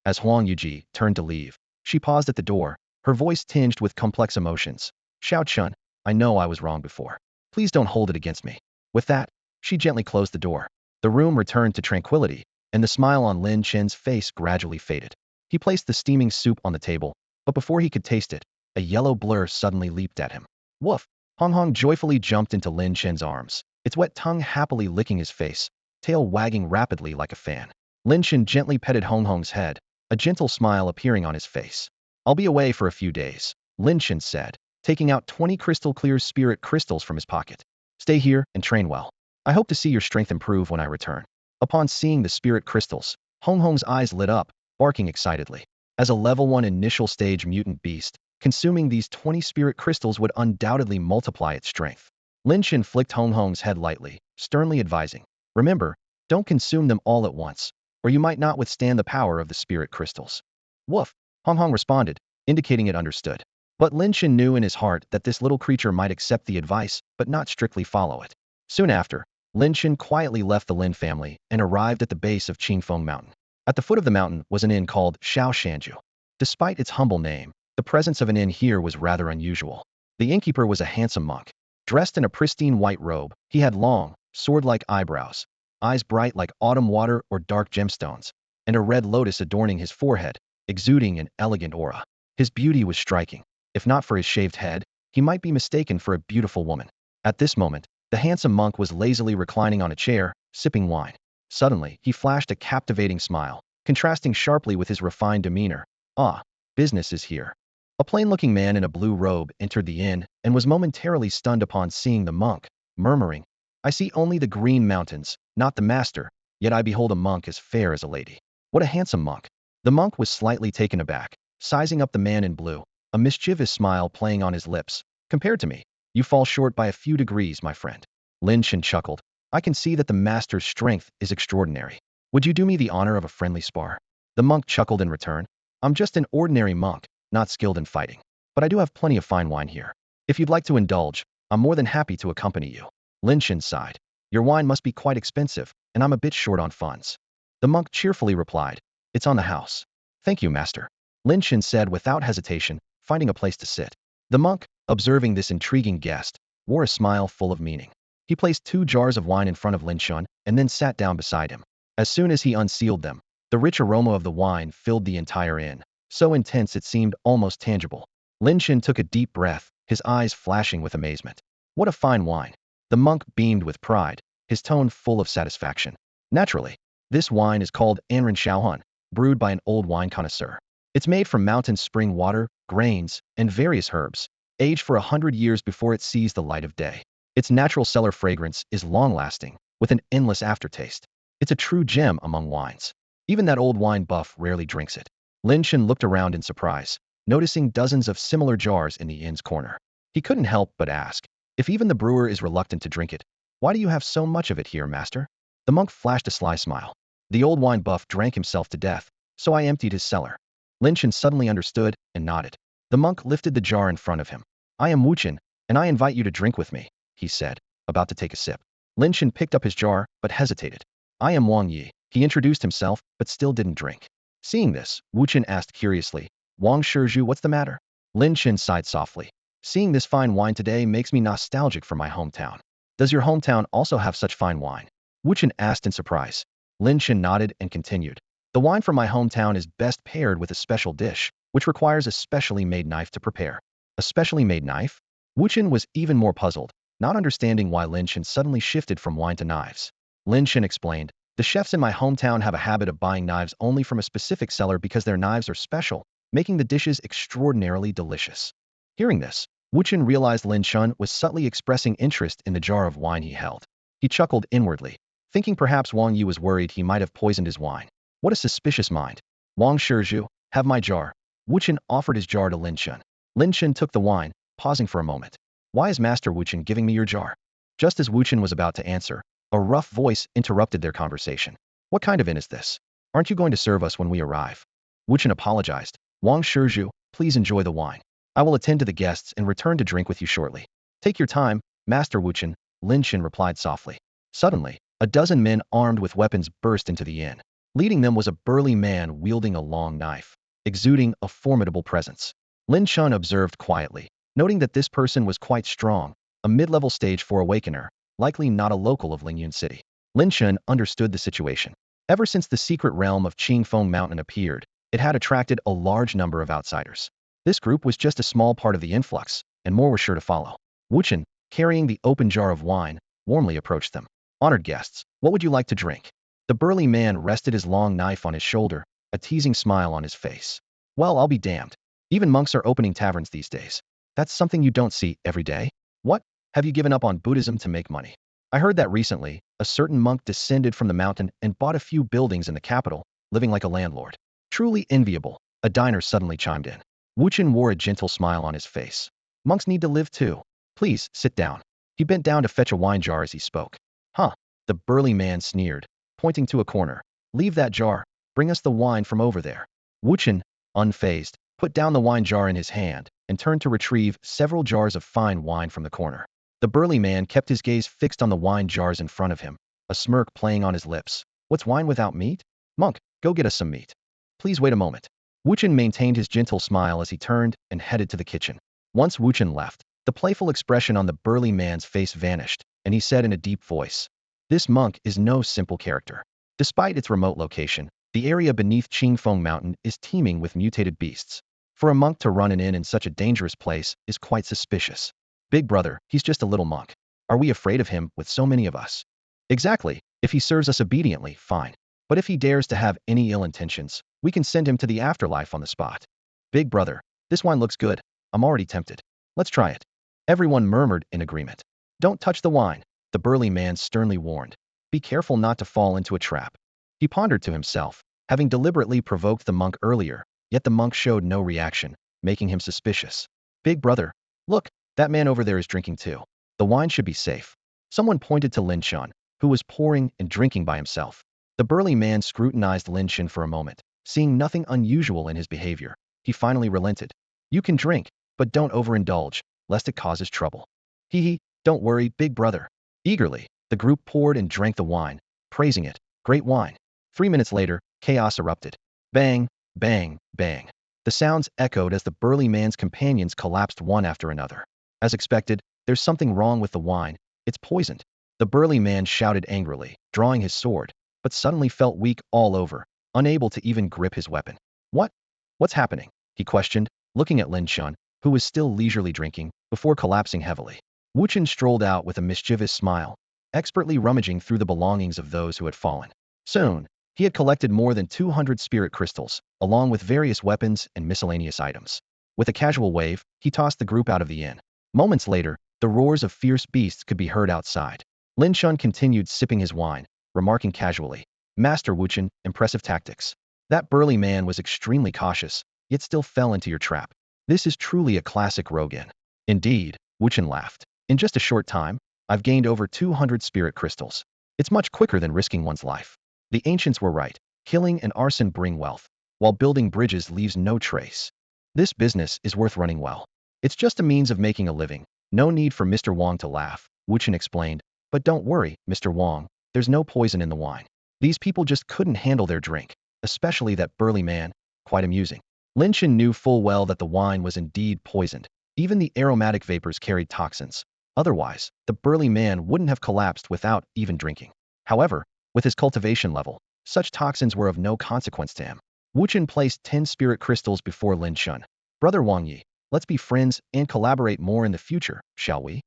As Huang Yuji turned to leave, she paused at the door, her voice tinged with complex emotions. "Xiao Chun, I know I was wrong before. Please don't hold it against me." With that, she gently closed the door. The room returned to tranquility, and the smile on Lin Chen's face gradually faded. He placed the steaming soup on the table, but before he could taste it, a yellow blur suddenly leaped at him. Woof! Hong Hong joyfully jumped into Lin Chen's arms, its wet tongue happily licking his face, tail wagging rapidly like a fan. Lin Chen gently petted Hong Hong's head, a gentle smile appearing on his face. "I'll be away for a few days," Lin Chen said, taking out 20 crystal clear spirit crystals from his pocket. "Stay here and train well. I hope to see your strength improve when I return." Upon seeing the spirit crystals, Hong Hong's eyes lit up, barking excitedly. As a level 1 initial stage mutant beast, consuming these 20 spirit crystals would undoubtedly multiply its strength. Lin Chen flicked Hong Hong's head lightly, sternly advising, "Remember, don't consume them all at once, or you might not withstand the power of the spirit crystals." "Woof," Hong Hong responded, indicating it understood. But Lin Chen knew in his heart that this little creature might accept the advice, but not strictly follow it. Soon after, Lin Chen quietly left the Lin family and arrived at the base of Qingfeng Mountain. At the foot of the mountain was an inn called Shao Shanju. Despite its humble name, the presence of an inn here was rather unusual. The innkeeper was a handsome monk. Dressed in a pristine white robe, he had long, sword-like eyebrows, eyes bright like autumn water or dark gemstones, and a red lotus adorning his forehead, exuding an elegant aura. His beauty was striking. If not for his shaved head, he might be mistaken for a beautiful woman. At this moment, the handsome monk was lazily reclining on a chair, sipping wine. Suddenly, he flashed a captivating smile, contrasting sharply with his refined demeanor. "Ah, business is here." A plain-looking man in a blue robe entered the inn and was momentarily stunned upon seeing the monk, murmuring, "I see only the green mountains, not the master, yet I behold a monk as fair as a lady. What a handsome monk." The monk was slightly taken aback, sizing up the man in blue, a mischievous smile playing on his lips. "Compared to me, you fall short by a few degrees, my friend." Lin Chen chuckled. "I can see that the master's strength is extraordinary. Would you do me the honor of a friendly spar?" The monk chuckled in return. "I'm just an ordinary monk, not skilled in fighting. But I do have plenty of fine wine here. If you'd like to indulge, I'm more than happy to accompany you." Lin Chen sighed. "Your wine must be quite expensive, and I'm a bit short on funds." The monk cheerfully replied, "It's on the house." "Thank you, master," Lin Chen said without hesitation, finding a place to sit. The monk, observing this intriguing guest, wore a smile full of meaning. He placed 2 jars of wine in front of Lin Chen and then sat down beside him. As soon as he unsealed them, the rich aroma of the wine filled the entire inn, so intense it seemed almost tangible. Lin Chen took a deep breath, his eyes flashing with amazement. "What a fine wine." The monk beamed with pride, his tone full of satisfaction. "Naturally, this wine is called Anren Shaohan, brewed by an old wine connoisseur. It's made from mountain spring water, grains, and various herbs, aged for 100 years before it sees the light of day. Its natural cellar fragrance is long-lasting, with an endless aftertaste. It's a true gem among wines. Even that old wine buff rarely drinks it." Lin Chen looked around in surprise, noticing dozens of similar jars in the inn's corner. He couldn't help but ask, "If even the brewer is reluctant to drink it, why do you have so much of it here, master?" The monk flashed a sly smile. "The old wine buff drank himself to death, so I emptied his cellar." Lin Chen suddenly understood and nodded. The monk lifted the jar in front of him. "I am Wu Chen, and I invite you to drink with me," he said, about to take a sip. Lin Chen picked up his jar, but hesitated. "I am Wang Yi." He introduced himself, but still didn't drink. Seeing this, Wu Chen asked curiously, "Wang Shizhu, what's the matter?" Lin Chen sighed softly. Seeing this fine wine today makes me nostalgic for my hometown. Does your hometown also have such fine wine? Wu Chen asked in surprise. Lin Chen nodded and continued. The wine from my hometown is best paired with a special dish, which requires a specially made knife to prepare. A specially made knife? Wu Chen was even more puzzled, not understanding why Lin Chen suddenly shifted from wine to knives. Lin Chen explained, the chefs in my hometown have a habit of buying knives only from a specific seller because their knives are special, making the dishes extraordinarily delicious. Hearing this, Wu Chen realized Lin Chen was subtly expressing interest in the jar of wine he held. He chuckled inwardly, thinking perhaps Wang Yu was worried he might have poisoned his wine. What a suspicious mind. Wang Shizhu, have my jar. Wu Chen offered his jar to Lin Chen. Lin Chen took the wine, pausing for a moment. Why is Master Wu Chen giving me your jar? Just as Wu Chen was about to answer, a rough voice interrupted their conversation. What kind of inn is this? Aren't you going to serve us when we arrive? Wu Chen apologized. Wang Shizhu, please enjoy the wine. I will attend to the guests and return to drink with you shortly. Take your time, Master Wu Chen, Lin Chen replied softly. Suddenly, a dozen men armed with weapons burst into the inn. Leading them was a burly man wielding a long knife, exuding a formidable presence. Lin Chen observed quietly, noting that this person was quite strong, a mid-level stage 4 awakener, likely not a local of Lyun City. Lin Chen understood the situation. Ever since the secret realm of Qingfeng Mountain appeared, it had attracted a large number of outsiders. This group was just a small part of the influx, and more were sure to follow. Wu Chen, carrying the open jar of wine, warmly approached them. Honored guests, what would you like to drink? The burly man rested his long knife on his shoulder, a teasing smile on his face. Well, I'll be damned. Even monks are opening taverns these days. That's something you don't see every day. What? Have you given up on Buddhism to make money? I heard that recently, a certain monk descended from the mountain and bought a few buildings in the capital, living like a landlord. Truly enviable, a diner suddenly chimed in. Wu Chen wore a gentle smile on his face. Monks need to live too. Please, sit down. He bent down to fetch a wine jar as he spoke. Huh, the burly man sneered, pointing to a corner. Leave that jar, bring us the wine from over there. Wu Chen, unfazed, put down the wine jar in his hand and turned to retrieve several jars of fine wine from the corner. The burly man kept his gaze fixed on the wine jars in front of him, a smirk playing on his lips. What's wine without meat? Monk, go get us some meat. Please wait a moment. Wu Chen maintained his gentle smile as he turned and headed to the kitchen. Once Wu Chen left, the playful expression on the burly man's face vanished, and he said in a deep voice, this monk is no simple character. Despite its remote location, the area beneath Qingfeng Mountain is teeming with mutated beasts. For a monk to run an inn in such a dangerous place is quite suspicious. Big brother, he's just a little monk. Are we afraid of him with so many of us? Exactly. If he serves us obediently, fine. But if he dares to have any ill intentions, we can send him to the afterlife on the spot. Big brother, this wine looks good. I'm already tempted. Let's try it. Everyone murmured in agreement. Don't touch the wine, the burly man sternly warned. Be careful not to fall into a trap. He pondered to himself, having deliberately provoked the monk earlier, yet the monk showed no reaction, making him suspicious. Big brother, look, that man over there is drinking too. The wine should be safe. Someone pointed to Lin Chen, who was pouring and drinking by himself. The burly man scrutinized Lin Chen for a moment, seeing nothing unusual in his behavior. He finally relented. You can drink, but don't overindulge, lest it causes trouble. Hee hee, don't worry, big brother. Eagerly, the group poured and drank the wine, praising it. Great wine. 3 minutes later, chaos erupted. Bang, bang, bang. The sounds echoed as the burly man's companions collapsed one after another. As expected, there's something wrong with the wine. It's poisoned. The burly man shouted angrily, drawing his sword, but suddenly felt weak all over, unable to even grip his weapon. What? What's happening? He questioned, looking at Lin Chen, who was still leisurely drinking, before collapsing heavily. Wu Chen strolled out with a mischievous smile, expertly rummaging through the belongings of those who had fallen. Soon, he had collected more than 200 spirit crystals, along with various weapons and miscellaneous items. With a casual wave, he tossed the group out of the inn. Moments later, the roars of fierce beasts could be heard outside. Lin Chen continued sipping his wine, remarking casually, Master Wu Chen, impressive tactics. That burly man was extremely cautious, yet still fell into your trap. This is truly a classic rogue inn. Indeed, Wu Chen laughed. In just a short time, I've gained over 200 spirit crystals. It's much quicker than risking one's life. The ancients were right. Killing and arson bring wealth, while building bridges leaves no trace. This business is worth running well. It's just a means of making a living. No need for Mr. Wang to laugh, Wu Chen explained. But don't worry, Mr. Wang, there's no poison in the wine. These people just couldn't handle their drink, especially that burly man. Quite amusing. Lin Chen knew full well that the wine was indeed poisoned. Even the aromatic vapors carried toxins. Otherwise, the burly man wouldn't have collapsed without even drinking. However, with his cultivation level, such toxins were of no consequence to him. Wu Chen placed 10 spirit crystals before Lin Chen. Brother Wang Yi, let's be friends and collaborate more in the future, shall we?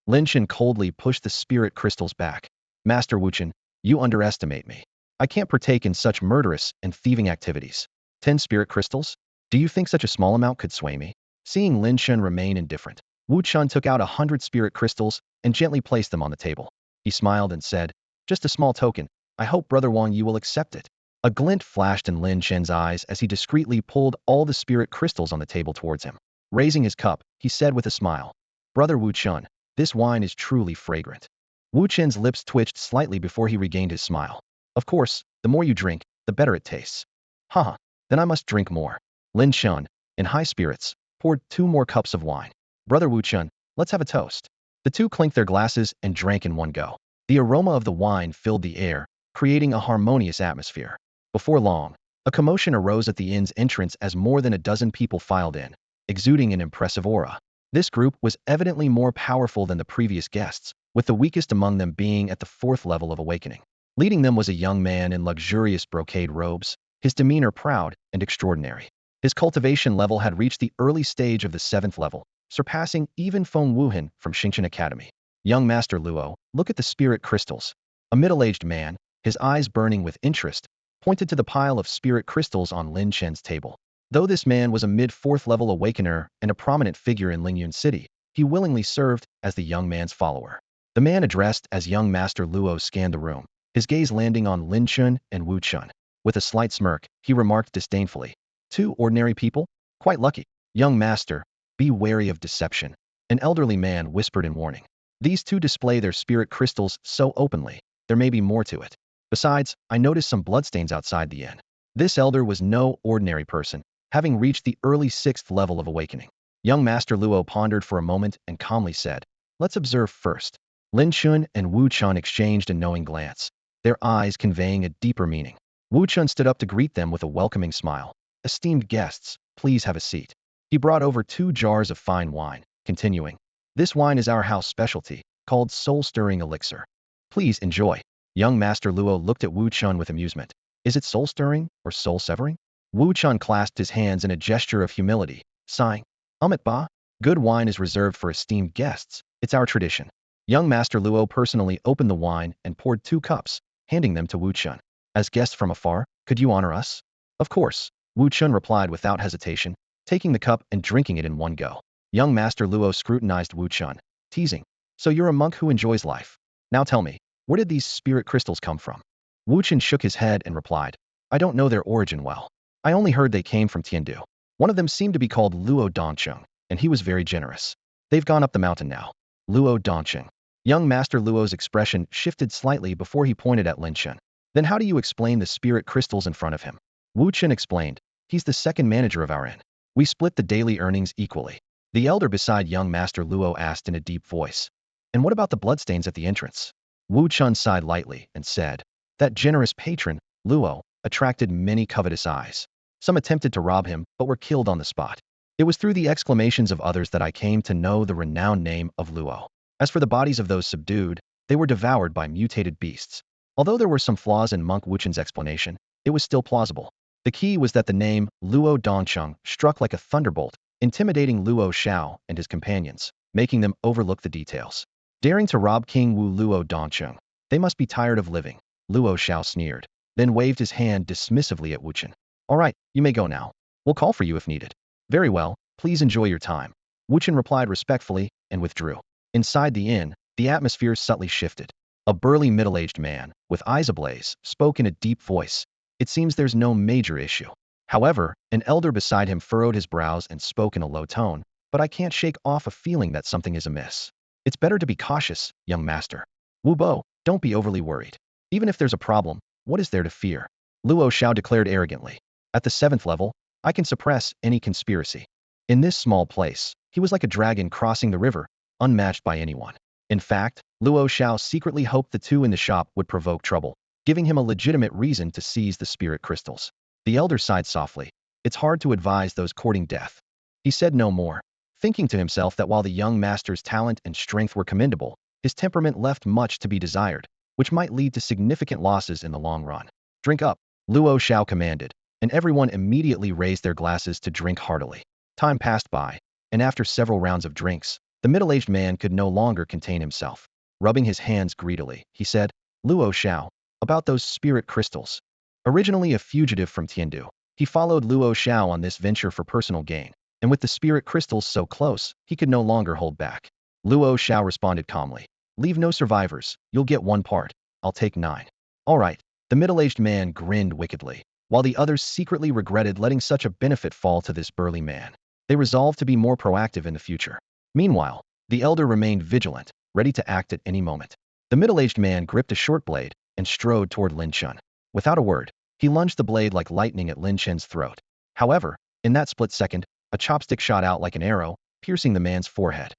Lin Chen coldly pushed the spirit crystals back. Master Wu Chen, you underestimate me. I can't partake in such murderous and thieving activities. 10 spirit crystals? Do you think such a small amount could sway me? Seeing Lin Chen remain indifferent, Wu Chen took out 100 spirit crystals and gently placed them on the table. He smiled and said, just a small token. I hope Brother Wang Yi will accept it. A glint flashed in Lin Chen's eyes as he discreetly pulled all the spirit crystals on the table towards him. Raising his cup, he said with a smile, Brother Wu Chen, this wine is truly fragrant. Wu Chen's lips twitched slightly before he regained his smile. Of course, the more you drink, the better it tastes. Haha, then I must drink more. Lin Chen, in high spirits, poured 2 more cups of wine. Brother Wu Chen, let's have a toast. The two clinked their glasses and drank in one go. The aroma of the wine filled the air, creating a harmonious atmosphere. Before long, a commotion arose at the inn's entrance as more than a dozen people filed in, exuding an impressive aura. This group was evidently more powerful than the previous guests, with the weakest among them being at the 4th level of awakening. Leading them was a young man in luxurious brocade robes, his demeanor proud and extraordinary. His cultivation level had reached the early stage of the 7th level, surpassing even Feng Wuhan from Xingqian Academy. Young Master Luo, look at the spirit crystals. A middle-aged man, his eyes burning with interest, pointed to the pile of spirit crystals on Lin Chen's table. Though this man was a mid-4th level awakener and a prominent figure in Lyun City, he willingly served as the young man's follower. The man addressed as young Master Luo scanned the room, his gaze landing on Lin Chen and Wu Chen. With a slight smirk, he remarked disdainfully, 2 ordinary people? Quite lucky. Young master, be wary of deception. An elderly man whispered in warning. These 2 display their spirit crystals so openly, there may be more to it. Besides, I noticed some bloodstains outside the inn. This elder was no ordinary person, having reached the early 6th level of awakening. Young Master Luo pondered for a moment and calmly said, let's observe first. Lin Chen and Wu Chen exchanged a knowing glance, their eyes conveying a deeper meaning. Wu Chen stood up to greet them with a welcoming smile. Esteemed guests, please have a seat. He brought over 2 jars of fine wine, continuing, this wine is our house specialty, called soul-stirring elixir. Please enjoy. Young Master Luo looked at Wu Chen with amusement. Is it soul-stirring or soul-severing? Wu Chen clasped his hands in a gesture of humility, sighing, Amit Ba, good wine is reserved for esteemed guests. It's our tradition. Young Master Luo personally opened the wine and poured 2 cups, handing them to Wu Chen. As guests from afar, could you honor us? Of course. Wu Chen replied without hesitation, taking the cup and drinking it in one go. Young Master Luo scrutinized Wu Chen, teasing, so you're a monk who enjoys life. Now tell me, where did these spirit crystals come from? Wu Chen shook his head and replied, I don't know their origin well. I only heard they came from Tiandu. One of them seemed to be called Luo Dongcheng, and he was very generous. They've gone up the mountain now. Luo Dongcheng. Young Master Luo's expression shifted slightly before he pointed at Lin Chen. Then how do you explain the spirit crystals in front of him? Wu Chen explained, he's the second manager of our inn. We split the daily earnings equally. The elder beside young Master Luo asked in a deep voice. And what about the bloodstains at the entrance? Wu Chen sighed lightly and said, that generous patron, Luo, attracted many covetous eyes. Some attempted to rob him, but were killed on the spot. It was through the exclamations of others that I came to know the renowned name of Luo. As for the bodies of those subdued, they were devoured by mutated beasts. Although there were some flaws in Monk Wu Chen's explanation, it was still plausible. The key was that the name Luo Dongcheng struck like a thunderbolt, intimidating Luo Xiao and his companions, making them overlook the details. Daring to rob King Wu Luo Dongcheng, they must be tired of living, Luo Xiao sneered, then waved his hand dismissively at Wu Chen. All right, you may go now. We'll call for you if needed. Very well, please enjoy your time. Wu Chen replied respectfully and withdrew. Inside the inn, the atmosphere subtly shifted. A burly middle-aged man, with eyes ablaze, spoke in a deep voice. It seems there's no major issue. However, an elder beside him furrowed his brows and spoke in a low tone, but I can't shake off a feeling that something is amiss. It's better to be cautious, young master. Wu Bo, don't be overly worried. Even if there's a problem, what is there to fear? Luo Xiao declared arrogantly. At the 7th level, I can suppress any conspiracy. In this small place, he was like a dragon crossing the river, unmatched by anyone. In fact, Luo Xiao secretly hoped the 2 in the shop would provoke trouble, giving him a legitimate reason to seize the spirit crystals. The elder sighed softly. It's hard to advise those courting death. He said no more. Thinking to himself that while the young master's talent and strength were commendable, his temperament left much to be desired, which might lead to significant losses in the long run. Drink up, Luo Xiao commanded, and everyone immediately raised their glasses to drink heartily. Time passed by, and after several rounds of drinks, the middle-aged man could no longer contain himself. Rubbing his hands greedily, he said, Luo Xiao, about those spirit crystals. Originally a fugitive from Tiandu, he followed Luo Xiao on this venture for personal gain, and with the spirit crystals so close, he could no longer hold back. Luo Xiao responded calmly, leave no survivors, you'll get one part, I'll take 9. All right, the middle-aged man grinned wickedly, while the others secretly regretted letting such a benefit fall to this burly man. They resolved to be more proactive in the future. Meanwhile, the elder remained vigilant, ready to act at any moment. The middle-aged man gripped a short blade and strode toward Lin Chen. Without a word, he lunged the blade like lightning at Lin Chen's throat. However, in that split second, a chopstick shot out like an arrow, piercing the man's forehead.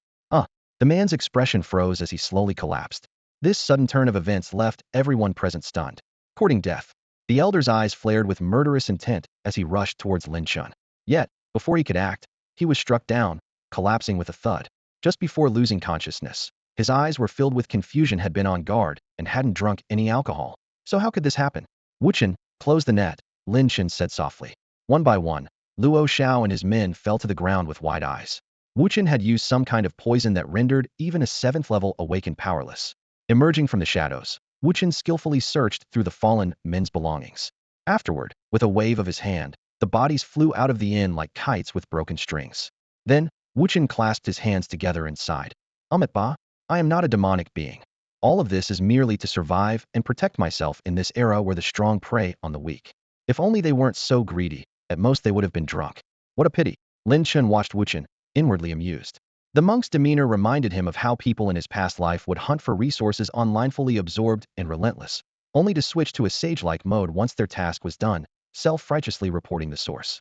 The man's expression froze as he slowly collapsed. This sudden turn of events left everyone present stunned. Courting death. The elder's eyes flared with murderous intent as he rushed towards Lin Chen. Yet, before he could act, he was struck down, collapsing with a thud. Just before losing consciousness, his eyes were filled with confusion, had been on guard, and hadn't drunk any alcohol. So how could this happen? Wu Chen, close the net, Lin Chen said softly. One by one, Luo Xiao and his men fell to the ground with wide eyes. Wu Chen had used some kind of poison that rendered even a 7th-level awakened powerless. Emerging from the shadows, Wu Chen skillfully searched through the fallen men's belongings. Afterward, with a wave of his hand, the bodies flew out of the inn like kites with broken strings. Then, Wu Chen clasped his hands together and sighed. Ba, I am not a demonic being. All of this is merely to survive and protect myself in this era where the strong prey on the weak. If only they weren't so greedy, at most they would have been drunk. What a pity. Lin Chen watched Wu Chen, inwardly amused. The monk's demeanor reminded him of how people in his past life would hunt for resources fully absorbed and relentless, only to switch to a sage-like mode once their task was done, self-righteously reporting the source.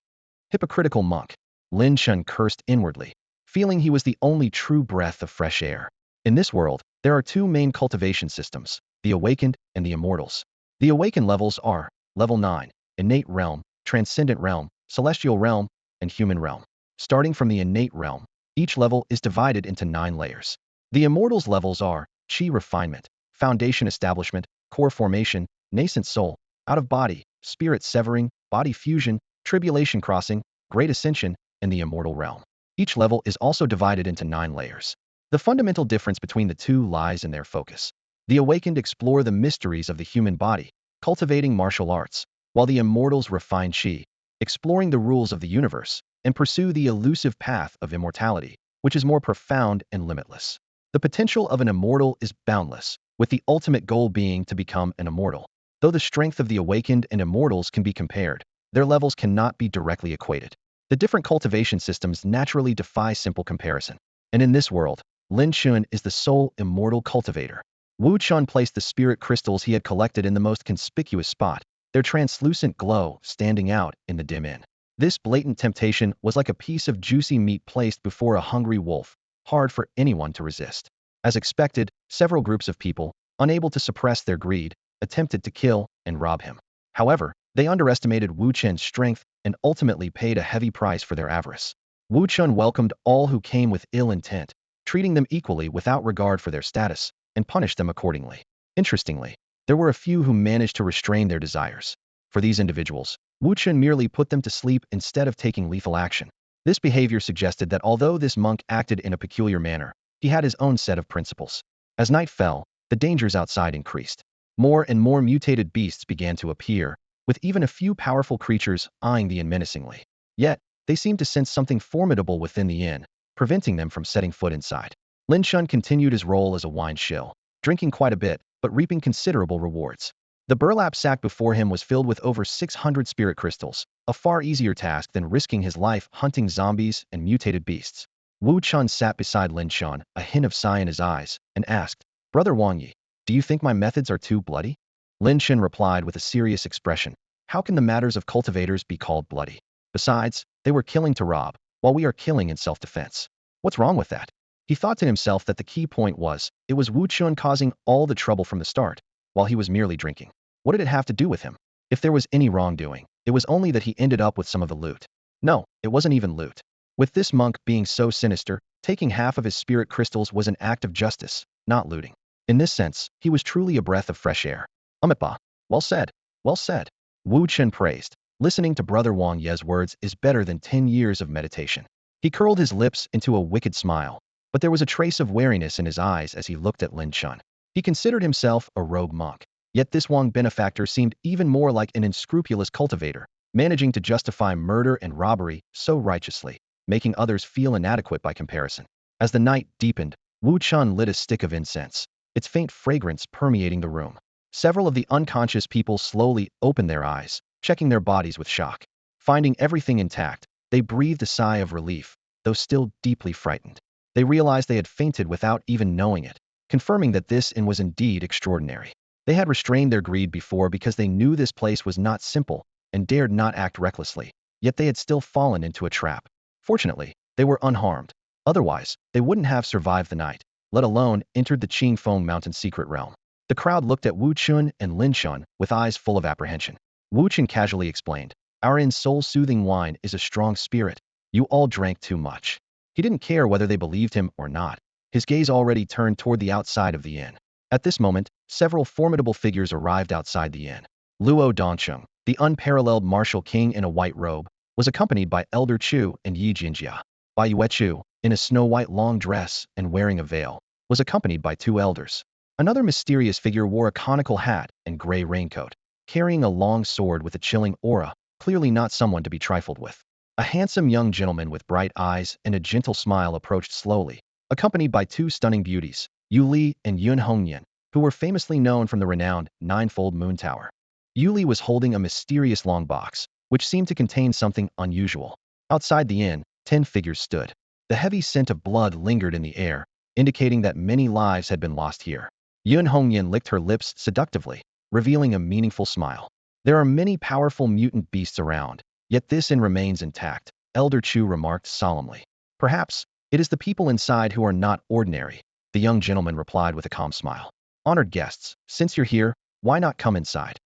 Hypocritical monk. Lin Chen cursed inwardly, feeling he was the only true breath of fresh air. In this world, there are 2 main cultivation systems, the awakened and the immortals. The awakened levels are level 9, innate realm, transcendent realm, celestial realm, and human realm. Starting from the innate realm, each level is divided into 9 layers. The immortals levels are chi refinement, foundation establishment, core formation, nascent soul, out of body, spirit severing, body fusion, tribulation crossing, great ascension, and the immortal realm. Each level is also divided into 9 layers. The fundamental difference between the 2 lies in their focus. The awakened explore the mysteries of the human body, cultivating martial arts, while the immortals refine chi, exploring the rules of the universe, and pursue the elusive path of immortality, which is more profound and limitless. The potential of an immortal is boundless, with the ultimate goal being to become an immortal. Though the strength of the awakened and immortals can be compared, their levels cannot be directly equated. The different cultivation systems naturally defy simple comparison. And in this world, Lin Chen is the sole immortal cultivator. Wu Chen placed the spirit crystals he had collected in the most conspicuous spot, their translucent glow standing out in the dim inn. This blatant temptation was like a piece of juicy meat placed before a hungry wolf, hard for anyone to resist. As expected, several groups of people, unable to suppress their greed, attempted to kill and rob him. However, they underestimated Wu Chen's strength and ultimately paid a heavy price for their avarice. Wu Chen welcomed all who came with ill intent, treating them equally without regard for their status, and punished them accordingly. Interestingly, there were a few who managed to restrain their desires. For these individuals, Wu Chen merely put them to sleep instead of taking lethal action. This behavior suggested that although this monk acted in a peculiar manner, he had his own set of principles. As night fell, the dangers outside increased. More and more mutated beasts began to appear, with even a few powerful creatures eyeing the inn menacingly. Yet, they seemed to sense something formidable within the inn, preventing them from setting foot inside. Lin Chen continued his role as a wine shill, drinking quite a bit, but reaping considerable rewards. The burlap sack before him was filled with over 600 spirit crystals, a far easier task than risking his life hunting zombies and mutated beasts. Wu Chen sat beside Lin Chen, a hint of sigh in his eyes, and asked, Brother Wang Yi, do you think my methods are too bloody? Lin Chen replied with a serious expression, how can the matters of cultivators be called bloody? Besides, they were killing to rob, while we are killing in self-defense. What's wrong with that? He thought to himself that the key point was, it was Wu Chen causing all the trouble from the start, while he was merely drinking. What did it have to do with him? If there was any wrongdoing, it was only that he ended up with some of the loot. No, it wasn't even loot. With this monk being so sinister, taking half of his spirit crystals was an act of justice, not looting. In this sense, he was truly a breath of fresh air. Amipa. Well said. Well said. Wu Chen praised. Listening to Brother Wang Ye's words is better than 10 years of meditation. He curled his lips into a wicked smile, but there was a trace of wariness in his eyes as he looked at Lin Chen. He considered himself a rogue monk, yet this Wang benefactor seemed even more like an unscrupulous cultivator, managing to justify murder and robbery so righteously, making others feel inadequate by comparison. As the night deepened, Wu Chen lit a stick of incense, its faint fragrance permeating the room. Several of the unconscious people slowly opened their eyes, checking their bodies with shock. Finding everything intact, they breathed a sigh of relief, though still deeply frightened. They realized they had fainted without even knowing it, confirming that this inn was indeed extraordinary. They had restrained their greed before because they knew this place was not simple and dared not act recklessly, yet they had still fallen into a trap. Fortunately, they were unharmed. Otherwise, they wouldn't have survived the night, let alone entered the Qingfeng Mountain secret realm. The crowd looked at Wu Chen and Lin Chen with eyes full of apprehension. Wu Chen casually explained, "Our inn's soul-soothing wine is a strong spirit. You all drank too much." He didn't care whether they believed him or not. His gaze already turned toward the outside of the inn. At this moment, several formidable figures arrived outside the inn. Luo Dongcheng, the unparalleled martial king in a white robe, was accompanied by Elder Chu and Yi Jinjia. Bai Yuechu, in a snow-white long dress and wearing a veil, was accompanied by 2 elders. Another mysterious figure wore a conical hat and gray raincoat, carrying a long sword with a chilling aura, clearly not someone to be trifled with. A handsome young gentleman with bright eyes and a gentle smile approached slowly, accompanied by 2 stunning beauties, Yu Li and Yun Hongyan, who were famously known from the renowned Ninefold Moon Tower. Yu Li was holding a mysterious long box, which seemed to contain something unusual. Outside the inn, 10 figures stood. The heavy scent of blood lingered in the air, indicating that many lives had been lost here. Yun Hongyan licked her lips seductively, revealing a meaningful smile. There are many powerful mutant beasts around, yet this inn remains intact, Elder Chu remarked solemnly. Perhaps, it is the people inside who are not ordinary, the young gentleman replied with a calm smile. Honored guests, since you're here, why not come inside?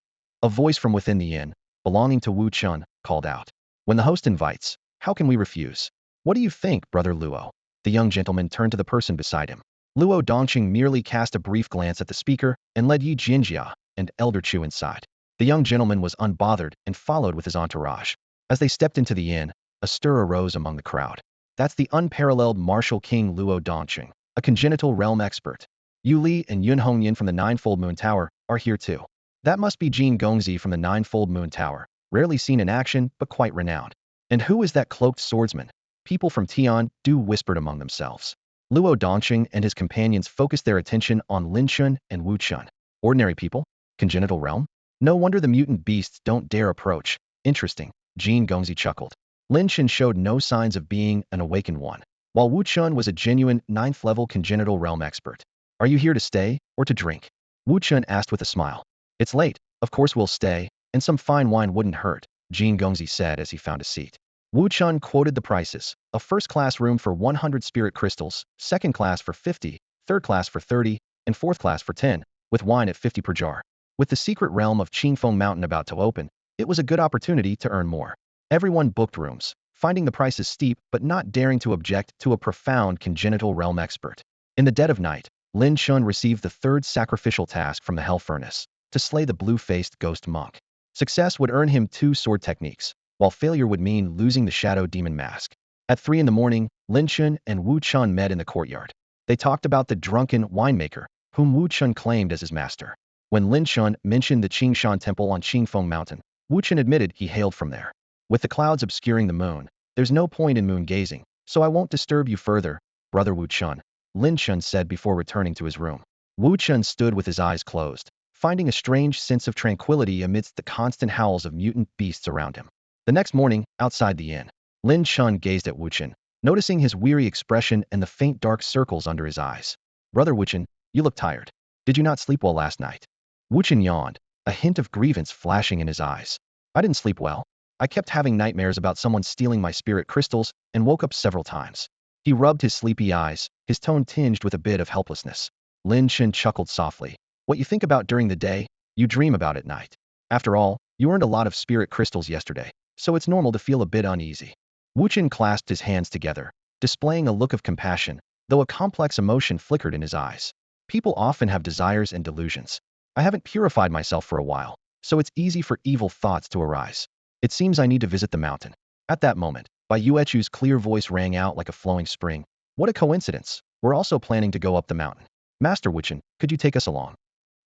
A voice from within the inn, belonging to Wu Chen, called out. When the host invites, how can we refuse? What do you think, Brother Luo? The young gentleman turned to the person beside him. Luo Dongqing merely cast a brief glance at the speaker and led Yi Jinjia and Elder Chu inside. The young gentleman was unbothered and followed with his entourage. As they stepped into the inn, a stir arose among the crowd. That's the unparalleled martial king Luo Dongqing, a congenital realm expert. Yu Li and Yun Hongyan from the Ninefold Moon Tower are here too. That must be Jin Gongzi from the Ninefold Moon Tower, rarely seen in action but quite renowned. And who is that cloaked swordsman? People from Tiandu whispered among themselves. Luo Dongqing and his companions focused their attention on Lin Chen and Wu Chen. Ordinary people? Congenital realm? No wonder the mutant beasts don't dare approach. Interesting, Jin Gongzi chuckled. Lin Chen showed no signs of being an awakened one, while Wu Chen was a genuine 9th-level congenital realm expert. Are you here to stay or to drink? Wu Chen asked with a smile. It's late, of course we'll stay, and some fine wine wouldn't hurt, Jin Gongzi said as he found a seat. Wu Chen quoted the prices: a first-class room for 100 spirit crystals, second class for 50, third class for 30, and fourth class for 10, with wine at 50 per jar. With the secret realm of Qingfeng Mountain about to open, it was a good opportunity to earn more. Everyone booked rooms, finding the prices steep but not daring to object to a profound congenital realm expert. In the dead of night, Lin Chen received the 3rd sacrificial task from the Hell Furnace, to slay the blue-faced ghost monk. Success would earn him 2 sword techniques, while failure would mean losing the Shadow Demon Mask. At 3 in the morning, Lin Chen and Wu Chen met in the courtyard. They talked about the drunken winemaker, whom Wu Chen claimed as his master. When Lin Chen mentioned the Qingshan Temple on Qingfeng Mountain, Wu Chen admitted he hailed from there. With the clouds obscuring the moon, there's no point in moon gazing, so I won't disturb you further, Brother Wu Chen, Lin Chen said before returning to his room. Wu Chen stood with his eyes closed, finding a strange sense of tranquility amidst the constant howls of mutant beasts around him. The next morning, outside the inn, Lin Chen gazed at Wu Chen, noticing his weary expression and the faint dark circles under his eyes. Brother Wu Chen, you look tired. Did you not sleep well last night? Wu Chen yawned, a hint of grievance flashing in his eyes. I didn't sleep well. I kept having nightmares about someone stealing my spirit crystals and woke up several times. He rubbed his sleepy eyes, his tone tinged with a bit of helplessness. Lin Chen chuckled softly. What you think about during the day, you dream about at night. After all, you earned a lot of spirit crystals yesterday, so it's normal to feel a bit uneasy. Wu Chen clasped his hands together, displaying a look of compassion, though a complex emotion flickered in his eyes. People often have desires and delusions. I haven't purified myself for a while, so it's easy for evil thoughts to arise. It seems I need to visit the mountain. At that moment, Bai Yuechu's clear voice rang out like a flowing spring. What a coincidence. We're also planning to go up the mountain. Master Wu Chen, could you take us along?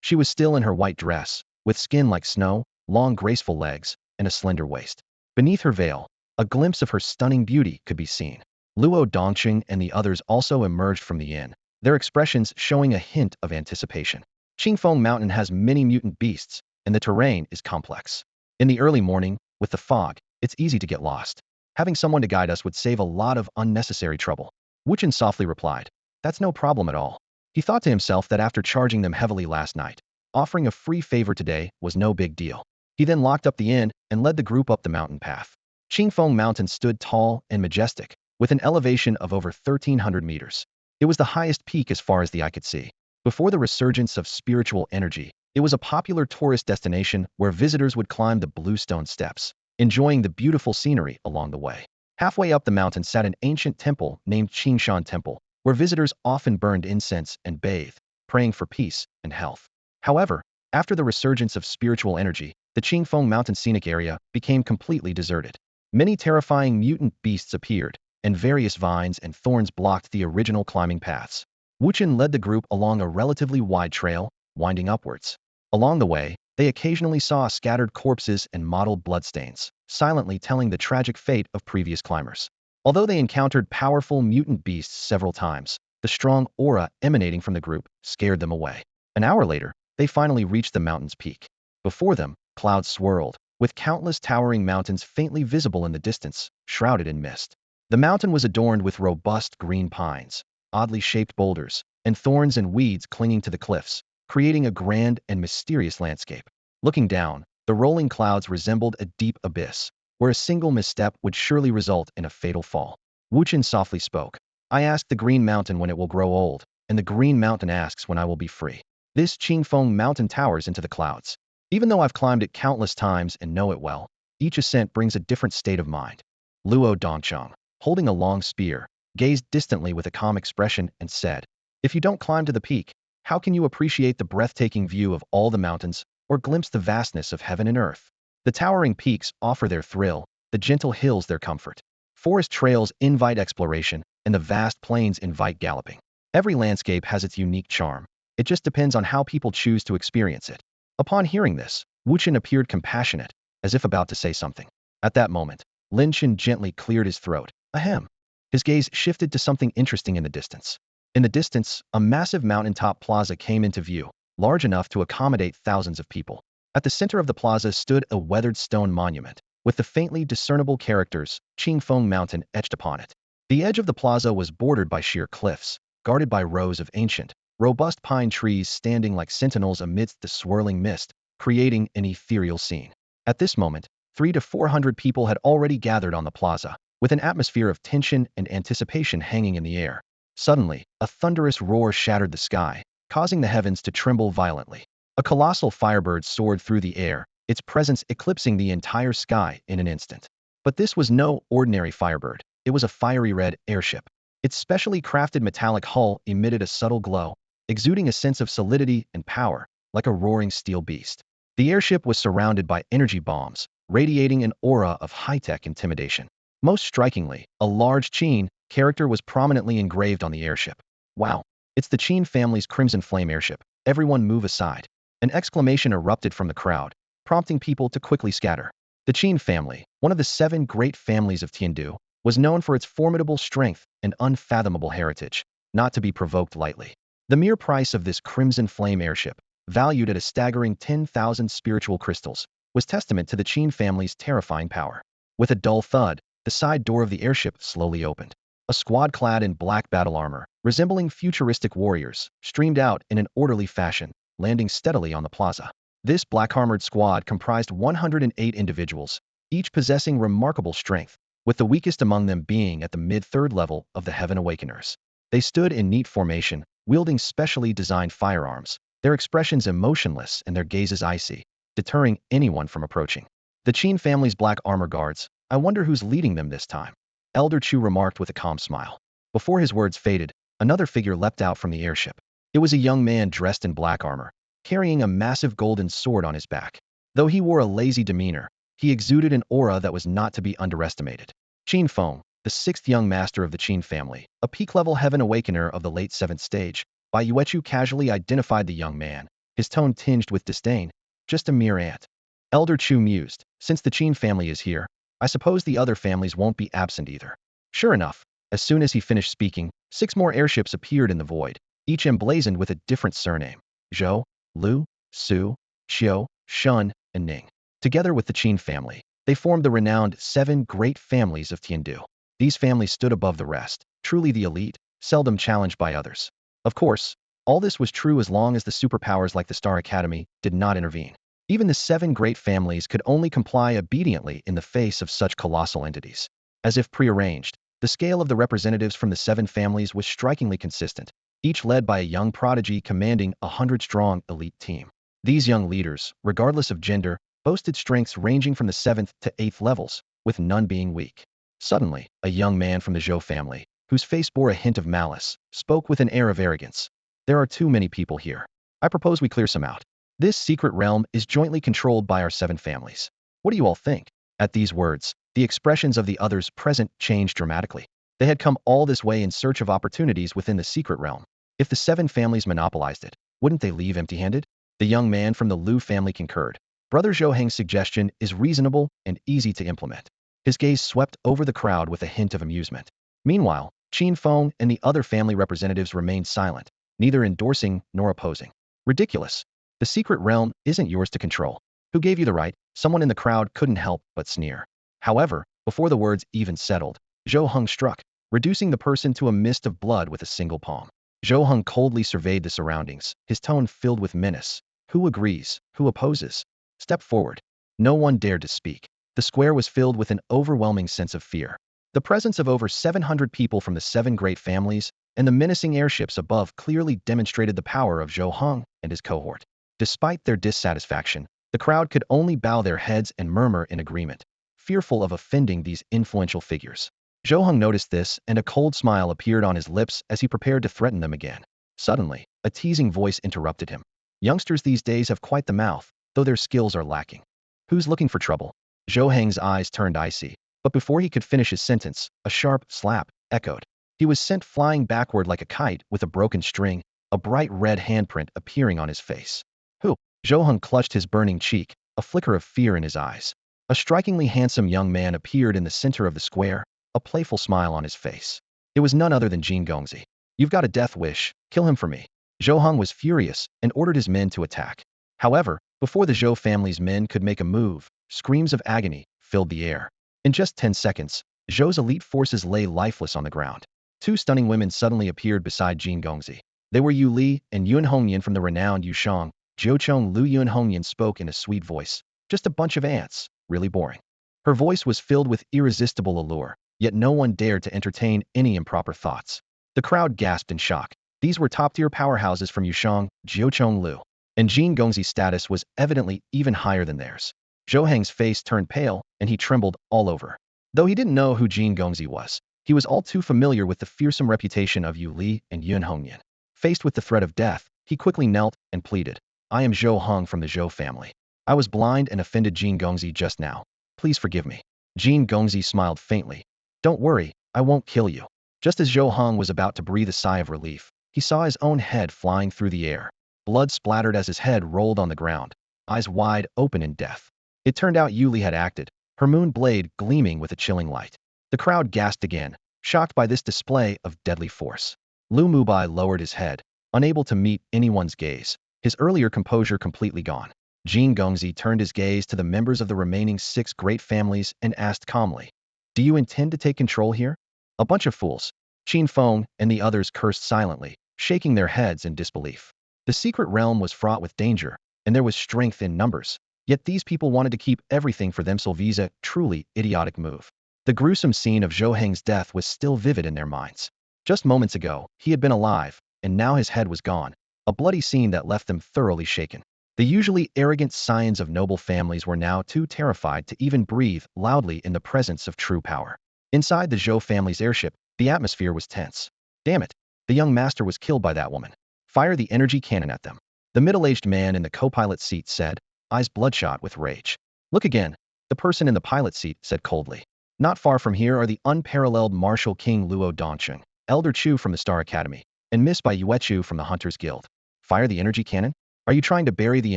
She was still in her white dress, with skin like snow, long graceful legs, and a slender waist. Beneath her veil, a glimpse of her stunning beauty could be seen. Luo Dongqing and the others also emerged from the inn, their expressions showing a hint of anticipation. Qingfeng Mountain has many mutant beasts, and the terrain is complex. In the early morning, with the fog, it's easy to get lost. Having someone to guide us would save a lot of unnecessary trouble. Wu Chen softly replied, that's no problem at all. He thought to himself that after charging them heavily last night, offering a free favor today was no big deal. He then locked up the inn and led the group up the mountain path. Qingfeng Mountain stood tall and majestic, with an elevation of over 1,300 meters. It was the highest peak as far as the eye could see. Before the resurgence of spiritual energy, it was a popular tourist destination where visitors would climb the bluestone steps, enjoying the beautiful scenery along the way. Halfway up the mountain sat an ancient temple named Qingshan Temple, where visitors often burned incense and bathed, praying for peace and health. However, after the resurgence of spiritual energy, the Qingfeng Mountain scenic area became completely deserted. Many terrifying mutant beasts appeared, and various vines and thorns blocked the original climbing paths. Wu Chen led the group along a relatively wide trail, winding upwards. Along the way, they occasionally saw scattered corpses and mottled bloodstains, silently telling the tragic fate of previous climbers. Although they encountered powerful mutant beasts several times, the strong aura emanating from the group scared them away. An hour later, they finally reached the mountain's peak. Before them, clouds swirled, with countless towering mountains faintly visible in the distance, shrouded in mist. The mountain was adorned with robust green pines, oddly shaped boulders, and thorns and weeds clinging to the cliffs, creating a grand and mysterious landscape. Looking down, the rolling clouds resembled a deep abyss, where a single misstep would surely result in a fatal fall. Wu Chen softly spoke. I asked the Green Mountain when it will grow old, and the Green Mountain asks when I will be free. This Qingfeng Mountain towers into the clouds. Even though I've climbed it countless times and know it well, each ascent brings a different state of mind. Luo Dongchang, holding a long spear, gazed distantly with a calm expression and said, if you don't climb to the peak, how can you appreciate the breathtaking view of all the mountains or glimpse the vastness of heaven and earth? The towering peaks offer their thrill, the gentle hills their comfort. Forest trails invite exploration, and the vast plains invite galloping. Every landscape has its unique charm. It just depends on how people choose to experience it. Upon hearing this, Wu Chen appeared compassionate, as if about to say something. At that moment, Lin Chen gently cleared his throat. Ahem. His gaze shifted to something interesting in the distance. In the distance, a massive mountaintop plaza came into view, large enough to accommodate thousands of people. At the center of the plaza stood a weathered stone monument, with the faintly discernible characters, Qingfeng Mountain etched upon it. The edge of the plaza was bordered by sheer cliffs, guarded by rows of ancient, robust pine trees standing like sentinels amidst the swirling mist, creating an ethereal scene. At this moment, 300 to 400 people had already gathered on the plaza, with an atmosphere of tension and anticipation hanging in the air. Suddenly, a thunderous roar shattered the sky, causing the heavens to tremble violently. A colossal firebird soared through the air, its presence eclipsing the entire sky in an instant. But this was no ordinary firebird. It was a fiery red airship. Its specially crafted metallic hull emitted a subtle glow, exuding a sense of solidity and power, like a roaring steel beast. The airship was surrounded by energy bombs, radiating an aura of high-tech intimidation. Most strikingly, a large Qin character was prominently engraved on the airship. Wow, it's the Qin family's Crimson Flame airship. Everyone move aside. An exclamation erupted from the crowd, prompting people to quickly scatter. The Qin family, one of the 7 great families of Tiandu, was known for its formidable strength and unfathomable heritage, not to be provoked lightly. The mere price of this Crimson Flame airship, valued at a staggering 10,000 spiritual crystals, was testament to the Qin family's terrifying power. With a dull thud, the side door of the airship slowly opened. A squad clad in black battle armor, resembling futuristic warriors, streamed out in an orderly fashion, landing steadily on the plaza. This black-armored squad comprised 108 individuals, each possessing remarkable strength, with the weakest among them being at the mid-3rd level of the Heaven Awakeners. They stood in neat formation, wielding specially designed firearms, their expressions emotionless and their gazes icy, deterring anyone from approaching. The Qin family's black armor guards, I wonder who's leading them this time. Elder Chu remarked with a calm smile. Before his words faded, another figure leapt out from the airship. It was a young man dressed in black armor, carrying a massive golden sword on his back. Though he wore a lazy demeanor, he exuded an aura that was not to be underestimated. Qin Feng, the sixth young master of the Qin family, a peak-level heaven awakener of the late 7th stage, Bai Yuechu casually identified the young man, his tone tinged with disdain. Just a mere ant. Elder Chu mused. Since the Qin family is here, I suppose the other families won't be absent either. Sure enough, as soon as he finished speaking, 6 more airships appeared in the void, each emblazoned with a different surname: Zhou, Lu, Su, Xiu, Shun, and Ning. Together with the Qin family, they formed the renowned 7 great families of Tiandu. These families stood above the rest, truly the elite, seldom challenged by others. Of course, all this was true as long as the superpowers like the Star Academy did not intervene. Even the 7 great families could only comply obediently in the face of such colossal entities. As if prearranged, the scale of the representatives from the 7 families was strikingly consistent, each led by a young prodigy commanding a 100-strong elite team. These young leaders, regardless of gender, boasted strengths ranging from the 7th to 8th levels, with none being weak. Suddenly, a young man from the Zhou family, whose face bore a hint of malice, spoke with an air of arrogance. There are too many people here. I propose we clear some out. This secret realm is jointly controlled by our 7 families. What do you all think? At these words, the expressions of the others present changed dramatically. They had come all this way in search of opportunities within the secret realm. If the 7 families monopolized it, wouldn't they leave empty-handed? The young man from the Lu family concurred. Brother Zhou suggestion is reasonable and easy to implement. His gaze swept over the crowd with a hint of amusement. Meanwhile, Qin Feng and the other family representatives remained silent, neither endorsing nor opposing. Ridiculous. The secret realm isn't yours to control. Who gave you the right? Someone in the crowd couldn't help but sneer. However, before the words even settled, Zhou Heng struck, reducing the person to a mist of blood with a single palm. Zhou Heng coldly surveyed the surroundings, his tone filled with menace. Who agrees? Who opposes? Step forward. No one dared to speak. The square was filled with an overwhelming sense of fear. The presence of over 700 people from the 7 great families and the menacing airships above clearly demonstrated the power of Zhou Heng and his cohort. Despite their dissatisfaction, the crowd could only bow their heads and murmur in agreement, fearful of offending these influential figures. Zhou Heng noticed this, and a cold smile appeared on his lips as he prepared to threaten them again. Suddenly, a teasing voice interrupted him. Youngsters these days have quite the mouth, though their skills are lacking. Who's looking for trouble? Zhou Heng's eyes turned icy, but before he could finish his sentence, a sharp slap echoed. He was sent flying backward like a kite with a broken string, a bright red handprint appearing on his face. Who? Zhou Heng clutched his burning cheek, a flicker of fear in his eyes. A strikingly handsome young man appeared in the center of the square, a playful smile on his face. It was none other than Jin Gongzi. You've got a death wish, kill him for me. Zhou Heng was furious and ordered his men to attack. However, before the Zhou family's men could make a move, screams of agony filled the air. In just 10 seconds, Zhou's elite forces lay lifeless on the ground. 2 stunning women suddenly appeared beside Jin Gongzi. They were Yu Li and Yun Hongyan from the renowned Yushang. Jiucheng Lu. Yun Hongyan spoke in a sweet voice. Just a bunch of ants, really boring. Her voice was filled with irresistible allure, yet no one dared to entertain any improper thoughts. The crowd gasped in shock. These were top-tier powerhouses from Yushang, Jiucheng Lu. And Jin Gongzi's status was evidently even higher than theirs. Zhou Heng's face turned pale, and he trembled all over. Though he didn't know who Jin Gongzi was, he was all too familiar with the fearsome reputation of Yu Li and Yun Hongyan. Faced with the threat of death, he quickly knelt and pleaded. I am Zhou Heng from the Zhou family. I was blind and offended Jin Gongzi just now. Please forgive me. Jin Gongzi smiled faintly. Don't worry, I won't kill you. Just as Zhou Heng was about to breathe a sigh of relief, he saw his own head flying through the air. Blood splattered as his head rolled on the ground, eyes wide open in death. It turned out Yu Li had acted, her moon blade gleaming with a chilling light. The crowd gasped again, shocked by this display of deadly force. Lu Mubai lowered his head, unable to meet anyone's gaze, his earlier composure completely gone. Jin Gongzi turned his gaze to the members of the remaining 6 great families and asked calmly, do you intend to take control here? A bunch of fools. Qin Feng and the others cursed silently, shaking their heads in disbelief. The secret realm was fraught with danger, and there was strength in numbers. Yet these people wanted to keep everything for themselves, a truly idiotic move. The gruesome scene of Zhou Heng's death was still vivid in their minds. Just moments ago, he had been alive, and now his head was gone, a bloody scene that left them thoroughly shaken. The usually arrogant scions of noble families were now too terrified to even breathe loudly in the presence of true power. Inside the Zhou family's airship, the atmosphere was tense. Damn it. The young master was killed by that woman. Fire the energy cannon at them. The middle-aged man in the co-pilot seat said, eyes bloodshot with rage. Look again. The person in the pilot seat said coldly. Not far from here are the unparalleled Martial King Luo Dongcheng, Elder Chu from the Star Academy, and Miss Bai Yuechu from the Hunters Guild. Fire the energy cannon? Are you trying to bury the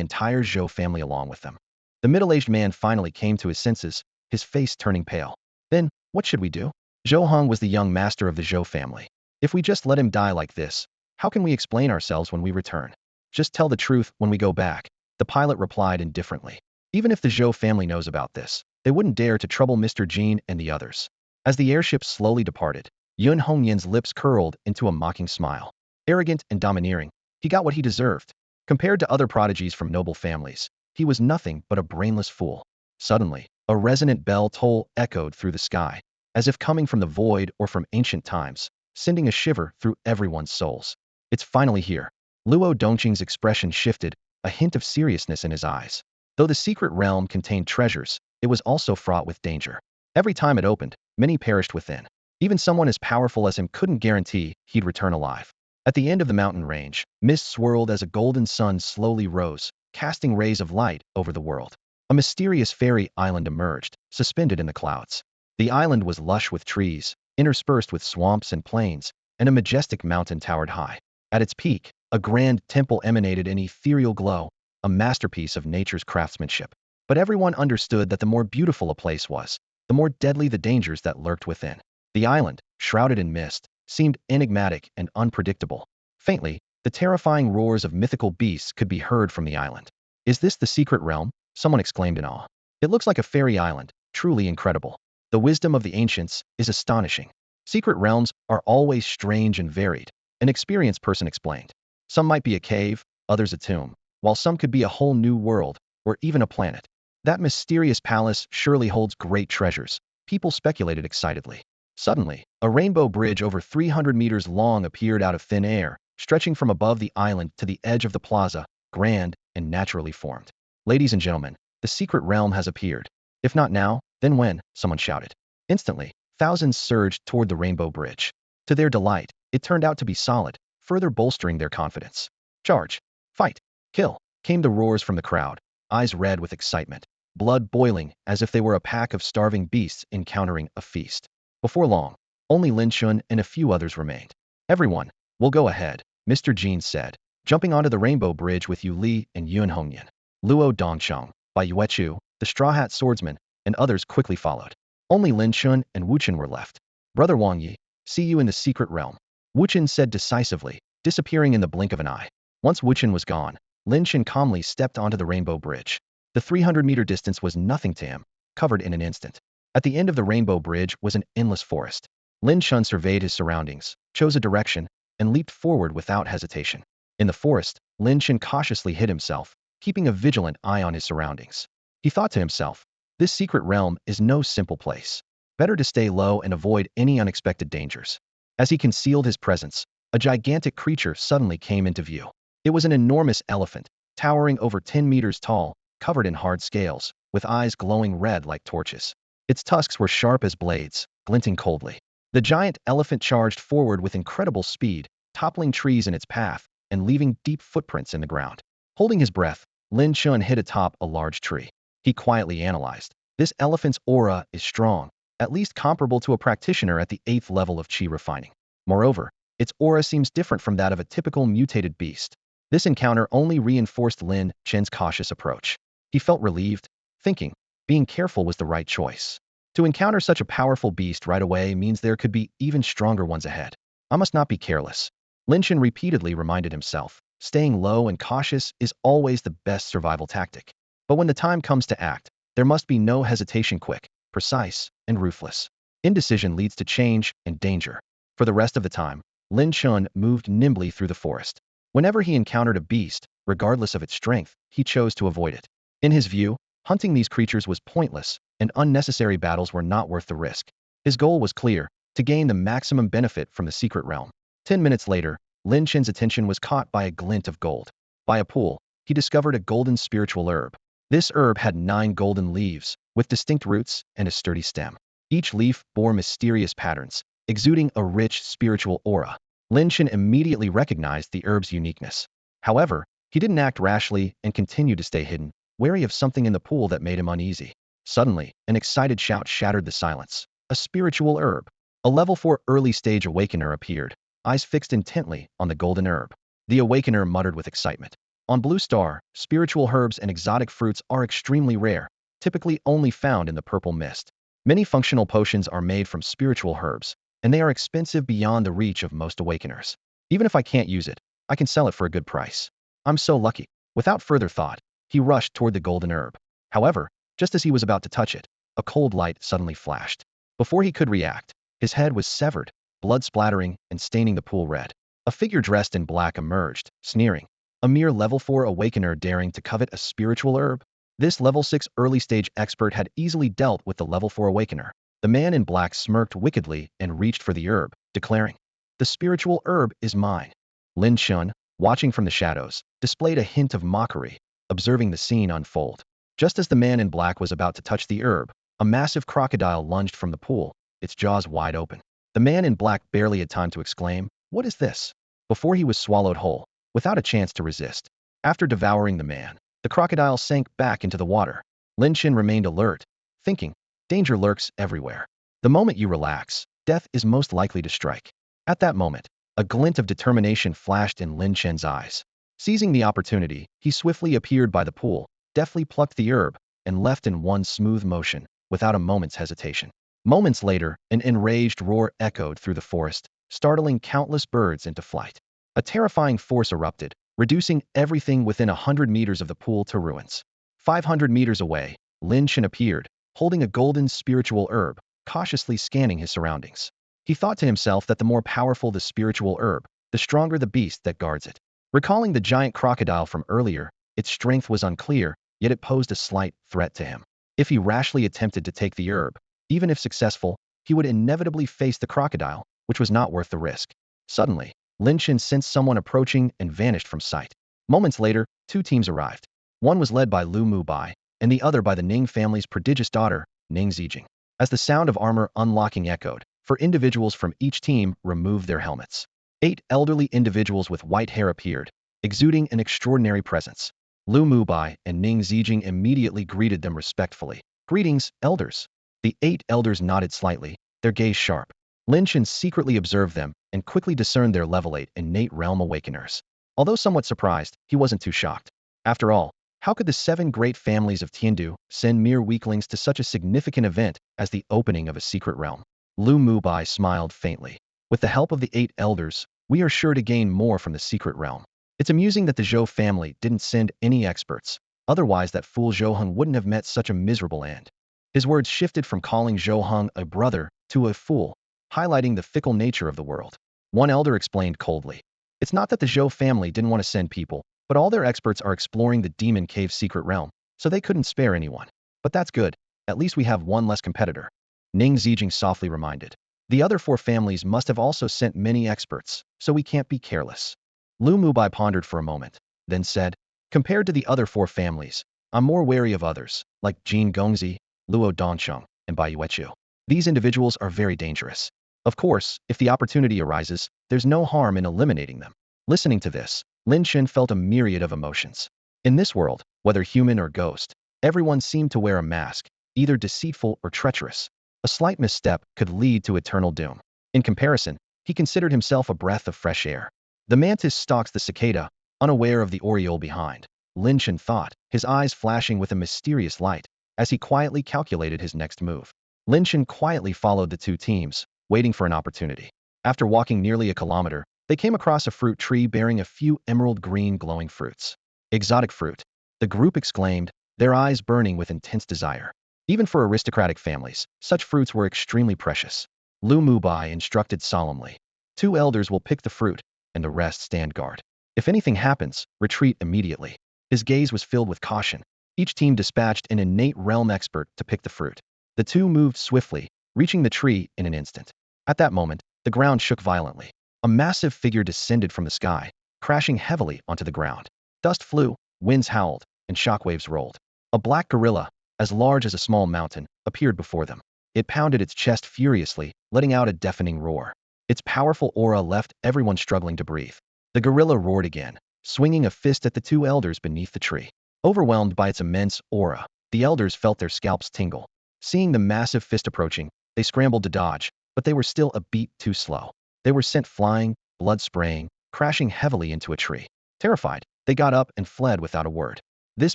entire Zhou family along with them? The middle-aged man finally came to his senses, his face turning pale. Then, what should we do? Zhou Hong was the young master of the Zhou family. If we just let him die like this, how can we explain ourselves when we return? Just tell the truth when we go back, the pilot replied indifferently. Even if the Zhou family knows about this, they wouldn't dare to trouble Mr. Jean and the others. As the airship slowly departed, Yun Hongyan's lips curled into a mocking smile. Arrogant and domineering, he got what he deserved. Compared to other prodigies from noble families, he was nothing but a brainless fool. Suddenly, a resonant bell toll echoed through the sky, as if coming from the void or from ancient times, sending a shiver through everyone's souls. It's finally here. Luo Dongqing's expression shifted, a hint of seriousness in his eyes. Though the secret realm contained treasures, it was also fraught with danger. Every time it opened, many perished within. Even someone as powerful as him couldn't guarantee he'd return alive. At the end of the mountain range, mist swirled as a golden sun slowly rose, casting rays of light over the world. A mysterious fairy island emerged, suspended in the clouds. The island was lush with trees, interspersed with swamps and plains, and a majestic mountain towered high. At its peak, a grand temple emanated an ethereal glow, a masterpiece of nature's craftsmanship. But everyone understood that the more beautiful a place was, the more deadly the dangers that lurked within. The island, shrouded in mist, seemed enigmatic and unpredictable. Faintly, the terrifying roars of mythical beasts could be heard from the island. Is this the secret realm? Someone exclaimed in awe. It looks like a fairy island, truly incredible. The wisdom of the ancients is astonishing. Secret realms are always strange and varied, an experienced person explained. Some might be a cave, others a tomb, while some could be a whole new world, or even a planet. That mysterious palace surely holds great treasures, people speculated excitedly. Suddenly, a rainbow bridge over 300 meters long appeared out of thin air, stretching from above the island to the edge of the plaza, grand and naturally formed. Ladies and gentlemen, the secret realm has appeared. If not now, then when? Someone shouted. Instantly, thousands surged toward the rainbow bridge. To their delight, it turned out to be solid, further bolstering their confidence. Charge! Fight! Kill! Came the roars from the crowd, eyes red with excitement, blood boiling as if they were a pack of starving beasts encountering a feast. Before long, only Lin Chen and a few others remained. Everyone, we'll go ahead, Mr. Jean said, jumping onto the rainbow bridge with Yu Li and Yun Hongyan. Luo Dongcheng, Bai Yuechu, the Straw Hat Swordsman, and others quickly followed. Only Lin Chen and Wu Chen were left. Brother Wang Yi, see you in the secret realm, Wu Chen said decisively, disappearing in the blink of an eye. Once Wu Chen was gone, Lin Chen calmly stepped onto the rainbow bridge. The 300-meter distance was nothing to him, covered in an instant. At the end of the rainbow bridge was an endless forest. Lin Chen surveyed his surroundings, chose a direction, and leaped forward without hesitation. In the forest, Lin Chen cautiously hid himself, keeping a vigilant eye on his surroundings. He thought to himself, this secret realm is no simple place. Better to stay low and avoid any unexpected dangers. As he concealed his presence, a gigantic creature suddenly came into view. It was an enormous elephant, towering over 10 meters tall, covered in hard scales, with eyes glowing red like torches. Its tusks were sharp as blades, glinting coldly. The giant elephant charged forward with incredible speed, toppling trees in its path, and leaving deep footprints in the ground. Holding his breath, Lin Chen hid atop a large tree. He quietly analyzed. This elephant's aura is strong, at least comparable to a practitioner at the 8th level of qi refining. Moreover, its aura seems different from that of a typical mutated beast. This encounter only reinforced Lin Chen's cautious approach. He felt relieved, thinking, being careful was the right choice. To encounter such a powerful beast right away means there could be even stronger ones ahead. I must not be careless. Lin Chen repeatedly reminded himself, staying low and cautious is always the best survival tactic. But when the time comes to act, there must be no hesitation, quick, precise, and ruthless. Indecision leads to change and danger. For the rest of the time, Lin Chen moved nimbly through the forest. Whenever he encountered a beast, regardless of its strength, he chose to avoid it. In his view, hunting these creatures was pointless, and unnecessary battles were not worth the risk. His goal was clear, to gain the maximum benefit from the secret realm. 10 minutes later, Lin Chen's attention was caught by a glint of gold. By a pool, he discovered a golden spiritual herb. This herb had 9 golden leaves, with distinct roots and a sturdy stem. Each leaf bore mysterious patterns, exuding a rich spiritual aura. Lin Chen immediately recognized the herb's uniqueness. However, he didn't act rashly and continued to stay hidden, wary of something in the pool that made him uneasy. Suddenly, an excited shout shattered the silence. A spiritual herb. A level 4 early-stage awakener appeared, eyes fixed intently on the golden herb. The awakener muttered with excitement. On Blue Star, spiritual herbs and exotic fruits are extremely rare, typically only found in the purple mist. Many functional potions are made from spiritual herbs, and they are expensive beyond the reach of most awakeners. Even if I can't use it, I can sell it for a good price. I'm so lucky. Without further thought, he rushed toward the golden herb. However, just as he was about to touch it, a cold light suddenly flashed. Before he could react, his head was severed, blood splattering and staining the pool red. A figure dressed in black emerged, sneering. A mere level 4 awakener daring to covet a spiritual herb? This level 6 early-stage expert had easily dealt with the level 4 awakener. The man in black smirked wickedly and reached for the herb, declaring, "The spiritual herb is mine." Lin Chen, watching from the shadows, displayed a hint of mockery, observing the scene unfold. Just as the man in black was about to touch the herb, a massive crocodile lunged from the pool, its jaws wide open. The man in black barely had time to exclaim, "What is this?" before he was swallowed whole, without a chance to resist. After devouring the man, the crocodile sank back into the water. Lin Chen remained alert, thinking, danger lurks everywhere. The moment you relax, death is most likely to strike. At that moment, a glint of determination flashed in Lin Chen's eyes. Seizing the opportunity, he swiftly appeared by the pool, deftly plucked the herb, and left in one smooth motion, without a moment's hesitation. Moments later, an enraged roar echoed through the forest, startling countless birds into flight. A terrifying force erupted, reducing everything within 100 meters of the pool to ruins. 500 meters away, Lin Chen appeared, holding a golden spiritual herb, cautiously scanning his surroundings. He thought to himself that the more powerful the spiritual herb, the stronger the beast that guards it. Recalling the giant crocodile from earlier, its strength was unclear, yet it posed a slight threat to him. If he rashly attempted to take the herb, even if successful, he would inevitably face the crocodile, which was not worth the risk. Suddenly, Lin Chen sensed someone approaching and vanished from sight. Moments later, two teams arrived. One was led by Lu Mubai, and the other by the Ning family's prodigious daughter, Ning Zijing. As the sound of armor unlocking echoed, individuals from each team removed their helmets. 8 elderly individuals with white hair appeared, exuding an extraordinary presence. Lu Mubai and Ning Zijing immediately greeted them respectfully. "Greetings, elders." The 8 elders nodded slightly, their gaze sharp. Lin Chen secretly observed them and quickly discerned their level 8 innate realm awakeners. Although somewhat surprised, he wasn't too shocked. After all, how could the 7 great families of Tiandu send mere weaklings to such a significant event as the opening of a secret realm? Lu Mubai smiled faintly. "With the help of the 8 elders, we are sure to gain more from the secret realm. It's amusing that the Zhou family didn't send any experts, otherwise that fool Zhou Heng wouldn't have met such a miserable end." His words shifted from calling Zhou Heng a brother to a fool, highlighting the fickle nature of the world. One elder explained coldly, "It's not that the Zhou family didn't want to send people, but all their experts are exploring the Demon Cave secret realm, so they couldn't spare anyone. But that's good, at least we have one less competitor." Ning Zijing softly reminded, "The other 4 families must have also sent many experts, so we can't be careless." Lu Mubai pondered for a moment, then said, "Compared to the other 4 families, I'm more wary of others, like Jin Gongzi, Luo Dongcheng, and Bai Yueqiu. These individuals are very dangerous. Of course, if the opportunity arises, there's no harm in eliminating them." Listening to this, Lin Chen felt a myriad of emotions. In this world, whether human or ghost, everyone seemed to wear a mask, either deceitful or treacherous. A slight misstep could lead to eternal doom. In comparison, he considered himself a breath of fresh air. The mantis stalks the cicada, unaware of the oriole behind. Lin Chen thought, his eyes flashing with a mysterious light, as he quietly calculated his next move. Lin Chen quietly followed the 2 teams, waiting for an opportunity. After walking nearly a kilometer, they came across a fruit tree bearing a few emerald green glowing fruits. "Exotic fruit," the group exclaimed, their eyes burning with intense desire. Even for aristocratic families, such fruits were extremely precious. Lu Mubai instructed solemnly, "2 elders will pick the fruit, and the rest stand guard. If anything happens, retreat immediately." His gaze was filled with caution. Each team dispatched an innate realm expert to pick the fruit. The 2 moved swiftly, reaching the tree in an instant. At that moment, the ground shook violently. A massive figure descended from the sky, crashing heavily onto the ground. Dust flew, winds howled, and shockwaves rolled. A black gorilla, as large as a small mountain, appeared before them. It pounded its chest furiously, letting out a deafening roar. Its powerful aura left everyone struggling to breathe. The gorilla roared again, swinging a fist at the two elders beneath the tree. Overwhelmed by its immense aura, the elders felt their scalps tingle. Seeing the massive fist approaching, they scrambled to dodge, but they were still a beat too slow. They were sent flying, blood spraying, crashing heavily into a tree. Terrified, they got up and fled without a word. This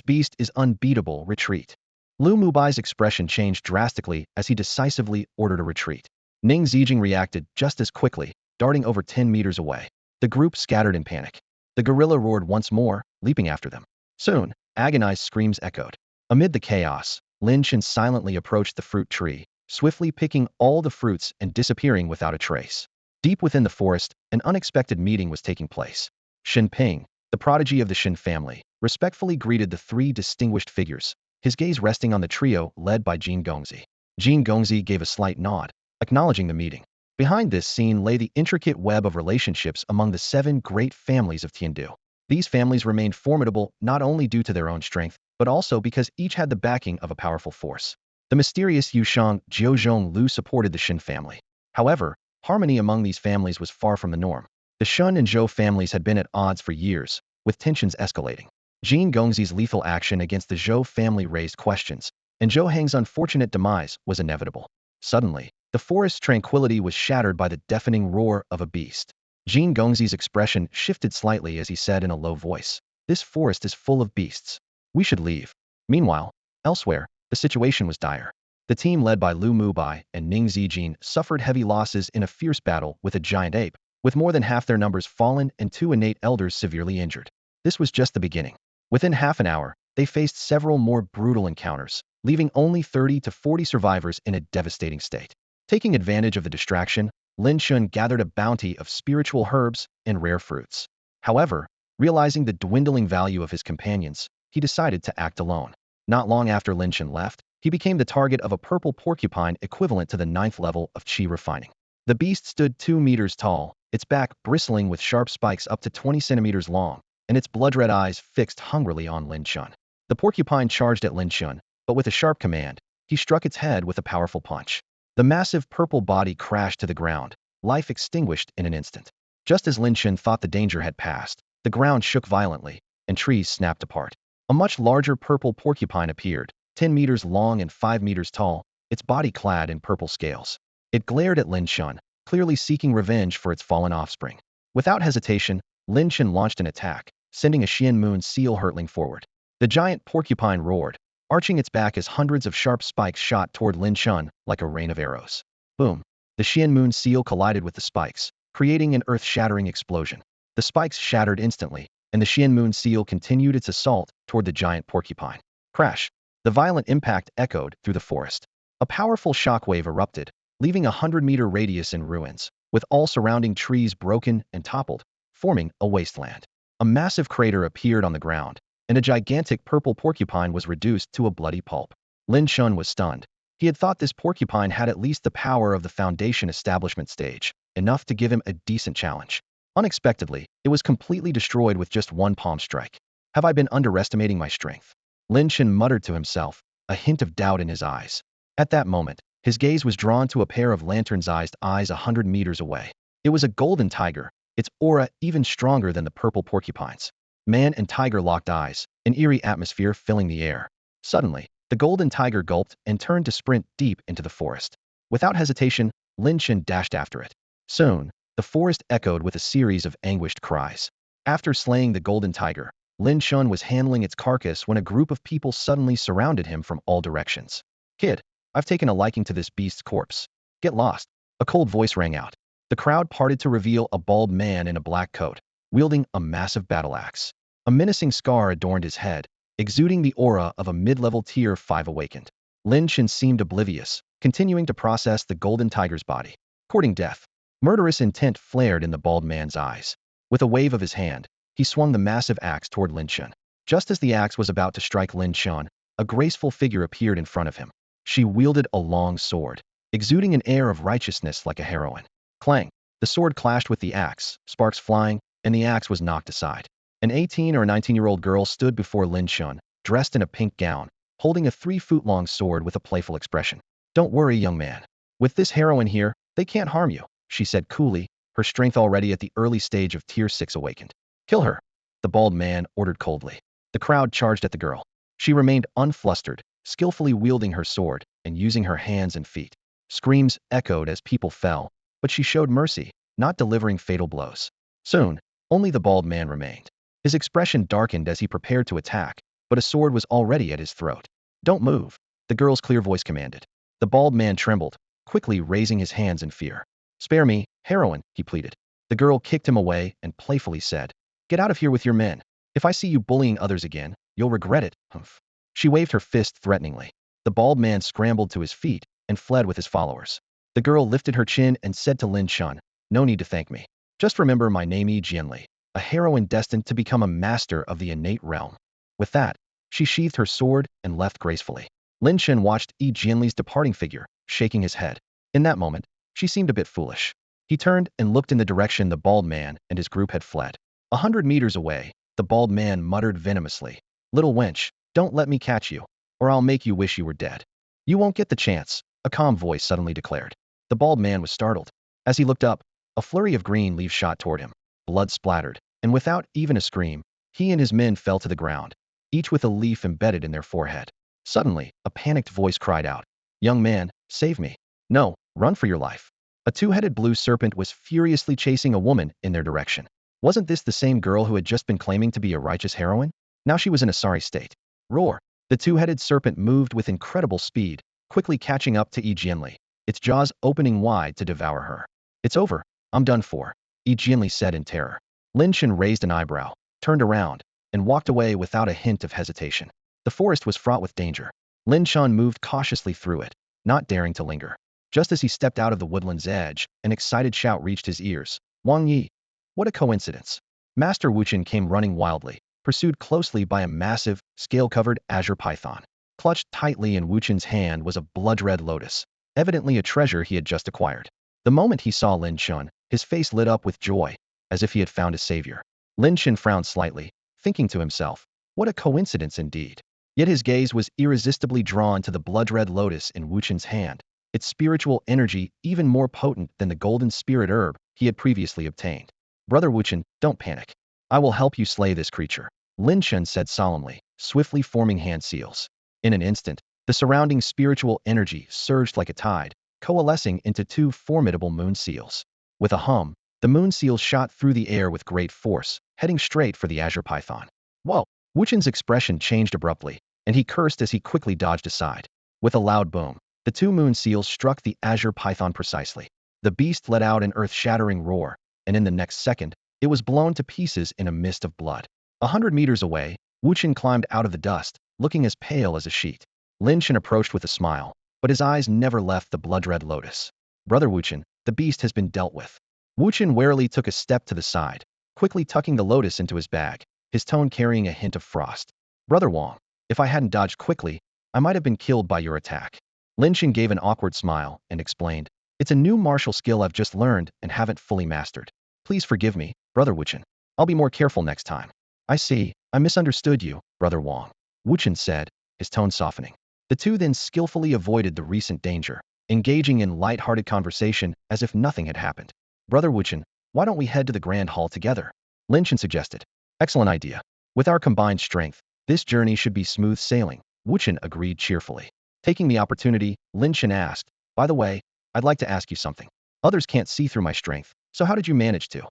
beast is unbeatable, retreat. Lu Mubai's expression changed drastically as he decisively ordered a retreat. Ning Zijing reacted just as quickly, darting over 10 meters away. The group scattered in panic. The gorilla roared once more, leaping after them. Soon, agonized screams echoed. Amid the chaos, Lin Chen silently approached the fruit tree, swiftly picking all the fruits and disappearing without a trace. Deep within the forest, an unexpected meeting was taking place. Xin Ping, the prodigy of the Xin family, respectfully greeted the three distinguished figures, his gaze resting on the trio led by Jin Gongzi. Jin Gongzi gave a slight nod, acknowledging the meeting. Behind this scene lay the intricate web of relationships among the 7 great families of Tiandu. These families remained formidable not only due to their own strength, but also because each had the backing of a powerful force. The mysterious Yushang Jiuzhong Lu supported the Xin family. However, harmony among these families was far from the norm. The Shun and Zhou families had been at odds for years, with tensions escalating. Jin Gongzi's lethal action against the Zhou family raised questions, and Zhou Heng's unfortunate demise was inevitable. Suddenly, the forest's tranquility was shattered by the deafening roar of a beast. Jin Gongzi's expression shifted slightly as he said in a low voice, "This forest is full of beasts. We should leave." Meanwhile, elsewhere, the situation was dire. The team led by Lu Mubai and Ning Zijin suffered heavy losses in a fierce battle with a giant ape, with more than half their numbers fallen and 2 innate elders severely injured. This was just the beginning. Within half an hour, they faced several more brutal encounters, leaving only 30 to 40 survivors in a devastating state. Taking advantage of the distraction, Lin Chen gathered a bounty of spiritual herbs and rare fruits. However, realizing the dwindling value of his companions, he decided to act alone. Not long after Lin Chen left, he became the target of a purple porcupine equivalent to the 9th level of Qi refining. The beast stood 2 meters tall, its back bristling with sharp spikes up to 20 centimeters long, and its blood-red eyes fixed hungrily on Lin Chen. The porcupine charged at Lin Chen, but with a sharp command, he struck its head with a powerful punch. The massive purple body crashed to the ground, life extinguished in an instant. Just as Lin Chen thought the danger had passed, the ground shook violently, and trees snapped apart. A much larger purple porcupine appeared, 10 meters long and 5 meters tall, its body clad in purple scales. It glared at Lin Chen, clearly seeking revenge for its fallen offspring. Without hesitation, Lin Chen launched an attack, sending a Xian Moon seal hurtling forward. The giant porcupine roared, arching its back as hundreds of sharp spikes shot toward Lin Chen like a rain of arrows. Boom! The Xian Moon seal collided with the spikes, creating an earth-shattering explosion. The spikes shattered instantly, and the Xian Moon seal continued its assault toward the giant porcupine. Crash! The violent impact echoed through the forest. A powerful shockwave erupted, leaving a 100-meter radius in ruins, with all surrounding trees broken and toppled, forming a wasteland. A massive crater appeared on the ground, and a gigantic purple porcupine was reduced to a bloody pulp. Lin Chen was stunned. He had thought this porcupine had at least the power of the Foundation establishment stage, enough to give him a decent challenge. Unexpectedly, it was completely destroyed with just one palm strike. Have I been underestimating my strength? Lin Chen muttered to himself, a hint of doubt in his eyes. At that moment, his gaze was drawn to a pair of lantern-sized eyes 100 meters away. It was a golden tiger, its aura even stronger than the purple porcupine's. Man and tiger locked eyes, an eerie atmosphere filling the air. Suddenly, the golden tiger gulped and turned to sprint deep into the forest. Without hesitation, Lin Chen dashed after it. Soon, the forest echoed with a series of anguished cries. After slaying the golden tiger, Lin Chen was handling its carcass when a group of people suddenly surrounded him from all directions. "Kid, I've taken a liking to this beast's corpse. Get lost." A cold voice rang out. The crowd parted to reveal a bald man in a black coat, wielding a massive battle axe. A menacing scar adorned his head, exuding the aura of a mid-level Tier 5 awakened. Lin Chen seemed oblivious, continuing to process the golden tiger's body. Courting death. Murderous intent flared in the bald man's eyes. With a wave of his hand, he swung the massive axe toward Lin Chen. Just as the axe was about to strike Lin Chen, a graceful figure appeared in front of him. She wielded a long sword, exuding an air of righteousness like a heroine. Clang! The sword clashed with the axe, sparks flying, and the axe was knocked aside. An 18 or 19-year-old girl stood before Lin Chen, dressed in a pink gown, holding a 3-foot-long sword with a playful expression. Don't worry, young man. With this heroine here, they can't harm you, she said coolly, her strength already at the early stage of Tier 6 awakened. Kill her, the bald man ordered coldly. The crowd charged at the girl. She remained unflustered, skillfully wielding her sword and using her hands and feet. Screams echoed as people fell, but she showed mercy, not delivering fatal blows. Soon, only the bald man remained. His expression darkened as he prepared to attack, but a sword was already at his throat. Don't move, the girl's clear voice commanded. The bald man trembled, quickly raising his hands in fear. Spare me, heroine, he pleaded. The girl kicked him away and playfully said, Get out of here with your men. If I see you bullying others again, you'll regret it, humph. She waved her fist threateningly. The bald man scrambled to his feet and fled with his followers. The girl lifted her chin and said to Lin Chen, No need to thank me. Just remember my name Yi Jianli, a heroine destined to become a master of the innate realm. With that, she sheathed her sword and left gracefully. Lin Chen watched Yi Jianli's departing figure, shaking his head. In that moment, she seemed a bit foolish. He turned and looked in the direction the bald man and his group had fled. 100 meters away, the bald man muttered venomously, Little wench, don't let me catch you, or I'll make you wish you were dead. You won't get the chance, a calm voice suddenly declared. The bald man was startled. As he looked up, a flurry of green leaves shot toward him. Blood splattered, and without even a scream, he and his men fell to the ground, each with a leaf embedded in their forehead. Suddenly, a panicked voice cried out, Young man, save me. No, run for your life. A two-headed blue serpent was furiously chasing a woman in their direction. Wasn't this the same girl who had just been claiming to be a righteous heroine? Now she was in a sorry state. Roar! The two-headed serpent moved with incredible speed, quickly catching up to Yi Jianli, its jaws opening wide to devour her. It's over. I'm done for, Yi Jianli said in terror. Lin Chen raised an eyebrow, turned around, and walked away without a hint of hesitation. The forest was fraught with danger. Lin Chen moved cautiously through it, not daring to linger. Just as he stepped out of the woodland's edge, an excited shout reached his ears. Wang Yi! What a coincidence! Master Wu Chen came running wildly, pursued closely by a massive, scale-covered azure python. Clutched tightly in Wu Chen's hand was a blood-red lotus, evidently a treasure he had just acquired. The moment he saw Lin Chen, his face lit up with joy, as if he had found a savior. Lin Chen frowned slightly, thinking to himself, what a coincidence indeed. Yet his gaze was irresistibly drawn to the blood-red lotus in Wu Chen's hand, its spiritual energy even more potent than the golden spirit herb he had previously obtained. Brother Wu Chen, don't panic. I will help you slay this creature, Lin Chen said solemnly, swiftly forming hand seals. In an instant, the surrounding spiritual energy surged like a tide, coalescing into two formidable moon seals. With a hum, the moon seals shot through the air with great force, heading straight for the azure python. Whoa! Wu Chen's expression changed abruptly, and he cursed as he quickly dodged aside. With a loud boom, the two moon seals struck the azure python precisely. The beast let out an earth-shattering roar, and in the next second, it was blown to pieces in a mist of blood. 100 meters away, Wu Chen climbed out of the dust, looking as pale as a sheet. Lin Chen approached with a smile, but his eyes never left the blood-red lotus. Brother Wu Chen, the beast has been dealt with. Wu Chen warily took a step to the side, quickly tucking the lotus into his bag, his tone carrying a hint of frost. Brother Wang, if I hadn't dodged quickly, I might have been killed by your attack. Lin Chen gave an awkward smile and explained, It's a new martial skill I've just learned and haven't fully mastered. Please forgive me, Brother Wu Chen. I'll be more careful next time. I see, I misunderstood you, Brother Wang, Wu Chen said, his tone softening. The two then skillfully avoided the recent danger, engaging in light-hearted conversation as if nothing had happened. Brother Wu Chen, why don't we head to the Grand Hall together? Lin Chen suggested. Excellent idea. With our combined strength, this journey should be smooth sailing, Wu Chen agreed cheerfully. Taking the opportunity, Lin Chen asked, By the way, I'd like to ask you something. Others can't see through my strength, so how did you manage to?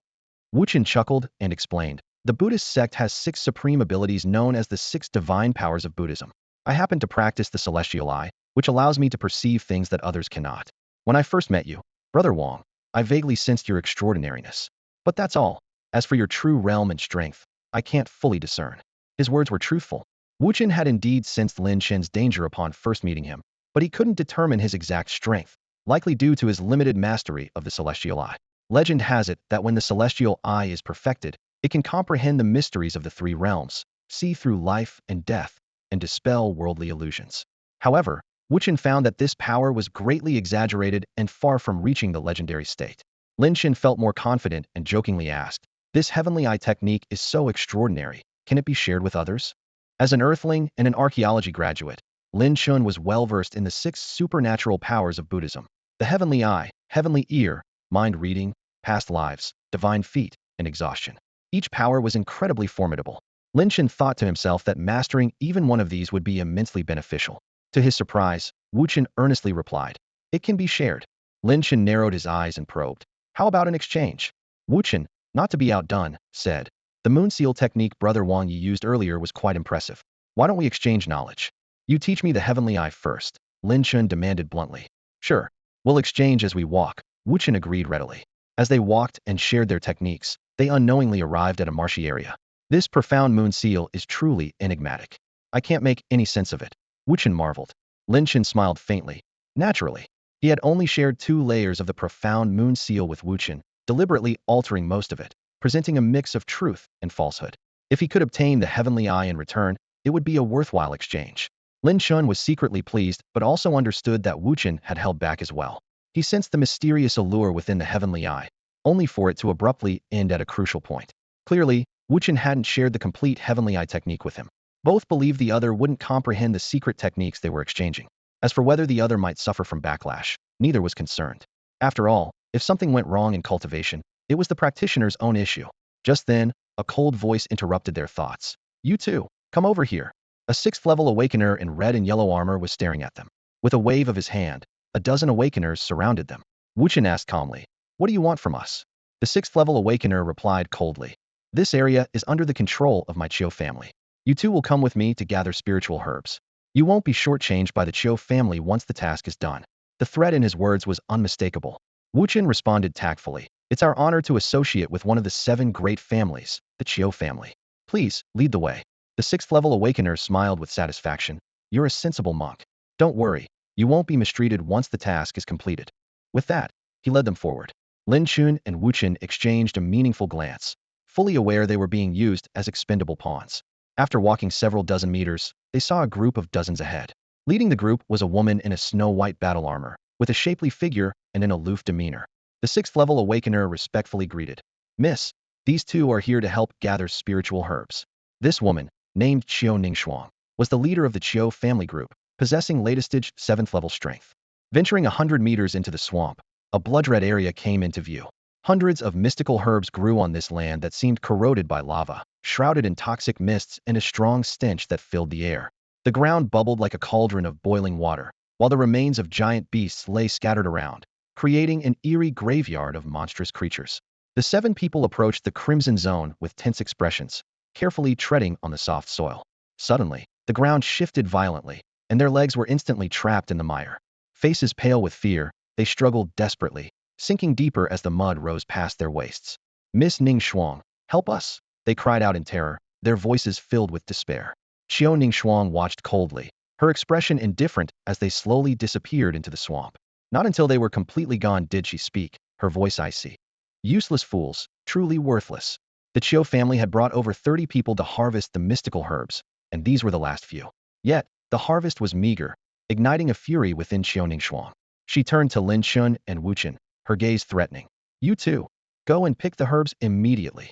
Wu Chen chuckled and explained, The Buddhist sect has 6 supreme abilities known as the 6 divine powers of Buddhism. I happen to practice the celestial eye, which allows me to perceive things that others cannot. When I first met you, Brother Wang, I vaguely sensed your extraordinariness. But that's all. As for your true realm and strength, I can't fully discern. His words were truthful. Wu Chen had indeed sensed Lin Chen's danger upon first meeting him, but he couldn't determine his exact strength, likely due to his limited mastery of the celestial eye. Legend has it that when the celestial eye is perfected, it can comprehend the mysteries of the 3 realms, see through life and death, and dispel worldly illusions. However, Wu Chen found that this power was greatly exaggerated and far from reaching the legendary state. Lin Chen felt more confident and jokingly asked, This heavenly eye technique is so extraordinary, can it be shared with others? As an earthling and an archaeology graduate, Lin Chen was well-versed in the 6 supernatural powers of Buddhism: the heavenly eye, heavenly ear, mind reading, past lives, divine feet, and exhaustion. Each power was incredibly formidable. Lin Chen thought to himself that mastering even one of these would be immensely beneficial. To his surprise, Wu Chen earnestly replied, "It can be shared." Lin Chen narrowed his eyes and probed, "How about an exchange?" Wu Chen, not to be outdone, said, "The moon seal technique Brother Wang Yi used earlier was quite impressive. Why don't we exchange knowledge? You teach me the heavenly eye first," Lin Chen demanded bluntly. "Sure. We'll exchange as we walk," Wu Chen agreed readily. As they walked and shared their techniques, they unknowingly arrived at a marshy area. This profound moon seal is truly enigmatic. I can't make any sense of it, Wu Chen marveled. Lin Chen smiled faintly. Naturally, he had only shared 2 layers of the profound moon seal with Wu Chen, deliberately altering most of it, presenting a mix of truth and falsehood. If he could obtain the heavenly eye in return, it would be a worthwhile exchange. Lin Chen was secretly pleased, but also understood that Wu Chen had held back as well. He sensed the mysterious allure within the heavenly eye, only for it to abruptly end at a crucial point. Clearly, Wu Chen hadn't shared the complete heavenly eye technique with him. Both believed the other wouldn't comprehend the secret techniques they were exchanging. As for whether the other might suffer from backlash, neither was concerned. After all, if something went wrong in cultivation, it was the practitioner's own issue. Just then, a cold voice interrupted their thoughts. "You too, come over here." A 6th-level awakener in red and yellow armor was staring at them. With a wave of his hand, a dozen awakeners surrounded them. Wu Chen asked calmly, "What do you want from us?" The 6th-level awakener replied coldly, "This area is under the control of my Chiu family. You two will come with me to gather spiritual herbs. You won't be shortchanged by the Chiu family once the task is done." The threat in his words was unmistakable. Wu Chen responded tactfully, "It's our honor to associate with one of the 7 great families, the Chiu family. Please, lead the way." The 6th-level awakener smiled with satisfaction. "You're a sensible monk. Don't worry, you won't be mistreated once the task is completed." With that, he led them forward. Lin Chen and Wu Chen exchanged a meaningful glance, fully aware they were being used as expendable pawns. After walking several dozen meters, they saw a group of dozens ahead. Leading the group was a woman in a snow-white battle armor, with a shapely figure and an aloof demeanor. The 6th-level awakener respectfully greeted, "Miss, these 2 are here to help gather spiritual herbs." This woman, named Qiu Ningxuang, was the leader of the Qiu family group, possessing latest-stage 7th-level strength. Venturing 100 meters into the swamp, a blood-red area came into view. Hundreds of mystical herbs grew on this land that seemed corroded by lava, shrouded in toxic mists and a strong stench that filled the air. The ground bubbled like a cauldron of boiling water, while the remains of giant beasts lay scattered around, creating an eerie graveyard of monstrous creatures. The 7 people approached the crimson zone with tense expressions, carefully treading on the soft soil. Suddenly, the ground shifted violently, and their legs were instantly trapped in the mire. Faces pale with fear, they struggled desperately, sinking deeper as the mud rose past their waists. "Miss Ningxuang, help us!" they cried out in terror, their voices filled with despair. Qiu Ningxuang watched coldly, her expression indifferent as they slowly disappeared into the swamp. Not until they were completely gone did she speak, her voice icy. "Useless fools, truly worthless." The Qiu family had brought over 30 people to harvest the mystical herbs, and these were the last few. Yet, the harvest was meager, igniting a fury within Qiu Ningxuang. She turned to Lin Chen and Wu Chen, her gaze threatening. "You too. Go and pick the herbs immediately."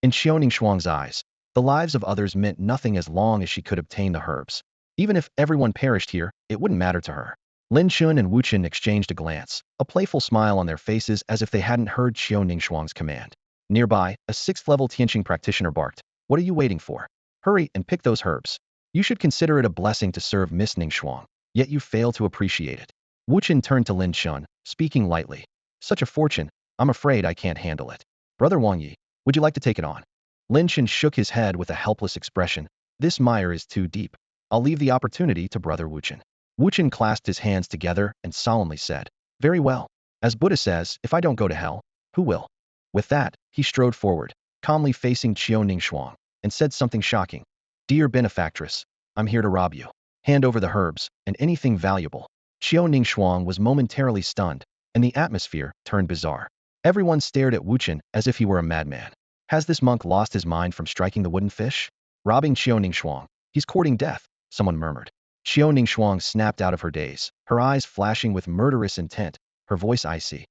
In Qiu Ningxuang's eyes, the lives of others meant nothing as long as she could obtain the herbs. Even if everyone perished here, it wouldn't matter to her. Lin Chen and Wu Chen exchanged a glance, a playful smile on their faces as if they hadn't heard Qiu Ningxuang's command. Nearby, a 6th-level Tianqing practitioner barked, "What are you waiting for? Hurry and pick those herbs. You should consider it a blessing to serve Miss Ningxuang, yet you fail to appreciate it." Wu Chen turned to Lin Chen, speaking lightly. "Such a fortune, I'm afraid I can't handle it. Brother Wang Yi, would you like to take it on?" Lin Chen shook his head with a helpless expression. "This mire is too deep. I'll leave the opportunity to Brother Wu Chen." Wu Chen clasped his hands together and solemnly said, "Very well. As Buddha says, if I don't go to hell, who will?" With that, he strode forward, calmly facing Qiu Ningxuang, and said something shocking. "Dear benefactress, I'm here to rob you. Hand over the herbs, and anything valuable." Qiu Ningxuang was momentarily stunned, and the atmosphere turned bizarre. Everyone stared at Wu Chen as if he were a madman. Has this monk lost his mind from striking the wooden fish? Robbing Qiu Ningxuang. He's courting death, someone murmured. Qiu Ningxuang snapped out of her daze, her eyes flashing with murderous intent, her voice icy.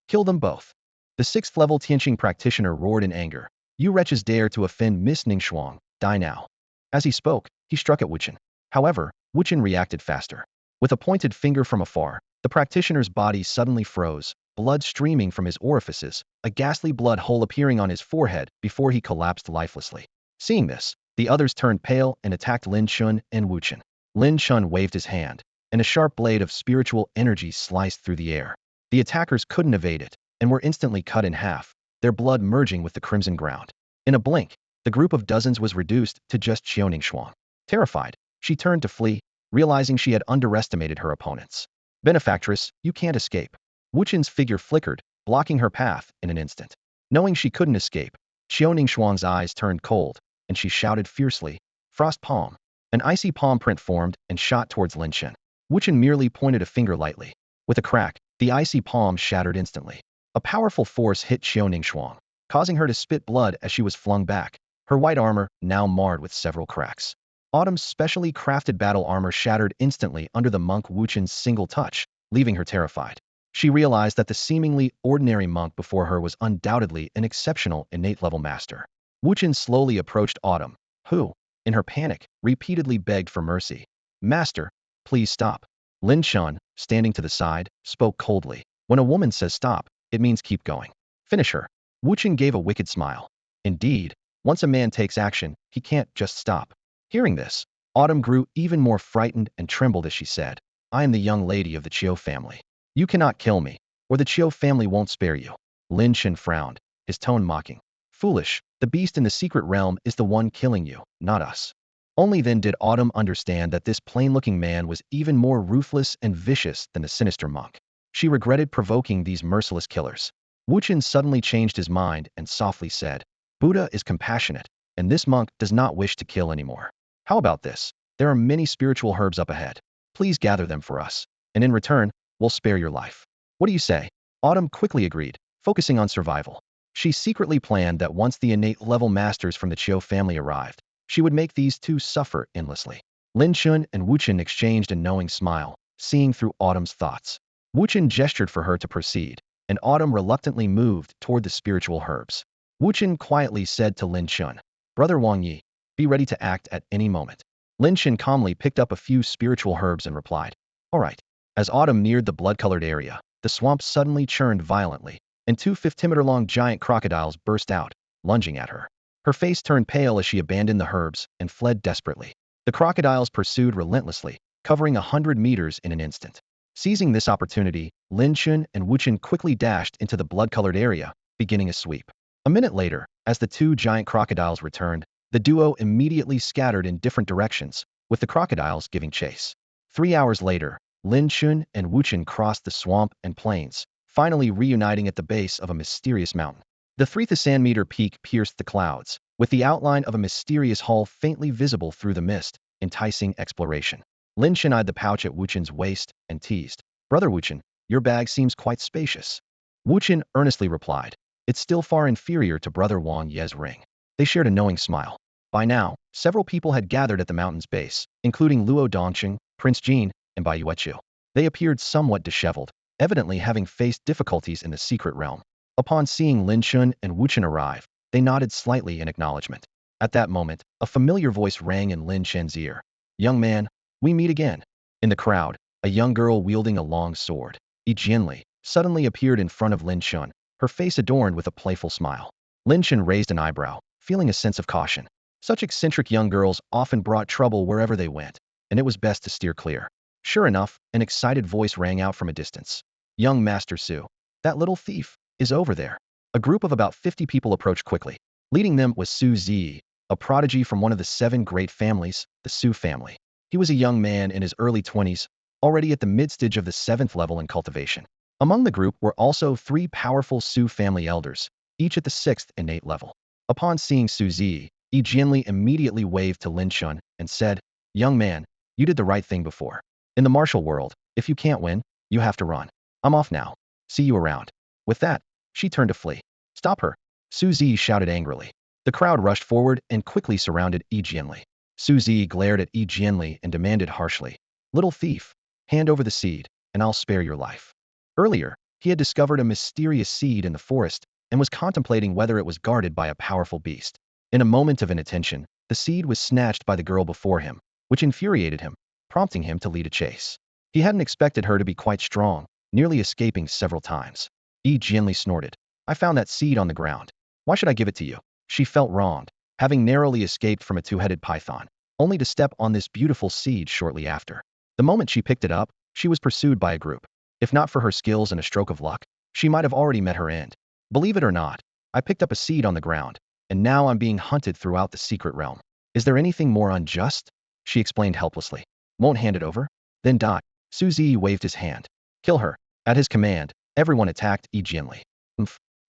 "Kill them both." The 6th-level Tianqing practitioner roared in anger. "You wretches dare to offend Miss Ningxuang, die now." As he spoke, he struck at Wu Chen. However, Wu Chen reacted faster. With a pointed finger from afar, the practitioner's body suddenly froze, blood streaming from his orifices, a ghastly blood hole appearing on his forehead before he collapsed lifelessly. Seeing this, the others turned pale and attacked Lin Chen and Wu Chen. Lin Chen waved his hand, and a sharp blade of spiritual energy sliced through the air. The attackers couldn't evade it, and were instantly cut in half, their blood merging with the crimson ground. In a blink, the group of dozens was reduced to just Xiaoning Shuang. Terrified, she turned to flee, realizing she had underestimated her opponents. Benefactress, you can't escape. Wu Chen's figure flickered, blocking her path in an instant. Knowing she couldn't escape, Xiaoning Shuang's eyes turned cold, and she shouted fiercely, "Frost palm." An icy palm print formed and shot towards Lin Chen. Wu Chen merely pointed a finger lightly. With a crack, the icy palm shattered instantly. A powerful force hit Xiaoning Shuang, causing her to spit blood as she was flung back, her white armor now marred with several cracks. Autumn's specially crafted battle armor shattered instantly under the monk Wu Chen's single touch, leaving her terrified. She realized that the seemingly ordinary monk before her was undoubtedly an exceptional innate level master. Wu Chen slowly approached Autumn, who, in her panic, repeatedly begged for mercy. "Master, please stop." Lin Chen, standing to the side, spoke coldly. "When a woman says stop, it means keep going. Finish her." Wu Chen gave a wicked smile. Indeed, once a man takes action, he can't just stop. Hearing this, Autumn grew even more frightened and trembled as she said, "I am the young lady of the Chiu family. You cannot kill me, or the Chiu family won't spare you." Lin Chen frowned, his tone mocking. "Foolish, the beast in the secret realm is the one killing you, not us." Only then did Autumn understand that this plain-looking man was even more ruthless and vicious than the sinister monk. She regretted provoking these merciless killers. Wu Chen suddenly changed his mind and softly said, "Buddha is compassionate, and this monk does not wish to kill anymore. How about this? There are many spiritual herbs up ahead. Please gather them for us, and in return, we'll spare your life. What do you say?" Autumn quickly agreed, focusing on survival. She secretly planned that once the innate level masters from the Chiu family arrived, she would make these two suffer endlessly. Lin Chen and Wu Chen exchanged a knowing smile, seeing through Autumn's thoughts. Wu Chen gestured for her to proceed, and Autumn reluctantly moved toward the spiritual herbs. Wu Chen quietly said to Lin Chen, "Brother Wang Yi, be ready to act at any moment." Lin Chen calmly picked up a few spiritual herbs and replied, "All right." As Autumn neared the blood-colored area, the swamp suddenly churned violently, and two 50-meter-long giant crocodiles burst out, lunging at her. Her face turned pale as she abandoned the herbs and fled desperately. The crocodiles pursued relentlessly, covering 100 meters in an instant. Seizing this opportunity, Lin Chen and Wu Chen quickly dashed into the blood-colored area, beginning a sweep. A minute later, as the two giant crocodiles returned, the duo immediately scattered in different directions, with the crocodiles giving chase. 3 hours later, Lin Chen and Wu Chen crossed the swamp and plains, finally reuniting at the base of a mysterious mountain. The 3,000-meter peak pierced the clouds, with the outline of a mysterious hull faintly visible through the mist, enticing exploration. Lin Chen eyed the pouch at Wu Chen's waist and teased, "Brother Wu Chen, your bag seems quite spacious." Wu Chen earnestly replied, "It's still far inferior to Brother Wang Ye's ring." They shared a knowing smile. By now, several people had gathered at the mountain's base, including Luo Dongqing, Prince Jin, and Bai Yueqiu. They appeared somewhat disheveled, evidently having faced difficulties in the secret realm. Upon seeing Lin Chen and Wu Chen arrive, they nodded slightly in acknowledgement. At that moment, a familiar voice rang in Lin Chen's ear. "Young man, we meet again." In the crowd, a young girl wielding a long sword, Yi Jianli, suddenly appeared in front of Lin Chen, her face adorned with a playful smile. Lin Chen raised an eyebrow, feeling a sense of caution. Such eccentric young girls often brought trouble wherever they went, and it was best to steer clear. Sure enough, an excited voice rang out from a distance. "Young Master Su, that little thief, is over there." A group of about 50 people approached quickly. Leading them was Su Zi, a prodigy from one of the 7 great families, the Su family. He was a young man in his early 20s, already at the mid-stage of the 7th level in cultivation. Among the group were also 3 powerful Su family elders, each at the 6th innate level. Upon seeing Su Zi, Yi Jianli immediately waved to Lin Chen and said, "Young man, you did the right thing before. In the martial world, if you can't win, you have to run. I'm off now. See you around." With that, she turned to flee. "Stop her!" Su Zi shouted angrily. The crowd rushed forward and quickly surrounded Yi Jianli. Su Zi glared at Yi Jianli and demanded harshly, "Little thief, hand over the seed, and I'll spare your life." Earlier, he had discovered a mysterious seed in the forest and was contemplating whether it was guarded by a powerful beast. In a moment of inattention, the seed was snatched by the girl before him, which infuriated him. prompting him to lead a chase. He hadn't expected her to be quite strong, nearly escaping several times. Yi Jianli snorted. I found that seed on the ground. Why should I give it to you? She felt wronged, having narrowly escaped from a two-headed python, only to step on this beautiful seed shortly after. The moment she picked it up, she was pursued by a group. If not for her skills and a stroke of luck, she might have already met her end. Believe it or not, I picked up a seed on the ground, and now I'm being hunted throughout the secret realm. Is there anything more unjust? She explained helplessly. Won't hand it over? Then die. Su Zi waved his hand. Kill her. At his command, everyone attacked Yi Jianli.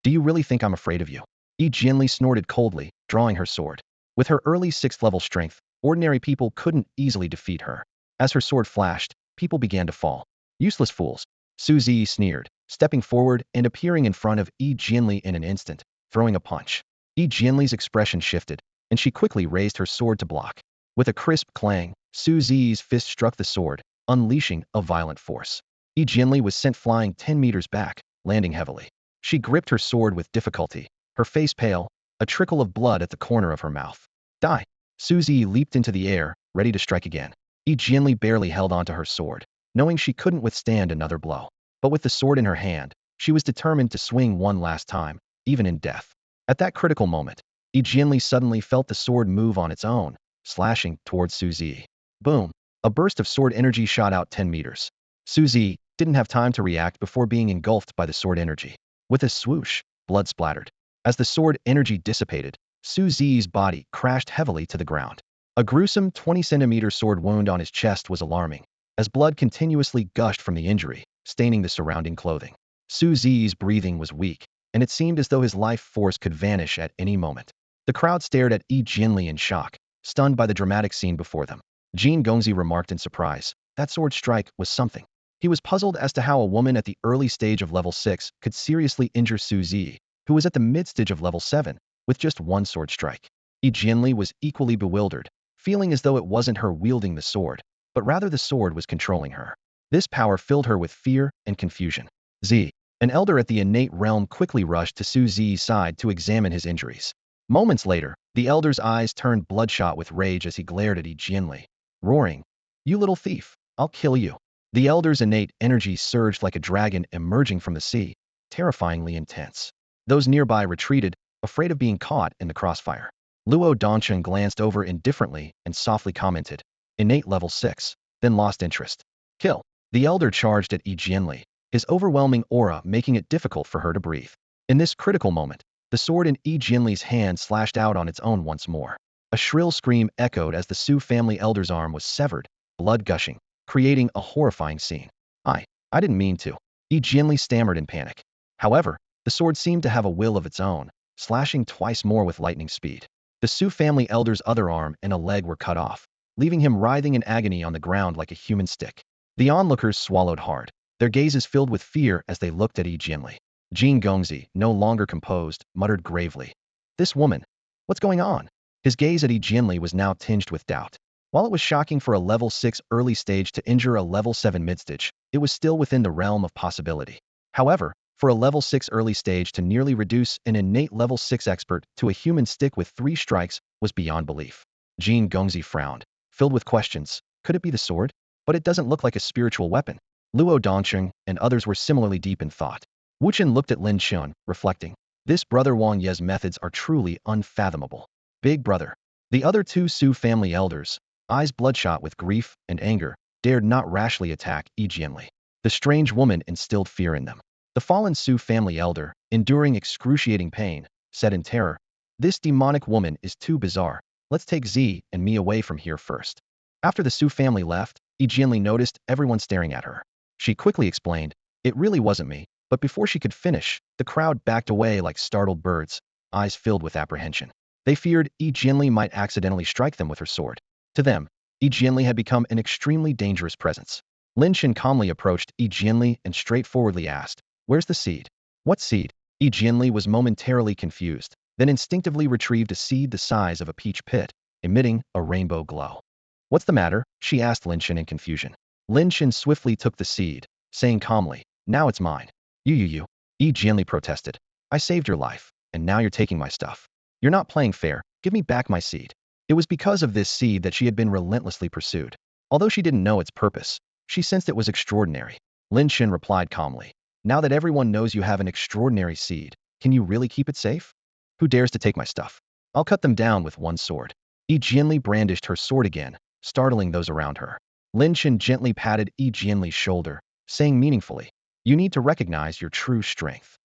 Do you really think I'm afraid of you? Yi Jianli snorted coldly, drawing her sword. With her early 6th level strength, ordinary people couldn't easily defeat her. As her sword flashed, people began to fall. Useless fools. Su Zi sneered, stepping forward and appearing in front of Yi Jianli in an instant, throwing a punch. Yi Jianli's expression shifted, and she quickly raised her sword to block. With a crisp clang, Su Zi's fist struck the sword, unleashing a violent force. Yi Jianli was sent flying 10 meters back, landing heavily. She gripped her sword with difficulty, her face pale, a trickle of blood at the corner of her mouth. Die! Su Zi leaped into the air, ready to strike again. Yi Jianli barely held onto her sword, knowing she couldn't withstand another blow. But with the sword in her hand, she was determined to swing one last time, even in death. At that critical moment, Yi Jianli suddenly felt the sword move on its own, slashing towards Su Zi. Boom! A burst of sword energy shot out 10 meters. Su Zi didn't have time to react before being engulfed by the sword energy. With a swoosh, blood splattered. As the sword energy dissipated, Su Zi's body crashed heavily to the ground. A gruesome 20-centimeter sword wound on his chest was alarming, as blood continuously gushed from the injury, staining the surrounding clothing. Su Zi's breathing was weak, and it seemed as though his life force could vanish at any moment. The crowd stared at Yi Jianli in shock, stunned by the dramatic scene before them. Jin Gongzi remarked in surprise, that sword strike was something. He was puzzled as to how a woman at the early stage of level 6 could seriously injure Su Zi, who was at the mid-stage of level 7, with just one sword strike. Yi Jianli was equally bewildered, feeling as though it wasn't her wielding the sword, but rather the sword was controlling her. This power filled her with fear and confusion. Z. An elder at the innate realm quickly rushed to Su Zi's side to examine his injuries. Moments later, the elder's eyes turned bloodshot with rage as he glared at Yi Jianli, roaring, "You little thief, I'll kill you." The elder's innate energy surged like a dragon emerging from the sea, terrifyingly intense. Those nearby retreated, afraid of being caught in the crossfire. Luo Dongchen glanced over indifferently and softly commented, "Innate level 6, then lost interest. Kill." The elder charged at Yi Jianli, his overwhelming aura making it difficult for her to breathe. In this critical moment, the sword in Yi Jianli's hand slashed out on its own once more. A shrill scream echoed as the Su family elder's arm was severed, blood gushing, creating a horrifying scene. I didn't mean to." Yi Jianli stammered in panic. However, the sword seemed to have a will of its own, slashing twice more with lightning speed. The Su family elder's other arm and a leg were cut off, leaving him writhing in agony on the ground like a human stick. The onlookers swallowed hard, their gazes filled with fear as they looked at Yi Jianli. Jin Gongzi, no longer composed, muttered gravely, "This woman, what's going on?" His gaze at Yi Jianli was now tinged with doubt. While it was shocking for a level 6 early stage to injure a level 7 mid-stage, it was still within the realm of possibility. However, for a level 6 early stage to nearly reduce an innate level 6 expert to a human stick with 3 strikes was beyond belief. Jin Gongzi frowned, filled with questions. Could it be the sword? But it doesn't look like a spiritual weapon. Luo Dongchen and others were similarly deep in thought. Wu Chen looked at Lin Chen, reflecting, this brother Wang Ye's methods are truly unfathomable. Big brother. The other two Su family elders, eyes bloodshot with grief and anger, dared not rashly attack Yi Jianli. The strange woman instilled fear in them. The fallen Su family elder, enduring excruciating pain, said in terror, "This demonic woman is too bizarre. Let's take Z and me away from here first." After the Su family left, Yi Jianli noticed everyone staring at her. She quickly explained, "It really wasn't me," but before she could finish, the crowd backed away like startled birds, eyes filled with apprehension. They feared Yi Jianli might accidentally strike them with her sword. To them, Yi Jianli had become an extremely dangerous presence. Lin Chen calmly approached Yi Jianli and straightforwardly asked, "Where's the seed?" "What seed?" Yi Jianli was momentarily confused, then instinctively retrieved a seed the size of a peach pit, emitting a rainbow glow. "What's the matter?" she asked Lin Chen in confusion. Lin Chen swiftly took the seed, saying calmly, "Now it's mine." You. Yi Jianli protested. "I saved your life, and now you're taking my stuff. You're not playing fair, give me back my seed." It was because of this seed that she had been relentlessly pursued. Although she didn't know its purpose, she sensed it was extraordinary. Lin Chen replied calmly, "Now that everyone knows you have an extraordinary seed, can you really keep it safe? Who dares to take my stuff? I'll cut them down with one sword." Yi Jianli brandished her sword again, startling those around her. Lin Chen gently patted Yi Jianli's shoulder, saying meaningfully, "You need to recognize your true strength."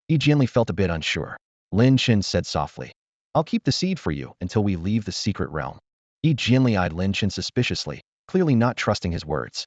Yi Jianli felt a bit unsure. Lin Chen said softly, "I'll keep the seed for you until we leave the secret realm." Yi Jianli eyed Lin Chen suspiciously, clearly not trusting his words.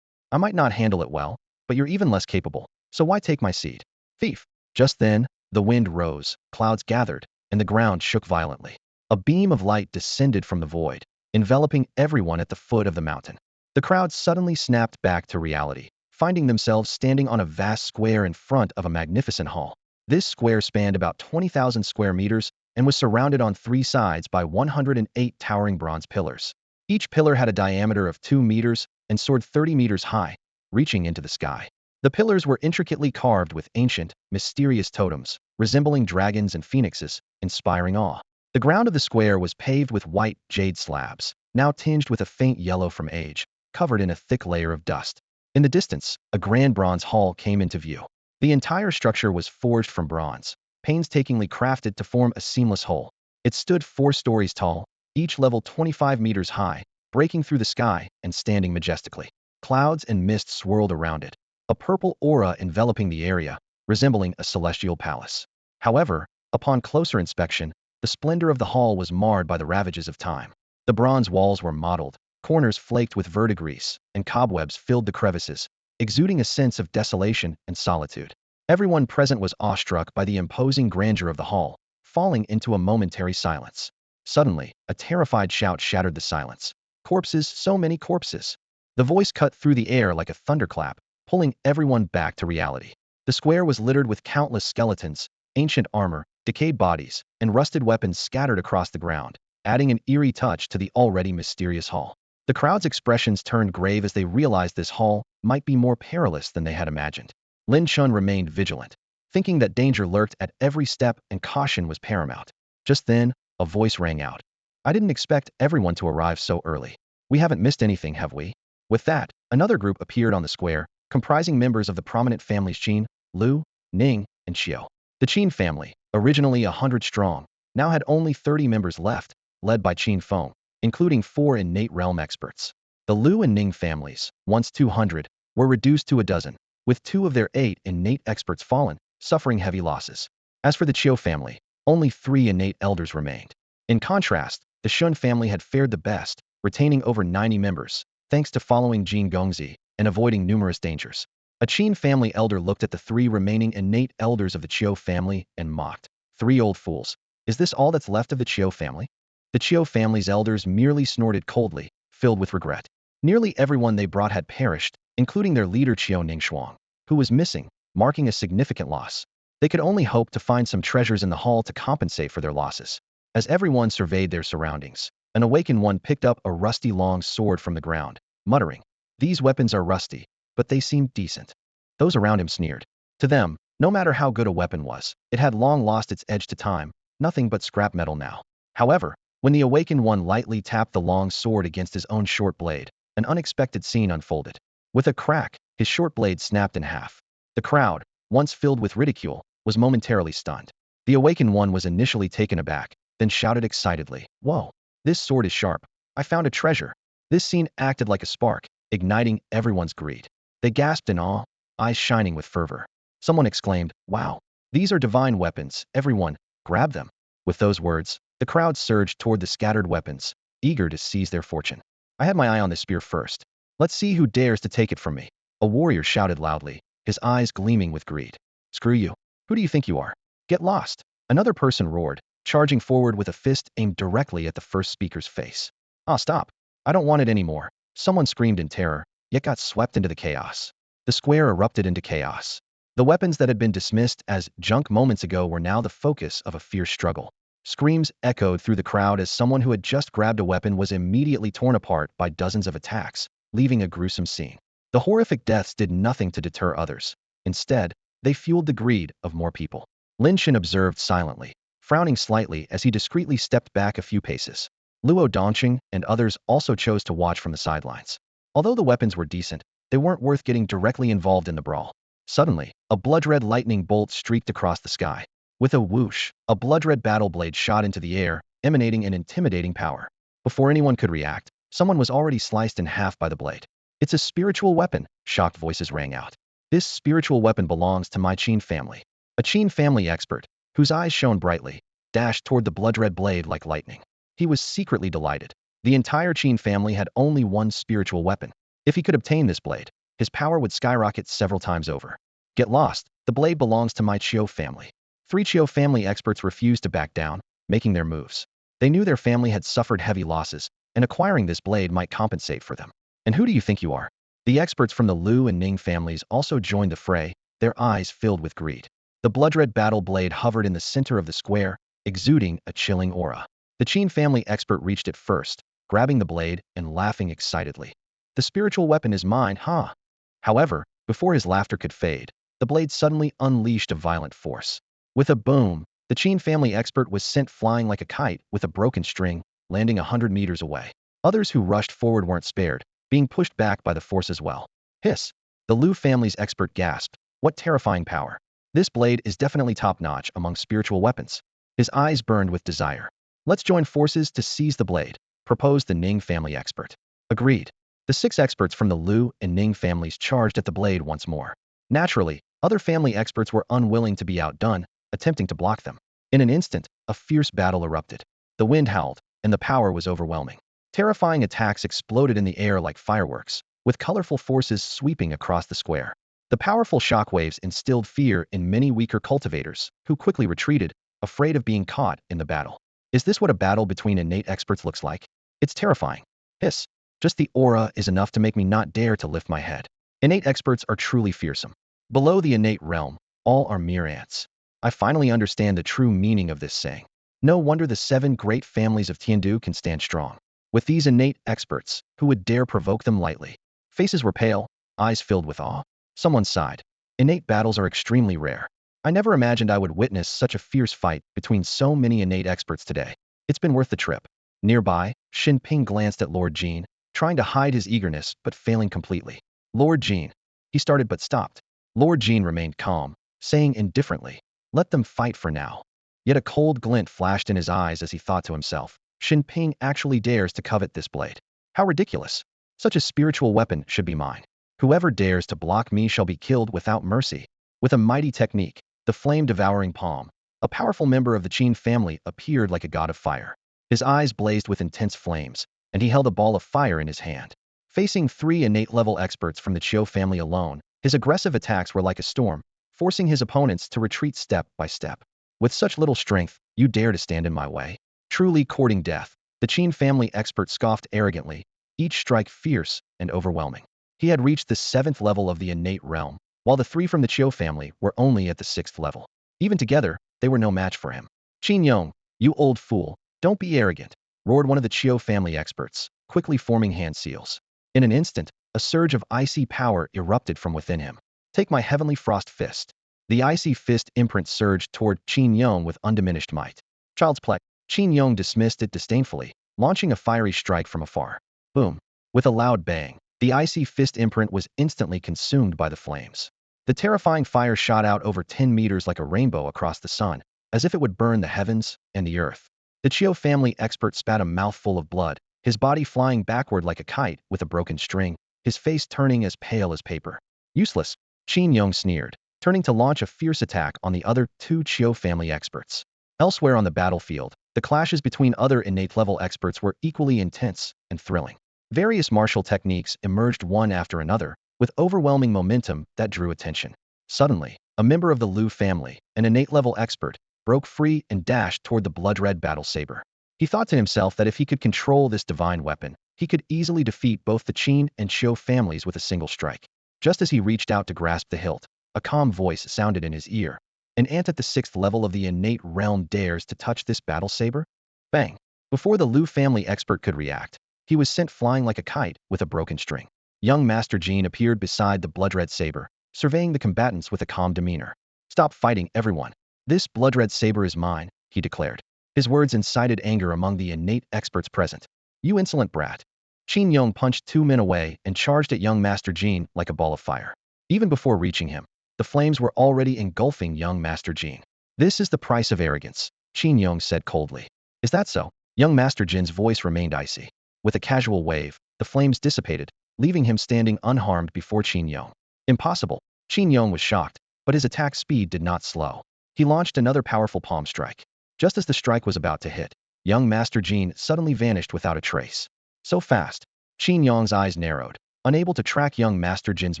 "I might not handle it well, but you're even less capable, so why take my seed? Thief." Just then, the wind rose, clouds gathered, and the ground shook violently. A beam of light descended from the void, enveloping everyone at the foot of the mountain. The crowd suddenly snapped back to reality, finding themselves standing on a vast square in front of a magnificent hall. This square spanned about 20,000 square meters and was surrounded on three sides by 108 towering bronze pillars. Each pillar had a diameter of 2 meters and soared 30 meters high, reaching into the sky. The pillars were intricately carved with ancient, mysterious totems, resembling dragons and phoenixes, inspiring awe. The ground of the square was paved with white jade slabs, now tinged with a faint yellow from age, covered in a thick layer of dust. In the distance, a grand bronze hall came into view. The entire structure was forged from bronze, painstakingly crafted to form a seamless whole. It stood 4 stories tall, each level 25 meters high, breaking through the sky and standing majestically. Clouds and mist swirled around it, a purple aura enveloping the area, resembling a celestial palace. However, upon closer inspection, the splendor of the hall was marred by the ravages of time. The bronze walls were mottled, corners flaked with verdigris, and cobwebs filled the crevices, exuding a sense of desolation and solitude. Everyone present was awestruck by the imposing grandeur of the hall, falling into a momentary silence. Suddenly, a terrified shout shattered the silence. "Corpses, so many corpses!" The voice cut through the air like a thunderclap, pulling everyone back to reality. The square was littered with countless skeletons, ancient armor, decayed bodies, and rusted weapons scattered across the ground, adding an eerie touch to the already mysterious hall. The crowd's expressions turned grave as they realized this hall might be more perilous than they had imagined. Lin Chen remained vigilant, thinking that danger lurked at every step and caution was paramount. Just then, a voice rang out. "I didn't expect everyone to arrive so early. We haven't missed anything, have we?" With that, another group appeared on the square, comprising members of the prominent families Qin, Lu, Ning, and Xiao. The Qin family, originally 100 strong, now had only 30 members left, led by Qin Feng, including 4 innate realm experts. The Lu and Ning families, once 200, were reduced to a dozen, with 2 of their 8 innate experts fallen, suffering heavy losses. As for the Qiao family, only 3 innate elders remained. In contrast, the Shun family had fared the best, retaining over 90 members, thanks to following Jin Gongzi and avoiding numerous dangers. A Qin family elder looked at the 3 remaining innate elders of the Qiao family and mocked. 3 old fools. Is this all that's left of the Qiao family? The Qiao family's elders merely snorted coldly, filled with regret. Nearly everyone they brought had perished, including their leader Qiao Ningxuang, who was missing, marking a significant loss. They could only hope to find some treasures in the hall to compensate for their losses. As everyone surveyed their surroundings, an awakened one picked up a rusty long sword from the ground, muttering, "These weapons are rusty, but they seem decent." Those around him sneered. To them, no matter how good a weapon was, it had long lost its edge to time, nothing but scrap metal now. However, when the awakened one lightly tapped the long sword against his own short blade, an unexpected scene unfolded. With a crack, his short blade snapped in half. The crowd, once filled with ridicule, was momentarily stunned. The awakened one was initially taken aback, then shouted excitedly, "Whoa! This sword is sharp. I found a treasure." This scene acted like a spark, igniting everyone's greed. They gasped in awe, eyes shining with fervor. Someone exclaimed, "Wow! These are divine weapons, everyone, grab them." With those words, the crowd surged toward the scattered weapons, eager to seize their fortune. "I had my eye on this spear first. Let's see who dares to take it from me." A warrior shouted loudly, his eyes gleaming with greed. "Screw you. Who do you think you are? Get lost." Another person roared, charging forward with a fist aimed directly at the first speaker's face. "Ah, stop. I don't want it anymore." Someone screamed in terror, yet got swept into the chaos. The square erupted into chaos. The weapons that had been dismissed as junk moments ago were now the focus of a fierce struggle. Screams echoed through the crowd as someone who had just grabbed a weapon was immediately torn apart by dozens of attacks, leaving a gruesome scene. The horrific deaths did nothing to deter others. Instead, they fueled the greed of more people. Lin Chen observed silently, frowning slightly as he discreetly stepped back a few paces. Luo Dongqing and others also chose to watch from the sidelines. Although the weapons were decent, they weren't worth getting directly involved in the brawl. Suddenly, a blood-red lightning bolt streaked across the sky. With a whoosh, a blood-red battle blade shot into the air, emanating an intimidating power. Before anyone could react, someone was already sliced in half by the blade. It's a spiritual weapon, shocked voices rang out. This spiritual weapon belongs to my Qin family. A Qin family expert, whose eyes shone brightly, dashed toward the blood-red blade like lightning. He was secretly delighted. The entire Qin family had only one spiritual weapon. If he could obtain this blade, his power would skyrocket several times over. Get lost, the blade belongs to my Chiu family. 3 Chiu family experts refused to back down, making their moves. They knew their family had suffered heavy losses, and acquiring this blade might compensate for them. And who do you think you are? The experts from the Lu and Ning families also joined the fray, their eyes filled with greed. The blood-red battle blade hovered in the center of the square, exuding a chilling aura. The Qin family expert reached it first, grabbing the blade and laughing excitedly. The spiritual weapon is mine, huh? However, before his laughter could fade, the blade suddenly unleashed a violent force. With a boom, the Qin family expert was sent flying like a kite with a broken string, landing 100 meters away. Others who rushed forward weren't spared, being pushed back by the force as well. Hiss! The Lu family's expert gasped. What terrifying power. This blade is definitely top-notch among spiritual weapons. His eyes burned with desire. Let's join forces to seize the blade, proposed the Ning family expert. Agreed. The 6 experts from the Lu and Ning families charged at the blade once more. Naturally, other family experts were unwilling to be outdone, attempting to block them. In an instant, a fierce battle erupted. The wind howled, and the power was overwhelming. Terrifying attacks exploded in the air like fireworks, with colorful forces sweeping across the square. The powerful shockwaves instilled fear in many weaker cultivators, who quickly retreated, afraid of being caught in the battle. Is this what a battle between innate experts looks like? It's terrifying. Hiss. Just the aura is enough to make me not dare to lift my head. Innate experts are truly fearsome. Below the innate realm, all are mere ants. I finally understand the true meaning of this saying. No wonder the 7 great families of Tiandu can stand strong. With these innate experts, who would dare provoke them lightly? Faces were pale, eyes filled with awe. Someone sighed. Innate battles are extremely rare. I never imagined I would witness such a fierce fight between so many innate experts today. It's been worth the trip. Nearby, Xin Ping glanced at Lord Jean, trying to hide his eagerness but failing completely. Lord Jean. He started but stopped. Lord Jean remained calm, saying indifferently, let them fight for now. Yet a cold glint flashed in his eyes as he thought to himself, Xin Ping actually dares to covet this blade. How ridiculous. Such a spiritual weapon should be mine. Whoever dares to block me shall be killed without mercy. With a mighty technique, the flame-devouring palm, a powerful member of the Qin family appeared like a god of fire. His eyes blazed with intense flames, and he held a ball of fire in his hand. Facing 3 innate-level experts from the Chiu family alone, his aggressive attacks were like a storm, forcing his opponents to retreat step by step. With such little strength, you dare to stand in my way? Truly courting death, the Qin family expert scoffed arrogantly, each strike fierce and overwhelming. He had reached the 7th level of the innate realm, while the 3 from the Chiu family were only at the 6th level. Even together, they were no match for him. Qin Yong, you old fool, don't be arrogant, roared one of the Chiu family experts, quickly forming hand seals. In an instant, a surge of icy power erupted from within him. Take my heavenly frost fist. The icy fist imprint surged toward Qin Yong with undiminished might. Child's play. Qin Yong dismissed it disdainfully, launching a fiery strike from afar. Boom. With a loud bang, the icy fist imprint was instantly consumed by the flames. The terrifying fire shot out over 10 meters like a rainbow across the sun, as if it would burn the heavens and the earth. The Chiu family expert spat a mouthful of blood, his body flying backward like a kite with a broken string, his face turning as pale as paper. Useless, Qin Yong sneered, turning to launch a fierce attack on the other 2 Chiu family experts. Elsewhere on the battlefield, the clashes between other innate-level experts were equally intense and thrilling. Various martial techniques emerged one after another, with overwhelming momentum that drew attention. Suddenly, a member of the Lu family, an innate-level expert, broke free and dashed toward the blood-red battle saber. He thought to himself that if he could control this divine weapon, he could easily defeat both the Qin and Chiu families with a single strike. Just as he reached out to grasp the hilt, a calm voice sounded in his ear. An ant at the 6th level of the innate realm dares to touch this battle saber? Bang! Before the Lu family expert could react, he was sent flying like a kite with a broken string. Young Master Jean appeared beside the blood-red saber, surveying the combatants with a calm demeanor. Stop fighting, everyone. This blood-red saber is mine, he declared. His words incited anger among the innate experts present. You insolent brat. Qin Yong punched 2 men away and charged at young Master Jean like a ball of fire. Even before reaching him, the flames were already engulfing young Master Jean. This is the price of arrogance, Qin Yong said coldly. Is that so? Young Master Jin's voice remained icy. With a casual wave, the flames dissipated, leaving him standing unharmed before Qin Yong. Impossible. Qin Yong was shocked, but his attack speed did not slow. He launched another powerful palm strike. Just as the strike was about to hit, young Master Jean suddenly vanished without a trace. So fast, Qin Yong's eyes narrowed, unable to track young Master Jin's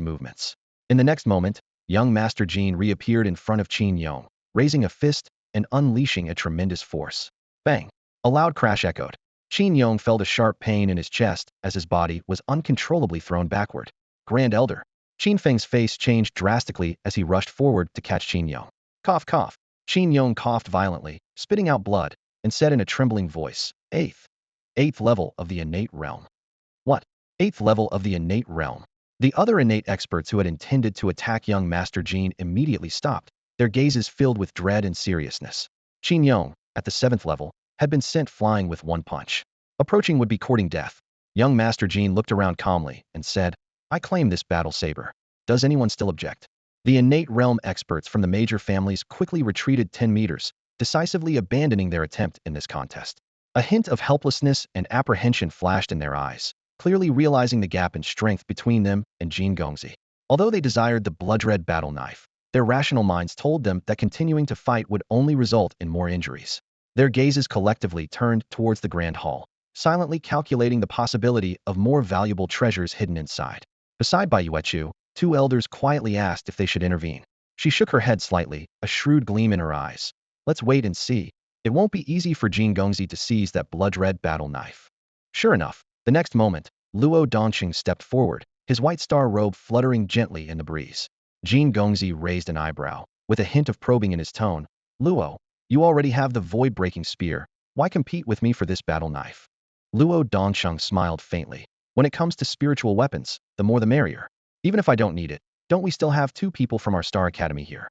movements. In the next moment, young Master Jean reappeared in front of Qin Yong, raising a fist and unleashing a tremendous force. Bang! A loud crash echoed. Qin Yong felt a sharp pain in his chest as his body was uncontrollably thrown backward. Grand Elder. Qin Feng's face changed drastically as he rushed forward to catch Qin Yong. Cough, cough. Qin Yong coughed violently, spitting out blood, and said in a trembling voice, Eighth level of the innate realm. What? 8th level of the innate realm. The other innate experts who had intended to attack young Master Jean immediately stopped, their gazes filled with dread and seriousness. Qin Yong, at the 7th level, had been sent flying with one punch. Approaching would be courting death. Young Master Jean looked around calmly and said, I claim this battle saber. Does anyone still object? The innate realm experts from the major families quickly retreated 10 meters, decisively abandoning their attempt in this contest. A hint of helplessness and apprehension flashed in their eyes, clearly realizing the gap in strength between them and Jin Gongzi. Although they desired the blood-red battle knife, their rational minds told them that continuing to fight would only result in more injuries. Their gazes collectively turned towards the Grand Hall, silently calculating the possibility of more valuable treasures hidden inside. Beside Bai Yuechu, 2 elders quietly asked if they should intervene. She shook her head slightly, a shrewd gleam in her eyes. Let's wait and see. It won't be easy for Jin Gongzi to seize that blood-red battle knife. Sure enough, the next moment, Luo Dongqing stepped forward, his white star robe fluttering gently in the breeze. Jin Gongzi raised an eyebrow, with a hint of probing in his tone. Luo, you already have the void-breaking spear. Why compete with me for this battle knife? Luo Dongqing smiled faintly. When it comes to spiritual weapons, the more the merrier. Even if I don't need it, don't we still have 2 people from our Star Academy here?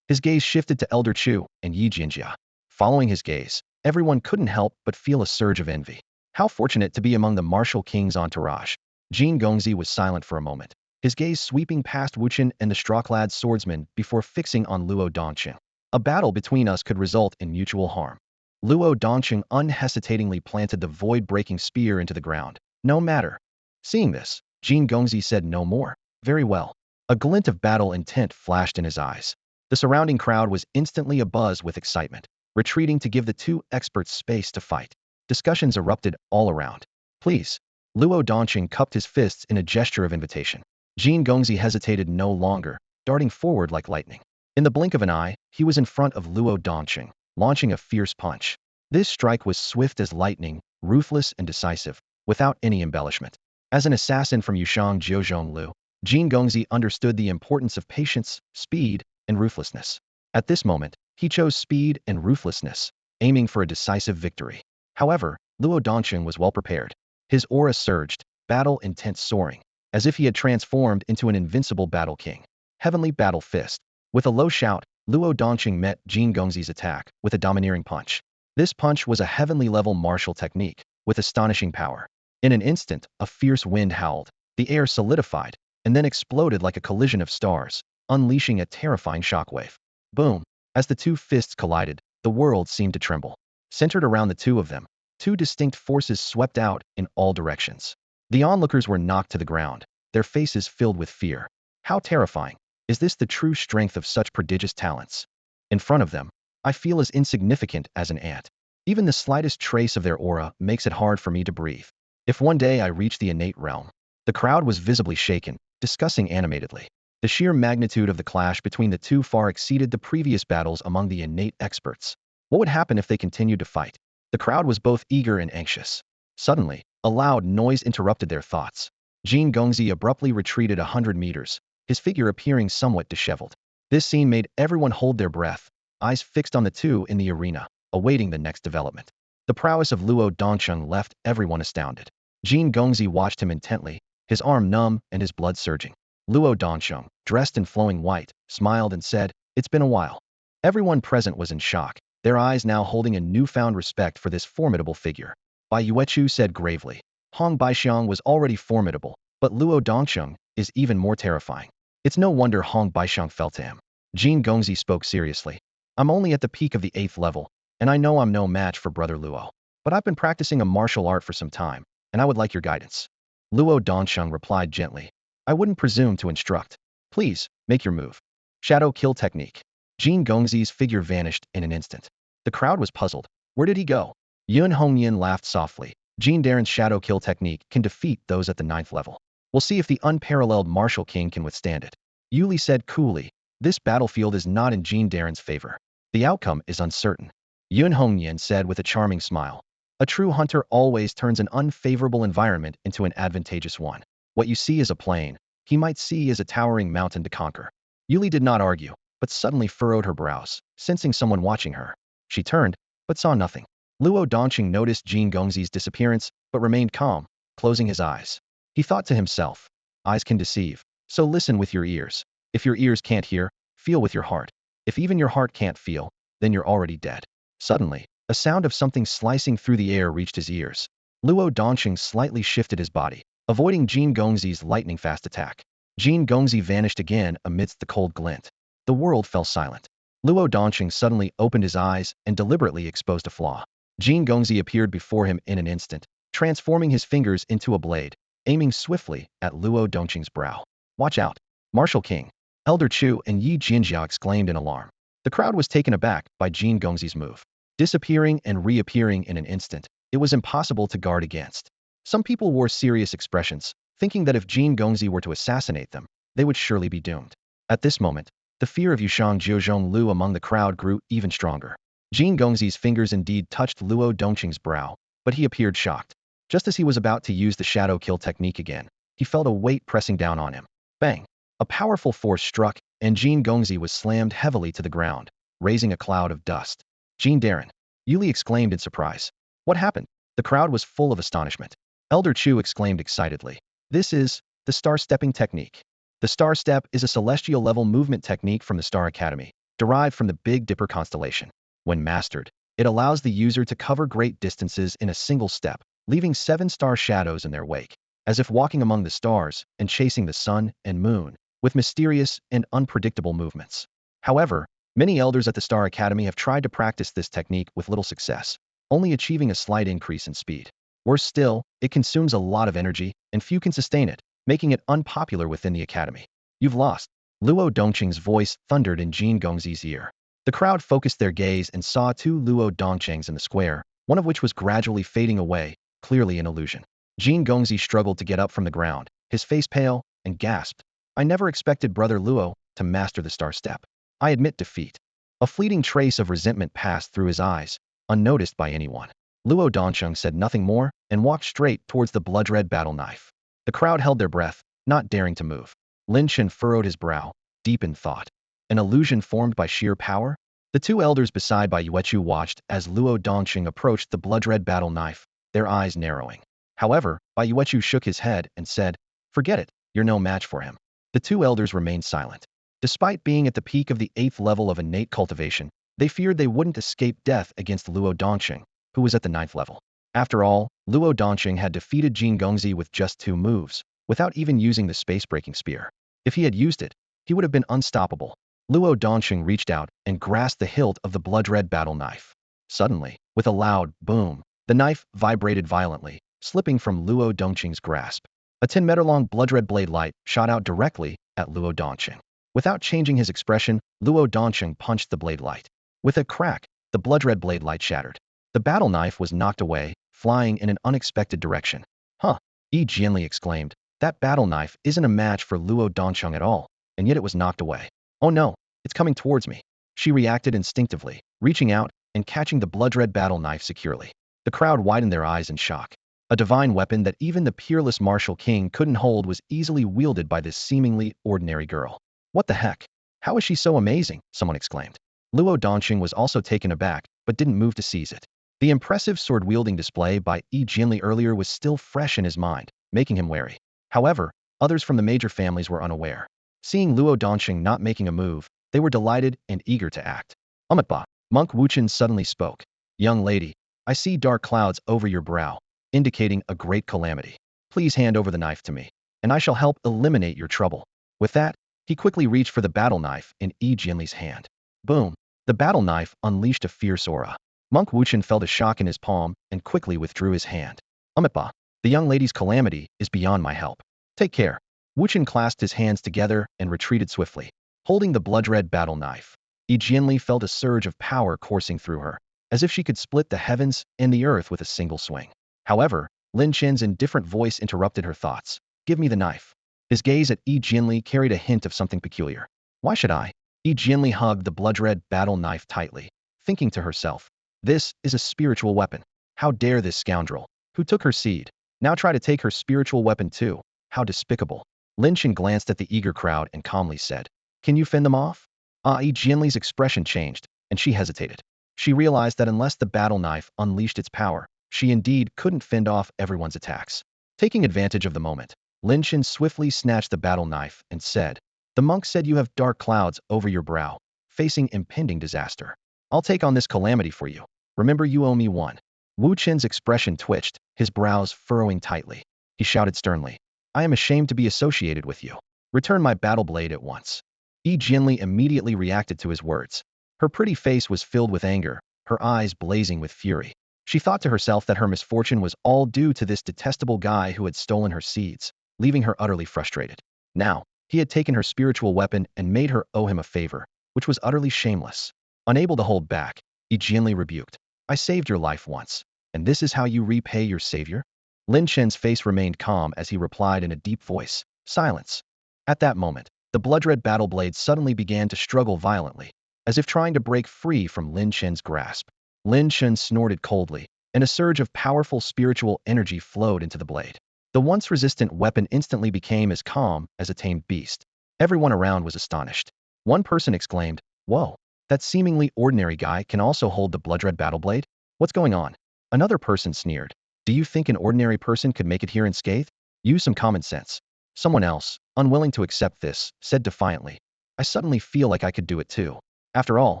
His gaze shifted to Elder Chu and Yi Jinjia. Following his gaze, everyone couldn't help but feel a surge of envy. How fortunate to be among the martial king's entourage. Jin Gongzi was silent for a moment, his gaze sweeping past Wuchen and the straw-clad swordsman before fixing on Luo Dongqing. A battle between us could result in mutual harm. Luo Dongqing unhesitatingly planted the void-breaking spear into the ground. No matter. Seeing this, Jin Gongzi said no more. Very well. A glint of battle intent flashed in his eyes. The surrounding crowd was instantly abuzz with excitement, retreating to give the 2 experts space to fight. Discussions erupted all around. Please. Luo Dongqing cupped his fists in a gesture of invitation. Jin Gongzi hesitated no longer, darting forward like lightning. In the blink of an eye, he was in front of Luo Dongqing, launching a fierce punch. This strike was swift as lightning, ruthless and decisive, without any embellishment. As an assassin from Yushang Jiuzhonglu, Jin Gongzi understood the importance of patience, speed, and ruthlessness. At this moment, he chose speed and ruthlessness, aiming for a decisive victory. However, Luo Dongqing was well prepared. His aura surged, battle intent soaring, as if he had transformed into an invincible battle king. Heavenly battle fist. With a low shout, Luo Dongqing met Jin Gongzi's attack with a domineering punch. This punch was a heavenly-level martial technique, with astonishing power. In an instant, a fierce wind howled, the air solidified, and then exploded like a collision of stars, unleashing a terrifying shockwave. Boom! As the 2 fists collided, the world seemed to tremble. Centered around the 2 of them, 2 distinct forces swept out in all directions. The onlookers were knocked to the ground, their faces filled with fear. How terrifying! Is this the true strength of such prodigious talents? In front of them, I feel as insignificant as an ant. Even the slightest trace of their aura makes it hard for me to breathe. If one day I reach the innate realm. The crowd was visibly shaken, discussing animatedly. The sheer magnitude of the clash between the 2 far exceeded the previous battles among the innate experts. What would happen if they continued to fight? The crowd was both eager and anxious. Suddenly, a loud noise interrupted their thoughts. Jin Gongzi abruptly retreated 100 meters, his figure appearing somewhat disheveled. This scene made everyone hold their breath, eyes fixed on the 2 in the arena, awaiting the next development. The prowess of Luo Dongqing left everyone astounded. Jin Gongzi watched him intently, his arm numb and his blood surging. Luo Dongqing, dressed in flowing white, smiled and said, It's been a while. Everyone present was in shock. their eyes now holding a newfound respect for this formidable figure. Bai Yuechu said gravely. Hong Baixiang was already formidable, but Luo Dongsheng is even more terrifying. It's no wonder Hong Baixiang fell to him. Jin Gongzi spoke seriously. I'm only at the peak of the 8th level, and I know I'm no match for Brother Luo. But I've been practicing a martial art for some time, and I would like your guidance. Luo Dongsheng replied gently. I wouldn't presume to instruct. Please, make your move. Shadow kill technique. Jin Gongzi's figure vanished in an instant. The crowd was puzzled. Where did he go? Yun Hongyan laughed softly. Jin Daren's shadow kill technique can defeat those at the 9th level. We'll see if the unparalleled martial king can withstand it. Yuli said coolly. This battlefield is not in Jin Daren's favor. The outcome is uncertain. Yun Hongyan said with a charming smile. A true hunter always turns an unfavorable environment into an advantageous one. What you see is a plain, he might see as a towering mountain to conquer. Yuli did not argue, but suddenly furrowed her brows, sensing someone watching her. She turned, but saw nothing. Luo Dongqing noticed Jin Gongzi's disappearance, but remained calm, closing his eyes. He thought to himself, eyes can deceive, so listen with your ears. If your ears can't hear, feel with your heart. If even your heart can't feel, then you're already dead. Suddenly, a sound of something slicing through the air reached his ears. Luo Dongqing slightly shifted his body, avoiding Jin Gongzi's lightning-fast attack. Jin Gongzi vanished again amidst the cold glint. The world fell silent. Luo Dongqing suddenly opened his eyes and deliberately exposed a flaw. Jin Gongzi appeared before him in an instant, transforming his fingers into a blade, aiming swiftly at Luo Dongqing's brow. Watch out! Martial King! Elder Chu and Yi Jinjiao exclaimed in alarm. The crowd was taken aback by Jin Gongzi's move. Disappearing and reappearing in an instant, it was impossible to guard against. Some people wore serious expressions, thinking that if Jin Gongzi were to assassinate them, they would surely be doomed. At this moment, the fear of Yushang Jiuzhong Lu among the crowd grew even stronger. Jin Gongzi's fingers indeed touched Luo Dongqing's brow, but he appeared shocked. Just as he was about to use the shadow kill technique again, he felt a weight pressing down on him. Bang! A powerful force struck, and Jin Gongzi was slammed heavily to the ground, raising a cloud of dust. Jin Daren! Yuli exclaimed in surprise. What happened? The crowd was full of astonishment. Elder Chu exclaimed excitedly. This is the star-stepping technique. The star step is a celestial-level movement technique from the Star Academy, derived from the Big Dipper constellation. When mastered, it allows the user to cover great distances in a single step, leaving 7 star shadows in their wake, as if walking among the stars and chasing the sun and moon, with mysterious and unpredictable movements. However, many elders at the Star Academy have tried to practice this technique with little success, only achieving a slight increase in speed. Worse still, it consumes a lot of energy, and few can sustain it, making it unpopular within the academy. You've lost. Luo Dongqing's voice thundered in Jin Gongzi's ear. The crowd focused their gaze and saw 2 Luo Dongqings in the square, one of which was gradually fading away, clearly an illusion. Jin Gongzi struggled to get up from the ground, his face pale, and gasped. I never expected Brother Luo to master the star step. I admit defeat. A fleeting trace of resentment passed through his eyes, unnoticed by anyone. Luo Dongqing said nothing more and walked straight towards the blood-red battle knife. The crowd held their breath, not daring to move. Lin Chen furrowed his brow, deep in thought. An illusion formed by sheer power? The 2 elders beside Bai Yuechu watched as Luo Dongqing approached the blood-red battle knife, their eyes narrowing. However, Bai Yuechu shook his head and said, Forget it, you're no match for him. The 2 elders remained silent. Despite being at the peak of the 8th level of innate cultivation, they feared they wouldn't escape death against Luo Dongqing, who was at the 9th level. After all, Luo Dongqing had defeated Jin Gongzi with just 2 moves, without even using the space-breaking spear. If he had used it, he would have been unstoppable. Luo Dongqing reached out and grasped the hilt of the blood-red battle knife. Suddenly, with a loud boom, the knife vibrated violently, slipping from Luo Dongqing's grasp. A 10-meter-long blood-red blade light shot out directly at Luo Dongqing. Without changing his expression, Luo Dongqing punched the blade light. With a crack, the blood-red blade light shattered. The battle knife was knocked away, flying in an unexpected direction. Huh! Yi Jianli exclaimed. That battle knife isn't a match for Luo Dongqing at all, and yet it was knocked away. Oh no! It's coming towards me. She reacted instinctively, reaching out and catching the blood-red battle knife securely. The crowd widened their eyes in shock. A divine weapon that even the peerless martial king couldn't hold was easily wielded by this seemingly ordinary girl. What the heck? How is she so amazing? Someone exclaimed. Luo Dongqing was also taken aback, but didn't move to seize it. The impressive sword-wielding display by Yi Jianli earlier was still fresh in his mind, making him wary. However, others from the major families were unaware. Seeing Luo Dongqing not making a move, they were delighted and eager to act. Umatba. Monk Wuchen suddenly spoke. Young lady, I see dark clouds over your brow, indicating a great calamity. Please hand over the knife to me, and I shall help eliminate your trouble. With that, he quickly reached for the battle knife in Yi Jianli's hand. Boom! The battle knife unleashed a fierce aura. Monk Wuchen felt a shock in his palm and quickly withdrew his hand. Umitba, the young lady's calamity is beyond my help. Take care. Wuchen clasped his hands together and retreated swiftly, holding the blood-red battle knife. Yi Jianli felt a surge of power coursing through her, as if she could split the heavens and the earth with a single swing. However, Lin Chen's indifferent voice interrupted her thoughts. Give me the knife. His gaze at Yi Jianli carried a hint of something peculiar. Why should I? Yi Jianli hugged the blood-red battle knife tightly, thinking to herself, this is a spiritual weapon. How dare this scoundrel, who took her seed, now try to take her spiritual weapon too? How despicable. Lin Chen glanced at the eager crowd and calmly said, can you fend them off? Yi Jianli's expression changed, and she hesitated. She realized that unless the battle knife unleashed its power, she indeed couldn't fend off everyone's attacks. Taking advantage of the moment, Lin Chen swiftly snatched the battle knife and said, the monk said you have dark clouds over your brow, facing impending disaster. I'll take on this calamity for you. Remember, you owe me one. Wu Chen's expression twitched, his brows furrowing tightly. He shouted sternly, I am ashamed to be associated with you. Return my battle blade at once. Yi Jianli immediately reacted to his words. Her pretty face was filled with anger, her eyes blazing with fury. She thought to herself that her misfortune was all due to this detestable guy who had stolen her seeds, leaving her utterly frustrated. Now, he had taken her spiritual weapon and made her owe him a favor, which was utterly shameless. Unable to hold back, Yi Jianli rebuked, I saved your life once, and this is how you repay your savior? Lin Chen's face remained calm as he replied in a deep voice, silence. At that moment, the blood-red battle blade suddenly began to struggle violently, as if trying to break free from Lin Chen's grasp. Lin Chen snorted coldly, and a surge of powerful spiritual energy flowed into the blade. The once resistant weapon instantly became as calm as a tamed beast. Everyone around was astonished. One person exclaimed, whoa, that seemingly ordinary guy can also hold the blood-red battle blade? What's going on? Another person sneered, do you think an ordinary person could make it here unscathed? Use some common sense. Someone else, unwilling to accept this, said defiantly, I suddenly feel like I could do it too. After all,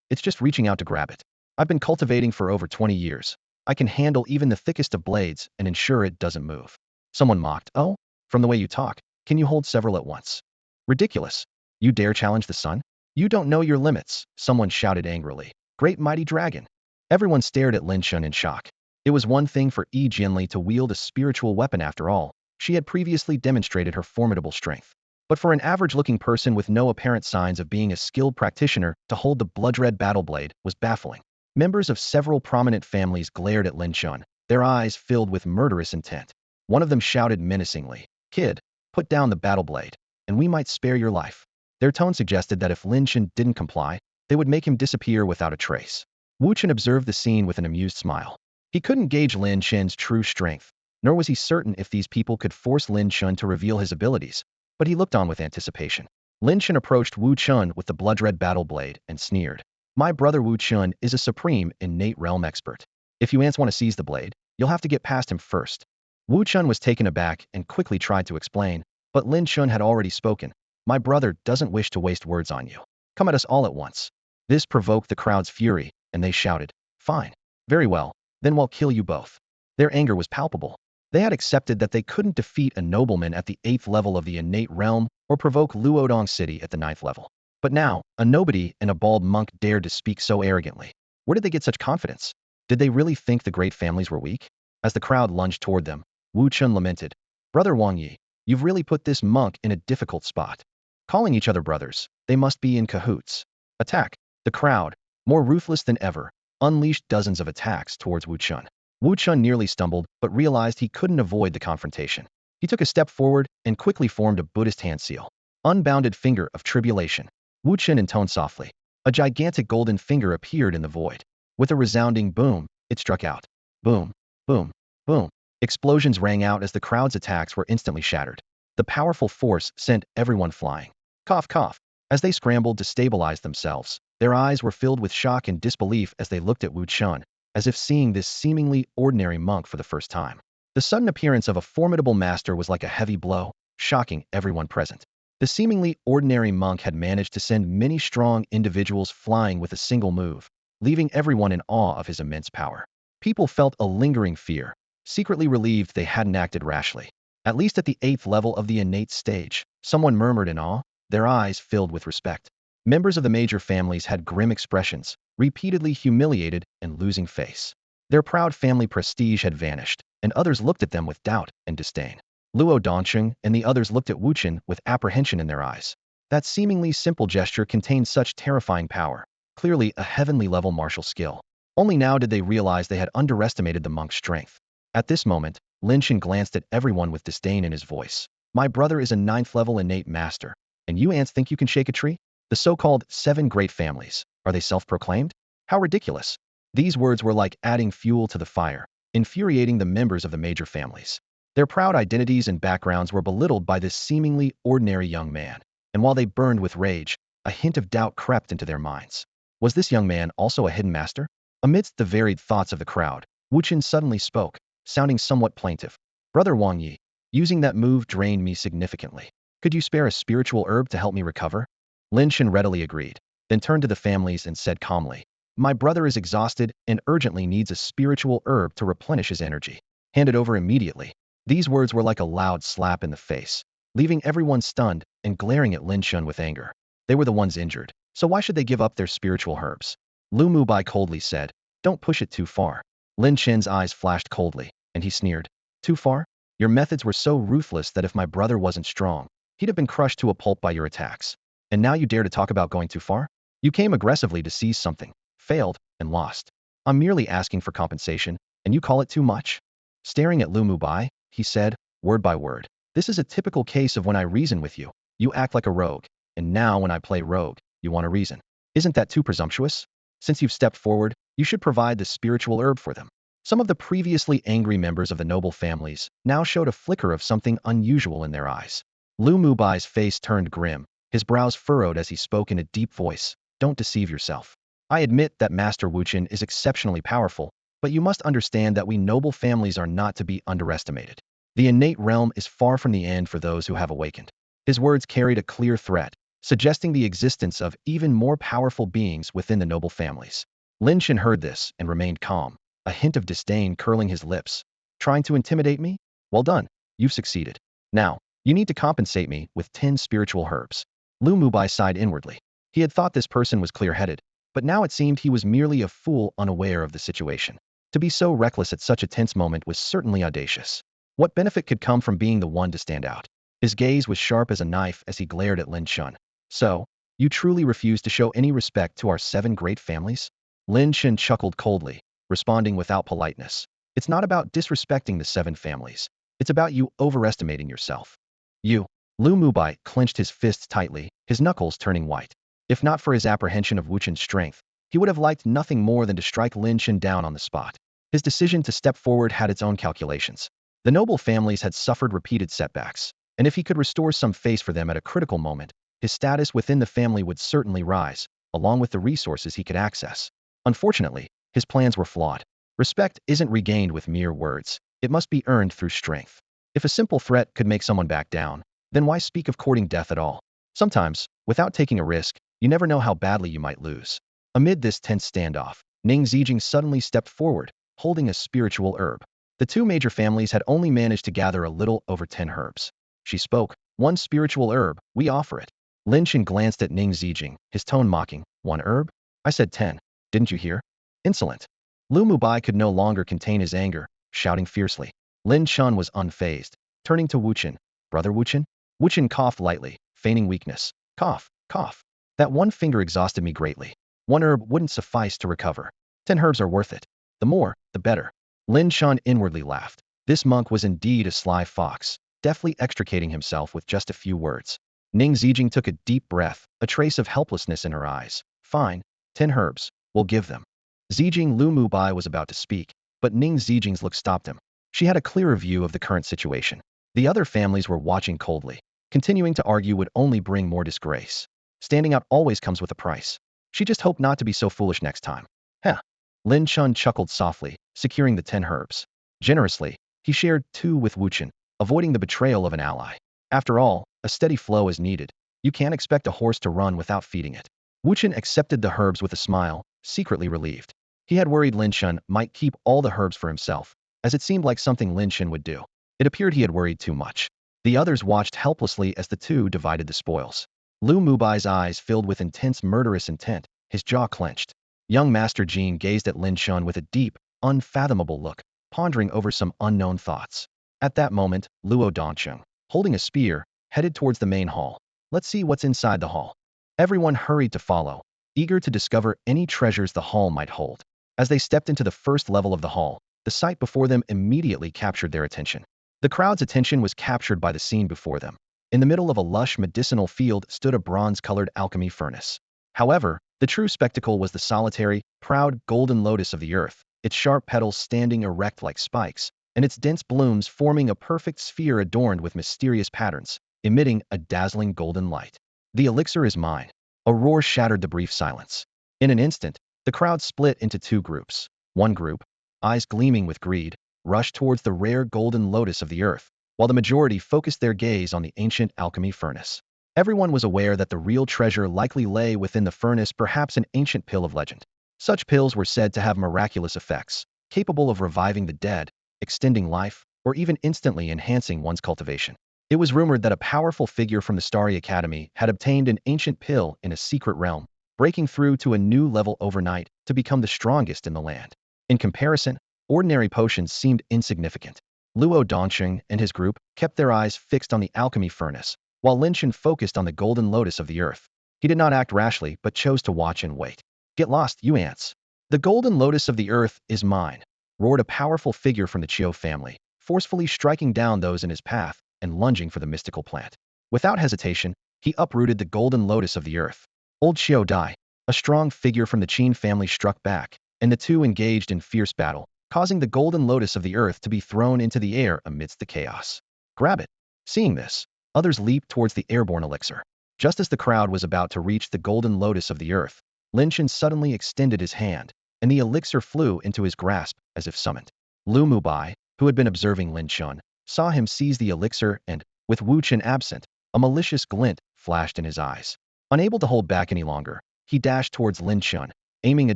it's just reaching out to grab it. I've been cultivating for over 20 years. I can handle even the thickest of blades and ensure it doesn't move. Someone mocked, oh, from the way you talk, can you hold several at once? Ridiculous. You dare challenge the sun? You don't know your limits, someone shouted angrily. Great mighty dragon. Everyone stared at Lin Chen in shock. It was one thing for Yi Jianli to wield a spiritual weapon after all. She had previously demonstrated her formidable strength. But for an average-looking person with no apparent signs of being a skilled practitioner to hold the blood-red battle blade was baffling. Members of several prominent families glared at Lin Chen, their eyes filled with murderous intent. One of them shouted menacingly, kid, put down the battle blade, and we might spare your life. Their tone suggested that if Lin Chen didn't comply, they would make him disappear without a trace. Wu Chen observed the scene with an amused smile. He couldn't gauge Lin Chen's true strength, nor was he certain if these people could force Lin Chen to reveal his abilities, but he looked on with anticipation. Lin Chen approached Wu Chen with the blood-red battle blade and sneered. My brother Wu Chen is a supreme innate realm expert. If you ants want to seize the blade, you'll have to get past him first. Wu Chen was taken aback and quickly tried to explain, but Lin Chen had already spoken. My brother doesn't wish to waste words on you. Come at us all at once. This provoked the crowd's fury, and they shouted, fine. Very well, then we'll kill you both. Their anger was palpable. They had accepted that they couldn't defeat a nobleman at the 8th level of the innate realm or provoke Luodong City at the 9th level. But now, a nobody and a bald monk dared to speak so arrogantly. Where did they get such confidence? Did they really think the great families were weak? As the crowd lunged toward them, Wu Chen lamented, Brother Wang Yi, you've really put this monk in a difficult spot. Calling each other brothers, they must be in cahoots. Attack. The crowd, more ruthless than ever, unleashed dozens of attacks towards Wu Chen. Wu Chen nearly stumbled, but realized he couldn't avoid the confrontation. He took a step forward and quickly formed a Buddhist hand seal. Unbounded finger of tribulation. Wu Chen intoned softly. A gigantic golden finger appeared in the void. With a resounding boom, it struck out. Boom, boom, boom. Explosions rang out as the crowd's attacks were instantly shattered. The powerful force sent everyone flying. Cough, cough. As they scrambled to stabilize themselves, their eyes were filled with shock and disbelief as they looked at Wu Chen, as if seeing this seemingly ordinary monk for the first time. The sudden appearance of a formidable master was like a heavy blow, shocking everyone present. The seemingly ordinary monk had managed to send many strong individuals flying with a single move. leaving everyone in awe of his immense power. People felt a lingering fear, secretly relieved they hadn't acted rashly. At least at the 8th level of the innate stage, someone murmured in awe, their eyes filled with respect. Members of the major families had grim expressions, repeatedly humiliated and losing face. Their proud family prestige had vanished, and others looked at them with doubt and disdain. Luo Dongsheng and the others looked at Wu Chen with apprehension in their eyes. That seemingly simple gesture contained such terrifying power, clearly a heavenly level martial skill. Only now did they realize they had underestimated the monk's strength. At this moment, Lin Chen glanced at everyone with disdain in his voice. My brother is a 9th level innate master, and you ants think you can shake a tree? The so-called 7 great families, are they self-proclaimed? How ridiculous. These words were like adding fuel to the fire, infuriating the members of the major families. Their proud identities and backgrounds were belittled by this seemingly ordinary young man, and while they burned with rage, a hint of doubt crept into their minds. Was this young man also a hidden master? Amidst the varied thoughts of the crowd, Wu Chen suddenly spoke, sounding somewhat plaintive. Brother Wang Yi, using that move drained me significantly. Could you spare a spiritual herb to help me recover? Lin Chen readily agreed, then turned to the families and said calmly, my brother is exhausted and urgently needs a spiritual herb to replenish his energy. Hand it over immediately. These words were like a loud slap in the face, leaving everyone stunned and glaring at Lin Chen with anger. They were the ones injured, so why should they give up their spiritual herbs? Lu Mubai coldly said, don't push it too far. Lin Chen's eyes flashed coldly, and he sneered, too far? Your methods were so ruthless that if my brother wasn't strong, he'd have been crushed to a pulp by your attacks. And now you dare to talk about going too far? You came aggressively to seize something, failed, and lost. I'm merely asking for compensation, and you call it too much? Staring at Lu Mubai, he said, word by word, this is a typical case of when I reason with you, you act like a rogue, and now when I play rogue, you want a reason. Isn't that too presumptuous? Since you've stepped forward, you should provide the spiritual herb for them. Some of the previously angry members of the noble families now showed a flicker of something unusual in their eyes. Lu Mubai's face turned grim, his brows furrowed as he spoke in a deep voice, don't deceive yourself. I admit that Master Wu Chen is exceptionally powerful, but you must understand that we noble families are not to be underestimated. The innate realm is far from the end for those who have awakened. His words carried a clear threat, suggesting the existence of even more powerful beings within the noble families. Lin Chen heard this and remained calm, a hint of disdain curling his lips. Trying to intimidate me? Well done, you've succeeded. Now, you need to compensate me with 10 spiritual herbs. Lu Mubai sighed inwardly. He had thought this person was clear-headed, but now it seemed he was merely a fool unaware of the situation. To be so reckless at such a tense moment was certainly audacious. What benefit could come from being the one to stand out? His gaze was sharp as a knife as he glared at Lin Chen. So, you truly refuse to show any respect to our 7 great families? Lin Chen chuckled coldly, responding without politeness. It's not about disrespecting the 7 families. It's about you overestimating yourself. You. Lu Mubai clenched his fists tightly, his knuckles turning white. If not for his apprehension of Wu Chen's strength, he would have liked nothing more than to strike Lin Chen down on the spot. His decision to step forward had its own calculations. The noble families had suffered repeated setbacks, and if he could restore some face for them at a critical moment, his status within the family would certainly rise, along with the resources he could access. Unfortunately, his plans were flawed. Respect isn't regained with mere words. It must be earned through strength. If a simple threat could make someone back down, then why speak of courting death at all? Sometimes, without taking a risk, you never know how badly you might lose. Amid this tense standoff, Ning Zijing suddenly stepped forward, holding a spiritual herb. The 2 major families had only managed to gather a little over 10 herbs. She spoke, 1 spiritual herb, we offer it. Lin Chen glanced at Ning Zijing, his tone mocking, 1 herb? I said 10, didn't you hear? Insolent. Lu Mubai could no longer contain his anger, shouting fiercely. Lin Chen was unfazed, turning to Wu Chen. Brother Wu Chen? Wu Chen coughed lightly, feigning weakness. Cough, cough. That 1 finger exhausted me greatly. 1 herb wouldn't suffice to recover. 10 herbs are worth it. The more, the better. Lin Chen inwardly laughed. This monk was indeed a sly fox, deftly extricating himself with just a few words. Ning Zijing took a deep breath, a trace of helplessness in her eyes. Fine, 10 herbs, we'll give them. Zijing Lu Mubai was about to speak, but Ning Zijing's look stopped him. She had a clearer view of the current situation. The other families were watching coldly. Continuing to argue would only bring more disgrace. Standing out always comes with a price. She just hoped not to be so foolish next time. Heh. Lin Chen chuckled softly, securing the 10 herbs. Generously, he shared 2 with Wu Chen, avoiding the betrayal of an ally. After all, a steady flow is needed. You can't expect a horse to run without feeding it. Wu Chen accepted the herbs with a smile, secretly relieved. He had worried Lin Chen might keep all the herbs for himself, as it seemed like something Lin Chen would do. It appeared he had worried too much. The others watched helplessly as the two divided the spoils. Lu Mubai's eyes filled with intense murderous intent, his jaw clenched. Young Master Jean gazed at Lin Chen with a deep, unfathomable look, pondering over some unknown thoughts. At that moment, Luo Dongcheng, holding a spear, headed towards the main hall. Let's see what's inside the hall. Everyone hurried to follow, eager to discover any treasures the hall might hold. As they stepped into the first level of the hall, the sight before them immediately captured their attention. The crowd's attention was captured by the scene before them. In the middle of a lush medicinal field stood a bronze-colored alchemy furnace. However, the true spectacle was the solitary, proud golden lotus of the earth, its sharp petals standing erect like spikes, and its dense blooms forming a perfect sphere adorned with mysterious patterns, emitting a dazzling golden light. The elixir is mine. A roar shattered the brief silence. In an instant, the crowd split into two groups. One group, eyes gleaming with greed, rushed towards the rare golden lotus of the earth, while the majority focused their gaze on the ancient alchemy furnace. Everyone was aware that the real treasure likely lay within the furnace, perhaps an ancient pill of legend. Such pills were said to have miraculous effects, capable of reviving the dead, extending life, or even instantly enhancing one's cultivation. It was rumored that a powerful figure from the Starry Academy had obtained an ancient pill in a secret realm, breaking through to a new level overnight to become the strongest in the land. In comparison, ordinary potions seemed insignificant. Luo Dongcheng and his group kept their eyes fixed on the alchemy furnace, while Lin Chen focused on the golden lotus of the earth. He did not act rashly, but chose to watch and wait. Get lost, you ants. The golden lotus of the earth is mine, roared a powerful figure from the Chiu family, forcefully striking down those in his path and lunging for the mystical plant. Without hesitation, he uprooted the golden lotus of the earth. Old Xiao Dai, a strong figure from the Qin family, struck back, and the two engaged in fierce battle, causing the golden lotus of the earth to be thrown into the air amidst the chaos. Grab it. Seeing this, others leaped towards the airborne elixir. Just as the crowd was about to reach the golden lotus of the earth, Lin Chen suddenly extended his hand, and the elixir flew into his grasp as if summoned. Lu Mubai, who had been observing Lin Chen, saw him seize the elixir and, with Wu Chen absent, a malicious glint flashed in his eyes. Unable to hold back any longer, he dashed towards Lin Chen, aiming a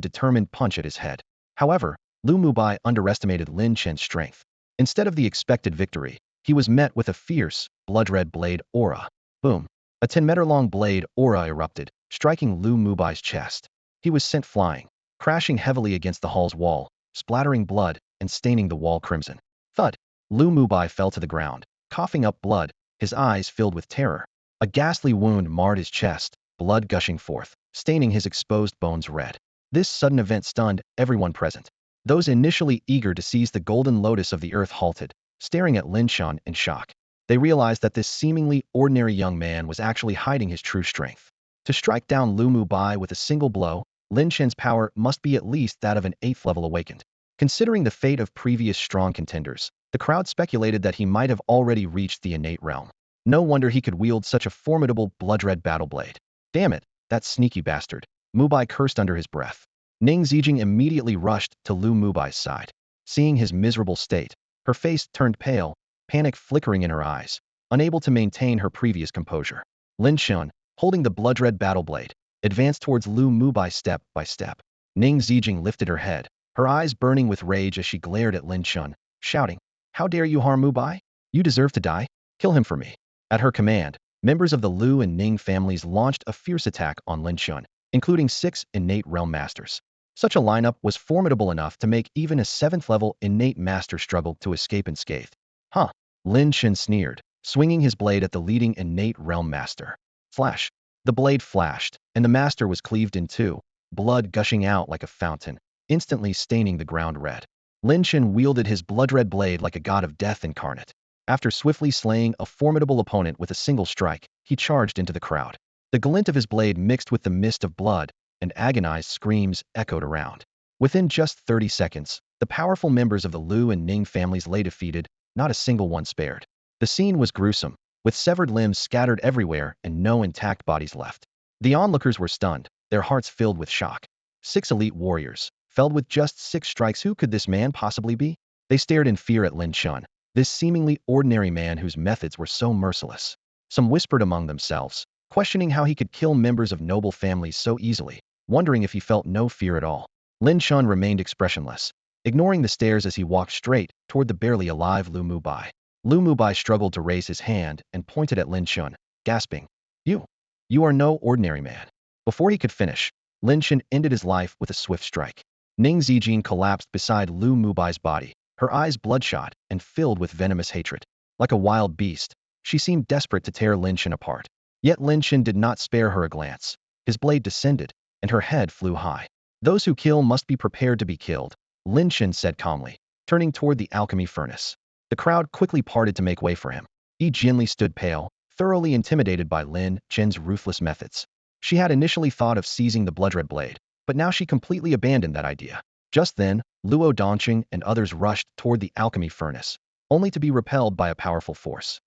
determined punch at his head. However, Lu Mubai underestimated Lin Chen's strength. Instead of the expected victory, he was met with a fierce, blood-red blade aura. Boom. A 10-meter-long blade aura erupted, striking Lu Mubai's chest. He was sent flying, crashing heavily against the hall's wall, splattering blood and staining the wall crimson. Thud. Lu Mubai fell to the ground, coughing up blood, his eyes filled with terror. A ghastly wound marred his chest, blood gushing forth, staining his exposed bones red. This sudden event stunned everyone present. Those initially eager to seize the golden lotus of the earth halted, staring at Lin Chen in shock. They realized that this seemingly ordinary young man was actually hiding his true strength. To strike down Lu Mubai with a single blow, Lin Chen's power must be at least that of an 8th level awakened. Considering the fate of previous strong contenders, the crowd speculated that he might have already reached the innate realm. No wonder he could wield such a formidable blood-red battle blade. Damn it, that sneaky bastard. Mubai cursed under his breath. Ning Zijing immediately rushed to Lu Mubai's side. Seeing his miserable state, her face turned pale, panic flickering in her eyes, unable to maintain her previous composure. Lin Chen, holding the blood-red battle blade, advanced towards Lu Mubai step by step. Ning Zijing lifted her head, her eyes burning with rage as she glared at Lin Chen, shouting, "How dare you harm Mubai? You deserve to die. Kill him for me." At her command, members of the Lu and Ning families launched a fierce attack on Lin Chen, including 6 innate realm masters. Such a lineup was formidable enough to make even a 7th-level innate master struggle to escape unscathed. Huh? Lin Chen sneered, swinging his blade at the leading innate realm master. Flash. The blade flashed, and the master was cleaved in two, blood gushing out like a fountain, instantly staining the ground red. Lin Chen wielded his blood-red blade like a god of death incarnate. After swiftly slaying a formidable opponent with a single strike, he charged into the crowd. The glint of his blade mixed with the mist of blood, and agonized screams echoed around. Within just 30 seconds, the powerful members of the Lu and Ning families lay defeated, not a single one spared. The scene was gruesome, with severed limbs scattered everywhere and no intact bodies left. The onlookers were stunned, their hearts filled with shock. 6 elite warriors, felled with just 6 strikes. Who could this man possibly be? They stared in fear at Lin Chen, this seemingly ordinary man whose methods were so merciless. Some whispered among themselves, questioning how he could kill members of noble families so easily. wondering if he felt no fear at all. Lin Chen remained expressionless, ignoring the stares as he walked straight toward the barely alive Lu Mubai. Lu Mubai struggled to raise his hand and pointed at Lin Chen, gasping, You! You are no ordinary man. Before he could finish, Lin Chen ended his life with a swift strike. Ning Zijin collapsed beside Lu Mubai's body, her eyes bloodshot and filled with venomous hatred. Like a wild beast, she seemed desperate to tear Lin Chen apart. Yet Lin Chen did not spare her a glance. His blade descended, and her head flew high. Those who kill must be prepared to be killed, Lin Chen said calmly, turning toward the alchemy furnace. The crowd quickly parted to make way for him. Yi Jinli stood pale, thoroughly intimidated by Lin Chen's ruthless methods. She had initially thought of seizing the blood-red blade, but now she completely abandoned that idea. Just then, Luo Dongqing and others rushed toward the alchemy furnace, only to be repelled by a powerful force.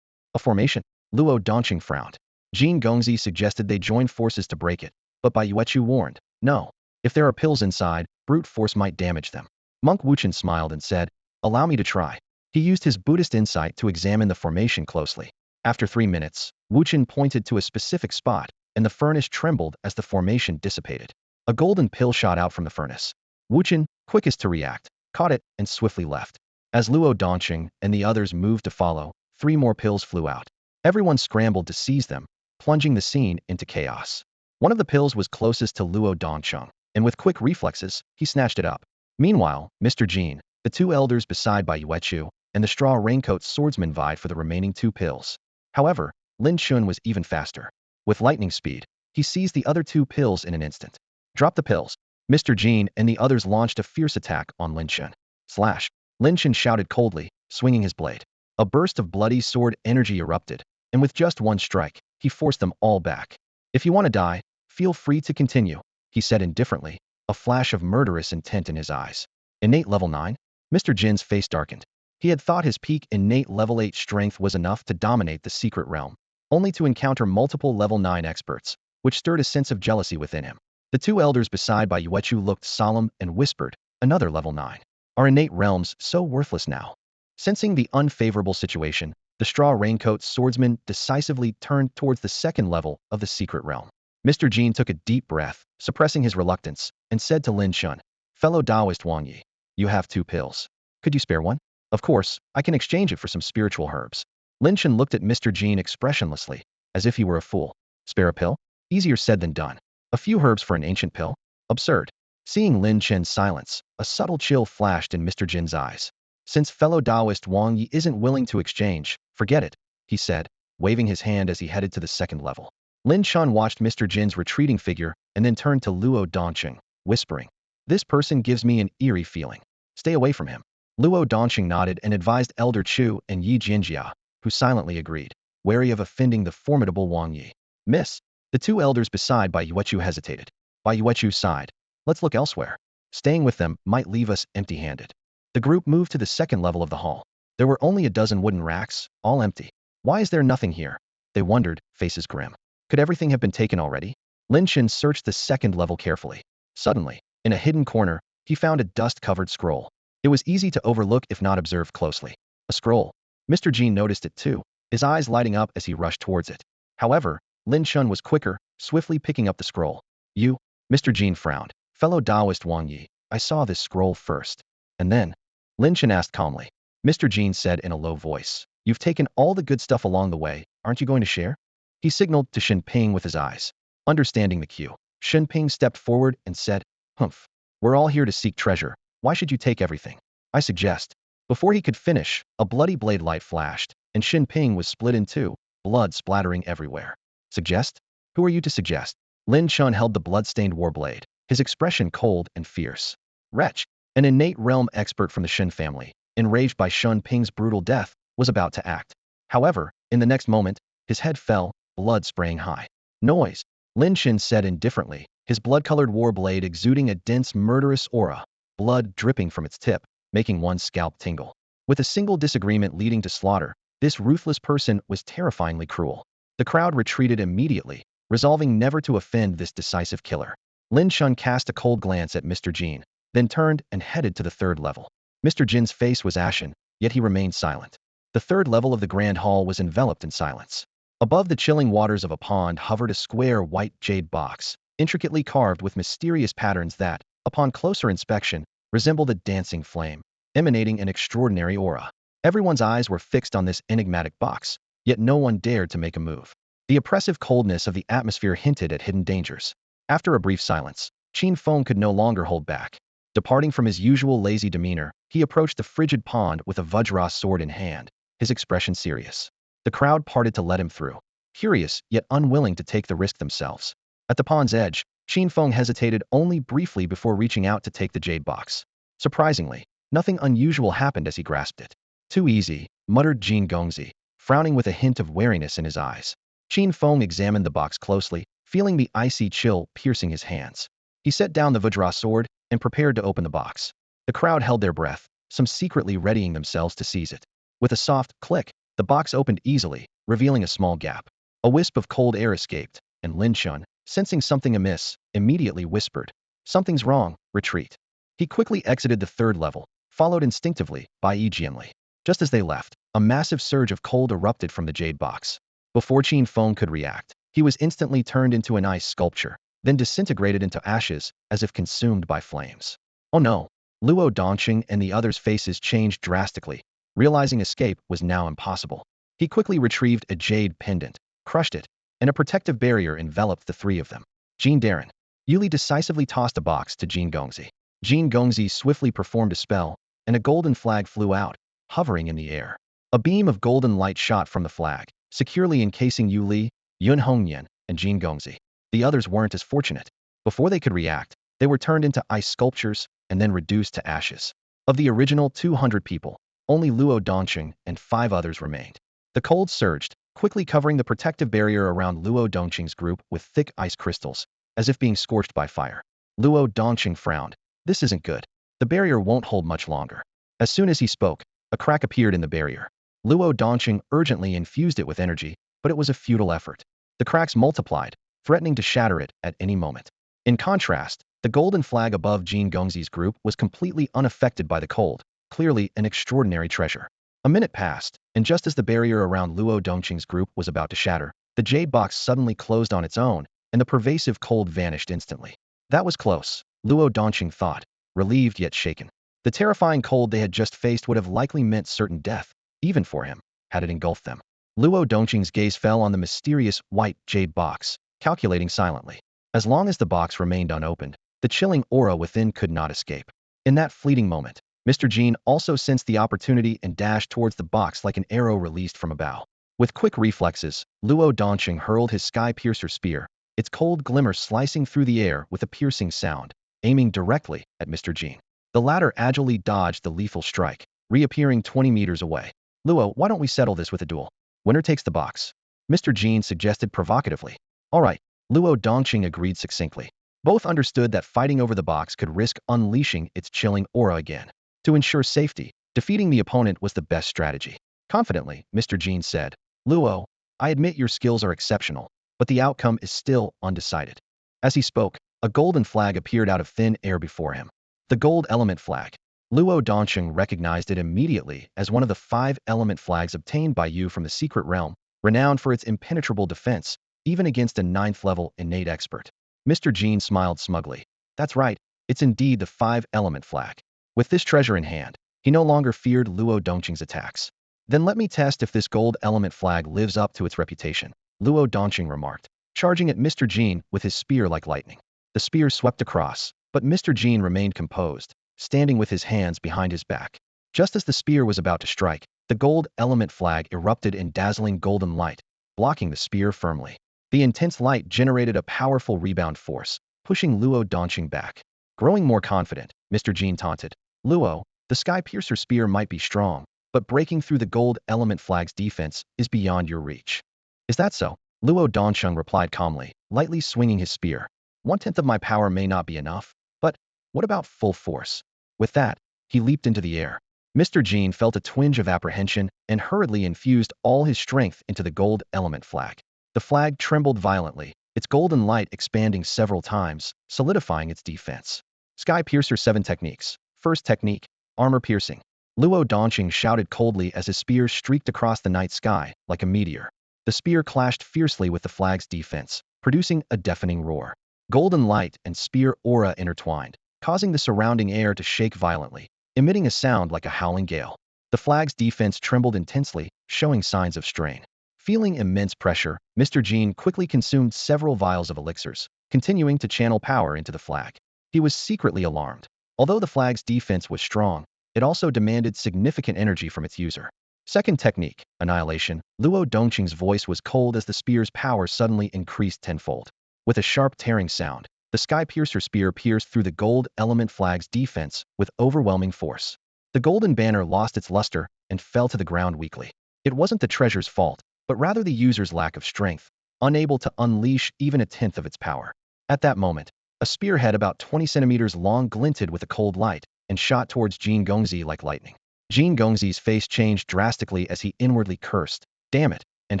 A formation? Luo Dongqing frowned. Jin Gongzi suggested they join forces to break it, but Bai Yuechu warned, no. If there are pills inside, brute force might damage them. Monk Wuchen smiled and said, allow me to try. He used his Buddhist insight to examine the formation closely. After 3 minutes, Wuchen pointed to a specific spot, and the furnace trembled as the formation dissipated. A golden pill shot out from the furnace. Wuchen, quickest to react, caught it and swiftly left. As Luo Dongqing and the others moved to follow, 3 more pills flew out. Everyone scrambled to seize them, plunging the scene into chaos. One of the pills was closest to Luo Dongqing, and with quick reflexes, he snatched it up. Meanwhile, Mr. Jin, the 2 elders beside Bai Yuechu, and the straw raincoat swordsman vied for the remaining 2 pills. However, Lin Chen was even faster. With lightning speed, he seized the other 2 pills in an instant. Drop the pills. Mr. Jin and the others launched a fierce attack on Lin Chen. Slash! Lin Chen shouted coldly, swinging his blade. A burst of bloody sword energy erupted, and with just one strike, he forced them all back. If you want to die, feel free to continue, he said indifferently, a flash of murderous intent in his eyes. Innate level 9? Mr. Jin's face darkened. He had thought his peak innate level 8 strength was enough to dominate the secret realm, only to encounter multiple level 9 experts, which stirred a sense of jealousy within him. The 2 elders beside Bai Yuechu looked solemn and whispered, another level 9. Are innate realms so worthless now? Sensing the unfavorable situation, the straw raincoat swordsman decisively turned towards the 2nd level of the secret realm. Mr. Jin took a deep breath, suppressing his reluctance, and said to Lin Chen, fellow Taoist Wang Yi, you have 2 pills. Could you spare one? Of course, I can exchange it for some spiritual herbs. Lin Chen looked at Mr. Jin expressionlessly, as if he were a fool. Spare a pill? Easier said than done. A few herbs for an ancient pill? Absurd. Seeing Lin Chen's silence, a subtle chill flashed in Mr. Jin's eyes. Since fellow Taoist Wang Yi isn't willing to exchange, forget it, he said, waving his hand as he headed to the 2nd level. Lin Chen watched Mr. Jin's retreating figure and then turned to Luo Dongqing, whispering, this person gives me an eerie feeling. Stay away from him. Luo Dongqing nodded and advised Elder Chu and Yi Jinjia, who silently agreed, wary of offending the formidable Wang Yi. Miss. The 2 elders beside Bai Yuechu hesitated. Bai Yuechu sighed. Let's look elsewhere. Staying with them might leave us empty-handed. The group moved to the 2nd level of the hall. There were only a dozen wooden racks, all empty. Why is there nothing here? They wondered, faces grim. Could everything have been taken already? Lin Chen searched the 2nd level carefully. Suddenly, in a hidden corner, he found a dust-covered scroll. It was easy to overlook if not observed closely. A scroll. Mr. Jin noticed it too, his eyes lighting up as he rushed towards it. However, Lin Chen was quicker, swiftly picking up the scroll. You? Mr. Jin frowned. Fellow Taoist Wang Yi, I saw this scroll first. And then? Lin Chen asked calmly. Mr. Jin said in a low voice. You've taken all the good stuff along the way, aren't you going to share? He signaled to Shen Ping with his eyes. Understanding the cue, Shen Ping stepped forward and said, Humph. We're all here to seek treasure. Why should you take everything? I suggest. Before he could finish, a bloody blade light flashed, and Shen Ping was split in 2, blood splattering everywhere. Suggest? Who are you to suggest? Lin Chen held the blood-stained war blade, his expression cold and fierce. Wretch, an innate realm expert from the Shen family, enraged by Shen Ping's brutal death, was about to act. However, in the next moment, his head fell, blood spraying high. Noise, Lin Chen said indifferently, his blood-colored war blade exuding a dense murderous aura, blood dripping from its tip, making one's scalp tingle. With a single disagreement leading to slaughter, this ruthless person was terrifyingly cruel. The crowd retreated immediately, resolving never to offend this decisive killer. Lin Chen cast a cold glance at Mr. Jin, then turned and headed to the 3rd level. Mr. Jin's face was ashen, yet he remained silent. The 3rd level of the Grand Hall was enveloped in silence. Above the chilling waters of a pond hovered a square white jade box, intricately carved with mysterious patterns that, upon closer inspection, resembled a dancing flame, emanating an extraordinary aura. Everyone's eyes were fixed on this enigmatic box, yet no one dared to make a move. The oppressive coldness of the atmosphere hinted at hidden dangers. After a brief silence, Qin Feng could no longer hold back. Departing from his usual lazy demeanor, he approached the frigid pond with a Vajra sword in hand, his expression serious. The crowd parted to let him through, curious yet unwilling to take the risk themselves. At the pond's edge, Qin Feng hesitated only briefly before reaching out to take the jade box. Surprisingly, nothing unusual happened as he grasped it. Too easy, muttered Jin Gongzi, frowning with a hint of wariness in his eyes. Qin Feng examined the box closely, feeling the icy chill piercing his hands. He set down the Vajra sword and prepared to open the box. The crowd held their breath, some secretly readying themselves to seize it. With a soft click, the box opened easily, revealing a small gap. A wisp of cold air escaped, and Lin Chen, sensing something amiss, immediately whispered, "Something's wrong, retreat." He quickly exited the third level, followed instinctively by Yi Jianli. Just as they left, a massive surge of cold erupted from the jade box. Before Qin Feng could react, he was instantly turned into an ice sculpture, then disintegrated into ashes as if consumed by flames. Oh no! Luo Dongqing and the others' faces changed drastically, realizing escape was now impossible. He quickly retrieved a jade pendant, crushed it, and a protective barrier enveloped the three of them. Jin Darren. Yuli decisively tossed a box to Jin Gongzi. Jin Gongzi swiftly performed a spell, and a golden flag flew out, hovering in the air. A beam of golden light shot from the flag, securely encasing Yu Li, Yun Hongyan, and Jin Gongzi. The others weren't as fortunate. Before they could react, they were turned into ice sculptures and then reduced to ashes. Of the original 200 people, only Luo Dongqing and 5 others remained. The cold surged, quickly covering the protective barrier around Luo Dongqing's group with thick ice crystals, as if being scorched by fire. Luo Dongqing frowned. This isn't good. The barrier won't hold much longer. As soon as he spoke, a crack appeared in the barrier. Luo Dongqing urgently infused it with energy, but it was a futile effort. The cracks multiplied, threatening to shatter it at any moment. In contrast, the golden flag above Jin Gongzi's group was completely unaffected by the cold, clearly an extraordinary treasure. A minute passed, and just as the barrier around Luo Dongqing's group was about to shatter, the jade box suddenly closed on its own, and the pervasive cold vanished instantly. That was close, Luo Dongqing thought, relieved yet shaken. The terrifying cold they had just faced would have likely meant certain death, even for him, had it engulfed them. Luo Dongqing's gaze fell on the mysterious, white, jade box, calculating silently. As long as the box remained unopened, the chilling aura within could not escape. In that fleeting moment, Mr. Jin also sensed the opportunity and dashed towards the box like an arrow released from a bow. With quick reflexes, Luo Dongqing hurled his sky-piercer spear, its cold glimmer slicing through the air with a piercing sound, aiming directly at Mr. Jin. The latter agilely dodged the lethal strike, reappearing 20 meters away. "Luo, why don't we settle this with a duel? Winner takes the box," Mr. Jin suggested provocatively. "All right," Luo Dongqing agreed succinctly. Both understood that fighting over the box could risk unleashing its chilling aura again. To ensure safety, defeating the opponent was the best strategy. Confidently, Mr. Jin said, "Luo, I admit your skills are exceptional, but the outcome is still undecided." As he spoke, a golden flag appeared out of thin air before him. The gold element flag. Luo Dongqing recognized it immediately as one of the 5 element flags obtained by Yu from the secret realm, renowned for its impenetrable defense, even against a 9th-level innate expert. Mr. Jin smiled smugly. That's right, it's indeed the 5 element flag. With this treasure in hand, he no longer feared Luo Dongqing's attacks. Then let me test if this gold element flag lives up to its reputation, Luo Dongqing remarked, charging at Mr. Jin with his spear like lightning. The spear swept across, but Mr. Jin remained composed, standing with his hands behind his back. Just as the spear was about to strike, the gold element flag erupted in dazzling golden light, blocking the spear firmly. The intense light generated a powerful rebound force, pushing Luo Dongqing back. Growing more confident, Mr. Jin taunted, "Luo, the sky-piercer spear might be strong, but breaking through the gold element flag's defense is beyond your reach." "Is that so?" Luo Dongqing replied calmly, lightly swinging his spear. "1/10 of my power may not be enough, but what about full force?" With that, he leaped into the air. Mr. Jin felt a twinge of apprehension and hurriedly infused all his strength into the gold element flag. The flag trembled violently, its golden light expanding several times, solidifying its defense. Sky Piercer 7 techniques. First technique, armor piercing. Luo Dongqing shouted coldly as his spear streaked across the night sky like a meteor. The spear clashed fiercely with the flag's defense, producing a deafening roar. Golden light and spear aura intertwined, causing the surrounding air to shake violently, emitting a sound like a howling gale. The flag's defense trembled intensely, showing signs of strain. Feeling immense pressure, Mr. Jean quickly consumed several vials of elixirs, continuing to channel power into the flag. He was secretly alarmed. Although the flag's defense was strong, it also demanded significant energy from its user. Second technique, annihilation. Luo Dongqing's voice was cold as the spear's power suddenly increased tenfold. With a sharp tearing sound, the Sky Piercer spear pierced through the gold element flag's defense with overwhelming force. The golden banner lost its luster and fell to the ground weakly. It wasn't the treasure's fault, but rather the user's lack of strength, unable to unleash even a tenth of its power. At that moment, a spearhead about 20 centimeters long glinted with a cold light and shot towards Jin Gongzi like lightning. Jin Gongzi's face changed drastically as he inwardly cursed, "Damn it," and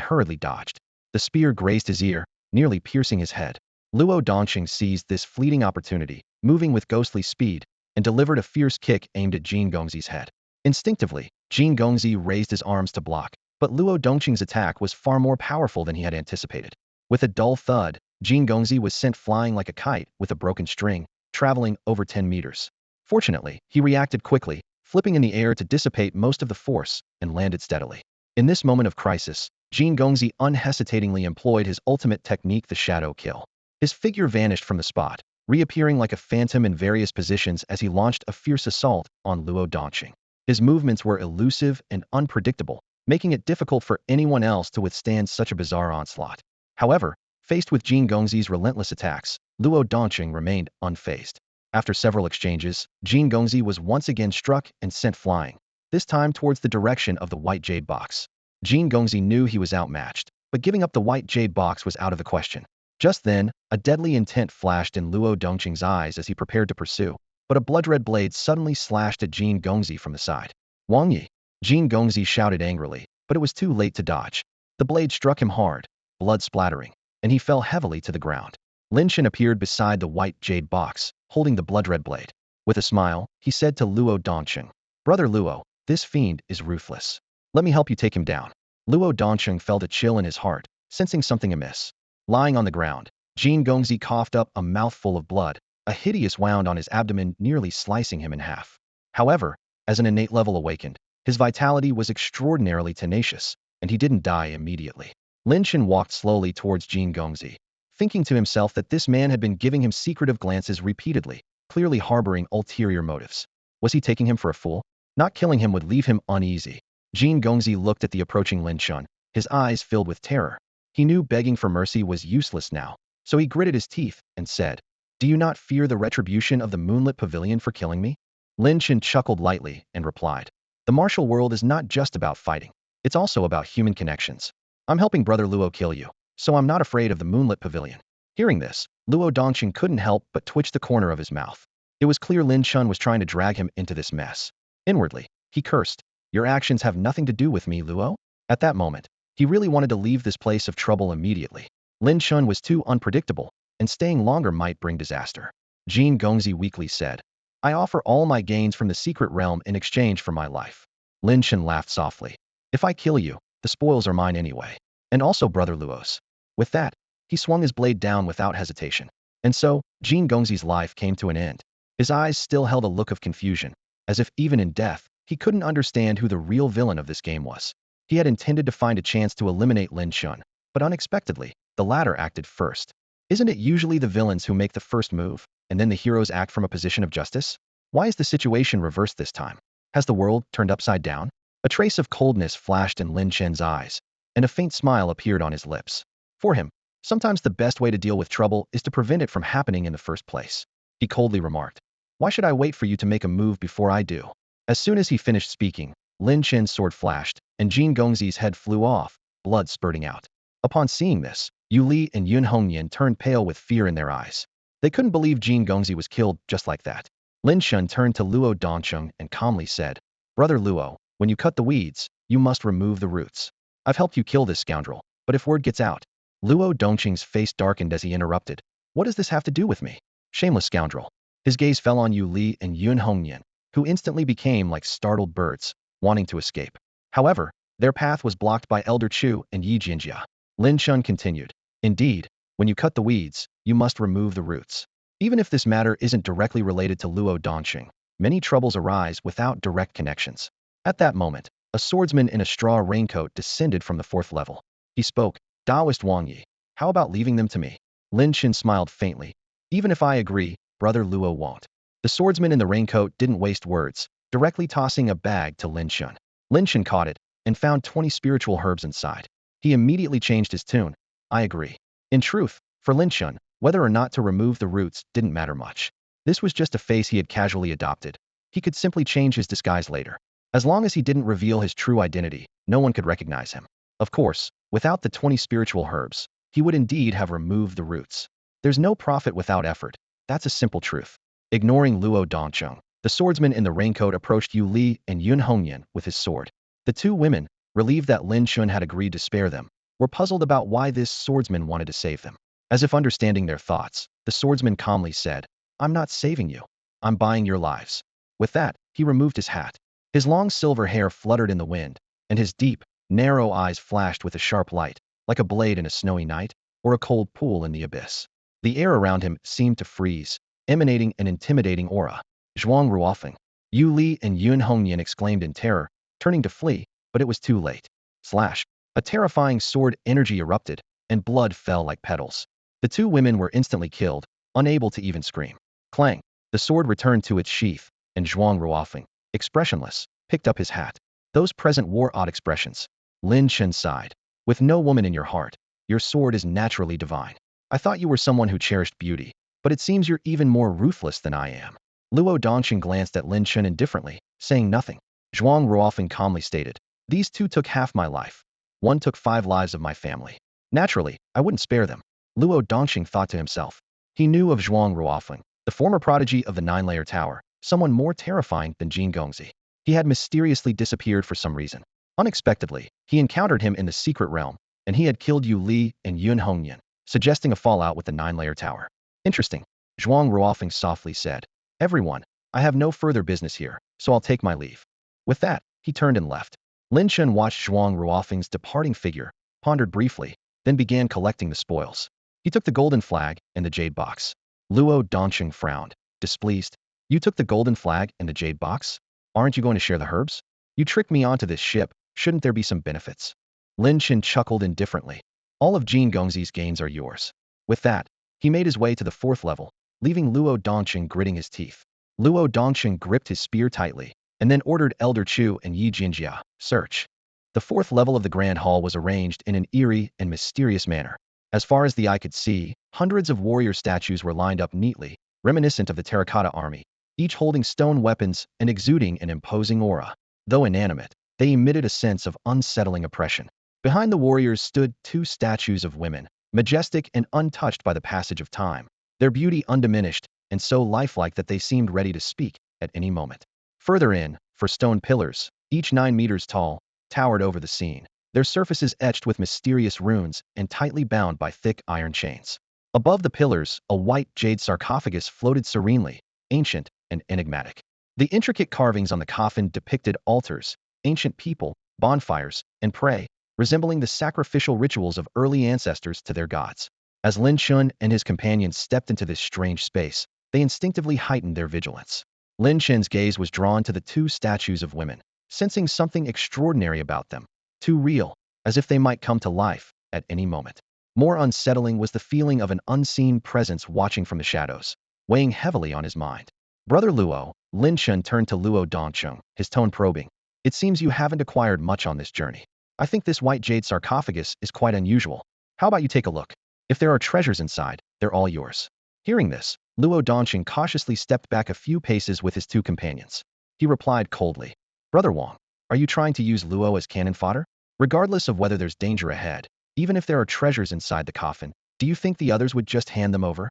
hurriedly dodged. The spear grazed his ear, nearly piercing his head. Luo Dongqing seized this fleeting opportunity, moving with ghostly speed, and delivered a fierce kick aimed at Jin Gongzi's head. Instinctively, Jin Gongzi raised his arms to block, but Luo Dongqing's attack was far more powerful than he had anticipated. With a dull thud, Jin Gongzi was sent flying like a kite with a broken string, traveling over 10 meters. Fortunately, he reacted quickly, flipping in the air to dissipate most of the force, and landed steadily. In this moment of crisis, Jin Gongzi unhesitatingly employed his ultimate technique, the shadow kill. His figure vanished from the spot, reappearing like a phantom in various positions as he launched a fierce assault on Luo Dongqing. His movements were elusive and unpredictable, making it difficult for anyone else to withstand such a bizarre onslaught. However, faced with Jin Gongzi's relentless attacks, Luo Dongqing remained unfazed. After several exchanges, Jin Gongzi was once again struck and sent flying, this time towards the direction of the white jade box. Jin Gongzi knew he was outmatched, but giving up the white jade box was out of the question. Just then, a deadly intent flashed in Luo Dongqing's eyes as he prepared to pursue, but a blood-red blade suddenly slashed at Jin Gongzi from the side. "Wang Yi!" Jin Gongzi shouted angrily, but it was too late to dodge. The blade struck him hard, blood splattering, and he fell heavily to the ground. Lin Chen appeared beside the white jade box, holding the blood-red blade. With a smile, he said to Luo Dongqing, "Brother Luo, this fiend is ruthless. Let me help you take him down." Luo Dongqing felt a chill in his heart, sensing something amiss. Lying on the ground, Jin Gongzi coughed up a mouthful of blood, a hideous wound on his abdomen nearly slicing him in half. However, as an innate level awakened, his vitality was extraordinarily tenacious, and he didn't die immediately. Lin Chen walked slowly towards Jin Gongzi, thinking to himself that this man had been giving him secretive glances repeatedly, clearly harboring ulterior motives. Was he taking him for a fool? Not killing him would leave him uneasy. Jin Gongzi looked at the approaching Lin Chen, his eyes filled with terror. He knew begging for mercy was useless now, so he gritted his teeth and said, "Do you not fear the retribution of the moonlit pavilion for killing me?" Lin Chen chuckled lightly and replied, "The martial world is not just about fighting. It's also about human connections. I'm helping Brother Luo kill you, so I'm not afraid of the moonlit pavilion." Hearing this, Luo Dongqing couldn't help but twitch the corner of his mouth. It was clear Lin Chen was trying to drag him into this mess. Inwardly, he cursed, "Your actions have nothing to do with me, Luo." At that moment, he really wanted to leave this place of trouble immediately. Lin Chen was too unpredictable, and staying longer might bring disaster. Jin Gongzi weakly said, "I offer all my gains from the secret realm in exchange for my life." Lin Chen laughed softly. "If I kill you, the spoils are mine anyway. And also Brother Luo's." With that, he swung his blade down without hesitation. And so, Jin Gongzi's life came to an end. His eyes still held a look of confusion, as if even in death, he couldn't understand who the real villain of this game was. He had intended to find a chance to eliminate Lin Chen, but unexpectedly, the latter acted first. Isn't it usually the villains who make the first move, and then the heroes act from a position of justice? Why is the situation reversed this time? Has the world turned upside down? A trace of coldness flashed in Lin Chen's eyes, and a faint smile appeared on his lips. For him, sometimes the best way to deal with trouble is to prevent it from happening in the first place. He coldly remarked, "Why should I wait for you to make a move before I do?" As soon as he finished speaking, Lin Chen's sword flashed, and Jin Gongzi's head flew off, blood spurting out. Upon seeing this, Yu Li and Yun Hongnian turned pale with fear in their eyes. They couldn't believe Jin Gongzi was killed just like that. Lin Chen turned to Luo Dongqing and calmly said, "Brother Luo, when you cut the weeds, you must remove the roots. I've helped you kill this scoundrel, but if word gets out..." Luo Dongqing's face darkened as he interrupted, "What does this have to do with me? Shameless scoundrel." His gaze fell on Yu Li and Yun Hongnian, who instantly became like startled birds, wanting to escape. However, their path was blocked by Elder Chu and Yi Jinjia. Lin Chen continued, "Indeed, When you cut the weeds, you must remove the roots. Even if this matter isn't directly related to Luo Dongxing, many troubles arise without direct connections. At that moment, a swordsman in a straw raincoat descended from the 4th level. He spoke, Taoist Wang Yi, how about leaving them to me? Lin Chen smiled faintly. Even if I agree, Brother Luo won't. The swordsman in the raincoat didn't waste words, directly tossing a bag to Lin Chen. Lin Chen caught it and found 20 spiritual herbs inside. He immediately changed his tune. I agree. In truth, for Lin Chen, whether or not to remove the roots didn't matter much. This was just a face he had casually adopted. He could simply change his disguise later. As long as he didn't reveal his true identity, no one could recognize him. Of course, without the 20 spiritual herbs, he would indeed have removed the roots. There's no profit without effort. That's a simple truth. Ignoring Luo Dongcheng, the swordsman in the raincoat approached Yu Li and Yun Hongyan with his sword. The two women, relieved that Lin Chen had agreed to spare them, were puzzled about why this swordsman wanted to save them. As if understanding their thoughts, the swordsman calmly said, I'm not saving you. I'm buying your lives. With that, he removed his hat. His long silver hair fluttered in the wind, and his deep, narrow eyes flashed with a sharp light, like a blade in a snowy night, or a cold pool in the abyss. The air around him seemed to freeze, emanating an intimidating aura. Zhuang Ruofeng. Yu Li and Yun Hongyan exclaimed in terror, turning to flee, but it was too late. Slash. A terrifying sword energy erupted, and blood fell like petals. The two women were instantly killed, unable to even scream. Clang. The sword returned to its sheath, and Zhuang Ruofeng, expressionless, picked up his hat. Those present wore odd expressions. Lin Chen sighed. With no woman in your heart, your sword is naturally divine. I thought you were someone who cherished beauty, but it seems you're even more ruthless than I am. Luo Dongxing glanced at Lin Chen indifferently, saying nothing. Zhuang Ruofeng calmly stated, these two took half my life. One took 5 lives of my family. Naturally, I wouldn't spare them. Luo Dongxing thought to himself. He knew of Zhuang Ruofeng, the former prodigy of the 9-layer tower, someone more terrifying than Jin Gongzi. He had mysteriously disappeared for some reason. Unexpectedly, he encountered him in the secret realm, and he had killed Yu Li and Yun Hongyan, suggesting a fallout with the 9-layer tower. Interesting. Zhuang Ruofeng softly said. Everyone, I have no further business here, so I'll take my leave. With that, he turned and left. Lin Chen watched Zhuang Ruofeng's departing figure, pondered briefly, then began collecting the spoils. He took the golden flag and the jade box. Luo Dongxing frowned, displeased. You took the golden flag and the jade box? Aren't you going to share the herbs? You tricked me onto this ship, shouldn't there be some benefits? Lin Chen chuckled indifferently. All of Jin Gongzi's gains are yours. With that, he made his way to the 4th level, leaving Luo Dongxing gritting his teeth. Luo Dongxing gripped his spear tightly, and then ordered Elder Chu and Yi Jinjia, search. The 4th level of the Grand Hall was arranged in an eerie and mysterious manner. As far as the eye could see, hundreds of warrior statues were lined up neatly, reminiscent of the terracotta army, each holding stone weapons and exuding an imposing aura. Though inanimate, they emitted a sense of unsettling oppression. Behind the warriors stood 2 statues of women, majestic and untouched by the passage of time, their beauty undiminished and so lifelike that they seemed ready to speak at any moment. Further in, 4 stone pillars, each 9 meters tall, towered over the scene, their surfaces etched with mysterious runes and tightly bound by thick iron chains. Above the pillars, a white jade sarcophagus floated serenely, ancient and enigmatic. The intricate carvings on the coffin depicted altars, ancient people, bonfires, and prey, resembling the sacrificial rituals of early ancestors to their gods. As Lin Chen and his companions stepped into this strange space, they instinctively heightened their vigilance. Lin Chen's gaze was drawn to the 2 statues of women, sensing something extraordinary about them, too real, as if they might come to life at any moment. More unsettling was the feeling of an unseen presence watching from the shadows, weighing heavily on his mind. Brother Luo, Lin Chen turned to Luo Dongcheng, his tone probing. It seems you haven't acquired much on this journey. I think this white jade sarcophagus is quite unusual. How about you take a look? If there are treasures inside, they're all yours. Hearing this, Luo Dongcheng cautiously stepped back a few paces with his 2 companions. He replied coldly. Brother Wang, are you trying to use Luo as cannon fodder? Regardless of whether there's danger ahead, even if there are treasures inside the coffin, do you think the others would just hand them over?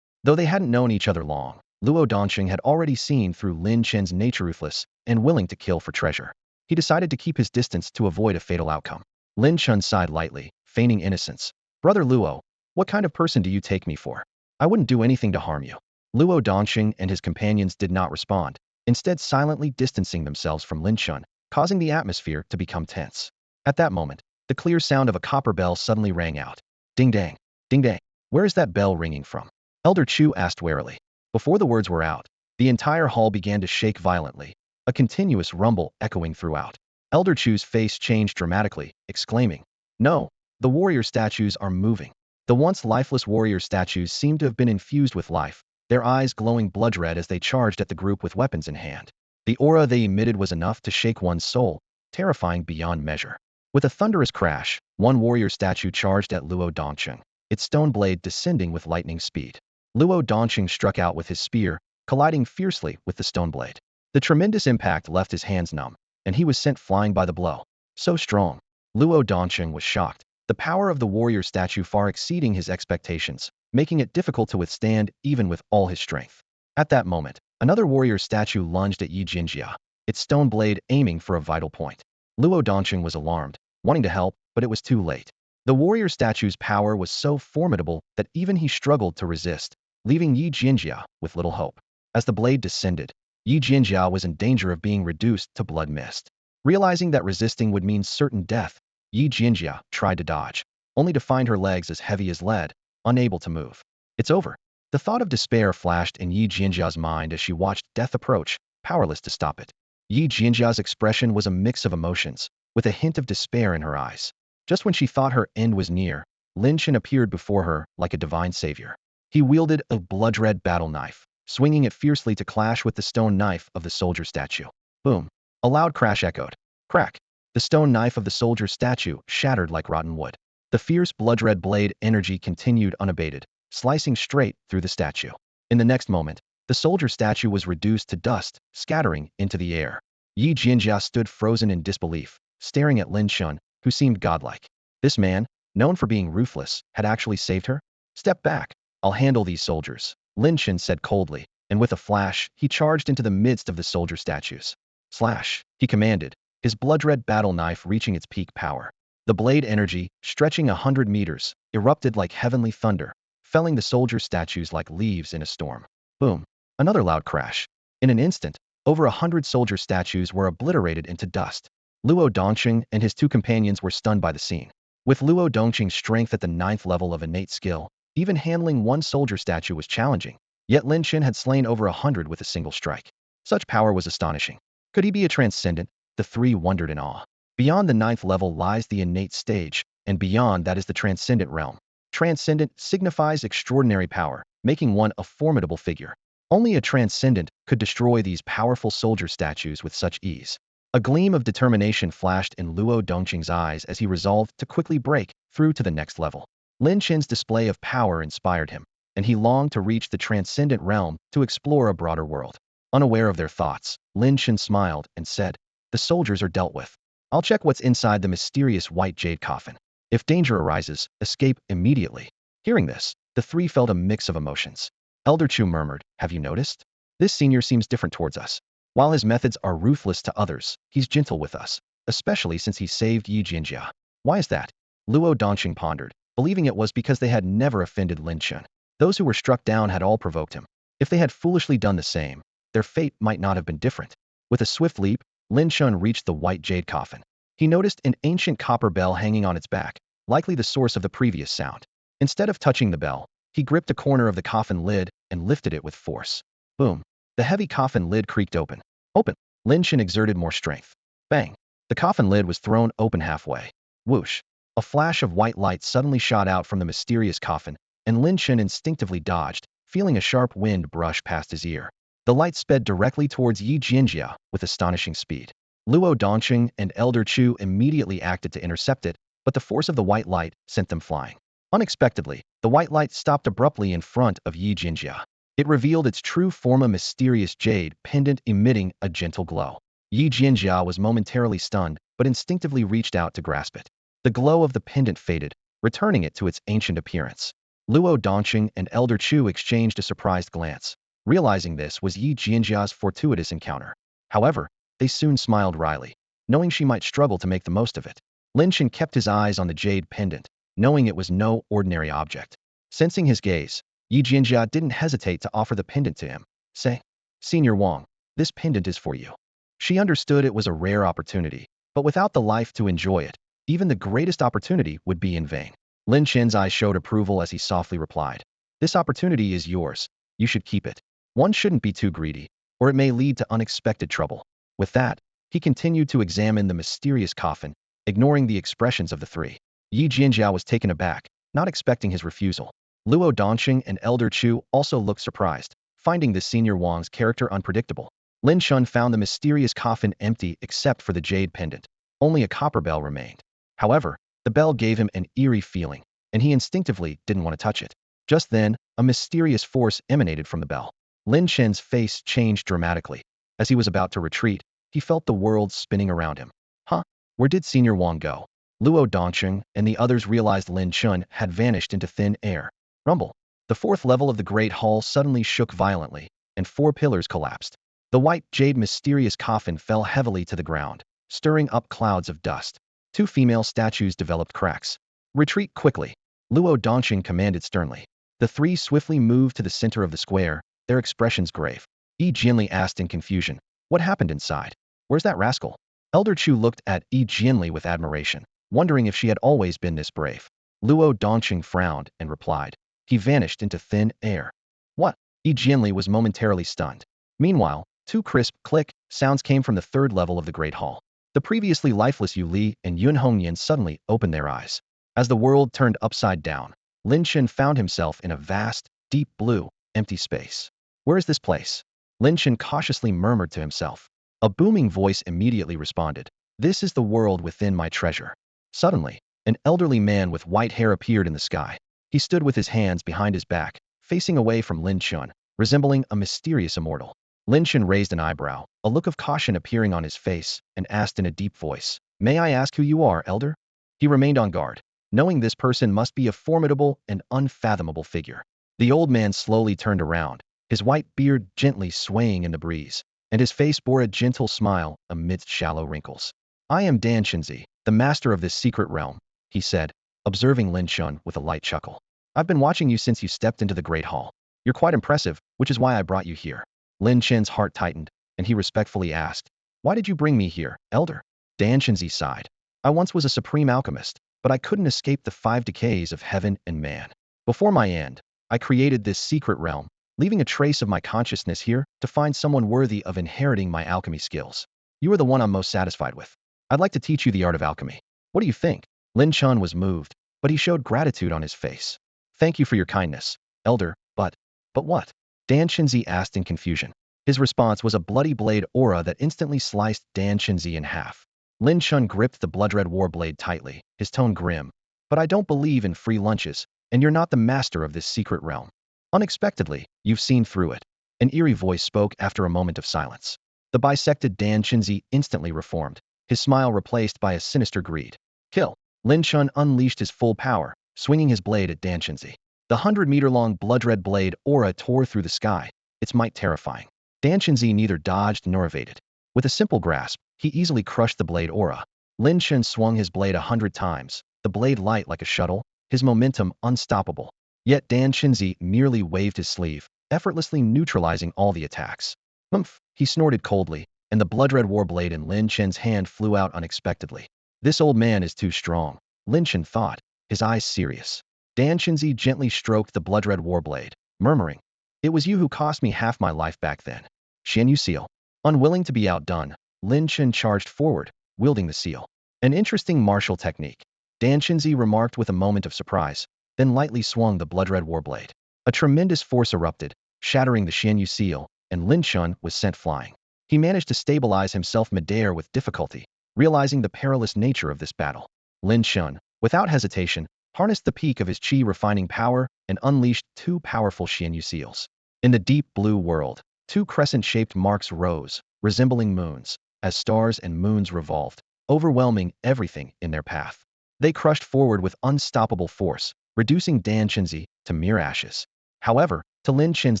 Though they hadn't known each other long, Luo Dongxing had already seen through Lin Chen's nature ruthless and willing to kill for treasure. He decided to keep his distance to avoid a fatal outcome. Lin Chen sighed lightly, feigning innocence. Brother Luo, what kind of person do you take me for? I wouldn't do anything to harm you. Luo Dongxing and his companions did not respond, instead silently distancing themselves from Lin Chen, causing the atmosphere to become tense. At that moment, the clear sound of a copper bell suddenly rang out. Ding dang, ding dang. Where is that bell ringing from? Elder Chu asked warily. Before the words were out, the entire hall began to shake violently, a continuous rumble echoing throughout. Elder Chu's face changed dramatically, exclaiming, "No, the warrior statues are moving." The once lifeless warrior statues seemed to have been infused with life, their eyes glowing blood red as they charged at the group with weapons in hand. The aura they emitted was enough to shake one's soul, terrifying beyond measure. With a thunderous crash, one warrior statue charged at Luo Dongqing, its stone blade descending with lightning speed. Luo Dongqing struck out with his spear, colliding fiercely with the stone blade. The tremendous impact left his hands numb, and he was sent flying by the blow. So strong. Luo Dongqing was shocked, the power of the warrior statue far exceeding his expectations, making it difficult to withstand even with all his strength. At that moment, another warrior statue lunged at Yi Jinjia, its stone blade aiming for a vital point. Luo Dongqing was alarmed, wanting to help, but it was too late. The warrior statue's power was so formidable that even he struggled to resist, leaving Yi Jinjia with little hope. As the blade descended, Yi Jinjia was in danger of being reduced to blood mist. Realizing that resisting would mean certain death, Yi Jinjia tried to dodge, only to find her legs as heavy as lead, unable to move. It's over. The thought of despair flashed in Yi Jinjia's mind as she watched death approach, powerless to stop it. Yi Jinjia's expression was a mix of emotions, with a hint of despair in her eyes. Just when she thought her end was near, Lin Chen appeared before her like a divine savior. He wielded a blood-red battle knife, swinging it fiercely to clash with the stone knife of the soldier statue. Boom! A loud crash echoed. Crack! The stone knife of the soldier statue shattered like rotten wood. The fierce blood-red blade energy continued unabated, slicing straight through the statue. In the next moment, the soldier statue was reduced to dust, scattering into the air. Yi Jinjia stood frozen in disbelief, staring at Lin Chen, who seemed godlike. This man, known for being ruthless, had actually saved her? Step back. I'll handle these soldiers, Lin Chen said coldly, and with a flash, he charged into the midst of the soldier statues. Slash, he commanded, his blood-red battle knife reaching its peak power. The blade energy, stretching 100 meters, erupted like heavenly thunder, felling the soldier statues like leaves in a storm. Boom! Another loud crash. In an instant, over 100 soldier statues were obliterated into dust. Luo Dongqing and his two companions were stunned by the scene. With Luo Dongqing's strength at the 9th level of innate skill, even handling one soldier statue was challenging, yet Lin Chen had slain over 100 with a single strike. Such power was astonishing. Could he be a transcendent? The three wondered in awe. Beyond the 9th level lies the innate stage, and beyond that is the transcendent realm. Transcendent signifies extraordinary power, making one a formidable figure. Only a transcendent could destroy these powerful soldier statues with such ease. A gleam of determination flashed in Luo Dongqing's eyes as he resolved to quickly break through to the next level. Lin Chen's display of power inspired him, and he longed to reach the transcendent realm to explore a broader world. Unaware of their thoughts, Lin Chen smiled and said, "The soldiers are dealt with. I'll check what's inside the mysterious white jade coffin. If danger arises, escape immediately." Hearing this, the three felt a mix of emotions. Elder Chu murmured, "Have you noticed? This senior seems different towards us. While his methods are ruthless to others, he's gentle with us, especially since he saved Yi Jinjia. Why is that?" Luo Dongqing pondered, believing it was because they had never offended Lin Chen. Those who were struck down had all provoked him. If they had foolishly done the same, their fate might not have been different. With a swift leap, Lin Chen reached the white jade coffin. He noticed an ancient copper bell hanging on its back, likely the source of the previous sound. Instead of touching the bell, he gripped a corner of the coffin lid and lifted it with force. Boom! The heavy coffin lid creaked open. Open! Lin Chen exerted more strength. Bang! The coffin lid was thrown open halfway. Whoosh! A flash of white light suddenly shot out from the mysterious coffin, and Lin Chen instinctively dodged, feeling a sharp wind brush past his ear. The light sped directly towards Yi Jinjia with astonishing speed. Luo Dongqing and Elder Chu immediately acted to intercept it, but the force of the white light sent them flying. Unexpectedly, the white light stopped abruptly in front of Yi Jinjia. It revealed its true form, a mysterious jade pendant emitting a gentle glow. Yi Jinjia was momentarily stunned, but instinctively reached out to grasp it. The glow of the pendant faded, returning it to its ancient appearance. Luo Dongqing and Elder Chu exchanged a surprised glance, realizing this was Yi Jinjia's fortuitous encounter. However, they soon smiled wryly, knowing she might struggle to make the most of it. Lin Chen kept his eyes on the jade pendant, knowing it was no ordinary object. Sensing his gaze, Yi Jinjia didn't hesitate to offer the pendant to him, saying, "Senior Wang, this pendant is for you." She understood it was a rare opportunity, but without the life to enjoy it, even the greatest opportunity would be in vain. Lin Chen's eyes showed approval as he softly replied. This opportunity is yours. You should keep it. One shouldn't be too greedy, or it may lead to unexpected trouble. With that, he continued to examine the mysterious coffin, ignoring the expressions of the three. Yi Jianjiao was taken aback, not expecting his refusal. Luo Dongqing and Elder Chu also looked surprised, finding this senior Wang's character unpredictable. Lin Chen found the mysterious coffin empty except for the jade pendant. Only a copper bell remained. However, the bell gave him an eerie feeling, and he instinctively didn't want to touch it. Just then, a mysterious force emanated from the bell. Lin Chen's face changed dramatically. As he was about to retreat, he felt the world spinning around him. Huh? Where did Senior Wang go? Luo Dongqing and the others realized Lin Chen had vanished into thin air. Rumble. The fourth level of the Great Hall suddenly shook violently, and 4 pillars collapsed. The white jade mysterious coffin fell heavily to the ground, stirring up clouds of dust. 2 female statues developed cracks. Retreat quickly. Luo Dongqing commanded sternly. The 3 swiftly moved to the center of the square, their expressions grave. Yi Jianli asked in confusion, what happened inside? Where's that rascal? Elder Chu looked at Yi Jianli with admiration, wondering if she had always been this brave. Luo Dongqing frowned and replied, he vanished into thin air. What? Yi Jianli was momentarily stunned. Meanwhile, 2 crisp click sounds came from the 3rd level of the Great Hall. The previously lifeless Yu Li and Yun Hongyan suddenly opened their eyes. As the world turned upside down, Lin Chen found himself in a vast, deep blue, empty space. Where is this place? Lin Chen cautiously murmured to himself. A booming voice immediately responded. This is the world within my treasure. Suddenly, an elderly man with white hair appeared in the sky. He stood with his hands behind his back, facing away from Lin Chen, resembling a mysterious immortal. Lin Chen raised an eyebrow, a look of caution appearing on his face, and asked in a deep voice, may I ask who you are, elder? He remained on guard, knowing this person must be a formidable and unfathomable figure. The old man slowly turned around, his white beard gently swaying in the breeze, and his face bore a gentle smile amidst shallow wrinkles. I am Dan Chenzi, the master of this secret realm, he said, observing Lin Chen with a light chuckle. I've been watching you since you stepped into the Great Hall. You're quite impressive, which is why I brought you here. Lin Chen's heart tightened, and he respectfully asked, why did you bring me here, elder? Dan Chenzi sighed. I once was a supreme alchemist, but I couldn't escape the 5 decays of heaven and man. Before my end, I created this secret realm, leaving a trace of my consciousness here to find someone worthy of inheriting my alchemy skills. You are the one I'm most satisfied with. I'd like to teach you the art of alchemy. What do you think? Lin Chen was moved, but he showed gratitude on his face. Thank you for your kindness, elder, but what? Dan Chenzi asked in confusion. His response was a bloody blade aura that instantly sliced Dan Chenzi in half. Lin Chen gripped the blood-red war blade tightly, his tone grim. But I don't believe in free lunches, and you're not the master of this secret realm. Unexpectedly, you've seen through it. An eerie voice spoke after a moment of silence. The bisected Dan Chenzi instantly reformed, his smile replaced by a sinister greed. Kill. Lin Chen unleashed his full power, swinging his blade at Dan Chenzi. The 100-meter-long blood-red blade aura tore through the sky, its might terrifying. Dan Chenzi neither dodged nor evaded. With a simple grasp, he easily crushed the blade aura. Lin Chen swung his blade 100 times, the blade light like a shuttle, his momentum unstoppable. Yet Dan Chenzi merely waved his sleeve, effortlessly neutralizing all the attacks. Humph, he snorted coldly, and the blood-red war blade in Lin Chen's hand flew out unexpectedly. This old man is too strong, Lin Chen thought, his eyes serious. Dan Chenzi gently stroked the blood-red war blade, murmuring, it was you who cost me half my life back then. Xian Yu seal. Unwilling to be outdone, Lin Chen charged forward, wielding the seal. An interesting martial technique. Dan Chenzi remarked with a moment of surprise, then lightly swung the blood-red war blade. A tremendous force erupted, shattering the Xian Yu seal, and Lin Chen was sent flying. He managed to stabilize himself midair with difficulty, realizing the perilous nature of this battle. Lin Chen, without hesitation, harnessed the peak of his chi refining power and unleashed 2 powerful Xian Yu seals. In the deep blue world, 2 crescent-shaped marks rose, resembling moons, as stars and moons revolved, overwhelming everything in their path. They crushed forward with unstoppable force, reducing Dan Chenzi to mere ashes. However, to Lin Chen's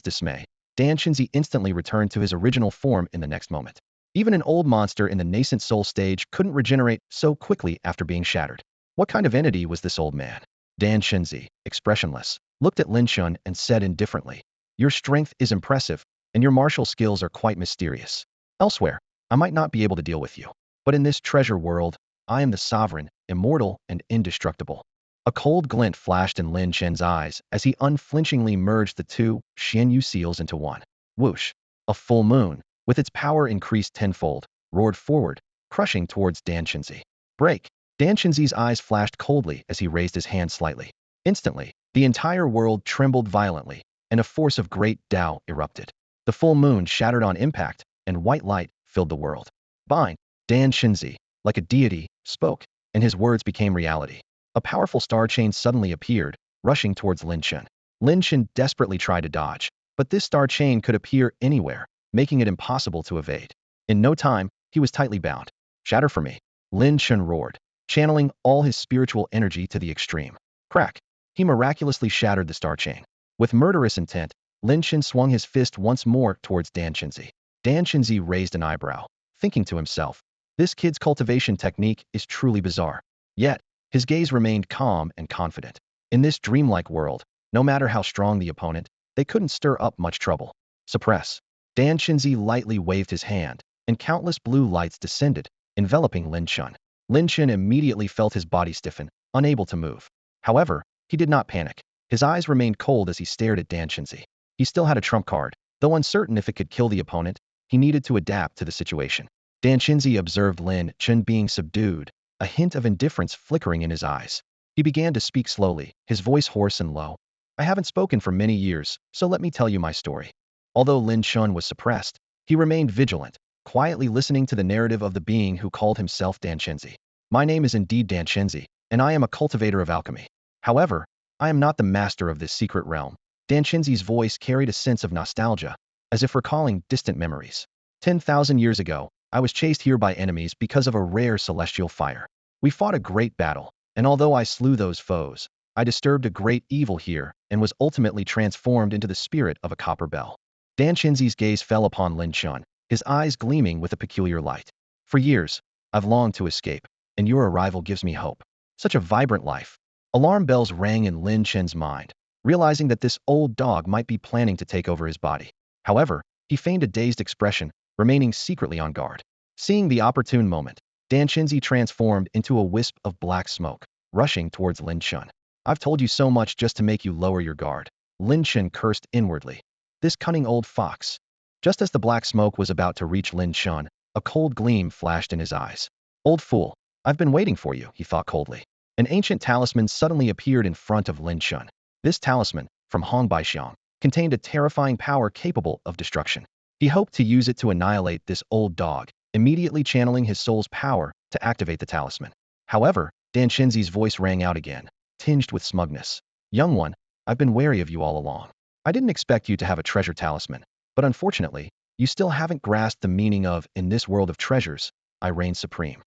dismay, Dan Chenzi instantly returned to his original form in the next moment. Even an old monster in the nascent soul stage couldn't regenerate so quickly after being shattered. What kind of entity was this old man? Dan Chenzi, expressionless, looked at Lin Chen and said indifferently, your strength is impressive, and your martial skills are quite mysterious. Elsewhere, I might not be able to deal with you. But in this treasure world, I am the sovereign, immortal, and indestructible. A cold glint flashed in Lin Chen's eyes as he unflinchingly merged the two Xianyu seals into one. Whoosh! A full moon, with its power increased tenfold, roared forward, crushing towards Dan Chenzi. Break! Dan Chenzi's eyes flashed coldly as he raised his hand slightly. Instantly, the entire world trembled violently, and a force of great Tao erupted. The full moon shattered on impact, and white light filled the world. Bind! Dan Chenzi, like a deity, spoke, and his words became reality. A powerful star chain suddenly appeared, rushing towards Lin Chen. Lin Chen desperately tried to dodge, but this star chain could appear anywhere, making it impossible to evade. In no time, he was tightly bound. Shatter for me! Lin Chen roared, channeling all his spiritual energy to the extreme. Crack! He miraculously shattered the star chain. With murderous intent, Lin Chen swung his fist once more towards Dan Chenzi. Dan Chenzi raised an eyebrow, thinking to himself, this kid's cultivation technique is truly bizarre. Yet, his gaze remained calm and confident. In this dreamlike world, no matter how strong the opponent, they couldn't stir up much trouble. Suppress. Dan Chenzi lightly waved his hand, and countless blue lights descended, enveloping Lin Chen. Lin Chen immediately felt his body stiffen, unable to move. However, he did not panic. His eyes remained cold as he stared at Dan Chenzi. He still had a trump card. Though uncertain if it could kill the opponent, he needed to adapt to the situation. Dan Chenzi observed Lin Chen being subdued, a hint of indifference flickering in his eyes. He began to speak slowly, his voice hoarse and low. I haven't spoken for many years, so let me tell you my story. Although Lin Chen was suppressed, he remained vigilant, quietly listening to the narrative of the being who called himself Dan Chenzi. My name is indeed Dan Chenzi, and I am a cultivator of alchemy. However, I am not the master of this secret realm. Dan Chenzi's voice carried a sense of nostalgia, as if recalling distant memories. 10,000 years ago, I was chased here by enemies because of a rare celestial fire. We fought a great battle, and although I slew those foes, I disturbed a great evil here and was ultimately transformed into the spirit of a copper bell. Dan Chenzi's gaze fell upon Lin Chen, his eyes gleaming with a peculiar light. For years, I've longed to escape, and your arrival gives me hope. Such a vibrant life. Alarm bells rang in Lin Chen's mind, realizing that this old dog might be planning to take over his body. However, he feigned a dazed expression, remaining secretly on guard. Seeing the opportune moment, Dan Chenzi transformed into a wisp of black smoke, rushing towards Lin Chen. I've told you so much just to make you lower your guard. Lin Chen cursed inwardly. This cunning old fox. Just as the black smoke was about to reach Lin Chen, a cold gleam flashed in his eyes. Old fool, I've been waiting for you, he thought coldly. An ancient talisman suddenly appeared in front of Lin Chen. This talisman, from Hong Baixiang, contained a terrifying power capable of destruction. He hoped to use it to annihilate this old dog, immediately channeling his soul's power to activate the talisman. However, Dan Chenzi's voice rang out again, tinged with smugness. Young one, I've been wary of you all along. I didn't expect you to have a treasure talisman, but unfortunately, you still haven't grasped the meaning of, in this world of treasures, I reign supreme.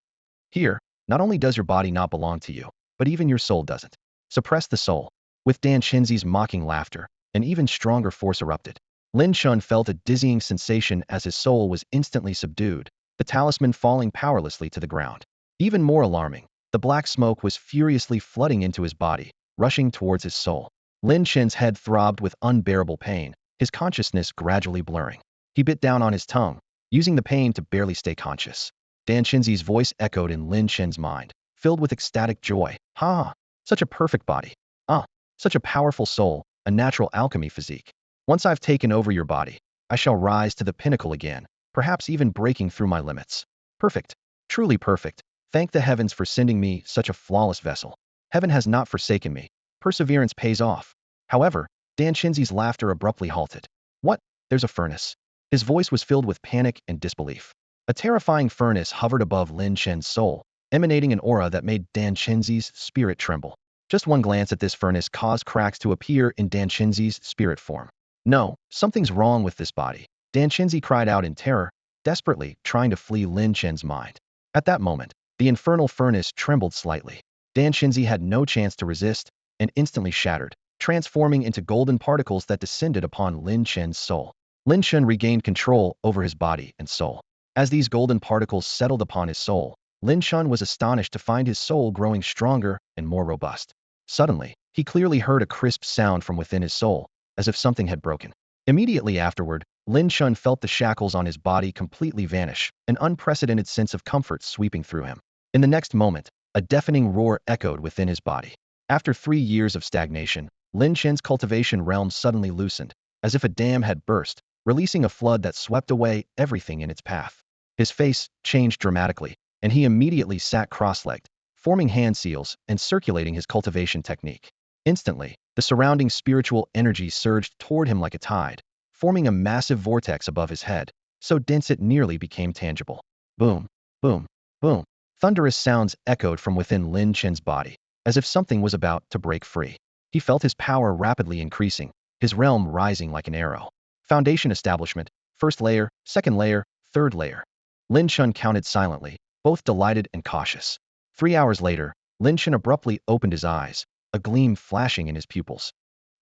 Here, not only does your body not belong to you, but even your soul doesn't. Suppress the soul. With Dan Chenzi's mocking laughter, an even stronger force erupted. Lin Chen felt a dizzying sensation as his soul was instantly subdued, the talisman falling powerlessly to the ground. Even more alarming, the black smoke was furiously flooding into his body, rushing towards his soul. Lin Chen's head throbbed with unbearable pain, his consciousness gradually blurring. He bit down on his tongue, using the pain to barely stay conscious. Dan Chenzi's voice echoed in Lin Chen's mind, filled with ecstatic joy. Ha! Such a perfect body. Ah! Such a powerful soul, a natural alchemy physique. Once I've taken over your body, I shall rise to the pinnacle again, perhaps even breaking through my limits. Perfect. Truly perfect. Thank the heavens for sending me such a flawless vessel. Heaven has not forsaken me. Perseverance pays off. However, Dan Chenzi's laughter abruptly halted. What? There's a furnace. His voice was filled with panic and disbelief. A terrifying furnace hovered above Lin Chen's soul, emanating an aura that made Dan Chenzi's spirit tremble. Just one glance at this furnace caused cracks to appear in Dan Chenzi's spirit form. No, something's wrong with this body. Dan Chenzi cried out in terror, desperately trying to flee Lin Chen's mind. At that moment, the infernal furnace trembled slightly. Dan Chenzi had no chance to resist, and instantly shattered, transforming into golden particles that descended upon Lin Chen's soul. Lin Chen regained control over his body and soul. As these golden particles settled upon his soul, Lin Chen was astonished to find his soul growing stronger and more robust. Suddenly, he clearly heard a crisp sound from within his soul, as if something had broken. Immediately afterward, Lin Chen felt the shackles on his body completely vanish, an unprecedented sense of comfort sweeping through him. In the next moment, a deafening roar echoed within his body. After 3 years of stagnation, Lin Chen's cultivation realm suddenly loosened, as if a dam had burst, releasing a flood that swept away everything in its path. His face changed dramatically, and he immediately sat cross-legged, forming hand seals and circulating his cultivation technique. Instantly, the surrounding spiritual energy surged toward him like a tide, forming a massive vortex above his head, so dense it nearly became tangible. Boom, boom, boom. Thunderous sounds echoed from within Lin Chen's body, as if something was about to break free. He felt his power rapidly increasing, his realm rising like an arrow. Foundation establishment, first layer, second layer, third layer. Lin Chen counted silently, both delighted and cautious. 3 hours later, Lin Chen abruptly opened his eyes, a gleam flashing in his pupils.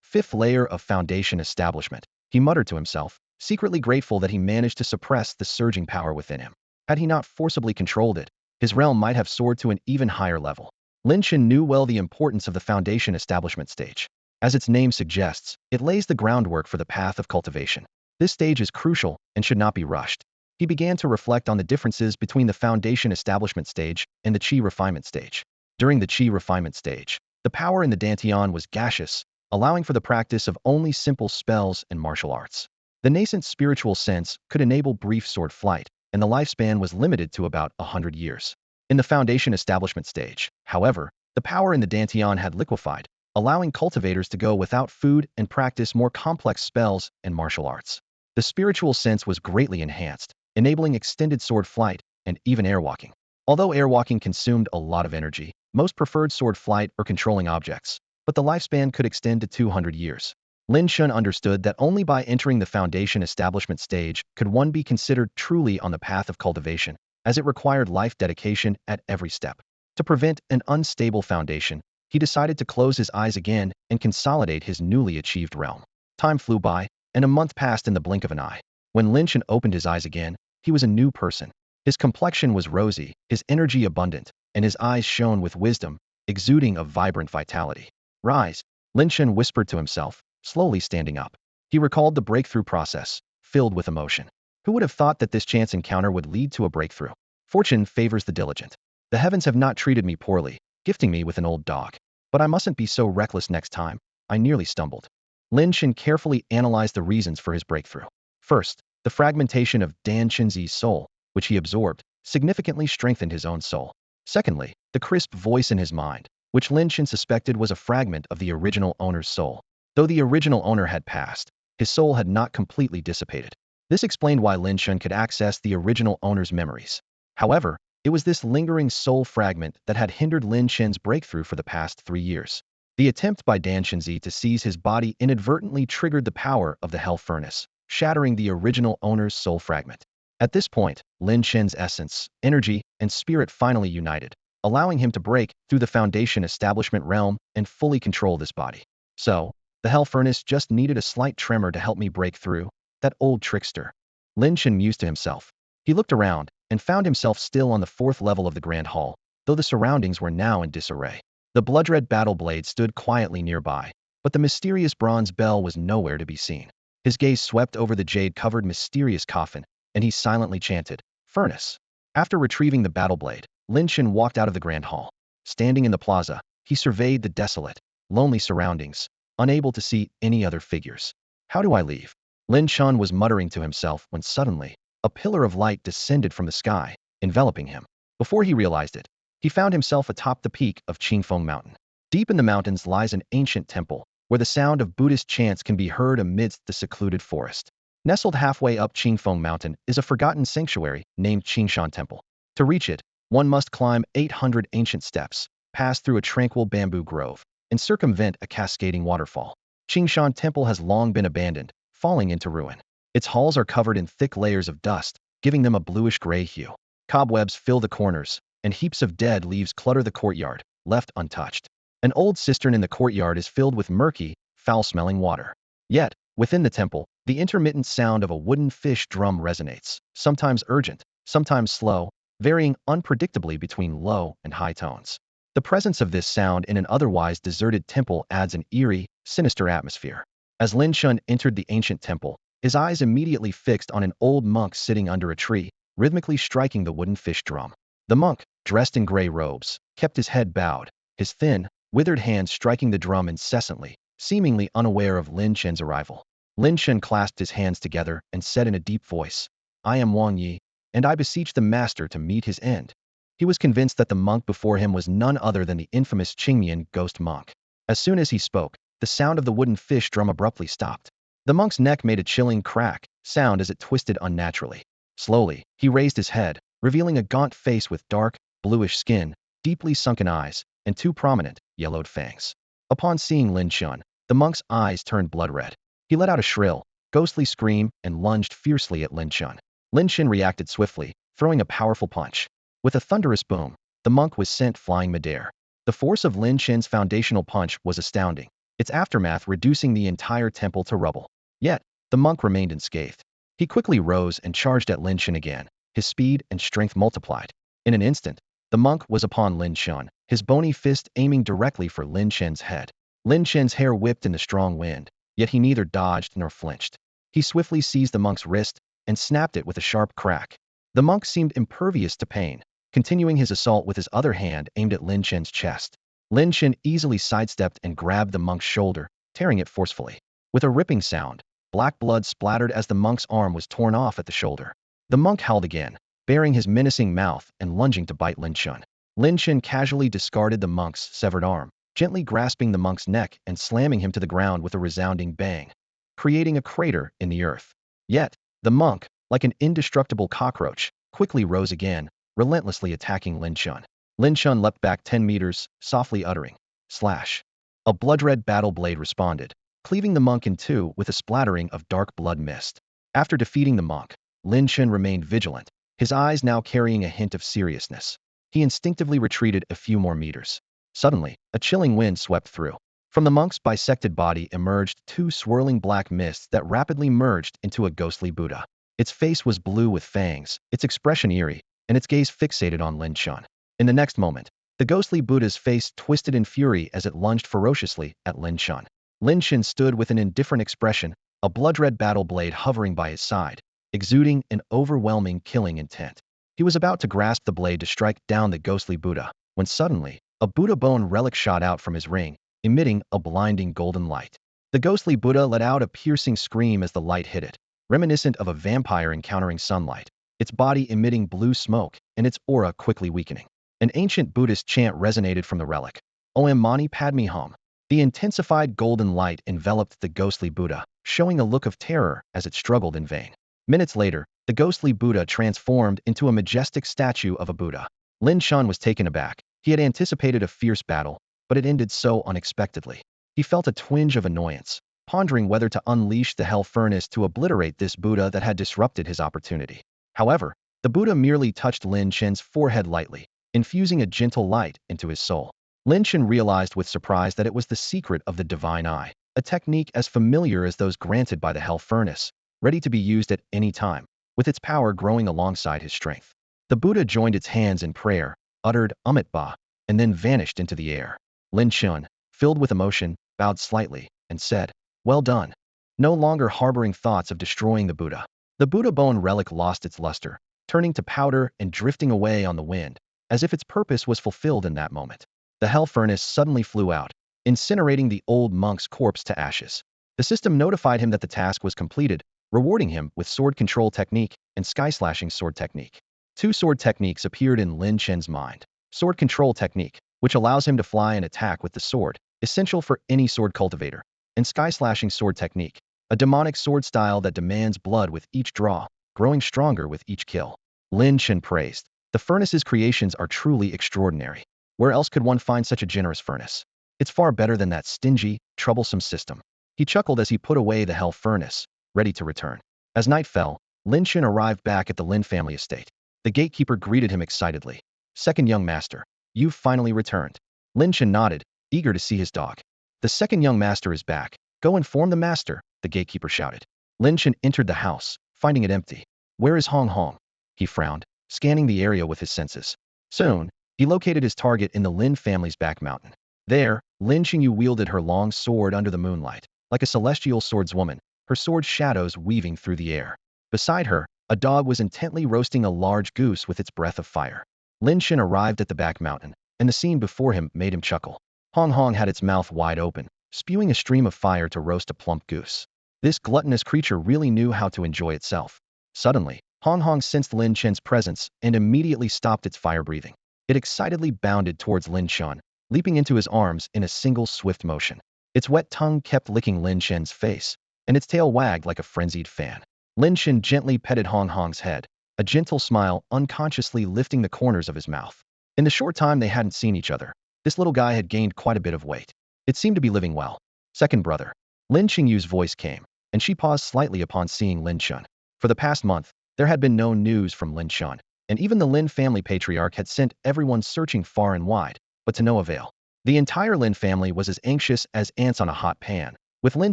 Fifth layer of foundation establishment, he muttered to himself, secretly grateful that he managed to suppress the surging power within him. Had he not forcibly controlled it, his realm might have soared to an even higher level. Lin Chen knew well the importance of the foundation establishment stage. As its name suggests, it lays the groundwork for the path of cultivation. This stage is crucial and should not be rushed. He began to reflect on the differences between the foundation establishment stage and the qi refinement stage. During the qi refinement stage, the power in the dantian was gaseous, allowing for the practice of only simple spells and martial arts. The nascent spiritual sense could enable brief sword flight, and the lifespan was limited to about 100 years. In the foundation establishment stage, however, the power in the dantian had liquefied, allowing cultivators to go without food and practice more complex spells and martial arts. The spiritual sense was greatly enhanced, enabling extended sword flight and even airwalking. Although airwalking consumed a lot of energy, most preferred sword flight or controlling objects, but the lifespan could extend to 200 years. Lin Chen understood that only by entering the foundation establishment stage could one be considered truly on the path of cultivation, as it required life dedication at every step. To prevent an unstable foundation, he decided to close his eyes again and consolidate his newly achieved realm. Time flew by, and a month passed in the blink of an eye. When Lin Chen opened his eyes again, he was a new person. His complexion was rosy, his energy abundant, and his eyes shone with wisdom, exuding a vibrant vitality. Rise, Lin Chen whispered to himself, slowly standing up. He recalled the breakthrough process, filled with emotion. Who would have thought that this chance encounter would lead to a breakthrough? Fortune favors the diligent. The heavens have not treated me poorly, gifting me with an old dog. But I mustn't be so reckless next time. I nearly stumbled. Lin Chen carefully analyzed the reasons for his breakthrough. First, the fragmentation of Dan Chenzi's soul, which he absorbed, significantly strengthened his own soul. Secondly, the crisp voice in his mind, which Lin Chen suspected was a fragment of the original owner's soul. Though the original owner had passed, his soul had not completely dissipated. This explained why Lin Chen could access the original owner's memories. However, it was this lingering soul fragment that had hindered Lin Chen's breakthrough for the past 3 years. The attempt by Dan Chenzi to seize his body inadvertently triggered the power of the hell furnace, shattering the original owner's soul fragment. At this point, Lin Chen's essence, energy, and spirit finally united, allowing him to break through the foundation establishment realm and fully control this body. So, the hell furnace just needed a slight tremor to help me break through. That old trickster. Lin Chen mused to himself. He looked around and found himself still on the 4th level of the Grand Hall, though the surroundings were now in disarray. The blood-red battle blade stood quietly nearby, but the mysterious bronze bell was nowhere to be seen. His gaze swept over the jade-covered mysterious coffin, and he silently chanted, "Furnace." After retrieving the battle blade, Lin Chen walked out of the Grand Hall. Standing in the plaza, he surveyed the desolate, lonely surroundings, unable to see any other figures. How do I leave? Lin Chen was muttering to himself when suddenly, a pillar of light descended from the sky, enveloping him. Before he realized it, he found himself atop the peak of Qingfeng Mountain. Deep in the mountains lies an ancient temple, where the sound of Buddhist chants can be heard amidst the secluded forest. Nestled halfway up Qingfeng Mountain is a forgotten sanctuary named Qingshan Temple. To reach it, one must climb 800 ancient steps, pass through a tranquil bamboo grove, and circumvent a cascading waterfall. Qingshan Temple has long been abandoned, falling into ruin. Its halls are covered in thick layers of dust, giving them a bluish-gray hue. Cobwebs fill the corners, and heaps of dead leaves clutter the courtyard, left untouched. An old cistern in the courtyard is filled with murky, foul-smelling water. Yet, within the temple, the intermittent sound of a wooden fish drum resonates, sometimes urgent, sometimes slow, varying unpredictably between low and high tones. The presence of this sound in an otherwise deserted temple adds an eerie, sinister atmosphere. As Lin Chen entered the ancient temple, his eyes immediately fixed on an old monk sitting under a tree, rhythmically striking the wooden fish drum. The monk, dressed in gray robes, kept his head bowed, his thin, withered hands striking the drum incessantly, seemingly unaware of Lin Chen's arrival. Lin Chen clasped his hands together and said in a deep voice, "I am Wang Yi, and I beseech the master to meet his end." He was convinced that the monk before him was none other than the infamous Qingmian ghost monk. As soon as he spoke, the sound of the wooden fish drum abruptly stopped. The monk's neck made a chilling crack sound as it twisted unnaturally. Slowly, he raised his head, revealing a gaunt face with dark, bluish skin, deeply sunken eyes, and two prominent, yellowed fangs. Upon seeing Lin Chen, the monk's eyes turned blood red. He let out a shrill, ghostly scream and lunged fiercely at Lin Chen. Lin Chen reacted swiftly, throwing a powerful punch. With a thunderous boom, the monk was sent flying midair. The force of Lin Chen's foundational punch was astounding, its aftermath reducing the entire temple to rubble. Yet, the monk remained unscathed. He quickly rose and charged at Lin Chen again, his speed and strength multiplied. In an instant, the monk was upon Lin Chen, his bony fist aiming directly for Lin Chen's head. Lin Chen's hair whipped in the strong wind, yet he neither dodged nor flinched. He swiftly seized the monk's wrist and snapped it with a sharp crack. The monk seemed impervious to pain, continuing his assault with his other hand aimed at Lin Chen's chest. Lin Chen easily sidestepped and grabbed the monk's shoulder, tearing it forcefully. With a ripping sound, black blood splattered as the monk's arm was torn off at the shoulder. The monk howled again, baring his menacing mouth and lunging to bite Lin Chen. Lin Chen casually discarded the monk's severed arm, gently grasping the monk's neck and slamming him to the ground with a resounding bang, creating a crater in the earth. Yet, the monk, like an indestructible cockroach, quickly rose again, relentlessly attacking Lin Chen. Lin Chen leapt back 10 meters, softly uttering, "Slash." A blood-red battle blade responded, cleaving the monk in two with a splattering of dark blood mist. After defeating the monk, Lin Chen remained vigilant, his eyes now carrying a hint of seriousness. He instinctively retreated a few more meters. Suddenly, a chilling wind swept through. From the monk's bisected body emerged two swirling black mists that rapidly merged into a ghostly Buddha. Its face was blue with fangs, its expression eerie, and its gaze fixated on Lin Chen. In the next moment, the ghostly Buddha's face twisted in fury as it lunged ferociously at Lin Chen. Lin Chen stood with an indifferent expression, a blood-red battle blade hovering by his side, exuding an overwhelming killing intent. He was about to grasp the blade to strike down the ghostly Buddha, when suddenly, a Buddha bone relic shot out from his ring, emitting a blinding golden light. The ghostly Buddha let out a piercing scream as the light hit it, reminiscent of a vampire encountering sunlight, its body emitting blue smoke and its aura quickly weakening. An ancient Buddhist chant resonated from the relic, Om Mani Padme Hum. The intensified golden light enveloped the ghostly Buddha, showing a look of terror as it struggled in vain. Minutes later, the ghostly Buddha transformed into a majestic statue of a Buddha. Lin Chen was taken aback. He had anticipated a fierce battle, but it ended so unexpectedly. He felt a twinge of annoyance, pondering whether to unleash the hell furnace to obliterate this Buddha that had disrupted his opportunity. However, the Buddha merely touched Lin Chen's forehead lightly, infusing a gentle light into his soul. Lin Chen realized with surprise that it was the secret of the divine eye, a technique as familiar as those granted by the hell furnace, ready to be used at any time, with its power growing alongside his strength. The Buddha joined its hands in prayer, uttered Amit Ba, and then vanished into the air. Lin Chen, filled with emotion, bowed slightly, and said, "Well done." No longer harboring thoughts of destroying the Buddha, the Buddha bone relic lost its luster, turning to powder and drifting away on the wind, as if its purpose was fulfilled in that moment. The hell furnace suddenly flew out, incinerating the old monk's corpse to ashes. The system notified him that the task was completed, rewarding him with sword control technique and sky-slashing sword technique. Two sword techniques appeared in Lin Chen's mind. Sword control technique, which allows him to fly and attack with the sword, essential for any sword cultivator, and sky-slashing sword technique, a demonic sword style that demands blood with each draw, growing stronger with each kill. Lin Chen praised, "The furnace's creations are truly extraordinary. Where else could one find such a generous furnace? It's far better than that stingy, troublesome system." He chuckled as he put away the hell furnace, ready to return. As night fell, Lin Chen arrived back at the Lin family estate. The gatekeeper greeted him excitedly. "Second young master, you've finally returned." Lin Chen nodded, eager to see his dog. "The second young master is back. Go inform the master," the gatekeeper shouted. Lin Chen entered the house, finding it empty. "Where is Hong Hong?" He frowned, scanning the area with his senses. Soon, he located his target in the Lin family's back mountain. There, Lin Qingyu wielded her long sword under the moonlight, like a celestial swordswoman, her sword's shadows weaving through the air. Beside her, a dog was intently roasting a large goose with its breath of fire. Lin Chen arrived at the back mountain, and the scene before him made him chuckle. Hong Hong had its mouth wide open, spewing a stream of fire to roast a plump goose. This gluttonous creature really knew how to enjoy itself. Suddenly, Hong Hong sensed Lin Chen's presence and immediately stopped its fire-breathing. It excitedly bounded towards Lin Chen, leaping into his arms in a single swift motion. Its wet tongue kept licking Lin Chen's face, and its tail wagged like a frenzied fan. Lin Chen gently petted Hong Hong's head, a gentle smile unconsciously lifting the corners of his mouth. In the short time they hadn't seen each other, this little guy had gained quite a bit of weight. It seemed to be living well. Second brother. Lin Qingyu's voice came, and she paused slightly upon seeing Lin Chen. For the past month, there had been no news from Lin Chen, and even the Lin family patriarch had sent everyone searching far and wide, but to no avail. The entire Lin family was as anxious as ants on a hot pan, with Lin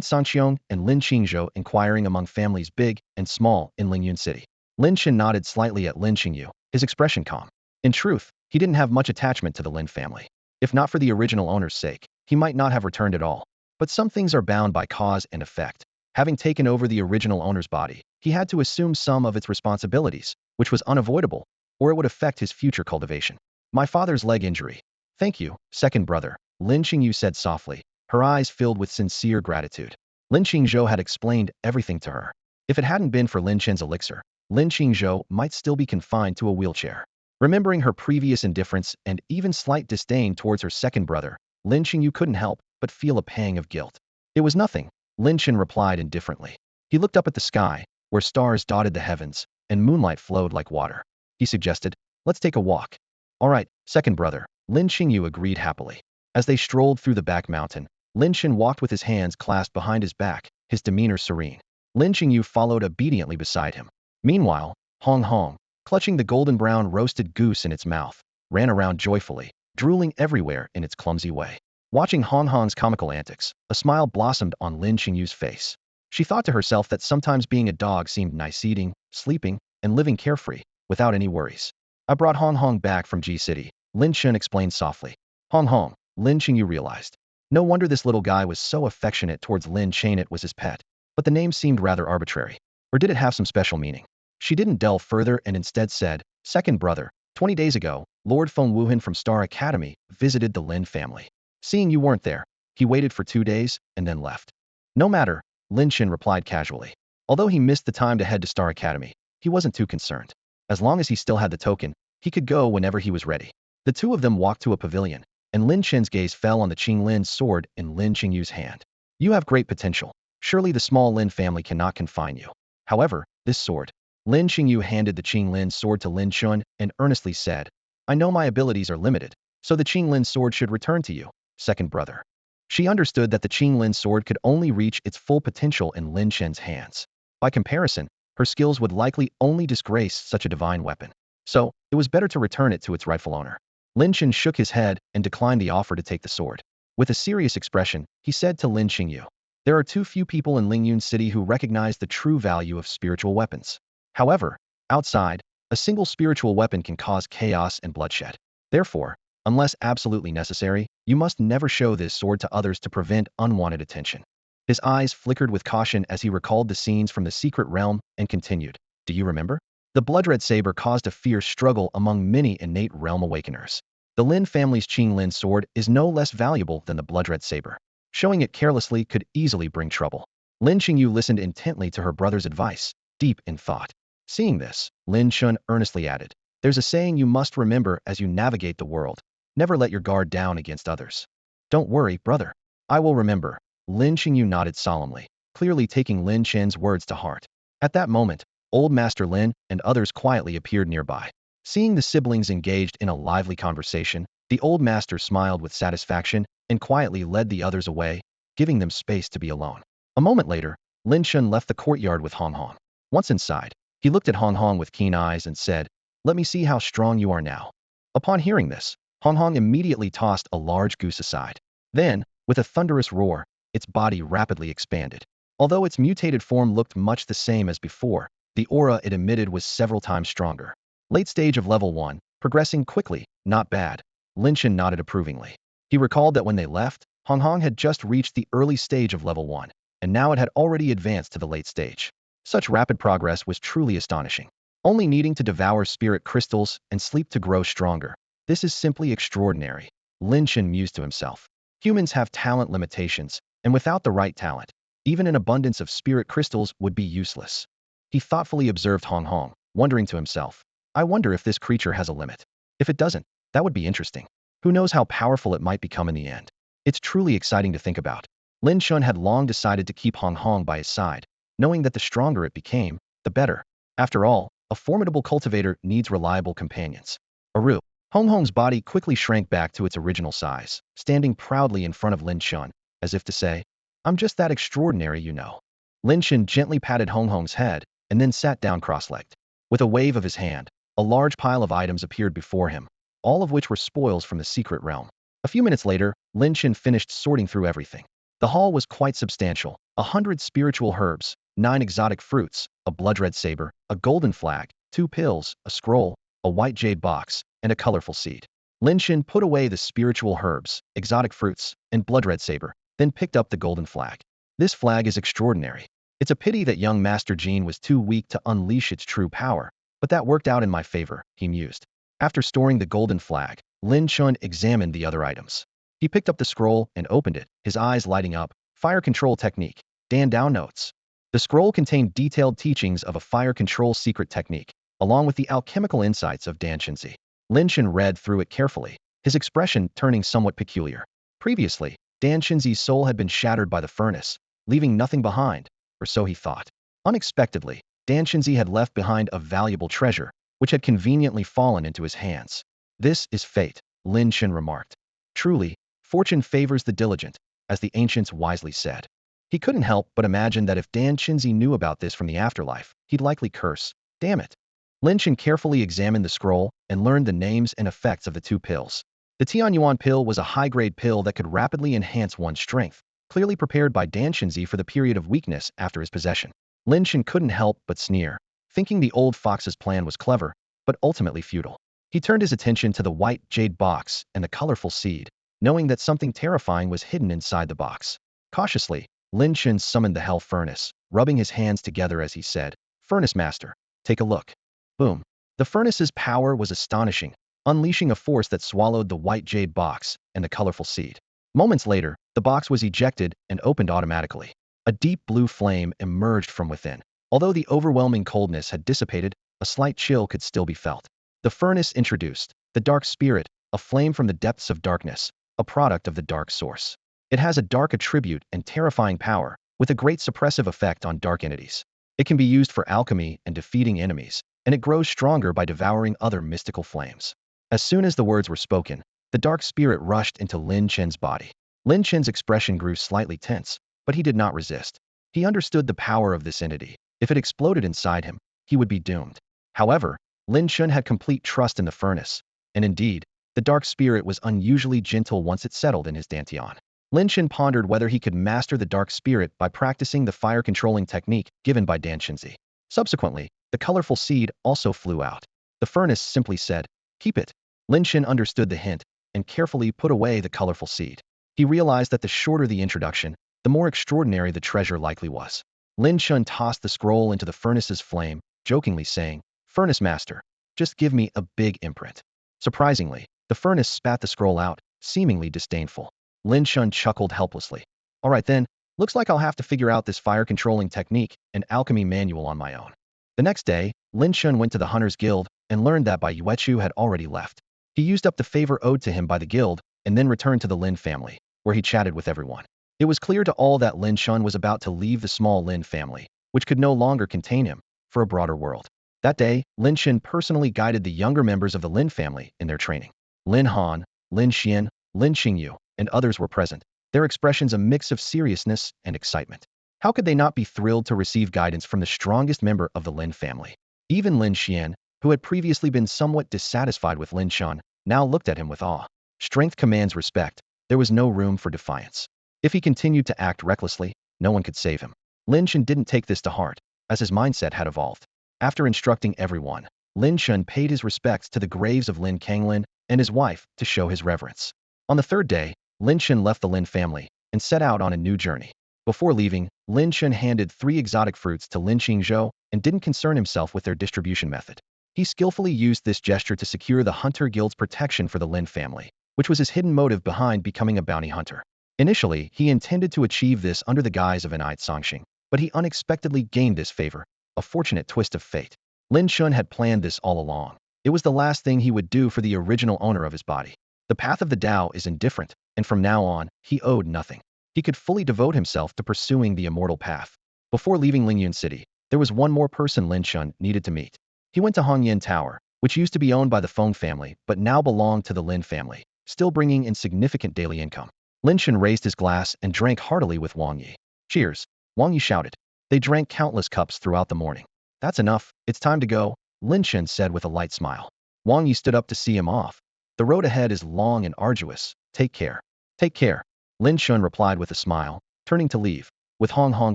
Sanqiong and Lin Qingzhou inquiring among families big and small in Lyun City. Lin Chen nodded slightly at Lin Qingyu, his expression calm. In truth, he didn't have much attachment to the Lin family. If not for the original owner's sake, he might not have returned at all. But some things are bound by cause and effect. Having taken over the original owner's body, he had to assume some of its responsibilities, which was unavoidable, or it would affect his future cultivation. My father's leg injury. Thank you, second brother, Lin Qingyu said softly, her eyes filled with sincere gratitude. Lin Qingzhou had explained everything to her. If it hadn't been for Lin Chen's elixir, Lin Qingzhou might still be confined to a wheelchair. Remembering her previous indifference and even slight disdain towards her second brother, Lin Qingyu couldn't help but feel a pang of guilt. It was nothing, Lin Chen replied indifferently. He looked up at the sky, where stars dotted the heavens, and moonlight flowed like water. He suggested, let's take a walk. All right, second brother, Lin Qingyu agreed happily. As they strolled through the back mountain, Lin Chen walked with his hands clasped behind his back, his demeanor serene. Lin Qingyu followed obediently beside him. Meanwhile, Hong Hong, clutching the golden brown roasted goose in its mouth, ran around joyfully, drooling everywhere in its clumsy way. Watching Hong Hong's comical antics, a smile blossomed on Lin Qingyu's face. She thought to herself that sometimes being a dog seemed nice, eating, sleeping, and living carefree, without any worries. I brought Hong Hong back from G City, Lin Chen explained softly. Hong Hong, Lin Qingyu realized. No wonder this little guy was so affectionate towards Lin Chen. It was his pet. But the name seemed rather arbitrary. Or did it have some special meaning? She didn't delve further and instead said, second brother, 20 days ago, Lord Feng Wuhan from Star Academy visited the Lin family. Seeing you weren't there, he waited for 2 days and then left. No matter, Lin Chen replied casually. Although he missed the time to head to Star Academy, he wasn't too concerned. As long as he still had the token, he could go whenever he was ready. The two of them walked to a pavilion, and Lin Chen's gaze fell on the Qinglin's sword in Lin Qingyu's hand. You have great potential. Surely the small Lin family cannot confine you. However, this sword. Lin Qingyu handed the Qinglin's sword to Lin Chen and earnestly said, I know my abilities are limited, so the Qinglin's sword should return to you, second brother. She understood that the Qinglin's sword could only reach its full potential in Lin Chen's hands. By comparison, her skills would likely only disgrace such a divine weapon. So, it was better to return it to its rightful owner. Lin Chen shook his head and declined the offer to take the sword. With a serious expression, he said to Lin Qingyu, there are too few people in Lyun City who recognize the true value of spiritual weapons. However, outside, a single spiritual weapon can cause chaos and bloodshed. Therefore, unless absolutely necessary, you must never show this sword to others to prevent unwanted attention. His eyes flickered with caution as he recalled the scenes from the secret realm and continued, do you remember? The blood-red saber caused a fierce struggle among many innate realm awakeners. The Lin family's Qinglin sword is no less valuable than the blood-red saber. Showing it carelessly could easily bring trouble. Lin Qingyu listened intently to her brother's advice, deep in thought. Seeing this, Lin Chen earnestly added, there's a saying you must remember as you navigate the world. Never let your guard down against others. Don't worry, brother. I will remember. Lin Qingyu nodded solemnly, clearly taking Lin Chen's words to heart. At that moment, Old Master Lin and others quietly appeared nearby. Seeing the siblings engaged in a lively conversation, the old master smiled with satisfaction and quietly led the others away, giving them space to be alone. A moment later, Lin Chen left the courtyard with Hong Hong. Once inside, he looked at Hong Hong with keen eyes and said, let me see how strong you are now. Upon hearing this, Hong Hong immediately tossed a large goose aside. Then, with a thunderous roar, its body rapidly expanded. Although its mutated form looked much the same as before, the aura it emitted was several times stronger. Late stage of level 1, progressing quickly, not bad. Lin Chen nodded approvingly. He recalled that when they left, Hong Hong had just reached the early stage of level 1, and now it had already advanced to the late stage. Such rapid progress was truly astonishing. Only needing to devour spirit crystals and sleep to grow stronger. This is simply extraordinary. Lin Chen mused to himself. Humans have talent limitations, and without the right talent, even an abundance of spirit crystals would be useless. He thoughtfully observed Hong Hong, wondering to himself, I wonder if this creature has a limit. If it doesn't, that would be interesting. Who knows how powerful it might become in the end. It's truly exciting to think about. Lin Chen had long decided to keep Hong Hong by his side, knowing that the stronger it became, the better. After all, a formidable cultivator needs reliable companions. Aru. Hong Hong's body quickly shrank back to its original size, standing proudly in front of Lin Chen, as if to say, I'm just that extraordinary, you know. Lin Chen gently patted Hong Hong's head, and then sat down cross-legged. With a wave of his hand, a large pile of items appeared before him, all of which were spoils from the secret realm. A few minutes later, Lin Chen finished sorting through everything. The haul was quite substantial: 100 spiritual herbs, 9 exotic fruits, a blood-red saber, a golden flag, 2 pills, a scroll, a white jade box, and a colorful seed. Lin Chen put away the spiritual herbs, exotic fruits, and blood-red saber, then picked up the golden flag. This flag is extraordinary. It's a pity that young Master Jean was too weak to unleash its true power, but that worked out in my favor, he mused. After storing the golden flag, Lin Chen examined the other items. He picked up the scroll and opened it, his eyes lighting up. Fire control technique. Dan down notes. The scroll contained detailed teachings of a fire control secret technique, along with the alchemical insights of Dan Chenzi. Lin Chen read through it carefully, his expression turning somewhat peculiar. Previously, Dan Chenzi's soul had been shattered by the furnace, leaving nothing behind, or so he thought. Unexpectedly, Dan Chenzi had left behind a valuable treasure, which had conveniently fallen into his hands. This is fate, Lin Chen remarked. Truly, fortune favors the diligent, as the ancients wisely said. He couldn't help but imagine that if Dan Chenzi knew about this from the afterlife, he'd likely curse. Damn it. Lin Chen carefully examined the scroll and learned the names and effects of the 2 pills. The Tianyuan pill was a high-grade pill that could rapidly enhance one's strength, clearly prepared by Dan Chenzi for the period of weakness after his possession. Lin Chen couldn't help but sneer, thinking the old fox's plan was clever, but ultimately futile. He turned his attention to the white jade box and the colorful seed, knowing that something terrifying was hidden inside the box. Cautiously, Lin Chen summoned the hell furnace, rubbing his hands together as he said, Furnace Master, take a look. Boom. The furnace's power was astonishing, unleashing a force that swallowed the white jade box and the colorful seed. Moments later, the box was ejected and opened automatically. A deep blue flame emerged from within. Although the overwhelming coldness had dissipated, a slight chill could still be felt. The furnace introduced the dark spirit, a flame from the depths of darkness, a product of the dark source. It has a dark attribute and terrifying power, with a great suppressive effect on dark entities. It can be used for alchemy and defeating enemies, and it grows stronger by devouring other mystical flames. As soon as the words were spoken, the dark spirit rushed into Lin Chen's body. Lin Chen's expression grew slightly tense, but he did not resist. He understood the power of this entity. If it exploded inside him, he would be doomed. However, Lin Chen had complete trust in the furnace, and indeed, the dark spirit was unusually gentle once it settled in his dantian. Lin Chen pondered whether he could master the dark spirit by practicing the fire-controlling technique given by Dan Chenzi. Subsequently, the colorful seed also flew out. The furnace simply said, keep it. Lin Chen understood the hint and carefully put away the colorful seed. He realized that the shorter the introduction, the more extraordinary the treasure likely was. Lin Chen tossed the scroll into the furnace's flame, jokingly saying, Furnace Master, just give me a big imprint. Surprisingly, the furnace spat the scroll out, seemingly disdainful. Lin Chen chuckled helplessly. All right then, looks like I'll have to figure out this fire-controlling technique and alchemy manual on my own. The next day, Lin Chen went to the Hunters Guild and learned that Bai Yuechu had already left. He used up the favor owed to him by the guild and then returned to the Lin family, where he chatted with everyone. It was clear to all that Lin Chen was about to leave the small Lin family, which could no longer contain him, for a broader world. That day, Lin Chen personally guided the younger members of the Lin family in their training. Lin Han, Lin Xian, Lin Qingyu, and others were present, their expressions a mix of seriousness and excitement. How could they not be thrilled to receive guidance from the strongest member of the Lin family? Even Lin Xian, who had previously been somewhat dissatisfied with Lin Chen, now looked at him with awe. Strength commands respect. There was no room for defiance. If he continued to act recklessly, no one could save him. Lin Chen didn't take this to heart, as his mindset had evolved. After instructing everyone, Lin Chen paid his respects to the graves of Lin Kanglin and his wife to show his reverence. On the third day, Lin Chen left the Lin family and set out on a new journey. Before leaving, Lin Chen handed 3 exotic fruits to Lin Qingzhou and didn't concern himself with their distribution method. He skillfully used this gesture to secure the Hunter Guild's protection for the Lin family, which was his hidden motive behind becoming a bounty hunter. Initially, he intended to achieve this under the guise of innate sanxing, but he unexpectedly gained this favor, a fortunate twist of fate. Lin Chen had planned this all along. It was the last thing he would do for the original owner of his body. The path of the Tao is indifferent, and from now on, he owed nothing. He could fully devote himself to pursuing the immortal path. Before leaving Lyun City, there was one more person Lin Chen needed to meet. He went to Hongyan Tower, which used to be owned by the Feng family but now belonged to the Lin family, still bringing in significant daily income. Lin Chen raised his glass and drank heartily with Wang Yi. Cheers, Wang Yi shouted. They drank countless cups throughout the morning. That's enough, it's time to go, Lin Chen said with a light smile. Wang Yi stood up to see him off. The road ahead is long and arduous, take care. Take care, Lin Chen replied with a smile, turning to leave, with Hong Hong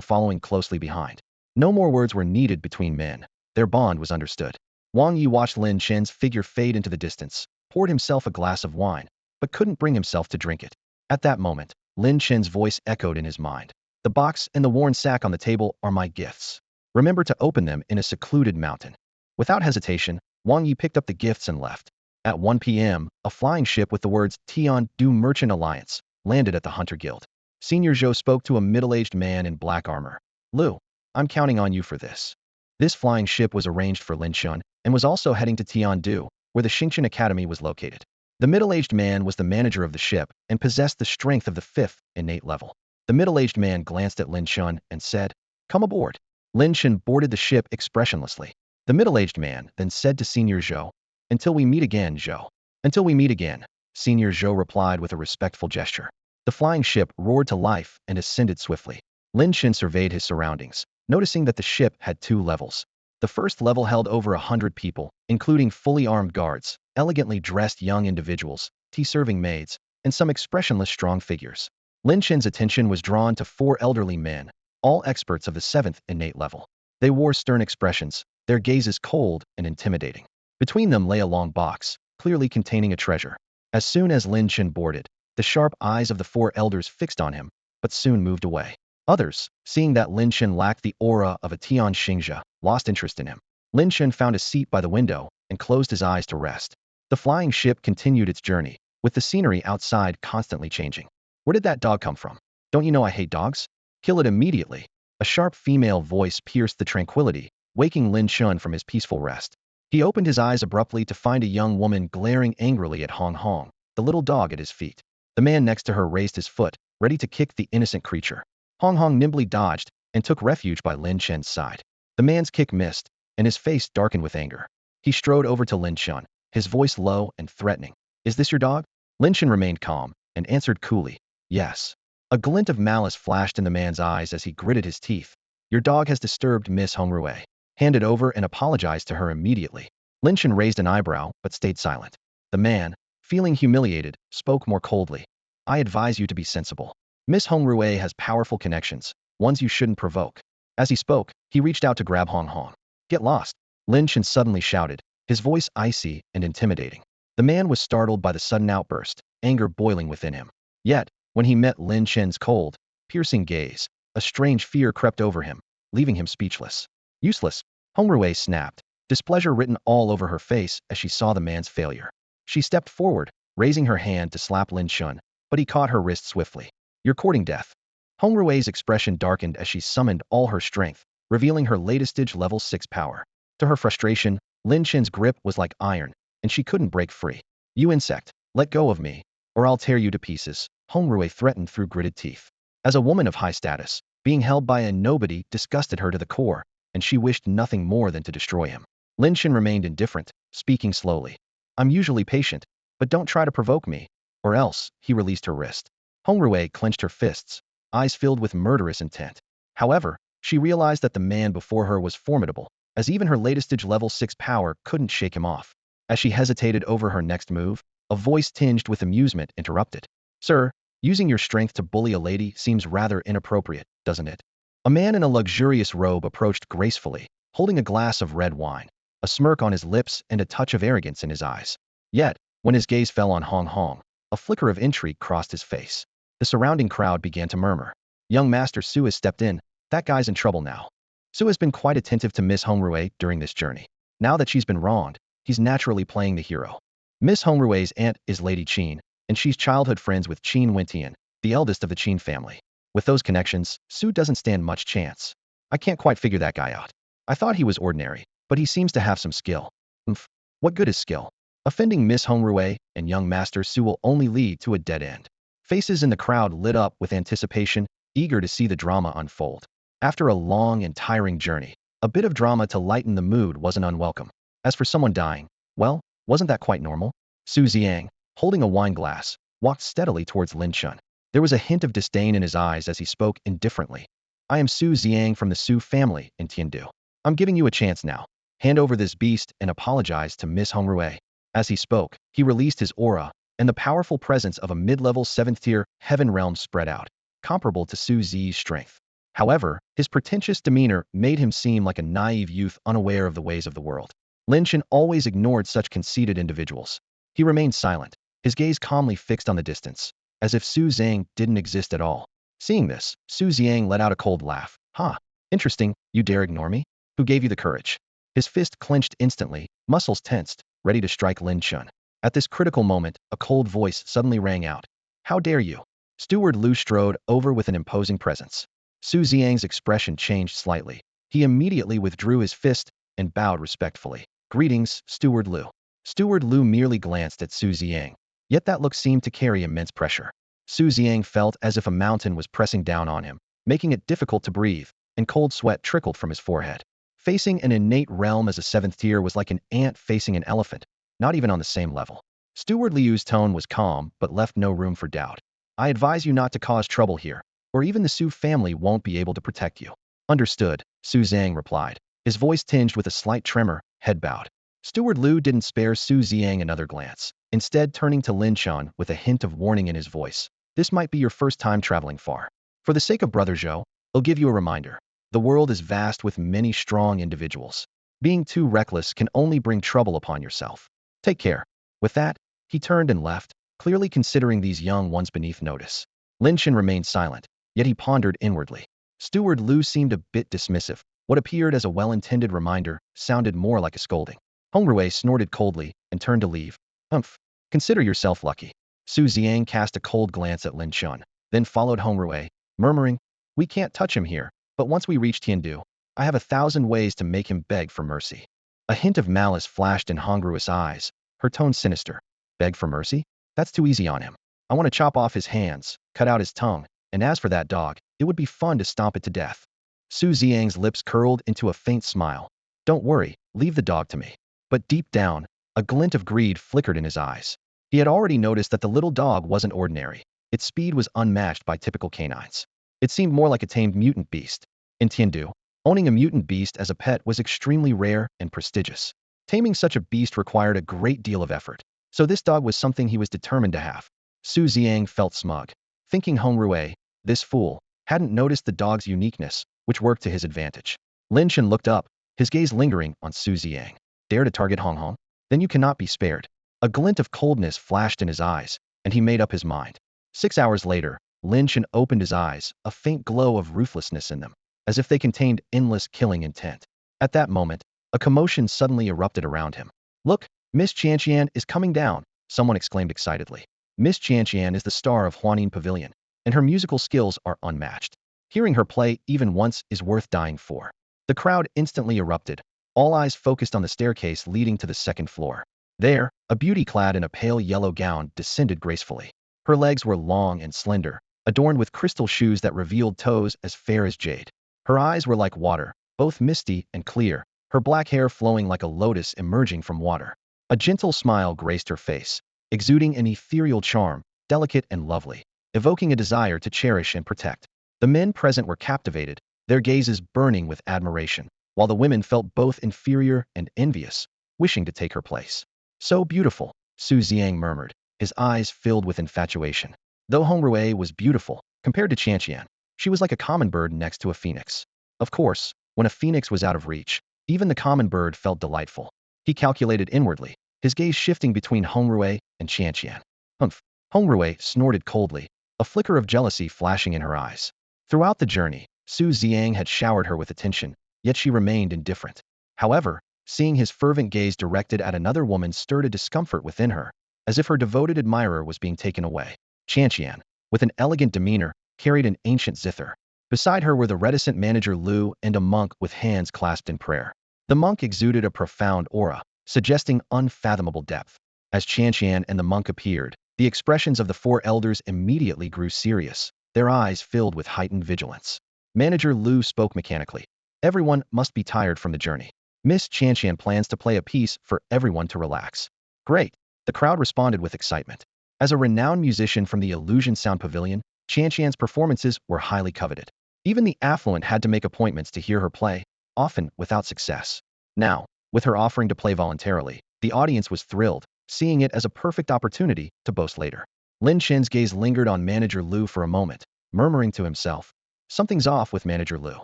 following closely behind. No more words were needed between men. Their bond was understood. Wang Yi watched Lin Chen's figure fade into the distance, poured himself a glass of wine, but couldn't bring himself to drink it. At that moment, Lin Chen's voice echoed in his mind. The box and the worn sack on the table are my gifts. Remember to open them in a secluded mountain. Without hesitation, Wang Yi picked up the gifts and left. At 1 p.m., a flying ship with the words Tian-Du Merchant Alliance landed at the Hunter Guild. Senior Zhou spoke to a middle-aged man in black armor. Lu, I'm counting on you for this. This flying ship was arranged for Lin Chen and was also heading to Tian-Du, where the Xingchen Academy was located. The middle-aged man was the manager of the ship and possessed the strength of the 5th innate level. The middle-aged man glanced at Lin Chen and said, "Come aboard." Lin Chen boarded the ship expressionlessly. The middle-aged man then said to Senior Zhou, "Until we meet again, Zhou." "Until we meet again," Senior Zhou replied with a respectful gesture. The flying ship roared to life and ascended swiftly. Lin Chen surveyed his surroundings, noticing that the ship had 2 levels. The first level held over 100 people, including fully armed guards, elegantly dressed young individuals, tea-serving maids, and some expressionless strong figures. Lin Chen's attention was drawn to 4 elderly men, all experts of the 7th innate level. They wore stern expressions, their gazes cold and intimidating. Between them lay a long box, clearly containing a treasure. As soon as Lin Chen boarded, the sharp eyes of the 4 elders fixed on him, but soon moved away. Others, seeing that Lin Chen lacked the aura of a Tian Xingzhe, lost interest in him. Lin Chen found a seat by the window and closed his eyes to rest. The flying ship continued its journey, with the scenery outside constantly changing. "Where did that dog come from? Don't you know I hate dogs? Kill it immediately." A sharp female voice pierced the tranquility, waking Lin Chen from his peaceful rest. He opened his eyes abruptly to find a young woman glaring angrily at Hong Hong, the little dog at his feet. The man next to her raised his foot, ready to kick the innocent creature. Hong Hong nimbly dodged and took refuge by Lin Chen's side. The man's kick missed, and his face darkened with anger. He strode over to Lin Chen, his voice low and threatening. "Is this your dog?" Lin Chen remained calm and answered coolly, "Yes." A glint of malice flashed in the man's eyes as he gritted his teeth. "Your dog has disturbed Miss Hongrui. Hand it over and apologize to her immediately." Lin Chen raised an eyebrow but stayed silent. The man, feeling humiliated, spoke more coldly. "I advise you to be sensible. Miss Hongrui has powerful connections, ones you shouldn't provoke." As he spoke, he reached out to grab Hong Hong. "Get lost," Lin Chen suddenly shouted, his voice icy and intimidating. The man was startled by the sudden outburst, anger boiling within him. Yet, when he met Lin Chen's cold, piercing gaze, a strange fear crept over him, leaving him speechless. "Useless," Hongrui snapped, displeasure written all over her face as she saw the man's failure. She stepped forward, raising her hand to slap Lin Chen, but he caught her wrist swiftly. "You're courting death." Hongrui's expression darkened as she summoned all her strength, revealing her latest stage level 6 power. To her frustration, Lin Chen's grip was like iron, and she couldn't break free. "You insect, let go of me, or I'll tear you to pieces," Hongrui threatened through gritted teeth. As a woman of high status, being held by a nobody disgusted her to the core, and she wished nothing more than to destroy him. Lin Chen remained indifferent, speaking slowly. "I'm usually patient, but don't try to provoke me, or else," he released her wrist. Hongrui clenched her fists, eyes filled with murderous intent. However, she realized that the man before her was formidable, as even her latest stage level 6 power couldn't shake him off. As she hesitated over her next move, a voice tinged with amusement interrupted. "Sir, using your strength to bully a lady seems rather inappropriate, doesn't it?" A man in a luxurious robe approached gracefully, holding a glass of red wine, a smirk on his lips and a touch of arrogance in his eyes. Yet, when his gaze fell on Hong Hong, a flicker of intrigue crossed his face. The surrounding crowd began to murmur. Young Master Su has stepped in, that guy's in trouble now. Su has been quite attentive to Miss Hongrui during this journey. Now that she's been wronged, he's naturally playing the hero. Miss Hongrui's aunt is Lady Qin, and she's childhood friends with Qin Wentian, the eldest of the Qin family. With those connections, Su doesn't stand much chance. I can't quite figure that guy out. I thought he was ordinary, but he seems to have some skill. Oomph. What good is skill? Offending Miss Hongrue and young Master Su will only lead to a dead end. Faces in the crowd lit up with anticipation, eager to see the drama unfold. After a long and tiring journey, a bit of drama to lighten the mood wasn't unwelcome. As for someone dying, well, wasn't that quite normal? Su Xiang, holding a wine glass, walked steadily towards Lin Chen. There was a hint of disdain in his eyes as he spoke indifferently. I am Su Xiang from the Su family in Tiandu. I'm giving you a chance now. Hand over this beast and apologize to Miss Hongrue. As he spoke, he released his aura, and the powerful presence of a mid-level 7th-tier heaven realm spread out, comparable to Su Zi's strength. However, his pretentious demeanor made him seem like a naive youth unaware of the ways of the world. Lin Chen always ignored such conceited individuals. He remained silent, his gaze calmly fixed on the distance, as if Su Xiang didn't exist at all. Seeing this, Su Xiang let out a cold laugh. Ha! Interesting, you dare ignore me? Who gave you the courage? His fist clenched instantly, muscles tensed, ready to strike Lin Chen. At this critical moment, a cold voice suddenly rang out. How dare you? Steward Lu strode over with an imposing presence. Su Xiang's expression changed slightly. He immediately withdrew his fist and bowed respectfully. Greetings, Steward Lu. Steward Lu merely glanced at Su Xiang, yet that look seemed to carry immense pressure. Su Xiang felt as if a mountain was pressing down on him, making it difficult to breathe, and cold sweat trickled from his forehead. Facing an innate realm as a 7th tier was like an ant facing an elephant, not even on the same level. Steward Liu's tone was calm but left no room for doubt. I advise you not to cause trouble here, or even the Su family won't be able to protect you. Understood, Su Xiang replied, his voice tinged with a slight tremor, head bowed. Steward Lu didn't spare Su Xiang another glance, instead turning to Lin Chen with a hint of warning in his voice. This might be your first time traveling far. For the sake of Brother Zhou, I'll give you a reminder. The world is vast with many strong individuals. Being too reckless can only bring trouble upon yourself. Take care. With that, he turned and left, clearly considering these young ones beneath notice. Lin Chen remained silent, yet he pondered inwardly. Steward Lu seemed a bit dismissive. What appeared as a well-intended reminder sounded more like a scolding. Hongrue snorted coldly and turned to leave. Umph. Consider yourself lucky. Su Xiang cast a cold glance at Lin Chen, then followed Hongrue, murmuring, we can't touch him here, but once we reach Tiandu, I have 1,000 ways to make him beg for mercy. A hint of malice flashed in Hongrue's eyes, her tone sinister. Beg for mercy? That's too easy on him. I want to chop off his hands, cut out his tongue, and as for that dog, it would be fun to stomp it to death. Su Xiang's lips curled into a faint smile. Don't worry, leave the dog to me. But deep down, a glint of greed flickered in his eyes. He had already noticed that the little dog wasn't ordinary. Its speed was unmatched by typical canines. It seemed more like a tamed mutant beast. In Tiandu, owning a mutant beast as a pet was extremely rare and prestigious. Taming such a beast required a great deal of effort, so this dog was something he was determined to have. Su Xiang felt smug, thinking Hongrue, this fool, hadn't noticed the dog's uniqueness, which worked to his advantage. Lin Chen looked up, his gaze lingering on Su Xiang. Dare to target Hong Hong? Then you cannot be spared. A glint of coldness flashed in his eyes, and he made up his mind. 6 hours later, Lin Chen opened his eyes, a faint glow of ruthlessness in them, as if they contained endless killing intent. At that moment, a commotion suddenly erupted around him. Look, Miss Qianqian is coming down, someone exclaimed excitedly. Miss Qianqian is the star of Huanin Pavilion, and her musical skills are unmatched. Hearing her play even once is worth dying for. The crowd instantly erupted, all eyes focused on the staircase leading to the 2nd floor. There, a beauty clad in a pale yellow gown descended gracefully. Her legs were long and slender, adorned with crystal shoes that revealed toes as fair as jade. Her eyes were like water, both misty and clear, her black hair flowing like a lotus emerging from water. A gentle smile graced her face, exuding an ethereal charm, delicate and lovely, evoking a desire to cherish and protect. The men present were captivated, their gazes burning with admiration, while the women felt both inferior and envious, wishing to take her place. So beautiful, Su Xiang murmured, his eyes filled with infatuation. Though Hongrue was beautiful, compared to Qianqian, she was like a common bird next to a phoenix. Of course, when a phoenix was out of reach, even the common bird felt delightful. He calculated inwardly, his gaze shifting between Hongrue and Qianqian. Humph. Hongrue snorted coldly, a flicker of jealousy flashing in her eyes. Throughout the journey, Su Xiang had showered her with attention, yet she remained indifferent. However, seeing his fervent gaze directed at another woman stirred a discomfort within her, as if her devoted admirer was being taken away. Qianqian, with an elegant demeanor, carried an ancient zither. Beside her were the reticent manager Lu and a monk with hands clasped in prayer. The monk exuded a profound aura, suggesting unfathomable depth. As Qian and the monk appeared, the expressions of the four elders immediately grew serious, their eyes filled with heightened vigilance. Manager Lu spoke mechanically. Everyone must be tired from the journey. Miss Qian plans to play a piece for everyone to relax. Great. The crowd responded with excitement. As a renowned musician from the Illusion Sound Pavilion, Qian's performances were highly coveted. Even the affluent had to make appointments to hear her play, often without success. Now, with her offering to play voluntarily, the audience was thrilled, seeing it as a perfect opportunity to boast later. Lin Chen's gaze lingered on Manager Lu for a moment, murmuring to himself, "Something's off with Manager Lu.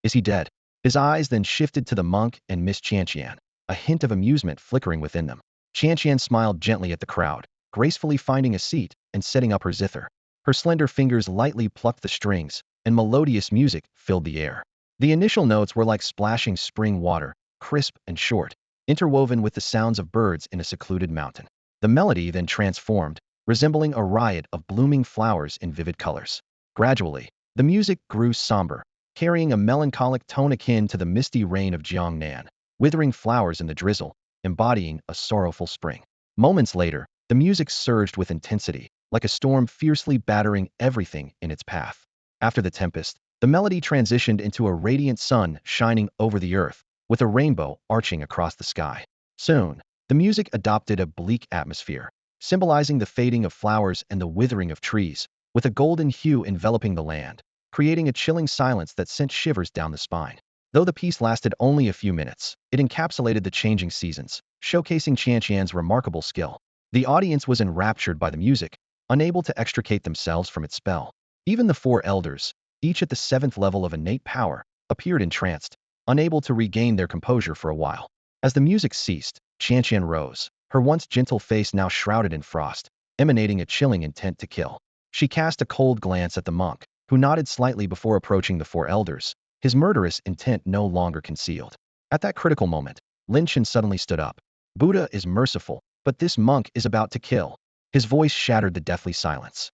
Is he dead?" His eyes then shifted to the monk and Miss Qian, a hint of amusement flickering within them. Qian smiled gently at the crowd, gracefully finding a seat and setting up her zither. Her slender fingers lightly plucked the strings, and melodious music filled the air. The initial notes were like splashing spring water, crisp and short, interwoven with the sounds of birds in a secluded mountain. The melody then transformed, resembling a riot of blooming flowers in vivid colors. Gradually, the music grew somber, carrying a melancholic tone akin to the misty rain of Jiangnan, withering flowers in the drizzle, embodying a sorrowful spring. Moments later, the music surged with intensity, like a storm fiercely battering everything in its path. After the tempest, the melody transitioned into a radiant sun shining over the earth, with a rainbow arching across the sky. Soon, the music adopted a bleak atmosphere, symbolizing the fading of flowers and the withering of trees, with a golden hue enveloping the land, creating a chilling silence that sent shivers down the spine. Though the piece lasted only a few minutes, it encapsulated the changing seasons, showcasing Qian's remarkable skill. The audience was enraptured by the music, unable to extricate themselves from its spell. Even the four elders, each at the 7th level of innate power, appeared entranced, unable to regain their composure for a while. As the music ceased, Qian rose, her once gentle face now shrouded in frost, emanating a chilling intent to kill. She cast a cold glance at the monk, who nodded slightly before approaching the four elders, his murderous intent no longer concealed. At that critical moment, Lin Chen suddenly stood up. "Buddha is merciful, but this monk is about to kill." His voice shattered the deathly silence.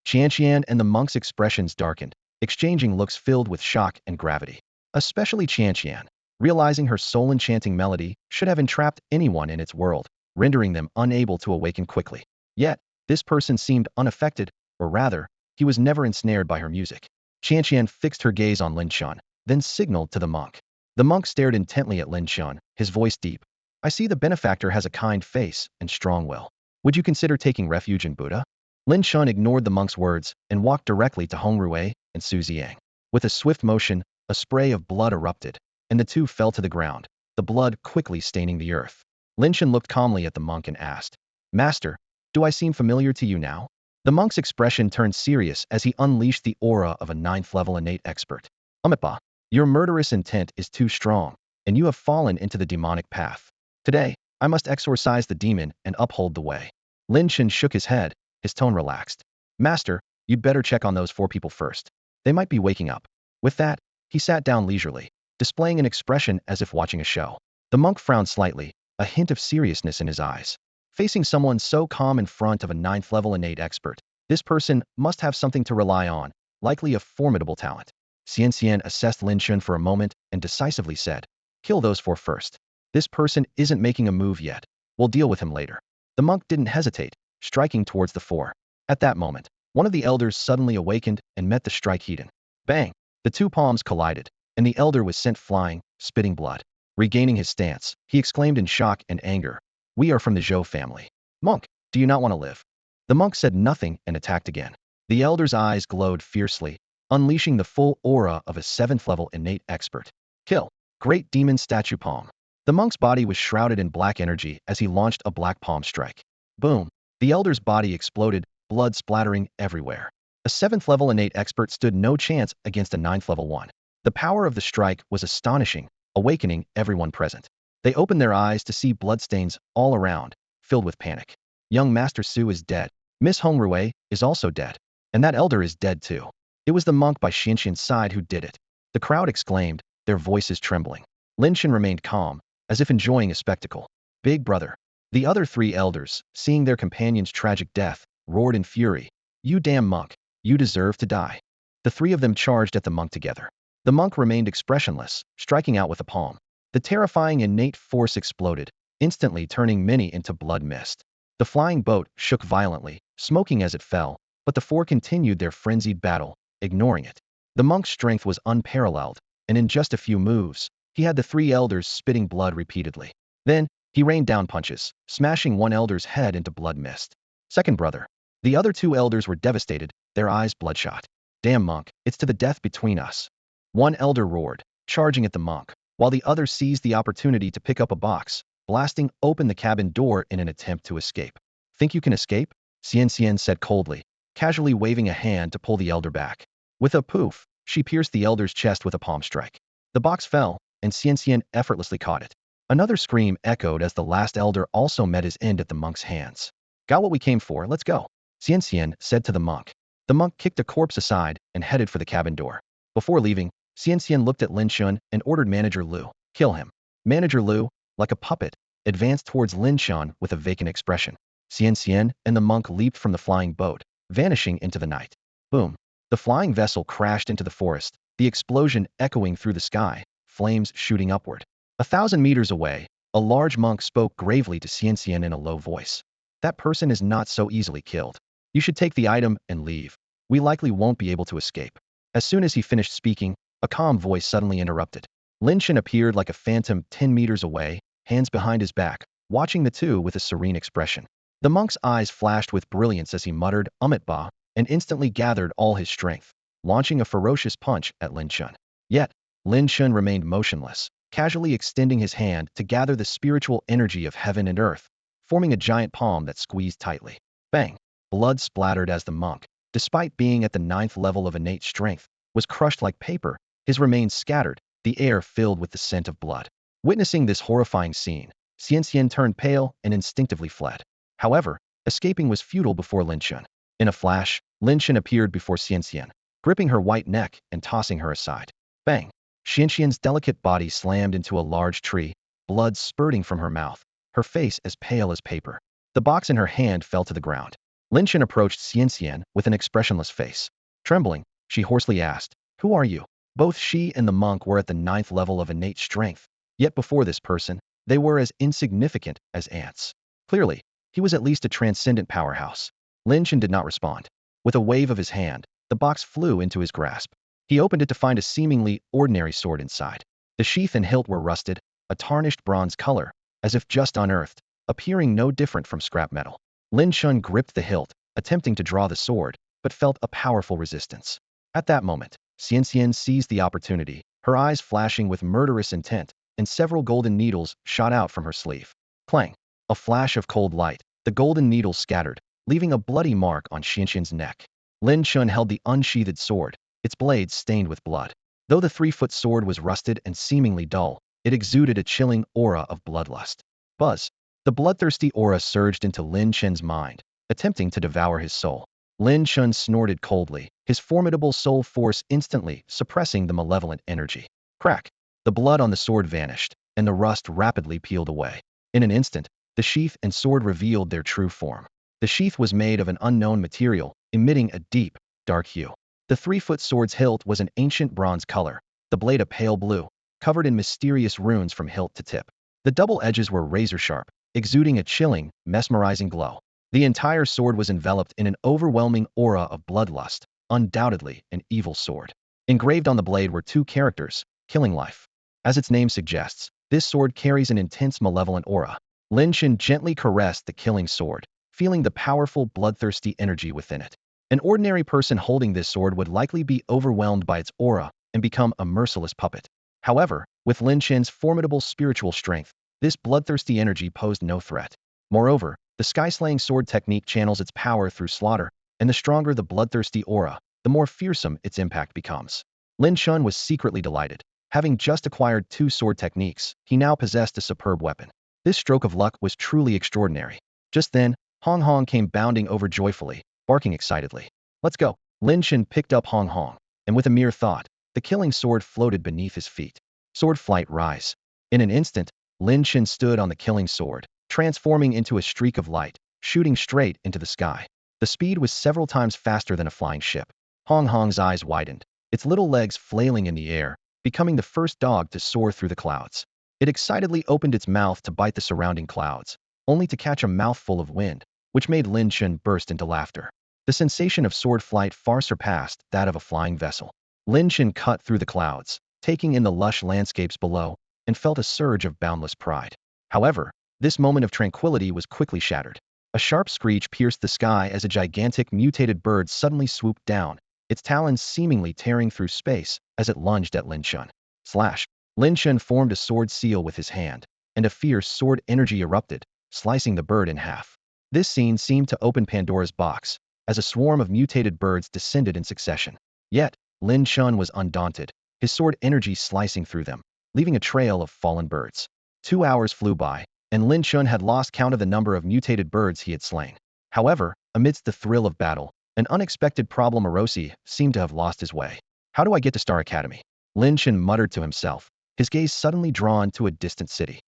Qian and the monk's expressions darkened, exchanging looks filled with shock and gravity. Especially Qian, realizing her soul-enchanting melody should have entrapped anyone in its world, rendering them unable to awaken quickly. Yet, this person seemed unaffected, or rather, he was never ensnared by her music. Qian fixed her gaze on Lin Chen, then signaled to the monk. The monk stared intently at Lin Chen, his voice deep. "I see the benefactor has a kind face and strong will. Would you consider taking refuge in Buddha?" Lin Chen ignored the monk's words and walked directly to Hong Rui and Su Ziang. With a swift motion, a spray of blood erupted, and the two fell to the ground, the blood quickly staining the earth. Lin Chen looked calmly at the monk and asked, "Master, do I seem familiar to you now?" The monk's expression turned serious as he unleashed the aura of a 9th-level innate expert. "Umipa, your murderous intent is too strong, and you have fallen into the demonic path. Today, I must exorcise the demon and uphold the way." Lin Chen shook his head, his tone relaxed. "Master, you'd better check on those four people first. They might be waking up." With that, he sat down leisurely, displaying an expression as if watching a show. The monk frowned slightly, a hint of seriousness in his eyes. Facing someone so calm in front of a 9th-level innate expert, this person must have something to rely on, likely a formidable talent. Xian assessed Lin Chen for a moment and decisively said, "Kill those four first. This person isn't making a move yet. We'll deal with him later." The monk didn't hesitate, striking towards the four. At that moment, one of the elders suddenly awakened and met the strike heat. Bang! The two palms collided, and the elder was sent flying, spitting blood. Regaining his stance, he exclaimed in shock and anger, "We are from the Zhou family. Monk, do you not want to live?" The monk said nothing and attacked again. The elder's eyes glowed fiercely, unleashing the full aura of a 7th-level innate expert. "Kill! Great demon statue palm." The monk's body was shrouded in black energy as he launched a black palm strike. Boom! The elder's body exploded, blood splattering everywhere. A 7th-level innate expert stood no chance against a 9th-level one. The power of the strike was astonishing, awakening everyone present. They opened their eyes to see bloodstains all around, filled with panic. Young Master Su is dead. Miss Hong Rui is also dead. And that elder is dead too. It was the monk by Xianxian's side who did it. The crowd exclaimed, their voices trembling. Lin Chen remained calm, as if enjoying a spectacle. "Big brother." The other three elders, seeing their companion's tragic death, roared in fury. "You damn monk. You deserve to die." The three of them charged at the monk together. The monk remained expressionless, striking out with a palm. The terrifying innate force exploded, instantly turning many into blood mist. The flying boat shook violently, smoking as it fell, but the four continued their frenzied battle, ignoring it. The monk's strength was unparalleled, and in just a few moves, he had the three elders spitting blood repeatedly. Then, he rained down punches, smashing one elder's head into blood mist. Second brother. The other two elders were devastated, their eyes bloodshot. "Damn monk, it's to the death between us." One elder roared, charging at the monk, while the other seized the opportunity to pick up a box, blasting open the cabin door in an attempt to escape. "Think you can escape?" Xian said coldly, casually waving a hand to pull the elder back. With a poof, she pierced the elder's chest with a palm strike. The box fell, and Xian effortlessly caught it. Another scream echoed as the last elder also met his end at the monk's hands. "Got what we came for, let's go," Xian said to the monk. The monk kicked a corpse aside and headed for the cabin door. Before leaving, Xian looked at Lin Chen and ordered Manager Lu, "Kill him." Manager Lu, like a puppet, advanced towards Lin Chen with a vacant expression. Xian and the monk leaped from the flying boat, vanishing into the night. Boom. The flying vessel crashed into the forest, the explosion echoing through the sky, flames shooting upward. 1,000 meters away, a large monk spoke gravely to Xian in a low voice. "That person is not so easily killed. You should take the item and leave. We likely won't be able to escape." As soon as he finished speaking, a calm voice suddenly interrupted. Lin Chen appeared like a phantom 10 meters away, hands behind his back, watching the two with a serene expression. The monk's eyes flashed with brilliance as he muttered, "Amit Ba," and instantly gathered all his strength, launching a ferocious punch at Lin Chen. Yet, Lin Chen remained motionless, casually extending his hand to gather the spiritual energy of heaven and earth, forming a giant palm that squeezed tightly. Bang! Blood splattered as the monk, despite being at the 9th level of innate strength, was crushed like paper, his remains scattered, the air filled with the scent of blood. Witnessing this horrifying scene, Xian turned pale and instinctively fled. However, escaping was futile before Lin Chen. In a flash, Lin Chen appeared before Xian, gripping her white neck and tossing her aside. Bang! Xian's delicate body slammed into a large tree, blood spurting from her mouth, her face as pale as paper. The box in her hand fell to the ground. Lin Chen approached Xian with an expressionless face. Trembling, she hoarsely asked, "Who are you?" Both she and the monk were at the 9th level of innate strength, yet before this person, they were as insignificant as ants. Clearly, he was at least a transcendent powerhouse. Lin Chen did not respond. With a wave of his hand, the box flew into his grasp. He opened it to find a seemingly ordinary sword inside. The sheath and hilt were rusted, a tarnished bronze color, as if just unearthed, appearing no different from scrap metal. Lin Chen gripped the hilt, attempting to draw the sword, but felt a powerful resistance. At that moment, Xian seized the opportunity, her eyes flashing with murderous intent, and several golden needles shot out from her sleeve. Clang! A flash of cold light, the golden needles scattered, leaving a bloody mark on Xian's neck. Lin Chen held the unsheathed sword, its blades stained with blood. Though the 3-foot sword was rusted and seemingly dull, it exuded a chilling aura of bloodlust. Buzz! The bloodthirsty aura surged into Lin Chen's mind, attempting to devour his soul. Lin Chen snorted coldly, his formidable soul force instantly suppressing the malevolent energy. Crack! The blood on the sword vanished, and the rust rapidly peeled away. In an instant, the sheath and sword revealed their true form. The sheath was made of an unknown material, emitting a deep, dark hue. The 3-foot sword's hilt was an ancient bronze color, the blade a pale blue, covered in mysterious runes from hilt to tip. The double edges were razor-sharp, exuding a chilling, mesmerizing glow. The entire sword was enveloped in an overwhelming aura of bloodlust, undoubtedly an evil sword. Engraved on the blade were 2 characters, killing life. As its name suggests, this sword carries an intense malevolent aura. Lin Chen gently caressed the killing sword, feeling the powerful bloodthirsty energy within it. An ordinary person holding this sword would likely be overwhelmed by its aura and become a merciless puppet. However, with Lin Chen's formidable spiritual strength, this bloodthirsty energy posed no threat. Moreover, the sky-slaying sword technique channels its power through slaughter, and the stronger the bloodthirsty aura, the more fearsome its impact becomes. Lin Chen was secretly delighted. Having just acquired 2 sword techniques, he now possessed a superb weapon. This stroke of luck was truly extraordinary. Just then, Hong Hong came bounding over joyfully, barking excitedly. "Let's go." Lin Chen picked up Hong Hong, and with a mere thought, the killing sword floated beneath his feet. Sword flight rise. In an instant, Lin Chen stood on the killing sword, transforming into a streak of light, shooting straight into the sky. The The speed was several times faster than a flying ship. Hong Hong's eyes widened, its little legs flailing in the air, becoming the first dog to soar through the clouds. It excitedly opened its mouth to bite the surrounding clouds, only to catch a mouthful of wind, which made Lin Chen burst into laughter. The sensation of sword flight far surpassed that of a flying vessel. Lin Chen cut through the clouds, taking in the lush landscapes below, and felt a surge of boundless pride. However, this moment of tranquility was quickly shattered. A sharp screech pierced the sky as a gigantic mutated bird suddenly swooped down, its talons seemingly tearing through space as it lunged at Lin Chen. Slash! Lin Chen formed a sword seal with his hand, and a fierce sword energy erupted, slicing the bird in half. This scene seemed to open Pandora's box, as a swarm of mutated birds descended in succession. Yet, Lin Chen was undaunted, his sword energy slicing through them, leaving a trail of fallen birds. 2 hours flew by, and Lin Chen had lost count of the number of mutated birds he had slain. However, amidst the thrill of battle, an unexpected problem arose. He seemed to have lost his way. How do I get to Star Academy? Lin Chen muttered to himself, his gaze suddenly drawn to a distant city.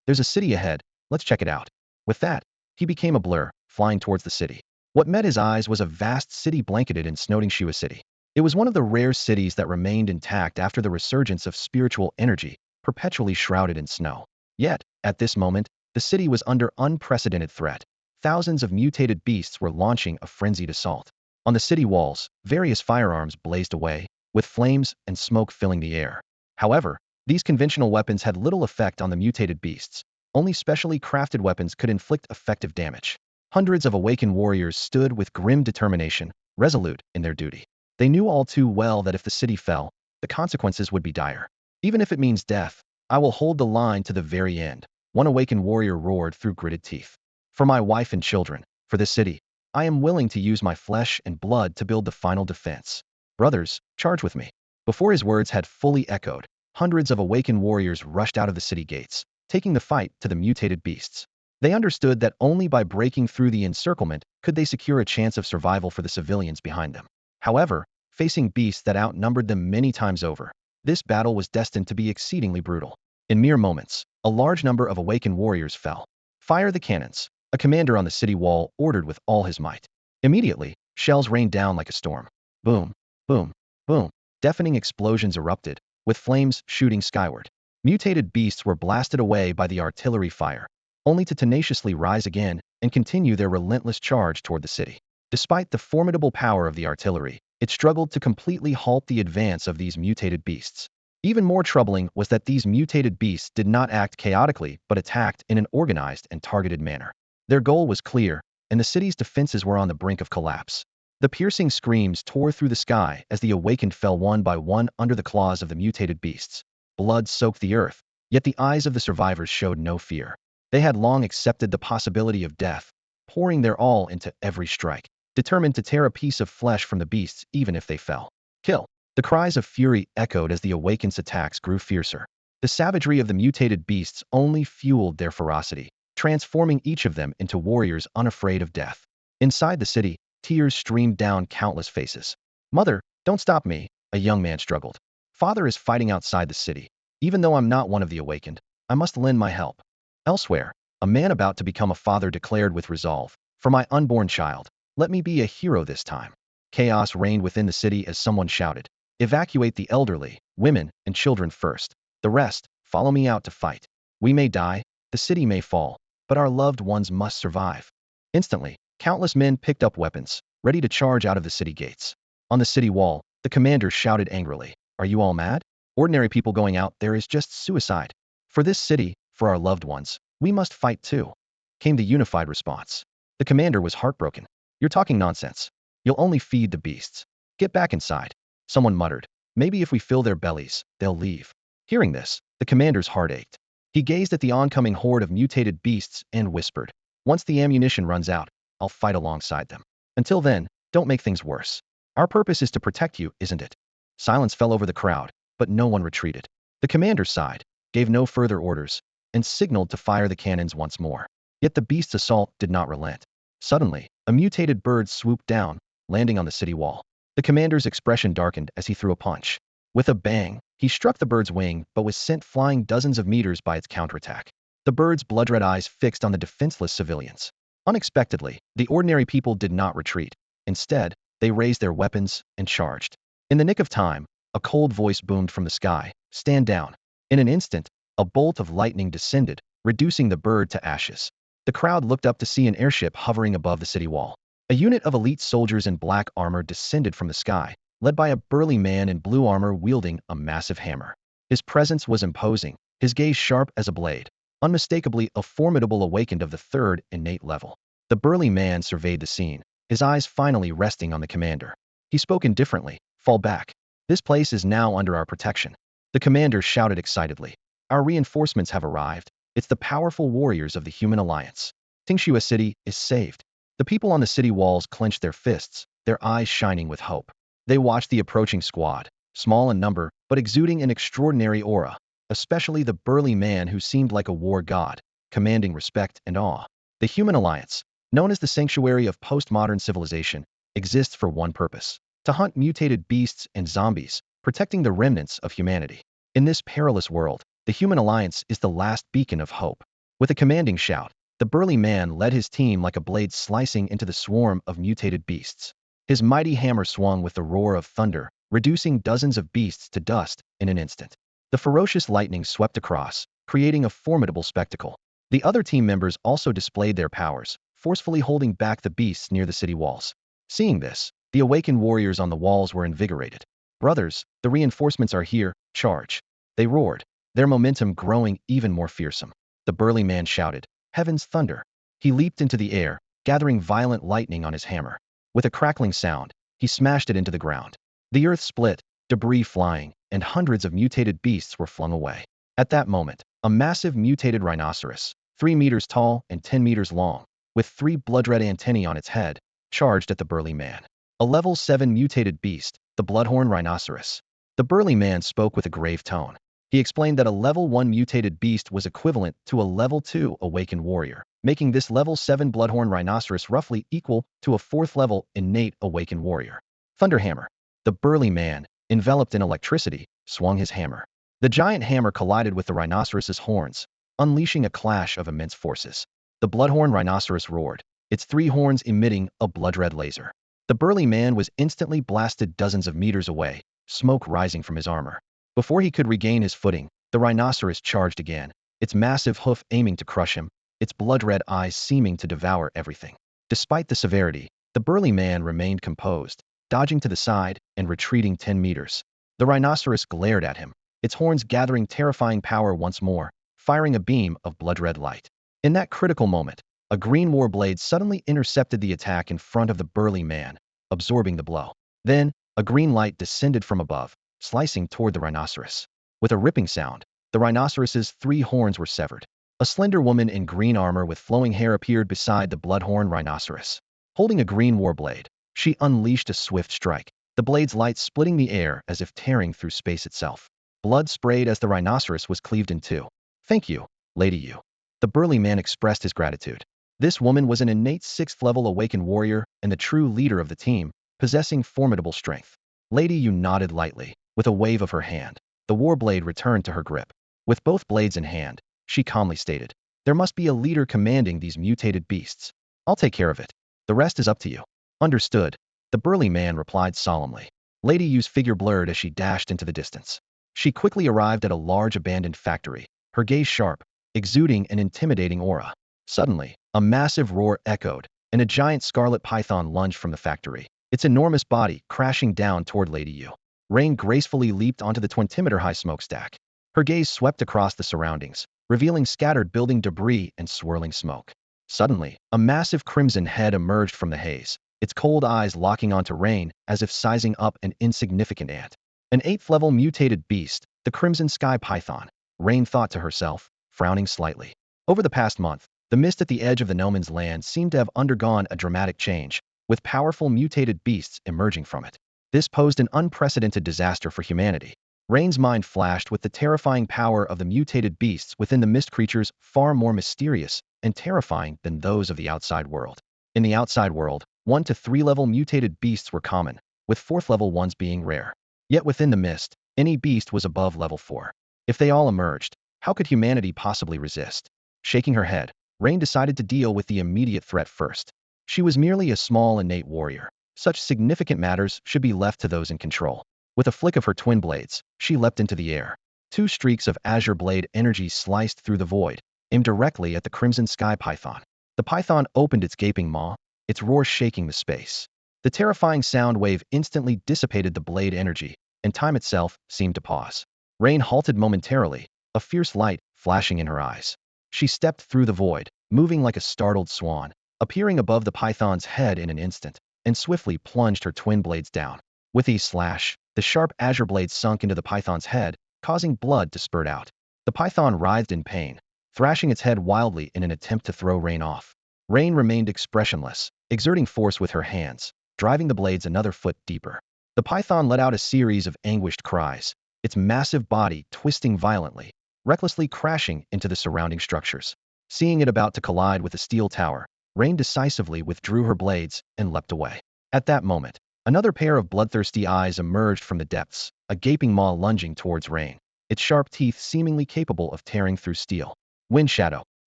There's a city ahead, let's check it out. With that, he became a blur, flying towards the city. What met his eyes was a vast city blanketed in Snowdingshua City. It was one of the rare cities that remained intact after the resurgence of spiritual energy, perpetually shrouded in snow. Yet, at this moment, the city was under unprecedented threat. Thousands of mutated beasts were launching a frenzied assault. On the city walls, various firearms blazed away, with flames and smoke filling the air. However, these conventional weapons had little effect on the mutated beasts. Only specially crafted weapons could inflict effective damage. Hundreds of awakened warriors stood with grim determination, resolute in their duty. They knew all too well that if the city fell, the consequences would be dire. Even if it means death, I will hold the line to the very end, one awakened warrior roared through gritted teeth. For my wife and children, for this city, I am willing to use my flesh and blood to build the final defense. Brothers, charge with me. Before his words had fully echoed, hundreds of awakened warriors rushed out of the city gates, taking the fight to the mutated beasts. They understood that only by breaking through the encirclement could they secure a chance of survival for the civilians behind them. However, facing beasts that outnumbered them many times over, this battle was destined to be exceedingly brutal. In mere moments, a large number of awakened warriors fell. Fire the cannons, a commander on the city wall ordered with all his might. Immediately, shells rained down like a storm. Boom, boom, boom. Deafening explosions erupted, with flames shooting skyward. Mutated beasts were blasted away by the artillery fire, only to tenaciously rise again and continue their relentless charge toward the city. Despite the formidable power of the artillery, it struggled to completely halt the advance of these mutated beasts. Even more troubling was that these mutated beasts did not act chaotically but attacked in an organized and targeted manner. Their goal was clear, and the city's defenses were on the brink of collapse. The piercing screams tore through the sky as the awakened fell one by one under the claws of the mutated beasts. Blood soaked the earth, yet the eyes of the survivors showed no fear. They had long accepted the possibility of death, pouring their all into every strike, determined to tear a piece of flesh from the beasts even if they fell. Kill! The cries of fury echoed as the awakened's attacks grew fiercer. The savagery of the mutated beasts only fueled their ferocity, transforming each of them into warriors unafraid of death. Inside the city, tears streamed down countless faces. Mother, don't stop me, a young man struggled. Father is fighting outside the city. Even though I'm not one of the awakened, I must lend my help. Elsewhere, a man about to become a father declared with resolve, for my unborn child, let me be a hero this time. Chaos reigned within the city as someone shouted, evacuate the elderly, women, and children first. The rest, follow me out to fight. We may die, the city may fall, but our loved ones must survive. Instantly, countless men picked up weapons, ready to charge out of the city gates. On the city wall, the commander shouted angrily, are you all mad? Ordinary people going out there is just suicide. For this city, for our loved ones, we must fight too, came the unified response. The commander was heartbroken. You're talking nonsense. You'll only feed the beasts. Get back inside. Someone muttered, maybe if we fill their bellies, they'll leave. Hearing this, the commander's heart ached. He gazed at the oncoming horde of mutated beasts and whispered, once the ammunition runs out, I'll fight alongside them. Until then, don't make things worse. Our purpose is to protect you, isn't it? Silence fell over the crowd, but no one retreated. The commander sighed, gave no further orders, and signaled to fire the cannons once more. Yet the beast's assault did not relent. Suddenly, a mutated bird swooped down, landing on the city wall. The commander's expression darkened as he threw a punch. With a bang, he struck the bird's wing but was sent flying dozens of meters by its counterattack. The bird's blood-red eyes fixed on the defenseless civilians. Unexpectedly, the ordinary people did not retreat. Instead, they raised their weapons and charged. In the nick of time, a cold voice boomed from the sky, "Stand down." In an instant, a bolt of lightning descended, reducing the bird to ashes. The crowd looked up to see an airship hovering above the city wall. A unit of elite soldiers in black armor descended from the sky, led by a burly man in blue armor wielding a massive hammer. His presence was imposing, his gaze sharp as a blade, unmistakably a formidable awakened of the third innate level. The burly man surveyed the scene, his eyes finally resting on the commander. He spoke indifferently, "Fall back. This place is now under our protection." The commander shouted excitedly, "Our reinforcements have arrived. It's the powerful warriors of the Human Alliance. Tingxua City is saved." The people on the city walls clenched their fists, their eyes shining with hope. They watched the approaching squad, small in number, but exuding an extraordinary aura, especially the burly man who seemed like a war god, commanding respect and awe. The Human Alliance, known as the sanctuary of postmodern civilization, exists for one purpose: to hunt mutated beasts and zombies, protecting the remnants of humanity. In this perilous world, the Human Alliance is the last beacon of hope. With a commanding shout, the burly man led his team like a blade slicing into the swarm of mutated beasts. His mighty hammer swung with the roar of thunder, reducing dozens of beasts to dust in an instant. The ferocious lightning swept across, creating a formidable spectacle. The other team members also displayed their powers, forcefully holding back the beasts near the city walls. Seeing this, the awakened warriors on the walls were invigorated. "Brothers, the reinforcements are here, charge!" They roared, their momentum growing even more fearsome. The burly man shouted, "Heaven's thunder!" He leaped into the air, gathering violent lightning on his hammer. With a crackling sound, he smashed it into the ground. The earth split, debris flying, and hundreds of mutated beasts were flung away. At that moment, a massive mutated rhinoceros, 3 meters tall and 10 meters long, with 3 blood-red antennae on its head, charged at the burly man. A level 7 mutated beast, the bloodhorn rhinoceros. The burly man spoke with a grave tone. He explained that a level 1 mutated beast was equivalent to a level 2 awakened warrior, making this level 7 bloodhorn rhinoceros roughly equal to a 4th level innate awakened warrior. Thunderhammer. The burly man, enveloped in electricity, swung his hammer. The giant hammer collided with the rhinoceros's horns, unleashing a clash of immense forces. The bloodhorn rhinoceros roared, its 3 horns emitting a blood-red laser. The burly man was instantly blasted dozens of meters away, smoke rising from his armor. Before he could regain his footing, the rhinoceros charged again, its massive hoof aiming to crush him, its blood-red eyes seeming to devour everything. Despite the severity, the burly man remained composed, dodging to the side and retreating 10 meters. The rhinoceros glared at him, its horns gathering terrifying power once more, firing a beam of blood-red light. In that critical moment, a green warblade suddenly intercepted the attack in front of the burly man, absorbing the blow. Then, a green light descended from above, slicing toward the rhinoceros. With a ripping sound, the rhinoceros's 3 horns were severed. A slender woman in green armor with flowing hair appeared beside the bloodhorn rhinoceros. Holding a green warblade, she unleashed a swift strike, the blade's light splitting the air as if tearing through space itself. Blood sprayed as the rhinoceros was cleaved in two. "Thank you, Lady Yu." The burly man expressed his gratitude. This woman was an innate 6th-level awakened warrior and the true leader of the team, possessing formidable strength. Lady Yu nodded lightly, with a wave of her hand. The warblade returned to her grip. With both blades in hand, she calmly stated, "There must be a leader commanding these mutated beasts. I'll take care of it. The rest is up to you." "Understood," the burly man replied solemnly. Lady Yu's figure blurred as she dashed into the distance. She quickly arrived at a large abandoned factory, her gaze sharp, exuding an intimidating aura. Suddenly, a massive roar echoed, and a giant scarlet python lunged from the factory, its enormous body crashing down toward Lady Yu. Rain gracefully leaped onto the 20-meter-high smokestack. Her gaze swept across the surroundings, revealing scattered building debris and swirling smoke. Suddenly, a massive crimson head emerged from the haze, its cold eyes locking onto Rain as if sizing up an insignificant ant. An 8th-level mutated beast, the Crimson Sky Python, Rain thought to herself, frowning slightly. Over the past month, the mist at the edge of the no man's land seemed to have undergone a dramatic change, with powerful mutated beasts emerging from it. This posed an unprecedented disaster for humanity. Rain's mind flashed with the terrifying power of the mutated beasts within the mist creatures, far more mysterious and terrifying than those of the outside world. In the outside world, 1 to 3-level mutated beasts were common, with 4th-level ones being rare. Yet within the mist, any beast was above level 4. If they all emerged, how could humanity possibly resist? Shaking her head, Rain decided to deal with the immediate threat first. She was merely a small innate warrior. Such significant matters should be left to those in control. With a flick of her twin blades, she leapt into the air. Two streaks of azure blade energy sliced through the void, aimed directly at the crimson sky python. The python opened its gaping maw, its roar shaking the space. The terrifying sound wave instantly dissipated the blade energy, and time itself seemed to pause. Rain halted momentarily, a fierce light flashing in her eyes. She stepped through the void, moving like a startled swan, appearing above the python's head in an instant, and swiftly plunged her twin blades down. With a slash, the sharp azure blade sunk into the python's head, causing blood to spurt out. The python writhed in pain, thrashing its head wildly in an attempt to throw Rain off. Rain remained expressionless, exerting force with her hands, driving the blades another foot deeper. The python let out a series of anguished cries, its massive body twisting violently, recklessly crashing into the surrounding structures. Seeing it about to collide with a steel tower, Rain decisively withdrew her blades and leapt away. At that moment, another pair of bloodthirsty eyes emerged from the depths, a gaping maw lunging towards Rain, its sharp teeth seemingly capable of tearing through steel. Wind Shadow.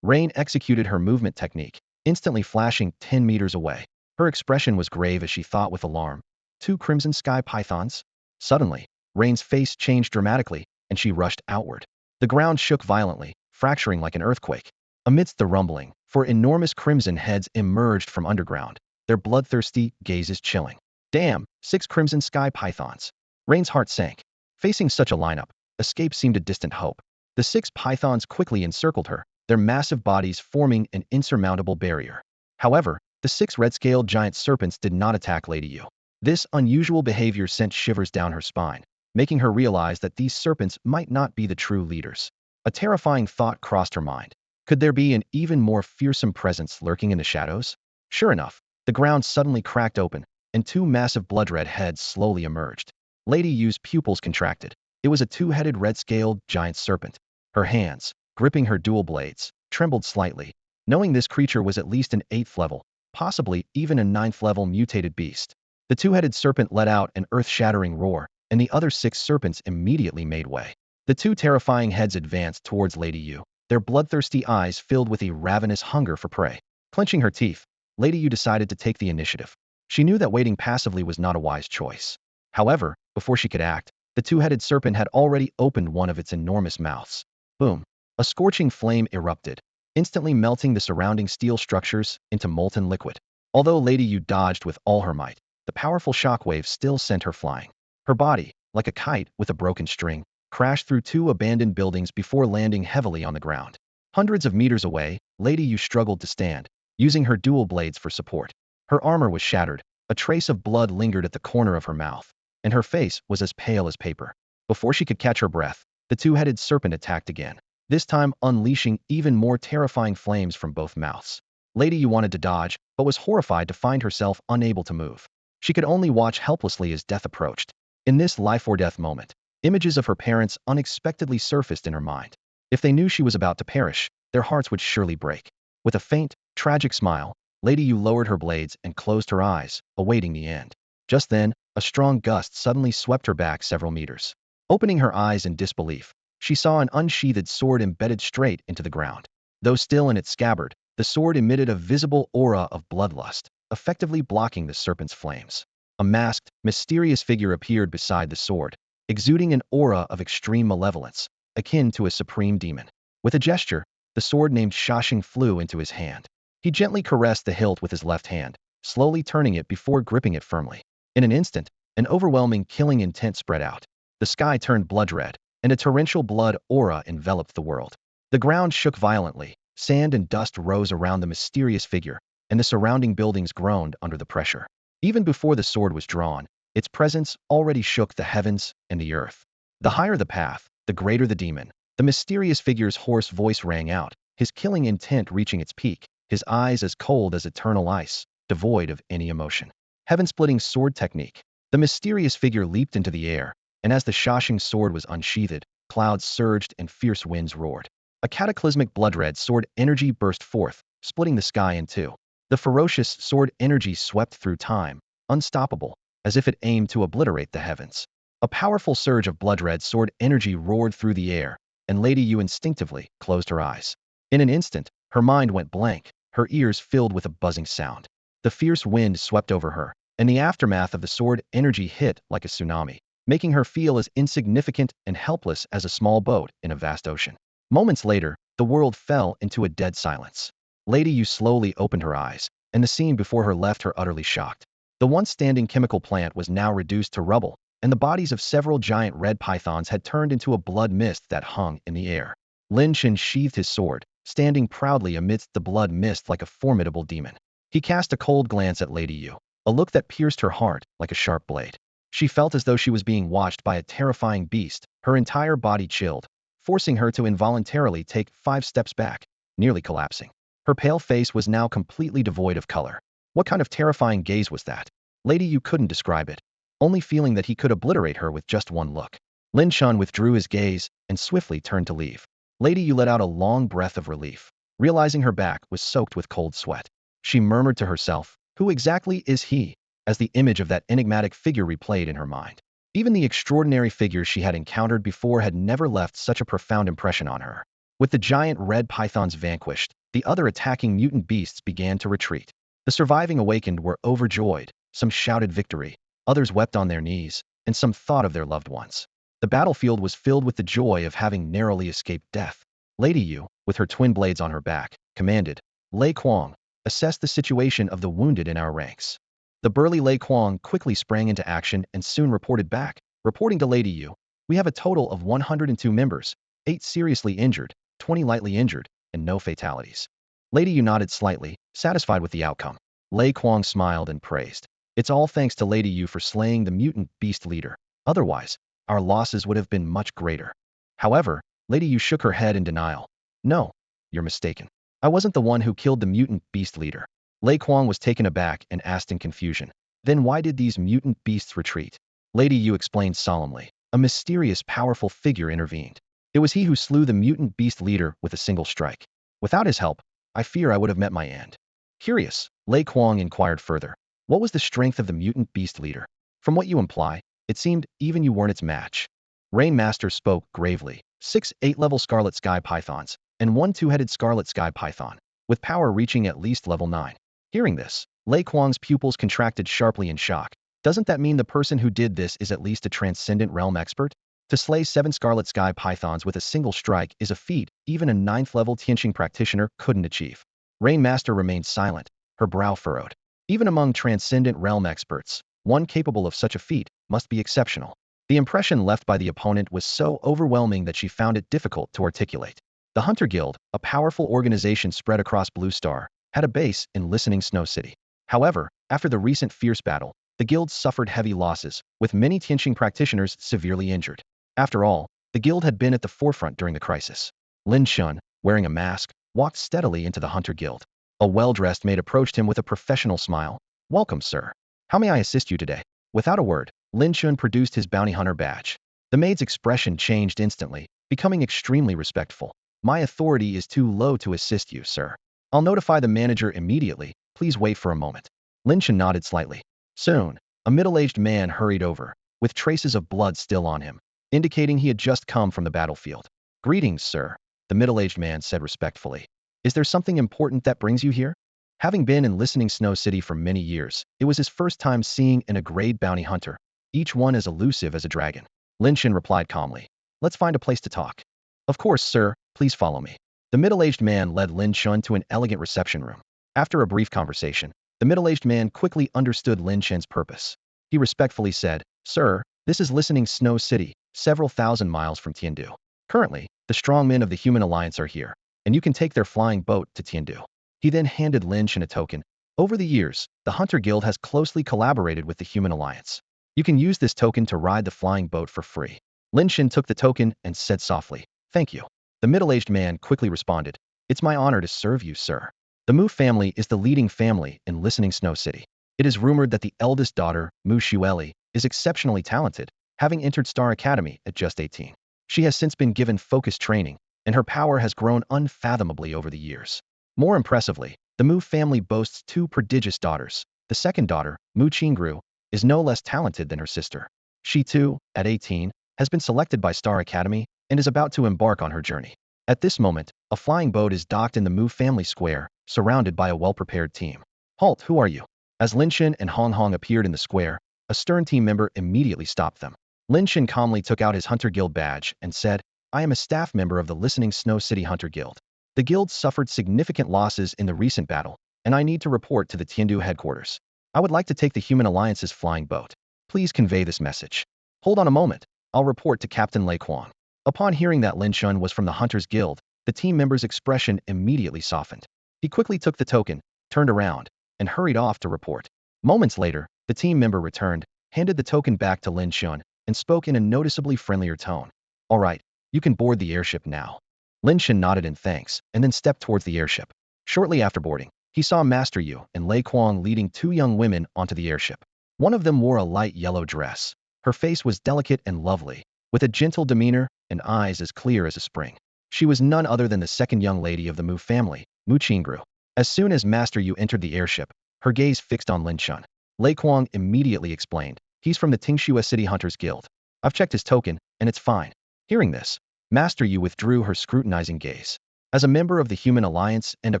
Rain executed her movement technique, instantly flashing 10 meters away. Her expression was grave as she thought with alarm. Two crimson sky pythons? Suddenly, Rain's face changed dramatically, and she rushed outward. The ground shook violently, fracturing like an earthquake. Amidst the rumbling, four enormous crimson heads emerged from underground, their bloodthirsty gazes chilling. Damn, 6 crimson sky pythons. Rain's heart sank. Facing such a lineup, escape seemed a distant hope. The 6 pythons quickly encircled her, their massive bodies forming an insurmountable barrier. However, the 6 red-scaled giant serpents did not attack Lady Yu. This unusual behavior sent shivers down her spine, making her realize that these serpents might not be the true leaders. A terrifying thought crossed her mind. Could there be an even more fearsome presence lurking in the shadows? Sure enough, the ground suddenly cracked open, and 2 massive blood-red heads slowly emerged. Lady Yu's pupils contracted. It was a 2-headed red-scaled giant serpent. Her hands, gripping her dual blades, trembled slightly, knowing this creature was at least an 8th level, possibly even a 9th level mutated beast. The 2-headed serpent let out an earth-shattering roar, and the other 6 serpents immediately made way. The 2 terrifying heads advanced towards Lady Yu, their bloodthirsty eyes filled with a ravenous hunger for prey. Clenching her teeth, Lady Yu decided to take the initiative. She knew that waiting passively was not a wise choice. However, before she could act, the 2-headed serpent had already opened one of its enormous mouths. Boom! A scorching flame erupted, instantly melting the surrounding steel structures into molten liquid. Although Lady Yu dodged with all her might, the powerful shockwave still sent her flying. Her body, like a kite with a broken string, crashed through 2 abandoned buildings before landing heavily on the ground. Hundreds of meters away, Lady Yu struggled to stand, using her dual blades for support. Her armor was shattered, a trace of blood lingered at the corner of her mouth, and her face was as pale as paper. Before she could catch her breath, the 2-headed serpent attacked again, this time unleashing even more terrifying flames from both mouths. Lady Yu wanted to dodge, but was horrified to find herself unable to move. She could only watch helplessly as death approached. In this life-or-death moment, images of her parents unexpectedly surfaced in her mind. If they knew she was about to perish, their hearts would surely break. With a faint, tragic smile, Lady Yu lowered her blades and closed her eyes, awaiting the end. Just then, a strong gust suddenly swept her back several meters. Opening her eyes in disbelief, she saw an unsheathed sword embedded straight into the ground. Though still in its scabbard, the sword emitted a visible aura of bloodlust, effectively blocking the serpent's flames. A masked, mysterious figure appeared beside the sword, exuding an aura of extreme malevolence, akin to a supreme demon. With a gesture, the sword named Shashing flew into his hand. He gently caressed the hilt with his left hand, slowly turning it before gripping it firmly. In an instant, an overwhelming killing intent spread out. The sky turned blood-red, and a torrential blood aura enveloped the world. The ground shook violently, sand and dust rose around the mysterious figure, and the surrounding buildings groaned under the pressure. Even before the sword was drawn, its presence already shook the heavens and the earth. The higher the path, the greater the demon. The mysterious figure's hoarse voice rang out, his killing intent reaching its peak, his eyes as cold as eternal ice, devoid of any emotion. Heaven-splitting sword technique. The mysterious figure leaped into the air, and as the Shashing sword was unsheathed, clouds surged and fierce winds roared. A cataclysmic blood-red sword energy burst forth, splitting the sky in two. The ferocious sword energy swept through time, unstoppable, as if it aimed to obliterate the heavens. A powerful surge of blood-red sword energy roared through the air, and Lady Yu instinctively closed her eyes. In an instant, Her mind went blank, her ears filled with a buzzing sound. The fierce wind swept over her, and the aftermath of the sword energy hit like a tsunami, making her feel as insignificant and helpless as a small boat in a vast ocean. Moments later, the world fell into a dead silence. Lady Yu slowly opened her eyes, and the scene before her left her utterly shocked. The once standing chemical plant was now reduced to rubble, and the bodies of several giant red pythons had turned into a blood mist that hung in the air. Lin Chen sheathed his sword, standing proudly amidst the blood mist like a formidable demon. He cast a cold glance at Lady Yu, a look that pierced her heart like a sharp blade. She felt as though she was being watched by a terrifying beast, her entire body chilled, forcing her to involuntarily take 5 steps back, nearly collapsing. Her pale face was now completely devoid of color. What kind of terrifying gaze was that? Lady Yu couldn't describe it, only feeling that he could obliterate her with just one look. Lin Chen withdrew his gaze and swiftly turned to leave. Lady Yu let out a long breath of relief, realizing her back was soaked with cold sweat. She murmured to herself, "Who exactly is he?" as the image of that enigmatic figure replayed in her mind. Even the extraordinary figures she had encountered before had never left such a profound impression on her. With the giant red pythons vanquished, the other attacking mutant beasts began to retreat. The surviving awakened were overjoyed, some shouted victory, others wept on their knees, and some thought of their loved ones. The battlefield was filled with the joy of having narrowly escaped death. Lady Yu, with her twin blades on her back, commanded, "Lei Kuang, assess the situation of the wounded in our ranks." The burly Lei Kuang quickly sprang into action and soon reported back, reporting to Lady Yu, "We have a total of 102 members, 8 seriously injured, 20 lightly injured, and no fatalities." Lady Yu nodded slightly, satisfied with the outcome. Lei Kuang smiled and praised. "It's all thanks to Lady Yu for slaying the mutant beast leader. Otherwise, our losses would have been much greater." However, Lady Yu shook her head in denial. "No, you're mistaken. I wasn't the one who killed the mutant beast leader." Lei Kuang was taken aback and asked in confusion, "Then why did these mutant beasts retreat?" Lady Yu explained solemnly. "A mysterious, powerful figure intervened. It was he who slew the mutant beast leader with a single strike. Without his help, I fear I would have met my end." Curious, Lei Kuang inquired further, "What was the strength of the mutant beast leader? From what you imply, it seemed even you weren't its match." Rainmaster spoke gravely. 6 8-level scarlet sky pythons, and 1 2-headed scarlet sky python, with power reaching at least level 9. Hearing this, Lei Kuang's pupils contracted sharply in shock. Doesn't that mean the person who did this is at least a transcendent realm expert? To slay 7 scarlet sky pythons with a single strike is a feat even a 9th-level Tianqing practitioner couldn't achieve. Rainmaster remained silent, her brow furrowed. Even among transcendent realm experts, one capable of such a feat must be exceptional. The impression left by the opponent was so overwhelming that she found it difficult to articulate. The Hunter Guild, a powerful organization spread across Blue Star, had a base in Listening Snow City. However, after the recent fierce battle, the guild suffered heavy losses, with many Tianqing practitioners severely injured. After all, the guild had been at the forefront during the crisis. Lin Chen, wearing a mask, walked steadily into the Hunter Guild. A well-dressed maid approached him with a professional smile. "Welcome, sir. How may I assist you today?" Without a word, Lin Chen produced his bounty hunter badge. The maid's expression changed instantly, becoming extremely respectful. "My authority is too low to assist you, sir. I'll notify the manager immediately. Please wait for a moment." Lin Chen nodded slightly. Soon, a middle-aged man hurried over, with traces of blood still on him, indicating he had just come from the battlefield. "Greetings, sir," the middle-aged man said respectfully. "Is there something important that brings you here?" Having been in Listening Snow City for many years, it was his first time seeing an grade bounty hunter, each one as elusive as a dragon. Lin Chen replied calmly, "Let's find a place to talk." "Of course, sir, please follow me." The middle-aged man led Lin Chen to an elegant reception room. After a brief conversation, the middle-aged man quickly understood Lin Chen's purpose. He respectfully said, "Sir, this is Listening Snow City, several thousand miles from Tiandu. Currently, the strongmen of the Human Alliance are here, and you can take their flying boat to Tiandu." He then handed Lin Chen a token. "Over the years, the Hunter Guild has closely collaborated with the Human Alliance. You can use this token to ride the flying boat for free." Lin Chen took the token and said softly, "Thank you." The middle-aged man quickly responded, "It's my honor to serve you, sir." The Mu family is the leading family in Listening Snow City. It is rumored that the eldest daughter, Mu Xueli, is exceptionally talented, having entered Star Academy at just 18. She has since been given focused training, and her power has grown unfathomably over the years. More impressively, the Mu family boasts 2 prodigious daughters. The second daughter, Mu Qingru, is no less talented than her sister. She too, at 18, has been selected by Star Academy and is about to embark on her journey. At this moment, a flying boat is docked in the Mu family square, surrounded by a well-prepared team. Halt, who are you? As Lin Chen and Hong Hong appeared in the square, a stern team member immediately stopped them. Lin Chen calmly took out his Hunter Guild badge and said, I am a staff member of the Listening Snow City Hunter Guild. The guild suffered significant losses in the recent battle, and I need to report to the Tiandu headquarters. I would like to take the Human Alliance's flying boat. Please convey this message. Hold on a moment. I'll report to Captain Lei Kuang. Upon hearing that Lin Chen was from the Hunters Guild, the team member's expression immediately softened. He quickly took the token, turned around, and hurried off to report. Moments later, the team member returned, handed the token back to Lin Chen, and spoke in a noticeably friendlier tone. All right, you can board the airship now. Lin Chen nodded in thanks, and then stepped towards the airship. Shortly after boarding, he saw Master Yu and Lei Kuang leading two young women onto the airship. One of them wore a light yellow dress. Her face was delicate and lovely, with a gentle demeanor and eyes as clear as a spring. She was none other than the second young lady of the Mu family, Mu Qingru. As soon as Master Yu entered the airship, her gaze fixed on Lin Chen. Lei Kuang immediately explained, he's from the Tingxua City Hunters Guild. I've checked his token, and it's fine. Hearing this, Master Yu withdrew her scrutinizing gaze. As a member of the Human Alliance and a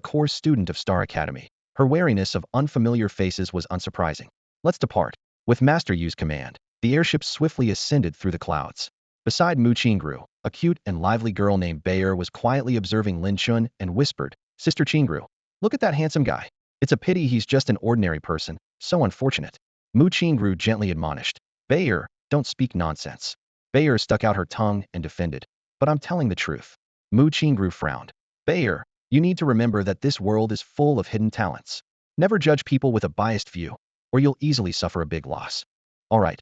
core student of Star Academy, her wariness of unfamiliar faces was unsurprising. Let's depart. With Master Yu's command, the airship swiftly ascended through the clouds. Beside Mu Qingru, a cute and lively girl named Bayer was quietly observing Lin Chen and whispered, Sister Qingru, look at that handsome guy. It's a pity he's just an ordinary person, so unfortunate. Mu Qingru gently admonished, Bayer, don't speak nonsense. Bayer stuck out her tongue and defended, but I'm telling the truth. Mu Qingru frowned. Bayer, you need to remember that this world is full of hidden talents. Never judge people with a biased view, or you'll easily suffer a big loss. All right,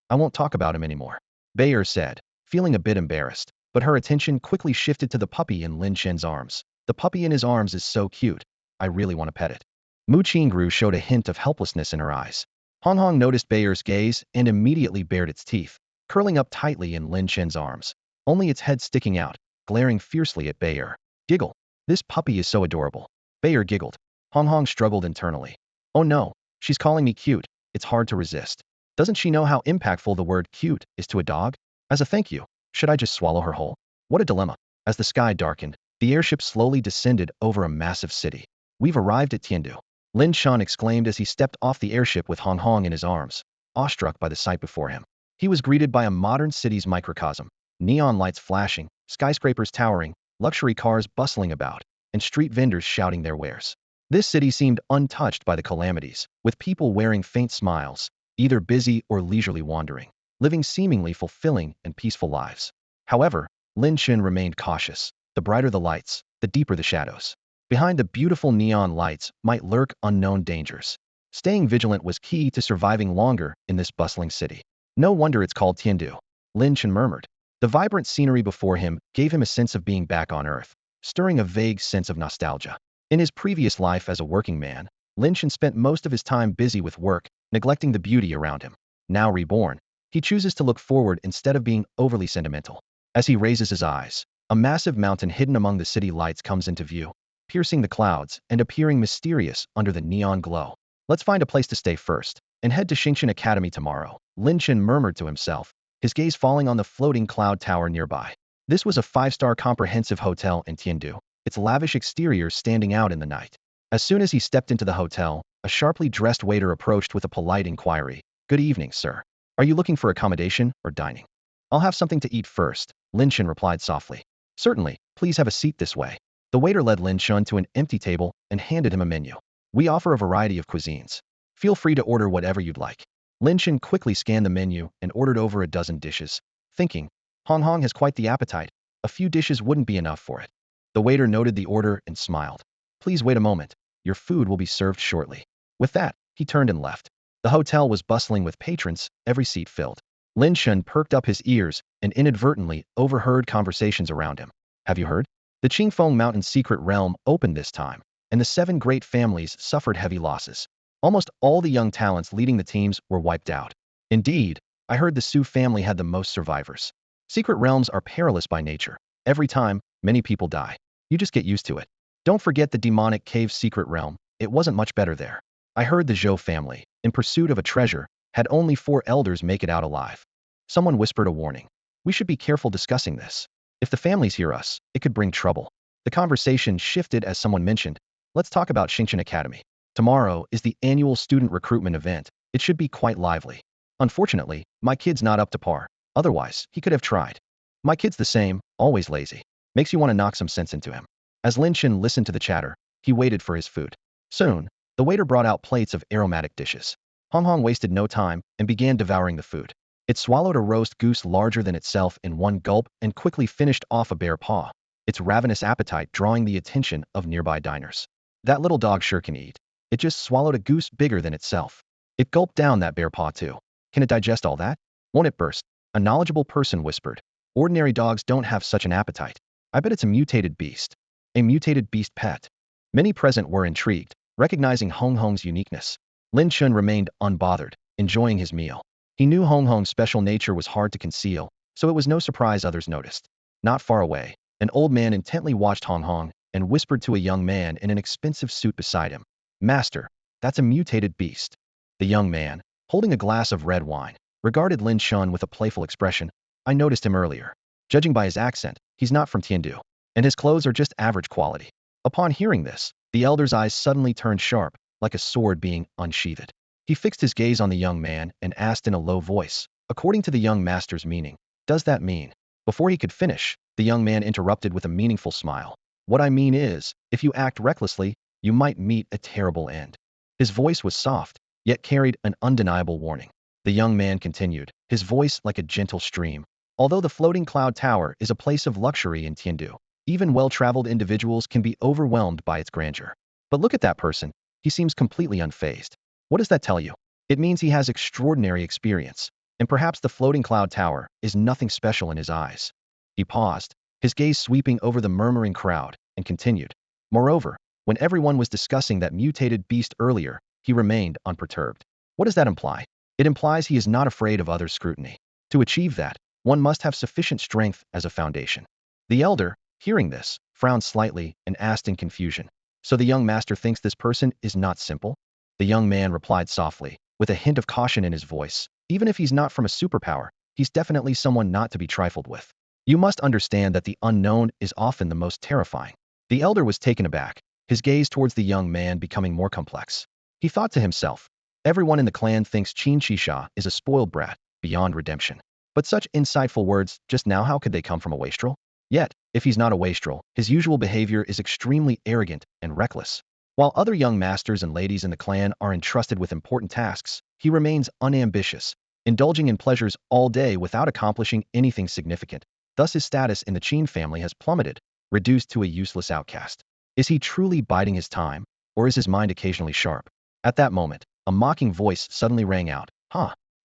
I won't talk about him anymore. Bayer said, feeling a bit embarrassed, but her attention quickly shifted to the puppy in Lin Chen's arms. The puppy in his arms is so cute. I really want to pet it. Mu Qingru showed a hint of helplessness in her eyes. Hong Hong noticed Bayer's gaze and immediately bared its teeth, curling up tightly in Lin Chen's arms, only its head sticking out, glaring fiercely at Bayer. Giggle. This puppy is so adorable. Bayer giggled. Hong Hong struggled internally. Oh no, she's calling me cute. It's hard to resist. Doesn't she know how impactful the word cute is to a dog? As a thank you, should I just swallow her whole? What a dilemma. As the sky darkened, the airship slowly descended over a massive city. We've arrived at Tiandu. Lin Chen exclaimed as he stepped off the airship with Hong Hong in his arms, awestruck by the sight before him. He was greeted by a modern city's microcosm, neon lights flashing, skyscrapers towering, luxury cars bustling about, and street vendors shouting their wares. This city seemed untouched by the calamities, with people wearing faint smiles, either busy or leisurely wandering, living seemingly fulfilling and peaceful lives. However, Lin Chen remained cautious. The brighter the lights, the deeper the shadows. Behind the beautiful neon lights might lurk unknown dangers. Staying vigilant was key to surviving longer in this bustling city. No wonder it's called Tiandu, Lin Chen murmured. The vibrant scenery before him gave him a sense of being back on Earth, stirring a vague sense of nostalgia. In his previous life as a working man, Lin Chen spent most of his time busy with work, neglecting the beauty around him. Now reborn, he chooses to look forward instead of being overly sentimental. As he raises his eyes, a massive mountain hidden among the city lights comes into view, piercing the clouds and appearing mysterious under the neon glow. Let's find a place to stay first, and head to Xingchen Academy tomorrow, Lin Chen murmured to himself, his gaze falling on the floating cloud tower nearby. This was a 5-star comprehensive hotel in Tiandu, its lavish exterior standing out in the night. As soon as he stepped into the hotel, a sharply dressed waiter approached with a polite inquiry. Good evening, sir. Are you looking for accommodation or dining? I'll have something to eat first, Lin Chen replied softly. Certainly, please have a seat this way. The waiter led Lin Chen to an empty table and handed him a menu. We offer a variety of cuisines. Feel free to order whatever you'd like. Lin Chen quickly scanned the menu and ordered over a dozen dishes, thinking, Hong Hong has quite the appetite. A few dishes wouldn't be enough for it. The waiter noted the order and smiled. Please wait a moment. Your food will be served shortly. With that, he turned and left. The hotel was bustling with patrons, every seat filled. Lin Chen perked up his ears and inadvertently overheard conversations around him. Have you heard? The Qingfeng Mountain secret realm opened this time, and the 7 great families suffered heavy losses. Almost all the young talents leading the teams were wiped out. Indeed, I heard the Su family had the most survivors. Secret realms are perilous by nature. Every time, many people die. You just get used to it. Don't forget the demonic cave secret realm. It wasn't much better there. I heard the Zhou family, in pursuit of a treasure, had only 4 elders make it out alive. Someone whispered a warning. We should be careful discussing this. If the families hear us, it could bring trouble. The conversation shifted as someone mentioned, let's talk about Xingchen Academy. Tomorrow is the annual student recruitment event. It should be quite lively. Unfortunately, my kid's not up to par. Otherwise, he could have tried. My kid's the same, always lazy. Makes you want to knock some sense into him. As Lin Chen listened to the chatter, he waited for his food. Soon, the waiter brought out plates of aromatic dishes. Hong Hong wasted no time and began devouring the food. It swallowed a roast goose larger than itself in one gulp and quickly finished off a bare paw, its ravenous appetite drawing the attention of nearby diners. That little dog sure can eat. It just swallowed a goose bigger than itself. It gulped down that bare paw too. Can it digest all that? Won't it burst? A knowledgeable person whispered. Ordinary dogs don't have such an appetite. I bet it's a mutated beast. A mutated beast pet. Many present were intrigued, recognizing Hong Hong's uniqueness. Lin Chen remained unbothered, enjoying his meal. He knew Hong Hong's special nature was hard to conceal, so it was no surprise others noticed. Not far away, an old man intently watched Hong Hong and whispered to a young man in an expensive suit beside him. Master, that's a mutated beast. The young man, holding a glass of red wine, regarded Lin Chen with a playful expression. I noticed him earlier. Judging by his accent, he's not from Tiandu, and his clothes are just average quality. Upon hearing this, the elder's eyes suddenly turned sharp, like a sword being unsheathed. He fixed his gaze on the young man and asked in a low voice, according to the young master's meaning, does that mean? Before he could finish, the young man interrupted with a meaningful smile. What I mean is, if you act recklessly, you might meet a terrible end. His voice was soft, yet carried an undeniable warning. The young man continued, his voice like a gentle stream. Although the floating cloud tower is a place of luxury in Tiandu, even well-traveled individuals can be overwhelmed by its grandeur. But look at that person. He seems completely unfazed. What does that tell you? It means he has extraordinary experience, and perhaps the floating cloud tower is nothing special in his eyes. He paused, his gaze sweeping over the murmuring crowd, and continued. Moreover, when everyone was discussing that mutated beast earlier, he remained unperturbed. What does that imply? It implies he is not afraid of others' scrutiny. To achieve that, one must have sufficient strength as a foundation. The elder, hearing this, frowned slightly and asked in confusion. So the young master thinks this person is not simple? The young man replied softly, with a hint of caution in his voice. Even if he's not from a superpower, he's definitely someone not to be trifled with. You must understand that the unknown is often the most terrifying. The elder was taken aback, his gaze towards the young man becoming more complex. He thought to himself, everyone in the clan thinks Qin Shisha is a spoiled brat, beyond redemption. But such insightful words just now, how could they come from a wastrel? Yet, if he's not a wastrel, his usual behavior is extremely arrogant and reckless. While other young masters and ladies in the clan are entrusted with important tasks, he remains unambitious, indulging in pleasures all day without accomplishing anything significant. Thus his status in the Qin family has plummeted, reduced to a useless outcast. Is he truly biding his time, or is his mind occasionally sharp? At that moment, a mocking voice suddenly rang out.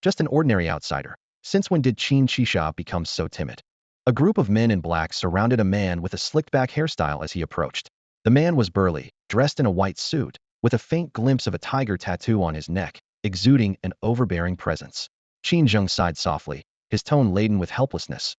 Just an ordinary outsider. Since when did Qin Shisha become so timid? A group of men in black surrounded a man with a slicked-back hairstyle as he approached. The man was burly, dressed in a white suit, with a faint glimpse of a tiger tattoo on his neck, exuding an overbearing presence. Qin Zheng sighed softly, his tone laden with helplessness.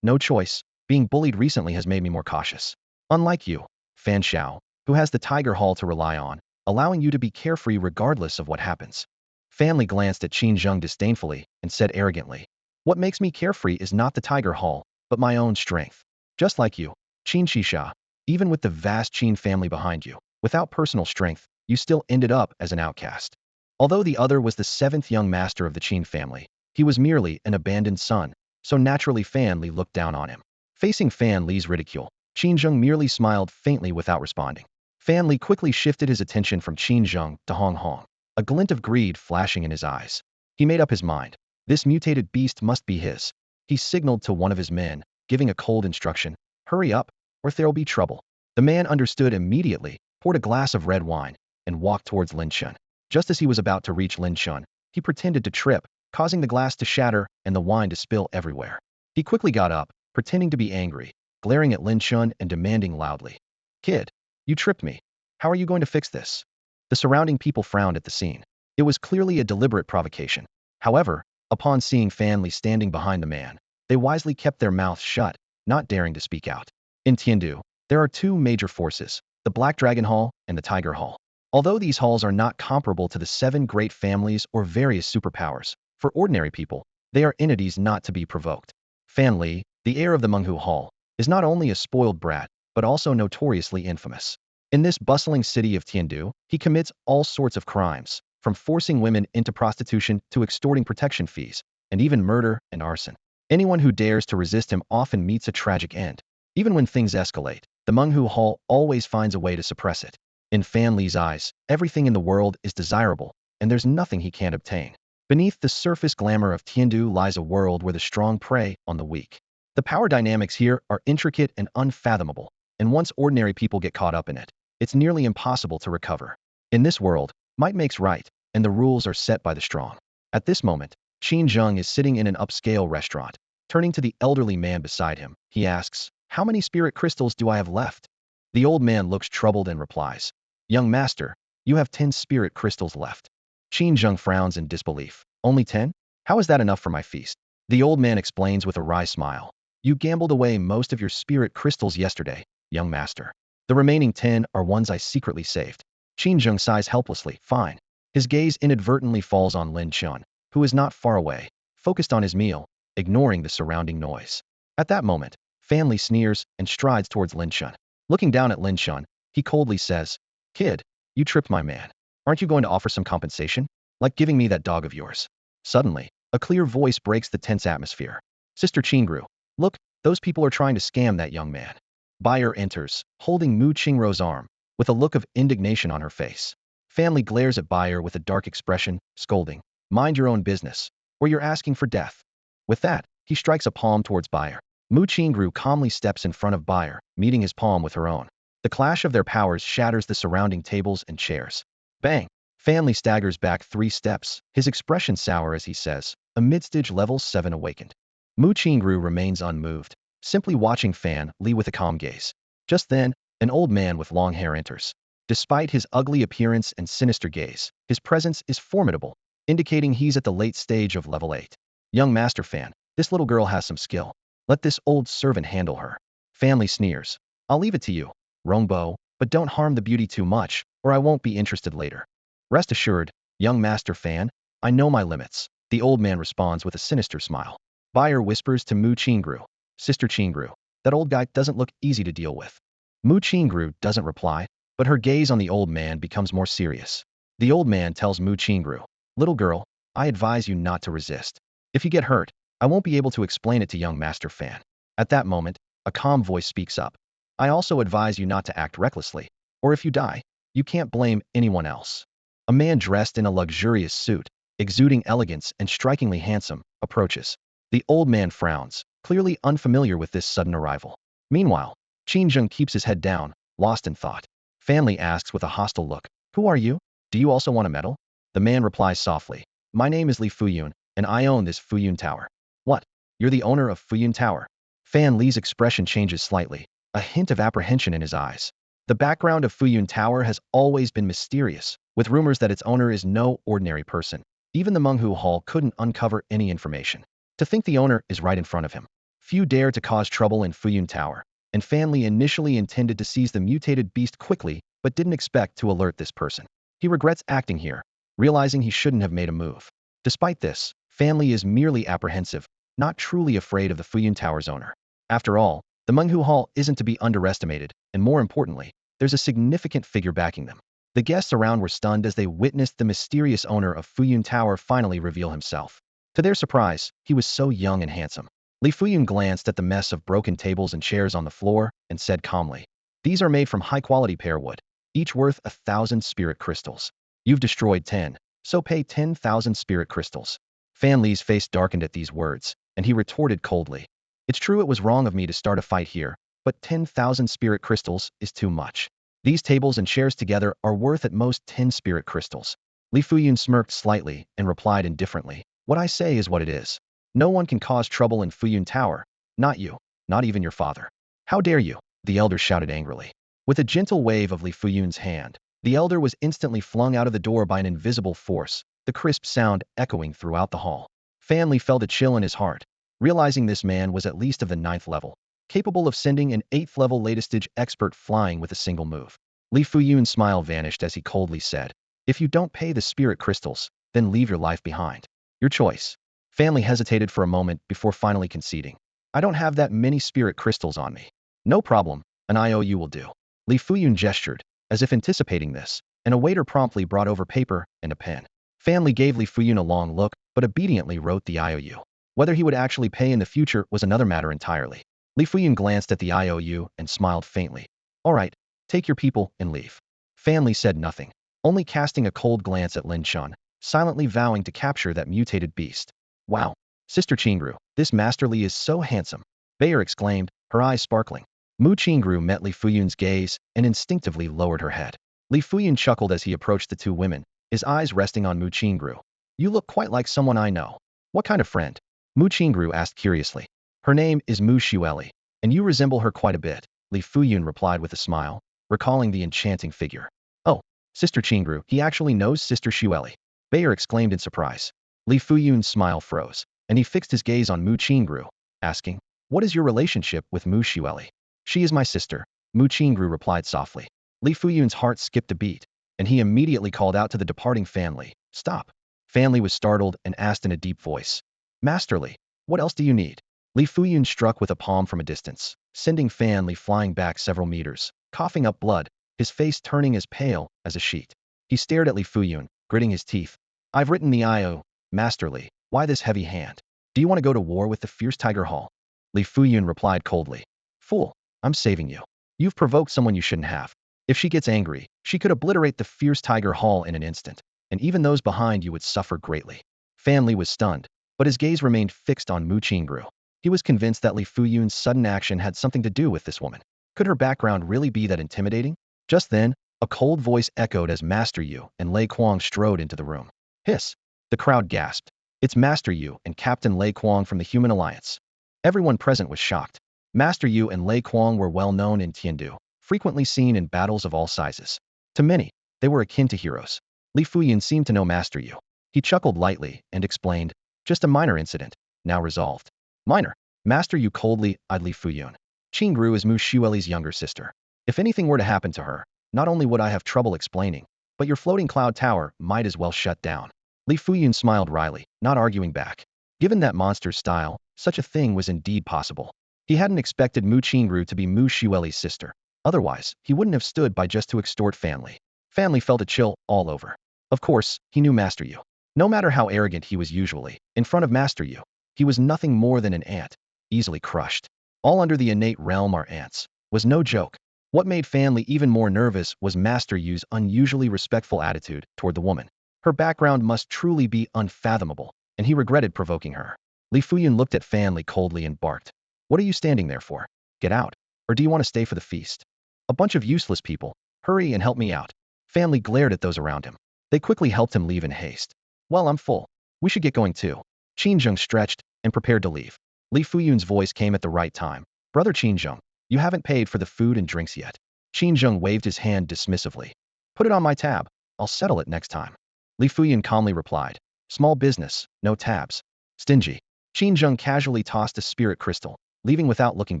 No choice. Being bullied recently has made me more cautious. Unlike you, Fan Xiao, who has the Tiger Hall to rely on, allowing you to be carefree regardless of what happens. Fan Li glanced at Qin Zheng disdainfully and said arrogantly, what makes me carefree is not the Tiger Hall, but my own strength. Just like you, Qin Shisha, even with the vast Qin family behind you, without personal strength, you still ended up as an outcast. Although the other was the seventh young master of the Qin family, he was merely an abandoned son, so naturally Fan Li looked down on him. Facing Fan Li's ridicule, Qin Zheng merely smiled faintly without responding. Fan Li quickly shifted his attention from Qin Zheng to Hong Hong, a glint of greed flashing in his eyes. He made up his mind. This mutated beast must be his. He signaled to one of his men, giving a cold instruction, hurry up, or there'll be trouble. The man understood immediately, poured a glass of red wine, and walked towards Lin Chen. Just as he was about to reach Lin Chen, he pretended to trip, causing the glass to shatter and the wine to spill everywhere. He quickly got up, pretending to be angry, glaring at Lin Chen and demanding loudly, kid, you tripped me. How are you going to fix this? The surrounding people frowned at the scene. It was clearly a deliberate provocation. However, upon seeing Fan Li standing behind the man, they wisely kept their mouths shut, not daring to speak out. In Tiandu, there are two major forces, the Black Dragon Hall and the Tiger Hall. Although these halls are not comparable to the 7 great families or various superpowers, for ordinary people, they are entities not to be provoked. Fan Li, the heir of the Menghu Hall, is not only a spoiled brat, but also notoriously infamous. In this bustling city of Tiandu, he commits all sorts of crimes, from forcing women into prostitution to extorting protection fees, and even murder and arson. Anyone who dares to resist him often meets a tragic end. Even when things escalate, the Menghu Hall always finds a way to suppress it. In Fan Li's eyes, everything in the world is desirable, and there's nothing he can't obtain. Beneath the surface glamour of Tiandu lies a world where the strong prey on the weak. The power dynamics here are intricate and unfathomable, and once ordinary people get caught up in it, it's nearly impossible to recover. In this world, might makes right, and the rules are set by the strong. At this moment, Qin Zheng is sitting in an upscale restaurant. Turning to the elderly man beside him, he asks, "How many spirit crystals do I have left?" The old man looks troubled and replies, "Young master, you have 10 spirit crystals left." Qin Zheng frowns in disbelief. "Only 10? How is that enough for my feast?" The old man explains with a wry smile. "You gambled away most of your spirit crystals yesterday, young master. The remaining 10 are ones I secretly saved." Qin Zheng sighs helplessly. "Fine." His gaze inadvertently falls on Lin Chen, who is not far away, focused on his meal, ignoring the surrounding noise. At that moment, Fan Li sneers and strides towards Lin Chen. Looking down at Lin Chen, he coldly says, "Kid, you tripped my man. Aren't you going to offer some compensation? Like giving me that dog of yours?" Suddenly, a clear voice breaks the tense atmosphere. "Sister Qingru, look, those people are trying to scam that young man." Buyer enters, holding Mu Qingruo's arm, with a look of indignation on her face. Fan Li glares at Buyer with a dark expression, scolding, "Mind your own business, or you're asking for death." With that, he strikes a palm towards Buyer. Mu Qingru calmly steps in front of Buyer, meeting his palm with her own. The clash of their powers shatters the surrounding tables and chairs. Bang! Fan Li staggers back 3 steps, his expression sour as he says, "A mid-stage level 7 awakened." Mu Qingru remains unmoved, simply watching Fan Li with a calm gaze. Just then, an old man with long hair enters. Despite his ugly appearance and sinister gaze, his presence is formidable, indicating he's at the late stage of level 8. "Young Master Fan, this little girl has some skill. Let this old servant handle her." Fan Li sneers. "I'll leave it to you, Rongbo, but don't harm the beauty too much, or I won't be interested later." "Rest assured, young Master Fan, I know my limits," the old man responds with a sinister smile. Buyer whispers to Mu Qingru, "Sister Qingru, that old guy doesn't look easy to deal with." Mu Qingru doesn't reply, but her gaze on the old man becomes more serious. The old man tells Mu Qingru, "Little girl, I advise you not to resist. If you get hurt, I won't be able to explain it to young Master Fan." At that moment, a calm voice speaks up. "I also advise you not to act recklessly, or if you die, you can't blame anyone else." A man dressed in a luxurious suit, exuding elegance and strikingly handsome, approaches. The old man frowns, clearly unfamiliar with this sudden arrival. Meanwhile, Qin Zheng keeps his head down, lost in thought. Fan Li asks with a hostile look, "Who are you? Do you also want a medal?" The man replies softly, "My name is Li Fuyun, and I own this Fuyun Tower." "What? You're the owner of Fuyun Tower?" Fan Li's expression changes slightly, a hint of apprehension in his eyes. The background of Fuyun Tower has always been mysterious, with rumors that its owner is no ordinary person. Even the Menghu Hall couldn't uncover any information. To think the owner is right in front of him. Few dare to cause trouble in Fuyun Tower, and Fan Li initially intended to seize the mutated beast quickly, but didn't expect to alert this person. He regrets acting here, realizing he shouldn't have made a move. Despite this, Fan Li is merely apprehensive, not truly afraid of the Fuyun Tower's owner. After all, the Menghu Hall isn't to be underestimated, and more importantly, there's a significant figure backing them. The guests around were stunned as they witnessed the mysterious owner of Fuyun Tower finally reveal himself. To their surprise, he was so young and handsome. Li Fuyun glanced at the mess of broken tables and chairs on the floor and said calmly, "These are made from high-quality pear wood, each worth 1,000 spirit crystals. You've destroyed 10, so pay 10,000 spirit crystals." Fan Li's face darkened at these words, and he retorted coldly, "It's true it was wrong of me to start a fight here, but 10,000 spirit crystals is too much. These tables and chairs together are worth at most 10 spirit crystals." Li Fuyun smirked slightly and replied indifferently, "What I say is what it is. No one can cause trouble in Fuyun Tower, not you, not even your father." "How dare you?" the elder shouted angrily. With a gentle wave of Li Fuyun's hand, the elder was instantly flung out of the door by an invisible force, the crisp sound echoing throughout the hall. Fan Li felt a chill in his heart, realizing this man was at least of the 9th level, capable of sending an 8th level latest-stage expert flying with a single move. Li Fuyun's smile vanished as he coldly said, "If you don't pay the spirit crystals, then leave your life behind. Your choice." Fan Li hesitated for a moment before finally conceding. I don't have that many spirit crystals on me. No problem, an IOU will do. Li Fuyun gestured, as if anticipating this, and a waiter promptly brought over paper and a pen. Fan Li gave Li Fuyun a long look, but obediently wrote the IOU. Whether he would actually pay in the future was another matter entirely. Li Fuyun glanced at the IOU and smiled faintly. All right, take your people and leave. Fan Li said nothing, only casting a cold glance at Lin Chen, silently vowing to capture that mutated beast. Wow, Sister Qingru, this Master Li is so handsome, Bayer exclaimed, her eyes sparkling. Mu Qingru met Li Fuyun's gaze and instinctively lowered her head. Li Fuyun chuckled as he approached the two women, his eyes resting on Mu Qingru. You look quite like someone I know. What kind of friend? Mu Qingru asked curiously. Her name is Mu Xueli, and you resemble her quite a bit, Li Fuyun replied with a smile, recalling the enchanting figure. Oh, Sister Qingru, he actually knows Sister Xueli, Bayer exclaimed in surprise. Li Fuyun's smile froze, and he fixed his gaze on Mu Qingru, asking, what is your relationship with Mu Xueli? She is my sister, Mu Qingru replied softly. Li Fuyun's heart skipped a beat, and he immediately called out to the departing Fan Li. Stop. Fan Li was startled and asked in a deep voice. Master Li, what else do you need? Li Fuyun struck with a palm from a distance, sending Fan Li flying back several meters, coughing up blood, his face turning as pale as a sheet. He stared at Li Fuyun, gritting his teeth. I've written the IO, Master Li, why this heavy hand? Do you want to go to war with the fierce Tiger Hall? Li Fuyun replied coldly. Fool, I'm saving you. You've provoked someone you shouldn't have. If she gets angry, she could obliterate the fierce Tiger Hall in an instant, and even those behind you would suffer greatly. Fan Li was stunned, but his gaze remained fixed on Mu Qingru. He was convinced that Li Fuyun's sudden action had something to do with this woman. Could her background really be that intimidating? Just then, a cold voice echoed as Master Yu and Lei Kuang strode into the room. Hiss! The crowd gasped. It's Master Yu and Captain Lei Kuang from the Human Alliance. Everyone present was shocked. Master Yu and Lei Kuang were well known in Tiandu, frequently seen in battles of all sizes. To many, they were akin to heroes. Li Fuyun seemed to know Master Yu. He chuckled lightly and explained, just a minor incident, now resolved. Minor? Master Yu coldly eyed Li Fuyun. Qingru is Mu Xueli's younger sister. If anything were to happen to her, not only would I have trouble explaining, but your floating cloud tower might as well shut down. Li Fuyun smiled wryly, not arguing back. Given that monster's style, such a thing was indeed possible. He hadn't expected Mu Qingru to be Mu Xueli's sister. Otherwise, he wouldn't have stood by just to extort Fan Li. Fan Li felt a chill all over. Of course, he knew Master Yu. No matter how arrogant he was usually, in front of Master Yu, he was nothing more than an ant, easily crushed. All under the innate realm are ants. Was no joke. What made Fan Li even more nervous was Master Yu's unusually respectful attitude toward the woman. Her background must truly be unfathomable, and he regretted provoking her. Li Fuyun looked at Fan Li coldly and barked. What are you standing there for? Get out. Or do you want to stay for the feast? A bunch of useless people. Hurry and help me out. Fan Li glared at those around him. They quickly helped him leave in haste. Well, I'm full. We should get going too. Qinzheng stretched and prepared to leave. Li Fuyun's voice came at the right time. Brother Qinzheng, you haven't paid for the food and drinks yet. Qinzheng waved his hand dismissively. Put it on my tab. I'll settle it next time. Li Fuyun calmly replied. Small business, no tabs. Stingy. Qinzheng casually tossed a spirit crystal, leaving without looking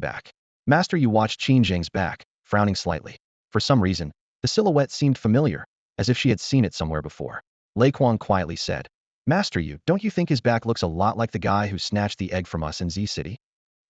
back. Master Yu watched Qinzheng's back, frowning slightly. For some reason, the silhouette seemed familiar, as if she had seen it somewhere before. Lei Kuang quietly said, Master Yu, don't you think his back looks a lot like the guy who snatched the egg from us in Z City?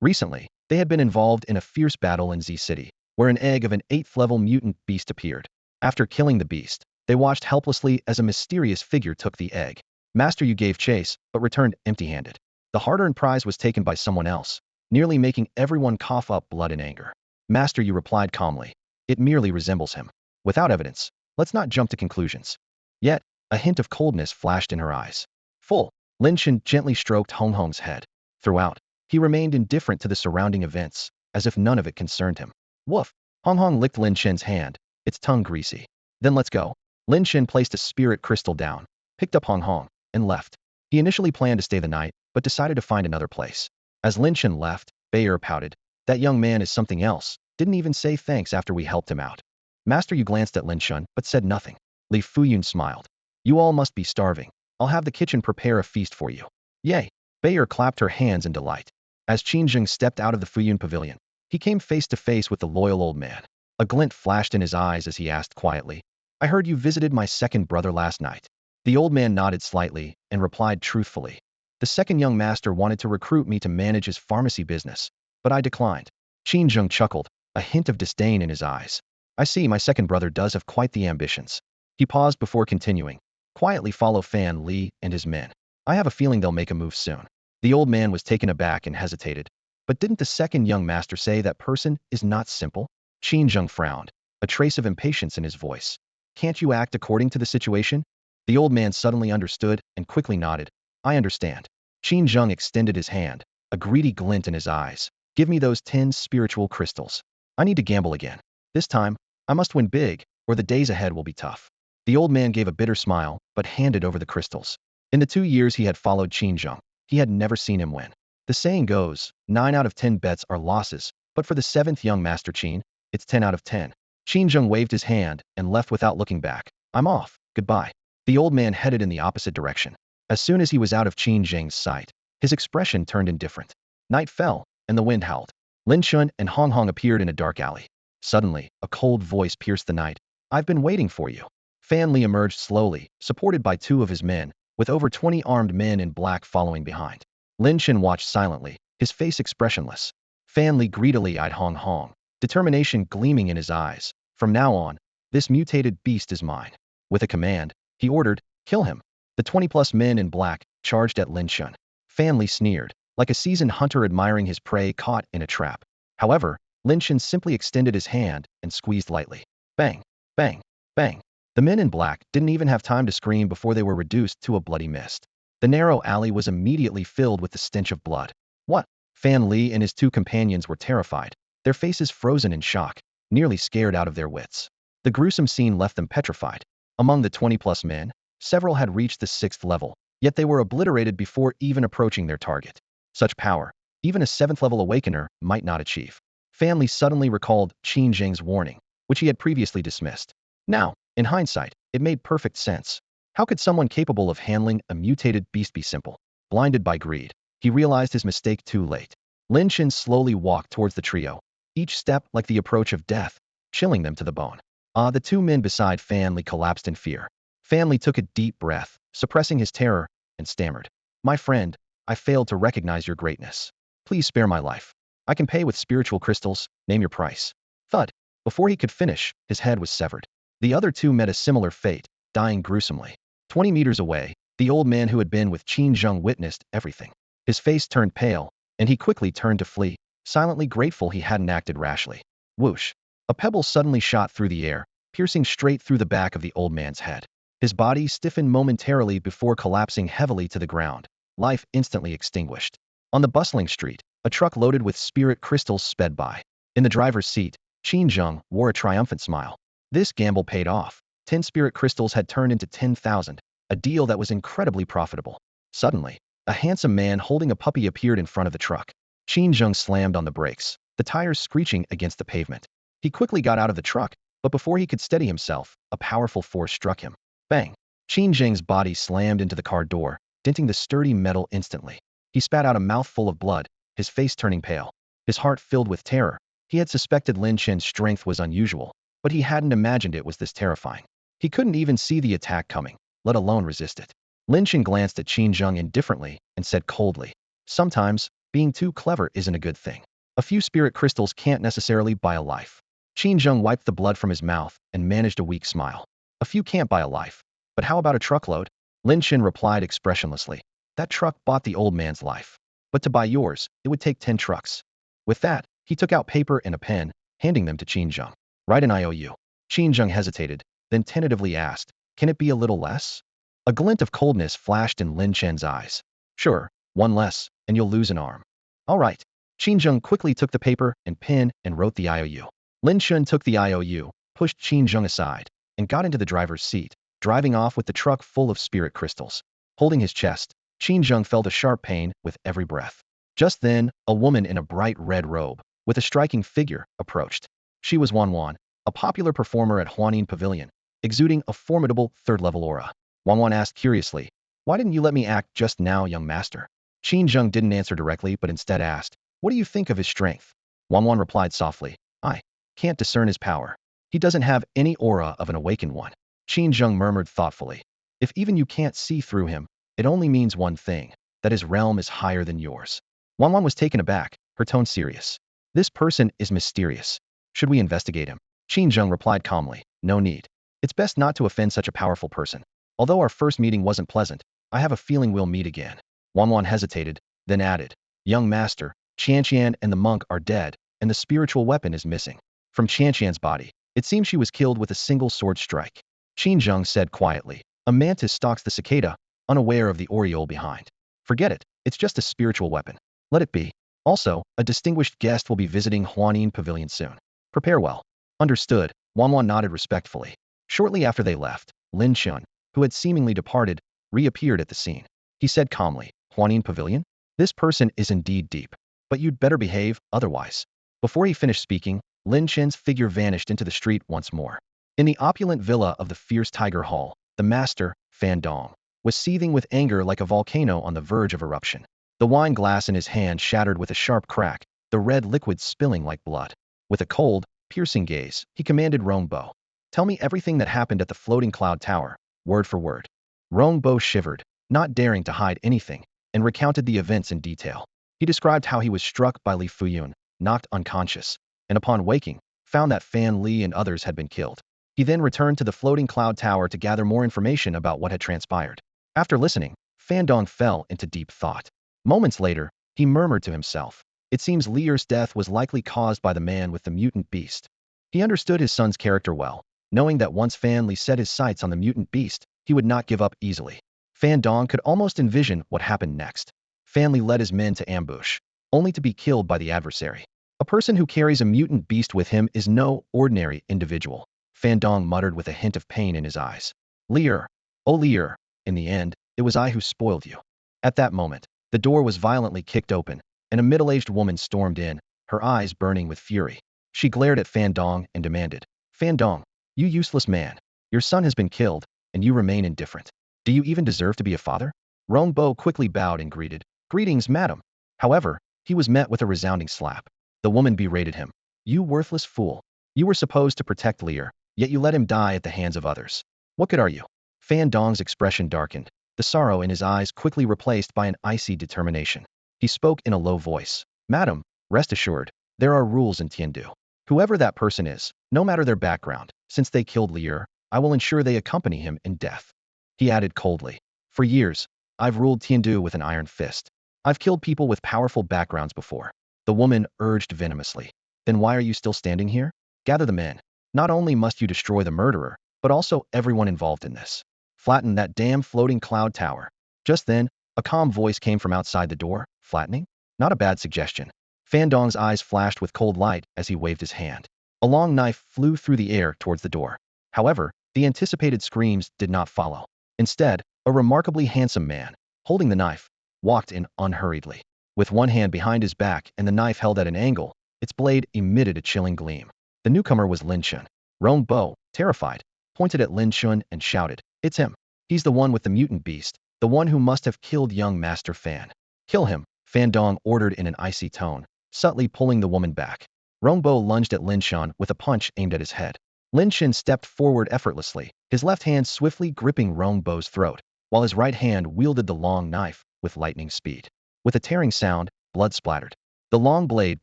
Recently, they had been involved in a fierce battle in Z City, where an egg of an 8th-level mutant beast appeared. After killing the beast, they watched helplessly as a mysterious figure took the egg. Master Yu gave chase, but returned empty-handed. The hard-earned prize was taken by someone else, nearly making everyone cough up blood in anger. Master Yu replied calmly. It merely resembles him. Without evidence, let's not jump to conclusions. Yet, a hint of coldness flashed in her eyes. Full. Lin Chen gently stroked Hong Hong's head. Throughout, he remained indifferent to the surrounding events, as if none of it concerned him. Woof. Hong Hong licked Lin Chen's hand, its tongue greasy. Then let's go. Lin Chen placed a spirit crystal down, picked up Hong Hong, and left. He initially planned to stay the night, but decided to find another place. As Lin Chen left, Bayer pouted. That young man is something else. Didn't even say thanks after we helped him out. Master Yu glanced at Lin Chen, but said nothing. Li Fuyun smiled. You all must be starving. I'll have the kitchen prepare a feast for you. Yay! Bayer clapped her hands in delight. As Qinzheng stepped out of the Fuyun pavilion, he came face to face with the loyal old man. A glint flashed in his eyes as he asked quietly, I heard you visited my second brother last night. The old man nodded slightly and replied truthfully. The second young master wanted to recruit me to manage his pharmacy business, but I declined. Qin Zheng chuckled, a hint of disdain in his eyes. I see my second brother does have quite the ambitions. He paused before continuing. Quietly follow Fan Li and his men. I have a feeling they'll make a move soon. The old man was taken aback and hesitated. But didn't the second young master say that person is not simple? Qin Zheng frowned, a trace of impatience in his voice. Can't you act according to the situation? The old man suddenly understood and quickly nodded. I understand. Qin Zheng extended his hand, a greedy glint in his eyes. Give me those 10 spiritual crystals. I need to gamble again. This time, I must win big, or the days ahead will be tough. The old man gave a bitter smile, but handed over the crystals. In the 2 years he had followed Qin Zheng, he had never seen him win. The saying goes, 9 out of 10 bets are losses, but for the 7th young master Qin, it's 10 out of 10. Qin Zheng waved his hand and left without looking back. I'm off. Goodbye. The old man headed in the opposite direction. As soon as he was out of Qin Zheng's sight, his expression turned indifferent. Night fell, and the wind howled. Lin Chen and Hong Hong appeared in a dark alley. Suddenly, a cold voice pierced the night. I've been waiting for you. Fan Li emerged slowly, supported by 2 of his men, with over 20 armed men in black following behind. Lin Chen watched silently, his face expressionless. Fan Li greedily eyed Hong Hong, determination gleaming in his eyes. From now on, this mutated beast is mine. With a command, he ordered, kill him. The 20+ men in black charged at Lin Chen. Fan Li sneered, like a seasoned hunter admiring his prey caught in a trap. However, Lin Chen simply extended his hand and squeezed lightly. Bang, bang, bang. The men in black didn't even have time to scream before they were reduced to a bloody mist. The narrow alley was immediately filled with the stench of blood. What? Fan Li and his 2 companions were terrified, their faces frozen in shock, nearly scared out of their wits. The gruesome scene left them petrified. Among the 20+ men, several had reached the 6th level, yet they were obliterated before even approaching their target. Such power, even a 7th-level awakener might not achieve. Fan Li suddenly recalled Qin Zheng's warning, which he had previously dismissed. Now, in hindsight, it made perfect sense. How could someone capable of handling a mutated beast be simple? Blinded by greed, he realized his mistake too late. Lin Chen slowly walked towards the trio, each step like the approach of death, chilling them to the bone. The 2 men beside Fan Li collapsed in fear. Fan Li took a deep breath, suppressing his terror, and stammered. My friend, I failed to recognize your greatness. Please spare my life. I can pay with spiritual crystals, name your price. Thud. Before he could finish, his head was severed. The other 2 met a similar fate, dying gruesomely. 20 meters away, the old man who had been with Qin Zheng witnessed everything. His face turned pale, and he quickly turned to flee, silently grateful he hadn't acted rashly. Whoosh! A pebble suddenly shot through the air, piercing straight through the back of the old man's head. His body stiffened momentarily before collapsing heavily to the ground, life instantly extinguished. On the bustling street, a truck loaded with spirit crystals sped by. In the driver's seat, Qin Zheng wore a triumphant smile. This gamble paid off. 10 spirit crystals had turned into 10,000, a deal that was incredibly profitable. Suddenly, a handsome man holding a puppy appeared in front of the truck. Qin Zheng slammed on the brakes, the tires screeching against the pavement. He quickly got out of the truck, but before he could steady himself, a powerful force struck him. Bang! Qin Zheng's body slammed into the car door, denting the sturdy metal instantly. He spat out a mouthful of blood, his face turning pale. His heart filled with terror. He had suspected Lin Chen's strength was unusual, but he hadn't imagined it was this terrifying. He couldn't even see the attack coming, let alone resist it. Lin Chen glanced at Qin Zheng indifferently and said coldly, sometimes, being too clever isn't a good thing. A few spirit crystals can't necessarily buy a life. Qin Zheng wiped the blood from his mouth and managed a weak smile. A few can't buy a life. But how about a truckload? Lin Chen replied expressionlessly. That truck bought the old man's life. But to buy yours, it would take 10 trucks. With that, he took out paper and a pen, handing them to Qin Zheng. Write an IOU. Qin Zheng hesitated, then tentatively asked, can it be a little less? A glint of coldness flashed in Lin Chen's eyes. Sure, 1 less, and you'll lose an arm. All right. Qin Zheng quickly took the paper and pen and wrote the IOU. Lin Chen took the IOU, pushed Qin Zheng aside, and got into the driver's seat, driving off with the truck full of spirit crystals. Holding his chest, Qin Zheng felt a sharp pain with every breath. Just then, a woman in a bright red robe, with a striking figure, approached. She was Wan Wan, a popular performer at Huanin Pavilion, exuding a formidable 3rd-level aura. Wan Wan asked curiously, why didn't you let me act just now, young master? Qin Zheng didn't answer directly but instead asked, what do you think of his strength? Wan Wan replied softly, I can't discern his power. He doesn't have any aura of an awakened one. Qin Zheng murmured thoughtfully, if even you can't see through him, it only means one thing. that his realm is higher than yours. Wanwan was taken aback, her tone serious. This person is mysterious. Should we investigate him? Qin Zheng replied calmly, no need. It's best not to offend such a powerful person. Although our first meeting wasn't pleasant, I have a feeling we'll meet again. Wanwan hesitated, then added, young master, Qianqian and the monk are dead, and the spiritual weapon is missing. From Qianqian's body, it seems she was killed with a single sword strike. Qin Zheng said quietly, a mantis stalks the cicada, unaware of the aureole behind. Forget it, it's just a spiritual weapon. Let it be. Also, a distinguished guest will be visiting Huanin Pavilion soon. Prepare well. Understood, Wanwan nodded respectfully. Shortly after they left, Lin Chen, who had seemingly departed, reappeared at the scene. He said calmly, Huanin Pavilion? This person is indeed deep. But you'd better behave, otherwise. Before he finished speaking, Lin Chen's figure vanished into the street once more. In the opulent villa of the fierce Tiger Hall, the master, Fan Dong, was seething with anger like a volcano on the verge of eruption. The wine glass in his hand shattered with a sharp crack, the red liquid spilling like blood. With a cold, piercing gaze, he commanded Rongbo, tell me everything that happened at the floating cloud tower, word for word. Rongbo shivered, not daring to hide anything, and recounted the events in detail. He described how he was struck by Li Fuyun, knocked unconscious, and upon waking, found that Fan Li and others had been killed. He then returned to the floating cloud tower to gather more information about what had transpired. After listening, Fan Dong fell into deep thought. Moments later, he murmured to himself, it seems Lier's death was likely caused by the man with the mutant beast. He understood his son's character well, knowing that once Fan Li set his sights on the mutant beast, he would not give up easily. Fan Dong could almost envision what happened next. Fan Li led his men to ambush, only to be killed by the adversary. A person who carries a mutant beast with him is no ordinary individual. Fan Dong muttered with a hint of pain in his eyes. Lier, oh Lier, in the end, it was I who spoiled you. At that moment, the door was violently kicked open, and a middle-aged woman stormed in, her eyes burning with fury. She glared at Fan Dong and demanded, Fan Dong, you useless man, your son has been killed, and you remain indifferent. Do you even deserve to be a father? Rongbo quickly bowed and greeted, greetings, madam. However, he was met with a resounding slap. The woman berated him. You worthless fool. You were supposed to protect Lier, yet you let him die at the hands of others. What good are you? Fan Dong's expression darkened, the sorrow in his eyes quickly replaced by an icy determination. He spoke in a low voice. Madam, rest assured, there are rules in Tiandu. Whoever that person is, no matter their background, since they killed Lier, I will ensure they accompany him in death. He added coldly. For years, I've ruled Tiandu with an iron fist. I've killed people with powerful backgrounds before. The woman urged venomously. Then why are you still standing here? Gather the men. Not only must you destroy the murderer, but also everyone involved in this. Flatten that damn floating cloud tower. Just then, a calm voice came from outside the door. Flattening? Not a bad suggestion. Fan Dong's eyes flashed with cold light as he waved his hand. A long knife flew through the air towards the door. However, the anticipated screams did not follow. Instead, a remarkably handsome man, holding the knife, walked in unhurriedly. With one hand behind his back and the knife held at an angle, its blade emitted a chilling gleam. The newcomer was Lin Chen. Rongbo, terrified, pointed at Lin Chen and shouted, it's him. He's the one with the mutant beast, the one who must have killed young Master Fan. Kill him, Fan Dong ordered in an icy tone, subtly pulling the woman back. Rongbo lunged at Lin Chen with a punch aimed at his head. Lin Chen stepped forward effortlessly, his left hand swiftly gripping Rongbo's throat, while his right hand wielded the long knife with lightning speed. With a tearing sound, blood splattered. The long blade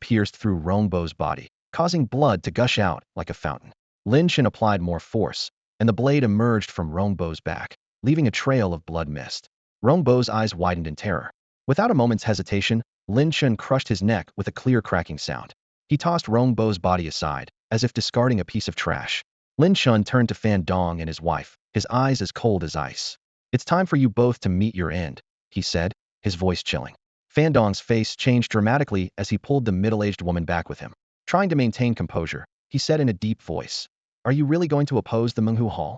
pierced through Rongbo's body, causing blood to gush out like a fountain. Lin Chen applied more force, and the blade emerged from Rongbo's back, leaving a trail of blood mist. Rongbo's eyes widened in terror. Without a moment's hesitation, Lin Chen crushed his neck with a clear cracking sound. He tossed Rongbo's body aside, as if discarding a piece of trash. Lin Chen turned to Fan Dong and his wife, his eyes as cold as ice. It's time for you both to meet your end, he said, his voice chilling. Fan Dong's face changed dramatically as he pulled the middle-aged woman back with him. Trying to maintain composure, he said in a deep voice, are you really going to oppose the Menghu Hall?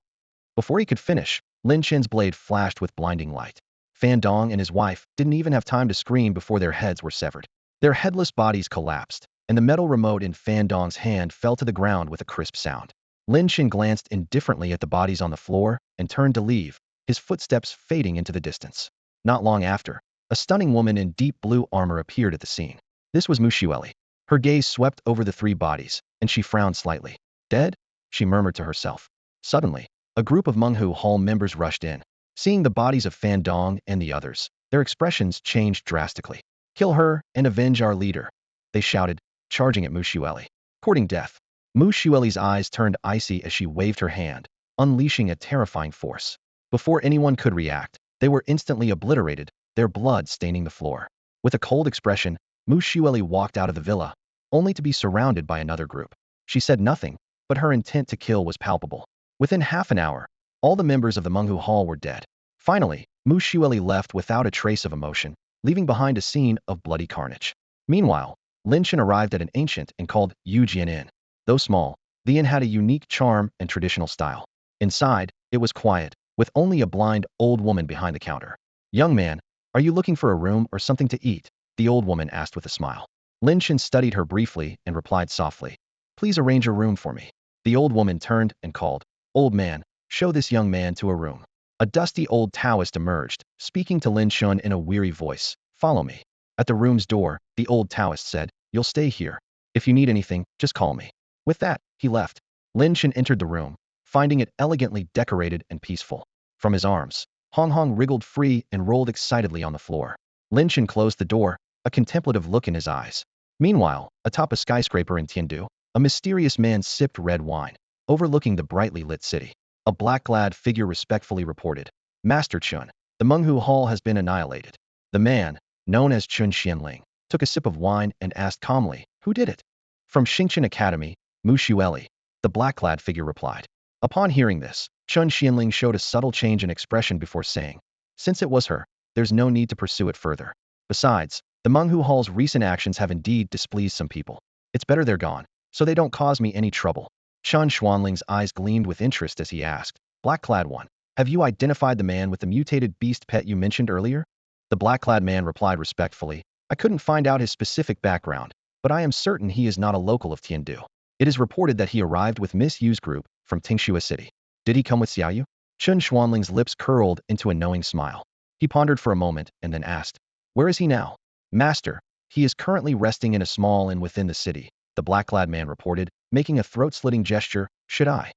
Before he could finish, Lin Chen's blade flashed with blinding light. Fan Dong and his wife didn't even have time to scream before their heads were severed. Their headless bodies collapsed, and the metal remote in Fan Dong's hand fell to the ground with a crisp sound. Lin Chen glanced indifferently at the bodies on the floor and turned to leave, his footsteps fading into the distance. Not long after, a stunning woman in deep blue armor appeared at the scene. This was Mushueli. Her gaze swept over the three bodies, and she frowned slightly. Dead? She murmured to herself. Suddenly, a group of Menghu Hall members rushed in. Seeing the bodies of Fan Dong and the others, Their expressions changed drastically. "Kill her and avenge our leader," they shouted, charging at Mushueli. Courting death. Mushueli's eyes turned icy as she waved her hand, unleashing a terrifying force. Before anyone could react, they were instantly obliterated, their blood staining the floor. With a cold expression, Mushueli walked out of the villa, only to be surrounded by another group. She said nothing, but her intent to kill was palpable. Within half an hour, all the members of the Menghu Hall were dead. Finally, Mushueli left without a trace of emotion, leaving behind a scene of bloody carnage. Meanwhile, Lin Chen arrived at an ancient and called Yujian Inn. Though small, the inn had a unique charm and traditional style. Inside, it was quiet, with only a blind old woman behind the counter. "Young man, are you looking for a room or something to eat?" the old woman asked with a smile. Lin Chen studied her briefly and replied softly, "Please arrange a room for me." The old woman turned and called, "Old man, show this young man to a room." A dusty old Taoist emerged, speaking to Lin Chen in a weary voice. "Follow me." At the room's door, the old Taoist said, "You'll stay here. If you need anything, just call me." With that, he left. Lin Chen entered the room, finding it elegantly decorated and peaceful. From his arms, Hong Hong wriggled free and rolled excitedly on the floor. Lin Chen closed the door, a contemplative look in his eyes. Meanwhile, atop a skyscraper in Tiandu, a mysterious man sipped red wine, overlooking the brightly lit city. A black-clad figure respectfully reported, "Master Chun, the Menghu Hall has been annihilated." The man, known as Chun Xianling, took a sip of wine and asked calmly, "Who did it?" "From Xingqian Academy, Mushueli," the black-clad figure replied. Upon hearing this, Chun Xianling showed a subtle change in expression before saying, "Since it was her, there's no need to pursue it further. Besides, the Menghu Hall's recent actions have indeed displeased some people. It's better they're gone, so they don't cause me any trouble." Chun Xuanling's eyes gleamed with interest as he asked, "Black-clad one, have you identified the man with the mutated beast pet you mentioned earlier?" The black-clad man replied respectfully, "I couldn't find out his specific background, but I am certain he is not a local of Tiandu. It is reported that he arrived with Miss Yu's group from Tingxua City. Did he come with Xiaoyu?" Chun Xuanling's lips curled into a knowing smile. He pondered for a moment and then asked, "Where is he now?" "Master, he is currently resting in a small inn within the city," the black-clad man reported, making a throat-slitting gesture. "Should I?"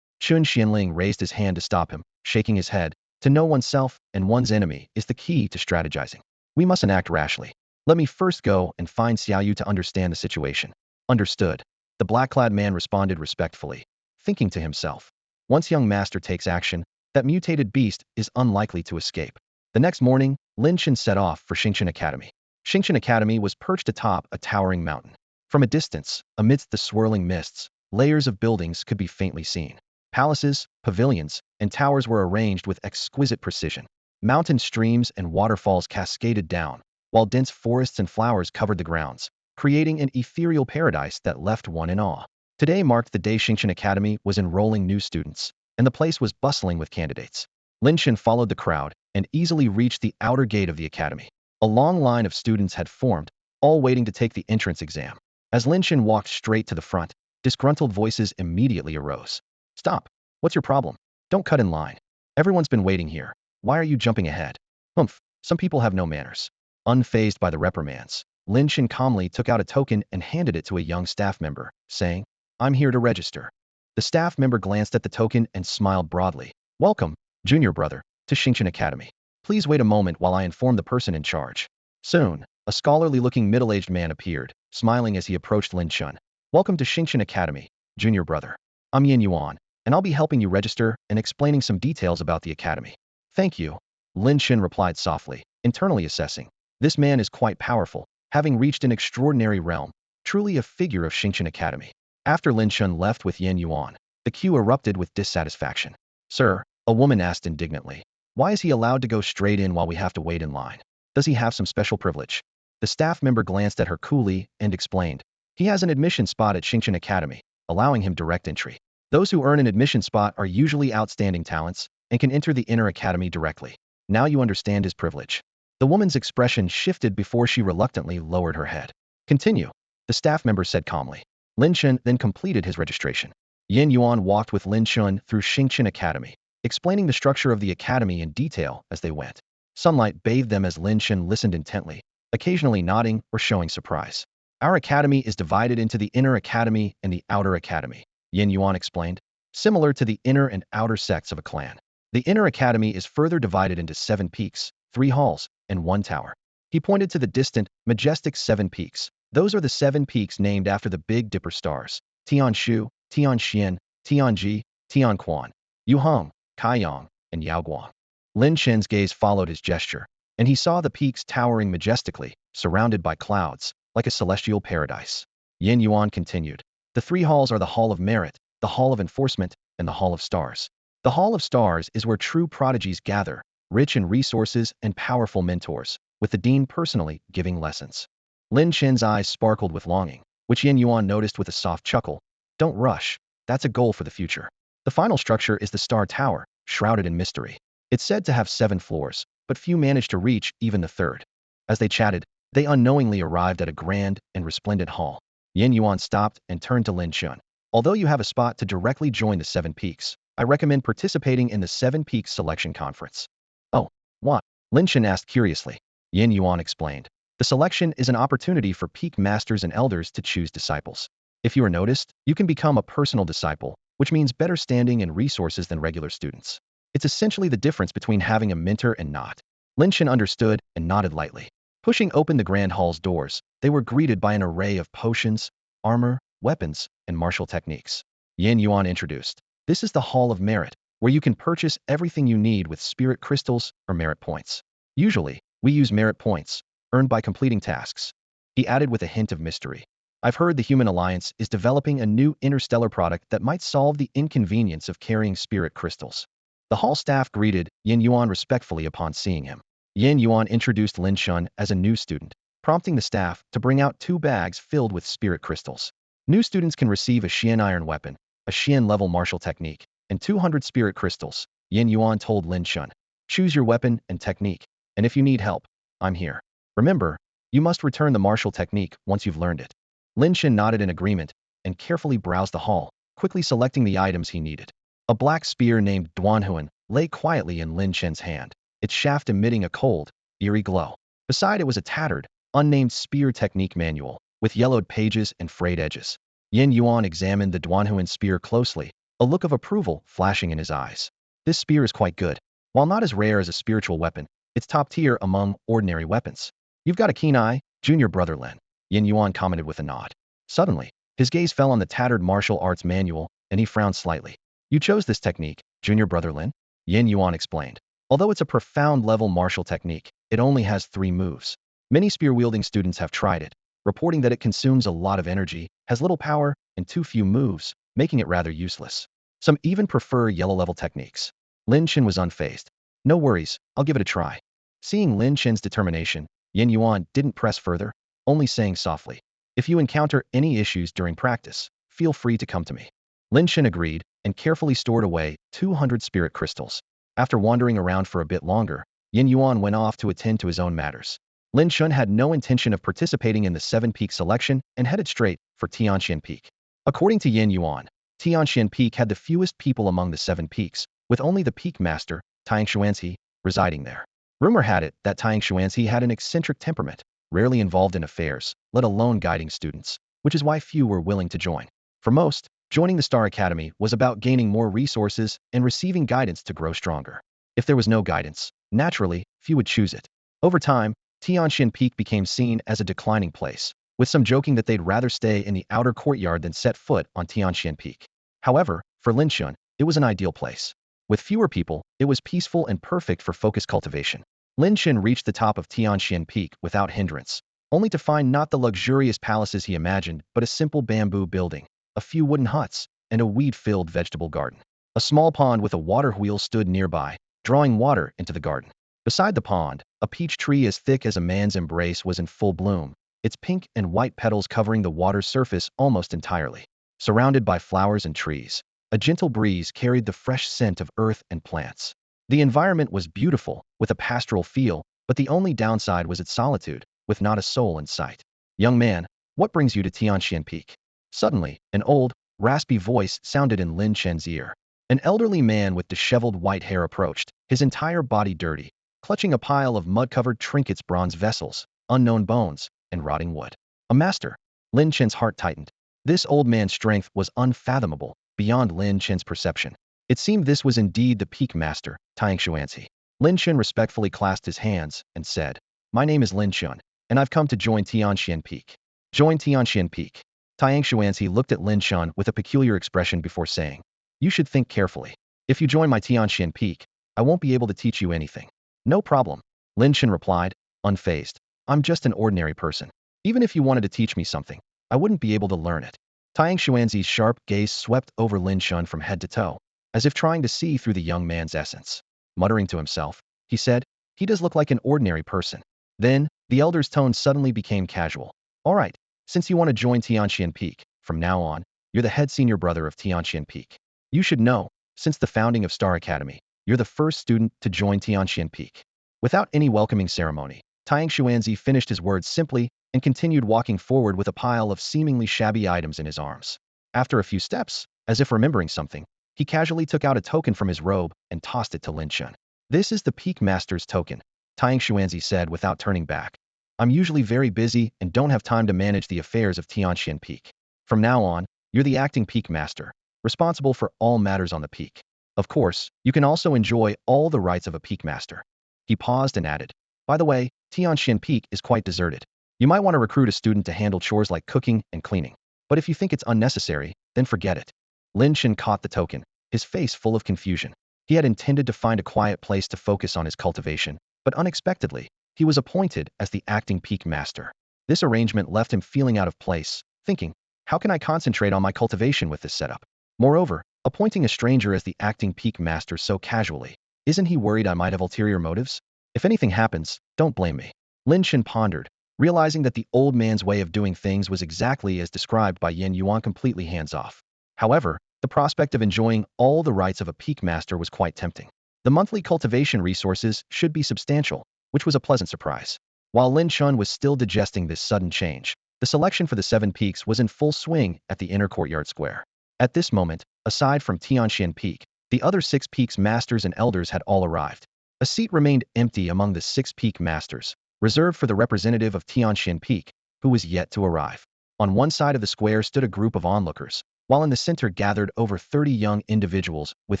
Chun Xianling raised his hand to stop him, shaking his head. "To know oneself and one's enemy is the key to strategizing. We mustn't act rashly. Let me first go and find Xiaoyu to understand the situation." "Understood," the black-clad man responded respectfully, thinking to himself, once young master takes action, that mutated beast is unlikely to escape. The next morning, Lin Chen set off for Xingqian Academy. Xingqian Academy was perched atop a towering mountain. From a distance, amidst the swirling mists, layers of buildings could be faintly seen. Palaces, pavilions, and towers were arranged with exquisite precision. Mountain streams and waterfalls cascaded down, while dense forests and flowers covered the grounds, creating an ethereal paradise that left one in awe. Today marked the day Xingqian Academy was enrolling new students, and the place was bustling with candidates. Lin Chen followed the crowd and easily reached the outer gate of the academy. A long line of students had formed, all waiting to take the entrance exam. As Lin Chen walked straight to the front, disgruntled voices immediately arose. "Stop! What's your problem? Don't cut in line. Everyone's been waiting here. Why are you jumping ahead?" "Humph, some people have no manners." Unfazed by the reprimands, Lin Chen calmly took out a token and handed it to a young staff member, saying, "I'm here to register." The staff member glanced at the token and smiled broadly. "Welcome, junior brother, to Xingqian Academy. Please wait a moment while I inform the person in charge." Soon, a scholarly-looking middle-aged man appeared, smiling as he approached Lin Chen. "Welcome to Xingqian Academy, junior brother. I'm Yin Yuan, and I'll be helping you register and explaining some details about the academy." "Thank you," Lin Chen replied softly, internally assessing. This man is quite powerful, having reached an extraordinary realm, truly a figure of Xingqian Academy. After Lin Chen left with Yin Yuan, the queue erupted with dissatisfaction. "Sir," a woman asked indignantly, "why is he allowed to go straight in while we have to wait in line? Does he have some special privilege?" The staff member glanced at her coolly and explained, "He has an admission spot at Xingqian Academy, allowing him direct entry. Those who earn an admission spot are usually outstanding talents and can enter the inner academy directly. Now you understand his privilege." The woman's expression shifted before she reluctantly lowered her head. "Continue," the staff member said calmly. Lin Chen then completed his registration. Yin Yuan walked with Lin Chen through Xingqian Academy, explaining the structure of the academy in detail as they went. Sunlight bathed them as Lin Chen listened intently, occasionally nodding or showing surprise. "Our academy is divided into the inner academy and the outer academy," Yin Yuan explained, "similar to the inner and outer sects of a clan. The inner academy is further divided into 7 peaks, 3 halls, and one tower. He pointed to the distant, majestic 7 peaks. Those are the 7 peaks named after the Big Dipper stars: Tianshu, Tianxian, Tianji, Tianquan, Yuheng, Kaiyang, and Yaoguang. Lin Chen's gaze followed his gesture, and he saw the peaks towering majestically, surrounded by clouds, like a celestial paradise. Yin Yuan continued. The 3 halls are the Hall of Merit, the Hall of Enforcement, and the Hall of Stars. The Hall of Stars is where true prodigies gather, rich in resources and powerful mentors, with the dean personally giving lessons. Lin Chen's eyes sparkled with longing, which Yin Yuan noticed with a soft chuckle. Don't rush, that's a goal for the future. The final structure is the Star Tower, shrouded in mystery. It's said to have 7 floors, but few manage to reach even the 3rd. As they chatted, they unknowingly arrived at a grand and resplendent hall. Yin Yuan stopped and turned to Lin Chen. Although you have a spot to directly join the 7 peaks, I recommend participating in the 7 Peaks Selection Conference. Oh, what? Lin Chen asked curiously. Yin Yuan explained. The selection is an opportunity for peak masters and elders to choose disciples. If you are noticed, you can become a personal disciple, which means better standing and resources than regular students. It's essentially the difference between having a mentor and not. Lin Chen understood and nodded lightly. Pushing open the Grand Hall's doors, they were greeted by an array of potions, armor, weapons, and martial techniques. Yin Yuan introduced. This is the Hall of Merit, where you can purchase everything you need with spirit crystals or merit points. Usually, we use merit points, earned by completing tasks. He added with a hint of mystery. I've heard the Human Alliance is developing a new interstellar product that might solve the inconvenience of carrying spirit crystals. The hall staff greeted Yin Yuan respectfully upon seeing him. Yin Yuan introduced Lin Chen as a new student, prompting the staff to bring out 2 bags filled with spirit crystals. New students can receive a Xian iron weapon, a Xian level martial technique, and 200 spirit crystals. Yin Yuan told Lin Chen. Choose your weapon and technique, and if you need help, I'm here. Remember, you must return the martial technique once you've learned it. Lin Chen nodded in agreement and carefully browsed the hall, quickly selecting the items he needed. A black spear named Duanhuan lay quietly in Lin Chen's hand, its shaft emitting a cold, eerie glow. Beside it was a tattered, unnamed spear technique manual, with yellowed pages and frayed edges. Yin Yuan examined the Duanhuan spear closely, a look of approval flashing in his eyes. This spear is quite good. While not as rare as a spiritual weapon, it's top tier among ordinary weapons. You've got a keen eye, junior brother Lin, Yin Yuan commented with a nod. Suddenly, his gaze fell on the tattered martial arts manual, and he frowned slightly. You chose this technique, junior brother Lin? Yin Yuan explained. Although it's a profound level martial technique, it only has 3 moves. Many spear-wielding students have tried it, reporting that it consumes a lot of energy, has little power, and too few moves, making it rather useless. Some even prefer yellow-level techniques. Lin Chen was unfazed. No worries, I'll give it a try. Seeing Lin Chen's determination, Yin Yuan didn't press further, only saying softly, if you encounter any issues during practice, feel free to come to me. Lin Chen agreed and carefully stored away 200 spirit crystals. After wandering around for a bit longer, Yin Yuan went off to attend to his own matters. Lin Chen had no intention of participating in the 7 Peak selection and headed straight for Tianxian Peak. According to Yin Yuan, Tianxian Peak had the fewest people among the 7 peaks, with only the peak master, Tang Xuanzi, residing there. Rumor had it that Tang Xuanzi had an eccentric temperament, rarely involved in affairs, let alone guiding students, which is why few were willing to join. For most, joining the Star Academy was about gaining more resources and receiving guidance to grow stronger. If there was no guidance, naturally, few would choose it. Over time, Tianxian Peak became seen as a declining place, with some joking that they'd rather stay in the outer courtyard than set foot on Tianxian Peak. However, for Lin Chen, it was an ideal place. With fewer people, it was peaceful and perfect for focus cultivation. Lin Chen reached the top of Tianxian Peak without hindrance, only to find not the luxurious palaces he imagined, but a simple bamboo building, a few wooden huts, and a weed-filled vegetable garden. A small pond with a water wheel stood nearby, drawing water into the garden. Beside the pond, a peach tree as thick as a man's embrace was in full bloom, its pink and white petals covering the water's surface almost entirely. Surrounded by flowers and trees, a gentle breeze carried the fresh scent of earth and plants. The environment was beautiful, with a pastoral feel, but the only downside was its solitude, with not a soul in sight. Young man, what brings you to Tianxian Peak? Suddenly, an old, raspy voice sounded in Lin Chen's ear. An elderly man with disheveled white hair approached, his entire body dirty, clutching a pile of mud-covered trinkets, bronze vessels, unknown bones, and rotting wood. A master. Lin Chen's heart tightened. This old man's strength was unfathomable, beyond Lin Chen's perception. It seemed this was indeed the peak master, Tang Xuanzi. Lin Chen respectfully clasped his hands and said, "My name is Lin Chen, and I've come to join Tianxian Peak." Join Tianxian Peak. Tang Xuanzi looked at Lin Chen with a peculiar expression before saying, "You should think carefully. If you join my Tianxian Peak, I won't be able to teach you anything." "No problem," Lin Chen replied, unfazed. "I'm just an ordinary person. Even if you wanted to teach me something, I wouldn't be able to learn it." Tang Xuanzi's sharp gaze swept over Lin Chen from head to toe, as if trying to see through the young man's essence. Muttering to himself, he said, "He does look like an ordinary person." Then, the elder's tone suddenly became casual. "All right, since you want to join Tianxian Peak, from now on, you're the head senior brother of Tianxian Peak. You should know, since the founding of Star Academy, you're the first student to join Tianxian Peak." Without any welcoming ceremony, Tang Xuanzi finished his words simply and continued walking forward with a pile of seemingly shabby items in his arms. After a few steps, as if remembering something, he casually took out a token from his robe and tossed it to Lin Chen. "This is the Peak Master's token," Tang Xuanzi said without turning back. "I'm usually very busy and don't have time to manage the affairs of Tianxian Peak. From now on, you're the acting Peak Master, responsible for all matters on the peak. Of course, you can also enjoy all the rights of a Peak Master." He paused and added, "By the way, Tianxian Peak is quite deserted. You might want to recruit a student to handle chores like cooking and cleaning. But if you think it's unnecessary, then forget it." Lin Chen caught the token, his face full of confusion. He had intended to find a quiet place to focus on his cultivation, but unexpectedly, he was appointed as the acting Peak Master. This arrangement left him feeling out of place, thinking, "How can I concentrate on my cultivation with this setup?" Moreover, appointing a stranger as the acting Peak Master so casually, isn't he worried I might have ulterior motives? If anything happens, don't blame me. Lin Chen pondered, realizing that the old man's way of doing things was exactly as described by Yin Yuan, completely hands-off. However, the prospect of enjoying all the rights of a Peak Master was quite tempting. The monthly cultivation resources should be substantial, which was a pleasant surprise. While Lin Chen was still digesting this sudden change, the selection for the 7 peaks was in full swing at the inner courtyard square. At this moment, aside from Tianxian Peak, the other 6 peaks masters and elders had all arrived. A seat remained empty among the 6 peak masters, reserved for the representative of Tianxian Peak, who was yet to arrive. On one side of the square stood a group of onlookers, while in the center gathered over 30 young individuals with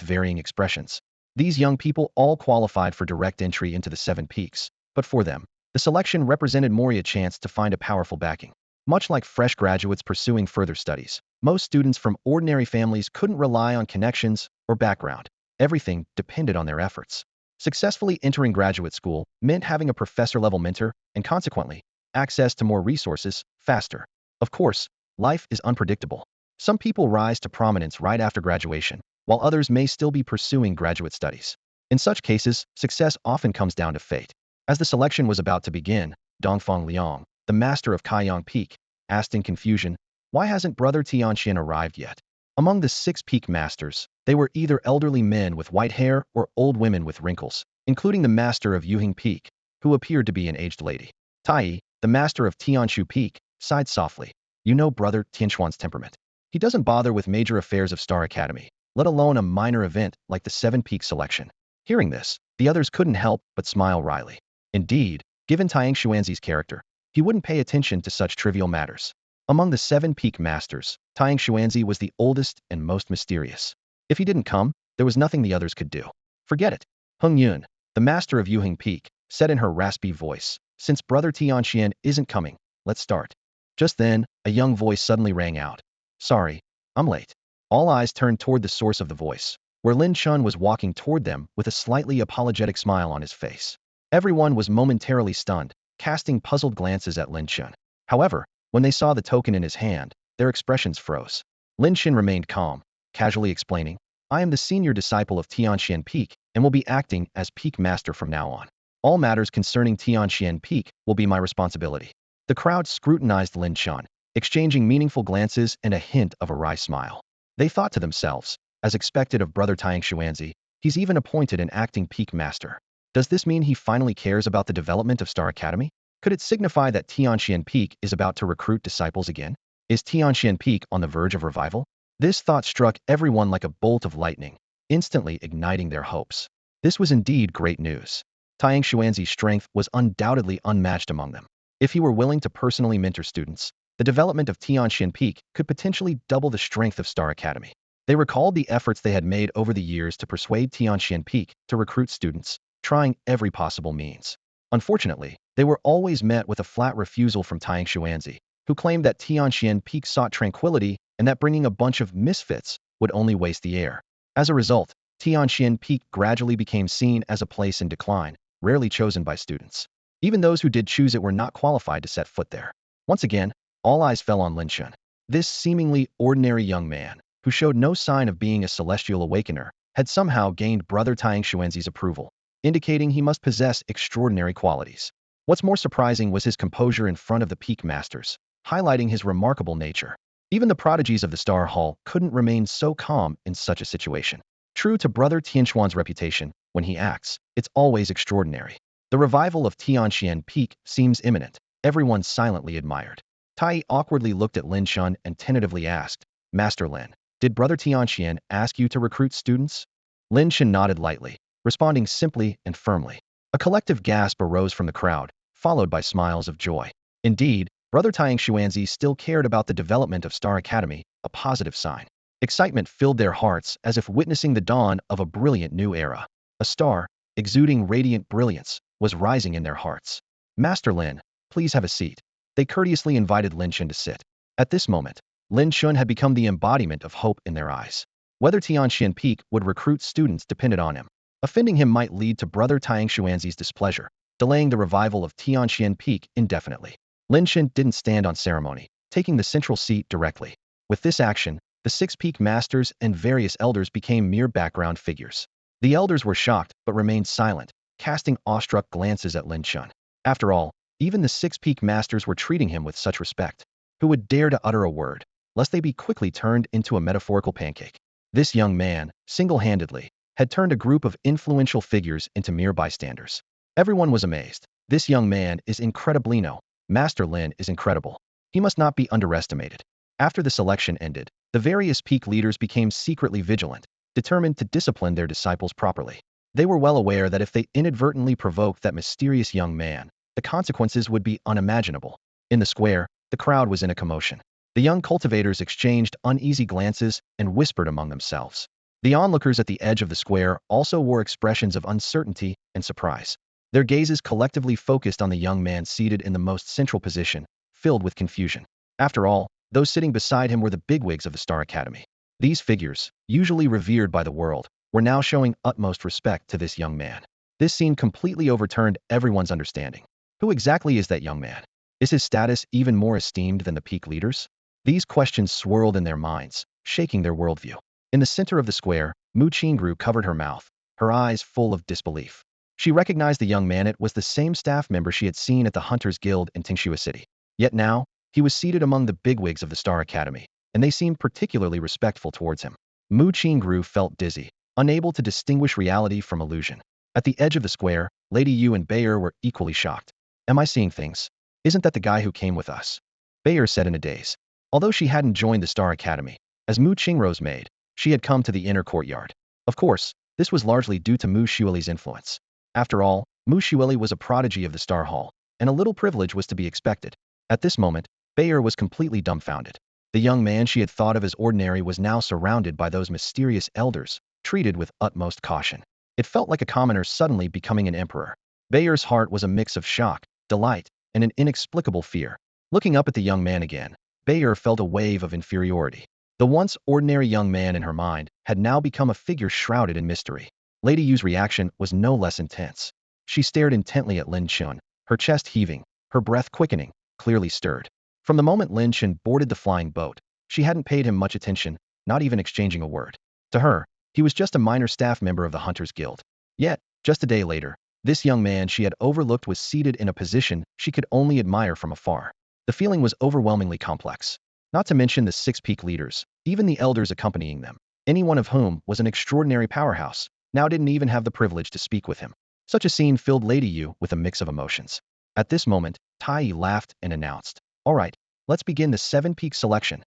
varying expressions. These young people all qualified for direct entry into the 7 peaks, but for them, the selection represented more a chance to find a powerful backing. Much like fresh graduates pursuing further studies, most students from ordinary families couldn't rely on connections or background. Everything depended on their efforts. Successfully entering graduate school meant having a professor-level mentor and, consequently, access to more resources faster. Of course, life is unpredictable. Some people rise to prominence right after graduation, while others may still be pursuing graduate studies. In such cases, success often comes down to fate. As the selection was about to begin, Dongfang Liang, the master of Kaiyang Peak, asked in confusion, "Why hasn't Brother Tianxian arrived yet?" Among the 6 peak masters, they were either elderly men with white hair or old women with wrinkles, including the master of Yuhing Peak, who appeared to be an aged lady. Tai, the master of Tianshu Peak, sighed softly. "You know Brother Tianxuan's temperament. He doesn't bother with major affairs of Star Academy, let alone a minor event like the 7 peak selection." Hearing this, the others couldn't help but smile wryly. Indeed, given Tang Xuanzi's character, he wouldn't pay attention to such trivial matters. Among the 7 peak masters, Tang Xuanzi was the oldest and most mysterious. If he didn't come, there was nothing the others could do. "Forget it." Heng Yun, the master of Yuhing Peak, said in her raspy voice, "Since Brother Tianxian isn't coming, let's start." Just then, a young voice suddenly rang out. "Sorry, I'm late." All eyes turned toward the source of the voice, where Lin Chen was walking toward them with a slightly apologetic smile on his face. Everyone was momentarily stunned, casting puzzled glances at Lin Chen. However, when they saw the token in his hand, their expressions froze. Lin Chen remained calm, casually explaining, "I am the senior disciple of Tianxian Peak and will be acting as Peak Master from now on. All matters concerning Tianxian Peak will be my responsibility." The crowd scrutinized Lin Chen, exchanging meaningful glances and a hint of a wry smile. They thought to themselves, as expected of Brother Tang Xuanzi, he's even appointed an acting Peak Master. Does this mean he finally cares about the development of Star Academy? Could it signify that Tianxian Peak is about to recruit disciples again? Is Tianxian Peak on the verge of revival? This thought struck everyone like a bolt of lightning, instantly igniting their hopes. This was indeed great news. Tang Xuanzi's strength was undoubtedly unmatched among them. If he were willing to personally mentor students, the development of Tianxian Peak could potentially double the strength of Star Academy. They recalled the efforts they had made over the years to persuade Tianxian Peak to recruit students, trying every possible means. Unfortunately, they were always met with a flat refusal from Tang Xuanzi, who claimed that Tianxian Peak sought tranquility and that bringing a bunch of misfits would only waste the air. As a result, Tianxian Peak gradually became seen as a place in decline, rarely chosen by students. Even those who did choose it were not qualified to set foot there. Once again, all eyes fell on Lin Chen. This seemingly ordinary young man, who showed no sign of being a celestial awakener, had somehow gained Brother Tang Xuanzi's approval, indicating he must possess extraordinary qualities. What's more surprising was his composure in front of the Peak Masters, highlighting his remarkable nature. Even the prodigies of the Star Hall couldn't remain so calm in such a situation. True to Brother Tianxuan's reputation, when he acts, it's always extraordinary. The revival of Tianxian Peak seems imminent. Everyone silently admired. Tai awkwardly looked at Lin Chen and tentatively asked, Master Lin, did Brother Tianxian ask you to recruit students? Lin Chen nodded lightly, responding simply and firmly. A collective gasp arose from the crowd, followed by smiles of joy. Indeed, Brother Tang Xuanzi still cared about the development of Star Academy, a positive sign. Excitement filled their hearts as if witnessing the dawn of a brilliant new era. A star, exuding radiant brilliance, was rising in their hearts. Master Lin, please have a seat. They courteously invited Lin Chen to sit. At this moment, Lin Chen had become the embodiment of hope in their eyes. Whether Tianxian Peak would recruit students depended on him. Offending him might lead to Brother Tang Xuanzi's displeasure, delaying the revival of Tianxian Peak indefinitely. Lin Chen didn't stand on ceremony, taking the central seat directly. With this action, the 6 Peak Masters and various elders became mere background figures. The elders were shocked but remained silent, casting awestruck glances at Lin Chen. After all, even the 6 Peak Masters were treating him with such respect. Who would dare to utter a word, lest they be quickly turned into a metaphorical pancake? This young man, single-handedly, had turned a group of influential figures into mere bystanders. Everyone was amazed. This young man is incrediblino. Master Lin is incredible. He must not be underestimated. After the selection ended, the various peak leaders became secretly vigilant, determined to discipline their disciples properly. They were well aware that if they inadvertently provoked that mysterious young man, the consequences would be unimaginable. In the square, the crowd was in a commotion. The young cultivators exchanged uneasy glances and whispered among themselves. The onlookers at the edge of the square also wore expressions of uncertainty and surprise. Their gazes collectively focused on the young man seated in the most central position, filled with confusion. After all, those sitting beside him were the bigwigs of the Star Academy. These figures, usually revered by the world, were now showing utmost respect to this young man. This scene completely overturned everyone's understanding. Who exactly is that young man? Is his status even more esteemed than the peak leaders? These questions swirled in their minds, shaking their worldview. In the center of the square, Mu Qingru covered her mouth, her eyes full of disbelief. She recognized the young man. It was the same staff member she had seen at the Hunters Guild in Tingxue City. Yet now, he was seated among the bigwigs of the Star Academy, and they seemed particularly respectful towards him. Mu Qingru felt dizzy, unable to distinguish reality from illusion. At the edge of the square, Lady Yu and Bayer were equally shocked. Am I seeing things? Isn't that the guy who came with us? Bayer said in a daze. Although she hadn't joined the Star Academy, as Mu Qingru's maid, she had come to the inner courtyard. Of course, this was largely due to Mu Xueli's influence. After all, Mu Xueli was a prodigy of the Star Hall, and a little privilege was to be expected. At this moment, Bayer was completely dumbfounded. The young man she had thought of as ordinary was now surrounded by those mysterious elders, treated with utmost caution. It felt like a commoner suddenly becoming an emperor. Bayer's heart was a mix of shock, delight, and an inexplicable fear. Looking up at the young man again, Bayer felt a wave of inferiority. The once ordinary young man in her mind had now become a figure shrouded in mystery. Lady Yu's reaction was no less intense. She stared intently at Lin Chen, her chest heaving, her breath quickening, clearly stirred. From the moment Lin Chen boarded the flying boat, she hadn't paid him much attention, not even exchanging a word. To her, he was just a minor staff member of the Hunters Guild. Yet, just a day later, this young man she had overlooked was seated in a position she could only admire from afar. The feeling was overwhelmingly complex. Not to mention the 6 peak leaders, even the elders accompanying them, any one of whom was an extraordinary powerhouse, now didn't even have the privilege to speak with him. Such a scene filled Lady Yu with a mix of emotions. At this moment, Tai Yi laughed and announced, all right, let's begin the 7 peak selection.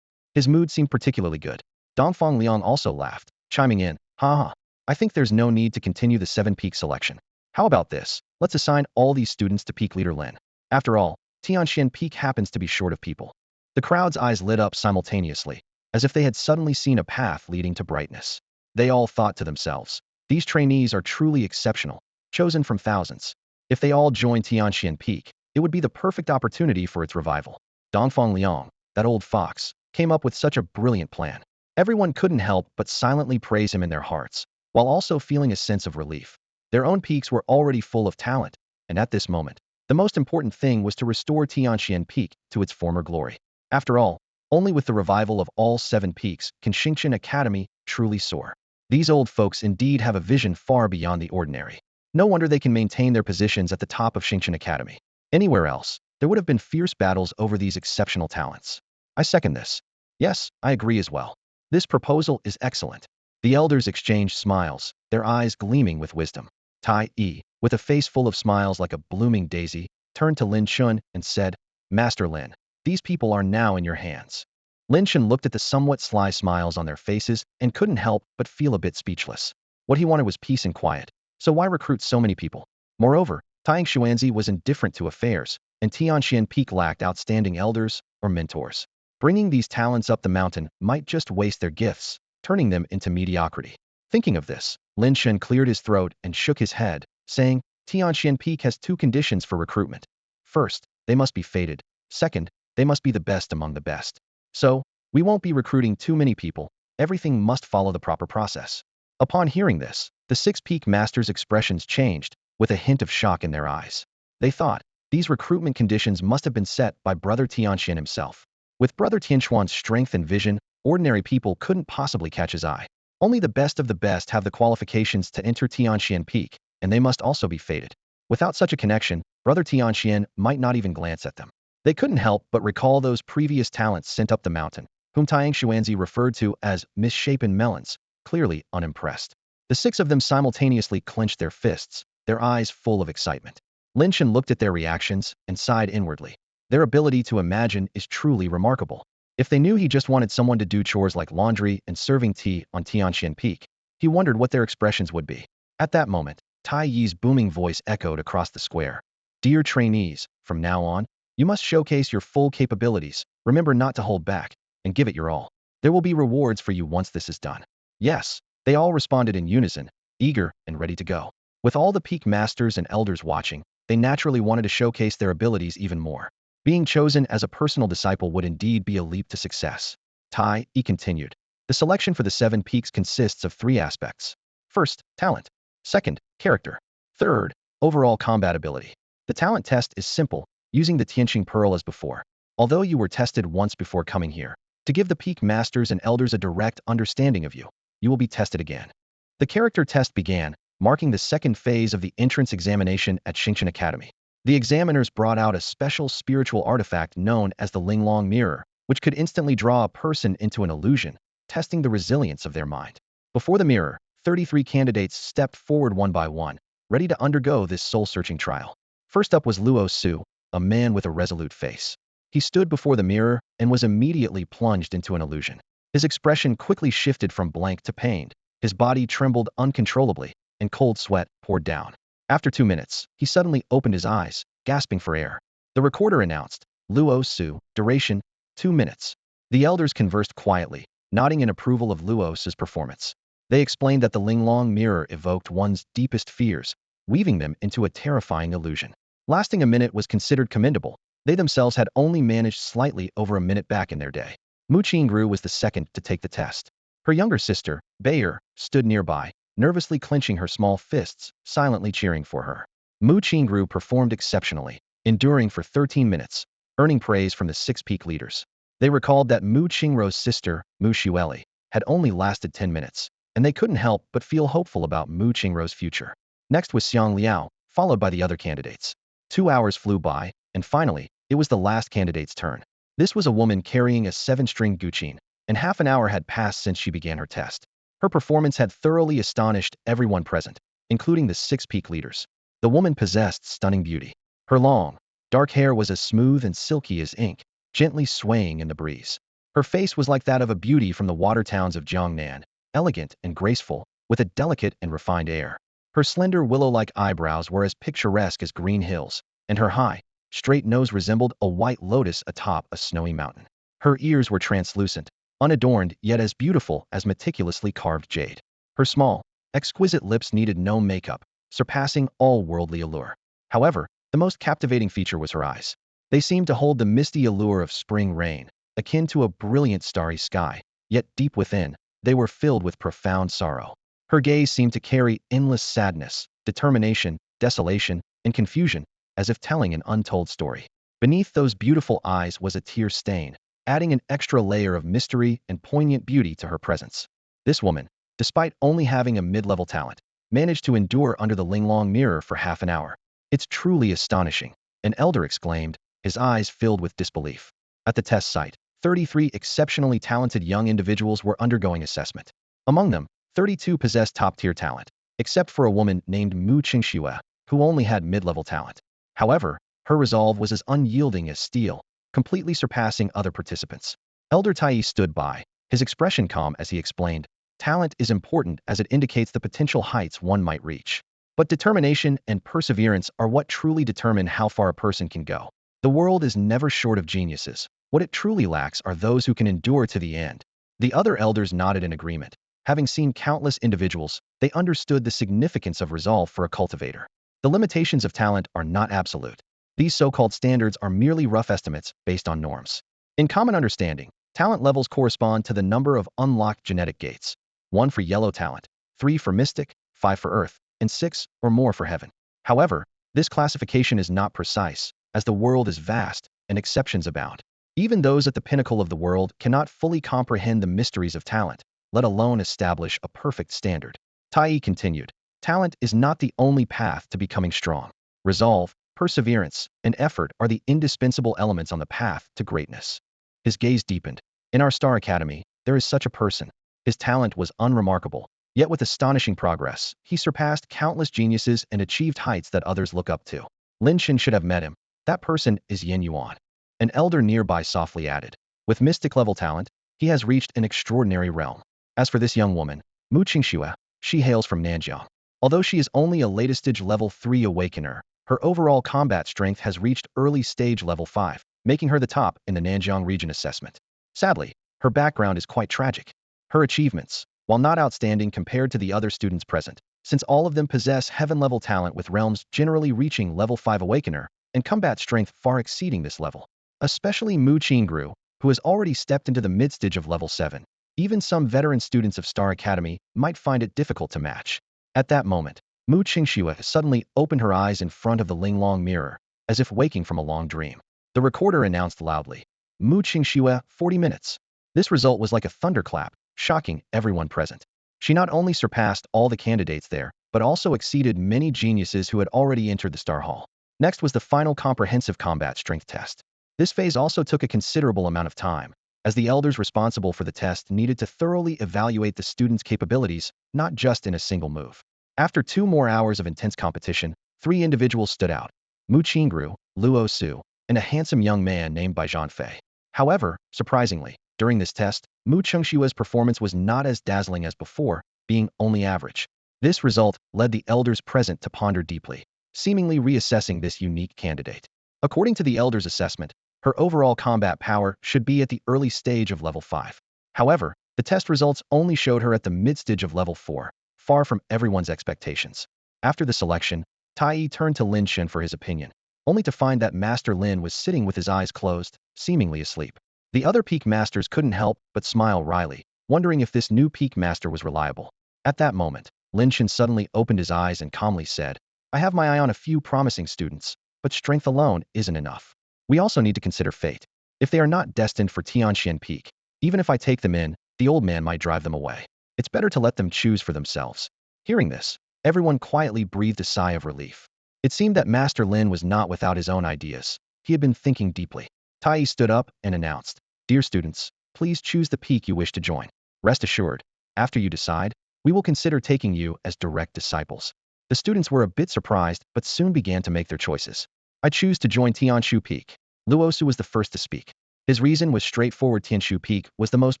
His mood seemed particularly good. Dongfang Liang also laughed, chiming in, haha, I think there's no need to continue the 7 peak selection. How about this? Let's assign all these students to peak leader Lin. After all, Tianxian Peak happens to be short of people. The crowd's eyes lit up simultaneously, as if they had suddenly seen a path leading to brightness. They all thought to themselves, these trainees are truly exceptional. chosen from thousands. If they all joined Tianxian Peak, it would be the perfect opportunity for its revival. Dongfang Liang, that old fox, came up with such a brilliant plan. Everyone couldn't help but silently praise him in their hearts, while also feeling a sense of relief. Their own peaks were already full of talent, and at this moment, the most important thing was to restore Tianxian Peak to its former glory. After all, only with the revival of all 7 peaks can Xingqian Academy truly soar. These old folks indeed have a vision far beyond the ordinary. No wonder they can maintain their positions at the top of Xingqian Academy. Anywhere else, there would have been fierce battles over these exceptional talents. I second this. Yes, I agree as well. This proposal is excellent. The elders exchanged smiles, their eyes gleaming with wisdom. Tai Yi, with a face full of smiles like a blooming daisy, turned to Lin Chen and said, Master Lin, these people are now in your hands. Lin Chen looked at the somewhat sly smiles on their faces and couldn't help but feel a bit speechless. What he wanted was peace and quiet, so why recruit so many people? Moreover, Taiying Xuanzi was indifferent to affairs, and Tianxian Peak lacked outstanding elders or mentors. Bringing these talents up the mountain might just waste their gifts, turning them into mediocrity. Thinking of this, Lin Chen cleared his throat and shook his head, saying, Tianxian Peak has 2 conditions for recruitment. First, they must be fated. Second, they must be the best among the best. So, we won't be recruiting too many people. Everything must follow the proper process. Upon hearing this, the 6 peak masters' expressions changed, with a hint of shock in their eyes. They thought, these recruitment conditions must have been set by Brother Tianxian himself. With Brother Tianquan's strength and vision, ordinary people couldn't possibly catch his eye. Only the best of the best have the qualifications to enter Tianxian Peak, and they must also be fated. Without such a connection, Brother Tianxian might not even glance at them. They couldn't help but recall those previous talents sent up the mountain, whom Taiying Xuanzi referred to as misshapen melons, clearly unimpressed. The 6 of them simultaneously clenched their fists, their eyes full of excitement. Lin Chen looked at their reactions and sighed inwardly. Their ability to imagine is truly remarkable. If they knew he just wanted someone to do chores like laundry and serving tea on Tianxian Peak, he wondered what their expressions would be. At that moment, Tai Yi's booming voice echoed across the square. Dear trainees, from now on, you must showcase your full capabilities, remember not to hold back, and give it your all. There will be rewards for you once this is done. Yes, they all responded in unison, eager and ready to go. With all the peak masters and elders watching, they naturally wanted to showcase their abilities even more. Being chosen as a personal disciple would indeed be a leap to success. Tai Yi continued. The selection for the 7 peaks consists of 3 aspects. First, talent. Second, character. Third, overall combat ability. The talent test is simple, using the Tianqing Pearl as before. Although you were tested once before coming here, to give the peak masters and elders a direct understanding of you, you will be tested again. The character test began, marking the 2nd phase of the entrance examination at Xingqian Academy. The examiners brought out a special spiritual artifact known as the Linglong Mirror, which could instantly draw a person into an illusion, testing the resilience of their mind. Before the mirror, 33 candidates stepped forward one by one, ready to undergo this soul-searching trial. First up was Luo Su, a man with a resolute face. He stood before the mirror and was immediately plunged into an illusion. His expression quickly shifted from blank to pained. His body trembled uncontrollably, and cold sweat poured down. After 2 minutes, he suddenly opened his eyes, gasping for air. The recorder announced, Luo Su, duration, 2 minutes. The elders conversed quietly, nodding in approval of Luo Su's performance. They explained that the Linglong Mirror evoked one's deepest fears, weaving them into a terrifying illusion. Lasting a minute was considered commendable. They themselves had only managed slightly over a minute back in their day. Mu Qingru was the second to take the test. Her younger sister, Bayer, stood nearby, nervously clenching her small fists, silently cheering for her. Mu Qingru performed exceptionally, enduring for 13 minutes, earning praise from the 6 peak leaders. They recalled that Mu Qingru's sister, Mu Xueli, had only lasted 10 minutes, and they couldn't help but feel hopeful about Mu Qingru's future. Next was Xiang Liao, followed by the other candidates. 2 hours flew by, and finally, it was the last candidate's turn. This was a woman carrying a 7-string guqin, and half an hour had passed since she began her test. Her performance had thoroughly astonished everyone present, including the 6 peak leaders. The woman possessed stunning beauty. Her long, dark hair was as smooth and silky as ink, gently swaying in the breeze. Her face was like that of a beauty from the water towns of Jiangnan, elegant and graceful, with a delicate and refined air. Her slender willow-like eyebrows were as picturesque as green hills, and her high, straight nose resembled a white lotus atop a snowy mountain. Her ears were translucent, unadorned yet as beautiful as meticulously carved jade. Her small, exquisite lips needed no makeup, surpassing all worldly allure. However, the most captivating feature was her eyes. They seemed to hold the misty allure of spring rain, akin to a brilliant starry sky, yet deep within, they were filled with profound sorrow. Her gaze seemed to carry endless sadness, determination, desolation, and confusion, as if telling an untold story. Beneath those beautiful eyes was a tear stain, adding an extra layer of mystery and poignant beauty to her presence. This woman, despite only having a mid-level talent, managed to endure under the Linglong mirror for half an hour. It's truly astonishing, an elder exclaimed, his eyes filled with disbelief. At the test site, 33 exceptionally talented young individuals were undergoing assessment. Among them, 32 possessed top-tier talent, except for a woman named Mu Qingxue, who only had mid-level talent. However, her resolve was as unyielding as steel, completely surpassing other participants. Elder Tai stood by, his expression calm as he explained, talent is important as it indicates the potential heights one might reach. But determination and perseverance are what truly determine how far a person can go. The world is never short of geniuses. What it truly lacks are those who can endure to the end. The other elders nodded in agreement. Having seen countless individuals, they understood the significance of resolve for a cultivator. The limitations of talent are not absolute. These so-called standards are merely rough estimates based on norms. In common understanding, talent levels correspond to the number of unlocked genetic gates. 1 for yellow talent, 3 for mystic, 5 for earth, and 6 or more for heaven. However, this classification is not precise, as the world is vast and exceptions abound. Even those at the pinnacle of the world cannot fully comprehend the mysteries of talent, let alone establish a perfect standard. Tai continued, talent is not the only path to becoming strong. Resolve, perseverance, and effort are the indispensable elements on the path to greatness. His gaze deepened. In our Star Academy, there is such a person. His talent was unremarkable, yet with astonishing progress, he surpassed countless geniuses and achieved heights that others look up to. Lin Chen should have met him. That person is Yin Yuan. An elder nearby softly added, with mystic-level talent, he has reached an extraordinary realm. As for this young woman, Mu Qingxue, she hails from Nanjiang. Although she is only a latest-stage level 3 awakener, her overall combat strength has reached early-stage level 5, making her the top in the Nanjiang region assessment. Sadly, her background is quite tragic. Her achievements, while not outstanding compared to the other students present, since all of them possess heaven-level talent with realms generally reaching level 5 awakener, and combat strength far exceeding this level. Especially Mu Qingru, who has already stepped into the mid-stage of level 7. Even some veteran students of Star Academy might find it difficult to match. At that moment, Mu Qingxue suddenly opened her eyes in front of the Linglong mirror, as if waking from a long dream. The recorder announced loudly, Mu Qingxue, 40 minutes. This result was like a thunderclap, shocking everyone present. She not only surpassed all the candidates there, but also exceeded many geniuses who had already entered the Star Hall. Next was the final comprehensive combat strength test. This phase also took a considerable amount of time, as the elders responsible for the test needed to thoroughly evaluate the students' capabilities, not just in a single move. After 2 more hours of intense competition, 3 individuals stood out, Mu Qingru, Luo Su, and a handsome young man named Bai Zhanfei. However, surprisingly, during this test, Mu Qingshue's performance was not as dazzling as before, being only average. This result led the elders present to ponder deeply, seemingly reassessing this unique candidate. According to the elders' assessment, her overall combat power should be at the early stage of level 5. However, the test results only showed her at the mid-stage of level 4, far from everyone's expectations. After the selection, Tai turned to Lin Chen for his opinion, only to find that Master Lin was sitting with his eyes closed, seemingly asleep. The other peak masters couldn't help but smile wryly, wondering if this new peak master was reliable. At that moment, Lin Chen suddenly opened his eyes and calmly said, I have my eye on a few promising students, but strength alone isn't enough. We also need to consider fate. If they are not destined for Tianxian Peak, even if I take them in, the old man might drive them away. It's better to let them choose for themselves. Hearing this, everyone quietly breathed a sigh of relief. It seemed that Master Lin was not without his own ideas. He had been thinking deeply. Tai stood up and announced, Dear students, please choose the peak you wish to join. Rest assured, after you decide, we will consider taking you as direct disciples. The students were a bit surprised, but soon began to make their choices. I choose to join Tianshu Peak. Luosu was the first to speak. His reason was straightforward. Tianshu Peak was the most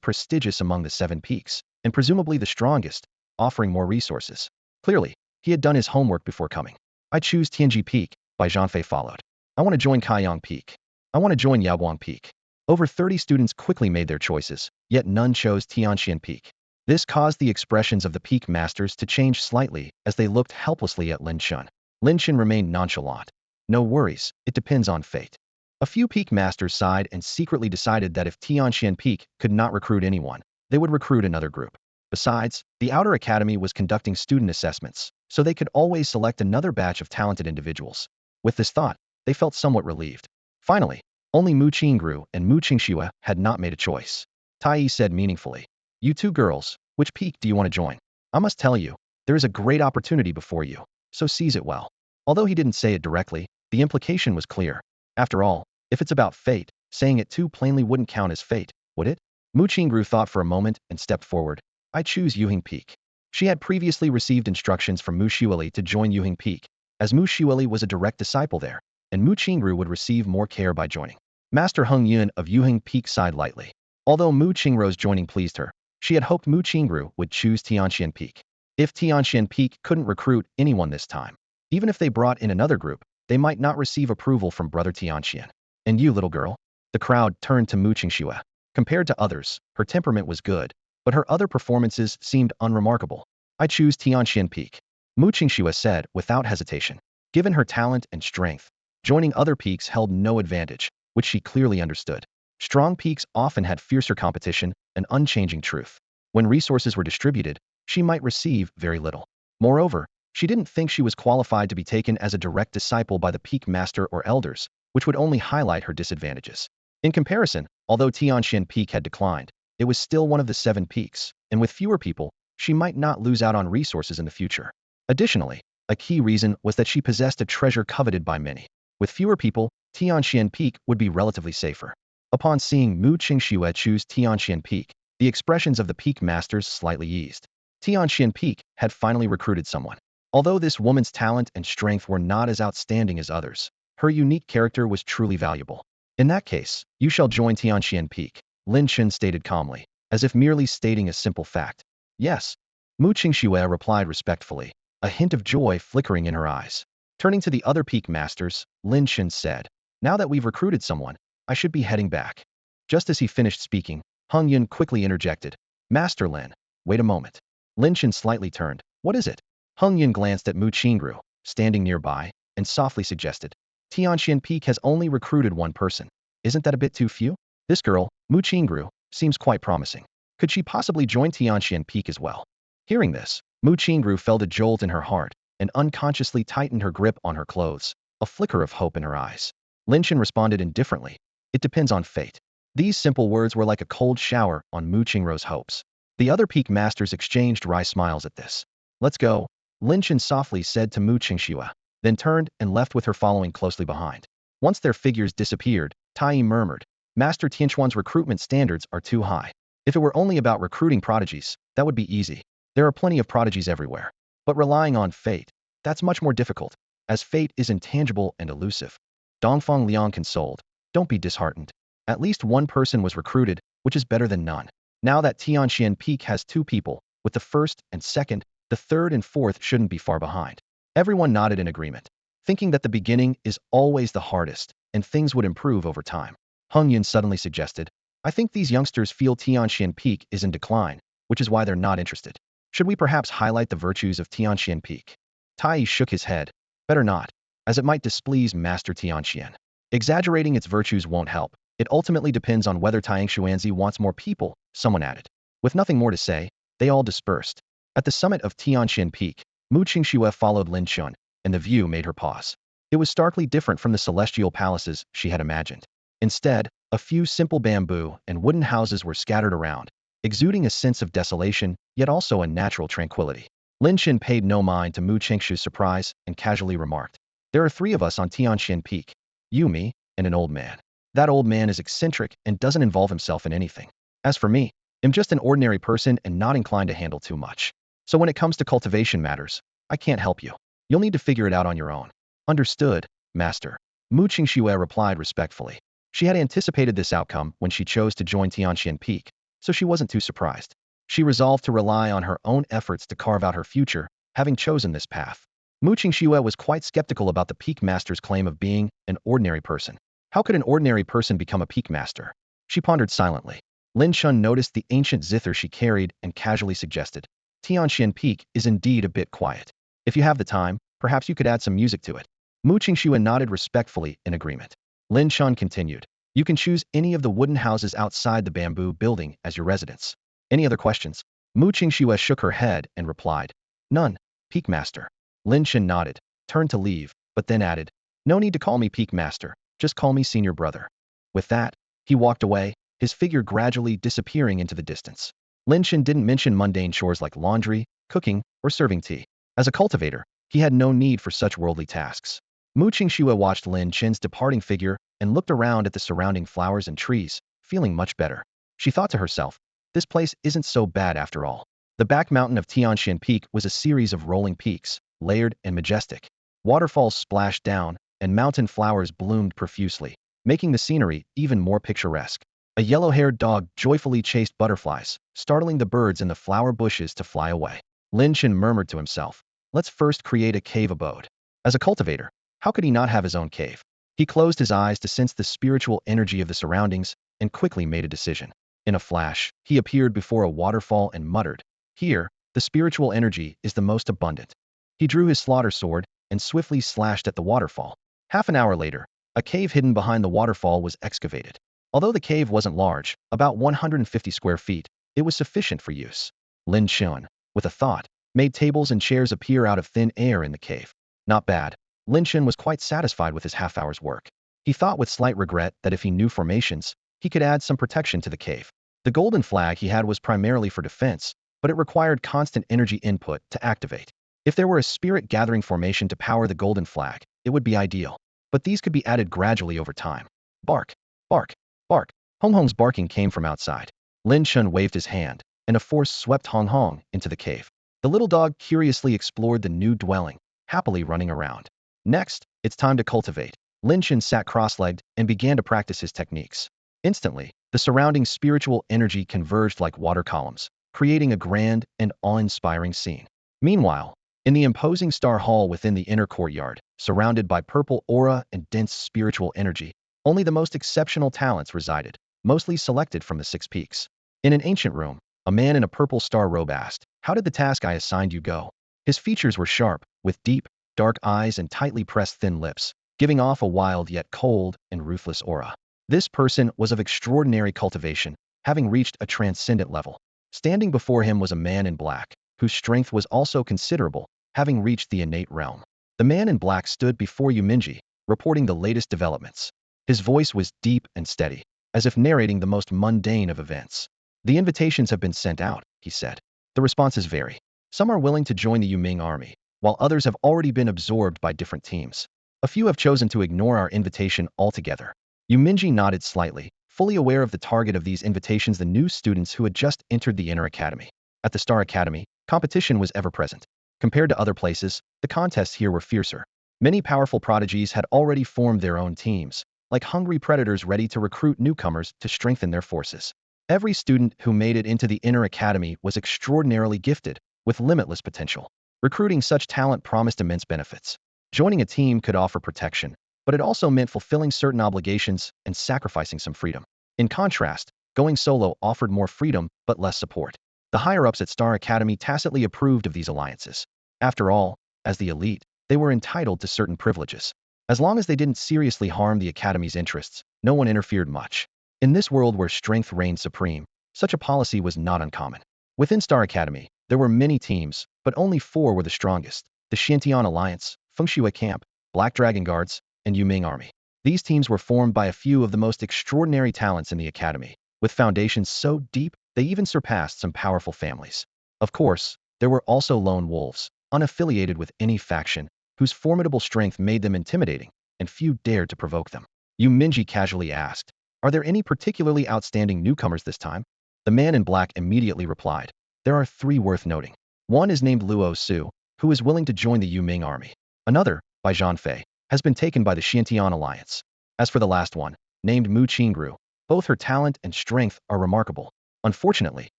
prestigious among the 7 peaks, and presumably the strongest, offering more resources. Clearly, he had done his homework before coming. I choose Tianji Peak, Bai Zhanfei followed. I want to join Kaiyang Peak. I want to join Yaoguang Peak. Over 30 students quickly made their choices, yet none chose Tianxian Peak. This caused the expressions of the peak masters to change slightly as they looked helplessly at Lin Chen. Lin Chen remained nonchalant. No worries, it depends on fate. A few peak masters sighed and secretly decided that if Tianxian Peak could not recruit anyone, they would recruit another group. Besides, the Outer Academy was conducting student assessments, so they could always select another batch of talented individuals. With this thought, they felt somewhat relieved. Finally, only Mu Qingru and Mu Qingxue had not made a choice. Tai Yi said meaningfully, "You two girls, which peak do you want to join? I must tell you, there is a great opportunity before you, so seize it well." Although he didn't say it directly, the implication was clear. After all, if it's about fate, saying it too plainly wouldn't count as fate, would it? Mu Qingru thought for a moment and stepped forward. "I choose Yuhing Peak." She had previously received instructions from Mu Xueli to join Yuhing Peak, as Mu Xueli was a direct disciple there, and Mu Qingru would receive more care by joining. Master Heng Yun of Yuhing Peak sighed lightly. Although Mu Qingru's joining pleased her, she had hoped Mu Qingru would choose Tianxian Peak. If Tianxian Peak couldn't recruit anyone this time, even if they brought in another group, they might not receive approval from Brother Tianxian. "And you, little girl?" The crowd turned to Mu Qingxue. Compared to others, her temperament was good, but her other performances seemed unremarkable. "I choose Tianxian Peak," Mu Qingxue said without hesitation. Given her talent and strength, joining other peaks held no advantage, which she clearly understood. Strong peaks often had fiercer competition, an unchanging truth. When resources were distributed, she might receive very little. Moreover, she didn't think she was qualified to be taken as a direct disciple by the peak master or elders, which would only highlight her disadvantages. In comparison, although Tianxian Peak had declined, it was still one of the 7 peaks, and with fewer people, she might not lose out on resources in the future. Additionally, a key reason was that she possessed a treasure coveted by many. With fewer people, Tianxian Peak would be relatively safer. Upon seeing Mu Qingxue choose Tianxian Peak, the expressions of the peak masters slightly eased. Tianxian Peak had finally recruited someone. Although this woman's talent and strength were not as outstanding as others, her unique character was truly valuable. "In that case, you shall join Tianxian Peak," Lin Chen stated calmly, as if merely stating a simple fact. "Yes," Mu Qingxue replied respectfully, a hint of joy flickering in her eyes. Turning to the other peak masters, Lin Chen said, "Now that we've recruited someone, I should be heading back." Just as he finished speaking, Heng Yun quickly interjected, "Master Lin, wait a moment." Lin Chen slightly turned. "What is it?" Heng Yun glanced at Mu Qingru, standing nearby, and softly suggested, "Tianxian Peak has only recruited one person. Isn't that a bit too few? This girl, Mu Qingru, seems quite promising. Could she possibly join Tianxian Peak as well?" Hearing this, Mu Qingru felt a jolt in her heart and unconsciously tightened her grip on her clothes, a flicker of hope in her eyes. Lin Chen responded indifferently, "It depends on fate." These simple words were like a cold shower on Mu Qingru's hopes. The other peak masters exchanged wry smiles at this. "Let's go," Lin Chen softly said to Mu Qingxue, then turned and left with her following closely behind. Once their figures disappeared, Tai Yi murmured, "Master Tianquan's recruitment standards are too high. If it were only about recruiting prodigies, that would be easy. There are plenty of prodigies everywhere. But relying on fate, that's much more difficult, as fate is intangible and elusive." Dongfang Liang consoled, "Don't be disheartened. At least one person was recruited, which is better than none. Now that Tianxian Peak has 2 people, with the first and second, the third and fourth shouldn't be far behind." Everyone nodded in agreement, thinking that the beginning is always the hardest, and things would improve over time. Heng Yun suddenly suggested, "I think these youngsters feel Tianxian Peak is in decline, which is why they're not interested. Should we perhaps highlight the virtues of Tianxian Peak?" Tai Yi shook his head. "Better not, as it might displease Master Tianxian. Exaggerating its virtues won't help. It ultimately depends on whether Tianshuanzi wants more people," someone added. With nothing more to say, they all dispersed. At the summit of Tianxian Peak, Mu Qingxue followed Lin Chen, and the view made her pause. It was starkly different from the celestial palaces she had imagined. Instead, a few simple bamboo and wooden houses were scattered around, exuding a sense of desolation, yet also a natural tranquility. Lin Chen paid no mind to Mu Qingxue's surprise and casually remarked, "There are 3 of us on Tianxian Peak. You, me, and an old man. That old man is eccentric and doesn't involve himself in anything. As for me, I'm just an ordinary person and not inclined to handle too much. So when it comes to cultivation matters, I can't help you. You'll need to figure it out on your own." "Understood, Master," Mu Qingxue replied respectfully. She had anticipated this outcome when she chose to join Tianxian Peak, so she wasn't too surprised. She resolved to rely on her own efforts to carve out her future, having chosen this path. Mu Qingxue was quite skeptical about the Peak Master's claim of being an ordinary person. How could an ordinary person become a Peak Master? She pondered silently. Lin Chen noticed the ancient zither she carried and casually suggested, Tianxian Peak is indeed a bit quiet. If you have the time, perhaps you could add some music to it. Mu Qingxue nodded respectfully in agreement. Lin Chen continued, you can choose any of the wooden houses outside the bamboo building as your residence. Any other questions? Mu Qingxue shook her head and replied, none, Peak Master. Lin Chen nodded, turned to leave, but then added, no need to call me Peak Master, just call me Senior Brother. With that, he walked away, his figure gradually disappearing into the distance. Lin Chen didn't mention mundane chores like laundry, cooking, or serving tea. As a cultivator, he had no need for such worldly tasks. Mu Qingxue watched Lin Chen's departing figure and looked around at the surrounding flowers and trees, feeling much better. She thought to herself, this place isn't so bad after all. The back mountain of Tianxian Peak was a series of rolling peaks, layered and majestic. Waterfalls splashed down, and mountain flowers bloomed profusely, making the scenery even more picturesque. A yellow-haired dog joyfully chased butterflies, startling the birds in the flower bushes to fly away. Lin Chen murmured to himself, let's first create a cave abode. As a cultivator, how could he not have his own cave? He closed his eyes to sense the spiritual energy of the surroundings and quickly made a decision. In a flash, he appeared before a waterfall and muttered, here, the spiritual energy is the most abundant. He drew his slaughter sword and swiftly slashed at the waterfall. Half an hour later, a cave hidden behind the waterfall was excavated. Although the cave wasn't large, about 150 square feet, it was sufficient for use. Lin Chen, with a thought, made tables and chairs appear out of thin air in the cave. Not bad. Lin Chen was quite satisfied with his half-hour's work. He thought with slight regret that if he knew formations, he could add some protection to the cave. The golden flag he had was primarily for defense, but it required constant energy input to activate. If there were a spirit-gathering formation to power the golden flag, it would be ideal. But these could be added gradually over time. Bark, bark, bark. Hong Hong's barking came from outside. Lin Chen waved his hand, and a force swept Hong Hong into the cave. The little dog curiously explored the new dwelling, happily running around. Next, it's time to cultivate. Lin Chen sat cross-legged and began to practice his techniques. Instantly, the surrounding spiritual energy converged like water columns, creating a grand and awe-inspiring scene. Meanwhile, in the imposing star hall within the inner courtyard, surrounded by purple aura and dense spiritual energy, only the most exceptional talents resided, mostly selected from the 6 peaks. In an ancient room, a man in a purple star robe asked, how did the task I assigned you go? His features were sharp, with deep, dark eyes and tightly pressed thin lips, giving off a wild yet cold and ruthless aura. This person was of extraordinary cultivation, having reached a transcendent level. Standing before him was a man in black, whose strength was also considerable, having reached the innate realm. The man in black stood before Yuminji, reporting the latest developments. His voice was deep and steady, as if narrating the most mundane of events. The invitations have been sent out, he said. The responses vary. Some are willing to join the Yuming army, while others have already been absorbed by different teams. A few have chosen to ignore our invitation altogether. Yuminji nodded slightly, fully aware of the target of these invitations, the new students who had just entered the Inner Academy. At the Star Academy, competition was ever present. Compared to other places, the contests here were fiercer. Many powerful prodigies had already formed their own teams, like hungry predators ready to recruit newcomers to strengthen their forces. Every student who made it into the Inner Academy was extraordinarily gifted, with limitless potential. Recruiting such talent promised immense benefits. Joining a team could offer protection, but it also meant fulfilling certain obligations and sacrificing some freedom. In contrast, going solo offered more freedom but less support. The higher-ups at Star Academy tacitly approved of these alliances. After all, as the elite, they were entitled to certain privileges. As long as they didn't seriously harm the Academy's interests, no one interfered much. In this world where strength reigned supreme, such a policy was not uncommon. Within Star Academy, there were many teams, but only 4 were the strongest: the Xiantian Alliance, Fengshui Camp, Black Dragon Guards, and Yuming Army. These teams were formed by a few of the most extraordinary talents in the Academy, with foundations so deep they even surpassed some powerful families. Of course, there were also lone wolves, unaffiliated with any faction, whose formidable strength made them intimidating, and few dared to provoke them. Yuminji casually asked, are there any particularly outstanding newcomers this time? The man in black immediately replied, there are 3 worth noting. One is named Luo Su, who is willing to join the Yuming army. Another, by Zhang Fei, has been taken by the Xiantian Alliance. As for the last one, named Mu Qingru, both her talent and strength are remarkable. Unfortunately,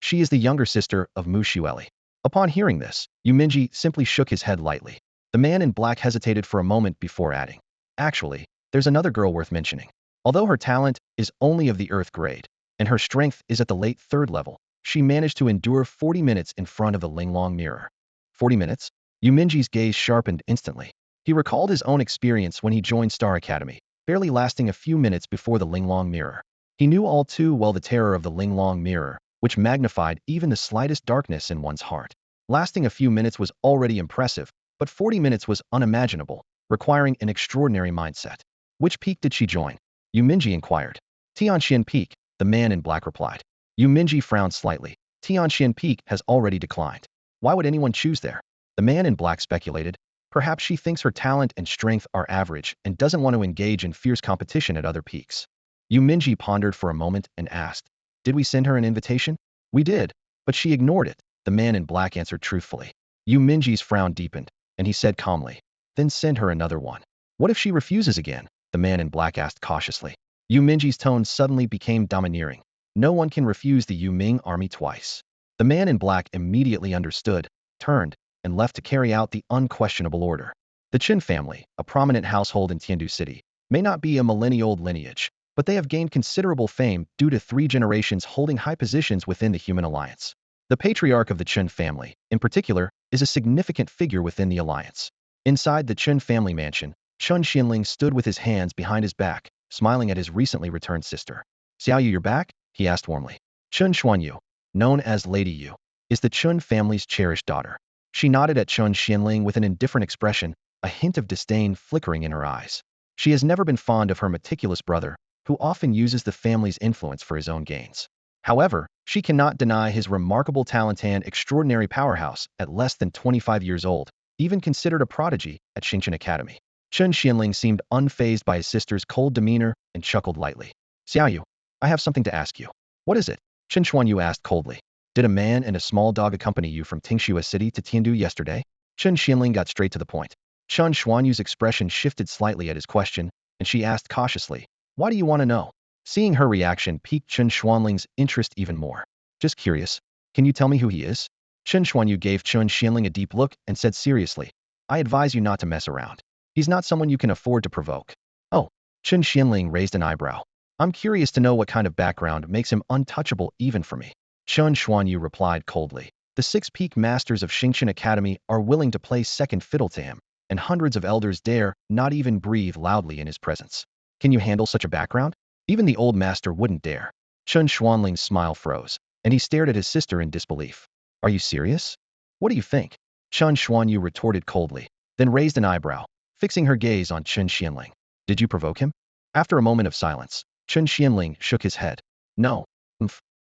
she is the younger sister of Mu Xueli. Upon hearing this, Yuminji simply shook his head lightly. The man in black hesitated for a moment before adding, actually, there's another girl worth mentioning. Although her talent is only of the earth grade, and her strength is at the late 3rd level. She managed to endure 40 minutes in front of the Linglong mirror. 40 minutes? Yu Minji's gaze sharpened instantly. He recalled his own experience when he joined Star Academy, barely lasting a few minutes before the Linglong mirror. He knew all too well the terror of the Linglong mirror, which magnified even the slightest darkness in one's heart. Lasting a few minutes was already impressive, but 40 minutes was unimaginable, requiring an extraordinary mindset. Which peak did she join? Yu Minji inquired. Tianxian Peak, the man in black replied. Yu Minji frowned slightly. Tianxian Peak has already declined. Why would anyone choose there? The man in black speculated. Perhaps she thinks her talent and strength are average and doesn't want to engage in fierce competition at other peaks. Yu Minji pondered for a moment and asked, did we send her an invitation? We did, but she ignored it, the man in black answered truthfully. Yu Minji's frown deepened, and he said calmly, then send her another one. What if she refuses again? The man in black asked cautiously. Yu Minji's tone suddenly became domineering. No one can refuse the Yu Ming army twice. The man in black immediately understood, turned, and left to carry out the unquestionable order. The Chen family, a prominent household in Tiandu City, may not be a millennia-old lineage, but they have gained considerable fame due to 3 generations holding high positions within the human alliance. The patriarch of the Chen family, in particular, is a significant figure within the alliance. Inside the Chen family mansion, Chen Xianling stood with his hands behind his back, smiling at his recently returned sister. Xiaoyu, you're back? He asked warmly. Chen Xuanyu, known as Lady Yu, is the Chen family's cherished daughter. She nodded at Chen Xianling with an indifferent expression, a hint of disdain flickering in her eyes. She has never been fond of her meticulous brother, who often uses the family's influence for his own gains. However, she cannot deny his remarkable talent and extraordinary powerhouse at less than 25 years old, even considered a prodigy at Xingqian Academy. Chen Xianling seemed unfazed by his sister's cold demeanor and chuckled lightly. Xiaoyu, I have something to ask you. What is it? Chen Xuanyu asked coldly. Did a man and a small dog accompany you from Tingxua City to Tiandu yesterday? Chen Xianling got straight to the point. Chen Xuanyu's expression shifted slightly at his question, and she asked cautiously, why do you want to know? Seeing her reaction piqued Chen Xuanling's interest even more. Just curious. Can you tell me who he is? Chen Xuanyu gave Chen Xianling a deep look and said seriously, I advise you not to mess around. He's not someone you can afford to provoke. Oh, Chen Xianling raised an eyebrow. I'm curious to know what kind of background makes him untouchable even for me. Chen Xuanyu replied coldly. The 6 peak masters of Xingqian Academy are willing to play second fiddle to him, and hundreds of elders dare not even breathe loudly in his presence. Can you handle such a background? Even the old master wouldn't dare. Chen Xuanling's smile froze, and he stared at his sister in disbelief. Are you serious? What do you think? Chen Xuanyu retorted coldly, then raised an eyebrow, fixing her gaze on Chen Xianling. Did you provoke him? After a moment of silence, Chen Xianling shook his head. No.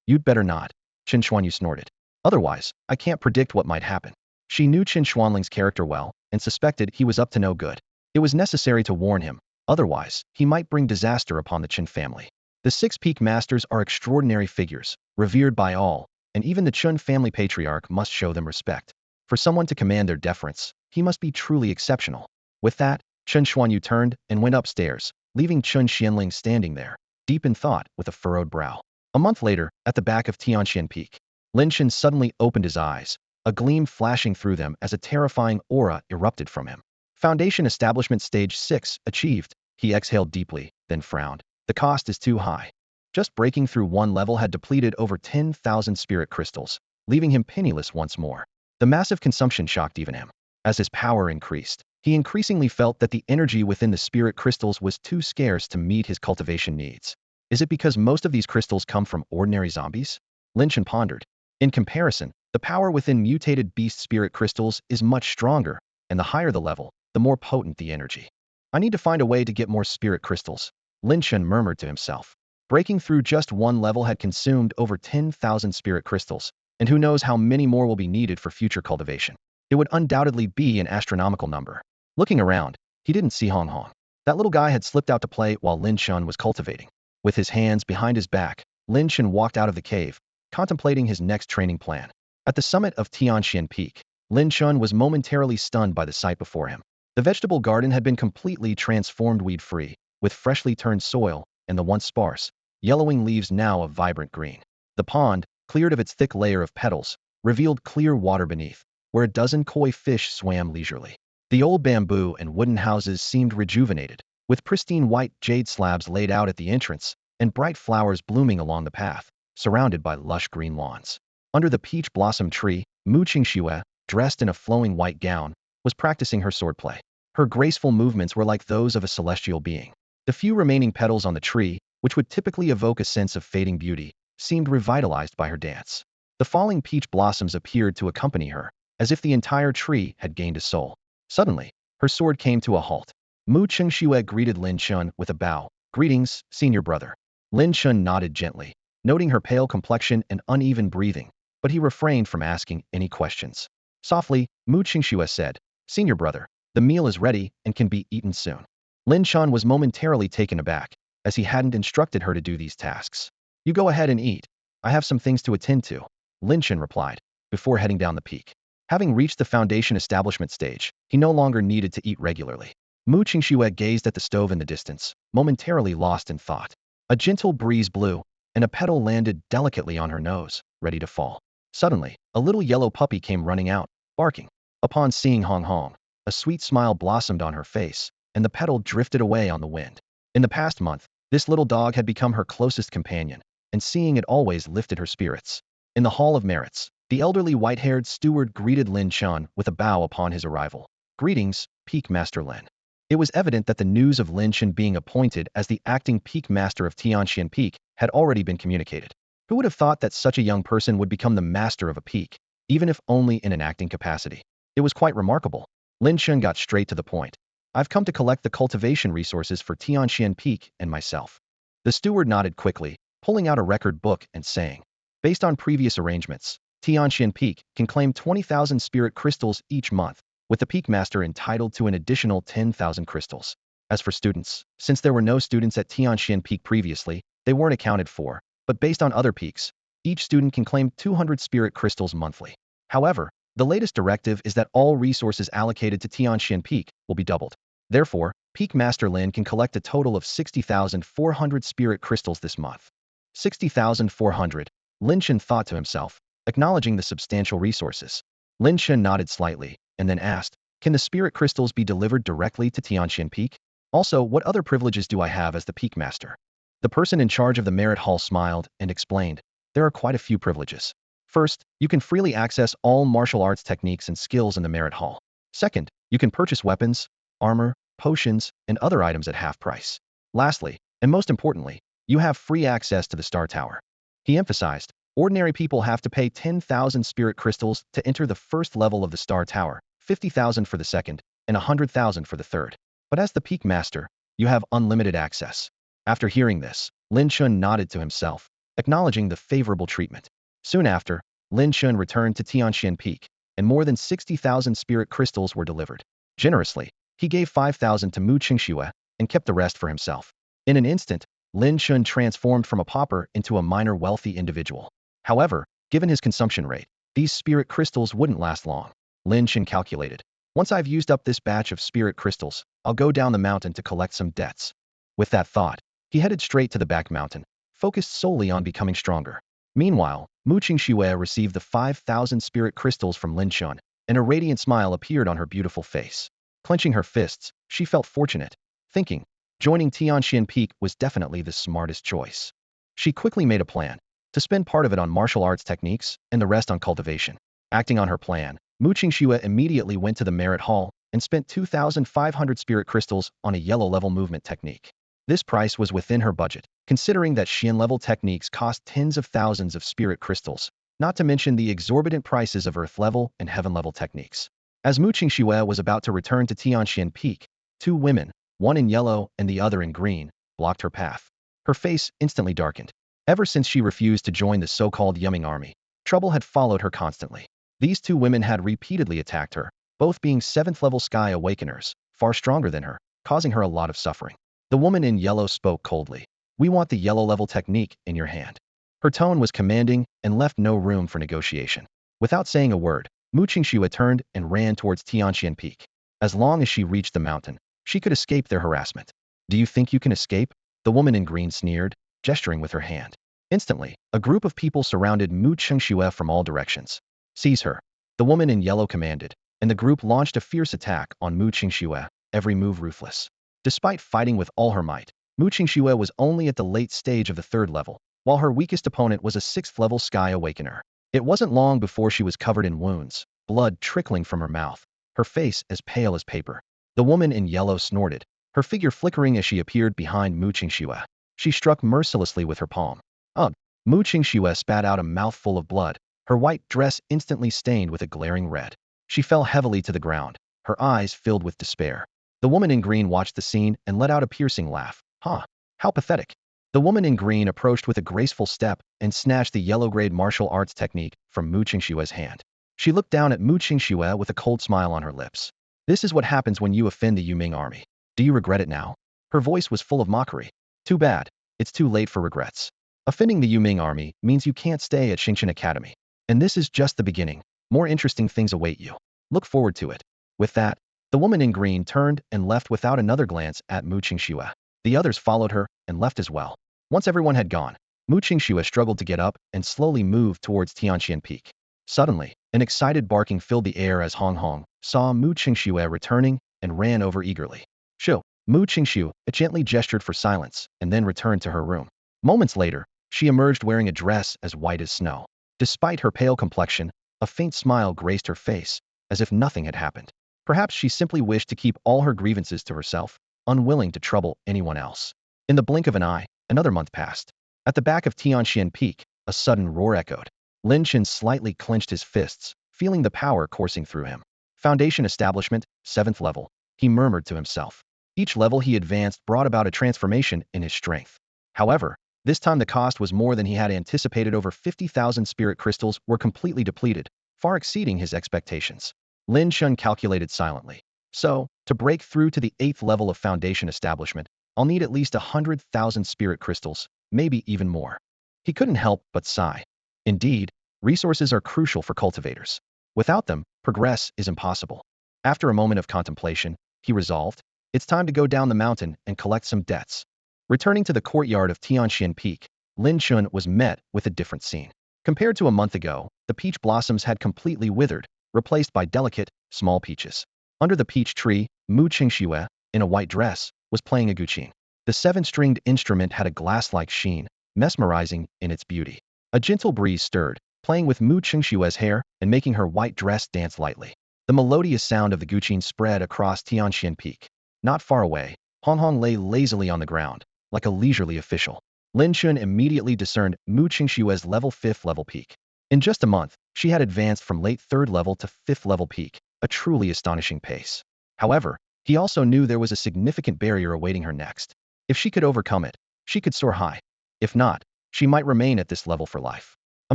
You'd better not. Chen Xuanyu snorted. Otherwise, I can't predict what might happen. She knew Chen Xuanling's character well, and suspected he was up to no good. It was necessary to warn him, otherwise, he might bring disaster upon the Chen family. The 6 peak masters are extraordinary figures, revered by all, and even the Chen family patriarch must show them respect. For someone to command their deference, he must be truly exceptional. With that, Chen Xuanyu turned and went upstairs, leaving Chen Xianling standing there, deep in thought with a furrowed brow. A month later, at the back of Tianxian Peak, Lin Chen suddenly opened his eyes, a gleam flashing through them as a terrifying aura erupted from him. Foundation Establishment Stage 6 achieved. He exhaled deeply, then frowned. The cost is too high. Just breaking through one level had depleted over 10,000 spirit crystals, leaving him penniless once more. The massive consumption shocked even him. As his power increased, he increasingly felt that the energy within the spirit crystals was too scarce to meet his cultivation needs. Is it because most of these crystals come from ordinary zombies? Lin Chen pondered. In comparison, the power within mutated beast spirit crystals is much stronger, and the higher the level, the more potent the energy. I need to find a way to get more spirit crystals, Lin Chen murmured to himself. Breaking through just one level had consumed over 10,000 spirit crystals, and who knows how many more will be needed for future cultivation. It would undoubtedly be an astronomical number. Looking around, he didn't see Hong Hong. That little guy had slipped out to play while Lin Chen was cultivating. With his hands behind his back, Lin Chen walked out of the cave, contemplating his next training plan. At the summit of Tianxian Peak, Lin Chen was momentarily stunned by the sight before him. The vegetable garden had been completely transformed weed-free, with freshly turned soil and the once sparse, yellowing leaves now of vibrant green. The pond, cleared of its thick layer of petals, revealed clear water beneath, where a dozen koi fish swam leisurely. The old bamboo and wooden houses seemed rejuvenated, with pristine white jade slabs laid out at the entrance, and bright flowers blooming along the path, surrounded by lush green lawns. Under the peach blossom tree, Mu Qingxue, dressed in a flowing white gown, was practicing her swordplay. Her graceful movements were like those of a celestial being. The few remaining petals on the tree, which would typically evoke a sense of fading beauty, seemed revitalized by her dance. The falling peach blossoms appeared to accompany her, as if the entire tree had gained a soul. Suddenly, her sword came to a halt. Mu Qingxue greeted Lin Chen with a bow. "Greetings, senior brother." Lin Chen nodded gently, noting her pale complexion and uneven breathing, but he refrained from asking any questions. Softly, Mu Qingxue said, "Senior brother, the meal is ready and can be eaten soon." Lin Chen was momentarily taken aback, as he hadn't instructed her to do these tasks. "You go ahead and eat. I have some things to attend to," Lin Chen replied, before heading down the peak. Having reached the foundation establishment stage, he no longer needed to eat regularly. Mu Qingxue gazed at the stove in the distance, momentarily lost in thought. A gentle breeze blew, and a petal landed delicately on her nose, ready to fall. Suddenly, a little yellow puppy came running out, barking. Upon seeing Hong Hong, a sweet smile blossomed on her face, and the petal drifted away on the wind. In the past month, this little dog had become her closest companion, and seeing it always lifted her spirits. In the Hall of Merits, the elderly white-haired steward greeted Lin Chen with a bow upon his arrival. "Greetings, Peak Master Lin." It was evident that the news of Lin Chen being appointed as the acting Peak Master of Tianxian Peak had already been communicated. Who would have thought that such a young person would become the master of a peak, even if only in an acting capacity? It was quite remarkable. Lin Chen got straight to the point. "I've come to collect the cultivation resources for Tianxian Peak and myself." The steward nodded quickly, pulling out a record book and saying, "Based on previous arrangements, Tianxian Peak can claim 20,000 spirit crystals each month, with the Peak Master entitled to an additional 10,000 crystals. As for students, since there were no students at Tianxian Peak previously, they weren't accounted for, but based on other peaks, each student can claim 200 spirit crystals monthly. However, the latest directive is that all resources allocated to Tianxian Peak will be doubled. Therefore, Peak Master Lin can collect a total of 60,400 spirit crystals this month." 60,400, Lin Chen thought to himself, acknowledging the substantial resources. Lin Chen nodded slightly, and then asked, "Can the spirit crystals be delivered directly to Tianxian Peak? Also, what other privileges do I have as the Peak Master?" The person in charge of the Merit Hall smiled and explained, "There are quite a few privileges. First, you can freely access all martial arts techniques and skills in the Merit Hall. Second, you can purchase weapons, armor, potions, and other items at half price. Lastly, and most importantly, you have free access to the Star Tower." He emphasized, "Ordinary people have to pay 10,000 spirit crystals to enter the first level of the Star Tower, 50,000 for the second, and 100,000 for the third. But as the Peak Master, you have unlimited access." After hearing this, Lin Chen nodded to himself, acknowledging the favorable treatment. Soon after, Lin Chen returned to Tianxian Peak, and more than 60,000 spirit crystals were delivered. Generously, he gave 5,000 to Mu Qingxue and kept the rest for himself. In an instant, Lin Chen transformed from a pauper into a minor wealthy individual. However, given his consumption rate, these spirit crystals wouldn't last long. Lin Chen calculated, "Once I've used up this batch of spirit crystals, I'll go down the mountain to collect some debts." With that thought, he headed straight to the back mountain, focused solely on becoming stronger. Meanwhile, Mu Qingxue received the 5,000 spirit crystals from Lin Chen, and a radiant smile appeared on her beautiful face. Clenching her fists, she felt fortunate, thinking, joining Tianxian Peak was definitely the smartest choice. She quickly made a plan, to spend part of it on martial arts techniques and the rest on cultivation. Acting on her plan, Mu Qingxue immediately went to the Merit Hall and spent 2,500 spirit crystals on a yellow-level movement technique. This price was within her budget, considering that Xian-level techniques cost tens of thousands of spirit crystals, not to mention the exorbitant prices of Earth-level and Heaven-level techniques. As Mu Qingxue was about to return to Tianxian Peak, two women, one in yellow and the other in green, blocked her path. Her face instantly darkened. Ever since she refused to join the so-called Yumming army, trouble had followed her constantly. These two women had repeatedly attacked her, both being 7th-level Sky Awakeners, far stronger than her, causing her a lot of suffering. The woman in yellow spoke coldly. "We want the yellow-level technique in your hand." Her tone was commanding and left no room for negotiation. Without saying a word, Mu Qingxue turned and ran towards Tianxian Peak. As long as she reached the mountain, she could escape their harassment. "Do you think you can escape?" The woman in green sneered, gesturing with her hand. Instantly, a group of people surrounded Mu Qingxue from all directions. "Seize her," the woman in yellow commanded, and the group launched a fierce attack on Mu Qingxue, every move ruthless. Despite fighting with all her might, Mu Qingxue was only at the late stage of the 3rd level, while her weakest opponent was a 6th level Sky Awakener. It wasn't long before she was covered in wounds, blood trickling from her mouth, her face as pale as paper. The woman in yellow snorted, her figure flickering as she appeared behind Mu Qingxue. She struck mercilessly with her palm. Ugh! Mu Qingxue spat out a mouthful of blood, her white dress instantly stained with a glaring red. She fell heavily to the ground, her eyes filled with despair. The woman in green watched the scene and let out a piercing laugh. Huh! How pathetic. The woman in green approached with a graceful step and snatched the yellow-grade martial arts technique from Mu Qingxue's hand. She looked down at Mu Qingxue with a cold smile on her lips. This is what happens when you offend the Yuming army. Do you regret it now? Her voice was full of mockery. Too bad. It's too late for regrets. Offending the Yuming army means you can't stay at Xingqian Academy. And this is just the beginning. More interesting things await you. Look forward to it. With that, the woman in green turned and left without another glance at Mu Qingxue. The others followed her and left as well. Once everyone had gone, Mu Qingxue struggled to get up and slowly moved towards Tianxian Peak. Suddenly, an excited barking filled the air as Hong Hong saw Mu Qingxue returning and ran over eagerly. Shoo! Mu Qingxue gently gestured for silence and then returned to her room. Moments later, she emerged wearing a dress as white as snow. Despite her pale complexion, a faint smile graced her face, as if nothing had happened. Perhaps she simply wished to keep all her grievances to herself, unwilling to trouble anyone else. In the blink of an eye, another month passed. At the back of Tianxian Peak, a sudden roar echoed. Lin Chen slightly clenched his fists, feeling the power coursing through him. Foundation establishment, 7th level, he murmured to himself. Each level he advanced brought about a transformation in his strength. However, this time the cost was more than he had anticipated. Over 50,000 spirit crystals were completely depleted, far exceeding his expectations. Lin Chen calculated silently. So, to break through to the 8th level of foundation establishment, I'll need at least 100,000 spirit crystals, maybe even more. He couldn't help but sigh. Indeed, resources are crucial for cultivators. Without them, progress is impossible. After a moment of contemplation, he resolved, it's time to go down the mountain and collect some debts. Returning to the courtyard of Tianxian Peak, Lin Chen was met with a different scene. Compared to a month ago, the peach blossoms had completely withered, replaced by delicate, small peaches. Under the peach tree, Mu Qingxue, in a white dress, was playing a guqin. The 7-stringed instrument had a glass-like sheen, mesmerizing in its beauty. A gentle breeze stirred, playing with Mu Qingxue's hair and making her white dress dance lightly. The melodious sound of the guqin spread across Tianxian Peak. Not far away, Hong Hong lay lazily on the ground, like a leisurely official. Lin Chen immediately discerned Mu Qingxue's level 5th level peak. In just a month, she had advanced from late 3rd level to 5th level peak, a truly astonishing pace. However, he also knew there was a significant barrier awaiting her next. If she could overcome it, she could soar high. If not, she might remain at this level for life. A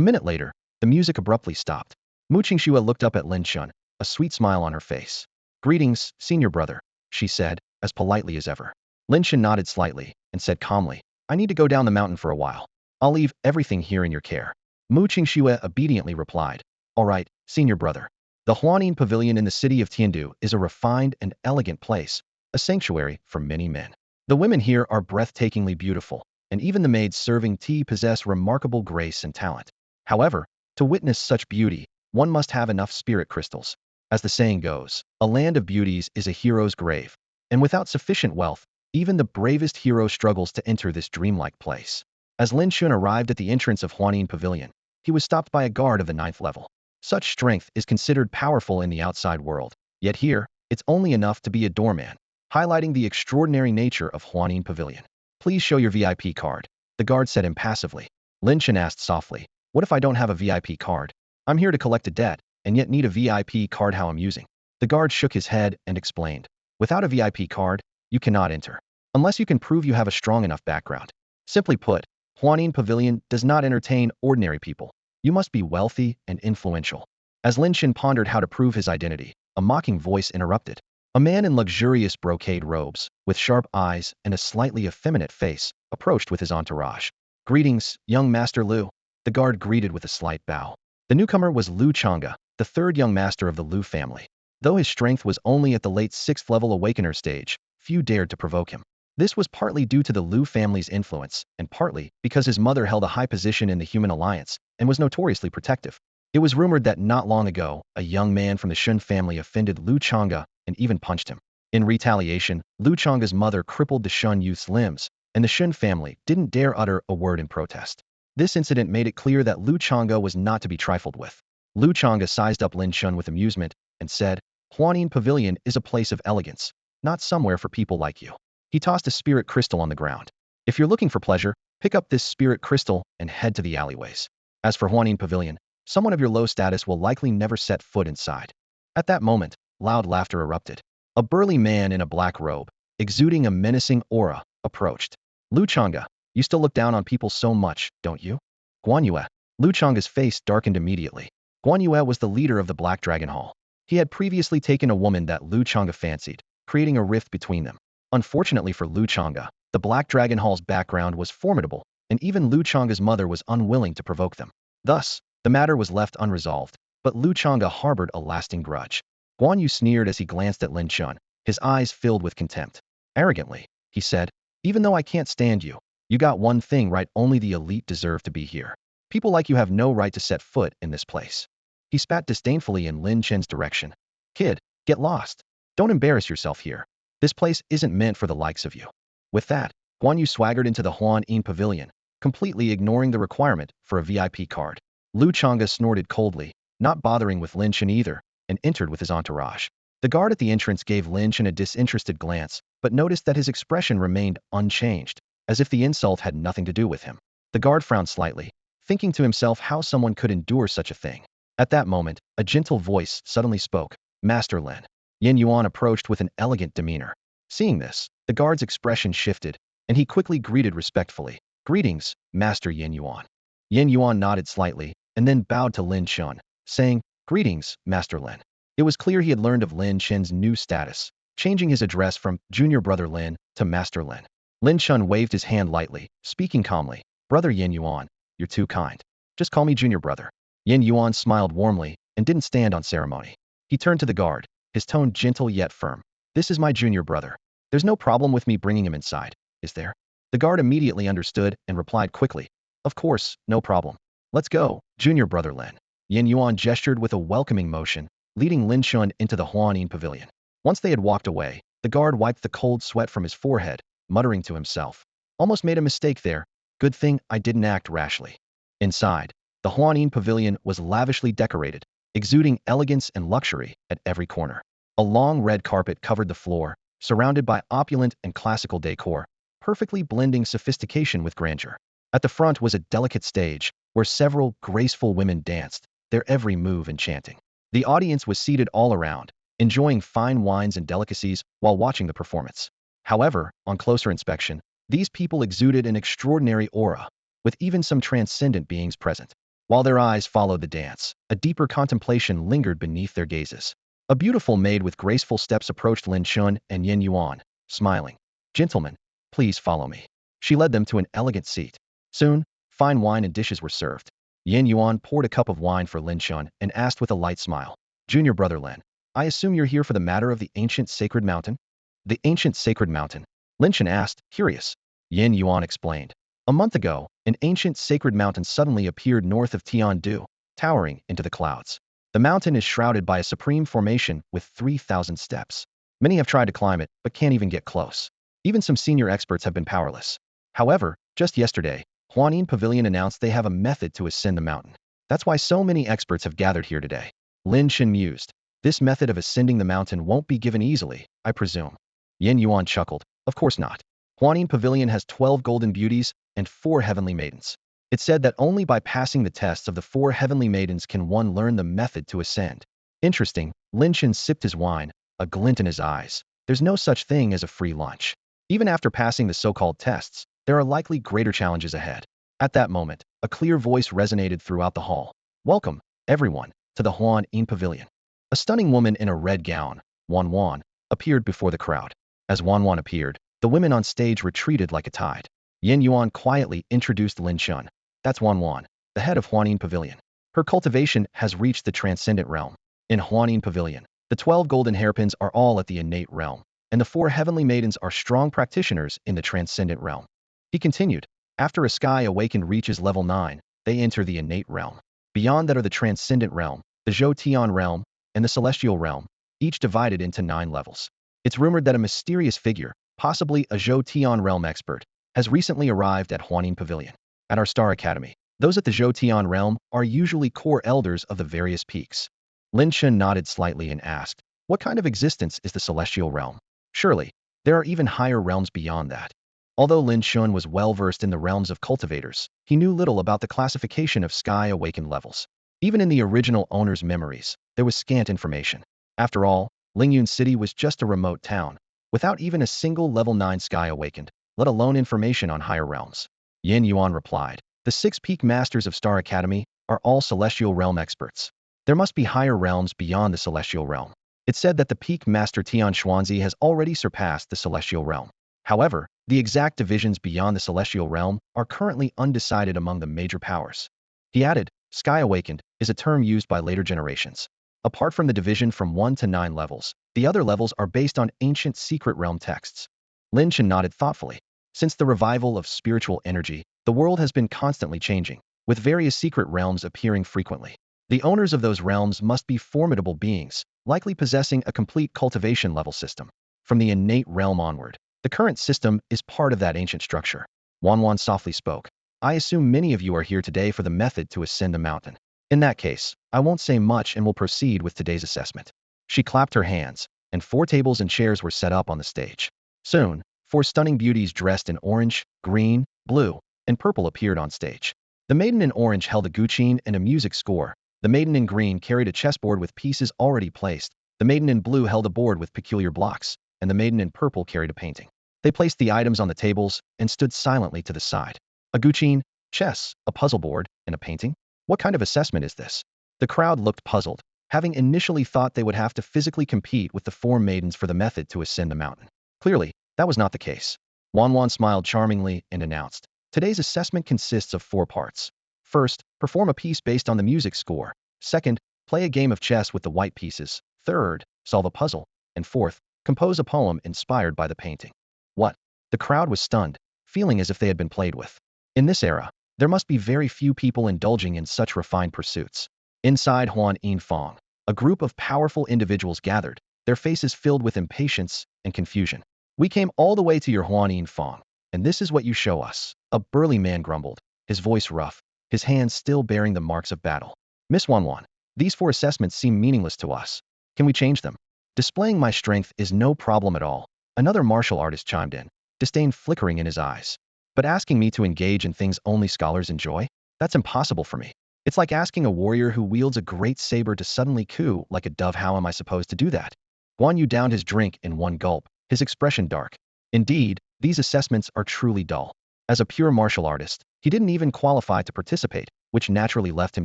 minute later, the music abruptly stopped. Mu Qingxue looked up at Lin Chen, a sweet smile on her face. Greetings, senior brother, she said, as politely as ever. Lin Chen nodded slightly and said calmly, I need to go down the mountain for a while. I'll leave everything here in your care. Mu Qingxue obediently replied, all right, senior brother. The Huanin Pavilion in the city of Tiandu is a refined and elegant place, a sanctuary for many men. The women here are breathtakingly beautiful, and even the maids serving tea possess remarkable grace and talent. However, to witness such beauty, one must have enough spirit crystals. As the saying goes, a land of beauties is a hero's grave, and without sufficient wealth, even the bravest hero struggles to enter this dreamlike place. As Lin Chen arrived at the entrance of Huanin Pavilion, he was stopped by a guard of the 9th level. Such strength is considered powerful in the outside world, yet here, it's only enough to be a doorman, highlighting the extraordinary nature of Huanin Pavilion. Please show your VIP card, the guard said impassively. Lin Chen asked softly, what if I don't have a VIP card? I'm here to collect a debt, and yet need a VIP card. How amusing. The guard shook his head and explained, without a VIP card, you cannot enter. Unless you can prove you have a strong enough background. Simply put, Huanin Pavilion does not entertain ordinary people. You must be wealthy and influential. As Lin Chen pondered how to prove his identity, a mocking voice interrupted. A man in luxurious brocade robes, with sharp eyes and a slightly effeminate face, approached with his entourage. Greetings, young Master Lu. The guard greeted with a slight bow. The newcomer was Lu Chang'e, the 3rd young master of the Lu family. Though his strength was only at the late 6th level awakener stage, few dared to provoke him. This was partly due to the Lu family's influence, and partly because his mother held a high position in the human alliance and was notoriously protective. It was rumored that not long ago, a young man from the Shun family offended Lu Chang'e and even punched him. In retaliation, Lu Chang'e's mother crippled the Shun youth's limbs, and the Shun family didn't dare utter a word in protest. This incident made it clear that Lu Chang'e was not to be trifled with. Lu Chang'e sized up Lin Chen with amusement and said, Huanin Pavilion is a place of elegance, not somewhere for people like you. He tossed a spirit crystal on the ground. If you're looking for pleasure, pick up this spirit crystal and head to the alleyways. As for Huanin Pavilion, someone of your low status will likely never set foot inside. At that moment, loud laughter erupted. A burly man in a black robe, exuding a menacing aura, approached. Lu Chang'e, you still look down on people so much, don't you? Guan Yue. Lu Chang'e's face darkened immediately. Guan Yue was the leader of the Black Dragon Hall. He had previously taken a woman that Lu Chang'e fancied, creating a rift between them. Unfortunately for Lu Chang'e, the Black Dragon Hall's background was formidable, and even Lu Chang'e's mother was unwilling to provoke them. Thus, the matter was left unresolved, but Lu Chang'e harbored a lasting grudge. Guan Yu sneered as he glanced at Lin Chen, his eyes filled with contempt. Arrogantly, he said, even though I can't stand you, you got one thing right, only the elite deserve to be here. People like you have no right to set foot in this place. He spat disdainfully in Lin Chen's direction. Kid, get lost. Don't embarrass yourself here. This place isn't meant for the likes of you. With that, Guan Yu swaggered into the Huan Pavilion, completely ignoring the requirement for a VIP card. Lu Chang'e snorted coldly, not bothering with Lin Chen either, and entered with his entourage. The guard at the entrance gave Lin Chen a disinterested glance, but noticed that his expression remained unchanged, as if the insult had nothing to do with him. The guard frowned slightly, thinking to himself how someone could endure such a thing. At that moment, a gentle voice suddenly spoke. Master Lin. Yin Yuan approached with an elegant demeanor. Seeing this, the guard's expression shifted, and he quickly greeted respectfully. Greetings, Master Yin Yuan. Yin Yuan nodded slightly, and then bowed to Lin Chen, saying, Greetings, Master Lin. It was clear he had learned of Lin Chen's new status, changing his address from Junior Brother Lin to Master Lin. Lin Chen waved his hand lightly, speaking calmly. Brother Yin Yuan, you're too kind. Just call me Junior Brother. Yin Yuan smiled warmly and didn't stand on ceremony. He turned to the guard, his tone gentle yet firm. This is my junior brother. There's no problem with me bringing him inside, is there? The guard immediately understood and replied quickly. Of course, no problem. Let's go, Junior Brother Lin. Yin Yuan gestured with a welcoming motion, leading Lin Chen into the Huanin Pavilion. Once they had walked away, the guard wiped the cold sweat from his forehead, muttering to himself. Almost made a mistake there. Good thing I didn't act rashly. Inside, the Huanin Pavilion was lavishly decorated, exuding elegance and luxury at every corner. A long red carpet covered the floor, surrounded by opulent and classical decor, perfectly blending sophistication with grandeur. At the front was a delicate stage, where several graceful women danced, their every move enchanting. The audience was seated all around, enjoying fine wines and delicacies while watching the performance. However, on closer inspection, these people exuded an extraordinary aura, with even some transcendent beings present. While their eyes followed the dance, a deeper contemplation lingered beneath their gazes. A beautiful maid with graceful steps approached Lin Chen and Yin Yuan, smiling. Gentlemen, please follow me. She led them to an elegant seat. Soon, fine wine and dishes were served. Yin Yuan poured a cup of wine for Lin Chen and asked with a light smile. Junior Brother Lin, I assume you're here for the matter of the ancient sacred mountain? The ancient sacred mountain? Lin Chen asked, curious. Yin Yuan explained. A month ago, an ancient sacred mountain suddenly appeared north of Tiandu, towering into the clouds. The mountain is shrouded by a supreme formation with 3,000 steps. Many have tried to climb it, but can't even get close. Even some senior experts have been powerless. However, just yesterday, Huanin Pavilion announced they have a method to ascend the mountain. That's why so many experts have gathered here today. Lin Chen mused. This method of ascending the mountain won't be given easily, I presume. Yin Yuan chuckled. Of course not. Huanin Pavilion has 12 golden beauties and 4 heavenly maidens. It's said that only by passing the tests of the 4 heavenly maidens can one learn the method to ascend. Interesting. Lin Chen sipped his wine, a glint in his eyes. There's no such thing as a free lunch. Even after passing the so-called tests, there are likely greater challenges ahead. At that moment, a clear voice resonated throughout the hall. Welcome, everyone, to the Huanin Pavilion. A stunning woman in a red gown, Wan Wan, appeared before the crowd. As Wan Wan appeared, the women on stage retreated like a tide. Yin Yuan quietly introduced Lin Chen. That's Wan Wan, the head of Huanin Pavilion. Her cultivation has reached the transcendent realm. In Huanin Pavilion, the 12 golden hairpins are all at the innate realm, and the 4 heavenly maidens are strong practitioners in the transcendent realm. He continued, after a sky awakened reaches level 9, they enter the innate realm. Beyond that are the transcendent realm, the Zhou Tian realm, and the celestial realm, each divided into 9 levels. It's rumored that a mysterious figure, possibly a Zhou Tian realm expert, has recently arrived at Huanin Pavilion. At our Star Academy, those at the Zhoutian realm are usually core elders of the various peaks. Lin Chen nodded slightly and asked, what kind of existence is the celestial realm? Surely, there are even higher realms beyond that. Although Lin Chen was well-versed in the realms of cultivators, he knew little about the classification of sky awakened levels. Even in the original owner's memories, there was scant information. After all, Lyun City was just a remote town, without even a single level 9 sky awakened, let alone information on higher realms. Yin Yuan replied, the 6 peak masters of Star Academy are all celestial realm experts. There must be higher realms beyond the celestial realm. It said that the peak master Tian Xuanzi has already surpassed the celestial realm. However, the exact divisions beyond the celestial realm are currently undecided among the major powers. He added, Sky Awakened is a term used by later generations. Apart from the division from 1 to 9 levels, the other levels are based on ancient secret realm texts. Lin Chen nodded thoughtfully. Since the revival of spiritual energy, the world has been constantly changing, with various secret realms appearing frequently. The owners of those realms must be formidable beings, likely possessing a complete cultivation level system. From the innate realm onward, the current system is part of that ancient structure. Wanwan softly spoke. I assume many of you are here today for the method to ascend the mountain. In that case, I won't say much and will proceed with today's assessment. She clapped her hands, and 4 tables and chairs were set up on the stage. Soon, 4 stunning beauties dressed in orange, green, blue, and purple appeared on stage. The maiden in orange held a guqin and a music score. The maiden in green carried a chessboard with pieces already placed. The maiden in blue held a board with peculiar blocks, and the maiden in purple carried a painting. They placed the items on the tables and stood silently to the side. A guqin, chess, a puzzle board, and a painting? What kind of assessment is this? The crowd looked puzzled, having initially thought they would have to physically compete with the 4 maidens for the method to ascend the mountain. Clearly, that was not the case. Wanwan smiled charmingly and announced, today's assessment consists of 4 parts. First, perform a piece based on the music score. Second, play a game of chess with the white pieces. Third, solve a puzzle. And fourth, compose a poem inspired by the painting. What? The crowd was stunned, feeling as if they had been played with. In this era, there must be very few people indulging in such refined pursuits. Inside Huan Yin Fong, a group of powerful individuals gathered, their faces filled with impatience and confusion. We came all the way to your Huan Yin Fong, and this is what you show us, a burly man grumbled, his voice rough, his hands still bearing the marks of battle. Miss Wanwan, these 4 assessments seem meaningless to us. Can we change them? Displaying my strength is no problem at all. Another martial artist chimed in, disdain flickering in his eyes. But asking me to engage in things only scholars enjoy? That's impossible for me. It's like asking a warrior who wields a great saber to suddenly coo like a dove. How am I supposed to do that? Guan Yu downed his drink in one gulp, his expression dark. Indeed, these assessments are truly dull. As a pure martial artist, he didn't even qualify to participate, which naturally left him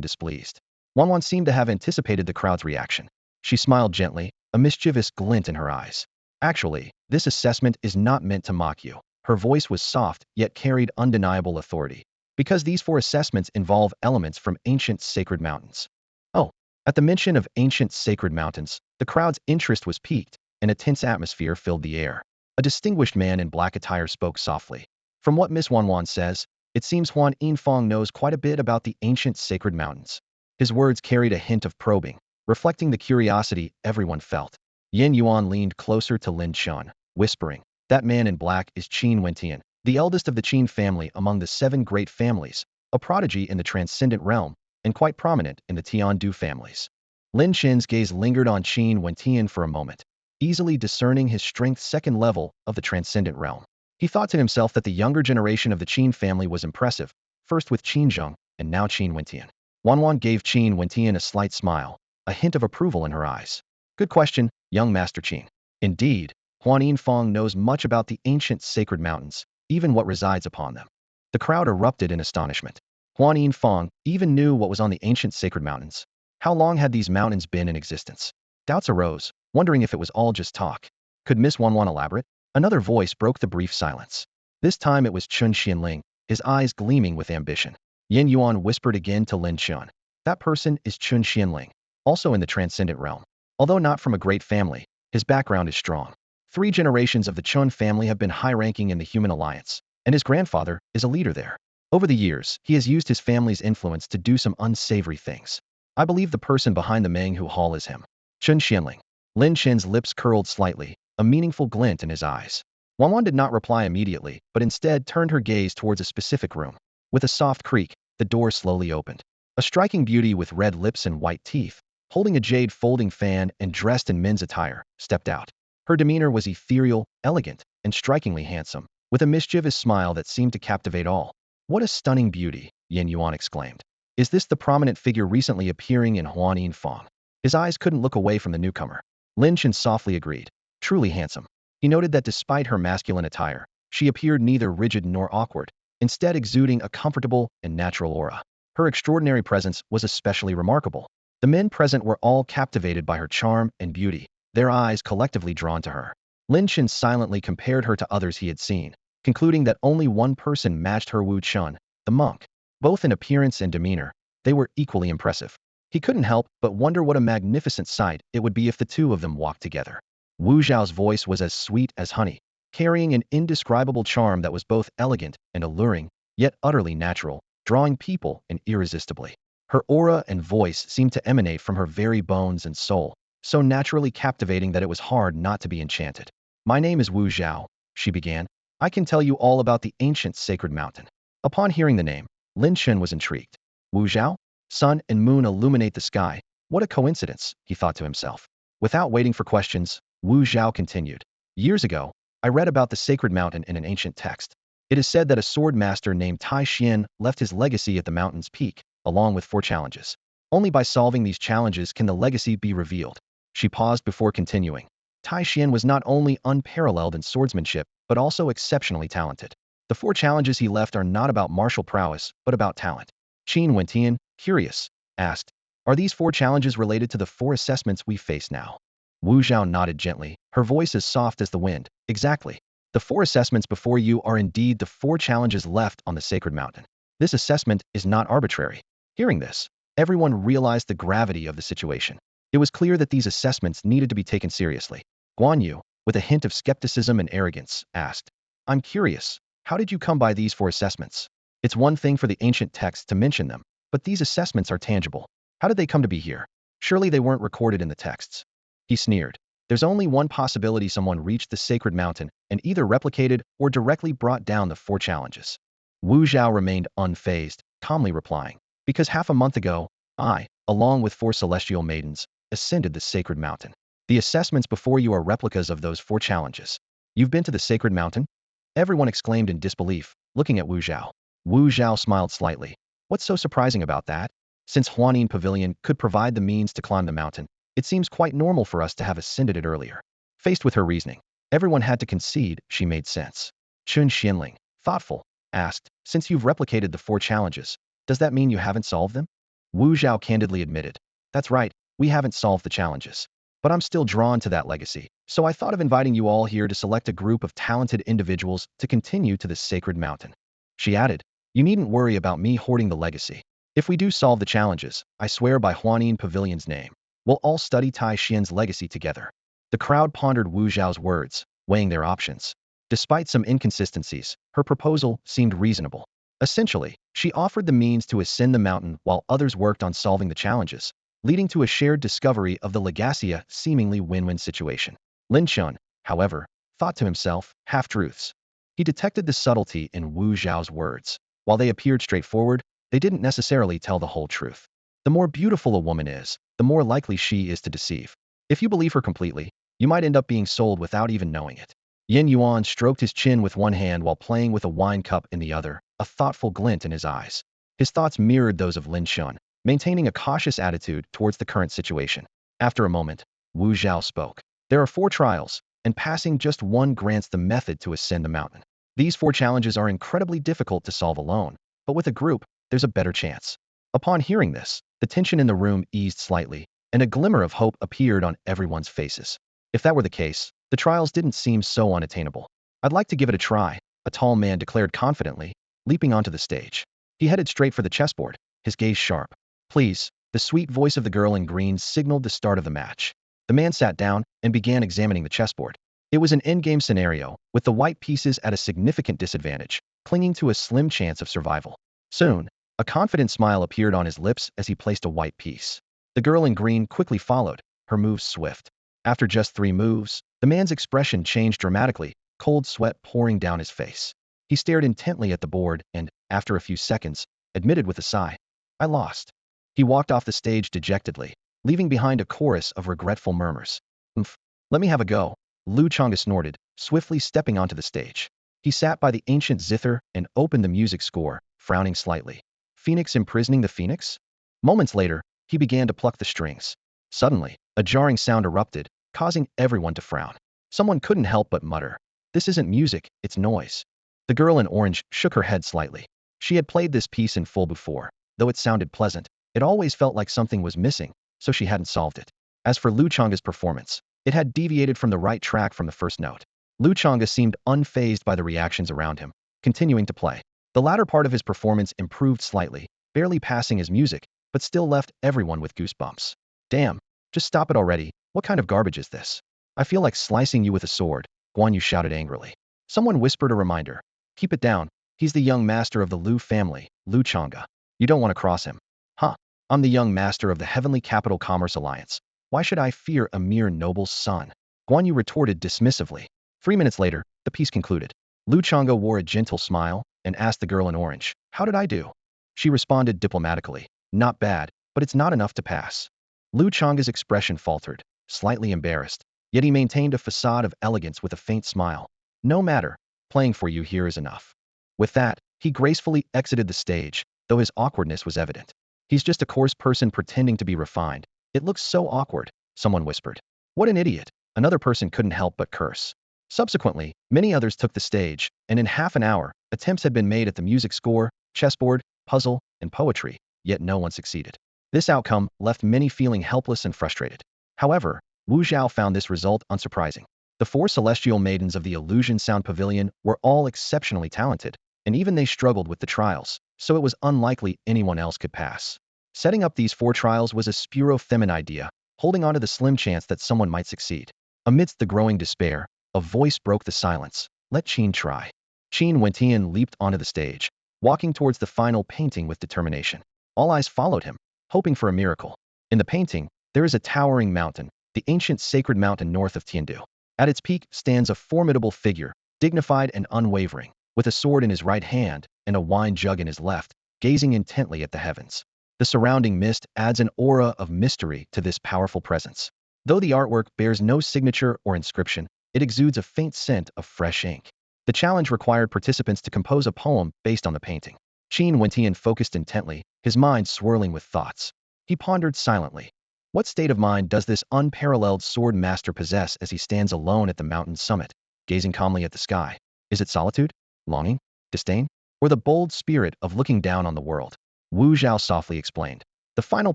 displeased. Wanwan seemed to have anticipated the crowd's reaction. She smiled gently, a mischievous glint in her eyes. Actually, this assessment is not meant to mock you. Her voice was soft, yet carried undeniable authority. Because these 4 assessments involve elements from ancient sacred mountains. Oh, at the mention of ancient sacred mountains, the crowd's interest was piqued, and a tense atmosphere filled the air. A distinguished man in black attire spoke softly. From what Miss Wanwan says, it seems Huan Yin Fong knows quite a bit about the ancient sacred mountains. His words carried a hint of probing, reflecting the curiosity everyone felt. Yin Yuan leaned closer to Lin Chen, whispering, that man in black is Qin Wentian, the eldest of the Qin family among the 7 great families, a prodigy in the transcendent realm, and quite prominent in the Tiandu families. Lin Chen's gaze lingered on Qin Wentian for a moment, easily discerning his strength's 2nd level of the transcendent realm. He thought to himself that the younger generation of the Qin family was impressive, first with Qin Zheng, and now Qin Wentian. Wanwan gave Qin Wentian a slight smile, a hint of approval in her eyes. Good question, young Master Qin. Indeed, Huan Yin Fong knows much about the ancient sacred mountains, even what resides upon them. The crowd erupted in astonishment. Huan Yin Fong even knew what was on the ancient sacred mountains. How long had these mountains been in existence? Doubts arose, wondering if it was all just talk. Could Miss Wanwan elaborate? Another voice broke the brief silence. This time it was Chun Xianling, his eyes gleaming with ambition. Yin Yuan whispered again to Lin Chen. That person is Chun Xianling, also in the transcendent realm. Although not from a great family, his background is strong. 3 generations of the Chun family have been high-ranking in the Human Alliance, and his grandfather is a leader there. Over the years, he has used his family's influence to do some unsavory things. I believe the person behind the Menghu Hall is him. Chun Xianling. Lin Chen's lips curled slightly, a meaningful glint in his eyes. Wanwan did not reply immediately, but instead turned her gaze towards a specific room. With a soft creak, the door slowly opened. A striking beauty with red lips and white teeth, holding a jade folding fan and dressed in men's attire, stepped out. Her demeanor was ethereal, elegant, and strikingly handsome, with a mischievous smile that seemed to captivate all. "What a stunning beauty," Yin Yuan exclaimed. "Is this the prominent figure recently appearing in Huanin Fong?" His eyes couldn't look away from the newcomer. Lin Chen softly agreed. "Truly handsome." He noted that despite her masculine attire, she appeared neither rigid nor awkward, instead exuding a comfortable and natural aura. Her extraordinary presence was especially remarkable. The men present were all captivated by her charm and beauty, their eyes collectively drawn to her. Lin Chen silently compared her to others he had seen, concluding that only one person matched her, Wu Chun, the monk. Both in appearance and demeanor, they were equally impressive. He couldn't help but wonder what a magnificent sight it would be if the two of them walked together. Wu Zhao's voice was as sweet as honey, carrying an indescribable charm that was both elegant and alluring, yet utterly natural, drawing people in irresistibly. Her aura and voice seemed to emanate from her very bones and soul, so naturally captivating that it was hard not to be enchanted. "My name is Wu Zhao," she began. "I can tell you all about the ancient sacred mountain." Upon hearing the name, Lin Chen was intrigued. Wu Zhao? Sun and moon illuminate the sky. What a coincidence, he thought to himself. Without waiting for questions, Wu Zhao continued. "Years ago, I read about the sacred mountain in an ancient text. It is said that a sword master named Tai Xian left his legacy at the mountain's peak, along with 4 challenges. Only by solving these challenges can the legacy be revealed." She paused before continuing. Tai Xian was not only unparalleled in swordsmanship, but also exceptionally talented. The 4 challenges he left are not about martial prowess, but about talent. Qin Wentian, curious, asked, "Are these 4 challenges related to the 4 assessments we face now?" Wu Zhao nodded gently, her voice as soft as the wind. "Exactly. The 4 assessments before you are indeed the 4 challenges left on the sacred mountain. This assessment is not arbitrary." Hearing this, everyone realized the gravity of the situation. It was clear that these assessments needed to be taken seriously. Guan Yu, with a hint of skepticism and arrogance, asked, "I'm curious, how did you come by these 4 assessments? It's one thing for the ancient texts to mention them, but these assessments are tangible. How did they come to be here? Surely they weren't recorded in the texts." He sneered. "There's only one possibility: someone reached the sacred mountain and either replicated or directly brought down the 4 challenges." Wu Zhao remained unfazed, calmly replying, "Because half a month ago, I, along with 4 celestial maidens, ascended the sacred mountain. The assessments before you are replicas of those 4 challenges." "You've been to the sacred mountain?" Everyone exclaimed in disbelief, looking at Wu Zhao. Wu Zhao smiled slightly. "What's so surprising about that? Since Huanin Pavilion could provide the means to climb the mountain, it seems quite normal for us to have ascended it earlier." Faced with her reasoning, everyone had to concede she made sense. Chun Xianling, thoughtful, asked, "Since you've replicated the 4 challenges, does that mean you haven't solved them?" Wu Zhao candidly admitted, "That's right, we haven't solved the challenges. But I'm still drawn to that legacy, so I thought of inviting you all here to select a group of talented individuals to continue to the sacred mountain." She added, "You needn't worry about me hoarding the legacy. If we do solve the challenges, I swear by Huanin Pavilion's name, we'll all study Tai Xian's legacy together." The crowd pondered Wu Zhao's words, weighing their options. Despite some inconsistencies, her proposal seemed reasonable. Essentially, she offered the means to ascend the mountain while others worked on solving the challenges, leading to a shared discovery of the Legacia seemingly win-win situation. Lin Chen, however, thought to himself half-truths. He detected the subtlety in Wu Zhao's words. While they appeared straightforward, they didn't necessarily tell the whole truth. The more beautiful a woman is, the more likely she is to deceive. If you believe her completely, you might end up being sold without even knowing it. Yin Yuan stroked his chin with one hand while playing with a wine cup in the other, a thoughtful glint in his eyes. His thoughts mirrored those of Lin Chen, maintaining a cautious attitude towards the current situation. After a moment, Wu Zhao spoke. "There are 4 trials, and passing just one grants the method to ascend the mountain. These 4 challenges are incredibly difficult to solve alone, but with a group, there's a better chance." Upon hearing this, the tension in the room eased slightly, and a glimmer of hope appeared on everyone's faces. If that were the case, the trials didn't seem so unattainable. "I'd like to give it a try," a tall man declared confidently, leaping onto the stage. He headed straight for the chessboard, his gaze sharp. "Please," the sweet voice of the girl in green signaled the start of the match. The man sat down and began examining the chessboard. It was an endgame scenario, with the white pieces at a significant disadvantage, clinging to a slim chance of survival. Soon, a confident smile appeared on his lips as he placed a white piece. The girl in green quickly followed, her moves swift. After just 3 moves, the man's expression changed dramatically, cold sweat pouring down his face. He stared intently at the board and, after a few seconds, admitted with a sigh, "I lost." He walked off the stage dejectedly, leaving behind a chorus of regretful murmurs. "Oomph, let me have a go," Lu Chang'e snorted, swiftly stepping onto the stage. He sat by the ancient zither and opened the music score, frowning slightly. Phoenix imprisoning the phoenix? Moments later, he began to pluck the strings. Suddenly, a jarring sound erupted, causing everyone to frown. Someone couldn't help but mutter, "This isn't music, it's noise." The girl in orange shook her head slightly. She had played this piece in full before. Though it sounded pleasant, it always felt like something was missing, so she hadn't solved it. As for Lu Chang'e's performance, it had deviated from the right track from the first note. Lu Chang'e seemed unfazed by the reactions around him, continuing to play. The latter part of his performance improved slightly, barely passing his music, but still left everyone with goosebumps. "Damn, just stop it already, what kind of garbage is this? I feel like slicing you with a sword," Guan Yu shouted angrily. Someone whispered a reminder. "Keep it down, he's the young master of the Lu family, Lu Chang'e. You don't want to cross him." "Huh, I'm the young master of the Heavenly Capital Commerce Alliance. Why should I fear a mere noble's son?" Guan Yu retorted dismissively. 3 minutes later, the piece concluded. Lu Chang'e wore a gentle smile and asked the girl in orange, "How did I do?" She responded diplomatically, "Not bad, but it's not enough to pass." Lu Chang'e's expression faltered, slightly embarrassed, yet he maintained a facade of elegance with a faint smile. "No matter, playing for you here is enough." With that, he gracefully exited the stage, though his awkwardness was evident. "He's just a coarse person pretending to be refined. It looks so awkward," someone whispered. "What an idiot," another person couldn't help but curse. Subsequently, many others took the stage, and in half an hour, attempts had been made at the music score, chessboard, puzzle, and poetry, yet no one succeeded. This outcome left many feeling helpless and frustrated. However, Wu Zhao found this result unsurprising. The 4 celestial maidens of the Illusion Sound Pavilion were all exceptionally talented, and even they struggled with the trials, so it was unlikely anyone else could pass. Setting up these 4 trials was a Spuro-Femin idea, holding on to the slim chance that someone might succeed. Amidst the growing despair, a voice broke the silence. "Let Qin try." Qin Wentian leaped onto the stage, walking towards the final painting with determination. All eyes followed him, hoping for a miracle. In the painting, there is a towering mountain, the ancient sacred mountain north of Tiandu. At its peak stands a formidable figure, dignified and unwavering, with a sword in his right hand and a wine jug in his left, gazing intently at the heavens. The surrounding mist adds an aura of mystery to this powerful presence. Though the artwork bears no signature or inscription, it exudes a faint scent of fresh ink. The challenge required participants to compose a poem based on the painting. Qin Wentian focused intently, his mind swirling with thoughts. He pondered silently. What state of mind does this unparalleled sword master possess as he stands alone at the mountain's summit, gazing calmly at the sky? Is it solitude, longing, disdain, or the bold spirit of looking down on the world? Wu Zhao softly explained. "The final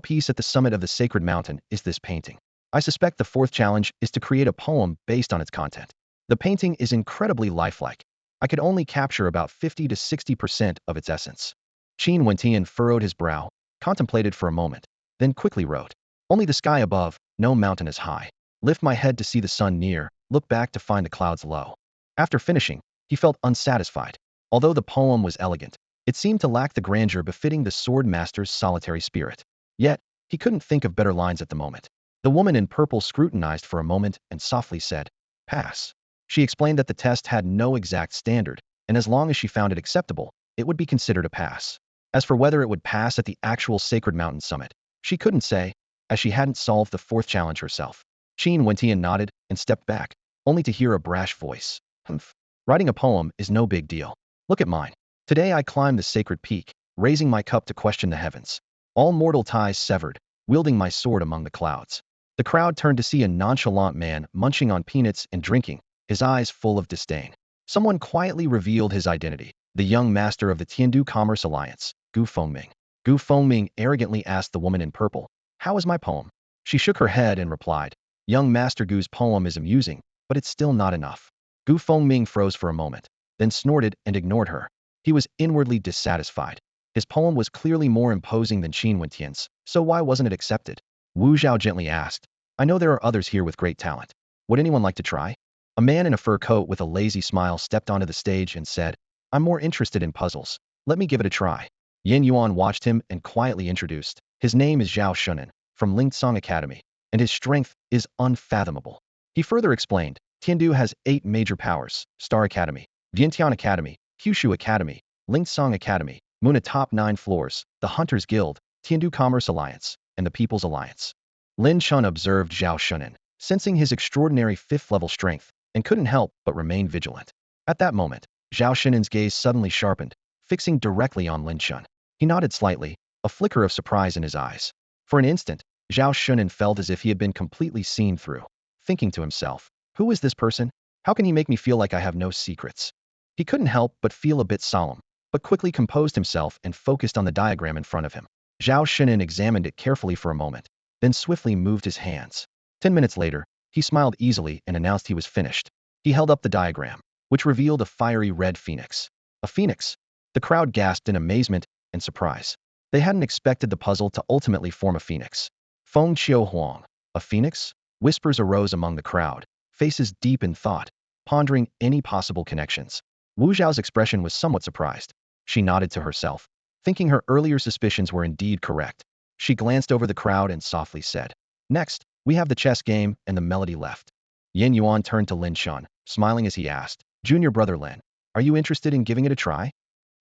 piece at the summit of the sacred mountain is this painting. I suspect the 4th challenge is to create a poem based on its content. The painting is incredibly lifelike. I could only capture about 50 to 60% of its essence." Qin Wentian furrowed his brow, contemplated for a moment, then quickly wrote, "Only the sky above, no mountain is high. Lift my head to see the sun near, look back to find the clouds low." After finishing, he felt unsatisfied. Although the poem was elegant, it seemed to lack the grandeur befitting the sword master's solitary spirit. Yet, he couldn't think of better lines at the moment. The woman in purple scrutinized for a moment and softly said, "Pass." She explained that the test had no exact standard, and as long as she found it acceptable, it would be considered a pass. As for whether it would pass at the actual sacred mountain summit, she couldn't say, as she hadn't solved the 4th challenge herself. Qin Wentian nodded and stepped back, only to hear a brash voice. "Humph. Writing a poem is no big deal. Look at mine. Today I climbed the sacred peak, raising my cup to question the heavens. All mortal ties severed, wielding my sword among the clouds." The crowd turned to see a nonchalant man munching on peanuts and drinking, his eyes full of disdain. Someone quietly revealed his identity, the young master of the Tiandu Commerce Alliance, Gu Fengming. Gu Fengming arrogantly asked the woman in purple, "How is my poem?" She shook her head and replied, "Young Master Gu's poem is amusing, but it's still not enough." Gu Fengming froze for a moment, then snorted and ignored her. He was inwardly dissatisfied. His poem was clearly more imposing than Qin Wentian's, so why wasn't it accepted? Wu Zhao gently asked, "I know there are others here with great talent. Would anyone like to try?" A man in a fur coat with a lazy smile stepped onto the stage and said, "I'm more interested in puzzles. Let me give it a try." Yin Yuan watched him and quietly introduced, "His name is Zhao Shunan, from Lingsong Academy, and his strength is unfathomable. He further explained, Tiandu has 8 major powers: Star Academy, Vientiane Academy, Kyushu Academy, Lingsong Academy, Moon top 9 floors, the Hunters Guild, Tiandu Commerce Alliance, and the People's Alliance. Lin Chen observed Zhao Shunan, sensing his extraordinary 5th-level strength, and couldn't help but remain vigilant. At that moment, Zhao Shunan's gaze suddenly sharpened, fixing directly on Lin Chen. He nodded slightly, a flicker of surprise in his eyes. For an instant, Zhao Shunan felt as if he had been completely seen through, thinking to himself, who is this person? How can he make me feel like I have no secrets? He couldn't help but feel a bit solemn, but quickly composed himself and focused on the diagram in front of him. Zhao Shunan examined it carefully for a moment, then swiftly moved his hands. 10 minutes later, he smiled easily and announced he was finished. He held up the diagram, which revealed a fiery red phoenix. A phoenix? The crowd gasped in amazement and surprise. They hadn't expected the puzzle to ultimately form a phoenix. Feng Qiu Huang. A phoenix? Whispers arose among the crowd, faces deep in thought, pondering any possible connections. Wu Zhao's expression was somewhat surprised. She nodded to herself, thinking her earlier suspicions were indeed correct. She glanced over the crowd and softly said, next, we have the chess game and the melody left. Yin Yuan turned to Lin Chen, smiling as he asked, Junior Brother Lin, are you interested in giving it a try?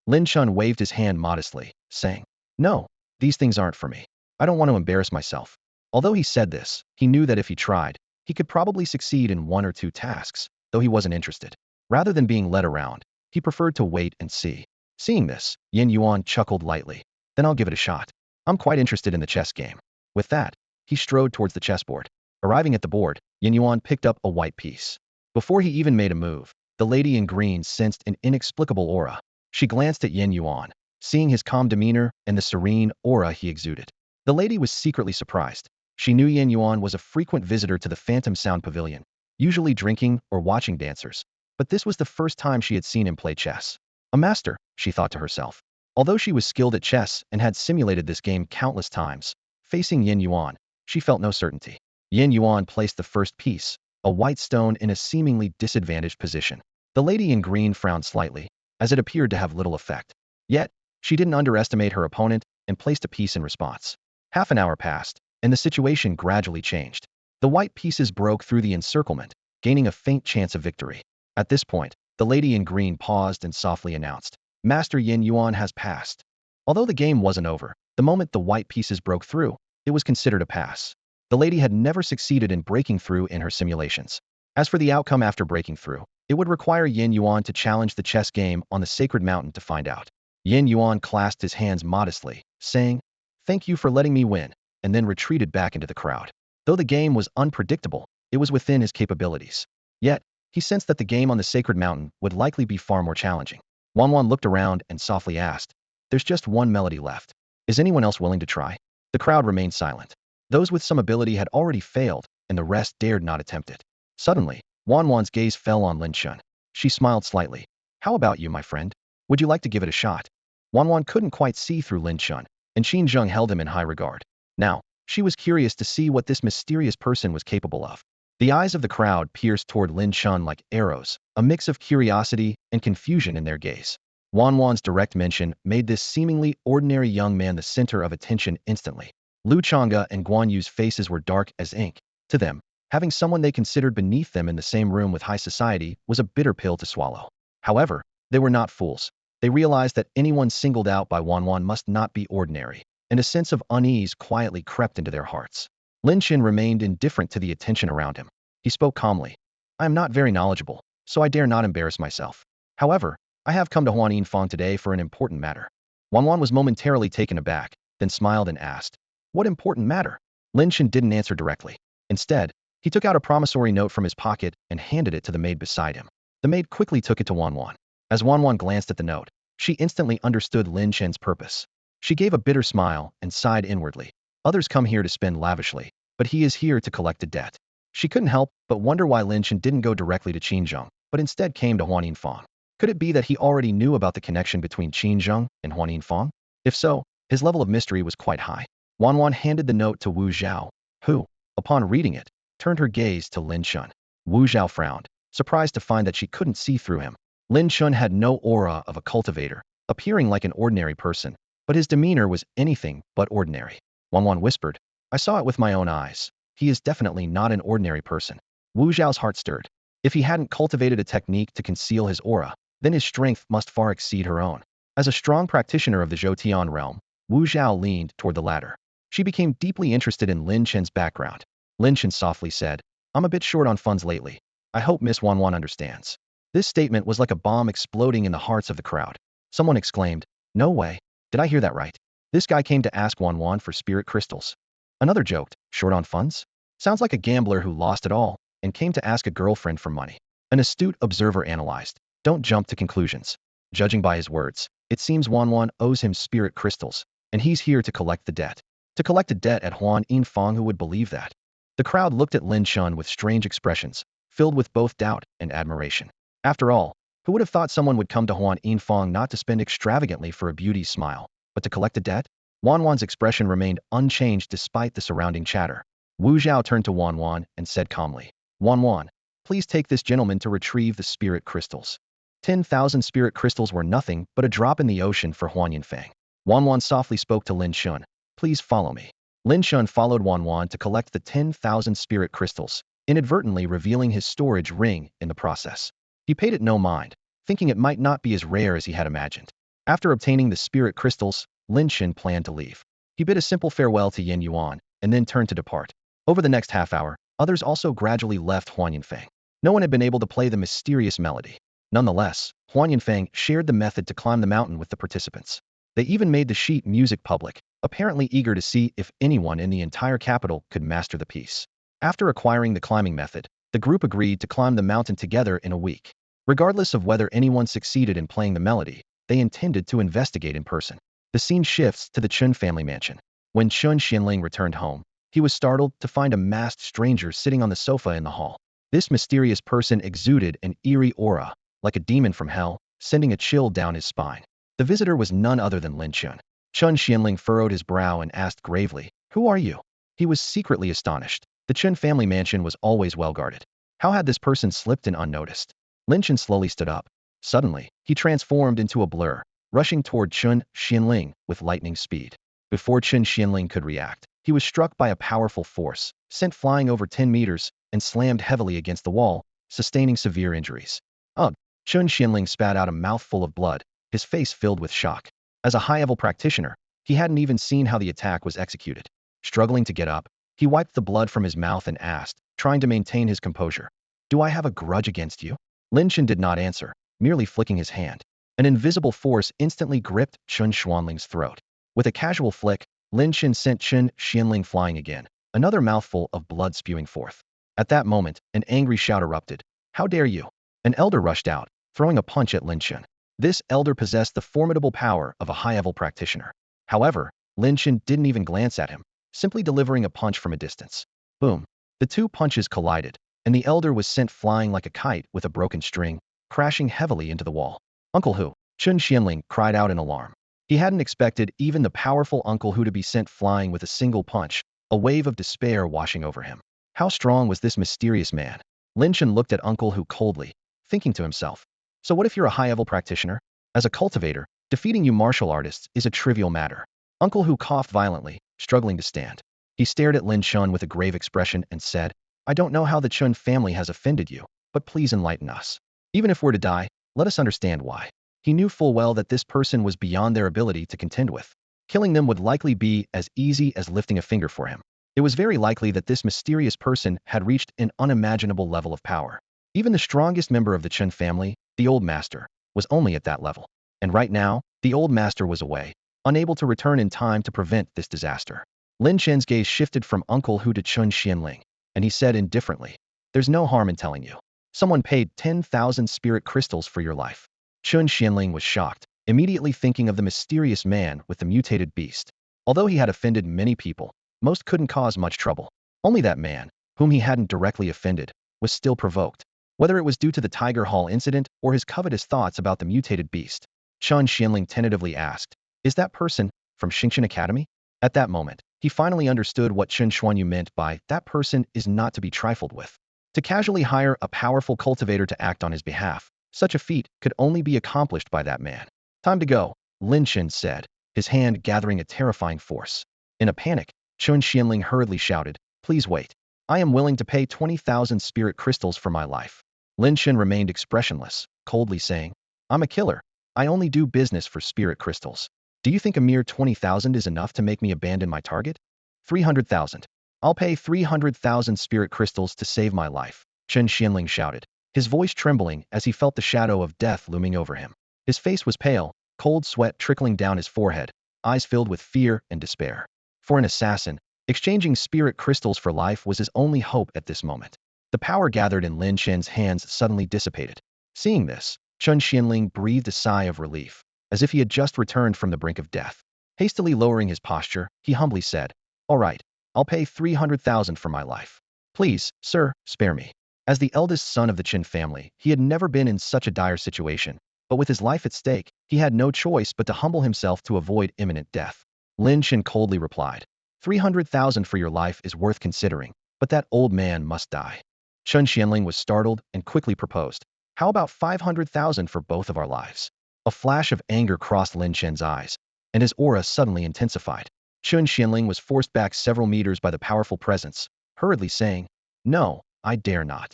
Lin Chen waved his hand modestly, saying, no, these things aren't for me. I don't want to embarrass myself. Although he said this, he knew that if he tried, he could probably succeed in 1 or 2 tasks, though he wasn't interested. Rather than being led around, he preferred to wait and see. Seeing this, Yin Yuan chuckled lightly. Then I'll give it a shot. I'm quite interested in the chess game. With that, he strode towards the chessboard. Arriving at the board, Yin Yuan picked up a white piece. Before he even made a move, the lady in green sensed an inexplicable aura. She glanced at Yin Yuan, seeing his calm demeanor and the serene aura he exuded. The lady was secretly surprised. She knew Yin Yuan was a frequent visitor to the Phantom Sound Pavilion, usually drinking or watching dancers. But this was the first time she had seen him play chess. A master, she thought to herself. Although she was skilled at chess and had simulated this game countless times, facing Yin Yuan, she felt no certainty. Yin Yuan placed the first piece, a white stone, in a seemingly disadvantaged position. The lady in green frowned slightly, as it appeared to have little effect. Yet, she didn't underestimate her opponent and placed a piece in response. Half an hour passed, and the situation gradually changed. The white pieces broke through the encirclement, gaining a faint chance of victory. At this point, the lady in green paused and softly announced, Master Yin Yuan has passed. Although the game wasn't over, the moment the white pieces broke through, it was considered a pass. The lady had never succeeded in breaking through in her simulations. As for the outcome after breaking through, it would require Yin Yuan to challenge the chess game on the sacred mountain to find out. Yin Yuan clasped his hands modestly, saying, thank you for letting me win, and then retreated back into the crowd. Though the game was unpredictable, it was within his capabilities. Yet, he sensed that the game on the sacred mountain would likely be far more challenging. Wanwan looked around and softly asked, there's just one melody left. Is anyone else willing to try? The crowd remained silent. Those with some ability had already failed, and the rest dared not attempt it. Suddenly, Wanwan's gaze fell on Lin Chen. She smiled slightly. How about you, my friend? Would you like to give it a shot? Wanwan couldn't quite see through Lin Chen, and Qin Zheng held him in high regard. Now, she was curious to see what this mysterious person was capable of. The eyes of the crowd pierced toward Lin Chen like arrows, a mix of curiosity and confusion in their gaze. Wanwan's direct mention made this seemingly ordinary young man the center of attention instantly. Lu Chang'e and Guan Yu's faces were dark as ink. To them, having someone they considered beneath them in the same room with high society was a bitter pill to swallow. However, they were not fools. They realized that anyone singled out by Wanwan must not be ordinary, and a sense of unease quietly crept into their hearts. Lin Chen remained indifferent to the attention around him. He spoke calmly. I am not very knowledgeable, so I dare not embarrass myself. However, I have come to Huanin Fong today for an important matter. Wanwan was momentarily taken aback, then smiled and asked, what important matter? Lin Chen didn't answer directly. Instead, he took out a promissory note from his pocket and handed it to the maid beside him. The maid quickly took it to Wanwan. As Wanwan glanced at the note, she instantly understood Lin Chen's purpose. She gave a bitter smile and sighed inwardly. Others come here to spend lavishly, but he is here to collect a debt. She couldn't help but wonder why Lin Chen didn't go directly to Qinzheng, but instead came to Huanin Fong. Could it be that he already knew about the connection between Qinzheng and Huanin Fong? If so, his level of mystery was quite high. Wanwan handed the note to Wu Zhao, who, upon reading it, turned her gaze to Lin Chen. Wu Zhao frowned, surprised to find that she couldn't see through him. Lin Chen had no aura of a cultivator, appearing like an ordinary person, but his demeanor was anything but ordinary. Wanwan whispered, I saw it with my own eyes. He is definitely not an ordinary person. Wu Zhao's heart stirred. If he hadn't cultivated a technique to conceal his aura, then his strength must far exceed her own. As a strong practitioner of the Zhoutian realm, Wu Zhao leaned toward the latter. She became deeply interested in Lin Chen's background. Lin Chen softly said, "I'm a bit short on funds lately. I hope Miss Wanwan understands." This statement was like a bomb exploding in the hearts of the crowd. Someone exclaimed, "No way. Did I hear that right? This guy came to ask Wanwan for spirit crystals." Another joked, "Short on funds? Sounds like a gambler who lost it all and came to ask a girlfriend for money." An astute observer analyzed, "Don't jump to conclusions. Judging by his words, it seems Wanwan owes him spirit crystals, and he's here to collect the debt." To collect a debt at Huan Yinfang, who would believe that? The crowd looked at Lin Chen with strange expressions, filled with both doubt and admiration. After all, who would have thought someone would come to Huan Yinfang not to spend extravagantly for a beauty smile, but to collect a debt? Wanwan's expression remained unchanged despite the surrounding chatter. Wu Zhao turned to Wanwan and said calmly, "Wanwan, please take this gentleman to retrieve the spirit crystals." 10,000 spirit crystals were nothing but a drop in the ocean for Huan Yinfang. Wanwan softly spoke to Lin Chen, "Please follow me." Lin Chen followed Wanwan to collect the 10,000 spirit crystals, inadvertently revealing his storage ring in the process. He paid it no mind, thinking it might not be as rare as he had imagined. After obtaining the spirit crystals, Lin Chen planned to leave. He bid a simple farewell to Yin Yuan, and then turned to depart. Over the next half hour, others also gradually left Huan Yinfang. No one had been able to play the mysterious melody. Nonetheless, Huan Yinfang shared the method to climb the mountain with the participants. They even made the sheet music public, apparently eager to see if anyone in the entire capital could master the piece. After acquiring the climbing method, the group agreed to climb the mountain together in a week. Regardless of whether anyone succeeded in playing the melody, they intended to investigate in person. The scene shifts to the Chen family mansion. When Chen Xianling returned home, he was startled to find a masked stranger sitting on the sofa in the hall. This mysterious person exuded an eerie aura, like a demon from hell, sending a chill down his spine. The visitor was none other than Lin Chen. Chen Xianling furrowed his brow and asked gravely, "Who are you?" He was secretly astonished. The Chen family mansion was always well guarded. How had this person slipped in unnoticed? Lin Chen slowly stood up. Suddenly, he transformed into a blur, rushing toward Chen Xianling with lightning speed. Before Chen Xianling could react, he was struck by a powerful force, sent flying over 10 meters, and slammed heavily against the wall, sustaining severe injuries. Ugh! Chen Xianling spat out a mouthful of blood, his face filled with shock. As a high-level practitioner, he hadn't even seen how the attack was executed. Struggling to get up, he wiped the blood from his mouth and asked, trying to maintain his composure, "Do I have a grudge against you?" Lin Chen did not answer, merely flicking his hand. An invisible force instantly gripped Chen Xuanling's throat. With a casual flick, Lin Chen sent Chen Xianling flying again, another mouthful of blood spewing forth. At that moment, an angry shout erupted. "How dare you!" An elder rushed out, throwing a punch at Lin Chen. This elder possessed the formidable power of a high-level practitioner. However, Lin Chen didn't even glance at him, simply delivering a punch from a distance. Boom! The two punches collided, and the elder was sent flying like a kite with a broken string, crashing heavily into the wall. "Uncle Hu!" Chen Xianling cried out in alarm. He hadn't expected even the powerful Uncle Hu to be sent flying with a single punch, a wave of despair washing over him. How strong was this mysterious man? Lin Chen looked at Uncle Hu coldly, thinking to himself, "So what if you're a high-level practitioner? As a cultivator, defeating you martial artists is a trivial matter." Uncle Hu coughed violently, struggling to stand. He stared at Lin Chen with a grave expression and said, "I don't know how the Chen family has offended you, but please enlighten us. Even if we're to die, let us understand why." He knew full well that this person was beyond their ability to contend with. Killing them would likely be as easy as lifting a finger for him. It was very likely that this mysterious person had reached an unimaginable level of power. Even the strongest member of the Chen family, the old master, was only at that level. And right now, the old master was away, unable to return in time to prevent this disaster. Lin Chen's gaze shifted from Uncle Hu to Chen Xianling, and he said indifferently, "There's no harm in telling you. Someone paid 10,000 spirit crystals for your life." Chen Xianling was shocked, immediately thinking of the mysterious man with the mutated beast. Although he had offended many people, most couldn't cause much trouble. Only that man, whom he hadn't directly offended, was still provoked. Whether it was due to the Tiger Hall incident or his covetous thoughts about the mutated beast, Chen Xianling tentatively asked, "Is that person from Xingqian Academy?" At that moment, he finally understood what Chen Xuanyu meant by "that person is not to be trifled with." To casually hire a powerful cultivator to act on his behalf, such a feat could only be accomplished by that man. "Time to go," Lin Chen said, his hand gathering a terrifying force. In a panic, Chen Xianling hurriedly shouted, "Please wait." I am willing to pay 20,000 spirit crystals for my life. Lin Chen remained expressionless, coldly saying, I'm a killer. I only do business for spirit crystals. Do you think a mere 20,000 is enough to make me abandon my target? 300,000. I'll pay 300,000 spirit crystals to save my life, Chen Xianling shouted, his voice trembling as he felt the shadow of death looming over him. His face was pale, cold sweat trickling down his forehead, eyes filled with fear and despair. For an assassin, exchanging spirit crystals for life was his only hope at this moment. The power gathered in Lin Chen's hands suddenly dissipated. Seeing this, Chen Xianling breathed a sigh of relief, as if he had just returned from the brink of death. Hastily lowering his posture, he humbly said, All right, I'll pay 300,000 for my life. Please, sir, spare me. As the eldest son of the Chen family, he had never been in such a dire situation, but with his life at stake, he had no choice but to humble himself to avoid imminent death. Lin Chen coldly replied, 300,000 for your life is worth considering, but that old man must die. Chen Xianling was startled and quickly proposed, how about 500,000 for both of our lives? A flash of anger crossed Lin Chen's eyes, and his aura suddenly intensified. Chen Xianling was forced back several meters by the powerful presence, hurriedly saying, No, I dare not.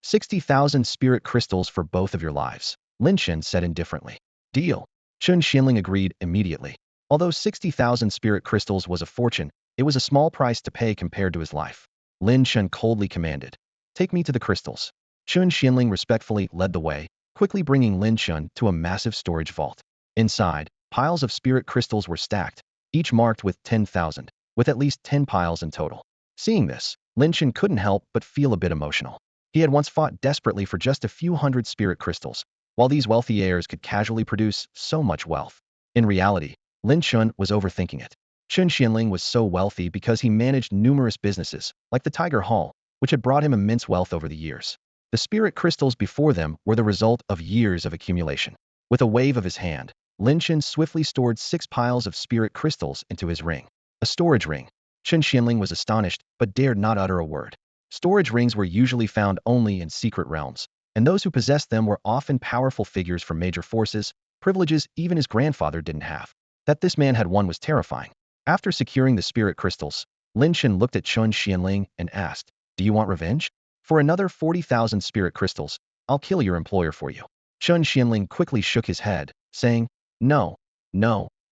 60,000 spirit crystals for both of your lives, Lin Chen said indifferently. Deal. Chen Xianling agreed immediately. Although 60,000 spirit crystals was a fortune, it was a small price to pay compared to his life. Lin Chen coldly commanded, Take me to the crystals. Chen Xianling respectfully led the way, quickly bringing Lin Chen to a massive storage vault. Inside, piles of spirit crystals were stacked, each marked with 10,000, with at least 10 piles in total. Seeing this, Lin Chen couldn't help but feel a bit emotional. He had once fought desperately for just a few hundred spirit crystals, while these wealthy heirs could casually produce so much wealth. In reality, Lin Chen was overthinking it. Chen Xianling was so wealthy because he managed numerous businesses, like the Tiger Hall, which had brought him immense wealth over the years. The spirit crystals before them were the result of years of accumulation. With a wave of his hand, Lin Chen swiftly stored 6 piles of spirit crystals into his ring. A storage ring. Chen Xianling was astonished, but dared not utter a word. Storage rings were usually found only in secret realms, and those who possessed them were often powerful figures from major forces, privileges even his grandfather didn't have. That this man had one was terrifying. After securing the spirit crystals, Lin Chen looked at Chen Xianling and asked, Do you want revenge? For another 40,000 spirit crystals, I'll kill your employer for you. Chen Xianling quickly shook his head, saying, No,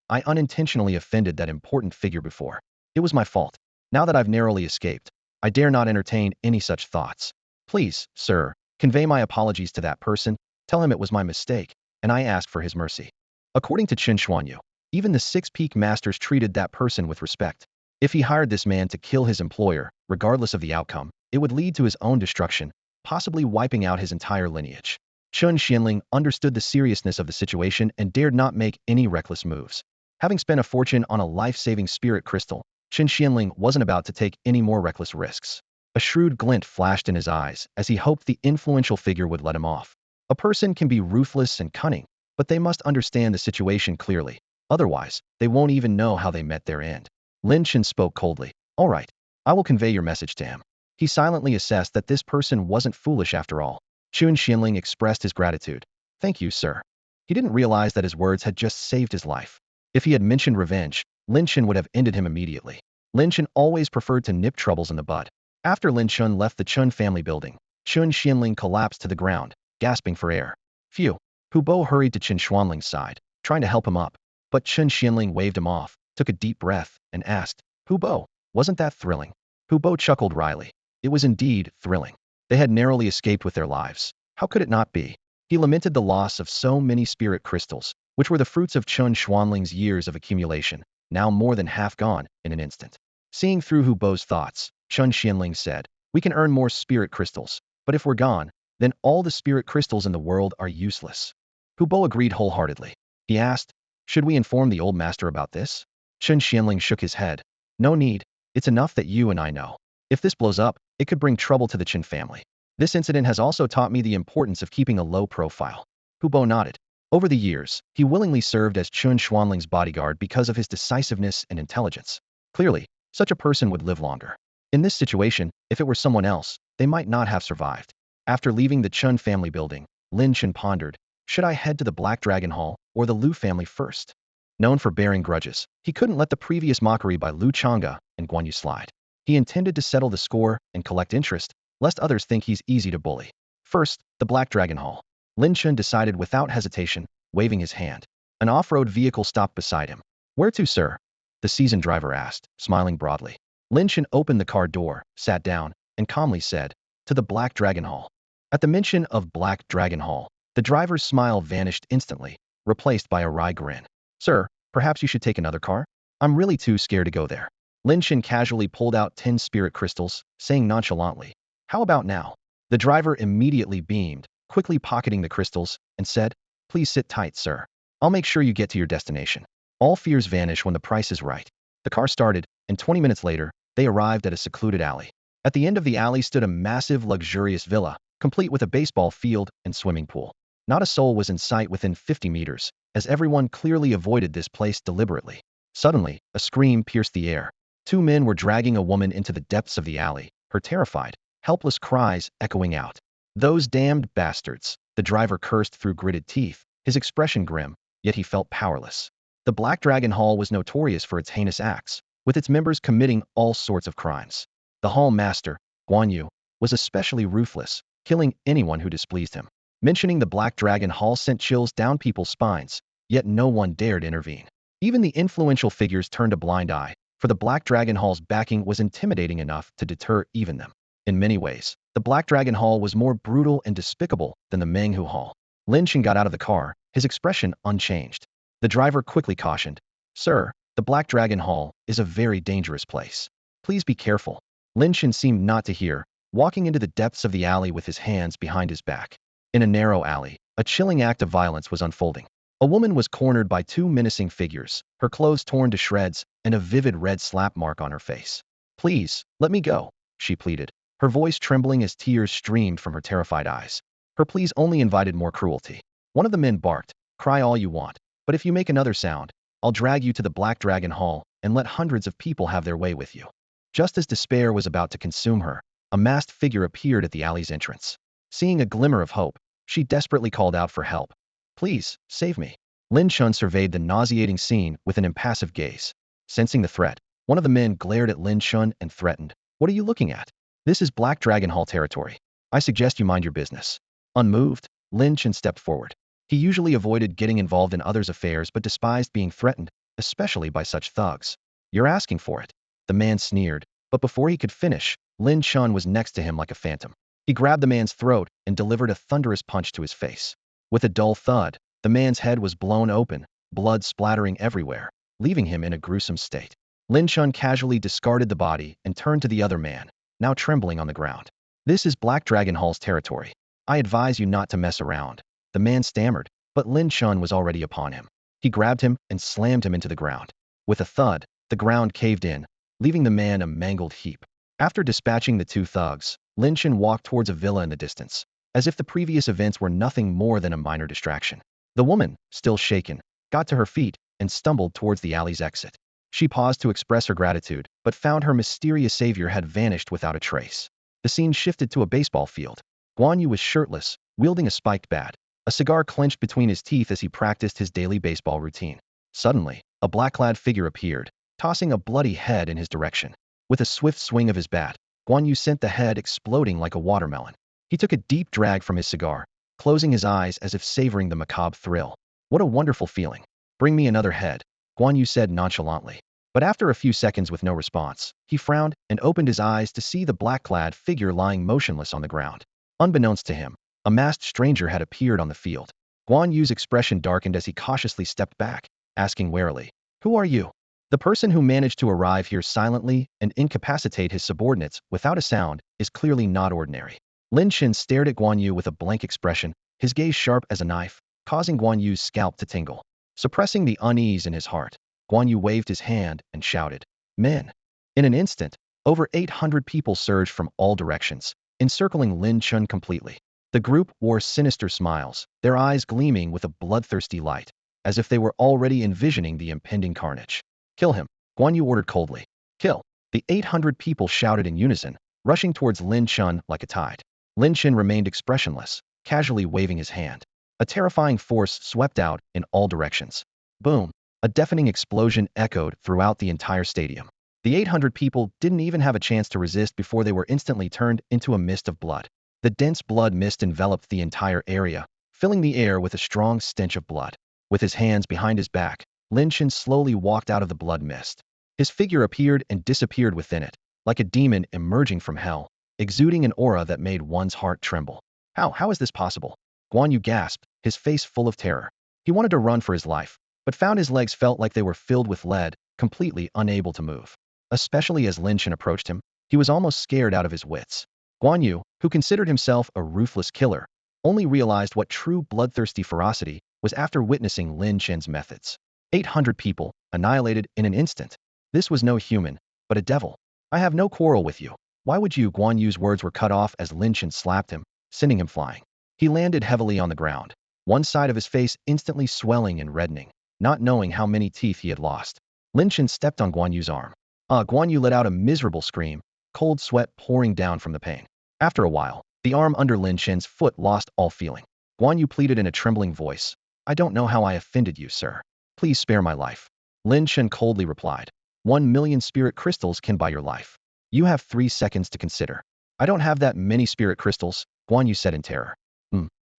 I unintentionally offended that important figure before. It was my fault. Now that I've narrowly escaped, I dare not entertain any such thoughts. Please, sir, convey my apologies to that person, tell him it was my mistake, and I ask for his mercy. According to Qin Xuanyu, even the 6 peak masters treated that person with respect. If he hired this man to kill his employer, regardless of the outcome, it would lead to his own destruction, possibly wiping out his entire lineage. Chen Xianling understood the seriousness of the situation and dared not make any reckless moves. Having spent a fortune on a life-saving spirit crystal, Chen Xianling wasn't about to take any more reckless risks. A shrewd glint flashed in his eyes as he hoped the influential figure would let him off. A person can be ruthless and cunning, but they must understand the situation clearly. Otherwise, they won't even know how they met their end. Lin Chen spoke coldly. All right, I will convey your message to him. He silently assessed that this person wasn't foolish after all. Chen Xianling expressed his gratitude. Thank you, sir. He didn't realize that his words had just saved his life. If he had mentioned revenge, Lin Chen would have ended him immediately. Lin Chen always preferred to nip troubles in the bud. After Lin Chen left the Chen family building, Chen Xianling collapsed to the ground, gasping for air. Phew. Hu Bo hurried to Chen Xuanling's side, trying to help him up. But Chen Xianling waved him off, took a deep breath, and asked, Hu Bo, wasn't that thrilling? Hu Bo chuckled wryly. It was indeed thrilling. They had narrowly escaped with their lives. How could it not be? He lamented the loss of so many spirit crystals, which were the fruits of Chen Xuanling's years of accumulation, now more than half gone in an instant. Seeing through Hu Bo's thoughts, Chen Xianling said, We can earn more spirit crystals, but if we're gone, then all the spirit crystals in the world are useless. Hu Bo agreed wholeheartedly. He asked, Should we inform the old master about this? Chen Xianling shook his head. No need. It's enough that you and I know. If this blows up, it could bring trouble to the Chen family. This incident has also taught me the importance of keeping a low profile. Hu Bo nodded. Over the years, he willingly served as Chen Xuanling's bodyguard because of his decisiveness and intelligence. Clearly, such a person would live longer. In this situation, if it were someone else, they might not have survived. After leaving the Chen family building, Lin Chen pondered, should I head to the Black Dragon Hall or the Lu family first? Known for bearing grudges, he couldn't let the previous mockery by Lu Chang'e and Guan Yu slide. He intended to settle the score and collect interest, lest others think he's easy to bully. First, the Black Dragon Hall. Lin Chen decided without hesitation, waving his hand. An off-road vehicle stopped beside him. "Where to, sir?" the seasoned driver asked, smiling broadly. Lin Chen opened the car door, sat down, and calmly said, "To the Black Dragon Hall." At the mention of Black Dragon Hall, the driver's smile vanished instantly, replaced by a wry grin. "Sir, perhaps you should take another car? I'm really too scared to go there." Lin Chen casually pulled out 10 spirit crystals, saying nonchalantly, "How about now?" The driver immediately beamed, quickly pocketing the crystals, and said, "Please sit tight, sir. I'll make sure you get to your destination." All fears vanish when the price is right. The car started, and 20 minutes later, they arrived at a secluded alley. At the end of the alley stood a massive, luxurious villa, complete with a baseball field and swimming pool. Not a soul was in sight within 50 meters, as everyone clearly avoided this place deliberately. Suddenly, a scream pierced the air. 2 men were dragging a woman into the depths of the alley, her terrified, helpless cries echoing out. "Those damned bastards," the driver cursed through gritted teeth, his expression grim, yet he felt powerless. The Black Dragon Hall was notorious for its heinous acts, with its members committing all sorts of crimes. The hall master, Guan Yu, was especially ruthless, killing anyone who displeased him. Mentioning the Black Dragon Hall sent chills down people's spines, yet no one dared intervene. Even the influential figures turned a blind eye, for the Black Dragon Hall's backing was intimidating enough to deter even them. In many ways, the Black Dragon Hall was more brutal and despicable than the Menghu Hall. Lin Chen got out of the car, his expression unchanged. The driver quickly cautioned, "Sir, the Black Dragon Hall is a very dangerous place. Please be careful." Lin Chen seemed not to hear, walking into the depths of the alley with his hands behind his back. In a narrow alley, a chilling act of violence was unfolding. A woman was cornered by 2 menacing figures, her clothes torn to shreds and a vivid red slap mark on her face. "Please, let me go," she pleaded, her voice trembling as tears streamed from her terrified eyes. Her pleas only invited more cruelty. One of the men barked, "Cry all you want, but if you make another sound, I'll drag you to the Black Dragon Hall and let hundreds of people have their way with you." Just as despair was about to consume her, a masked figure appeared at the alley's entrance. Seeing a glimmer of hope, she desperately called out for help. "Please, save me." Lin Chen surveyed the nauseating scene with an impassive gaze. Sensing the threat, one of the men glared at Lin Chen and threatened, "What are you looking at? This is Black Dragon Hall territory. I suggest you mind your business." Unmoved, Lin Chen stepped forward. He usually avoided getting involved in others' affairs but despised being threatened, especially by such thugs. "You're asking for it." The man sneered, but before he could finish, Lin Chen was next to him like a phantom. He grabbed the man's throat and delivered a thunderous punch to his face. With a dull thud, the man's head was blown open, blood splattering everywhere, leaving him in a gruesome state. Lin Chen casually discarded the body and turned to the other man, now trembling on the ground. "This is Black Dragon Hall's territory. I advise you not to mess around." The man stammered, but Lin Chen was already upon him. He grabbed him and slammed him into the ground. With a thud, the ground caved in, leaving the man a mangled heap. After dispatching the 2 thugs, Lin Chen walked towards a villa in the distance, as if the previous events were nothing more than a minor distraction. The woman, still shaken, got to her feet and stumbled towards the alley's exit. She paused to express her gratitude, but found her mysterious savior had vanished without a trace. The scene shifted to a baseball field. Guan Yu was shirtless, wielding a spiked bat, a cigar clenched between his teeth as he practiced his daily baseball routine. Suddenly, a black-clad figure appeared, tossing a bloody head in his direction. With a swift swing of his bat, Guan Yu sent the head exploding like a watermelon. He took a deep drag from his cigar, closing his eyes as if savoring the macabre thrill. "What a wonderful feeling. Bring me another head," Guan Yu said nonchalantly. But after a few seconds with no response, he frowned and opened his eyes to see the black-clad figure lying motionless on the ground. Unbeknownst to him, a masked stranger had appeared on the field. Guan Yu's expression darkened as he cautiously stepped back, asking warily, "Who are you?" "The person who managed to arrive here silently and incapacitate his subordinates without a sound is clearly not ordinary." Lin Chen stared at Guan Yu with a blank expression, his gaze sharp as a knife, causing Guan Yu's scalp to tingle. Suppressing the unease in his heart, Guan Yu waved his hand and shouted, "Men!" In an instant, over 800 people surged from all directions, encircling Lin Chen completely. The group wore sinister smiles, their eyes gleaming with a bloodthirsty light, as if they were already envisioning the impending carnage. "Kill him," Guan Yu ordered coldly. "Kill!" The 800 people shouted in unison, rushing towards Lin Chen like a tide. Lin Chen remained expressionless, casually waving his hand. A terrifying force swept out in all directions. Boom! A deafening explosion echoed throughout the entire stadium. The The 800 people didn't even have a chance to resist before they were instantly turned into a mist of blood. The dense blood mist enveloped the entire area, filling the air with a strong stench of blood. With his hands behind his back, Lin Chen slowly walked out of the blood mist. His figure appeared and disappeared within it, like a demon emerging from hell, exuding an aura that made one's heart tremble. How is this possible? Guan Yu gasped, his face full of terror. He wanted to run for his life, but found his legs felt like they were filled with lead, completely unable to move. Especially as Lin Chen approached him, he was almost scared out of his wits. Guan Yu, who considered himself a ruthless killer, only realized what true bloodthirsty ferocity was after witnessing Lin Chen's methods. 800 people, annihilated in an instant. This was no human, but a devil. I have no quarrel with you. Why would you? Guan Yu's words were cut off as Lin Chen slapped him, sending him flying. He landed heavily on the ground, one side of his face instantly swelling and reddening, not knowing how many teeth he had lost. Lin Chen stepped on Guan Yu's arm. Guan Yu let out a miserable scream, cold sweat pouring down from the pain. After a while, the arm under Lin Chen's foot lost all feeling. Guan Yu pleaded in a trembling voice, I don't know how I offended you, sir. Please spare my life. Lin Chen coldly replied, 1,000,000 spirit crystals can buy your life. You have 3 seconds to consider. I don't have that many spirit crystals, Guan Yu said in terror.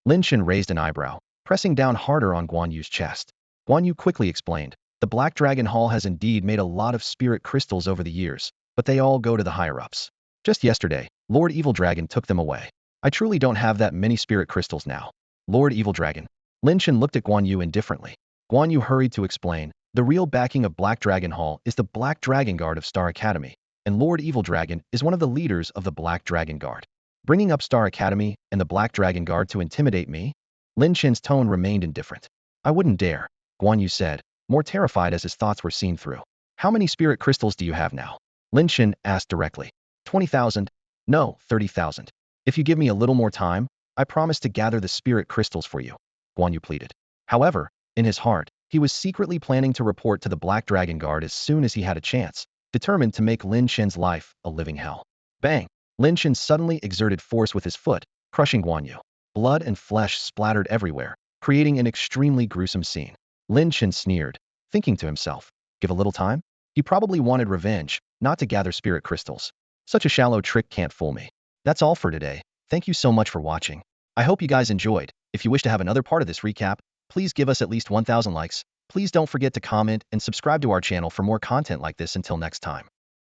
Lin Chen raised an eyebrow, pressing down harder on Guan Yu's chest. Guan Yu quickly explained, the Black Dragon Hall has indeed made a lot of spirit crystals over the years, but they all go to the higher-ups. Just yesterday, Lord Evil Dragon took them away. I truly don't have that many spirit crystals now. Lord Evil Dragon. Lin Chen looked at Guan Yu indifferently. Guan Yu hurried to explain, the real backing of Black Dragon Hall is the Black Dragon Guard of Star Academy, and Lord Evil Dragon is one of the leaders of the Black Dragon Guard. Bringing up Star Academy and the Black Dragon Guard to intimidate me? Lin Chen's tone remained indifferent. I wouldn't dare, Guan Yu said, more terrified as his thoughts were seen through. How many spirit crystals do you have now? Lin Chen asked directly. 20,000? No, 30,000. If you give me a little more time, I promise to gather the spirit crystals for you, Guan Yu pleaded. However, in his heart, he was secretly planning to report to the Black Dragon Guard as soon as he had a chance, determined to make Lin Chen's life a living hell. Bang! Lin Chen suddenly exerted force with his foot, crushing Guan Yu. Blood and flesh splattered everywhere, creating an extremely gruesome scene. Lin Chen sneered, thinking to himself, give a little time? He probably wanted revenge, not to gather spirit crystals. Such a shallow trick can't fool me. That's all for today. Thank you so much for watching. I hope you guys enjoyed. If you wish to have another part of this recap, please give us at least 1,000 likes. Please don't forget to comment and subscribe to our channel for more content like this. Until next time.